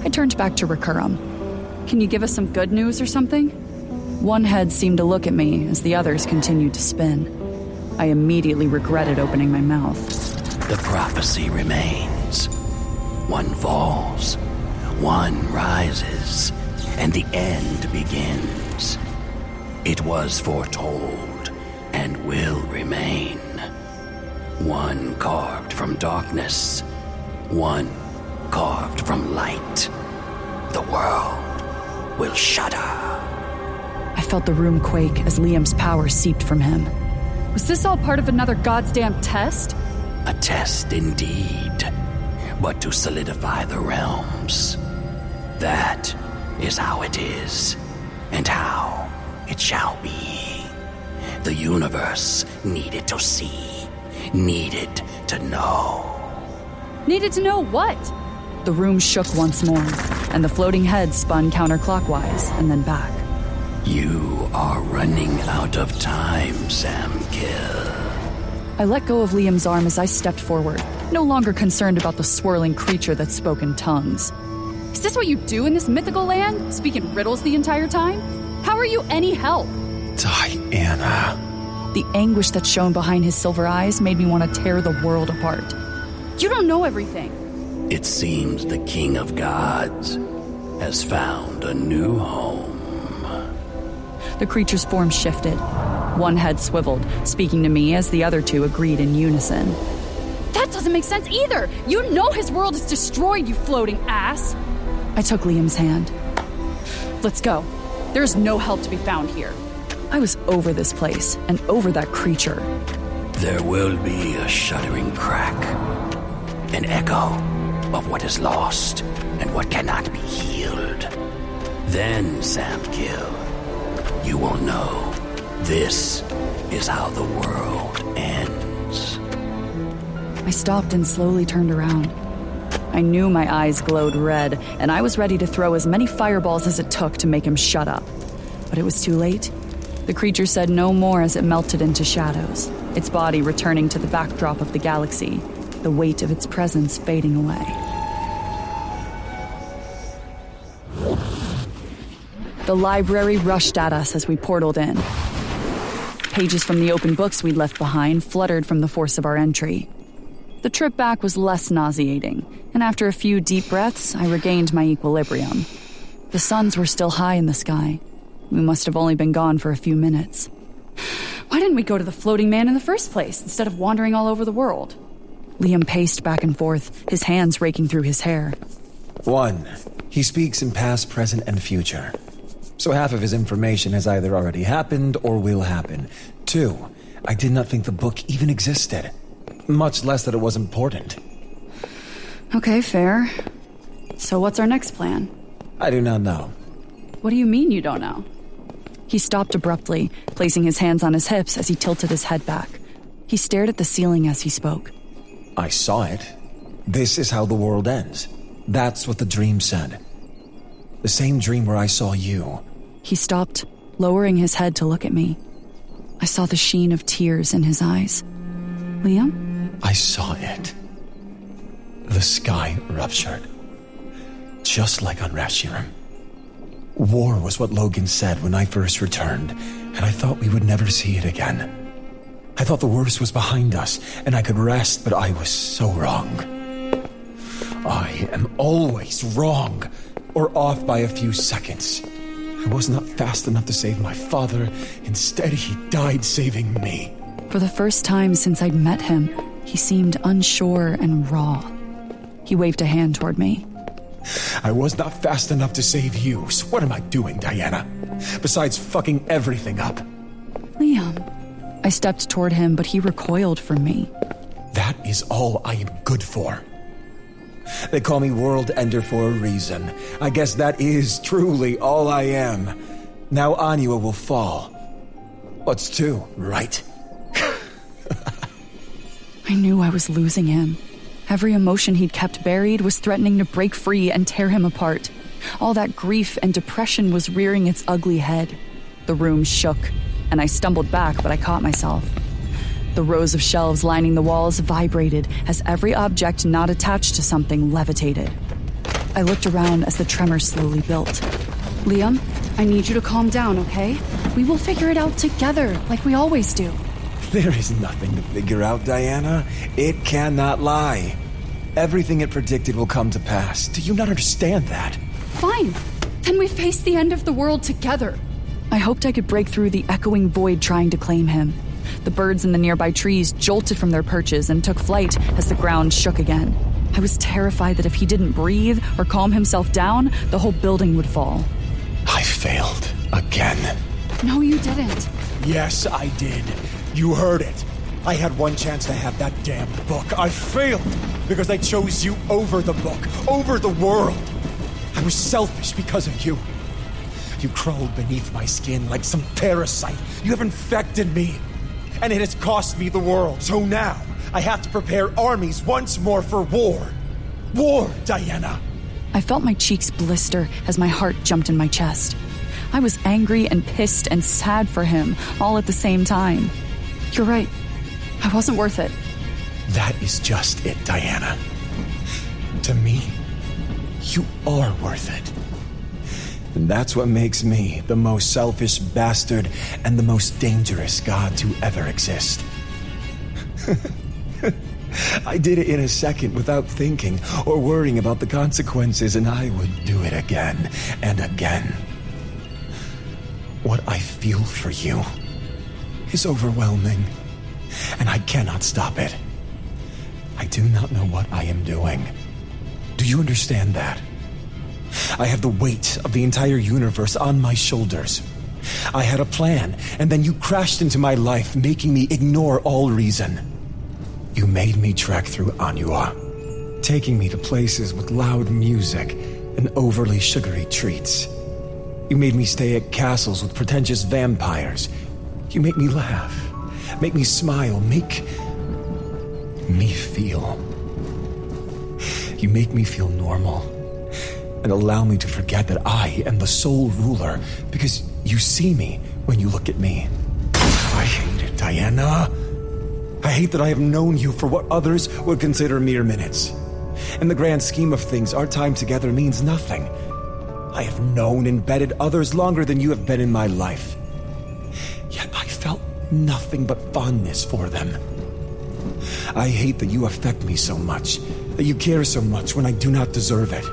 I turned back to Recurrum. Can you give us some good news or something? One head seemed to look at me as the others continued to spin. I immediately regretted opening my mouth. The prophecy remains. One falls, one rises, and the end begins. It was foretold and will remain. One carved from darkness, one carved from light. The world will shudder. I felt the room quake as Liam's power seeped from him. Was this all part of another goddamn test? A test indeed, but to solidify the realms. That is how it is, and how it shall be. The universe needed to see, needed to know. Needed to know what? The room shook once more, and the floating head spun counterclockwise and then back. You are running out of time, Samkill. I let go of Liam's arm as I stepped forward, no longer concerned about the swirling creature that spoke in tongues. Is this what you do in this mythical land? Speak in riddles the entire time? How are you any help? Diana. The anguish that shone behind his silver eyes made me want to tear the world apart. You don't know everything. It seems the King of Gods has found a new home. The creature's form shifted. One head swiveled, speaking to me as the other two agreed in unison. That doesn't make sense either! You know his world is destroyed, you floating ass! I took Liam's hand. Let's go. There's no help to be found here. I was over this place, and over that creature. There will be a shuddering crack, an echo of what is lost and what cannot be healed. Then, Samkill, you will know this is how the world ends. I stopped and slowly turned around. I knew my eyes glowed red, and I was ready to throw as many fireballs as it took to make him shut up. But it was too late. The creature said no more as it melted into shadows, its body returning to the backdrop of the galaxy, the weight of its presence fading away. The library rushed at us as we portaled in. Pages from the open books we'd left behind fluttered from the force of our entry. The trip back was less nauseating, and after a few deep breaths, I regained my equilibrium. The suns were still high in the sky. We must have only been gone for a few minutes. Why didn't we go to the floating man in the first place, instead of wandering all over the world? Liam paced back and forth, his hands raking through his hair. 1. He speaks in past, present, and future. So half of his information has either already happened or will happen. 2. I did not think the book even existed, much less that it was important. Okay, fair. So what's our next plan? I do not know. What do you mean you don't know? He stopped abruptly, placing his hands on his hips as he tilted his head back. He stared at the ceiling as he spoke. I saw it. This is how the world ends. That's what the dream said. The same dream where I saw you. He stopped, lowering his head to look at me. I saw the sheen of tears in his eyes. Liam? I saw it. The sky ruptured. Just like on Rashiram. War was what Logan said when I first returned, and I thought we would never see it again. I thought the worst was behind us, and I could rest, but I was so wrong. I am always wrong, or off by a few seconds. I was not fast enough to save my father. Instead, he died saving me. For the first time since I'd met him, he seemed unsure and raw. He waved a hand toward me. I was not fast enough to save you, so what am I doing, Diana? Besides fucking everything up. Liam. I stepped toward him, but he recoiled from me. That is all I am good for. They call me World Ender for a reason. I guess that is truly all I am. Now Anua will fall. What's 2, right? I knew I was losing him. Every emotion he'd kept buried was threatening to break free and tear him apart. All that grief and depression was rearing its ugly head. The room shook, and I stumbled back, but I caught myself. The rows of shelves lining the walls vibrated as every object not attached to something levitated. I looked around as the tremor slowly built. Liam, I need you to calm down, okay? We will figure it out together, like we always do. There is nothing to figure out, Diana. It cannot lie. Everything it predicted will come to pass. Do you not understand that? Fine. Then we face the end of the world together. I hoped I could break through the echoing void trying to claim him. The birds in the nearby trees jolted from their perches and took flight as the ground shook again. I was terrified that if he didn't breathe or calm himself down, the whole building would fall. I failed again. No, you didn't. Yes, I did. You heard it. I had one chance to have that damned book. I failed because I chose you over the book, over the world. I was selfish because of you. You crawled beneath my skin like some parasite. You have infected me, and it has cost me the world. So now, I have to prepare armies once more for war. War, Diana. I felt my cheeks blister as my heart jumped in my chest. I was angry and pissed and sad for him, all at the same time. You're right. I wasn't worth it. That is just it, Diana. To me, you are worth it. And that's what makes me the most selfish bastard and the most dangerous god to ever exist. I did it in a second without thinking or worrying about the consequences, and I would do it again and again. What I feel for you is overwhelming, and I cannot stop it. I do not know what I am doing. Do you understand that? I have the weight of the entire universe on my shoulders. I had a plan, and then you crashed into my life, making me ignore all reason. You made me trek through Anua, taking me to places with loud music and overly sugary treats. You made me stay at castles with pretentious vampires. You make me laugh, make me smile, make me feel. You make me feel normal and allow me to forget that I am the sole ruler because you see me when you look at me. I hate it, Diana. I hate that I have known you for what others would consider mere minutes. In the grand scheme of things, our time together means nothing. I have known and vetted others longer than you have been in my life. Yet I felt nothing but fondness for them. I hate that you affect me so much, that you care so much when I do not deserve it.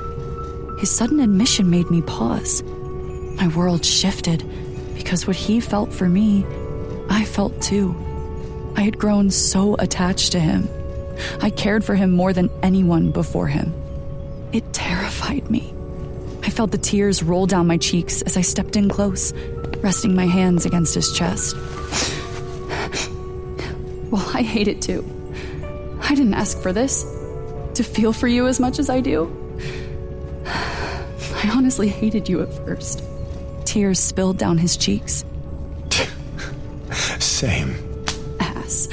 His sudden admission made me pause. My world shifted, because what he felt for me, I felt too. I had grown so attached to him. I cared for him more than anyone before him. It terrified me. I felt the tears roll down my cheeks as I stepped in close, resting my hands against his chest. Well, I hate it too. I didn't ask for this. To feel for you as much as I do. I honestly hated you at first. Tears spilled down his cheeks. Same. Ass.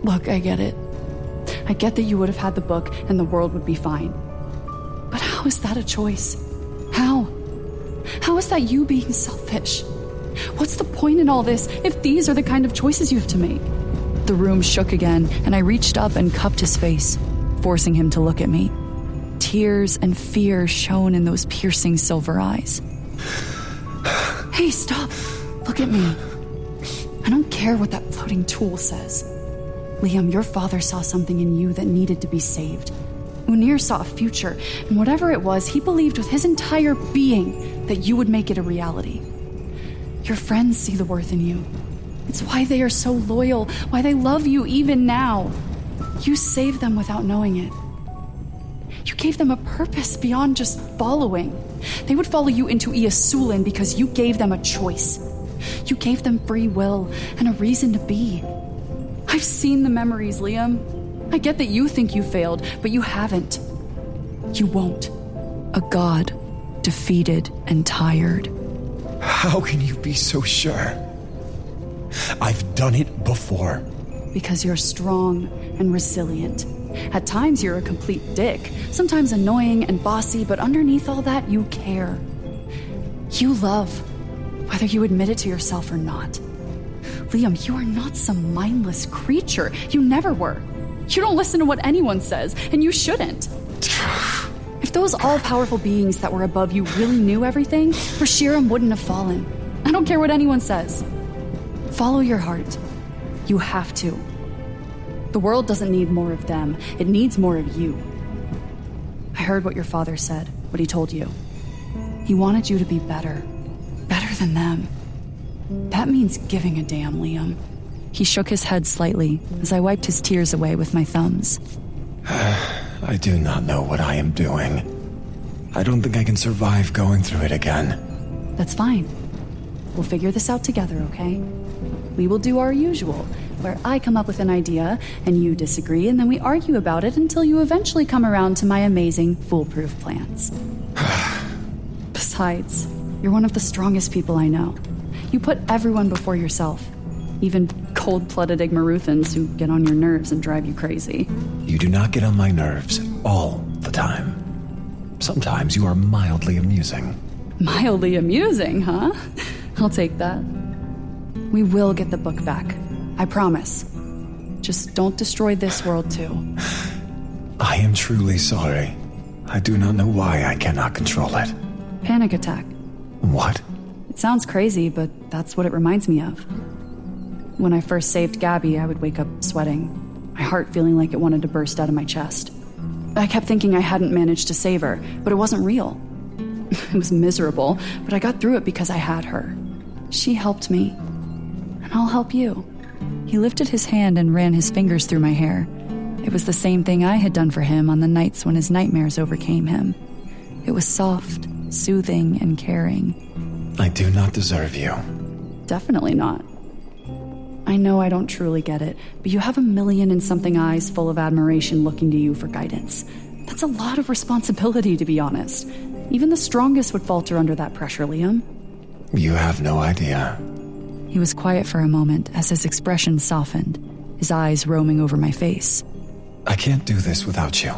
Look, I get it. I get that you would have had the book and the world would be fine. But how is that a choice? How? How is that you being selfish? What's the point in all this if these are the kind of choices you have to make? The room shook again, and I reached up and cupped his face, forcing him to look at me. Tears and fear shone in those piercing silver eyes. Hey, stop. Look at me. I don't care what that floating tool says. Liam, your father saw something in you that needed to be saved. Unir saw a future, and whatever it was, he believed with his entire being that you would make it a reality. Your friends see the worth in you. It's why they are so loyal, why they love you even now. You saved them without knowing it. You gave them a purpose beyond just following. They would follow you into Iasulan because you gave them a choice. You gave them free will and a reason to be. I've seen the memories, Liam. I get that you think you failed, but you haven't. You won't. A god, defeated and tired. How can you be so sure? I've done it before. Because you're strong and resilient. At times you're a complete dick, sometimes annoying and bossy, but underneath all that, you care. You love, whether you admit it to yourself or not. Liam, you are not some mindless creature. You never were. You don't listen to what anyone says, and you shouldn't. If those all-powerful beings that were above you really knew everything, Reshiram wouldn't have fallen. I don't care what anyone says. Follow your heart. You have to. The world doesn't need more of them. It needs more of you. I heard what your father said, what he told you. He wanted you to be better. Better than them. That means giving a damn, Liam. He shook his head slightly as I wiped his tears away with my thumbs. I do not know what I am doing. I don't think I can survive going through it again. That's fine. We'll figure this out together, okay? We will do our usual, where I come up with an idea and you disagree, and then we argue about it until you eventually come around to my amazing, foolproof plans. Besides, you're one of the strongest people I know. You put everyone before yourself, even cold-blooded Igmaruthans who get on your nerves and drive you crazy. You do not get on my nerves all the time. Sometimes you are mildly amusing. Mildly amusing, huh? I'll take that. We will get the book back. I promise. Just don't destroy this world, too. I am truly sorry. I do not know why I cannot control it. Panic attack. What? It sounds crazy, but that's what it reminds me of. When I first saved Gabby, I would wake up sweating, my heart feeling like it wanted to burst out of my chest. I kept thinking I hadn't managed to save her, but it wasn't real. It was miserable, but I got through it because I had her. She helped me, and I'll help you. He lifted his hand and ran his fingers through my hair. It was the same thing I had done for him on the nights when his nightmares overcame him. It was soft, soothing, and caring. I do not deserve you. Definitely not. I know I don't truly get it, but you have 1,000,000-and-something eyes full of admiration looking to you for guidance. That's a lot of responsibility, to be honest. Even the strongest would falter under that pressure, Liam. You have no idea. He was quiet for a moment as his expression softened, his eyes roaming over my face. I can't do this without you.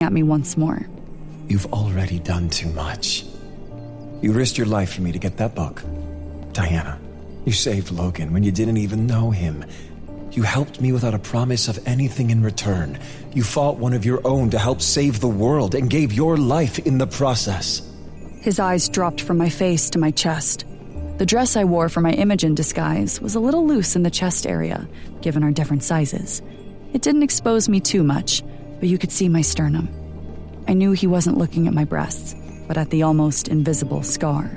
At me once more. You've already done too much. You risked your life for me to get that book. Diana, you saved Logan when you didn't even know him. You helped me without a promise of anything in return. You fought one of your own to help save the world and gave your life in the process. His eyes dropped from my face to my chest. The dress I wore for my Imogen disguise was a little loose in the chest area, given our different sizes. It didn't expose me too much, but you could see my sternum. I knew he wasn't looking at my breasts, but at the almost invisible scar.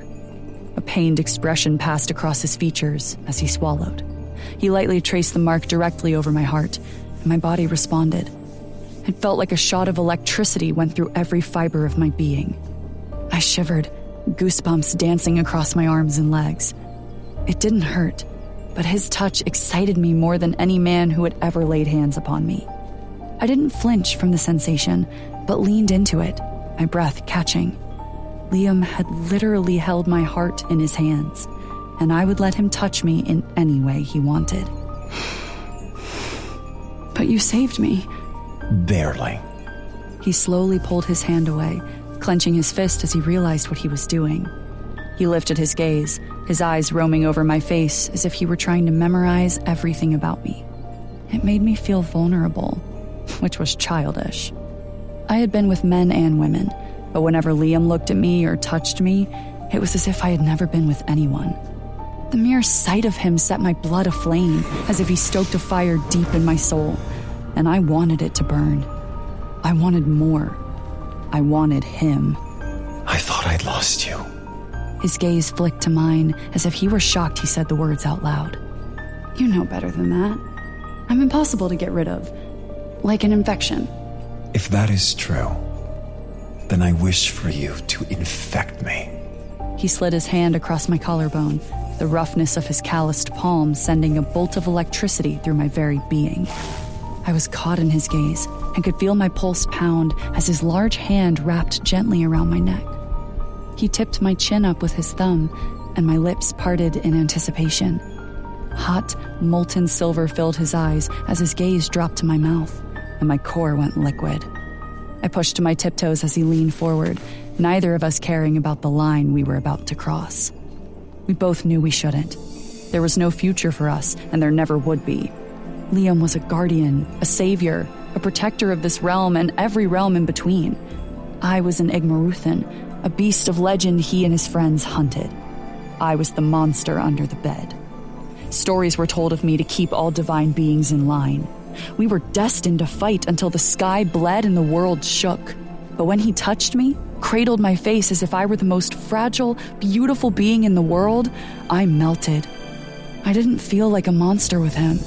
A pained expression passed across his features as he swallowed. He lightly traced the mark directly over my heart, and my body responded. It felt like a shot of electricity went through every fiber of my being. I shivered, goosebumps dancing across my arms and legs. It didn't hurt, but his touch excited me more than any man who had ever laid hands upon me. I didn't flinch from the sensation, but leaned into it, my breath catching. Liam had literally held my heart in his hands, and I would let him touch me in any way he wanted. But you saved me. Barely. He slowly pulled his hand away, clenching his fist as he realized what he was doing. He lifted his gaze, his eyes roaming over my face as if he were trying to memorize everything about me. It made me feel vulnerable, which was childish. I had been with men and women, but whenever Liam looked at me or touched me, it was as if I had never been with anyone. The mere sight of him set my blood aflame, as if he stoked a fire deep in my soul, and I wanted it to burn. I wanted more. I wanted him. I thought I'd lost you. His gaze flicked to mine, as if he were shocked he said the words out loud. You know better than that. I'm impossible to get rid of. Like an infection. If that is true, then I wish for you to infect me. He slid his hand across my collarbone, the roughness of his calloused palm sending a bolt of electricity through my very being. I was caught in his gaze and could feel my pulse pound as his large hand wrapped gently around my neck. He tipped my chin up with his thumb, and my lips parted in anticipation. Hot, molten silver filled his eyes as his gaze dropped to my mouth, and my core went liquid. I pushed to my tiptoes as he leaned forward, neither of us caring about the line we were about to cross. We both knew we shouldn't. There was no future for us, and there never would be. Liam was a guardian, a savior, a protector of this realm and every realm in between. I was an Igmaruthan, a beast of legend he and his friends hunted. I was the monster under the bed. Stories were told of me to keep all divine beings in line. We were destined to fight until the sky bled and the world shook. But when he touched me, cradled my face as if I were the most fragile, beautiful being in the world, I melted. I didn't feel like a monster with him,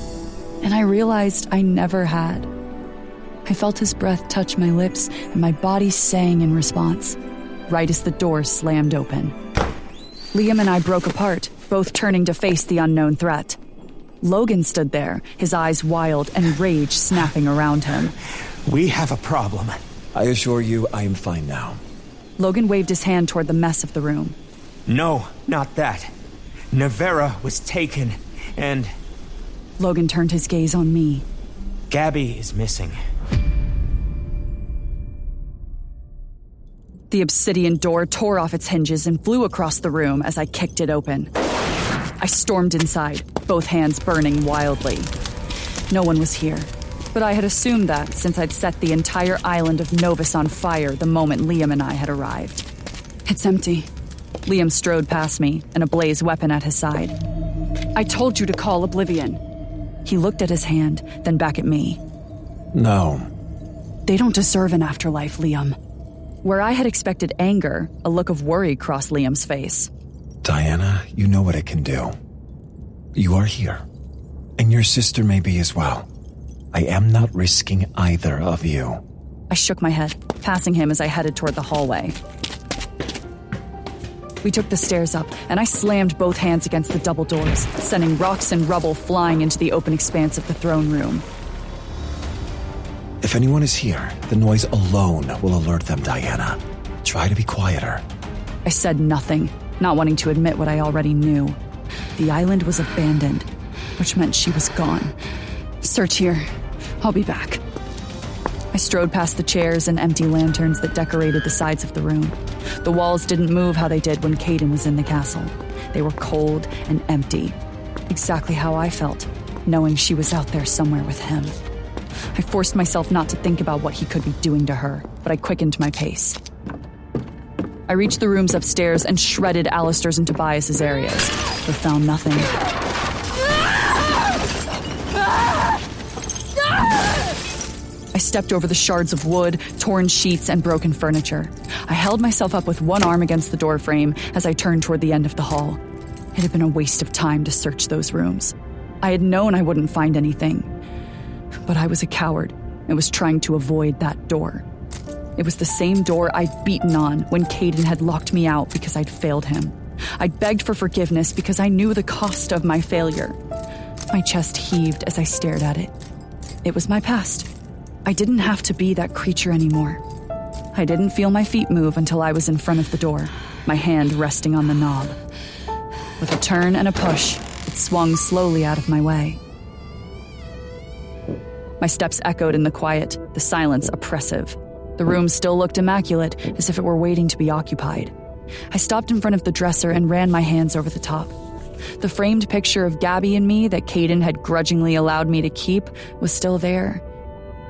and I realized I never had. I felt his breath touch my lips, and my body sang in response, right as the door slammed open. Liam and I broke apart, both turning to face the unknown threat. Logan stood there, his eyes wild and rage snapping around him. We have a problem. I assure you, I am fine now. Logan waved his hand toward the mess of the room. No, not that. Nevera was taken, and... Logan turned his gaze on me. Gabby is missing. The obsidian door tore off its hinges and flew across the room as I kicked it open. I stormed inside, both hands burning wildly. No one was here, but I had assumed that since I'd set the entire island of Novus on fire the moment Liam and I had arrived. It's empty. Liam strode past me, an ablaze weapon at his side. I told you to call Oblivion. He looked at his hand, then back at me. No. They don't deserve an afterlife, Liam. Where I had expected anger, a look of worry crossed Liam's face. Diana, you know what I can do. You are here. And your sister may be as well. I am not risking either of you. I shook my head, passing him as I headed toward the hallway. We took the stairs up, and I slammed both hands against the double doors, sending rocks and rubble flying into the open expanse of the throne room. If anyone is here, the noise alone will alert them, Diana. Try to be quieter. I said nothing, not wanting to admit what I already knew. The island was abandoned, which meant she was gone. Search here. I'll be back. I strode past the chairs and empty lanterns that decorated the sides of the room. The walls didn't move how they did when Caden was in the castle. They were cold and empty. Exactly how I felt, knowing she was out there somewhere with him. I forced myself not to think about what he could be doing to her, but I quickened my pace. I reached the rooms upstairs and shredded Alistair's and Tobias's areas, but found nothing. I stepped over the shards of wood, torn sheets, and broken furniture. I held myself up with one arm against the doorframe as I turned toward the end of the hall. It had been a waste of time to search those rooms. I had known I wouldn't find anything. But I was a coward and was trying to avoid that door. It was the same door I'd beaten on when Caden had locked me out because I'd failed him. I'd begged for forgiveness because I knew the cost of my failure. My chest heaved as I stared at it. It was my past. I didn't have to be that creature anymore. I didn't feel my feet move until I was in front of the door, my hand resting on the knob. With a turn and a push, it swung slowly out of my way. My steps echoed in the quiet, the silence oppressive. The room still looked immaculate, as if it were waiting to be occupied. I stopped in front of the dresser and ran my hands over the top. The framed picture of Gabby and me that Caden had grudgingly allowed me to keep was still there.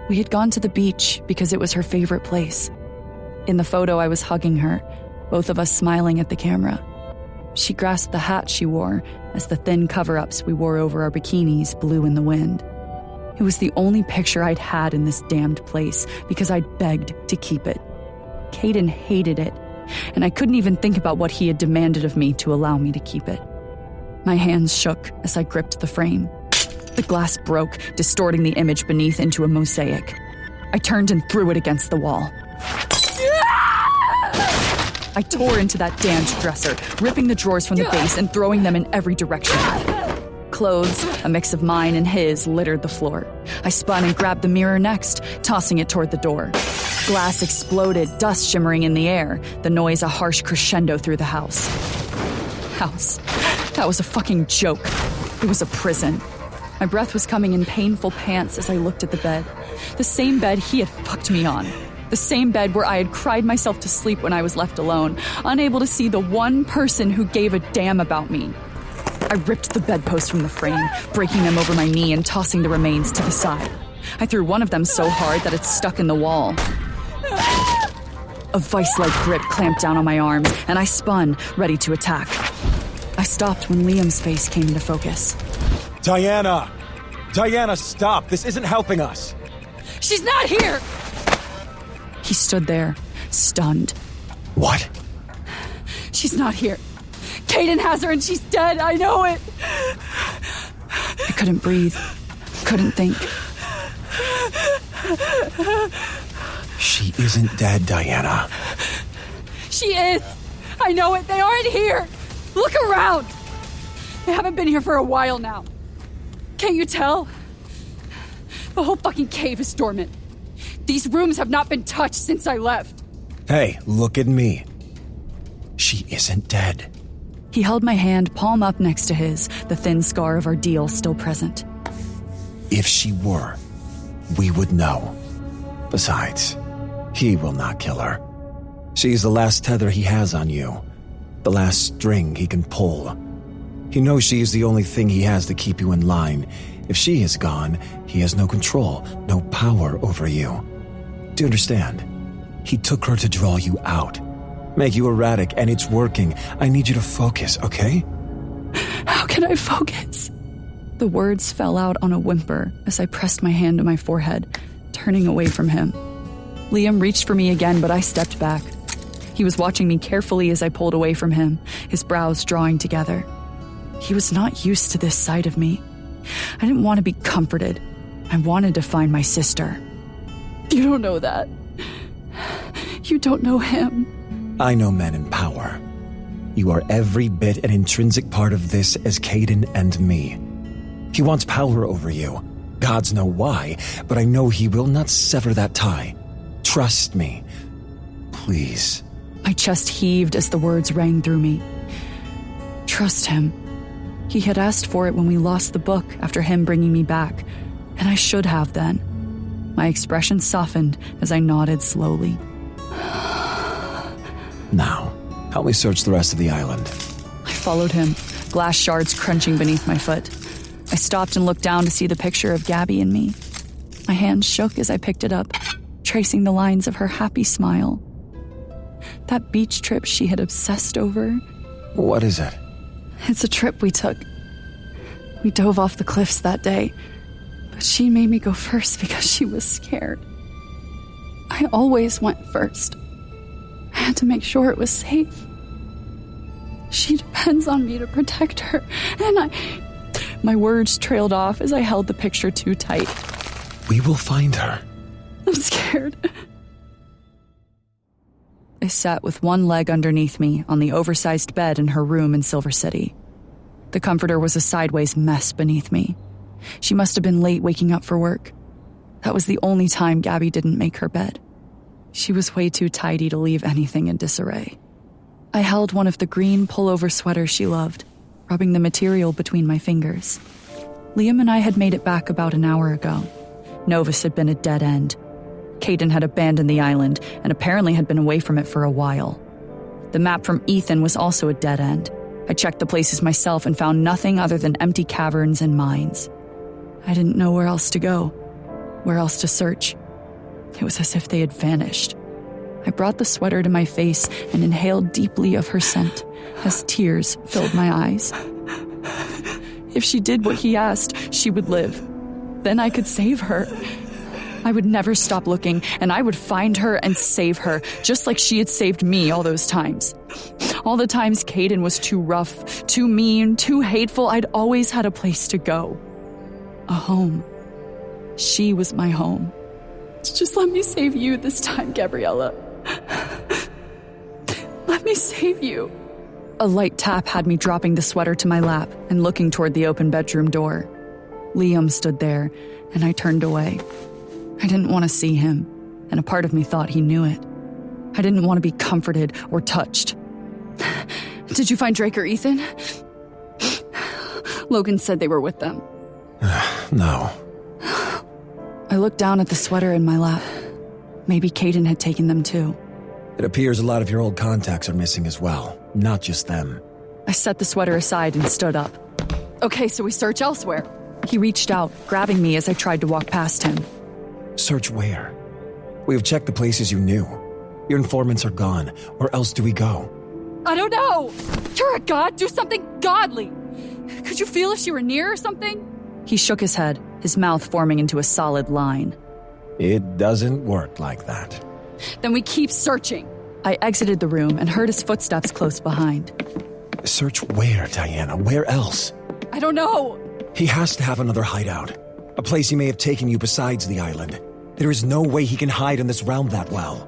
We had gone to the beach because it was her favorite place. In the photo, I was hugging her, both of us smiling at the camera. She grasped the hat she wore as the thin cover-ups we wore over our bikinis blew in the wind. It was the only picture I'd had in this damned place because I'd begged to keep it. Caden hated it, and I couldn't even think about what he had demanded of me to allow me to keep it. My hands shook as I gripped the frame. The glass broke, distorting the image beneath into a mosaic. I turned and threw it against the wall. I tore into that damned dresser, ripping the drawers from the base and throwing them in every direction. Clothes, a mix of mine and his, littered the floor. I spun and grabbed the mirror next, tossing it toward the door. Glass exploded, dust shimmering in the air, the noise a harsh crescendo through the house. House. That was a fucking joke. It was a prison. My breath was coming in painful pants as I looked at the bed. The same bed he had fucked me on. The same bed where I had cried myself to sleep when I was left alone, unable to see the one person who gave a damn about me. I ripped the bedpost from the frame, breaking them over my knee and tossing the remains to the side. I threw one of them so hard that it stuck in the wall. A vice-like grip clamped down on my arms, and I spun, ready to attack. I stopped when Liam's face came into focus. Diana! Diana, stop! This isn't helping us! She's not here! He stood there, stunned. What? She's not here. Caden has her and she's dead, I know it! I couldn't breathe, couldn't think. She isn't dead, Diana. She is! I know it! They aren't here! Look around! They haven't been here for a while now. Can't you tell? The whole fucking cave is dormant. These rooms have not been touched since I left. Hey, look at me. She isn't dead. He held my hand, palm up next to his, the thin scar of our deal still present. If she were, we would know. Besides, he will not kill her. She's the last tether he has on you. The last string he can pull. He knows she is the only thing he has to keep you in line. If she is gone, he has no control, no power over you. Do you understand? He took her to draw you out. Make you erratic, and it's working. I need you to focus, okay? How can I focus? The words fell out on a whimper as I pressed my hand to my forehead, turning away from him. Liam reached for me again, but I stepped back. He was watching me carefully as I pulled away from him, his brows drawing together. He was not used to this side of me. I didn't want to be comforted. I wanted to find my sister. You don't know that. You don't know him. I know men in power. You are every bit an intrinsic part of this as Caden and me. He wants power over you. Gods know why, but I know he will not sever that tie. Trust me. Please. My chest heaved as the words rang through me. Trust him. He had asked for it when we lost the book after him bringing me back, and I should have then. My expression softened as I nodded slowly. Now, help me search the rest of the island. I followed him, glass shards crunching beneath my foot. I stopped and looked down to see the picture of Gabby and me. My hand shook as I picked it up, tracing the lines of her happy smile. That beach trip she had obsessed over. What is it? It's a trip we took. We dove off the cliffs that day, but she made me go first because she was scared. I always went first. I had to make sure it was safe. She depends on me to protect her, and My words trailed off as I held the picture too tight. We will find her. I'm scared. I sat with one leg underneath me on the oversized bed in her room in Silver City. The comforter was a sideways mess beneath me. She must have been late waking up for work. That was the only time Gabby didn't make her bed. She was way too tidy to leave anything in disarray. I held one of the green pullover sweaters she loved, rubbing the material between my fingers. Liam and I had made it back about an hour ago. Novus had been a dead end. Caden had abandoned the island and apparently had been away from it for a while. The map from Ethan was also a dead end. I checked the places myself and found nothing other than empty caverns and mines. I didn't know where else to go, where else to search. It was as if they had vanished. I brought the sweater to my face and inhaled deeply of her scent as tears filled my eyes. If she did what he asked, she would live. Then I could save her. I would never stop looking, and I would find her and save her, just like she had saved me all those times. All the times Caden was too rough, too mean, too hateful, I'd always had a place to go. A home. She was my home. Just let me save you this time, Gabriella. Let me save you. A light tap had me dropping the sweater to my lap and looking toward the open bedroom door. Liam stood there, and I turned away. I didn't want to see him, and a part of me thought he knew it. I didn't want to be comforted or touched. Did you find Drake or Ethan? Logan said they were with them. No. I looked down at the sweater in my lap. Maybe Caden had taken them too. It appears a lot of your old contacts are missing as well, not just them. I set the sweater aside and stood up. Okay, so we search elsewhere. He reached out, grabbing me as I tried to walk past him. Search where? We have checked the places you knew. Your informants are gone. Where else do we go? I don't know! You're a god, do something godly! Could you feel if she were near or something? He shook his head, his mouth forming into a solid line. It doesn't work like that. Then we keep searching. I exited the room and heard his footsteps close behind. Search where, Diana? Where else? I don't know. He has to have another hideout. A place he may have taken you besides the island. There is no way he can hide in this realm that well.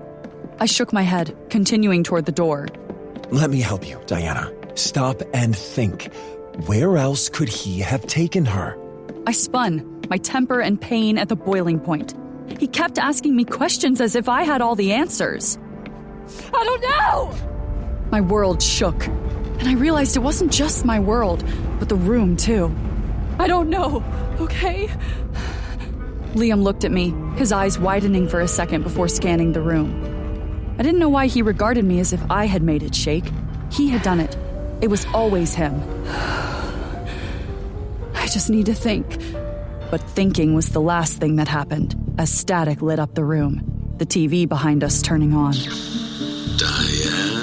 I shook my head, continuing toward the door. Let me help you, Diana. Stop and think. Where else could he have taken her? I spun, my temper and pain at the boiling point. He kept asking me questions as if I had all the answers. I don't know! My world shook, and I realized it wasn't just my world, but the room, too. I don't know, okay? Liam looked at me, his eyes widening for a second before scanning the room. I didn't know why he regarded me as if I had made it shake. He had done it. It was always him. I just need to think. But thinking was the last thing that happened, as static lit up the room, the TV behind us turning on. Diana.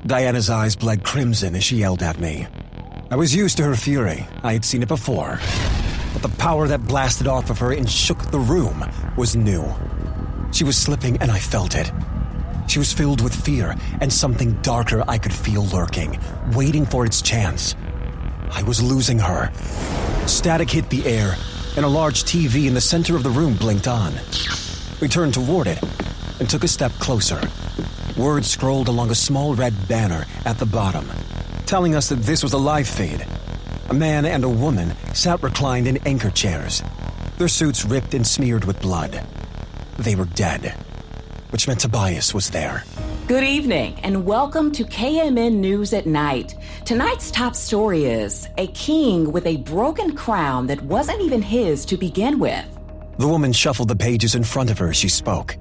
Diana's eyes bled crimson as she yelled at me. I was used to her fury. I had seen it before. But the power that blasted off of her and shook the room was new. She was slipping and I felt it. She was filled with fear and something darker I could feel lurking, waiting for its chance. I was losing her. Static hit the air, and a large TV in the center of the room blinked on. We turned toward it and took a step closer. Words scrolled along a small red banner at the bottom, telling us that this was a live feed. A man and a woman sat reclined in anchor chairs, their suits ripped and smeared with blood. They were dead, which meant Tobias was there. Good evening, and welcome to KMN News at Night. Tonight's top story is a king with a broken crown that wasn't even his to begin with. The woman shuffled the pages in front of her as she spoke,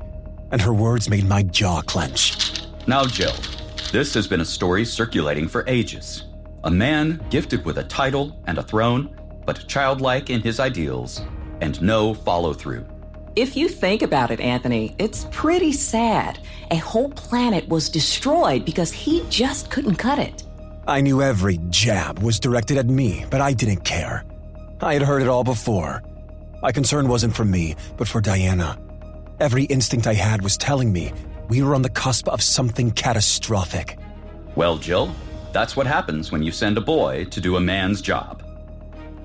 and her words made my jaw clench. Now, Jill, this has been a story circulating for ages. A man gifted with a title and a throne, but childlike in his ideals, and no follow-through. If you think about it, Anthony, it's pretty sad. A whole planet was destroyed because he just couldn't cut it. I knew every jab was directed at me, but I didn't care. I had heard it all before. My concern wasn't for me, but for Diana. Every instinct I had was telling me we were on the cusp of something catastrophic. Well, Jill, that's what happens when you send a boy to do a man's job.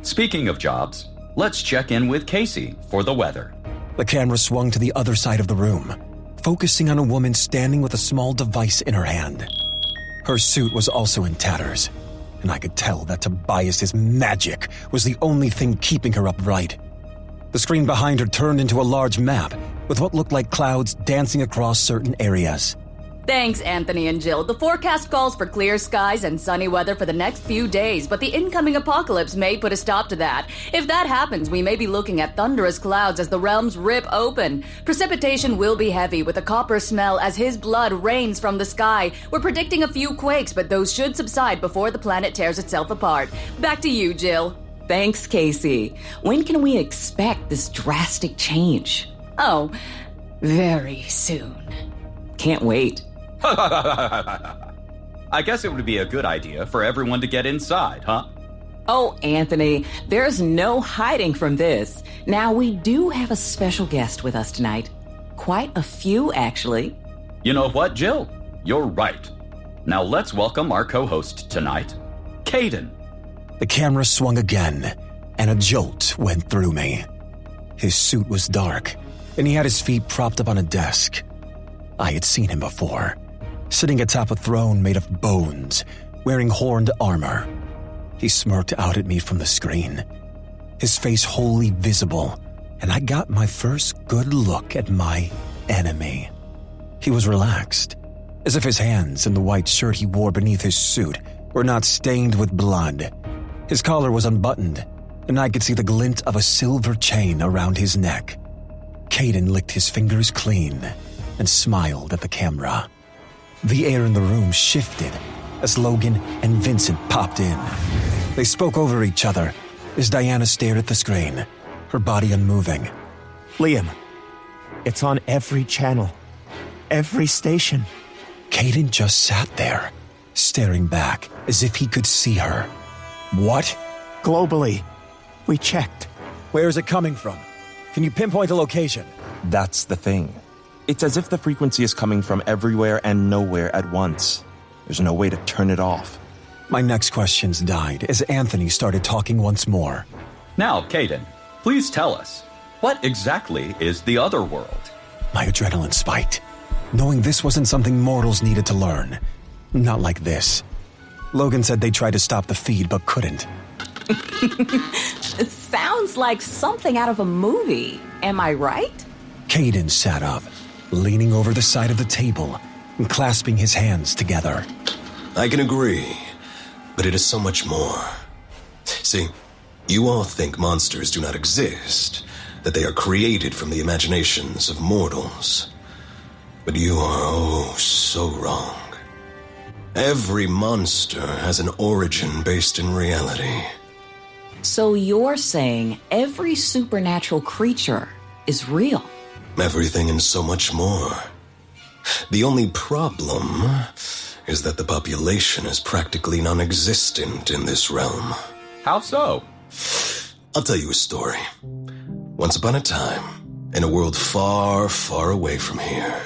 Speaking of jobs, let's check in with Casey for the weather. The camera swung to the other side of the room, focusing on a woman standing with a small device in her hand. Her suit was also in tatters, and I could tell that Tobias's magic was the only thing keeping her upright. The screen behind her turned into a large map with what looked like clouds dancing across certain areas. Thanks, Anthony and Jill. The forecast calls for clear skies and sunny weather for the next few days, but the incoming apocalypse may put a stop to that. If that happens, we may be looking at thunderous clouds as the realms rip open. Precipitation will be heavy, with a copper smell as his blood rains from the sky. We're predicting a few quakes, but those should subside before the planet tears itself apart. Back to you, Jill. Thanks, Casey. When can we expect this drastic change? Oh, very soon. Can't wait. I guess it would be a good idea for everyone to get inside, huh? Oh, Anthony, there's no hiding from this. Now, we do have a special guest with us tonight. Quite a few, actually. You know what, Jill? You're right. Now let's welcome our co-host tonight, Caden. The camera swung again, and a jolt went through me. His suit was dark, and he had his feet propped up on a desk. I had seen him before, sitting atop a throne made of bones, wearing horned armor. He smirked out at me from the screen, his face wholly visible, and I got my first good look at my enemy. He was relaxed, as if his hands and the white shirt he wore beneath his suit were not stained with blood. His collar was unbuttoned, and I could see the glint of a silver chain around his neck. Caden licked his fingers clean and smiled at the camera. The air in the room shifted as Logan and Vincent popped in. They spoke over each other as Diana stared at the screen, her body unmoving. Liam, it's on every channel, every station. Caden just sat there, staring back as if he could see her. What? Globally. We checked. Where is it coming from? Can you pinpoint a location? That's the thing. It's as if the frequency is coming from everywhere and nowhere at once. There's no way to turn it off. My next questions died as Anthony started talking once more. Now, Caden, please tell us, what exactly is the other world? My adrenaline spiked, knowing this wasn't something mortals needed to learn. Not like this. Logan said they tried to stop the feed but couldn't. It sounds like something out of a movie. Am I right? Caden sat up, leaning over the side of the table and clasping his hands together. I can agree, but it is so much more. See, you all think monsters do not exist, that they are created from the imaginations of mortals. But you are oh so wrong. Every monster has an origin based in reality. So you're saying every supernatural creature is real? Everything and so much more. The only problem is that the population is practically non-existent in this realm. How so? I'll tell you a story. Once upon a time, in a world far, far away from here,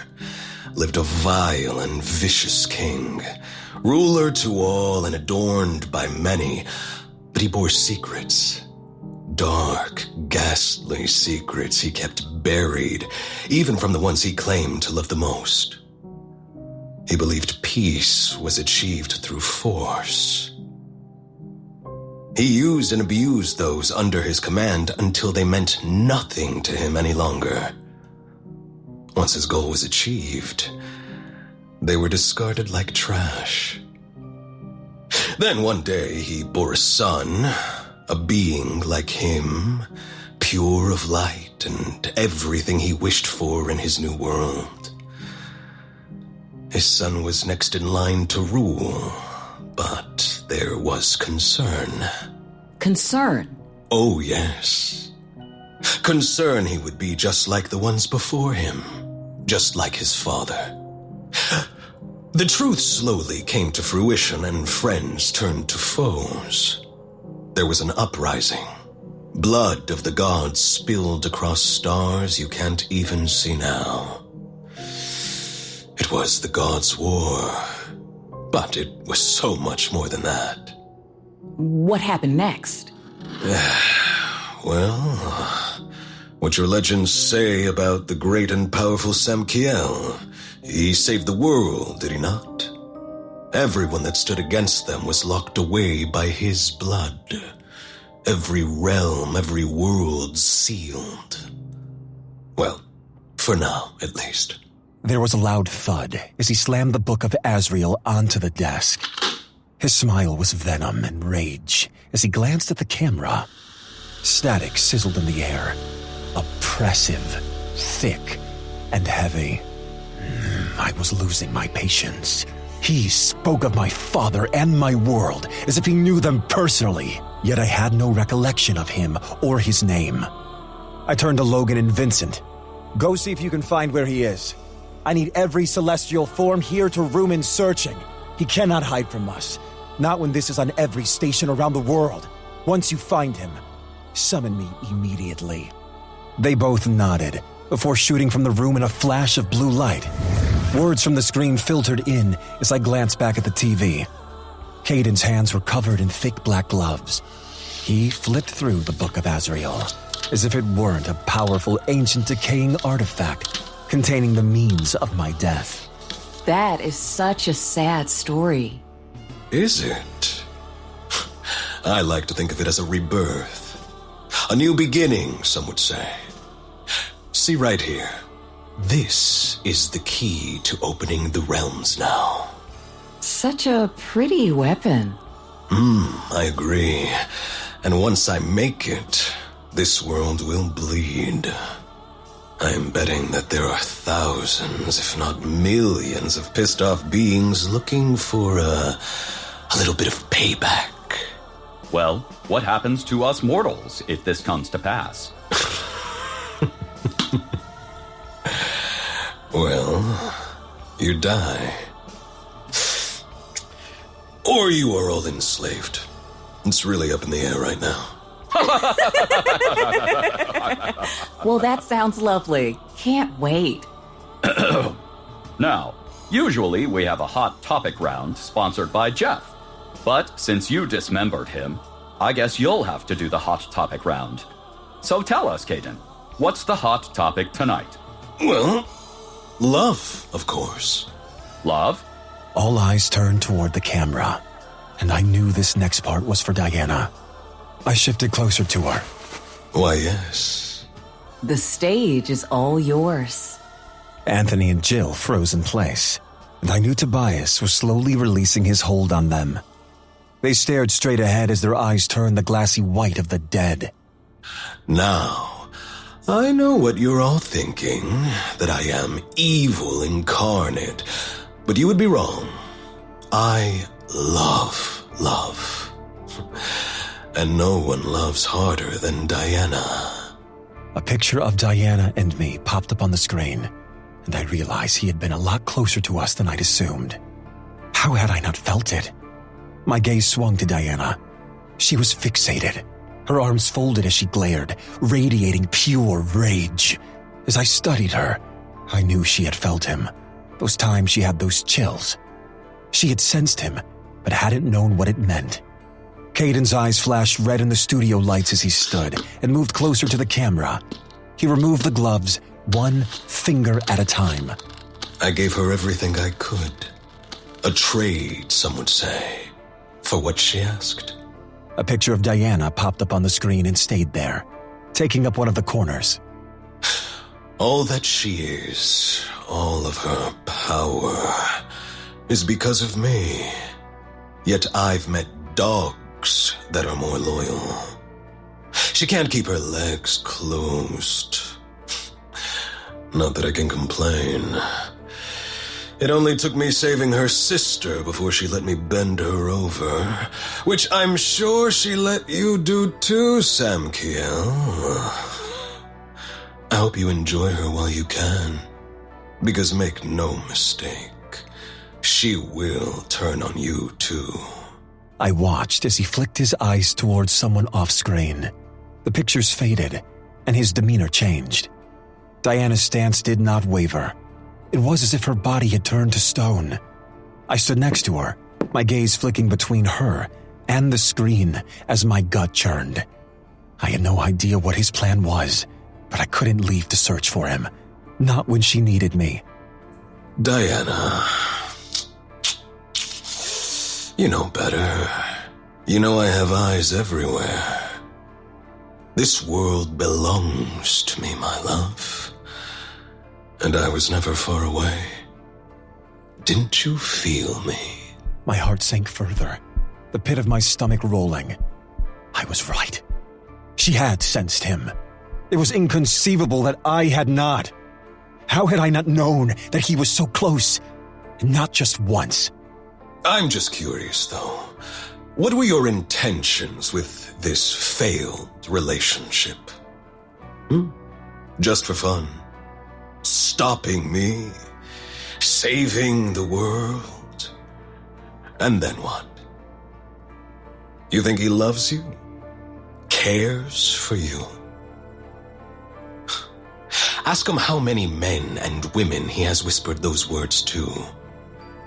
lived a vile and vicious king, ruler to all and adorned by many, but he bore secrets. Dark, ghastly secrets he kept buried, even from the ones he claimed to love the most. He believed peace was achieved through force. He used and abused those under his command until they meant nothing to him any longer. Once his goal was achieved, they were discarded like trash. Then one day he bore a son, a being like him, pure of light and everything he wished for in his new world. His son was next in line to rule, but there was concern. Concern? Oh, yes. Concern he would be just like the ones before him, just like his father. The truth slowly came to fruition and friends turned to foes. There was an uprising. Blood of the gods spilled across stars you can't even see now. It was the gods' war, but it was so much more than that. What happened next? Well, what your legends say about the great and powerful Samkiel. He saved the world, did he not? Everyone that stood against them was locked away by his blood. Every realm, every world sealed. Well, for now, at least. There was a loud thud as he slammed the Book of Azrael onto the desk. His smile was venom and rage as he glanced at the camera. Static sizzled in the air. Oppressive, thick, and heavy. I was losing my patience. He spoke of my father and my world as if he knew them personally, yet I had no recollection of him or his name. I turned to Logan and Vincent. Go see if you can find where he is. I need every celestial form here to room in searching. He cannot hide from us. Not when this is on every station around the world. Once you find him, summon me immediately. They both nodded before shooting from the room in a flash of blue light. Words from the screen filtered in as I glanced back at the TV. Caden's hands were covered in thick black gloves. He flipped through the Book of Azrael, as if it weren't a powerful, ancient, decaying artifact containing the means of my death. That is such a sad story. Is it? I like to think of it as a rebirth. A new beginning, some would say. See right here. This is the key to opening the realms now. Such a pretty weapon. I agree. And once I make it, this world will bleed. I'm betting that there are thousands, if not millions, of pissed off beings looking for a little bit of payback. Well, what happens to us mortals if this comes to pass? Well, you die. Or you are all enslaved. It's really up in the air right now. Well, that sounds lovely. Can't wait. Now, Usually we have a hot topic round sponsored by Jeff. But since you dismembered him, I guess you'll have to do the hot topic round. So tell us, Caden, what's the hot topic tonight? Well, love, of course. Love? All eyes turned toward the camera, and I knew this next part was for Diana. I shifted closer to her. Why, yes. The stage is all yours. Anthony and Jill froze in place, and I knew Tobias was slowly releasing his hold on them. They stared straight ahead as their eyes turned the glassy white of the dead. Now, I know what you're all thinking, that I am evil incarnate, but you would be wrong. I love love. And no one loves harder than Diana. A picture of Diana and me popped up on the screen, and I realized he had been a lot closer to us than I'd assumed. How had I not felt it? My gaze swung to Diana. She was fixated, her arms folded as she glared, radiating pure rage. As I studied her, I knew she had felt him. Those times she had those chills. She had sensed him, but hadn't known what it meant. Caden's eyes flashed red in the studio lights as he stood and moved closer to the camera. He removed the gloves, one finger at a time. I gave her everything I could. A trade, some would say, for what she asked. A picture of Diana popped up on the screen and stayed there, taking up one of the corners. All that she is, all of her power, is because of me. Yet I've met dogs that are more loyal. She can't keep her legs closed. Not that I can complain. It only took me saving her sister before she let me bend her over, which I'm sure she let you do too, Samkiel. I hope you enjoy her while you can, because make no mistake, she will turn on you too. I watched as he flicked his eyes towards someone off-screen. The pictures faded, and his demeanor changed. Diana's stance did not waver. It was as if her body had turned to stone. I stood next to her, my gaze flicking between her and the screen as my gut churned. I had no idea what his plan was, but I couldn't leave to search for him. Not when she needed me. Diana, you know better. You know I have eyes everywhere. This world belongs to me, my love. And I was never far away. Didn't you feel me? My heart sank further, the pit of my stomach rolling. I was right. She had sensed him. It was inconceivable that I had not. How had I not known that he was so close? And not just once. I'm just curious, though. What were your intentions with this failed relationship? Just for fun? Stopping me? Saving the world? And then what? You think he loves you? Cares for you? Ask him how many men and women he has whispered those words to.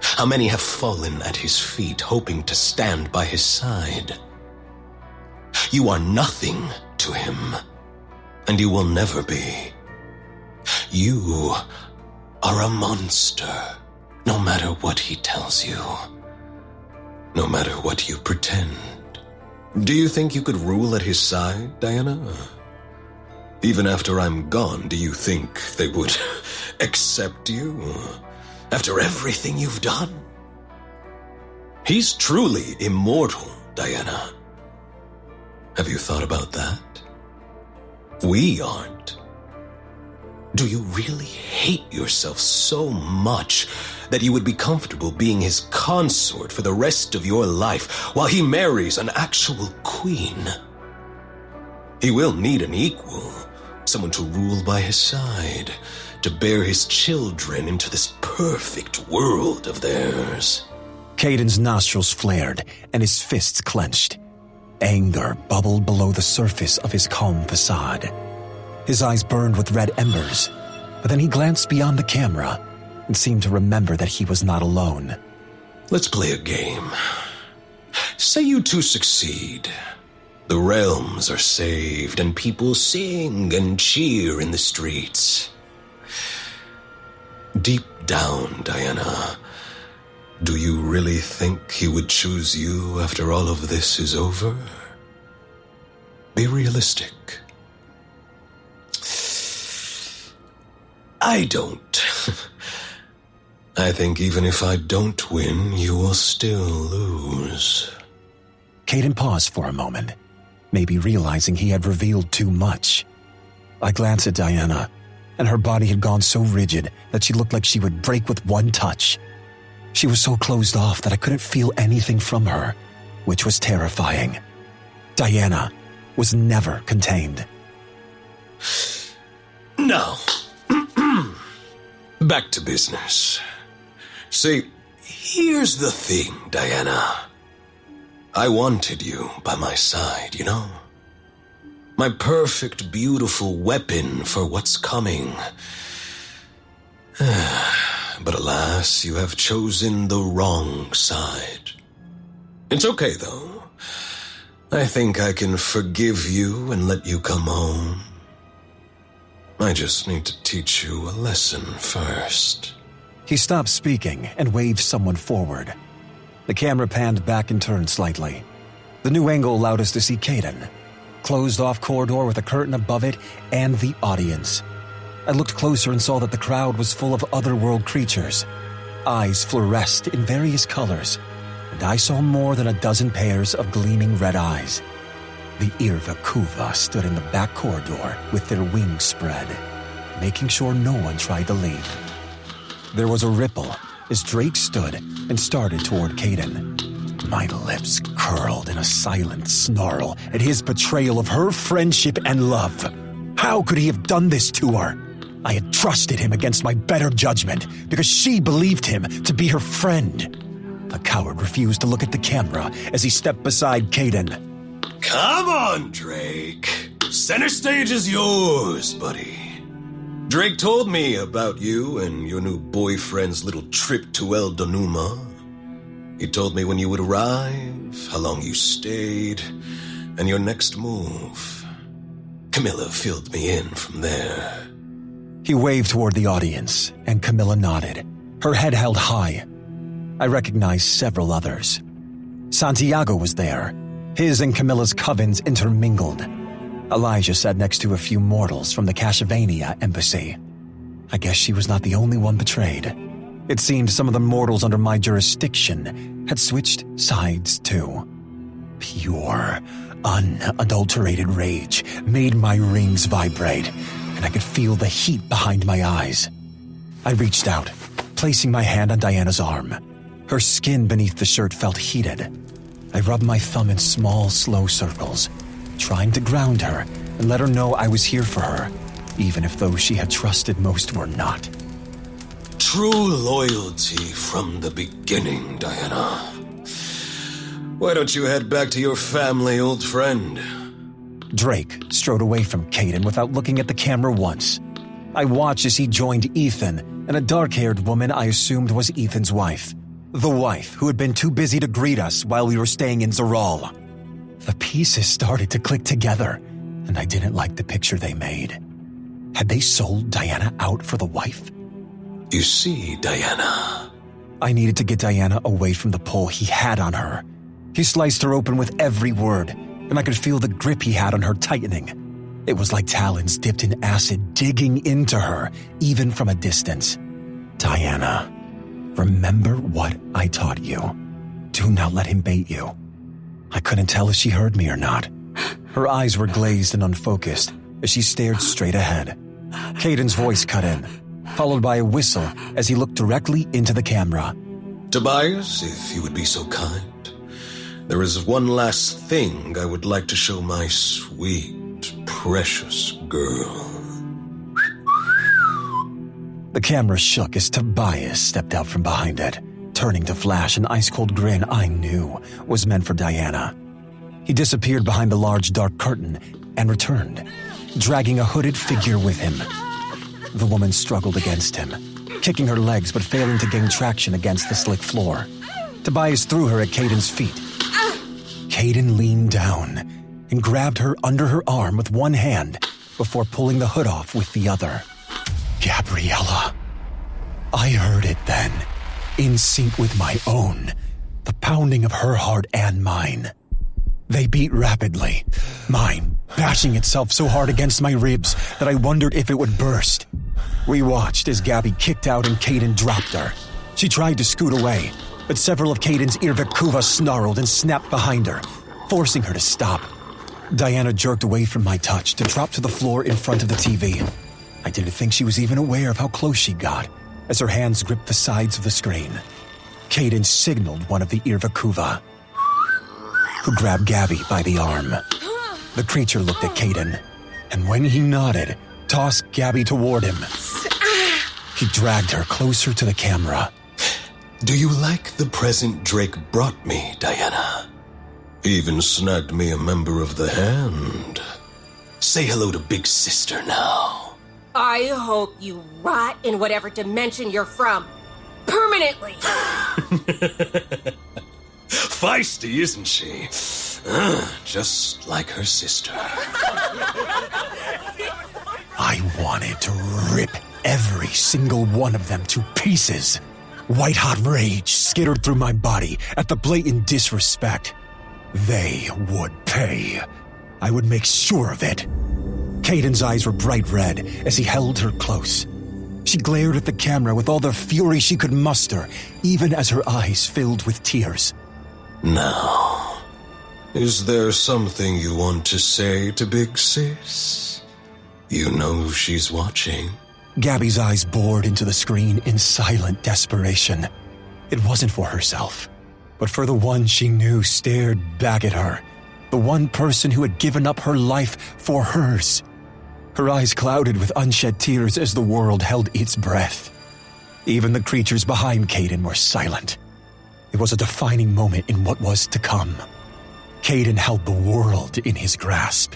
How many have fallen at his feet, hoping to stand by his side. You are nothing to him, and you will never be. You are a monster, no matter what he tells you. No matter what you pretend. Do you think you could rule at his side, Diana? Even after I'm gone, do you think they would accept you? After everything you've done? He's truly immortal, Diana. Have you thought about that? We aren't. Do you really hate yourself so much that you would be comfortable being his consort for the rest of your life while he marries an actual queen? He will need an equal, someone to rule by his side, to bear his children into this perfect world of theirs. Caden's nostrils flared and his fists clenched. Anger bubbled below the surface of his calm facade. His eyes burned with red embers, but then he glanced beyond the camera, and seemed to remember that he was not alone. Let's play a game. Say you two succeed. The realms are saved and people sing and cheer in the streets. Deep down, Diana, do you really think he would choose you after all of this is over? Be realistic. I don't. I think even if I don't win, you will still lose. Caden paused for a moment, maybe realizing he had revealed too much. I glanced at Diana, and her body had gone so rigid that she looked like she would break with one touch. She was so closed off that I couldn't feel anything from her, which was terrifying. Diana was never contained. Now, back to business. See, here's the thing, Diana. I wanted you by my side, you know? My perfect, beautiful weapon for what's coming. But alas, you have chosen the wrong side. It's okay, though. I think I can forgive you and let you come home. I just need to teach you a lesson first. He stopped speaking and waved someone forward. The camera panned back and turned slightly. The new angle allowed us to see Caden, closed-off corridor with a curtain above it, and the audience. I looked closer and saw that the crowd was full of otherworld creatures. Eyes fluoresced in various colors, and I saw more than a dozen pairs of gleaming red eyes. The Irvakuva stood in the back corridor with their wings spread, making sure no one tried to leave. There was a ripple as Drake stood and started toward Caden. My lips curled in a silent snarl at his betrayal of her friendship and love. How could he have done this to her? I had trusted him against my better judgment because she believed him to be her friend. The coward refused to look at the camera as he stepped beside Caden. Come on, Drake. Center stage is yours, buddy. Drake told me about you and your new boyfriend's little trip to El Donuma. He told me when you would arrive, how long you stayed, and your next move. Camilla filled me in from there. He waved toward the audience, and Camilla nodded, her head held high. I recognized several others. Santiago was there. His and Camilla's covens intermingled. Elijah sat next to a few mortals from the Castlevania embassy. I guess she was not the only one betrayed. It seemed some of the mortals under my jurisdiction had switched sides too. Pure, unadulterated rage made my rings vibrate, and I could feel the heat behind my eyes. I reached out, placing my hand on Diana's arm. Her skin beneath the shirt felt heated. I rubbed my thumb in small, slow circles, trying to ground her and let her know I was here for her, even if those she had trusted most were not. True loyalty from the beginning, Diana. Why don't you head back to your family, old friend? Drake strode away from Caden without looking at the camera once. I watched as he joined Ethan and a dark-haired woman I assumed was Ethan's wife. The wife who had been too busy to greet us while we were staying in Zoral. The pieces started to click together, and I didn't like the picture they made. Had they sold Diana out for the wife? You see, Diana. I needed to get Diana away from the pull he had on her. He sliced her open with every word, and I could feel the grip he had on her tightening. It was like talons dipped in acid digging into her, even from a distance. Diana, remember what I taught you. Do not let him bait you. I couldn't tell if she heard me or not. Her eyes were glazed and unfocused as she stared straight ahead. Caden's voice cut in, followed by a whistle as he looked directly into the camera. Tobias, if you would be so kind, there is one last thing I would like to show my sweet, precious girl. The camera shook as Tobias stepped out from behind it, turning to flash an ice-cold grin I knew was meant for Diana. He disappeared behind the large dark curtain and returned, dragging a hooded figure with him. The woman struggled against him, kicking her legs but failing to gain traction against the slick floor. Tobias threw her at Caden's feet. Caden leaned down and grabbed her under her arm with one hand before pulling the hood off with the other. Gabriella. I heard it then, in sync with my own, the pounding of her heart and mine. They beat rapidly, mine bashing itself so hard against my ribs that I wondered if it would burst. We watched as Gabby kicked out and Caden dropped her. She tried to scoot away, but several of Caden's Irvikuvas snarled and snapped behind her, forcing her to stop. Diana jerked away from my touch to drop to the floor in front of the TV. I didn't think she was even aware of how close she got, as her hands gripped the sides of the screen. Caden signaled one of the Irvikuva, who grabbed Gabby by the arm. The creature looked at Caden, and when he nodded, tossed Gabby toward him. He dragged her closer to the camera. Do you like the present Drake brought me, Diana? Even snagged me a member of the hand. Say hello to Big Sister now. I hope you rot in whatever dimension you're from. Permanently! Feisty, isn't she? Just like her sister. I wanted to rip every single one of them to pieces. White-hot rage skittered through my body at the blatant disrespect. They would pay. I would make sure of it. Caden's eyes were bright red as he held her close. She glared at the camera with all the fury she could muster, even as her eyes filled with tears. Now, is there something you want to say to Big Sis? You know she's watching. Gabby's eyes bored into the screen in silent desperation. It wasn't for herself, but for the one she knew stared back at her, the one person who had given up her life for hers. Her eyes clouded with unshed tears as the world held its breath. Even the creatures behind Caden were silent. It was a defining moment in what was to come. Caden held the world in his grasp,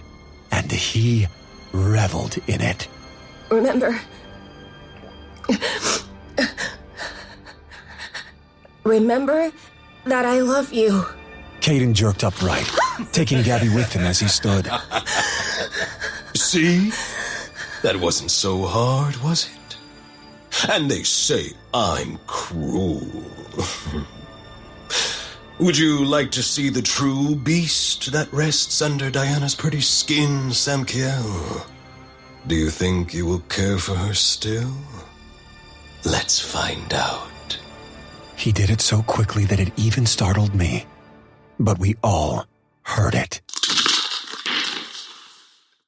and he reveled in it. Remember that I love you. Caden jerked upright, taking Gabby with him as he stood. See? That wasn't so hard, was it? And they say I'm cruel. Would you like to see the true beast that rests under Diana's pretty skin, Samkiel? Do you think you will care for her still? Let's find out. He did it so quickly that it even startled me. But we all heard it.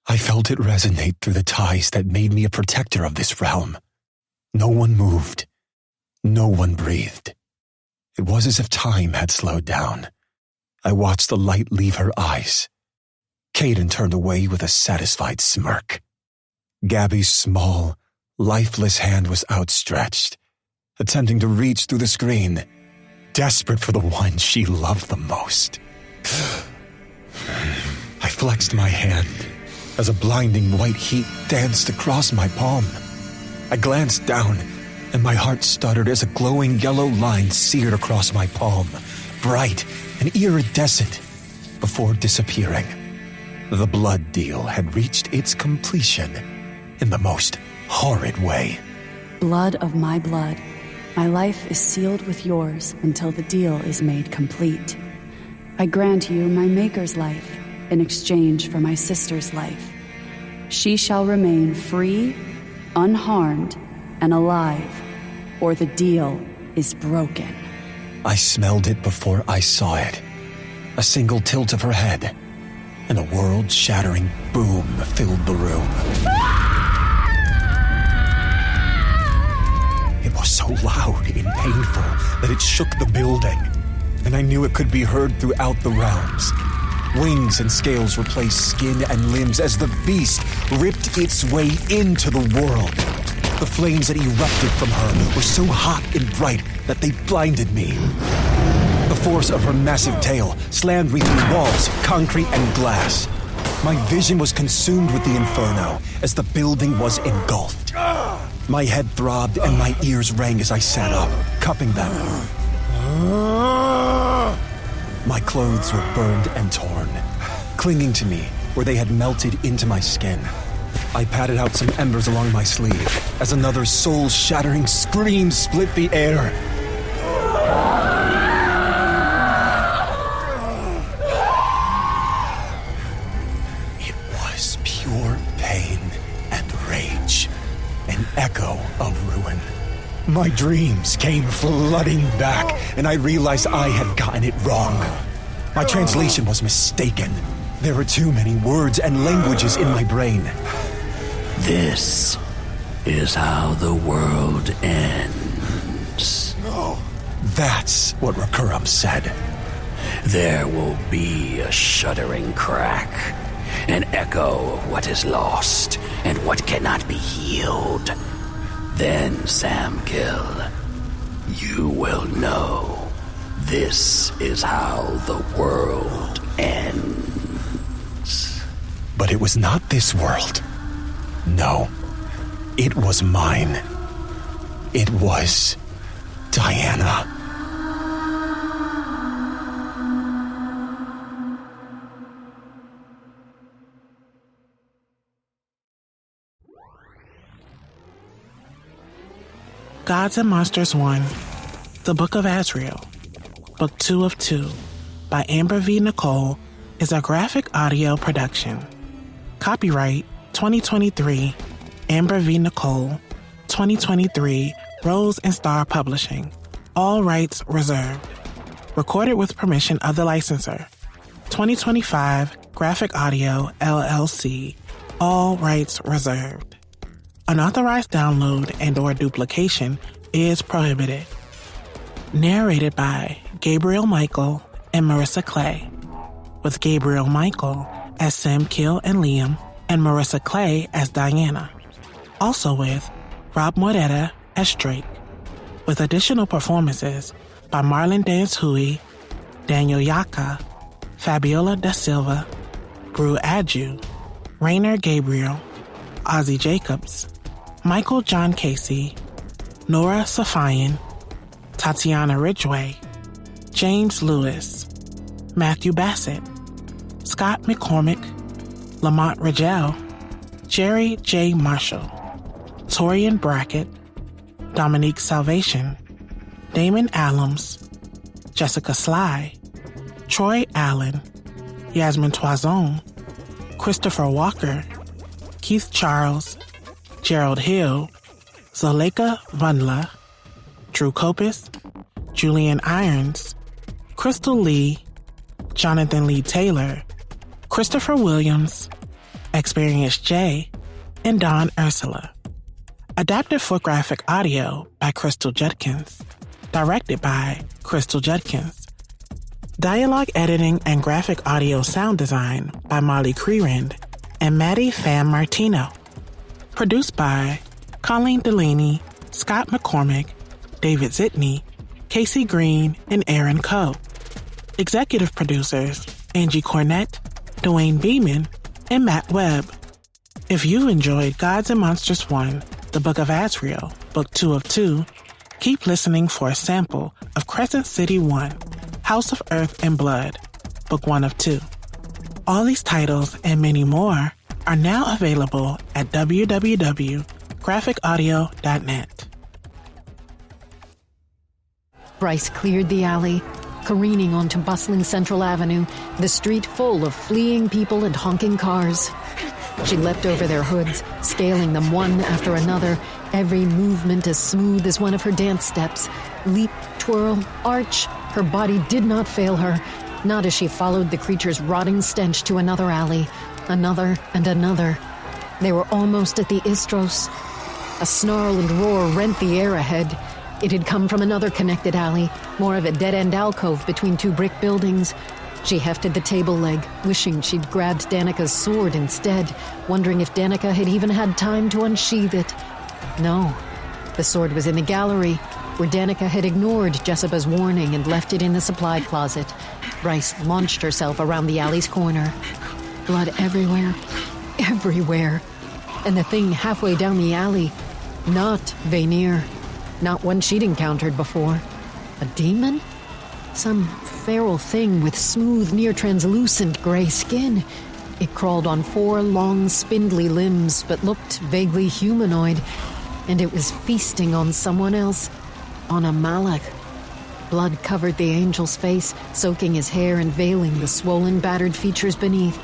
I felt it resonate through the ties that made me a protector of this realm. No one moved. No one breathed. It was as if time had slowed down. I watched the light leave her eyes. Caden turned away with a satisfied smirk. Gabby's small, lifeless hand was outstretched, attempting to reach through the screen, desperate for the one she loved the most. I flexed my hand as a blinding white heat danced across my palm. I glanced down, and my heart stuttered as a glowing yellow line seared across my palm, bright and iridescent, before disappearing. The blood deal had reached its completion in the most horrid way. Blood of my blood. My life is sealed with yours until the deal is made complete. I grant you my maker's life in exchange for my sister's life. She shall remain free, unharmed, and alive, or the deal is broken. I smelled it before I saw it. A single tilt of her head, and a world-shattering boom filled the room. It was so loud and painful that it shook the building, and I knew it could be heard throughout the realms. Wings and scales replaced skin and limbs as the beast ripped its way into the world. The flames that erupted from her were so hot and bright that they blinded me. The force of her massive tail slammed me through walls, concrete, and glass. My vision was consumed with the inferno as the building was engulfed. My head throbbed and my ears rang as I sat up, cupping them. My clothes were burned and torn, clinging to me where they had melted into my skin. I patted out some embers along my sleeve as another soul-shattering scream split the air. It was pure pain and rage, an echo of ruin. My dreams came flooding back, and I realized I had gotten it wrong. My translation was mistaken. There were too many words and languages in my brain. This is how the world ends. No. That's what Rekuram said. There will be a shuddering crack, an echo of what is lost and what cannot be healed. Then, Samgil, you will know this is how the world ends. But it was not this world. No, it was mine. It was Diana. Gods and Monsters 1, The Book of Azrael, Book 2 of 2, by Amber V. Nicole, is a graphic audio production. Copyright 2023, Amber V. Nicole, 2023, Rose and Star Publishing. All rights reserved. Recorded with permission of the licensor. 2025, Graphic Audio, LLC. All rights reserved. Unauthorized download and/or duplication is prohibited. Narrated by Gabriel Michael and Marissa Clay, with Gabriel Michael as Sam Kill and Liam, and Marissa Clay as Diana. Also with Rob Moretta as Drake, with additional performances by Marlon Dance Hui, Daniel Yaka, Fabiola da Silva, Brew Adju, Rainer Gabriel, Ozzy Jacobs, Michael John Casey, Nora Safayan, Tatiana Ridgway, James Lewis, Matthew Bassett, Scott McCormick, Lamont Rigel, Jerry J. Marshall, Torian Brackett, Dominique Salvation, Damon Allums, Jessica Sly, Troy Allen, Yasmin Toison, Christopher Walker, Keith Charles, Gerald Hill, Zuleika Vundla, Drew Copus, Julian Irons, Crystal Lee, Jonathan Lee Taylor, Christopher Williams, Experience J, and Don Ursula. Adapted for graphic audio by Crystal Judkins. Directed by Crystal Judkins. Dialogue editing and graphic audio sound design by Molly Creerand and Maddie Pham Martino. Produced by Colleen Delaney, Scott McCormick, David Zitney, Casey Green, and Aaron Coe. Executive producers Angie Cornett, Dwayne Beeman, and Matt Webb. If you enjoyed Gods and Monsters 1, The Book of Azrael, Book 2 of 2, keep listening for a sample of Crescent City 1, House of Earth and Blood, Book 1 of 2. All these titles and many more are now available at www.graphicaudio.net. Bryce cleared the alley, careening onto bustling Central Avenue, the street full of fleeing people and honking cars. She leapt over their hoods, scaling them one after another, every movement as smooth as one of her dance steps. Leap, twirl, arch, her body did not fail her, not as she followed the creature's rotting stench to another alley, another and another. They were almost at the Istros. A snarl and roar rent the air ahead. It had come from another connected alley, more of a dead-end alcove between two brick buildings. She hefted the table leg, wishing she'd grabbed Danica's sword instead, wondering if Danica had even had time to unsheath it. No, the sword was in the gallery, where Danica had ignored Jessica's warning and left it in the supply closet. Bryce launched herself around the alley's corner. Blood everywhere, everywhere. And the thing halfway down the alley, Not Vanir. Not one she'd encountered before. A demon? Some feral thing with smooth, near-translucent gray skin. It crawled on 4 long, spindly limbs, but looked vaguely humanoid. And it was feasting on someone else. On a Malak. Blood covered the angel's face, soaking his hair and veiling the swollen, battered features beneath.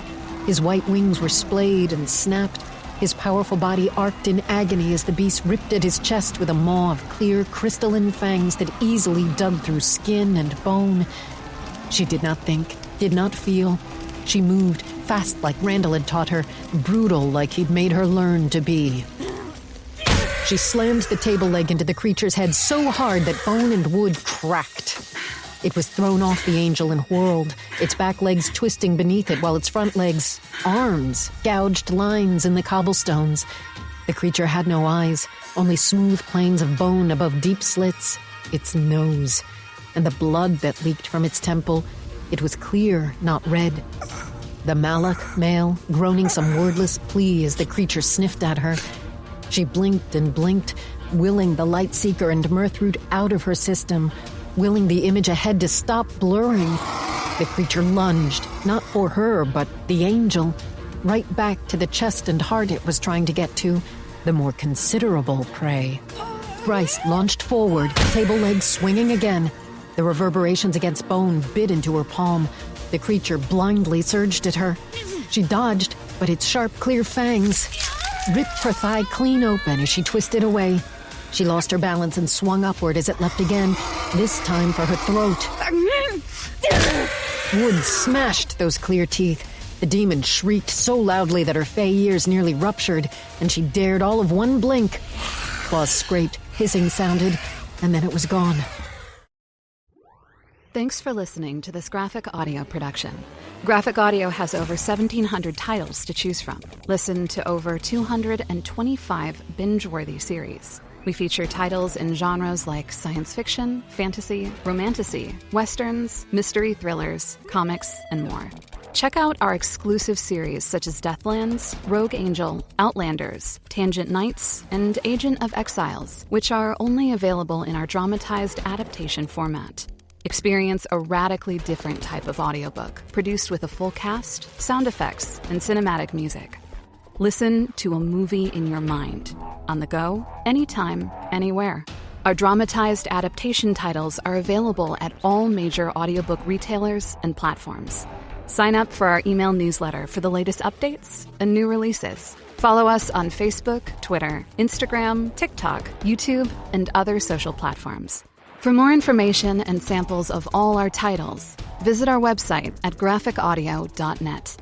His white wings were splayed and snapped. His powerful body arced in agony as the beast ripped at his chest with a maw of clear, crystalline fangs that easily dug through skin and bone. She did not think, did not feel. She moved, fast like Randall had taught her, brutal like he'd made her learn to be. She slammed the table leg into the creature's head so hard that bone and wood cracked. It was thrown off the angel and whirled, its back legs twisting beneath it while its front legs, arms, gouged lines in the cobblestones. The creature had no eyes, only smooth planes of bone above deep slits. Its nose, and the blood that leaked from its temple. It was clear, not red. The Malak, male, groaning some wordless plea as the creature sniffed at her. She blinked and blinked, willing the light seeker and Mirthroot out of her system, willing the image ahead to stop blurring. The creature lunged, not for her, but the angel, right back to the chest and heart it was trying to get to, the more considerable prey. Bryce launched forward, table legs swinging again. The reverberations against bone bit into her palm. The creature blindly surged at her. She dodged, but its sharp, clear fangs ripped her thigh clean open as she twisted away. She lost her balance and swung upward as it leapt again, this time for her throat. Wood smashed those clear teeth. The demon shrieked so loudly that her fey ears nearly ruptured, and she dared all of one blink. Claws scraped, hissing sounded, and then it was gone. Thanks for listening to this graphic audio production. Graphic Audio has over 1,700 titles to choose from. Listen to over 225 binge-worthy series. We feature titles in genres like science fiction, fantasy, romantasy, westerns, mystery thrillers, comics, and more. Check out our exclusive series such as Deathlands, Rogue Angel, Outlanders, Tangent Knights, and Agent of Exiles, which are only available in our dramatized adaptation format. Experience a radically different type of audiobook, produced with a full cast, sound effects, and cinematic music. Listen to a movie in your mind, on the go, anytime, anywhere. Our dramatized adaptation titles are available at all major audiobook retailers and platforms. Sign up for our email newsletter for the latest updates and new releases. Follow us on Facebook, Twitter, Instagram, TikTok, YouTube, and other social platforms. For more information and samples of all our titles, visit our website at graphicaudio.net.